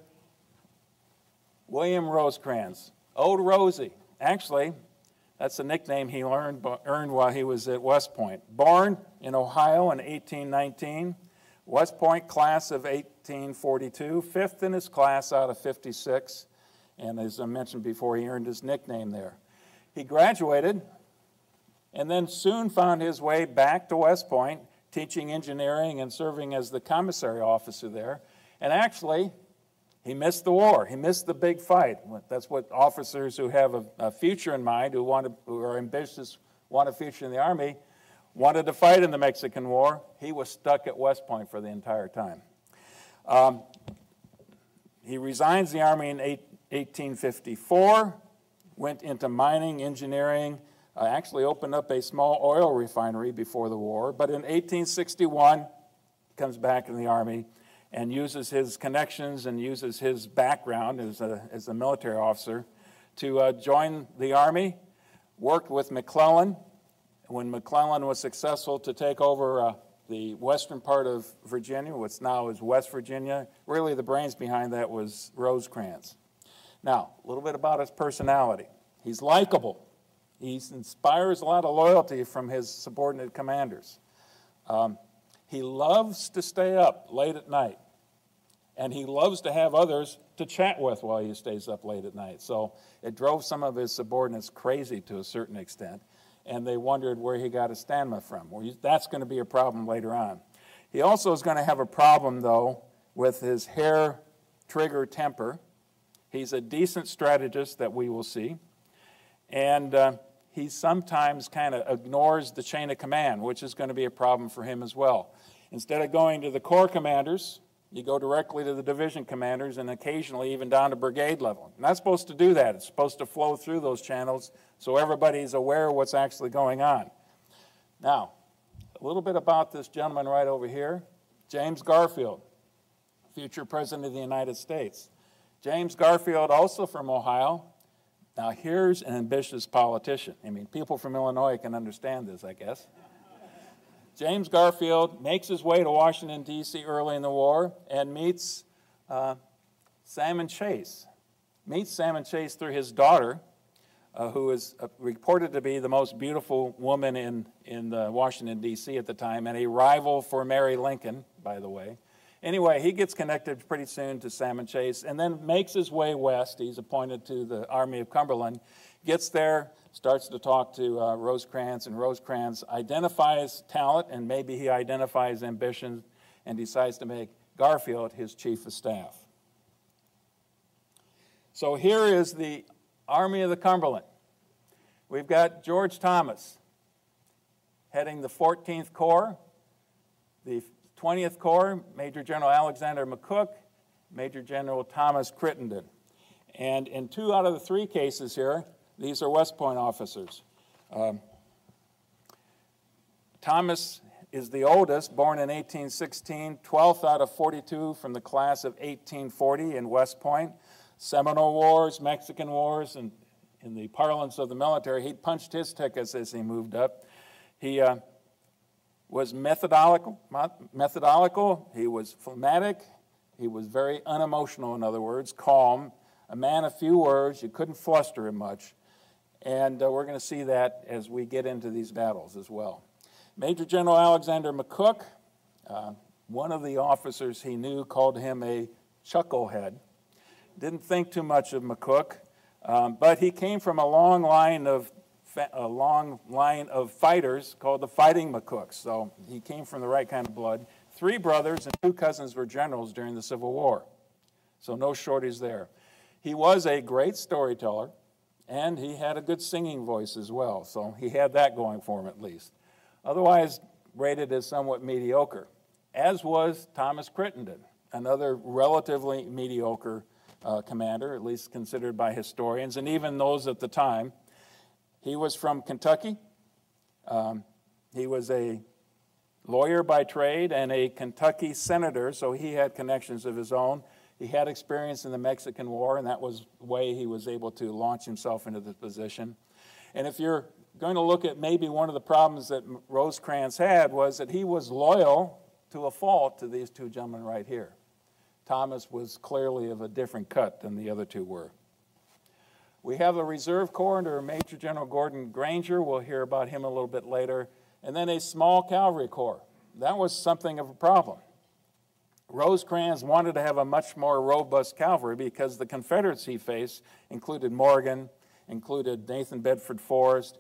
William Rosecrans. Old Rosie. Actually, that's a nickname he earned while he was at West Point. Born in Ohio in 1819, West Point class of 1842, fifth in his class out of 56, and as I mentioned before, he earned his nickname there. He graduated and then soon found his way back to West Point, teaching engineering and serving as the commissary officer there. And actually, he missed the war. He missed the big fight. That's what officers who have a future in mind, who are ambitious, want a future in the Army, wanted to fight in the Mexican War. He was stuck at West Point for the entire time. He resigns the Army in 1854, went into mining, engineering, actually opened up a small oil refinery before the war. But in 1861, he comes back in the Army and uses his connections and uses his background as a military officer to join the Army, worked with McClellan. When McClellan was successful to take over the western part of Virginia, what's now is West Virginia, really the brains behind that was Rosecrans. Now, a little bit about his personality. He's likable. He inspires a lot of loyalty from his subordinate commanders. He loves to stay up late at night, and he loves to have others to chat with while he stays up late at night. So it drove some of his subordinates crazy to a certain extent, and they wondered where he got his stamina from. Well, that's going to be a problem later on. He also is going to have a problem, though, with his hair-trigger temper. He's a decent strategist that we will see, and he sometimes kind of ignores the chain of command, which is going to be a problem for him as well. Instead of going to the corps commanders, you go directly to the division commanders and occasionally even down to brigade level. You're not supposed to do that. It's supposed to flow through those channels so everybody's aware of what's actually going on. Now, a little bit about this gentleman right over here, James Garfield, future President of the United States. James Garfield, also from Ohio. Now, here's an ambitious politician. I mean, people from Illinois can understand this, I guess. James Garfield makes his way to Washington, D.C. early in the war and meets Salmon Chase. Meets Salmon Chase through his daughter, who is reported to be the most beautiful woman in Washington, D.C. at the time, and a rival for Mary Lincoln, by the way. Anyway, he gets connected pretty soon to Salmon Chase and then makes his way west. He's appointed to the Army of Cumberland, gets there, starts to talk to Rosecrans, and Rosecrans identifies talent, and maybe he identifies ambition, and decides to make Garfield his chief of staff. So here is the Army of the Cumberland. We've got George Thomas heading the 14th Corps, the 20th Corps, Major General Alexander McCook, Major General Thomas Crittenden. And in 2 out of the 3 cases here, these are West Point officers. Thomas is the oldest, born in 1816, 12th out of 42 from the class of 1840 in West Point. Seminole Wars, Mexican Wars, and in the parlance of the military, he punched his tickets as he moved up. He was methodical, he was phlegmatic, he was very unemotional, in other words, calm, a man of few words, you couldn't fluster him much. And we're going to see that as we get into these battles as well. Major General Alexander McCook, one of the officers he knew called him a chucklehead. Didn't think too much of McCook, but he came from a long line of fighters called the Fighting McCooks. So he came from the right kind of blood. 3 brothers and 2 cousins were generals during the Civil War. So no shortage there. He was a great storyteller, and he had a good singing voice as well. So he had that going for him at least. Otherwise rated as somewhat mediocre, as was Thomas Crittenden, another relatively mediocre commander, at least considered by historians, and even those at the time. He was from Kentucky. He was a lawyer by trade and a Kentucky senator, so he had connections of his own. He had experience in the Mexican War, and that was the way he was able to launch himself into the position. And if you're going to look at maybe one of the problems that Rosecrans had, was that he was loyal to a fault to these 2 gentlemen right here. Thomas was clearly of a different cut than the other 2 were. We have a Reserve Corps under Major General Gordon Granger. We'll hear about him a little bit later. And then a small cavalry corps. That was something of a problem. Rosecrans wanted to have a much more robust cavalry because the Confederates he faced included Morgan, included Nathan Bedford Forrest,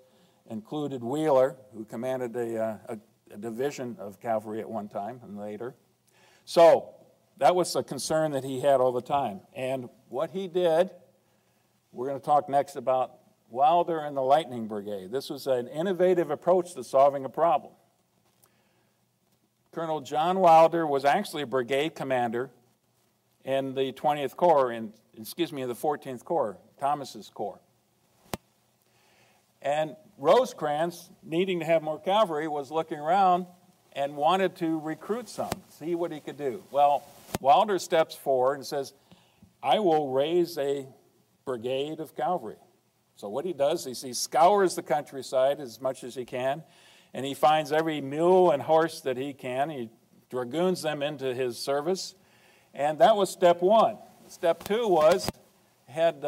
included Wheeler, who commanded a division of cavalry at one time and later. So that was a concern that he had all the time. And what he did, we're going to talk next about Wilder and the Lightning Brigade. This was an innovative approach to solving a problem. Colonel John Wilder was actually a brigade commander in the 20th Corps, in the 14th Corps, Thomas's Corps. And Rosecrans, needing to have more cavalry, was looking around and wanted to recruit some, see what he could do. Well, Wilder steps forward and says, I will raise a brigade of cavalry. So what he does is he scours the countryside as much as he can, and he finds every mule and horse that he can. He dragoons them into his service, and that was step 1. Step 2 was, had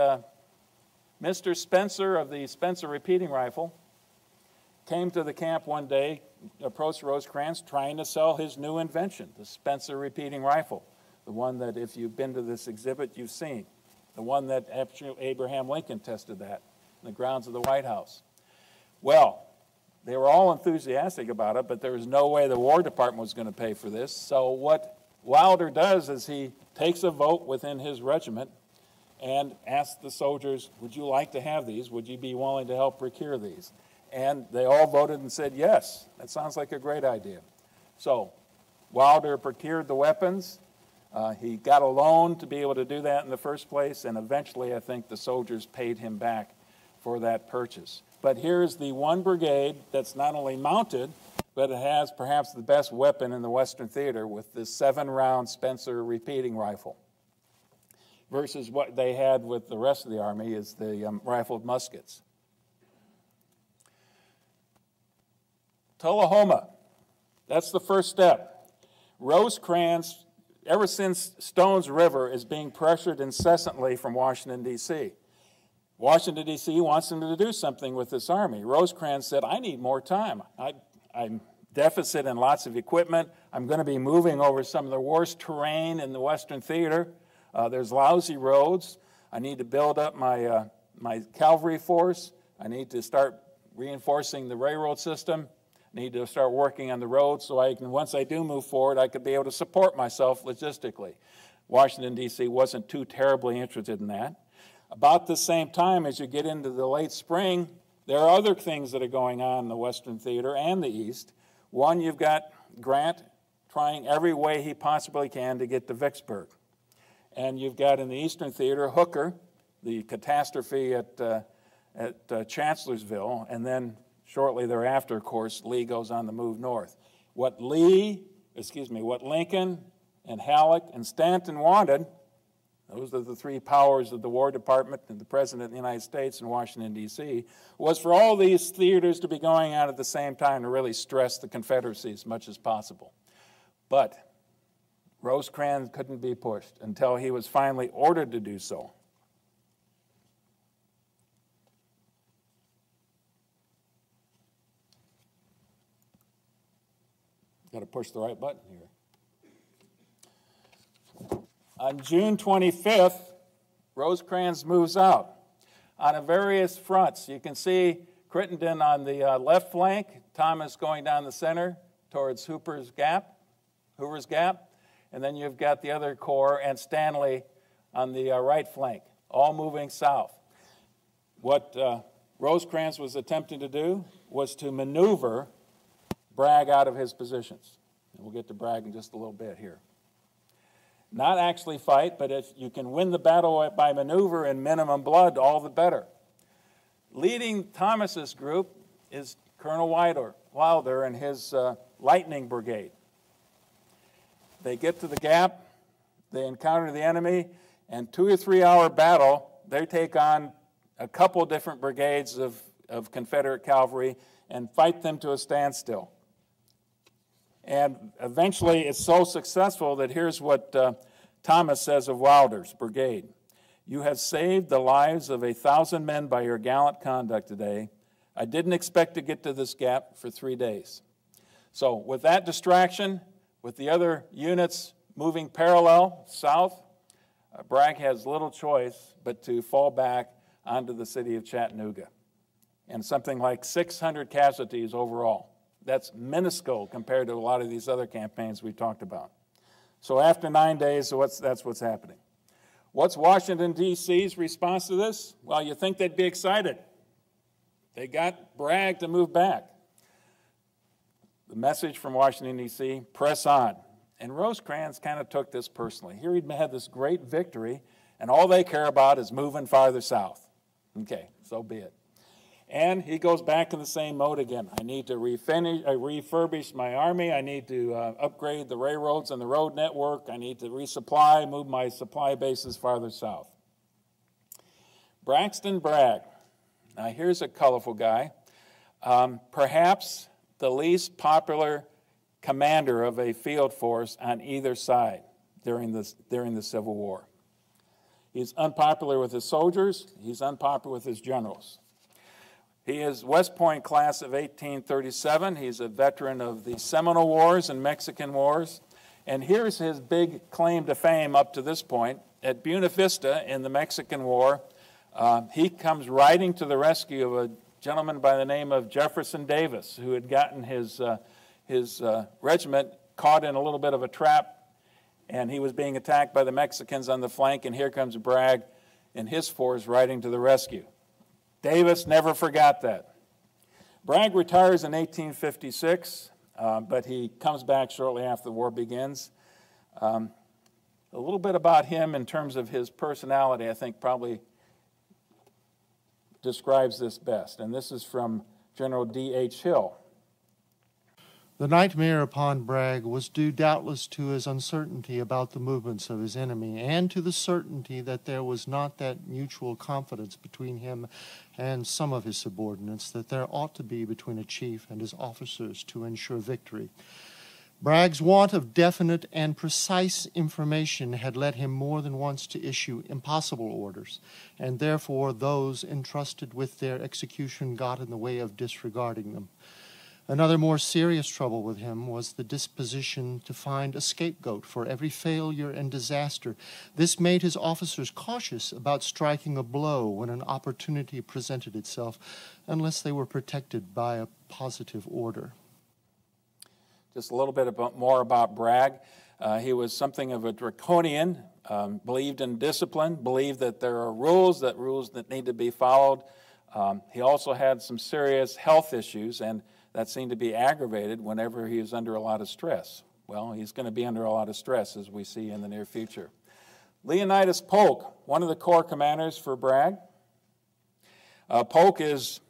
Mr. Spencer of the Spencer repeating rifle came to the camp one day, approached Rosecrans trying to sell his new invention, the Spencer repeating rifle, the one that if you've been to this exhibit, you've seen, the one that Abraham Lincoln tested that in the grounds of the White House. Well, they were all enthusiastic about it, but there was no way the War Department was going to pay for this. So what Wilder does is he takes a vote within his regiment, and asked the soldiers, would you like to have these? Would you be willing to help procure these? And they all voted and said, yes, that sounds like a great idea. So Wilder procured the weapons. He got a loan to be able to do that in the first place, and eventually I think the soldiers paid him back for that purchase. But here's the one brigade that's not only mounted, but it has perhaps the best weapon in the Western Theater with this 7-round Spencer repeating rifle, versus what they had with the rest of the Army is the rifled muskets. Tullahoma, that's the first step. Rosecrans, ever since Stones River, is being pressured incessantly from Washington, D.C. Washington, D.C. wants him to do something with this army. Rosecrans said, I need more time. I'm deficit in lots of equipment. I'm going to be moving over some of the worst terrain in the Western Theater. There's lousy roads. I need to build up my, my cavalry force. I need to start reinforcing the railroad system. I need to start working on the roads so I can, once I do move forward, I could be able to support myself logistically. Washington, D.C. wasn't too terribly interested in that. About the same time as you get into the late spring, there are other things that are going on in the Western Theater and the East. One, you've got Grant trying every way he possibly can to get to Vicksburg. And you've got in the Eastern Theater Hooker, the catastrophe at Chancellorsville, and then shortly thereafter, of course, Lee goes on the move north. What Lincoln and Halleck and Stanton wanted, those are the three powers of the War Department and the President of the United States in Washington, D.C., was for all these theaters to be going on at the same time to really stress the Confederacy as much as possible. But Rosecrans couldn't be pushed until he was finally ordered to do so. Got to push the right button here. On June 25th, Rosecrans moves out on various fronts. You can see Crittenden on the left flank, Thomas going down the center towards Hoover's Gap, and then you've got the other corps and Stanley on the right flank, all moving south. What Rosecrans was attempting to do was to maneuver Bragg out of his positions. And we'll get to Bragg in just a little bit here. Not actually fight, but if you can win the battle by maneuver and minimum blood, all the better. Leading Thomas's group is Colonel Wilder and his Lightning Brigade. They get to the Gap, they encounter the enemy, and 2 or 3 hour battle, they take on a couple different brigades of Confederate cavalry and fight them to a standstill. And eventually it's so successful that here's what Thomas says of Wilder's brigade. You have saved the lives of 1,000 men by your gallant conduct today. I didn't expect to get to this gap for 3 days. So with that distraction, with the other units moving parallel south, Bragg has little choice but to fall back onto the city of Chattanooga. And something like 600 casualties overall. That's minuscule compared to a lot of these other campaigns we talked about. So after 9 days, that's what's happening. What's Washington, D.C.'s response to this? Well, you think they'd be excited. They got Bragg to move back. The message from Washington, D.C., press on. And Rosecrans kind of took this personally. Here he'd had this great victory, and all they care about is moving farther south. Okay, so be it. And he goes back in the same mode again. I need to refurbish my army. I need to upgrade the railroads and the road network. I need to resupply, move my supply bases farther south. Braxton Bragg. Now here's a colorful guy. Perhaps the least popular commander of a field force on either side during the Civil War. He's unpopular with his soldiers. He's unpopular with his generals. He is West Point class of 1837. He's a veteran of the Seminole Wars and Mexican Wars. And here's his big claim to fame up to this point. At Buena Vista in the Mexican War, he comes riding to the rescue of a gentleman by the name of Jefferson Davis, who had gotten his regiment caught in a little bit of a trap, and he was being attacked by the Mexicans on the flank, and here comes Bragg in his force riding to the rescue. Davis never forgot that. Bragg retires in 1856, but he comes back shortly after the war begins. A little bit about him in terms of his personality, I think, probably describes this best. And this is from General D.H. Hill. The nightmare upon Bragg was due doubtless to his uncertainty about the movements of his enemy, and to the certainty that there was not that mutual confidence between him and some of his subordinates that there ought to be between a chief and his officers to ensure victory. Bragg's want of definite and precise information had led him more than once to issue impossible orders, and therefore those entrusted with their execution got in the way of disregarding them. Another more serious trouble with him was the disposition to find a scapegoat for every failure and disaster. This made his officers cautious about striking a blow when an opportunity presented itself, unless they were protected by a positive order. Just a little bit more about Bragg. He was something of a draconian, believed in discipline, believed that there are rules that need to be followed. He also had some serious health issues, and that seemed to be aggravated whenever he was under a lot of stress. Well, he's going to be under a lot of stress, as we see in the near future. Leonidas Polk, one of the corps commanders for Bragg. Polk is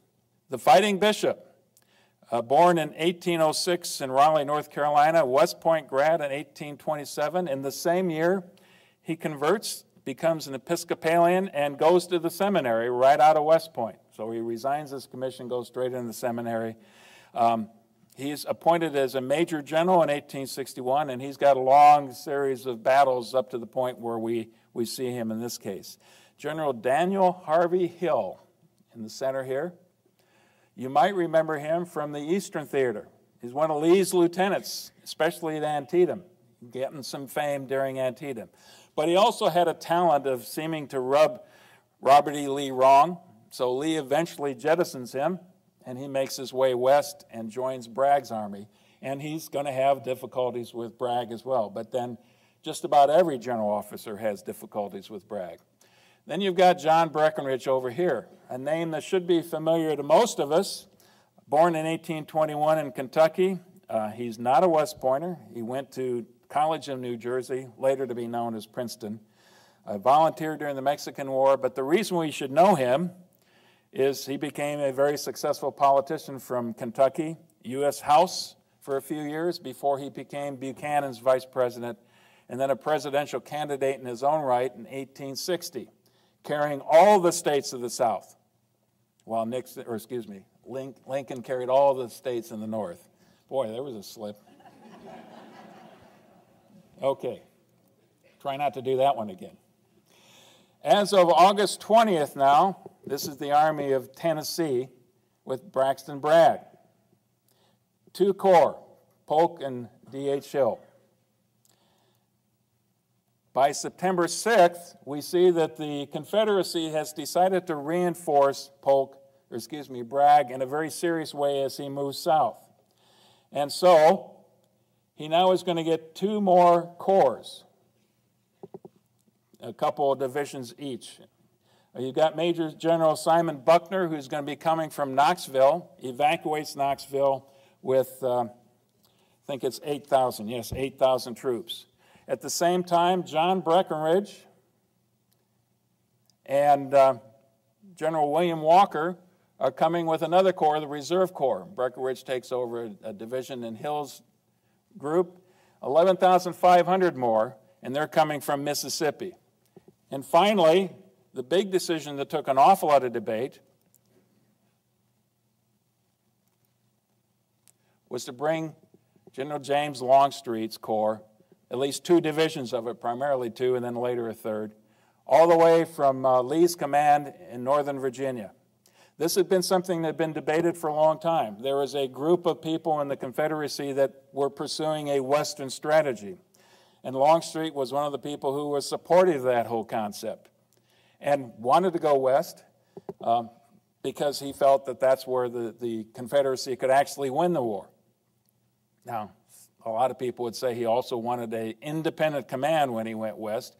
the fighting bishop. Born in 1806 in Raleigh, North Carolina, West Point grad in 1827. In the same year, he converts, becomes an Episcopalian, and goes to the seminary right out of West Point. So he resigns his commission, goes straight into the seminary. He's appointed as a major general in 1861, and he's got a long series of battles up to the point where we see him in this case. General Daniel Harvey Hill in the center here. You might remember him from the Eastern Theater. He's one of Lee's lieutenants, especially at Antietam, getting some fame during Antietam. But he also had a talent of seeming to rub Robert E. Lee wrong, so Lee eventually jettisons him, and he makes his way west and joins Bragg's army. And he's going to have difficulties with Bragg as well. But then just about every general officer has difficulties with Bragg. Then you've got John Breckinridge over here, a name that should be familiar to most of us. Born in 1821 in Kentucky. He's not a West Pointer. He went to College of New Jersey, later to be known as Princeton. Volunteered during the Mexican War, but the reason we should know him is he became a very successful politician from Kentucky, U.S. House for a few years before he became Buchanan's vice president, and then a presidential candidate in his own right in 1860, carrying all the states of the South, while Lincoln carried all the states in the North. Boy, there was a slip. Okay, try not to do that one again. As of August 20th now, this is the Army of Tennessee with Braxton Bragg. 2 corps, Polk and D.H. Hill. By September 6th, we see that the Confederacy has decided to reinforce Bragg in a very serious way as he moves south. And so, he now is going to get 2 more corps, a couple of divisions each. You've got Major General Simon Buckner, who's going to be coming from Knoxville, evacuates Knoxville with, I think it's 8,000, yes, 8,000 troops. At the same time, John Breckinridge and General William Walker are coming with another corps, the Reserve Corps. Breckinridge takes over a division in Hill's group, 11,500 more, and they're coming from Mississippi. And finally, the big decision that took an awful lot of debate was to bring General James Longstreet's corps, at least 2 divisions of it, primarily 2 and then later a 3rd, all the way from Lee's command in Northern Virginia. This had been something that had been debated for a long time. There was a group of people in the Confederacy that were pursuing a Western strategy. And Longstreet was one of the people who was supportive of that whole concept and wanted to go west because he felt that that's where the Confederacy could actually win the war. Now, a lot of people would say he also wanted an independent command when he went west.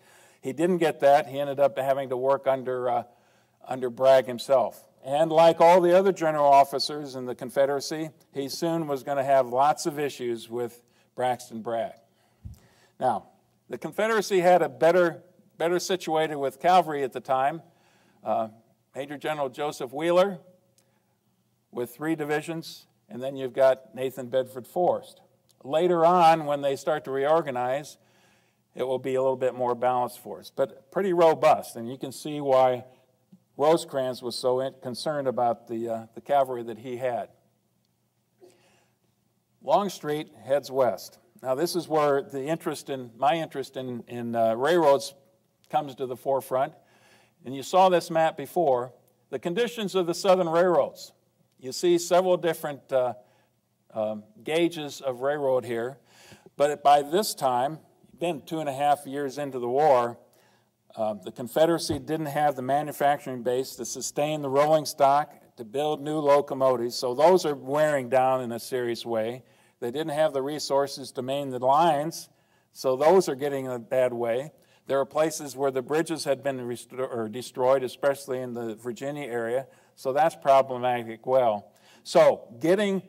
He didn't get that. He ended up having to work under Bragg himself. And like all the other general officers in the Confederacy, he soon was going to have lots of issues with Braxton Bragg. Now, the Confederacy had a better situated with cavalry at the time. Major General Joseph Wheeler with 3 divisions, and then you've got Nathan Bedford Forrest. Later on, when they start to reorganize, it will be a little bit more balanced force, but pretty robust. And you can see why Rosecrans was so concerned about the cavalry that he had. Longstreet heads west. Now this is where my interest in railroads comes to the forefront. And you saw this map before. The conditions of the southern railroads. You see several different gauges of railroad here. But by this time, been 2.5 years into the war, the Confederacy didn't have the manufacturing base to sustain the rolling stock, to build new locomotives, so those are wearing down in a serious way. They didn't have the resources to main the lines, so those are getting in a bad way. There are places where the bridges had been destroyed, especially in the Virginia area, so that's problematic well. So getting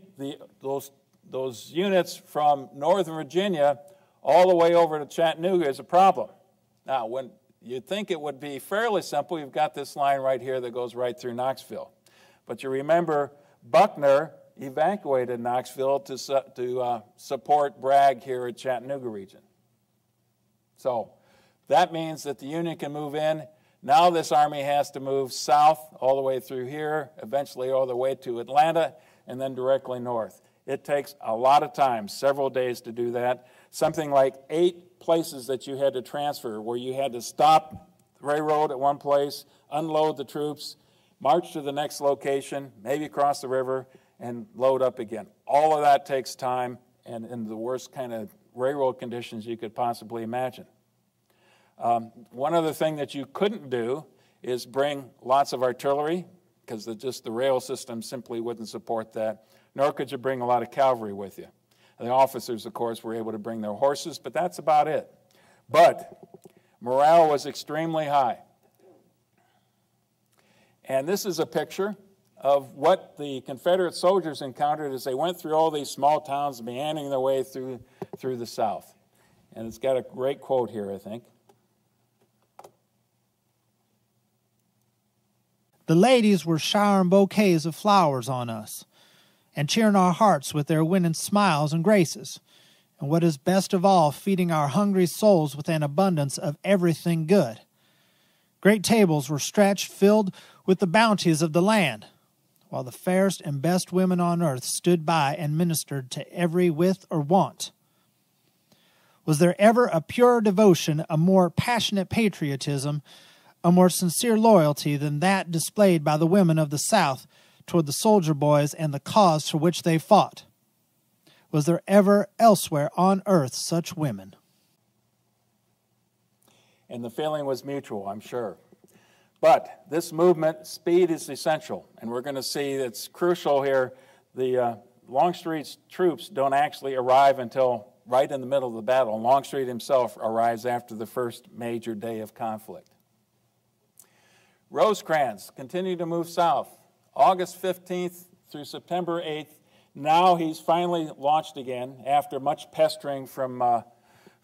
those units from Northern Virginia all the way over to Chattanooga is a problem. Now, when you'd think it would be fairly simple, you've got this line right here that goes right through Knoxville. But you remember Buckner evacuated Knoxville to support Bragg here at Chattanooga region. So that means that the Union can move in. Now this army has to move south all the way through here, eventually all the way to Atlanta, and then directly north. It takes a lot of time, several days to do that. Something like 8 places that you had to transfer, where you had to stop the railroad at one place, unload the troops, march to the next location, maybe cross the river, and load up again. All of that takes time and in the worst kind of railroad conditions you could possibly imagine. One other thing that you couldn't do is bring lots of artillery, because the rail system simply wouldn't support that, nor could you bring a lot of cavalry with you. The officers, of course, were able to bring their horses, but that's about it. But morale was extremely high. And this is a picture of what the Confederate soldiers encountered as they went through all these small towns, meandering their way through the South. And it's got a great quote here, I think. The ladies were showering bouquets of flowers on us and cheering our hearts with their winning smiles and graces, and what is best of all, feeding our hungry souls with an abundance of everything good. Great tables were stretched, filled with the bounties of the land, while the fairest and best women on earth stood by and ministered to every with or want. Was there ever a purer devotion, a more passionate patriotism, a more sincere loyalty than that displayed by the women of the South toward the soldier boys and the cause for which they fought? Was there ever elsewhere on earth such women? And the feeling was mutual, I'm sure. But this movement, speed is essential, and we're going to see it's crucial here. The Longstreet's troops don't actually arrive until right in the middle of the battle. Longstreet himself arrives after the first major day of conflict. Rosecrans continued to move south. August 15th through September 8th, now he's finally launched again after much pestering from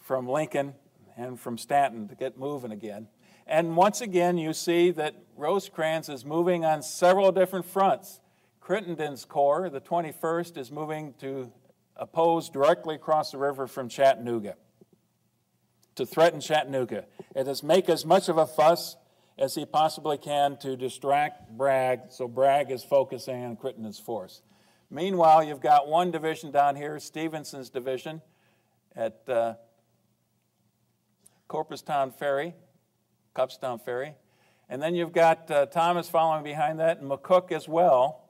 Lincoln and from Stanton to get moving again. And once again, you see that Rosecrans is moving on several different fronts. Crittenden's Corps, the 21st, is moving to oppose directly across the river from Chattanooga, to threaten Chattanooga. It is make as much of a fuss as he possibly can to distract Bragg, so Bragg is focusing on Crittenden's force. Meanwhile, you've got one division down here, Stevenson's division, at Cupstown Ferry, and then you've got Thomas following behind that, and McCook as well.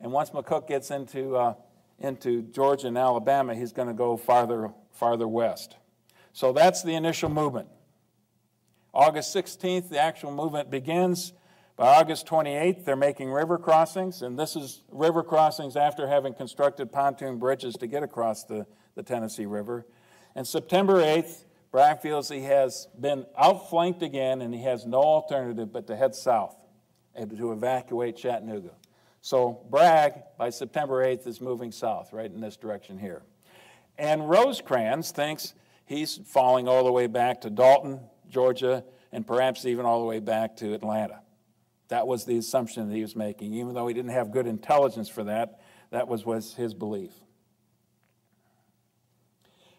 And once McCook gets into Georgia and Alabama, he's going to go farther west. So that's the initial movement. August 16th, the actual movement begins. By August 28th, they're making river crossings, and this is river crossings after having constructed pontoon bridges to get across the Tennessee River. And September 8th, Bragg feels he has been outflanked again and he has no alternative but to head south and to evacuate Chattanooga. So Bragg, by September 8th, is moving south, right in this direction here. And Rosecrans thinks he's falling all the way back to Dalton, Georgia, and perhaps even all the way back to Atlanta. That was the assumption that he was making. Even though he didn't have good intelligence for that, that was his belief.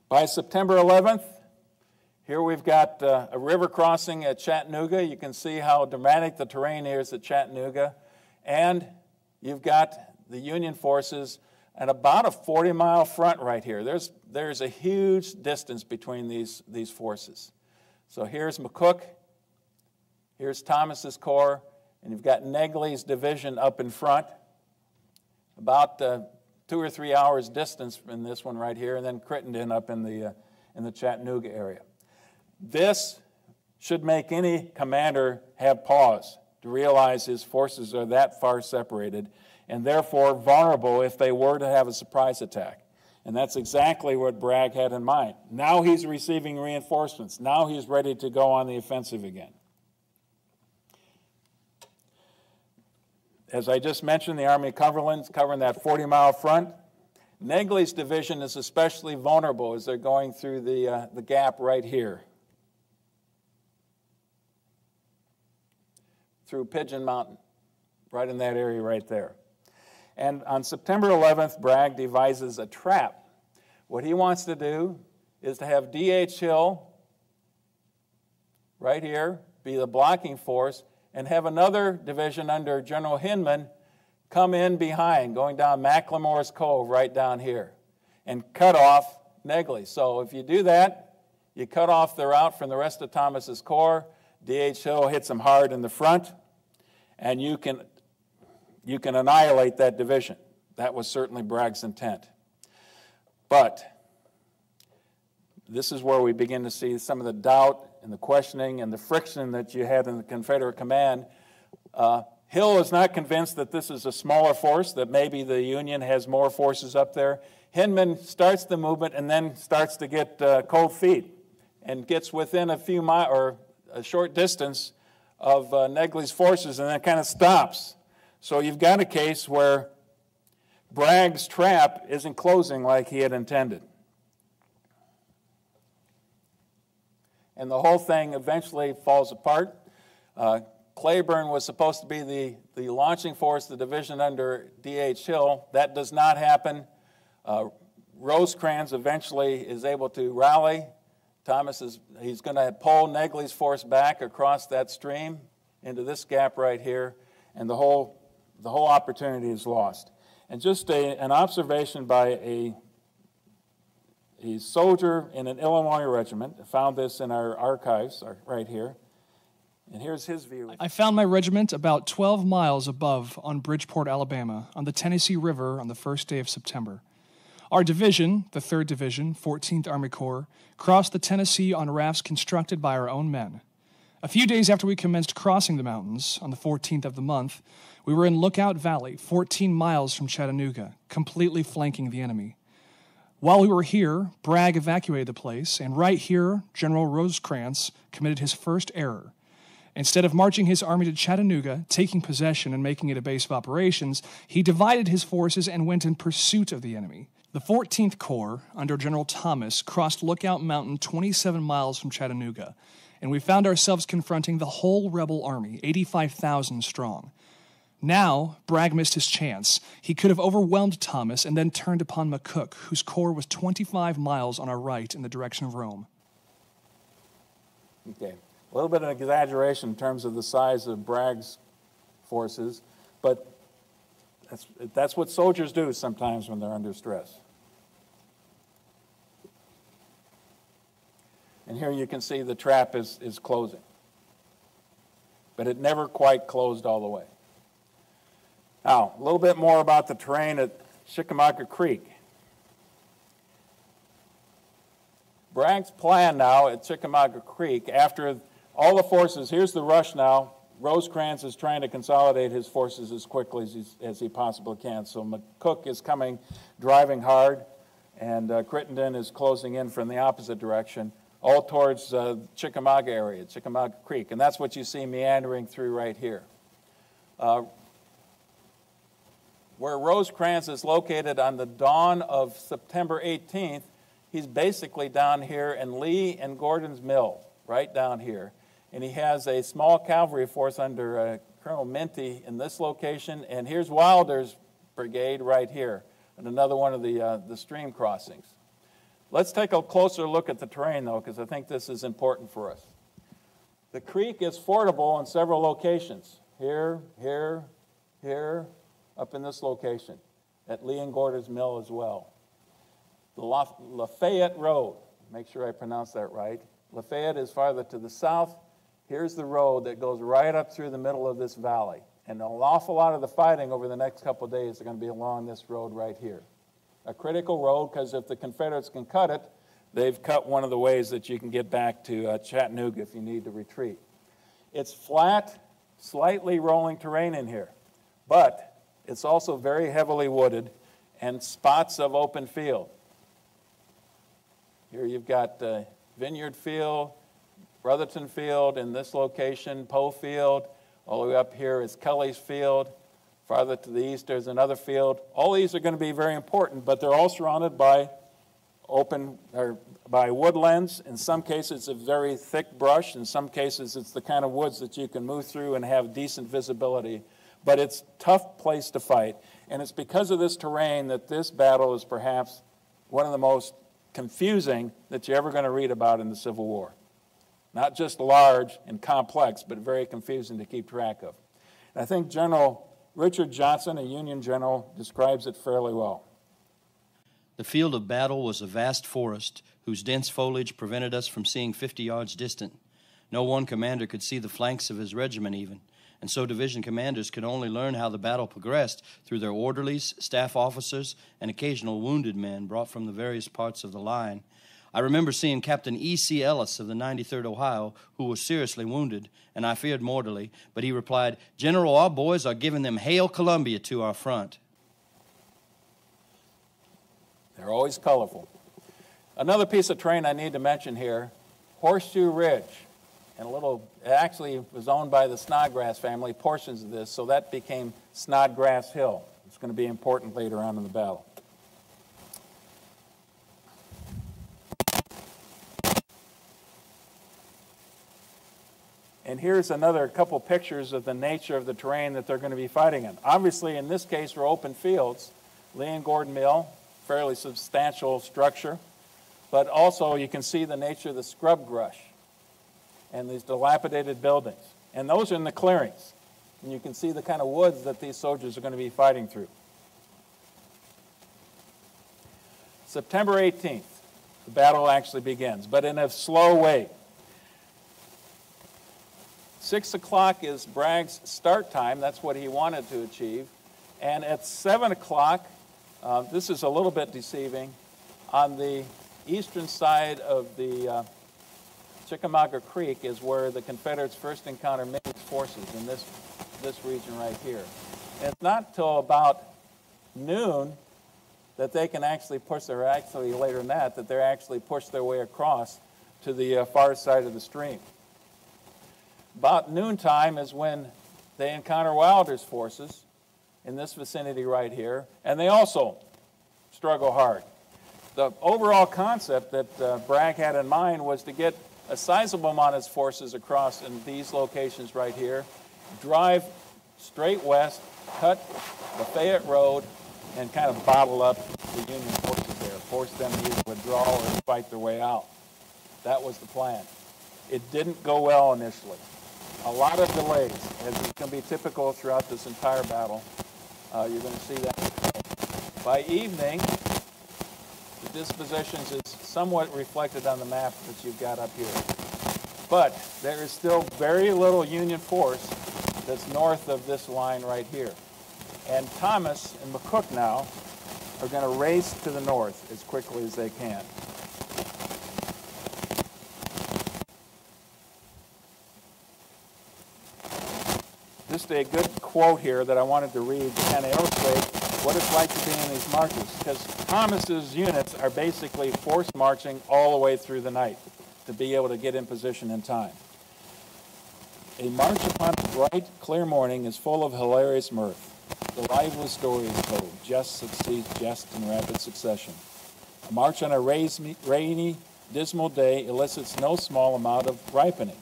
By September 11th, here we've got a river crossing at Chattanooga. You can see how dramatic the terrain is at Chattanooga. And you've got the Union forces at about a 40-mile front right here. There's a huge distance between these forces. So here's McCook, here's Thomas's corps, and you've got Negley's division up in front, about 2 or 3 hours distance from this one right here, and then Crittenden up in the Chattanooga area. This should make any commander have pause to realize his forces are that far separated and therefore vulnerable if they were to have a surprise attack. And that's exactly what Bragg had in mind. Now he's receiving reinforcements. Now he's ready to go on the offensive again. As I just mentioned, the Army of Cumberland's covering that 40-mile front. Negley's division is especially vulnerable as they're going through the gap right here, through Pigeon Mountain, right in that area right there. And on September 11th, Bragg devises a trap. What he wants to do is to have D.H. Hill right here be the blocking force and have another division under General Hinman come in behind, going down McLemore's Cove right down here, and cut off Negley. So if you do that, you cut off the route from the rest of Thomas's corps. D.H. Hill hits him hard in the front, and you can annihilate that division. That was certainly Bragg's intent. But this is where we begin to see some of the doubt and the questioning and the friction that you had in the Confederate command. Hill is not convinced that this is a smaller force, that maybe the Union has more forces up there. Hinman starts the movement and then starts to get cold feet and gets within a few miles or a short distance of Negley's forces and then kind of stops. So you've got a case where Bragg's trap isn't closing like he had intended. And the whole thing eventually falls apart. Claiborne was supposed to be the launching force, the division under D.H. Hill. That does not happen. Rosecrans eventually is able to rally. He's going to pull Negley's force back across that stream into this gap right here, and the whole opportunity is lost. And just an observation by a soldier in an Illinois regiment. I found this in our archives right here. And here's his view. I found my regiment about 12 miles above on Bridgeport, Alabama, on the Tennessee River on the first day of September. Our division, the 3rd Division, 14th Army Corps, crossed the Tennessee on rafts constructed by our own men. A few days after we commenced crossing the mountains, on the 14th of the month, we were in Lookout Valley, 14 miles from Chattanooga, completely flanking the enemy. While we were here, Bragg evacuated the place, and right here, General Rosecrans committed his first error. Instead of marching his army to Chattanooga, taking possession and making it a base of operations, he divided his forces and went in pursuit of the enemy. The 14th Corps, under General Thomas, crossed Lookout Mountain 27 miles from Chattanooga, and we found ourselves confronting the whole rebel army, 85,000 strong. Now, Bragg missed his chance. He could have overwhelmed Thomas and then turned upon McCook, whose corps was 25 miles on our right in the direction of Rome. Okay. A little bit of exaggeration in terms of the size of Bragg's forces, but that's what soldiers do sometimes when they're under stress. And here you can see the trap is closing. But it never quite closed all the way. Now, a little bit more about the terrain at Chickamauga Creek. Bragg's plan now at Chickamauga Creek, after all the forces, here's the rush now. Rosecrans is trying to consolidate his forces as quickly as he possibly can. So McCook is coming, driving hard, and Crittenden is closing in from the opposite direction. all towards Chickamauga area, Chickamauga Creek, and that's what you see meandering through right here. Where Rosecrans is located on the dawn of September 18th, he's basically down here in Lee and Gordon's Mill, right down here. And he has a small cavalry force under Colonel Minty in this location, and here's Wilder's brigade right here, and another one of the stream crossings. Let's take a closer look at the terrain, though, because I think this is important for us. The creek is fordable in several locations. Here, here, here, up in this location, at Lee and Gordon's Mill as well. The Lafayette Road, make sure I pronounce that right. Lafayette is farther to the south. Here's the road that goes right up through the middle of this valley. And an awful lot of the fighting over the next couple of days are going to be along this road right here. A critical road, because if the Confederates can cut it, they've cut one of the ways that you can get back to Chattanooga if you need to retreat. It's flat, slightly rolling terrain in here, but it's also very heavily wooded and spots of open field. Here you've got Vineyard Field, Brotherton Field in this location, Poe Field. All the way up here is Kelly's Field. Farther to the east, there's another field. All these are going to be very important, but they're all surrounded by by woodlands. In some cases, it's very thick brush. In some cases, it's the kind of woods that you can move through and have decent visibility. But it's a tough place to fight, and it's because of this terrain that this battle is perhaps one of the most confusing that you're ever going to read about in the Civil War. Not just large and complex, but very confusing to keep track of. And I think General Richard Johnson, a Union general, describes it fairly well. The field of battle was a vast forest whose dense foliage prevented us from seeing 50 yards distant. No one commander could see the flanks of his regiment even, and so division commanders could only learn how the battle progressed through their orderlies, staff officers, and occasional wounded men brought from the various parts of the line. I remember seeing Captain E.C. Ellis of the 93rd Ohio, who was seriously wounded, and I feared mortally, but he replied, "General, our boys are giving them Hail Columbia to our front." They're always colorful. Another piece of terrain I need to mention here, Horseshoe Ridge. And it actually was owned by the Snodgrass family, portions of this, so that became Snodgrass Hill. It's going to be important later on in the battle. And here's another couple pictures of the nature of the terrain that they're going to be fighting in. Obviously, in this case, we're open fields. Lee and Gordon Mill, fairly substantial structure. But also, you can see the nature of the scrub brush and these dilapidated buildings. And those are in the clearings. And you can see the kind of woods that these soldiers are going to be fighting through. September 18th, the battle actually begins, but in a slow way. 6 o'clock is Bragg's start time. That's what he wanted to achieve. And at 7 o'clock, this is a little bit deceiving, on the eastern side of the Chickamauga Creek is where the Confederates first encounter Minty's forces in this region right here. And it's not until about noon that they can actually push, or actually later than that they're actually pushed their way across to the far side of the stream. About noontime is when they encounter Wilder's forces in this vicinity right here, and they also struggle hard. The overall concept that Bragg had in mind was to get a sizable amount of his forces across in these locations right here, drive straight west, cut Lafayette Road, and kind of bottle up the Union forces there, force them to either withdraw or fight their way out. That was the plan. It didn't go well initially. A lot of delays, as is going to be typical throughout this entire battle. You're going to see that. By evening, the dispositions is somewhat reflected on the map that you've got up here. But there is still very little Union force that's north of this line right here. And Thomas and McCook now are going to race to the north as quickly as they can. Just a good quote here that I wanted to read to kind of illustrate what it's like to be in these marches, because Thomas's units are basically forced marching all the way through the night. to be able to get in position in time. A march upon a bright, clear morning is full of hilarious mirth. The lively story is told. Jest succeeds jest in rapid succession. A march on a rainy, dismal day elicits no small amount of ripening.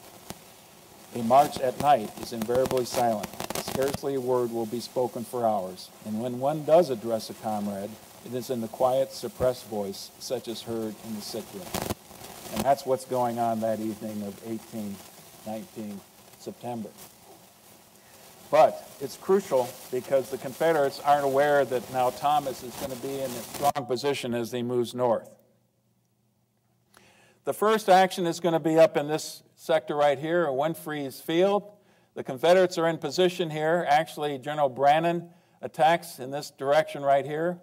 A march at night is invariably silent. Scarcely a word will be spoken for hours, and when one does address a comrade, it is in the quiet, suppressed voice such as heard in the sick room. And that's what's going on that evening of 19 September. But it's crucial because the Confederates aren't aware that now Thomas is going to be in a strong position as he moves north. The first action is going to be up in this sector right here, at Winfrey's Field. The Confederates are in position here. Actually, General Brannan attacks in this direction right here,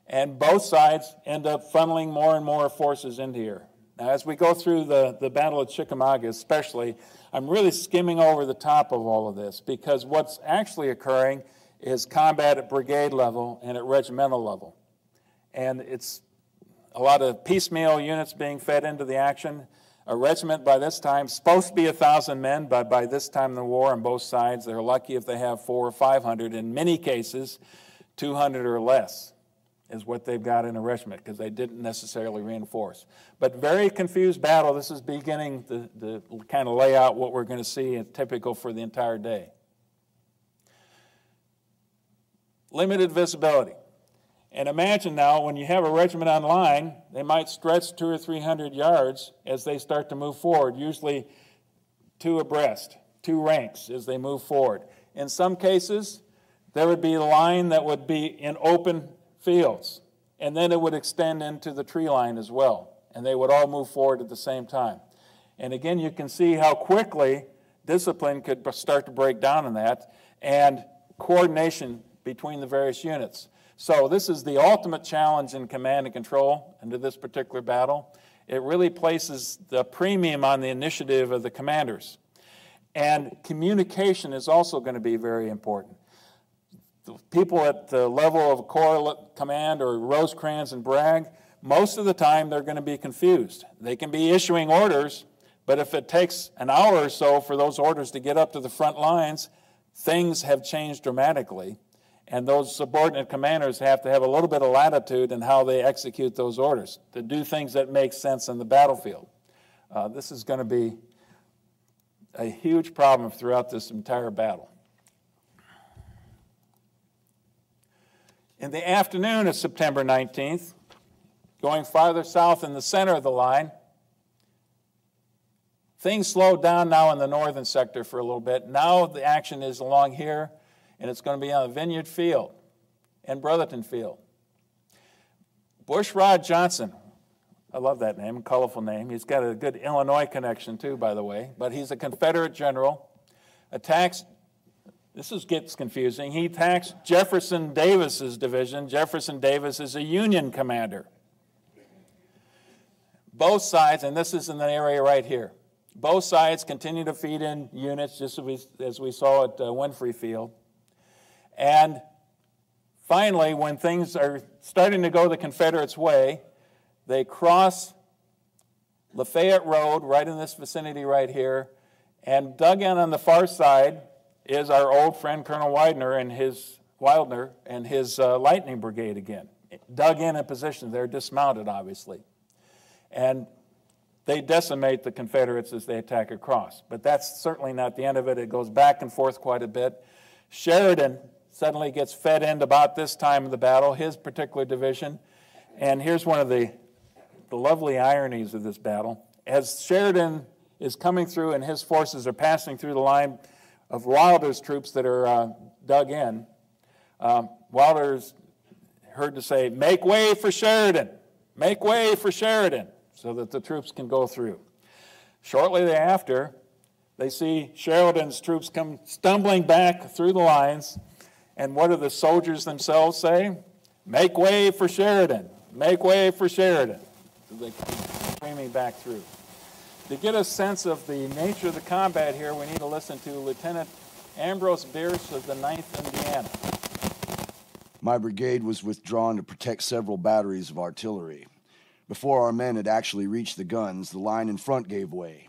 and both sides end up funneling more and more forces into here. Now, as we go through the Battle of Chickamauga especially, I'm really skimming over the top of all of this because what's actually occurring is combat at brigade level and at regimental level. And it's a lot of piecemeal units being fed into the action. A regiment by this time, supposed to be 1,000 men, but by this time in the war on both sides, they're lucky if they have 400 or 500. In many cases, 200 or less is what they've got in a regiment because they didn't necessarily reinforce. But very confused battle. This is beginning to kind of lay out what we're going to see typical for the entire day. Limited visibility. And imagine now when you have a regiment on line, they might stretch 200 or 300 yards as they start to move forward, usually 2 abreast, 2 ranks as they move forward. In some cases, there would be a line that would be in open fields, and then it would extend into the tree line as well, and they would all move forward at the same time. And again, you can see how quickly discipline could start to break down in that, and coordination between the various units. So this is the ultimate challenge in command and control into this particular battle. It really places the premium on the initiative of the commanders. And communication is also going to be very important. The people at the level of Corps Command or Rosecrans and Bragg, most of the time they're going to be confused. They can be issuing orders, but if it takes an hour or so for those orders to get up to the front lines, things have changed dramatically. And those subordinate commanders have to have a little bit of latitude in how they execute those orders to do things that make sense in the battlefield. This is going to be a huge problem throughout this entire battle. In the afternoon of September 19th, going farther south in the center of the line, things slowed down now in the northern sector for a little bit. Now the action is along here, and it's going to be on the Vineyard Field and Brotherton Field. Bushrod Johnson, I love that name, colorful name. He's got a good Illinois connection too, by the way, but he's a Confederate general, attacks. This gets confusing. He attacks Jefferson Davis's division. Jefferson Davis is a Union commander. Both sides, and this is in the area right here, both sides continue to feed in units, just as we saw at Winfrey Field. And finally, when things are starting to go the Confederates' way, they cross Lafayette Road right in this vicinity right here, and dug in on the far side is our old friend Colonel Wildner and his Lightning Brigade again. Dug in position. They're dismounted, obviously. And they decimate the Confederates as they attack across. But that's certainly not the end of it. It goes back and forth quite a bit. Sheridan suddenly gets fed in about this time of the battle, his particular division. And here's one of the lovely ironies of this battle. As Sheridan is coming through and his forces are passing through the line of Wilder's troops that are dug in, Wilder's heard to say, "Make way for Sheridan, make way for Sheridan," so that the troops can go through. Shortly thereafter, they see Sheridan's troops come stumbling back through the lines, and what do the soldiers themselves say? "Make way for Sheridan, make way for Sheridan." So they come screaming back through. To get a sense of the nature of the combat here, we need to listen to Lieutenant Ambrose Bierce of the 9th Indiana. My brigade was withdrawn to protect several batteries of artillery. Before our men had actually reached the guns, the line in front gave way.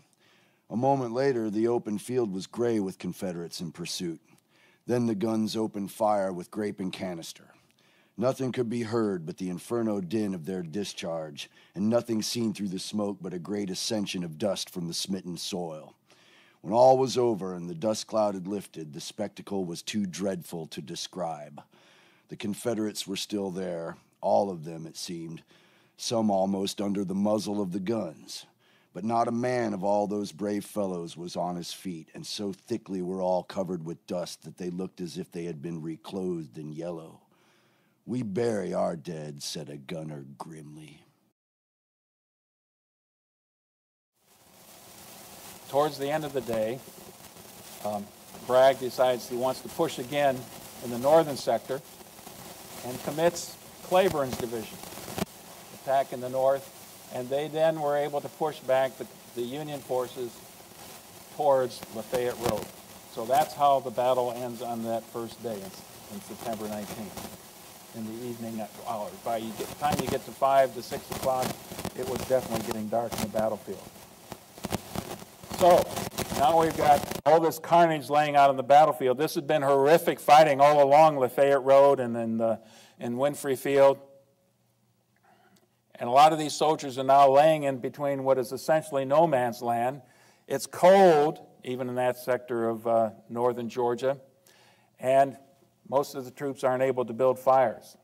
A moment later, the open field was gray with Confederates in pursuit. Then the guns opened fire with grape and canister. Nothing could be heard but the inferno din of their discharge, and nothing seen through the smoke but a great ascension of dust from the smitten soil. When all was over and the dust cloud had lifted, the spectacle was too dreadful to describe. The Confederates were still there, all of them, it seemed, some almost under the muzzle of the guns. But not a man of all those brave fellows was on his feet, and so thickly were all covered with dust that they looked as if they had been reclothed in yellow. "We bury our dead," said a gunner grimly. Towards the end of the day, Bragg decides he wants to push again in the northern sector and commits Claiborne's division, attack in the north, and they then were able to push back the Union forces towards Lafayette Road. So that's how the battle ends on that first day in September 19th. In the evening hours. By the time you get to 5 to 6 o'clock, it was definitely getting dark in the battlefield. So now we've got all this carnage laying out on the battlefield. This has been horrific fighting all along Lafayette Road and in Winfrey Field. And a lot of these soldiers are now laying in between what is essentially no man's land. It's cold, even in that sector of northern Georgia, and most of the troops aren't able to build fires.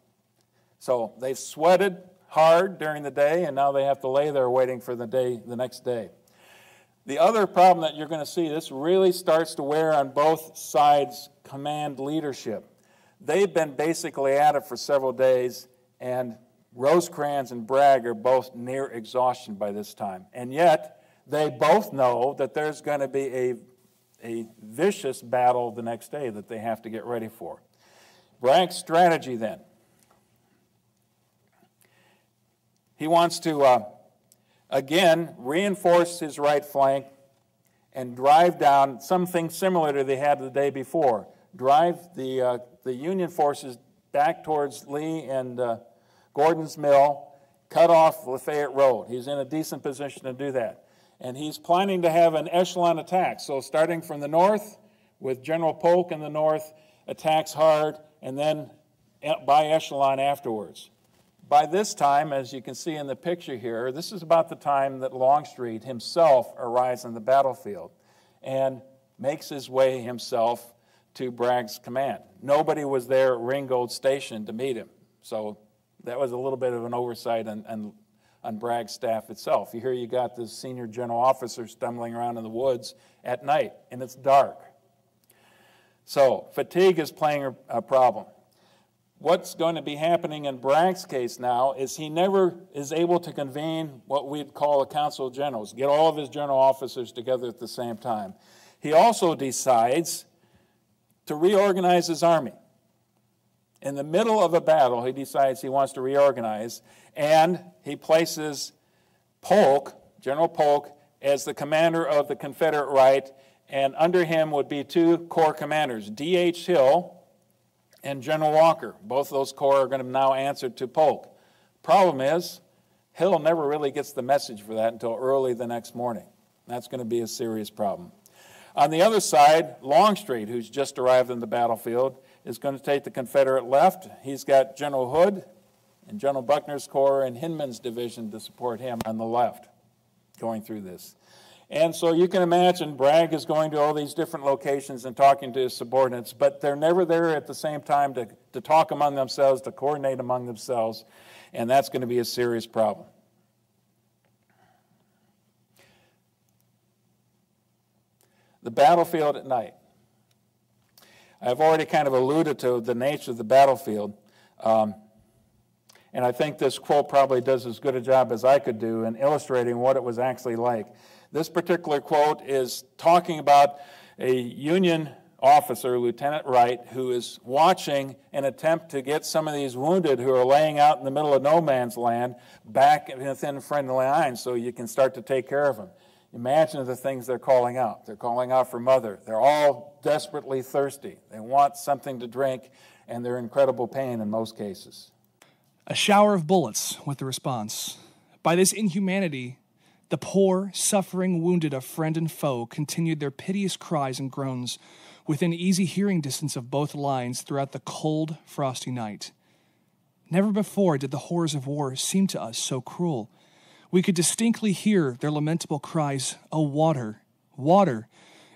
So they've sweated hard during the day, and now they have to lay there waiting for the next day. The other problem that you're going to see, this really starts to wear on both sides' command leadership. They've been basically at it for several days, and Rosecrans and Bragg are both near exhaustion by this time. And yet, they both know that there's going to be a vicious battle the next day that they have to get ready for. Bragg's strategy then. He wants to, again, reinforce his right flank and drive down something similar to they had the day before. Drive the Union forces back towards Lee and Gordon's Mill, cut off Lafayette Road. He's in a decent position to do that. And he's planning to have an echelon attack. So starting from the north, with General Polk in the north, attacks hard, and then by echelon afterwards. By this time, as you can see in the picture here, this is about the time that Longstreet himself arrives on the battlefield and makes his way himself to Bragg's command. Nobody was there at Ringgold Station to meet him, so that was a little bit of an oversight on Bragg's staff itself. Here you got this senior general officer stumbling around in the woods at night, and it's dark. So fatigue is playing a problem. What's going to be happening in Bragg's case now is he never is able to convene what we'd call a council of generals, get all of his general officers together at the same time. He also decides to reorganize his army. In the middle of a battle, he decides he wants to reorganize, and he places Polk, General Polk, as the commander of the Confederate right, and under him would be two corps commanders, D.H. Hill and General Walker. Both of those corps are going to now answer to Polk. Problem is, Hill never really gets the message for that until early the next morning. That's going to be a serious problem. On the other side, Longstreet, who's just arrived on the battlefield, is going to take the Confederate left. He's got General Hood and General Buckner's corps and Hinman's division to support him on the left going through this. And so you can imagine Bragg is going to all these different locations and talking to his subordinates, but they're never there at the same time to talk among themselves, to coordinate among themselves, and that's going to be a serious problem. The battlefield at night. I've already kind of alluded to the nature of the battlefield, and I think this quote probably does as good a job as I could do in illustrating what it was actually like. This particular quote is talking about a Union officer, Lieutenant Wright, who is watching an attempt to get some of these wounded who are laying out in the middle of no man's land back within friendly lines so you can start to take care of them. Imagine the things they're calling out. They're calling out for mother. They're all desperately thirsty. They want something to drink, and they're in incredible pain in most cases. A shower of bullets with the response. By this inhumanity, the poor, suffering, wounded of friend and foe continued their piteous cries and groans within easy hearing distance of both lines throughout the cold, frosty night. Never before did the horrors of war seem to us so cruel. We could distinctly hear their lamentable cries, "Oh, water, water,"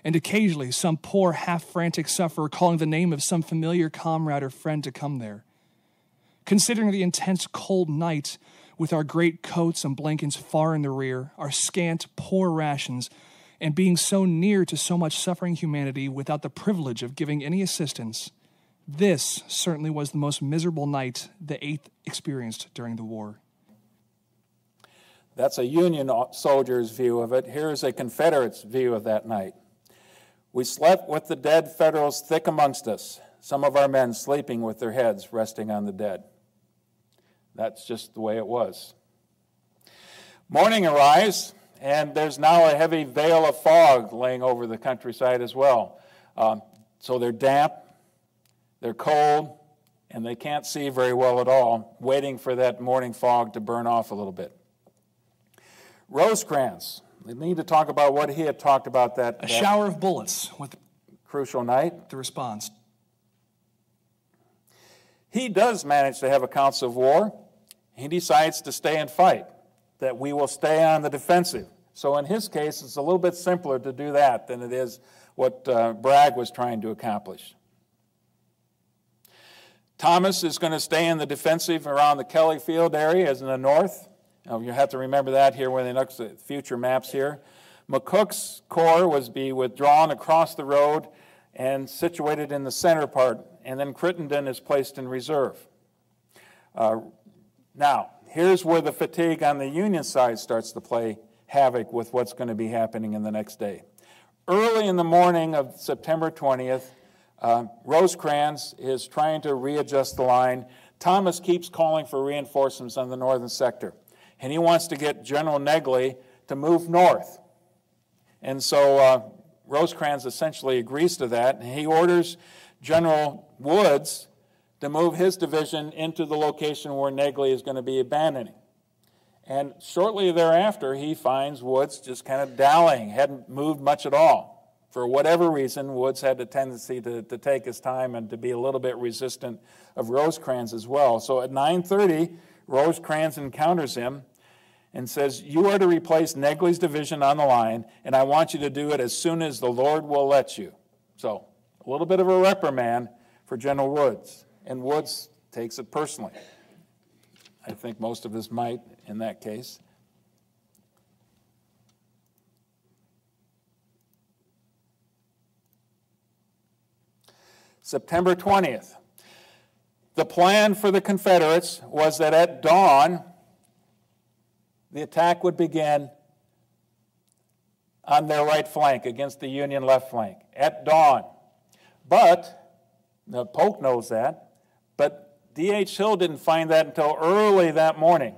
and occasionally some poor, half-frantic sufferer calling the name of some familiar comrade or friend to come there. Considering the intense cold night, with our great coats and blankets far in the rear, our scant, poor rations, and being so near to so much suffering humanity without the privilege of giving any assistance, this certainly was the most miserable night the 8th experienced during the war. That's a Union soldier's view of it. Here's a Confederate's view of that night. We slept with the dead Federals thick amongst us, some of our men sleeping with their heads resting on the dead. That's just the way it was. Morning arrives, and there's now a heavy veil of fog laying over the countryside as well. So they're damp, they're cold, and they can't see very well at all, waiting for that morning fog to burn off a little bit. Rosecrans, we need to talk about what he had talked about that shower of bullets with crucial night. The response. He does manage to have a council of war. He decides to stay and fight, that we will stay on the defensive. So in his case, it's a little bit simpler to do that than it is what Bragg was trying to accomplish. Thomas is going to stay in the defensive around the Kelly Field area as in the north. You have to remember that here when they look at future maps here. McCook's corps was be withdrawn across the road and situated in the center part, and then Crittenden is placed in reserve. Now, here's where the fatigue on the Union side starts to play havoc with what's going to be happening in the next day. Early in the morning of September 20th, Rosecrans is trying to readjust the line. Thomas keeps calling for reinforcements on the northern sector, and he wants to get General Negley to move north. And so Rosecrans essentially agrees to that, and he orders General Woods to move his division into the location where Negley is going to be abandoning. And shortly thereafter, he finds Woods just kind of dallying, hadn't moved much at all. For whatever reason, Woods had a tendency to take his time and to be a little bit resistant of Rosecrans as well. So at 9:30, Rosecrans encounters him and says, "You are to replace Negley's division on the line, and I want you to do it as soon as the Lord will let you." So a little bit of a reprimand for General Woods. And Woods takes it personally. I think most of us might in that case. September 20th. The plan for the Confederates was that at dawn, the attack would begin on their right flank against the Union left flank. At dawn. But, now Polk knows that, but D.H. Hill didn't find that until early that morning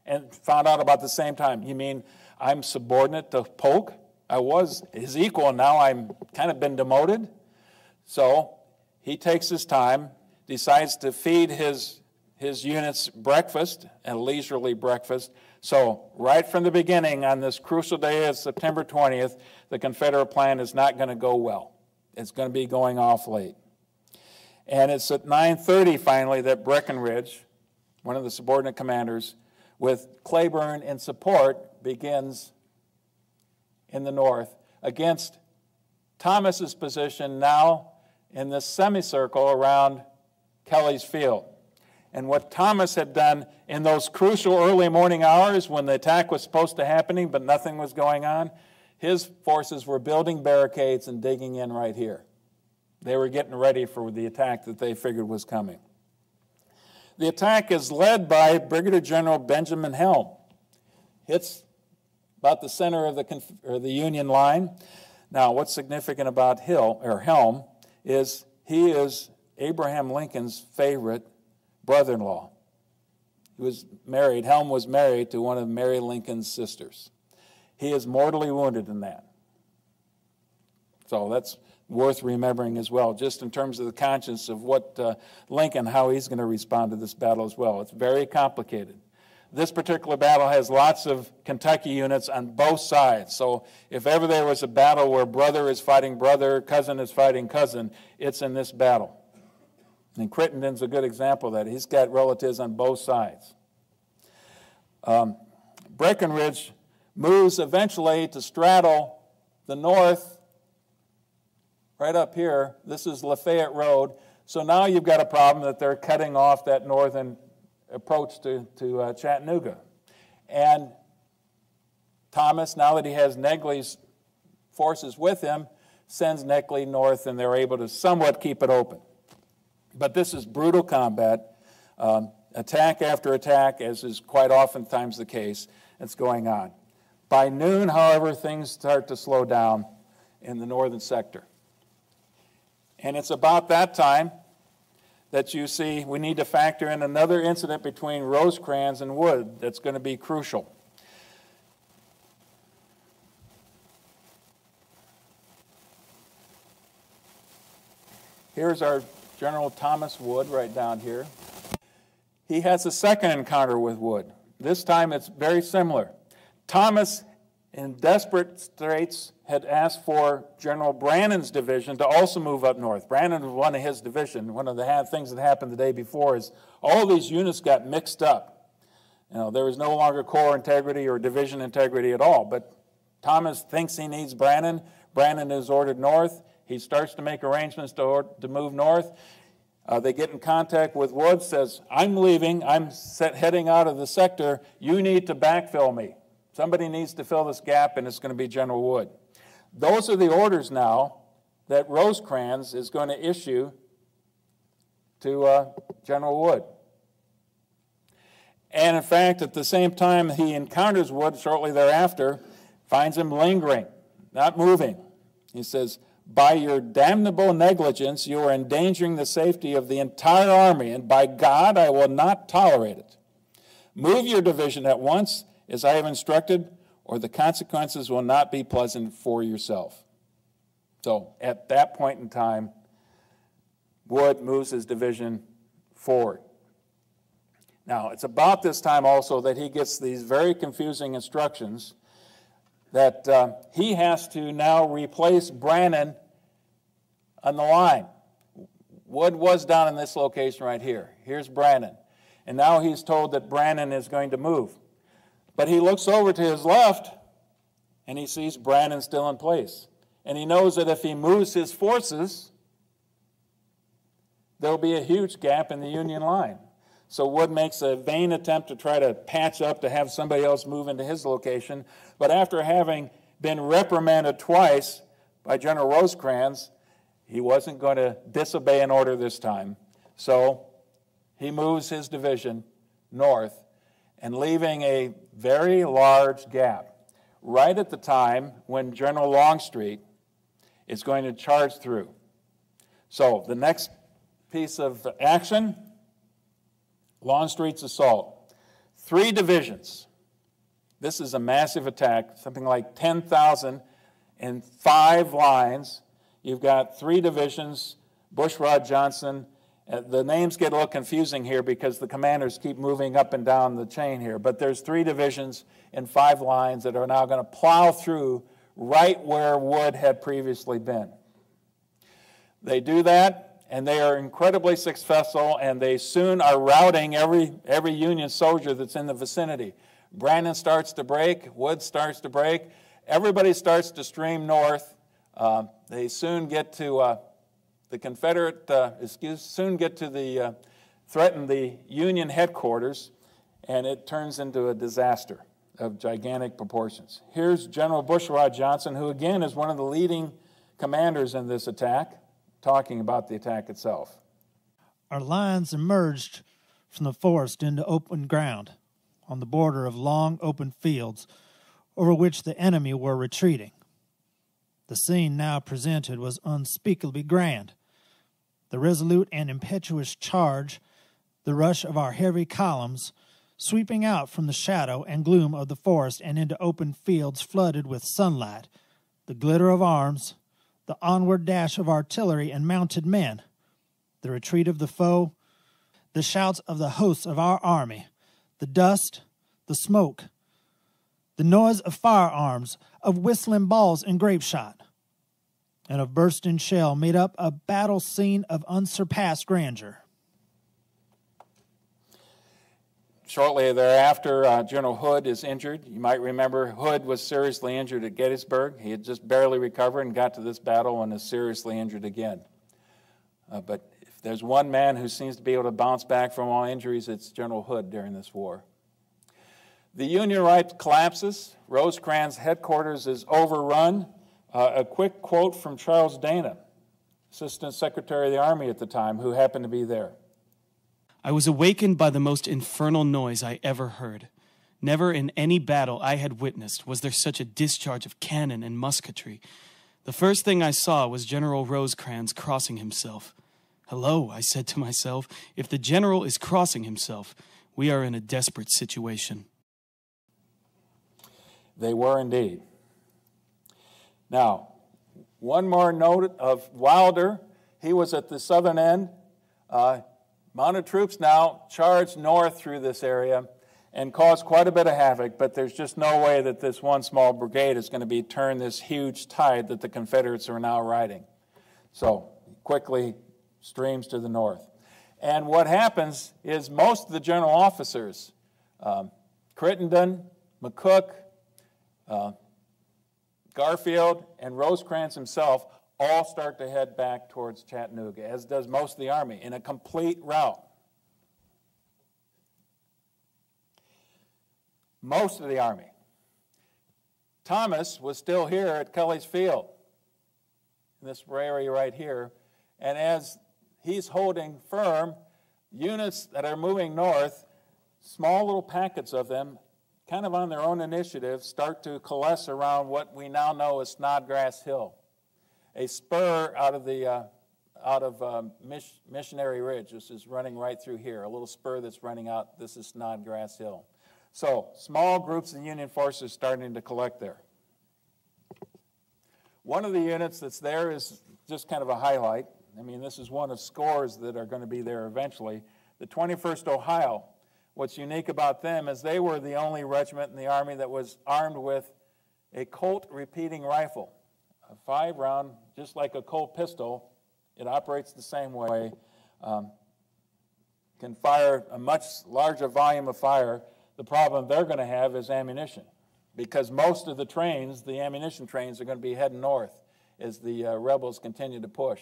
and found out about the same time. You mean I'm subordinate to Polk? I was his equal, and now I'm kind of been demoted? So he takes his time, decides to feed his units breakfast, a leisurely breakfast. So right from the beginning on this crucial day of September 20th, the Confederate plan is not going to go well. It's going to be going off late. And it's at 9:30 finally that Breckinridge, one of the subordinate commanders, with Claiborne in support, begins in the north against Thomas's position now in this semicircle around Kelly's Field. And what Thomas had done in those crucial early morning hours when the attack was supposed to happen but nothing was going on, his forces were building barricades and digging in right here. They were getting ready for the attack that they figured was coming. The attack is led by Brigadier General Benjamin Helm. Hits about the center of the Union line. Now, what's significant about Helm is he is Abraham Lincoln's favorite brother-in-law. He was married, Helm was married to one of Mary Lincoln's sisters. He is mortally wounded in that. So that's worth remembering as well, just in terms of the conscience of what Lincoln, how he's going to respond to this battle as well. It's very complicated. This particular battle has lots of Kentucky units on both sides. So if ever there was a battle where brother is fighting brother, cousin is fighting cousin, it's in this battle. And Crittenden's a good example of that. He's got relatives on both sides. Breckinridge moves eventually to straddle the north, right up here. This is Lafayette Road. So now you've got a problem that they're cutting off that northern approach to Chattanooga. And Thomas, now that he has Negley's forces with him, sends Negley north, and they're able to somewhat keep it open. But this is brutal combat, attack after attack, as is quite oftentimes the case, that's going on. By noon, however, things start to slow down in the northern sector. And it's about that time that you see we need to factor in another incident between Rosecrans and Wood that's going to be crucial. Here's our General Thomas Wood right down here. He has a second encounter with Wood. This time it's very similar. Thomas, in desperate straits, had asked for General Brannan's division to also move up north. Brannan was one of his division. One of the things that happened the day before is all these units got mixed up. You know, there was no longer corps integrity or division integrity at all. But Thomas thinks he needs Brannan. Brannan is ordered north. He starts to make arrangements to move north. They get in contact with Wood, says, I'm leaving. I'm heading out of the sector. You need to backfill me. Somebody needs to fill this gap, and it's going to be General Wood. Those are the orders now that Rosecrans is going to issue to General Wood. And in fact, at the same time he encounters Wood shortly thereafter, finds him lingering, not moving. He says, by your damnable negligence, you are endangering the safety of the entire army, and by God, I will not tolerate it. Move your division at once, as I have instructed, or the consequences will not be pleasant for yourself. So at that point in time, Wood moves his division forward. Now, it's about this time also that he gets these very confusing instructions that he has to now replace Brannan on the line. Wood was down in this location right here. Here's Brannan. And now he's told that Brannan is going to move. But he looks over to his left, and he sees Brannan still in place. And he knows that if he moves his forces, there'll be a huge gap in the Union line. So Wood makes a vain attempt to try to patch up to have somebody else move into his location. But after having been reprimanded twice by General Rosecrans, he wasn't going to disobey an order this time. So he moves his division north, and leaving a very large gap right at the time when General Longstreet is going to charge through. So the next piece of action, Longstreet's assault. 3 divisions. This is a massive attack, something like 10,000 in 5 lines. You've got 3 divisions, Bushrod, Johnson. The names get a little confusing here because the commanders keep moving up and down the chain here. But there's 3 divisions in 5 lines that are now going to plow through right where Wood had previously been. They do that, and they are incredibly successful, and they soon are routing every Union soldier that's in the vicinity. Brannan starts to break. Wood starts to break. Everybody starts to stream north. They soon get to the Confederate, threaten the Union headquarters, and it turns into a disaster of gigantic proportions. Here's General Bushrod Johnson, who again is one of the leading commanders in this attack, talking about the attack itself. Our lines emerged from the forest into open ground on the border of long open fields over which the enemy were retreating. The scene now presented was unspeakably grand. The resolute and impetuous charge, the rush of our heavy columns, sweeping out from the shadow and gloom of the forest and into open fields flooded with sunlight, the glitter of arms, the onward dash of artillery and mounted men, the retreat of the foe, the shouts of the hosts of our army, the dust, the smoke, the noise of firearms, of whistling balls and grape shot, and of bursting shell made up a battle scene of unsurpassed grandeur. Shortly thereafter, General Hood is injured. You might remember Hood was seriously injured at Gettysburg. He had just barely recovered and got to this battle and is seriously injured again. But if there's one man who seems to be able to bounce back from all injuries, it's General Hood during this war. The Union right collapses. Rosecrans' headquarters is overrun. A quick quote from Charles Dana, Assistant Secretary of the Army at the time, who happened to be there. I was awakened by the most infernal noise I ever heard. Never in any battle I had witnessed was there such a discharge of cannon and musketry. The first thing I saw was General Rosecrans crossing himself. Hello, I said to myself, if the general is crossing himself, we are in a desperate situation. They were indeed. Now, one more note of Wilder. He was at the southern end. Mounted troops now charged north through this area and caused quite a bit of havoc, but there's just no way that this one small brigade is going to turn this huge tide that the Confederates are now riding. So quickly streams to the north. And what happens is most of the general officers, Crittenden, McCook, Garfield, and Rosecrans himself, all start to head back towards Chattanooga, as does most of the Army, in a complete rout. Most of the Army. Thomas was still here at Kelly's Field, in this area right here, and as he's holding firm, units that are moving north, small little packets of them, kind of on their own initiative, start to coalesce around what we now know as Snodgrass Hill, a spur out of Missionary Ridge. This is running right through here, a little spur that's running out. This is Snodgrass Hill. So small groups of Union forces starting to collect there. One of the units that's there is just kind of a highlight. I mean, this is one of scores that are going to be there eventually. The 21st Ohio. What's unique about them is they were the only regiment in the Army that was armed with a Colt repeating rifle. A 5-round, just like a Colt pistol. It operates the same way. Can fire a much larger volume of fire. The problem they're going to have is ammunition, because most of the trains, the ammunition trains, are going to be heading north as the rebels continue to push.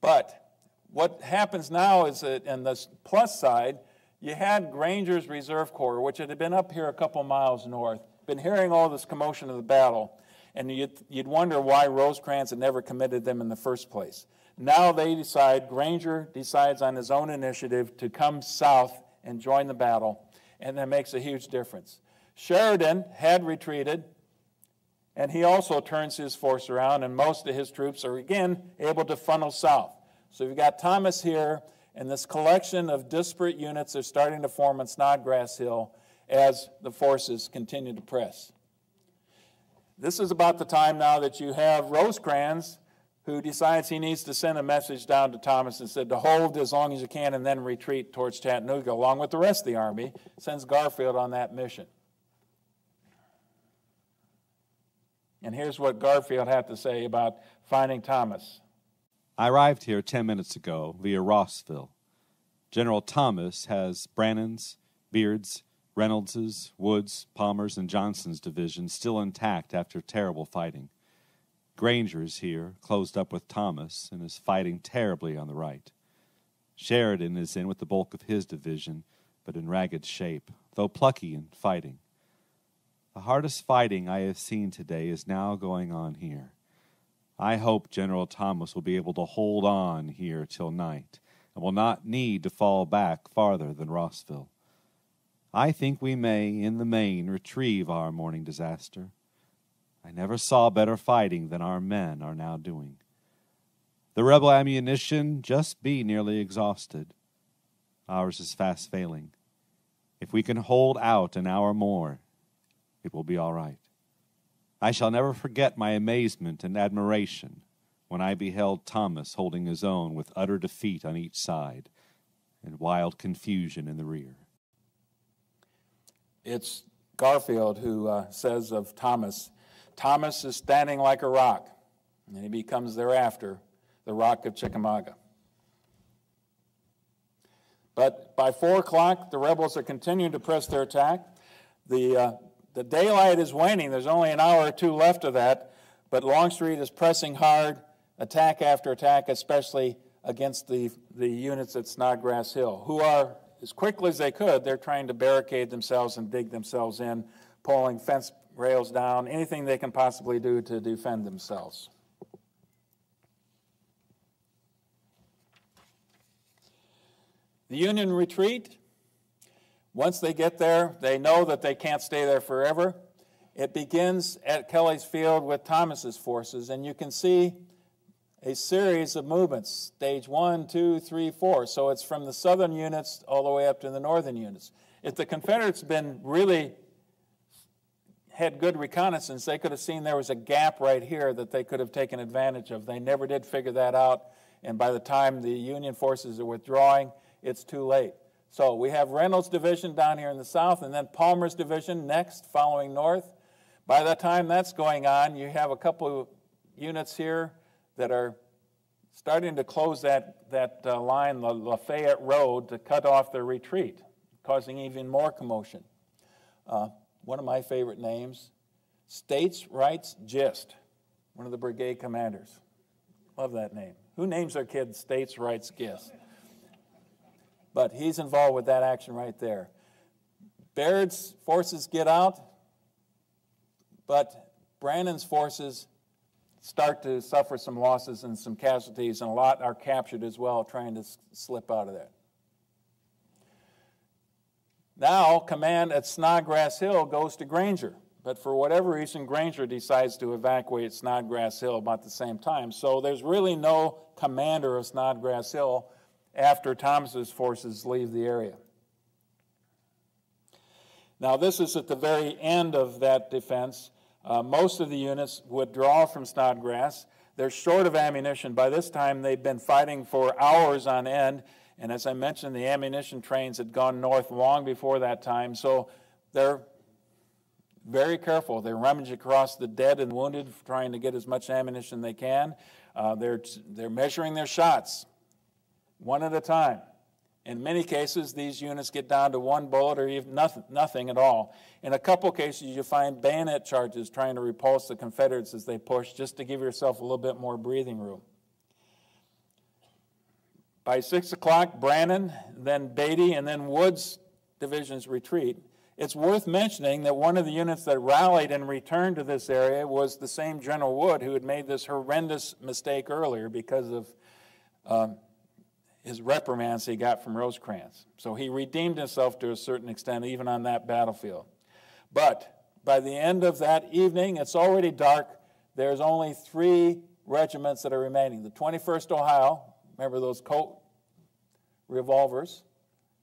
But what happens now is that in the plus side, you had Granger's Reserve Corps, which had been up here a couple miles north, been hearing all this commotion of the battle, and you'd wonder why Rosecrans had never committed them in the first place. Now they decide, Granger decides on his own initiative to come south and join the battle, and that makes a huge difference. Sheridan had retreated, and he also turns his force around, and most of his troops are again able to funnel south. So you've got Thomas here, and this collection of disparate units are starting to form on Snodgrass Hill as the forces continue to press. This is about the time now that you have Rosecrans, who decides he needs to send a message down to Thomas and said to hold as long as you can and then retreat towards Chattanooga along with the rest of the Army, sends Garfield on that mission. And here's what Garfield had to say about finding Thomas. I arrived here 10 minutes ago via Rossville. General Thomas has Brannan's, Beard's, Reynolds's, Wood's, Palmer's, and Johnson's divisions still intact after terrible fighting. Granger's here, closed up with Thomas, and is fighting terribly on the right. Sheridan is in with the bulk of his division, but in ragged shape, though plucky in fighting. The hardest fighting I have seen today is now going on here. I hope General Thomas will be able to hold on here till night, and will not need to fall back farther than Rossville. I think we may, in the main, retrieve our morning disaster. I never saw better fighting than our men are now doing. The rebel ammunition just be nearly exhausted. Ours is fast failing. If we can hold out an hour more, it will be all right. I shall never forget my amazement and admiration when I beheld Thomas holding his own with utter defeat on each side and wild confusion in the rear. It's Garfield who says of Thomas, Thomas is standing like a rock, and he becomes thereafter the Rock of Chickamauga. But by 4 o'clock, the rebels are continuing to press their attack. The daylight is waning. There's only an hour or two left of that, but Longstreet is pressing hard, attack after attack, especially against the units at Snodgrass Hill, who are, as quickly as they could, they're trying to barricade themselves and dig themselves in, pulling fence rails down, anything they can possibly do to defend themselves. The Union retreat, once they get there, they know that they can't stay there forever. It begins at Kelly's Field with Thomas's forces, and you can see a series of movements, stage 1, 2, 3, 4. So it's from the southern units all the way up to the northern units. If the Confederates had good reconnaissance, they could have seen there was a gap right here that they could have taken advantage of. They never did figure that out, and by the time the Union forces are withdrawing, it's too late. So we have Reynolds' division down here in the south, and then Palmer's division next, following north. By the time that's going on, you have a couple of units here that are starting to close that line, the Lafayette Road, to cut off their retreat, causing even more commotion. One of my favorite names, States Rights Gist, one of the brigade commanders. Love that name. Who names their kid States Rights Gist? But he's involved with that action right there. Baird's forces get out, but Brannan's forces start to suffer some losses and some casualties, and a lot are captured as well, trying to slip out of that. Now, command at Snodgrass Hill goes to Granger, but for whatever reason, Granger decides to evacuate Snodgrass Hill about the same time. So there's really no commander of Snodgrass Hill after Thomas's forces leave the area. Now, this is at the very end of that defense. Most of the units withdraw from Snodgrass. They're short of ammunition. By this time, they've been fighting for hours on end, and as I mentioned, the ammunition trains had gone north long before that time, so they're very careful. They rummage across the dead and wounded, trying to get as much ammunition they can. They're measuring their shots one at a time. In many cases, these units get down to one bullet or even nothing at all. In a couple cases, you find bayonet charges trying to repulse the Confederates as they push, just to give yourself a little bit more breathing room. By 6 o'clock, Brannan, then Beatty, and then Wood's divisions retreat. It's worth mentioning that one of the units that rallied and returned to this area was the same General Wood who had made this horrendous mistake earlier because of his reprimands he got from Rosecrans. So he redeemed himself to a certain extent, even on that battlefield. But by the end of that evening, it's already dark. There's only 3 regiments that are remaining. The 21st Ohio, remember those Colt revolvers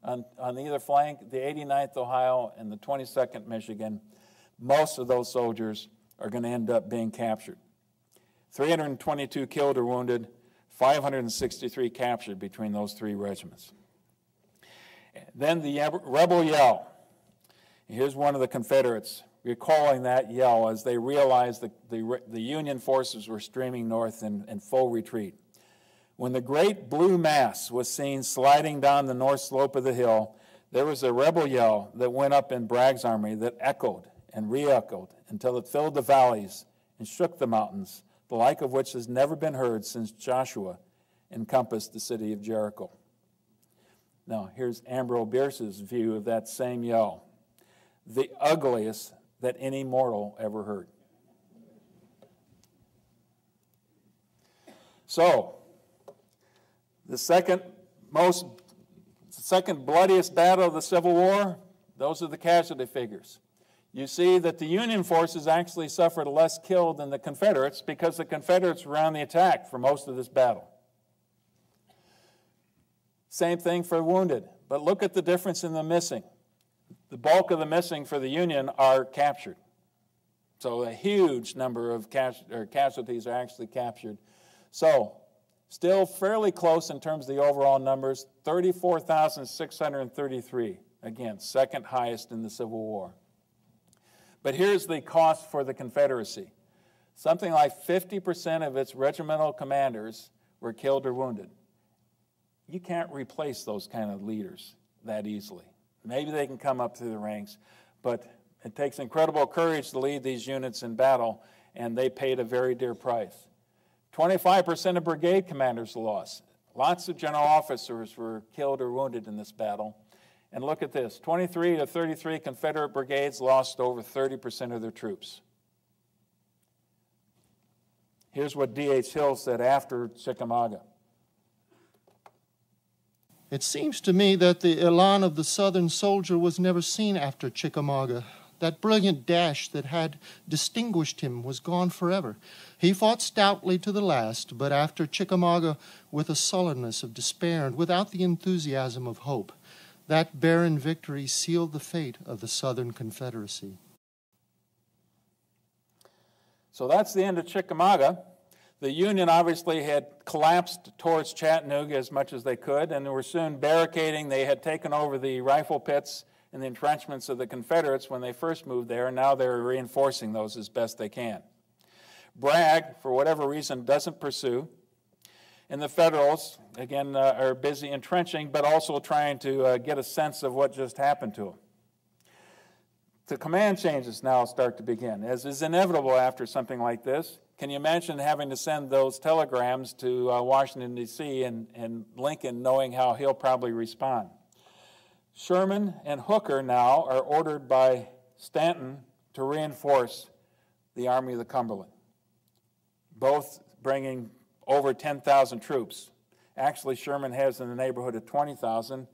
on either flank, the 89th Ohio and the 22nd Michigan. Most of those soldiers are going to end up being captured. 322 killed or wounded, 563 captured between those 3 regiments. Then the rebel yell. Here's one of the Confederates recalling that yell as they realized the Union forces were streaming north in full retreat. When the great blue mass was seen sliding down the north slope of the hill, there was a rebel yell that went up in Bragg's army that echoed and re-echoed until it filled the valleys and shook the mountains, the like of which has never been heard since Joshua encompassed the city of Jericho. Now, here's Ambrose Bierce's view of that same yell. The ugliest that any mortal ever heard. So, the second bloodiest battle of the Civil War, those are the casualty figures. You see that the Union forces actually suffered less killed than the Confederates because the Confederates were on the attack for most of this battle. Same thing for wounded, but look at the difference in the missing. The bulk of the missing for the Union are captured. So a huge number of casualties are actually captured. So still fairly close in terms of the overall numbers, 34,633 Again, second highest in the Civil War. But here's the cost for the Confederacy. Something like 50% of its regimental commanders were killed or wounded. You can't replace those kind of leaders that easily. Maybe they can come up through the ranks, but it takes incredible courage to lead these units in battle, and they paid a very dear price. 25% of brigade commanders lost. Lots of general officers were killed or wounded in this battle. And look at this, 23 to 33 Confederate brigades lost over 30% of their troops. Here's what D.H. Hill said after Chickamauga. It seems to me that the elan of the Southern soldier was never seen after Chickamauga. That brilliant dash that had distinguished him was gone forever. He fought stoutly to the last, but after Chickamauga, with a sullenness of despair and without the enthusiasm of hope, that barren victory sealed the fate of the Southern Confederacy. So that's the end of Chickamauga. The Union obviously had collapsed towards Chattanooga as much as they could, and they were soon barricading. They had taken over the rifle pits and the entrenchments of the Confederates when they first moved there, and now they're reinforcing those as best they can. Bragg, for whatever reason, doesn't pursue. And the Federals, again, are busy entrenching, but also trying to get a sense of what just happened to them. The command changes now start to begin, as is inevitable after something like this. Can you imagine having to send those telegrams to Washington, D.C., and Lincoln knowing how he'll probably respond? Sherman and Hooker now are ordered by Stanton to reinforce the Army of the Cumberland, both bringing over 10,000 troops. Actually, Sherman has in the neighborhood of 20,000,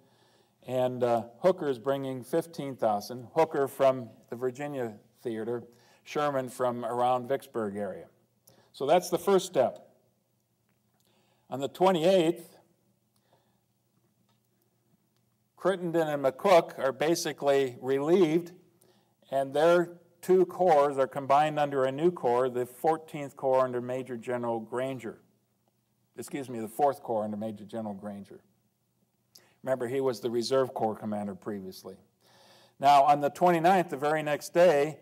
and Hooker is bringing 15,000. Hooker from the Virginia theater, Sherman from around Vicksburg area. So that's the first step. On the 28th, Crittenden and McCook are basically relieved, and their two corps are combined under a new corps, the 14th Corps under Major General Granger. Excuse me, the 4th Corps under Major General Granger. Remember, he was the Reserve Corps commander previously. Now, on the 29th, the very next day,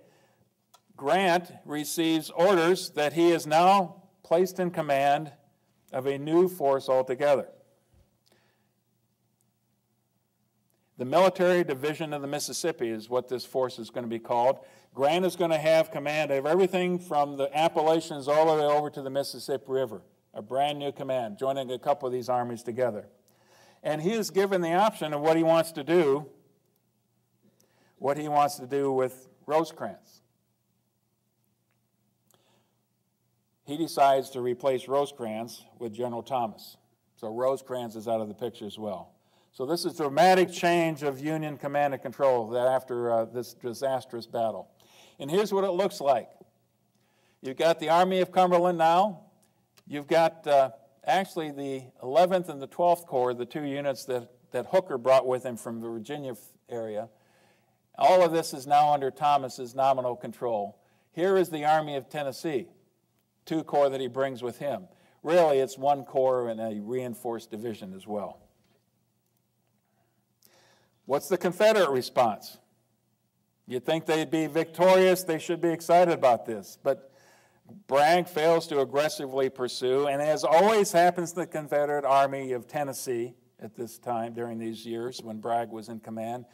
Grant receives orders that he is now placed in command of a new force altogether. The Military Division of the Mississippi is what this force is going to be called. Grant is going to have command of everything from the Appalachians all the way over to the Mississippi River, a brand new command, joining a couple of these armies together. And he is given the option of what he wants to do with Rosecrans. He decides to replace Rosecrans with General Thomas. So Rosecrans is out of the picture as well. So this is a dramatic change of Union command and control after this disastrous battle. And here's what it looks like. You've got the Army of Cumberland now. You've got actually the 11th and the 12th Corps, the two units that Hooker brought with him from the Virginia area. All of this is now under Thomas's nominal control. Here is the Army of Tennessee, 2 corps that he brings with him. Really, it's 1 corps and a reinforced division as well. What's the Confederate response? You'd think they'd be victorious, they should be excited about this, but Bragg fails to aggressively pursue, and as always happens to the Confederate Army of Tennessee at this time, during these years when Bragg was in command,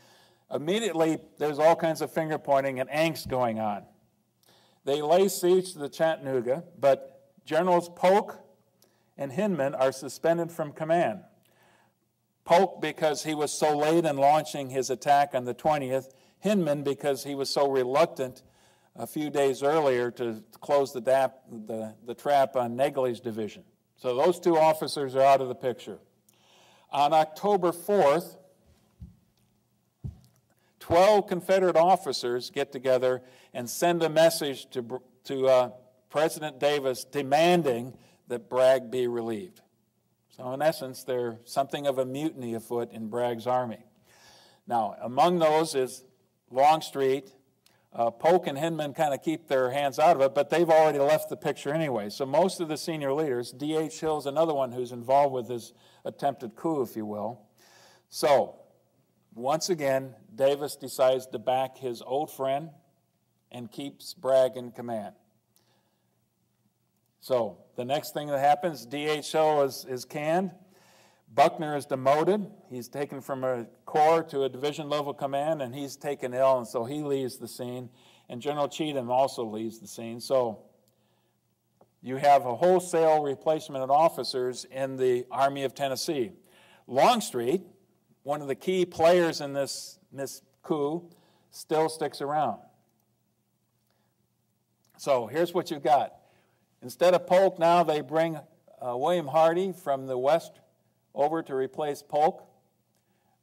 immediately there's all kinds of finger pointing and angst going on. They lay siege to the Chattanooga, but Generals Polk and Hinman are suspended from command. Polk because he was so late in launching his attack on the 20th, Hinman because he was so reluctant a few days earlier to close the trap on Negley's division. So those 2 officers are out of the picture. On October 4th, 12 Confederate officers get together and send a message to President Davis demanding that Bragg be relieved. So in essence, there's something of a mutiny afoot in Bragg's army. Now, among those is Longstreet. Polk and Hinman kind of keep their hands out of it, but they've already left the picture anyway. So most of the senior leaders, D.H. Hill's another one who's involved with this attempted coup, if you will. So once again, Davis decides to back his old friend and keeps Bragg in command. So the next thing that happens, DHO is canned. Buckner is demoted. He's taken from a corps to a division level command, and he's taken ill, and so he leaves the scene. And General Cheatham also leaves the scene. So you have a wholesale replacement of officers in the Army of Tennessee. Longstreet, one of the key players in this coup, still sticks around. So here's what you've got. Instead of Polk now, they bring William Hardy from the west over to replace Polk.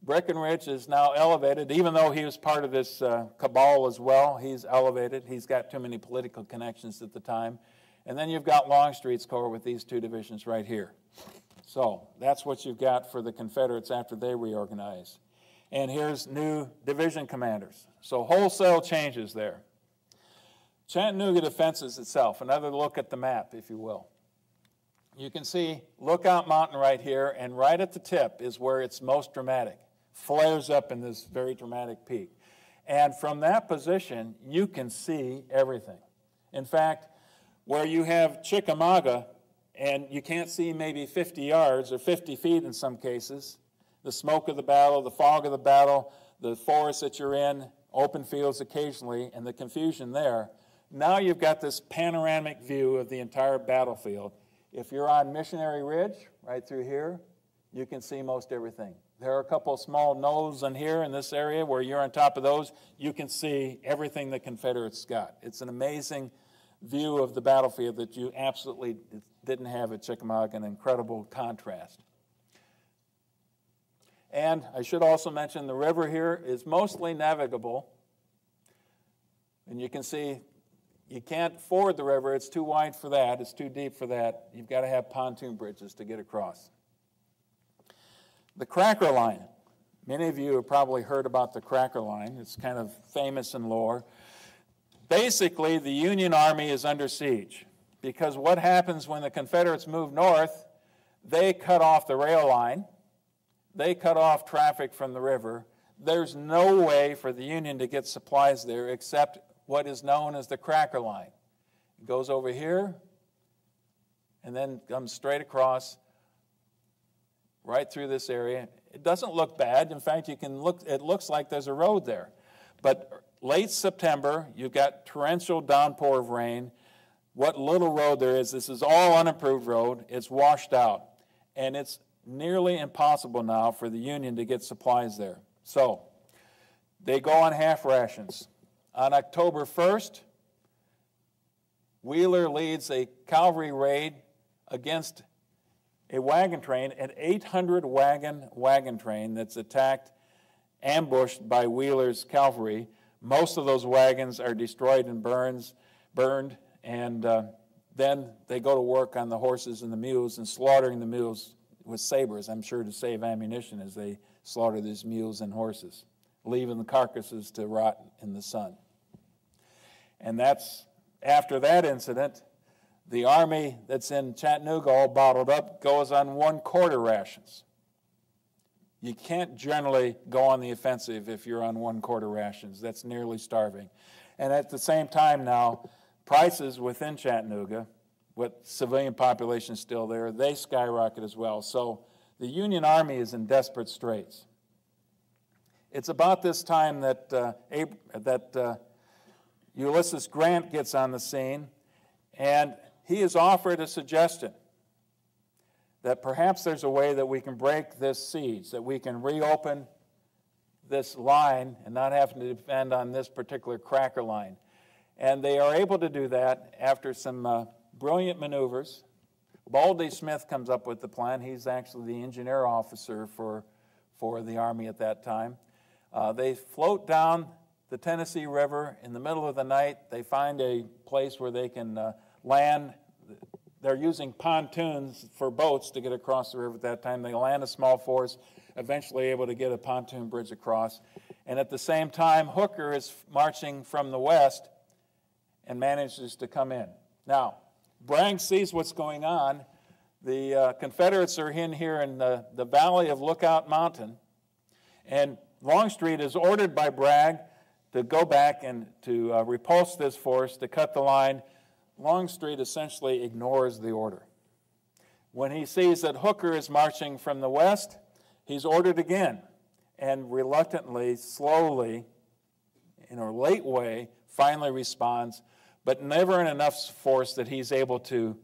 Breckinridge is now elevated, even though he was part of this cabal as well. He's elevated. He's got too many political connections at the time. And then you've got Longstreet's corps with these two divisions right here. So that's what you've got for the Confederates after they reorganize. And here's new division commanders. So wholesale changes there. Chattanooga defenses itself. Another look at the map, if you will. You can see Lookout Mountain right here, and right at the tip is where it's most dramatic. Flares up in this very dramatic peak. And from that position, you can see everything. In fact, where you have Chickamauga, and you can't see maybe 50 yards or 50 feet in some cases, the smoke of the battle, the fog of the battle, the forest that you're in, open fields occasionally, and the confusion there. Now you've got this panoramic view of the entire battlefield. If you're on Missionary Ridge, right through here, you can see most everything. There are a couple of small knolls in here in this area where you're on top of those. You can see everything the Confederates got. It's an amazing view of the battlefield that you absolutely didn't have at Chickamauga, an incredible contrast. And I should also mention the river here is mostly navigable. And you can see you can't ford the river. It's too wide for that. It's too deep for that. You've got to have pontoon bridges to get across. The Cracker Line. Many of you have probably heard about the Cracker Line. It's kind of famous in lore. Basically, the Union Army is under siege because what happens when the Confederates move north, they cut off the rail line. They cut off traffic from the river. There's no way for the Union to get supplies there except what is known as the Cracker Line. It goes over here and then comes straight across right through this area. It doesn't look bad. In fact, you can look, it looks like there's a road there. But late September, you've got torrential downpour of rain. What little road there is, this is all unimproved road. It's washed out. And it's nearly impossible now for the Union to get supplies there. So they go on half rations. On October 1st, Wheeler leads a cavalry raid against a wagon train, an 800-wagon train that's attacked, ambushed by Wheeler's cavalry. Most of those wagons are destroyed and burned, and then they go to work on the horses and the mules and slaughtering the mules with sabers, I'm sure to save ammunition as they slaughter these mules and horses, leaving the carcasses to rot in the sun. And that's, after that incident, the army that's in Chattanooga all bottled up goes on 1/4 rations. You can't generally go on the offensive if you're on 1/4 rations. That's nearly starving. And at the same time now, prices within Chattanooga, with civilian population still there, they skyrocket as well. So the Union Army is in desperate straits. It's about this time that Ulysses Grant gets on the scene, and he has offered a suggestion that perhaps there's a way that we can break this siege, that we can reopen this line and not have to depend on this particular Cracker Line. And they are able to do that after some brilliant maneuvers. Baldy Smith comes up with the plan. He's actually the engineer officer for the Army at that time. They float down the Tennessee River in the middle of the night. They find a place where they can land. They're using pontoons for boats to get across the river at that time. They land a small force, eventually able to get a pontoon bridge across. And at the same time, Hooker is marching from the west and manages to come in. Now, Bragg sees what's going on. The Confederates are in here in the valley of Lookout Mountain. And Longstreet is ordered by Bragg to go back and to repulse this force, to cut the line. Longstreet essentially ignores the order. When he sees that Hooker is marching from the west, he's ordered again, and reluctantly, slowly, in a late way, finally responds, but never in enough force that he's able to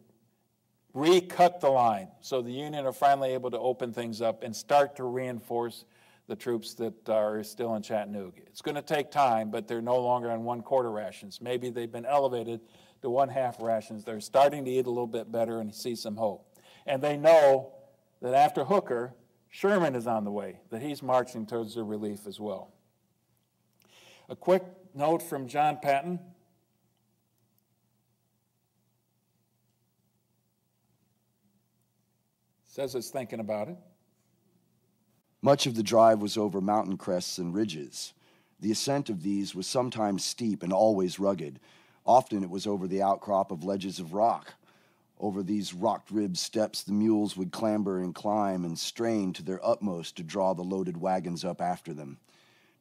recut the line. So the Union are finally able to open things up and start to reinforce the troops that are still in Chattanooga. It's going to take time, but they're no longer on 1/4 rations. Maybe they've been elevated to 1/2 rations. They're starting to eat a little bit better and see some hope. And they know that after Hooker, Sherman is on the way, that he's marching towards their relief as well. A quick note from John Patton. Says it's thinking about it. Much of the drive was over mountain crests and ridges. The ascent of these was sometimes steep and always rugged. Often it was over the outcrop of ledges of rock. Over these rock-ribbed steps the mules would clamber and climb and strain to their utmost to draw the loaded wagons up after them.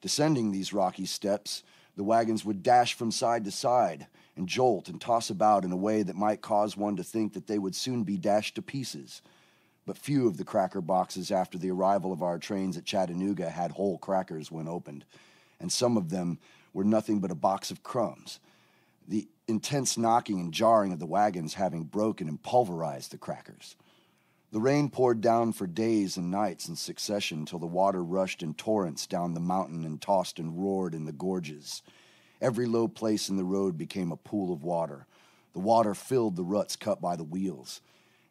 Descending these rocky steps, the wagons would dash from side to side and jolt and toss about in a way that might cause one to think that they would soon be dashed to pieces. But few of the cracker boxes after the arrival of our trains at Chattanooga had whole crackers when opened, and some of them were nothing but a box of crumbs. The intense knocking and jarring of the wagons having broken and pulverized the crackers. The rain poured down for days and nights in succession till the water rushed in torrents down the mountain and tossed and roared in the gorges. Every low place in the road became a pool of water. The water filled the ruts cut by the wheels,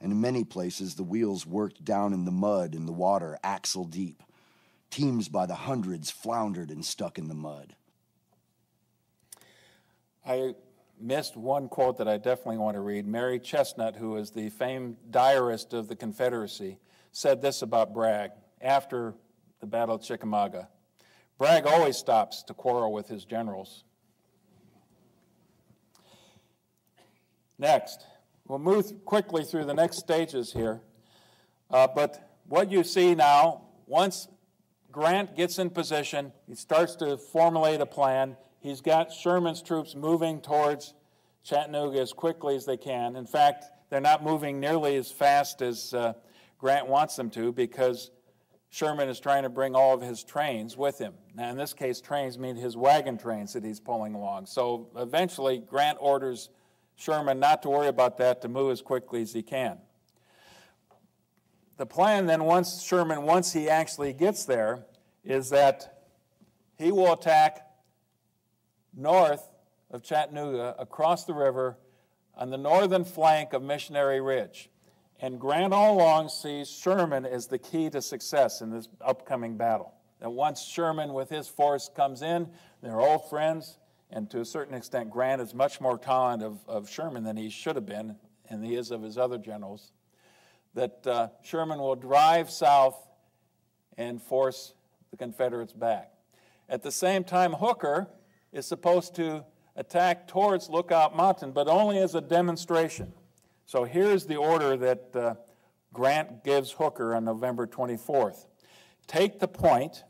and in many places the wheels worked down in the mud and the water axle deep. Teams by the hundreds floundered and stuck in the mud. I missed one quote that I definitely want to read. Mary Chestnut, who is the famed diarist of the Confederacy, said this about Bragg after the Battle of Chickamauga. Bragg always stops to quarrel with his generals. Next, we'll move quickly through the next stages here. But what you see now, once Grant gets in position, he starts to formulate a plan. He's got Sherman's troops moving towards Chattanooga as quickly as they can. In fact, they're not moving nearly as fast as Grant wants them to because Sherman is trying to bring all of his trains with him. Now, in this case, trains mean his wagon trains that he's pulling along. So eventually, Grant orders Sherman not to worry about that, to move as quickly as he can. The plan then, once he actually gets there, is that he will attack north of Chattanooga, across the river, on the northern flank of Missionary Ridge. And Grant all along sees Sherman as the key to success in this upcoming battle. That once Sherman with his force comes in, they're old friends, and to a certain extent Grant is much more tolerant of Sherman than he should have been, and he is of his other generals, that Sherman will drive south and force the Confederates back. At the same time, Hooker is supposed to attack towards Lookout Mountain, but only as a demonstration. So here's the order that Grant gives Hooker on November 24th. Take the point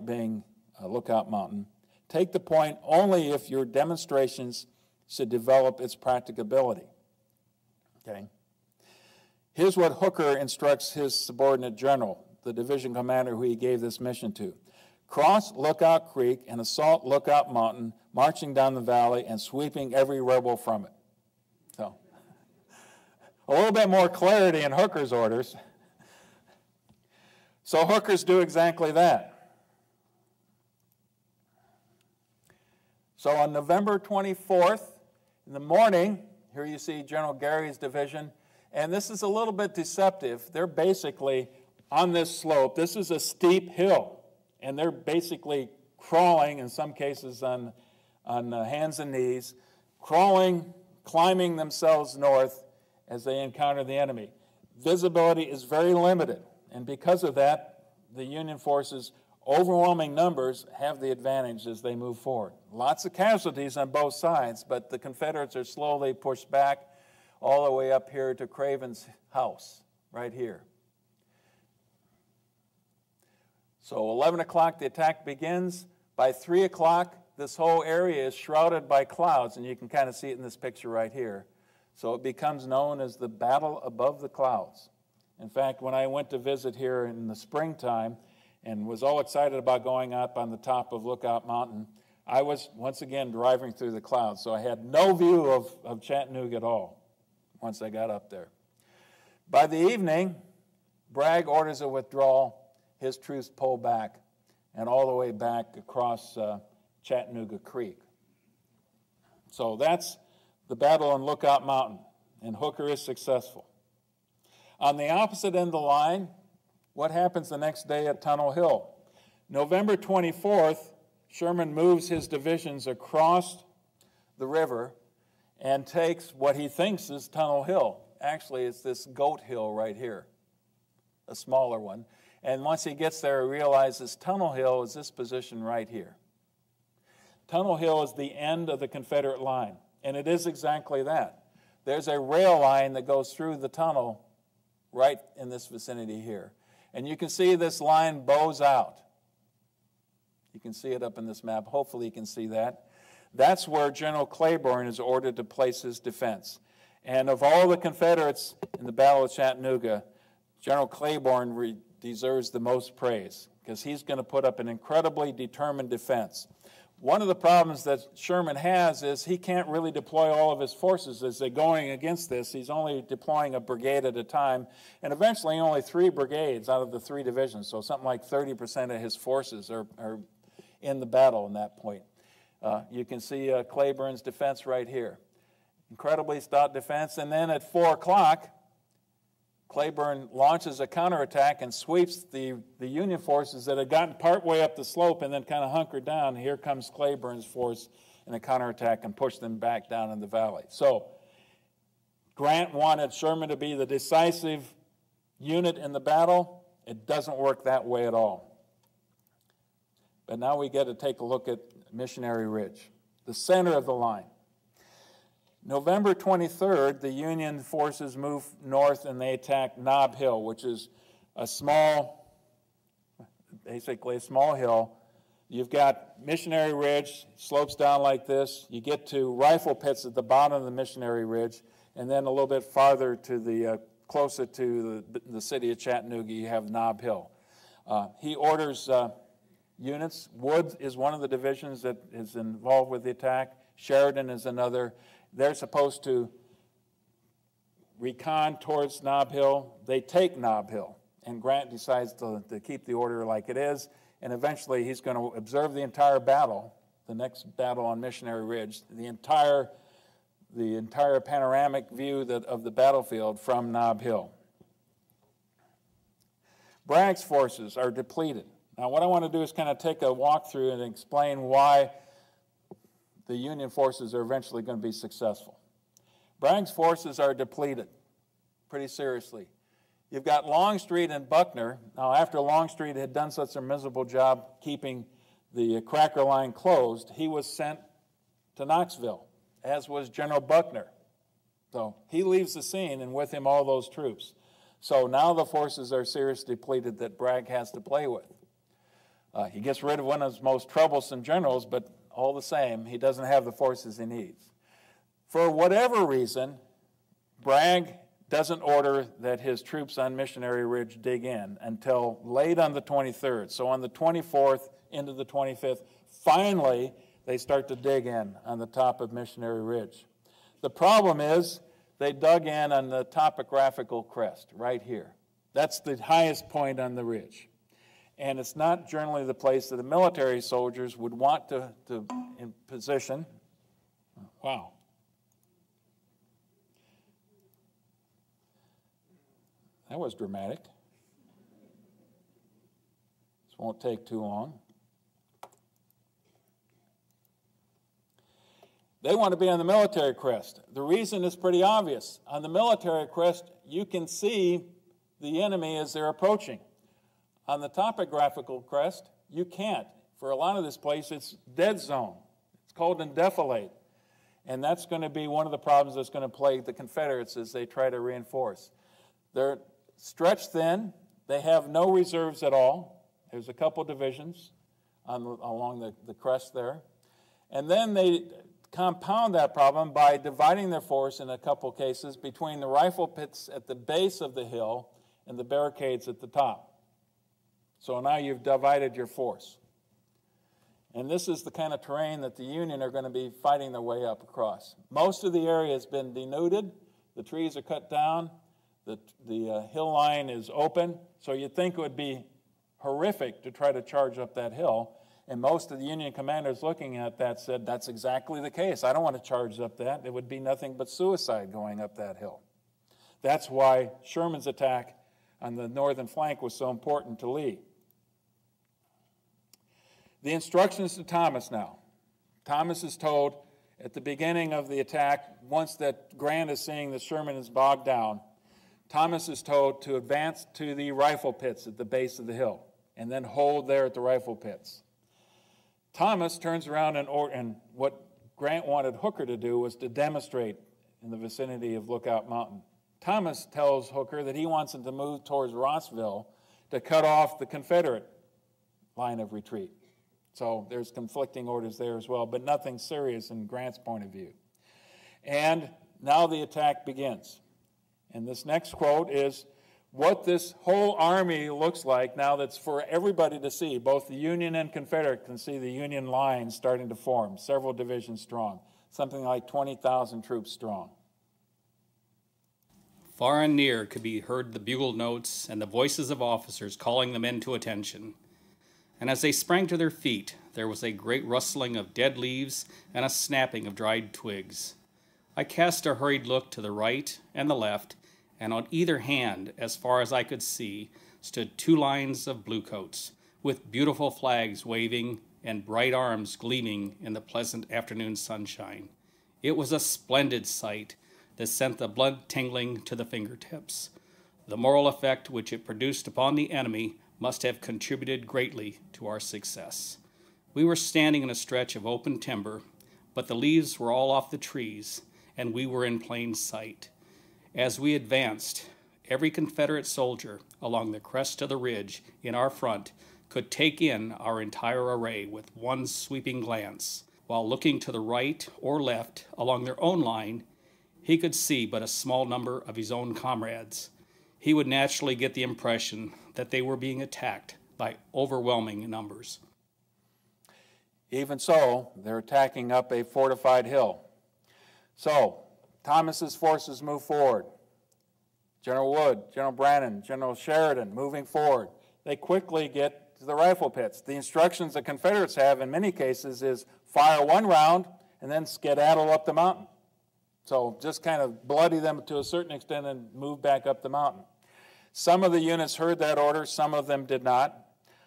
being Lookout Mountain, take the point only if your demonstrations should develop its practicability. Okay. Here's what Hooker instructs his subordinate general, the division commander who he gave this mission to. Cross Lookout Creek and assault Lookout Mountain, marching down the valley and sweeping every rebel from it. So, a little bit more clarity in Hooker's orders. So Hookers do exactly that. So on November 24th, in the morning, here you see General Gary's division, and this is a little bit deceptive. They're basically on this slope. This is a steep hill. And they're basically crawling, in some cases on hands and knees, crawling, climbing themselves north as they encounter the enemy. Visibility is very limited, and because of that, the Union forces, overwhelming numbers, have the advantage as they move forward. Lots of casualties on both sides, but the Confederates are slowly pushed back all the way up here to Craven's house, right here. So 11 o'clock, the attack begins. By 3 o'clock, this whole area is shrouded by clouds, and you can kind of see it in this picture right here. So it becomes known as the Battle Above the Clouds. In fact, when I went to visit here in the springtime and was all excited about going up on the top of Lookout Mountain, I was once again driving through the clouds, so I had no view of Chattanooga at all once I got up there. By the evening, Bragg orders a withdrawal. His troops pull back, and all the way back across Chattanooga Creek. So that's the battle on Lookout Mountain, and Hooker is successful. On the opposite end of the line, what happens the next day at Tunnel Hill? November 24th, Sherman moves his divisions across the river and takes what he thinks is Tunnel Hill. Actually, it's this Goat Hill right here, a smaller one. And once he gets there, he realizes Tunnel Hill is this position right here. Tunnel Hill is the end of the Confederate line, and it is exactly that. There's a rail line that goes through the tunnel right in this vicinity here. And you can see this line bows out. You can see it up in this map. Hopefully you can see that. That's where General Claiborne is ordered to place his defense. And of all the Confederates in the Battle of Chattanooga, General Claiborne deserves the most praise because he's going to put up an incredibly determined defense. One of the problems that Sherman has is he can't really deploy all of his forces as they're going against this. He's only deploying a brigade at a time, and eventually only 3 brigades out of the 3 divisions, so something like 30% of his forces are in the battle in that point. You can see Claiborne's defense right here. Incredibly stout defense, and then at 4 o'clock, Claiborne launches a counterattack and sweeps the Union forces that had gotten partway up the slope and then kind of hunkered down. Here comes Claiborne's force in a counterattack and pushed them back down in the valley. So Grant wanted Sherman to be the decisive unit in the battle. It doesn't work that way at all. But now we get to take a look at Missionary Ridge, the center of the line. November 23rd, the Union forces move north and they attack Nob Hill, which is basically a small hill. You've got Missionary Ridge, slopes down like this. You get to rifle pits at the bottom of the Missionary Ridge, and then a little bit farther to the closer to the city of Chattanooga, you have Nob Hill. He orders units. Wood is one of the divisions that is involved with the attack. Sheridan is another. They're supposed to recon towards Nob Hill. They take Nob Hill, and Grant decides to keep the order like it is, and eventually he's going to observe the entire battle, the next battle on Missionary Ridge, the entire panoramic view of the battlefield from Nob Hill. Bragg's forces are depleted. Now what I want to do is kind of take a walk through and explain why the Union forces are eventually going to be successful. Bragg's forces are depleted pretty seriously. You've got Longstreet and Buckner. Now, after Longstreet had done such a miserable job keeping the Cracker line closed, he was sent to Knoxville, as was General Buckner. So he leaves the scene, and with him all those troops. So now the forces are seriously depleted that Bragg has to play with. He gets rid of one of his most troublesome generals, but all the same, he doesn't have the forces he needs. For whatever reason, Bragg doesn't order that his troops on Missionary Ridge dig in until late on the 23rd. So on the 24th into the 25th, finally, they start to dig in on the top of Missionary Ridge. The problem is they dug in on the topographical crest right here. That's the highest point on the ridge. And it's not generally the place that the military soldiers would want to in position. Wow. That was dramatic. This won't take too long. They want to be on the military crest. The reason is pretty obvious. On the military crest, you can see the enemy as they're approaching. On the topographical crest, you can't. For a lot of this place, it's dead zone. It's called indefilate. And that's going to be one of the problems that's going to plague the Confederates as they try to reinforce. They're stretched thin. They have no reserves at all. There's a couple divisions along the crest there. And then they compound that problem by dividing their force in a couple cases between the rifle pits at the base of the hill and the barricades at the top. So now you've divided your force. And this is the kind of terrain that the Union are going to be fighting their way up across. Most of the area has been denuded. The trees are cut down. The hill line is open. So you'd think it would be horrific to try to charge up that hill. And most of the Union commanders looking at that said, that's exactly the case. I don't want to charge up that. It would be nothing but suicide going up that hill. That's why Sherman's attack on the northern flank was so important to Lee. The instructions to Thomas now. Thomas is told at the beginning of the attack, once that Grant is seeing that Sherman is bogged down, Thomas is told to advance to the rifle pits at the base of the hill and then hold there at the rifle pits. Thomas turns around and what Grant wanted Hooker to do was to demonstrate in the vicinity of Lookout Mountain. Thomas tells Hooker that he wants him to move towards Rossville to cut off the Confederate line of retreat. So there's conflicting orders there as well, but nothing serious in Grant's point of view. And now the attack begins. And this next quote is what this whole army looks like now that's for everybody to see. Both the Union and Confederate can see the Union lines starting to form, several divisions strong, something like 20,000 troops strong. Far and near could be heard the bugle notes and the voices of officers calling the men to attention. And as they sprang to their feet, there was a great rustling of dead leaves and a snapping of dried twigs. I cast a hurried look to the right and the left, and on either hand, as far as I could see, stood two lines of bluecoats, with beautiful flags waving and bright arms gleaming in the pleasant afternoon sunshine. It was a splendid sight that sent the blood tingling to the fingertips. The moral effect which it produced upon the enemy must have contributed greatly to our success. We were standing in a stretch of open timber, but the leaves were all off the trees, and we were in plain sight. As we advanced, every Confederate soldier along the crest of the ridge in our front could take in our entire array with one sweeping glance, while looking to the right or left along their own line, he could see but a small number of his own comrades. He would naturally get the impression that they were being attacked by overwhelming numbers. Even so, they're attacking up a fortified hill. So, Thomas's forces move forward. General Wood, General Brannan, General Sheridan moving forward. They quickly get to the rifle pits. The instructions the Confederates have in many cases is fire one round and then skedaddle up the mountain. So just kind of bloody them to a certain extent and move back up the mountain. Some of the units heard that order, some of them did not.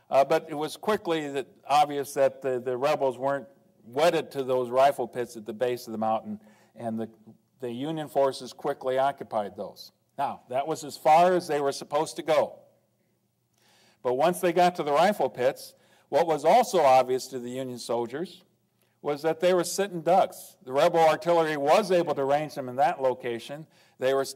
But it was quickly obvious that the rebels weren't wedded to those rifle pits at the base of the mountain, and the Union forces quickly occupied those. Now, that was as far as they were supposed to go. But once they got to the rifle pits, what was also obvious to the Union soldiers was that they were sitting ducks. The rebel artillery was able to range them in that location. They were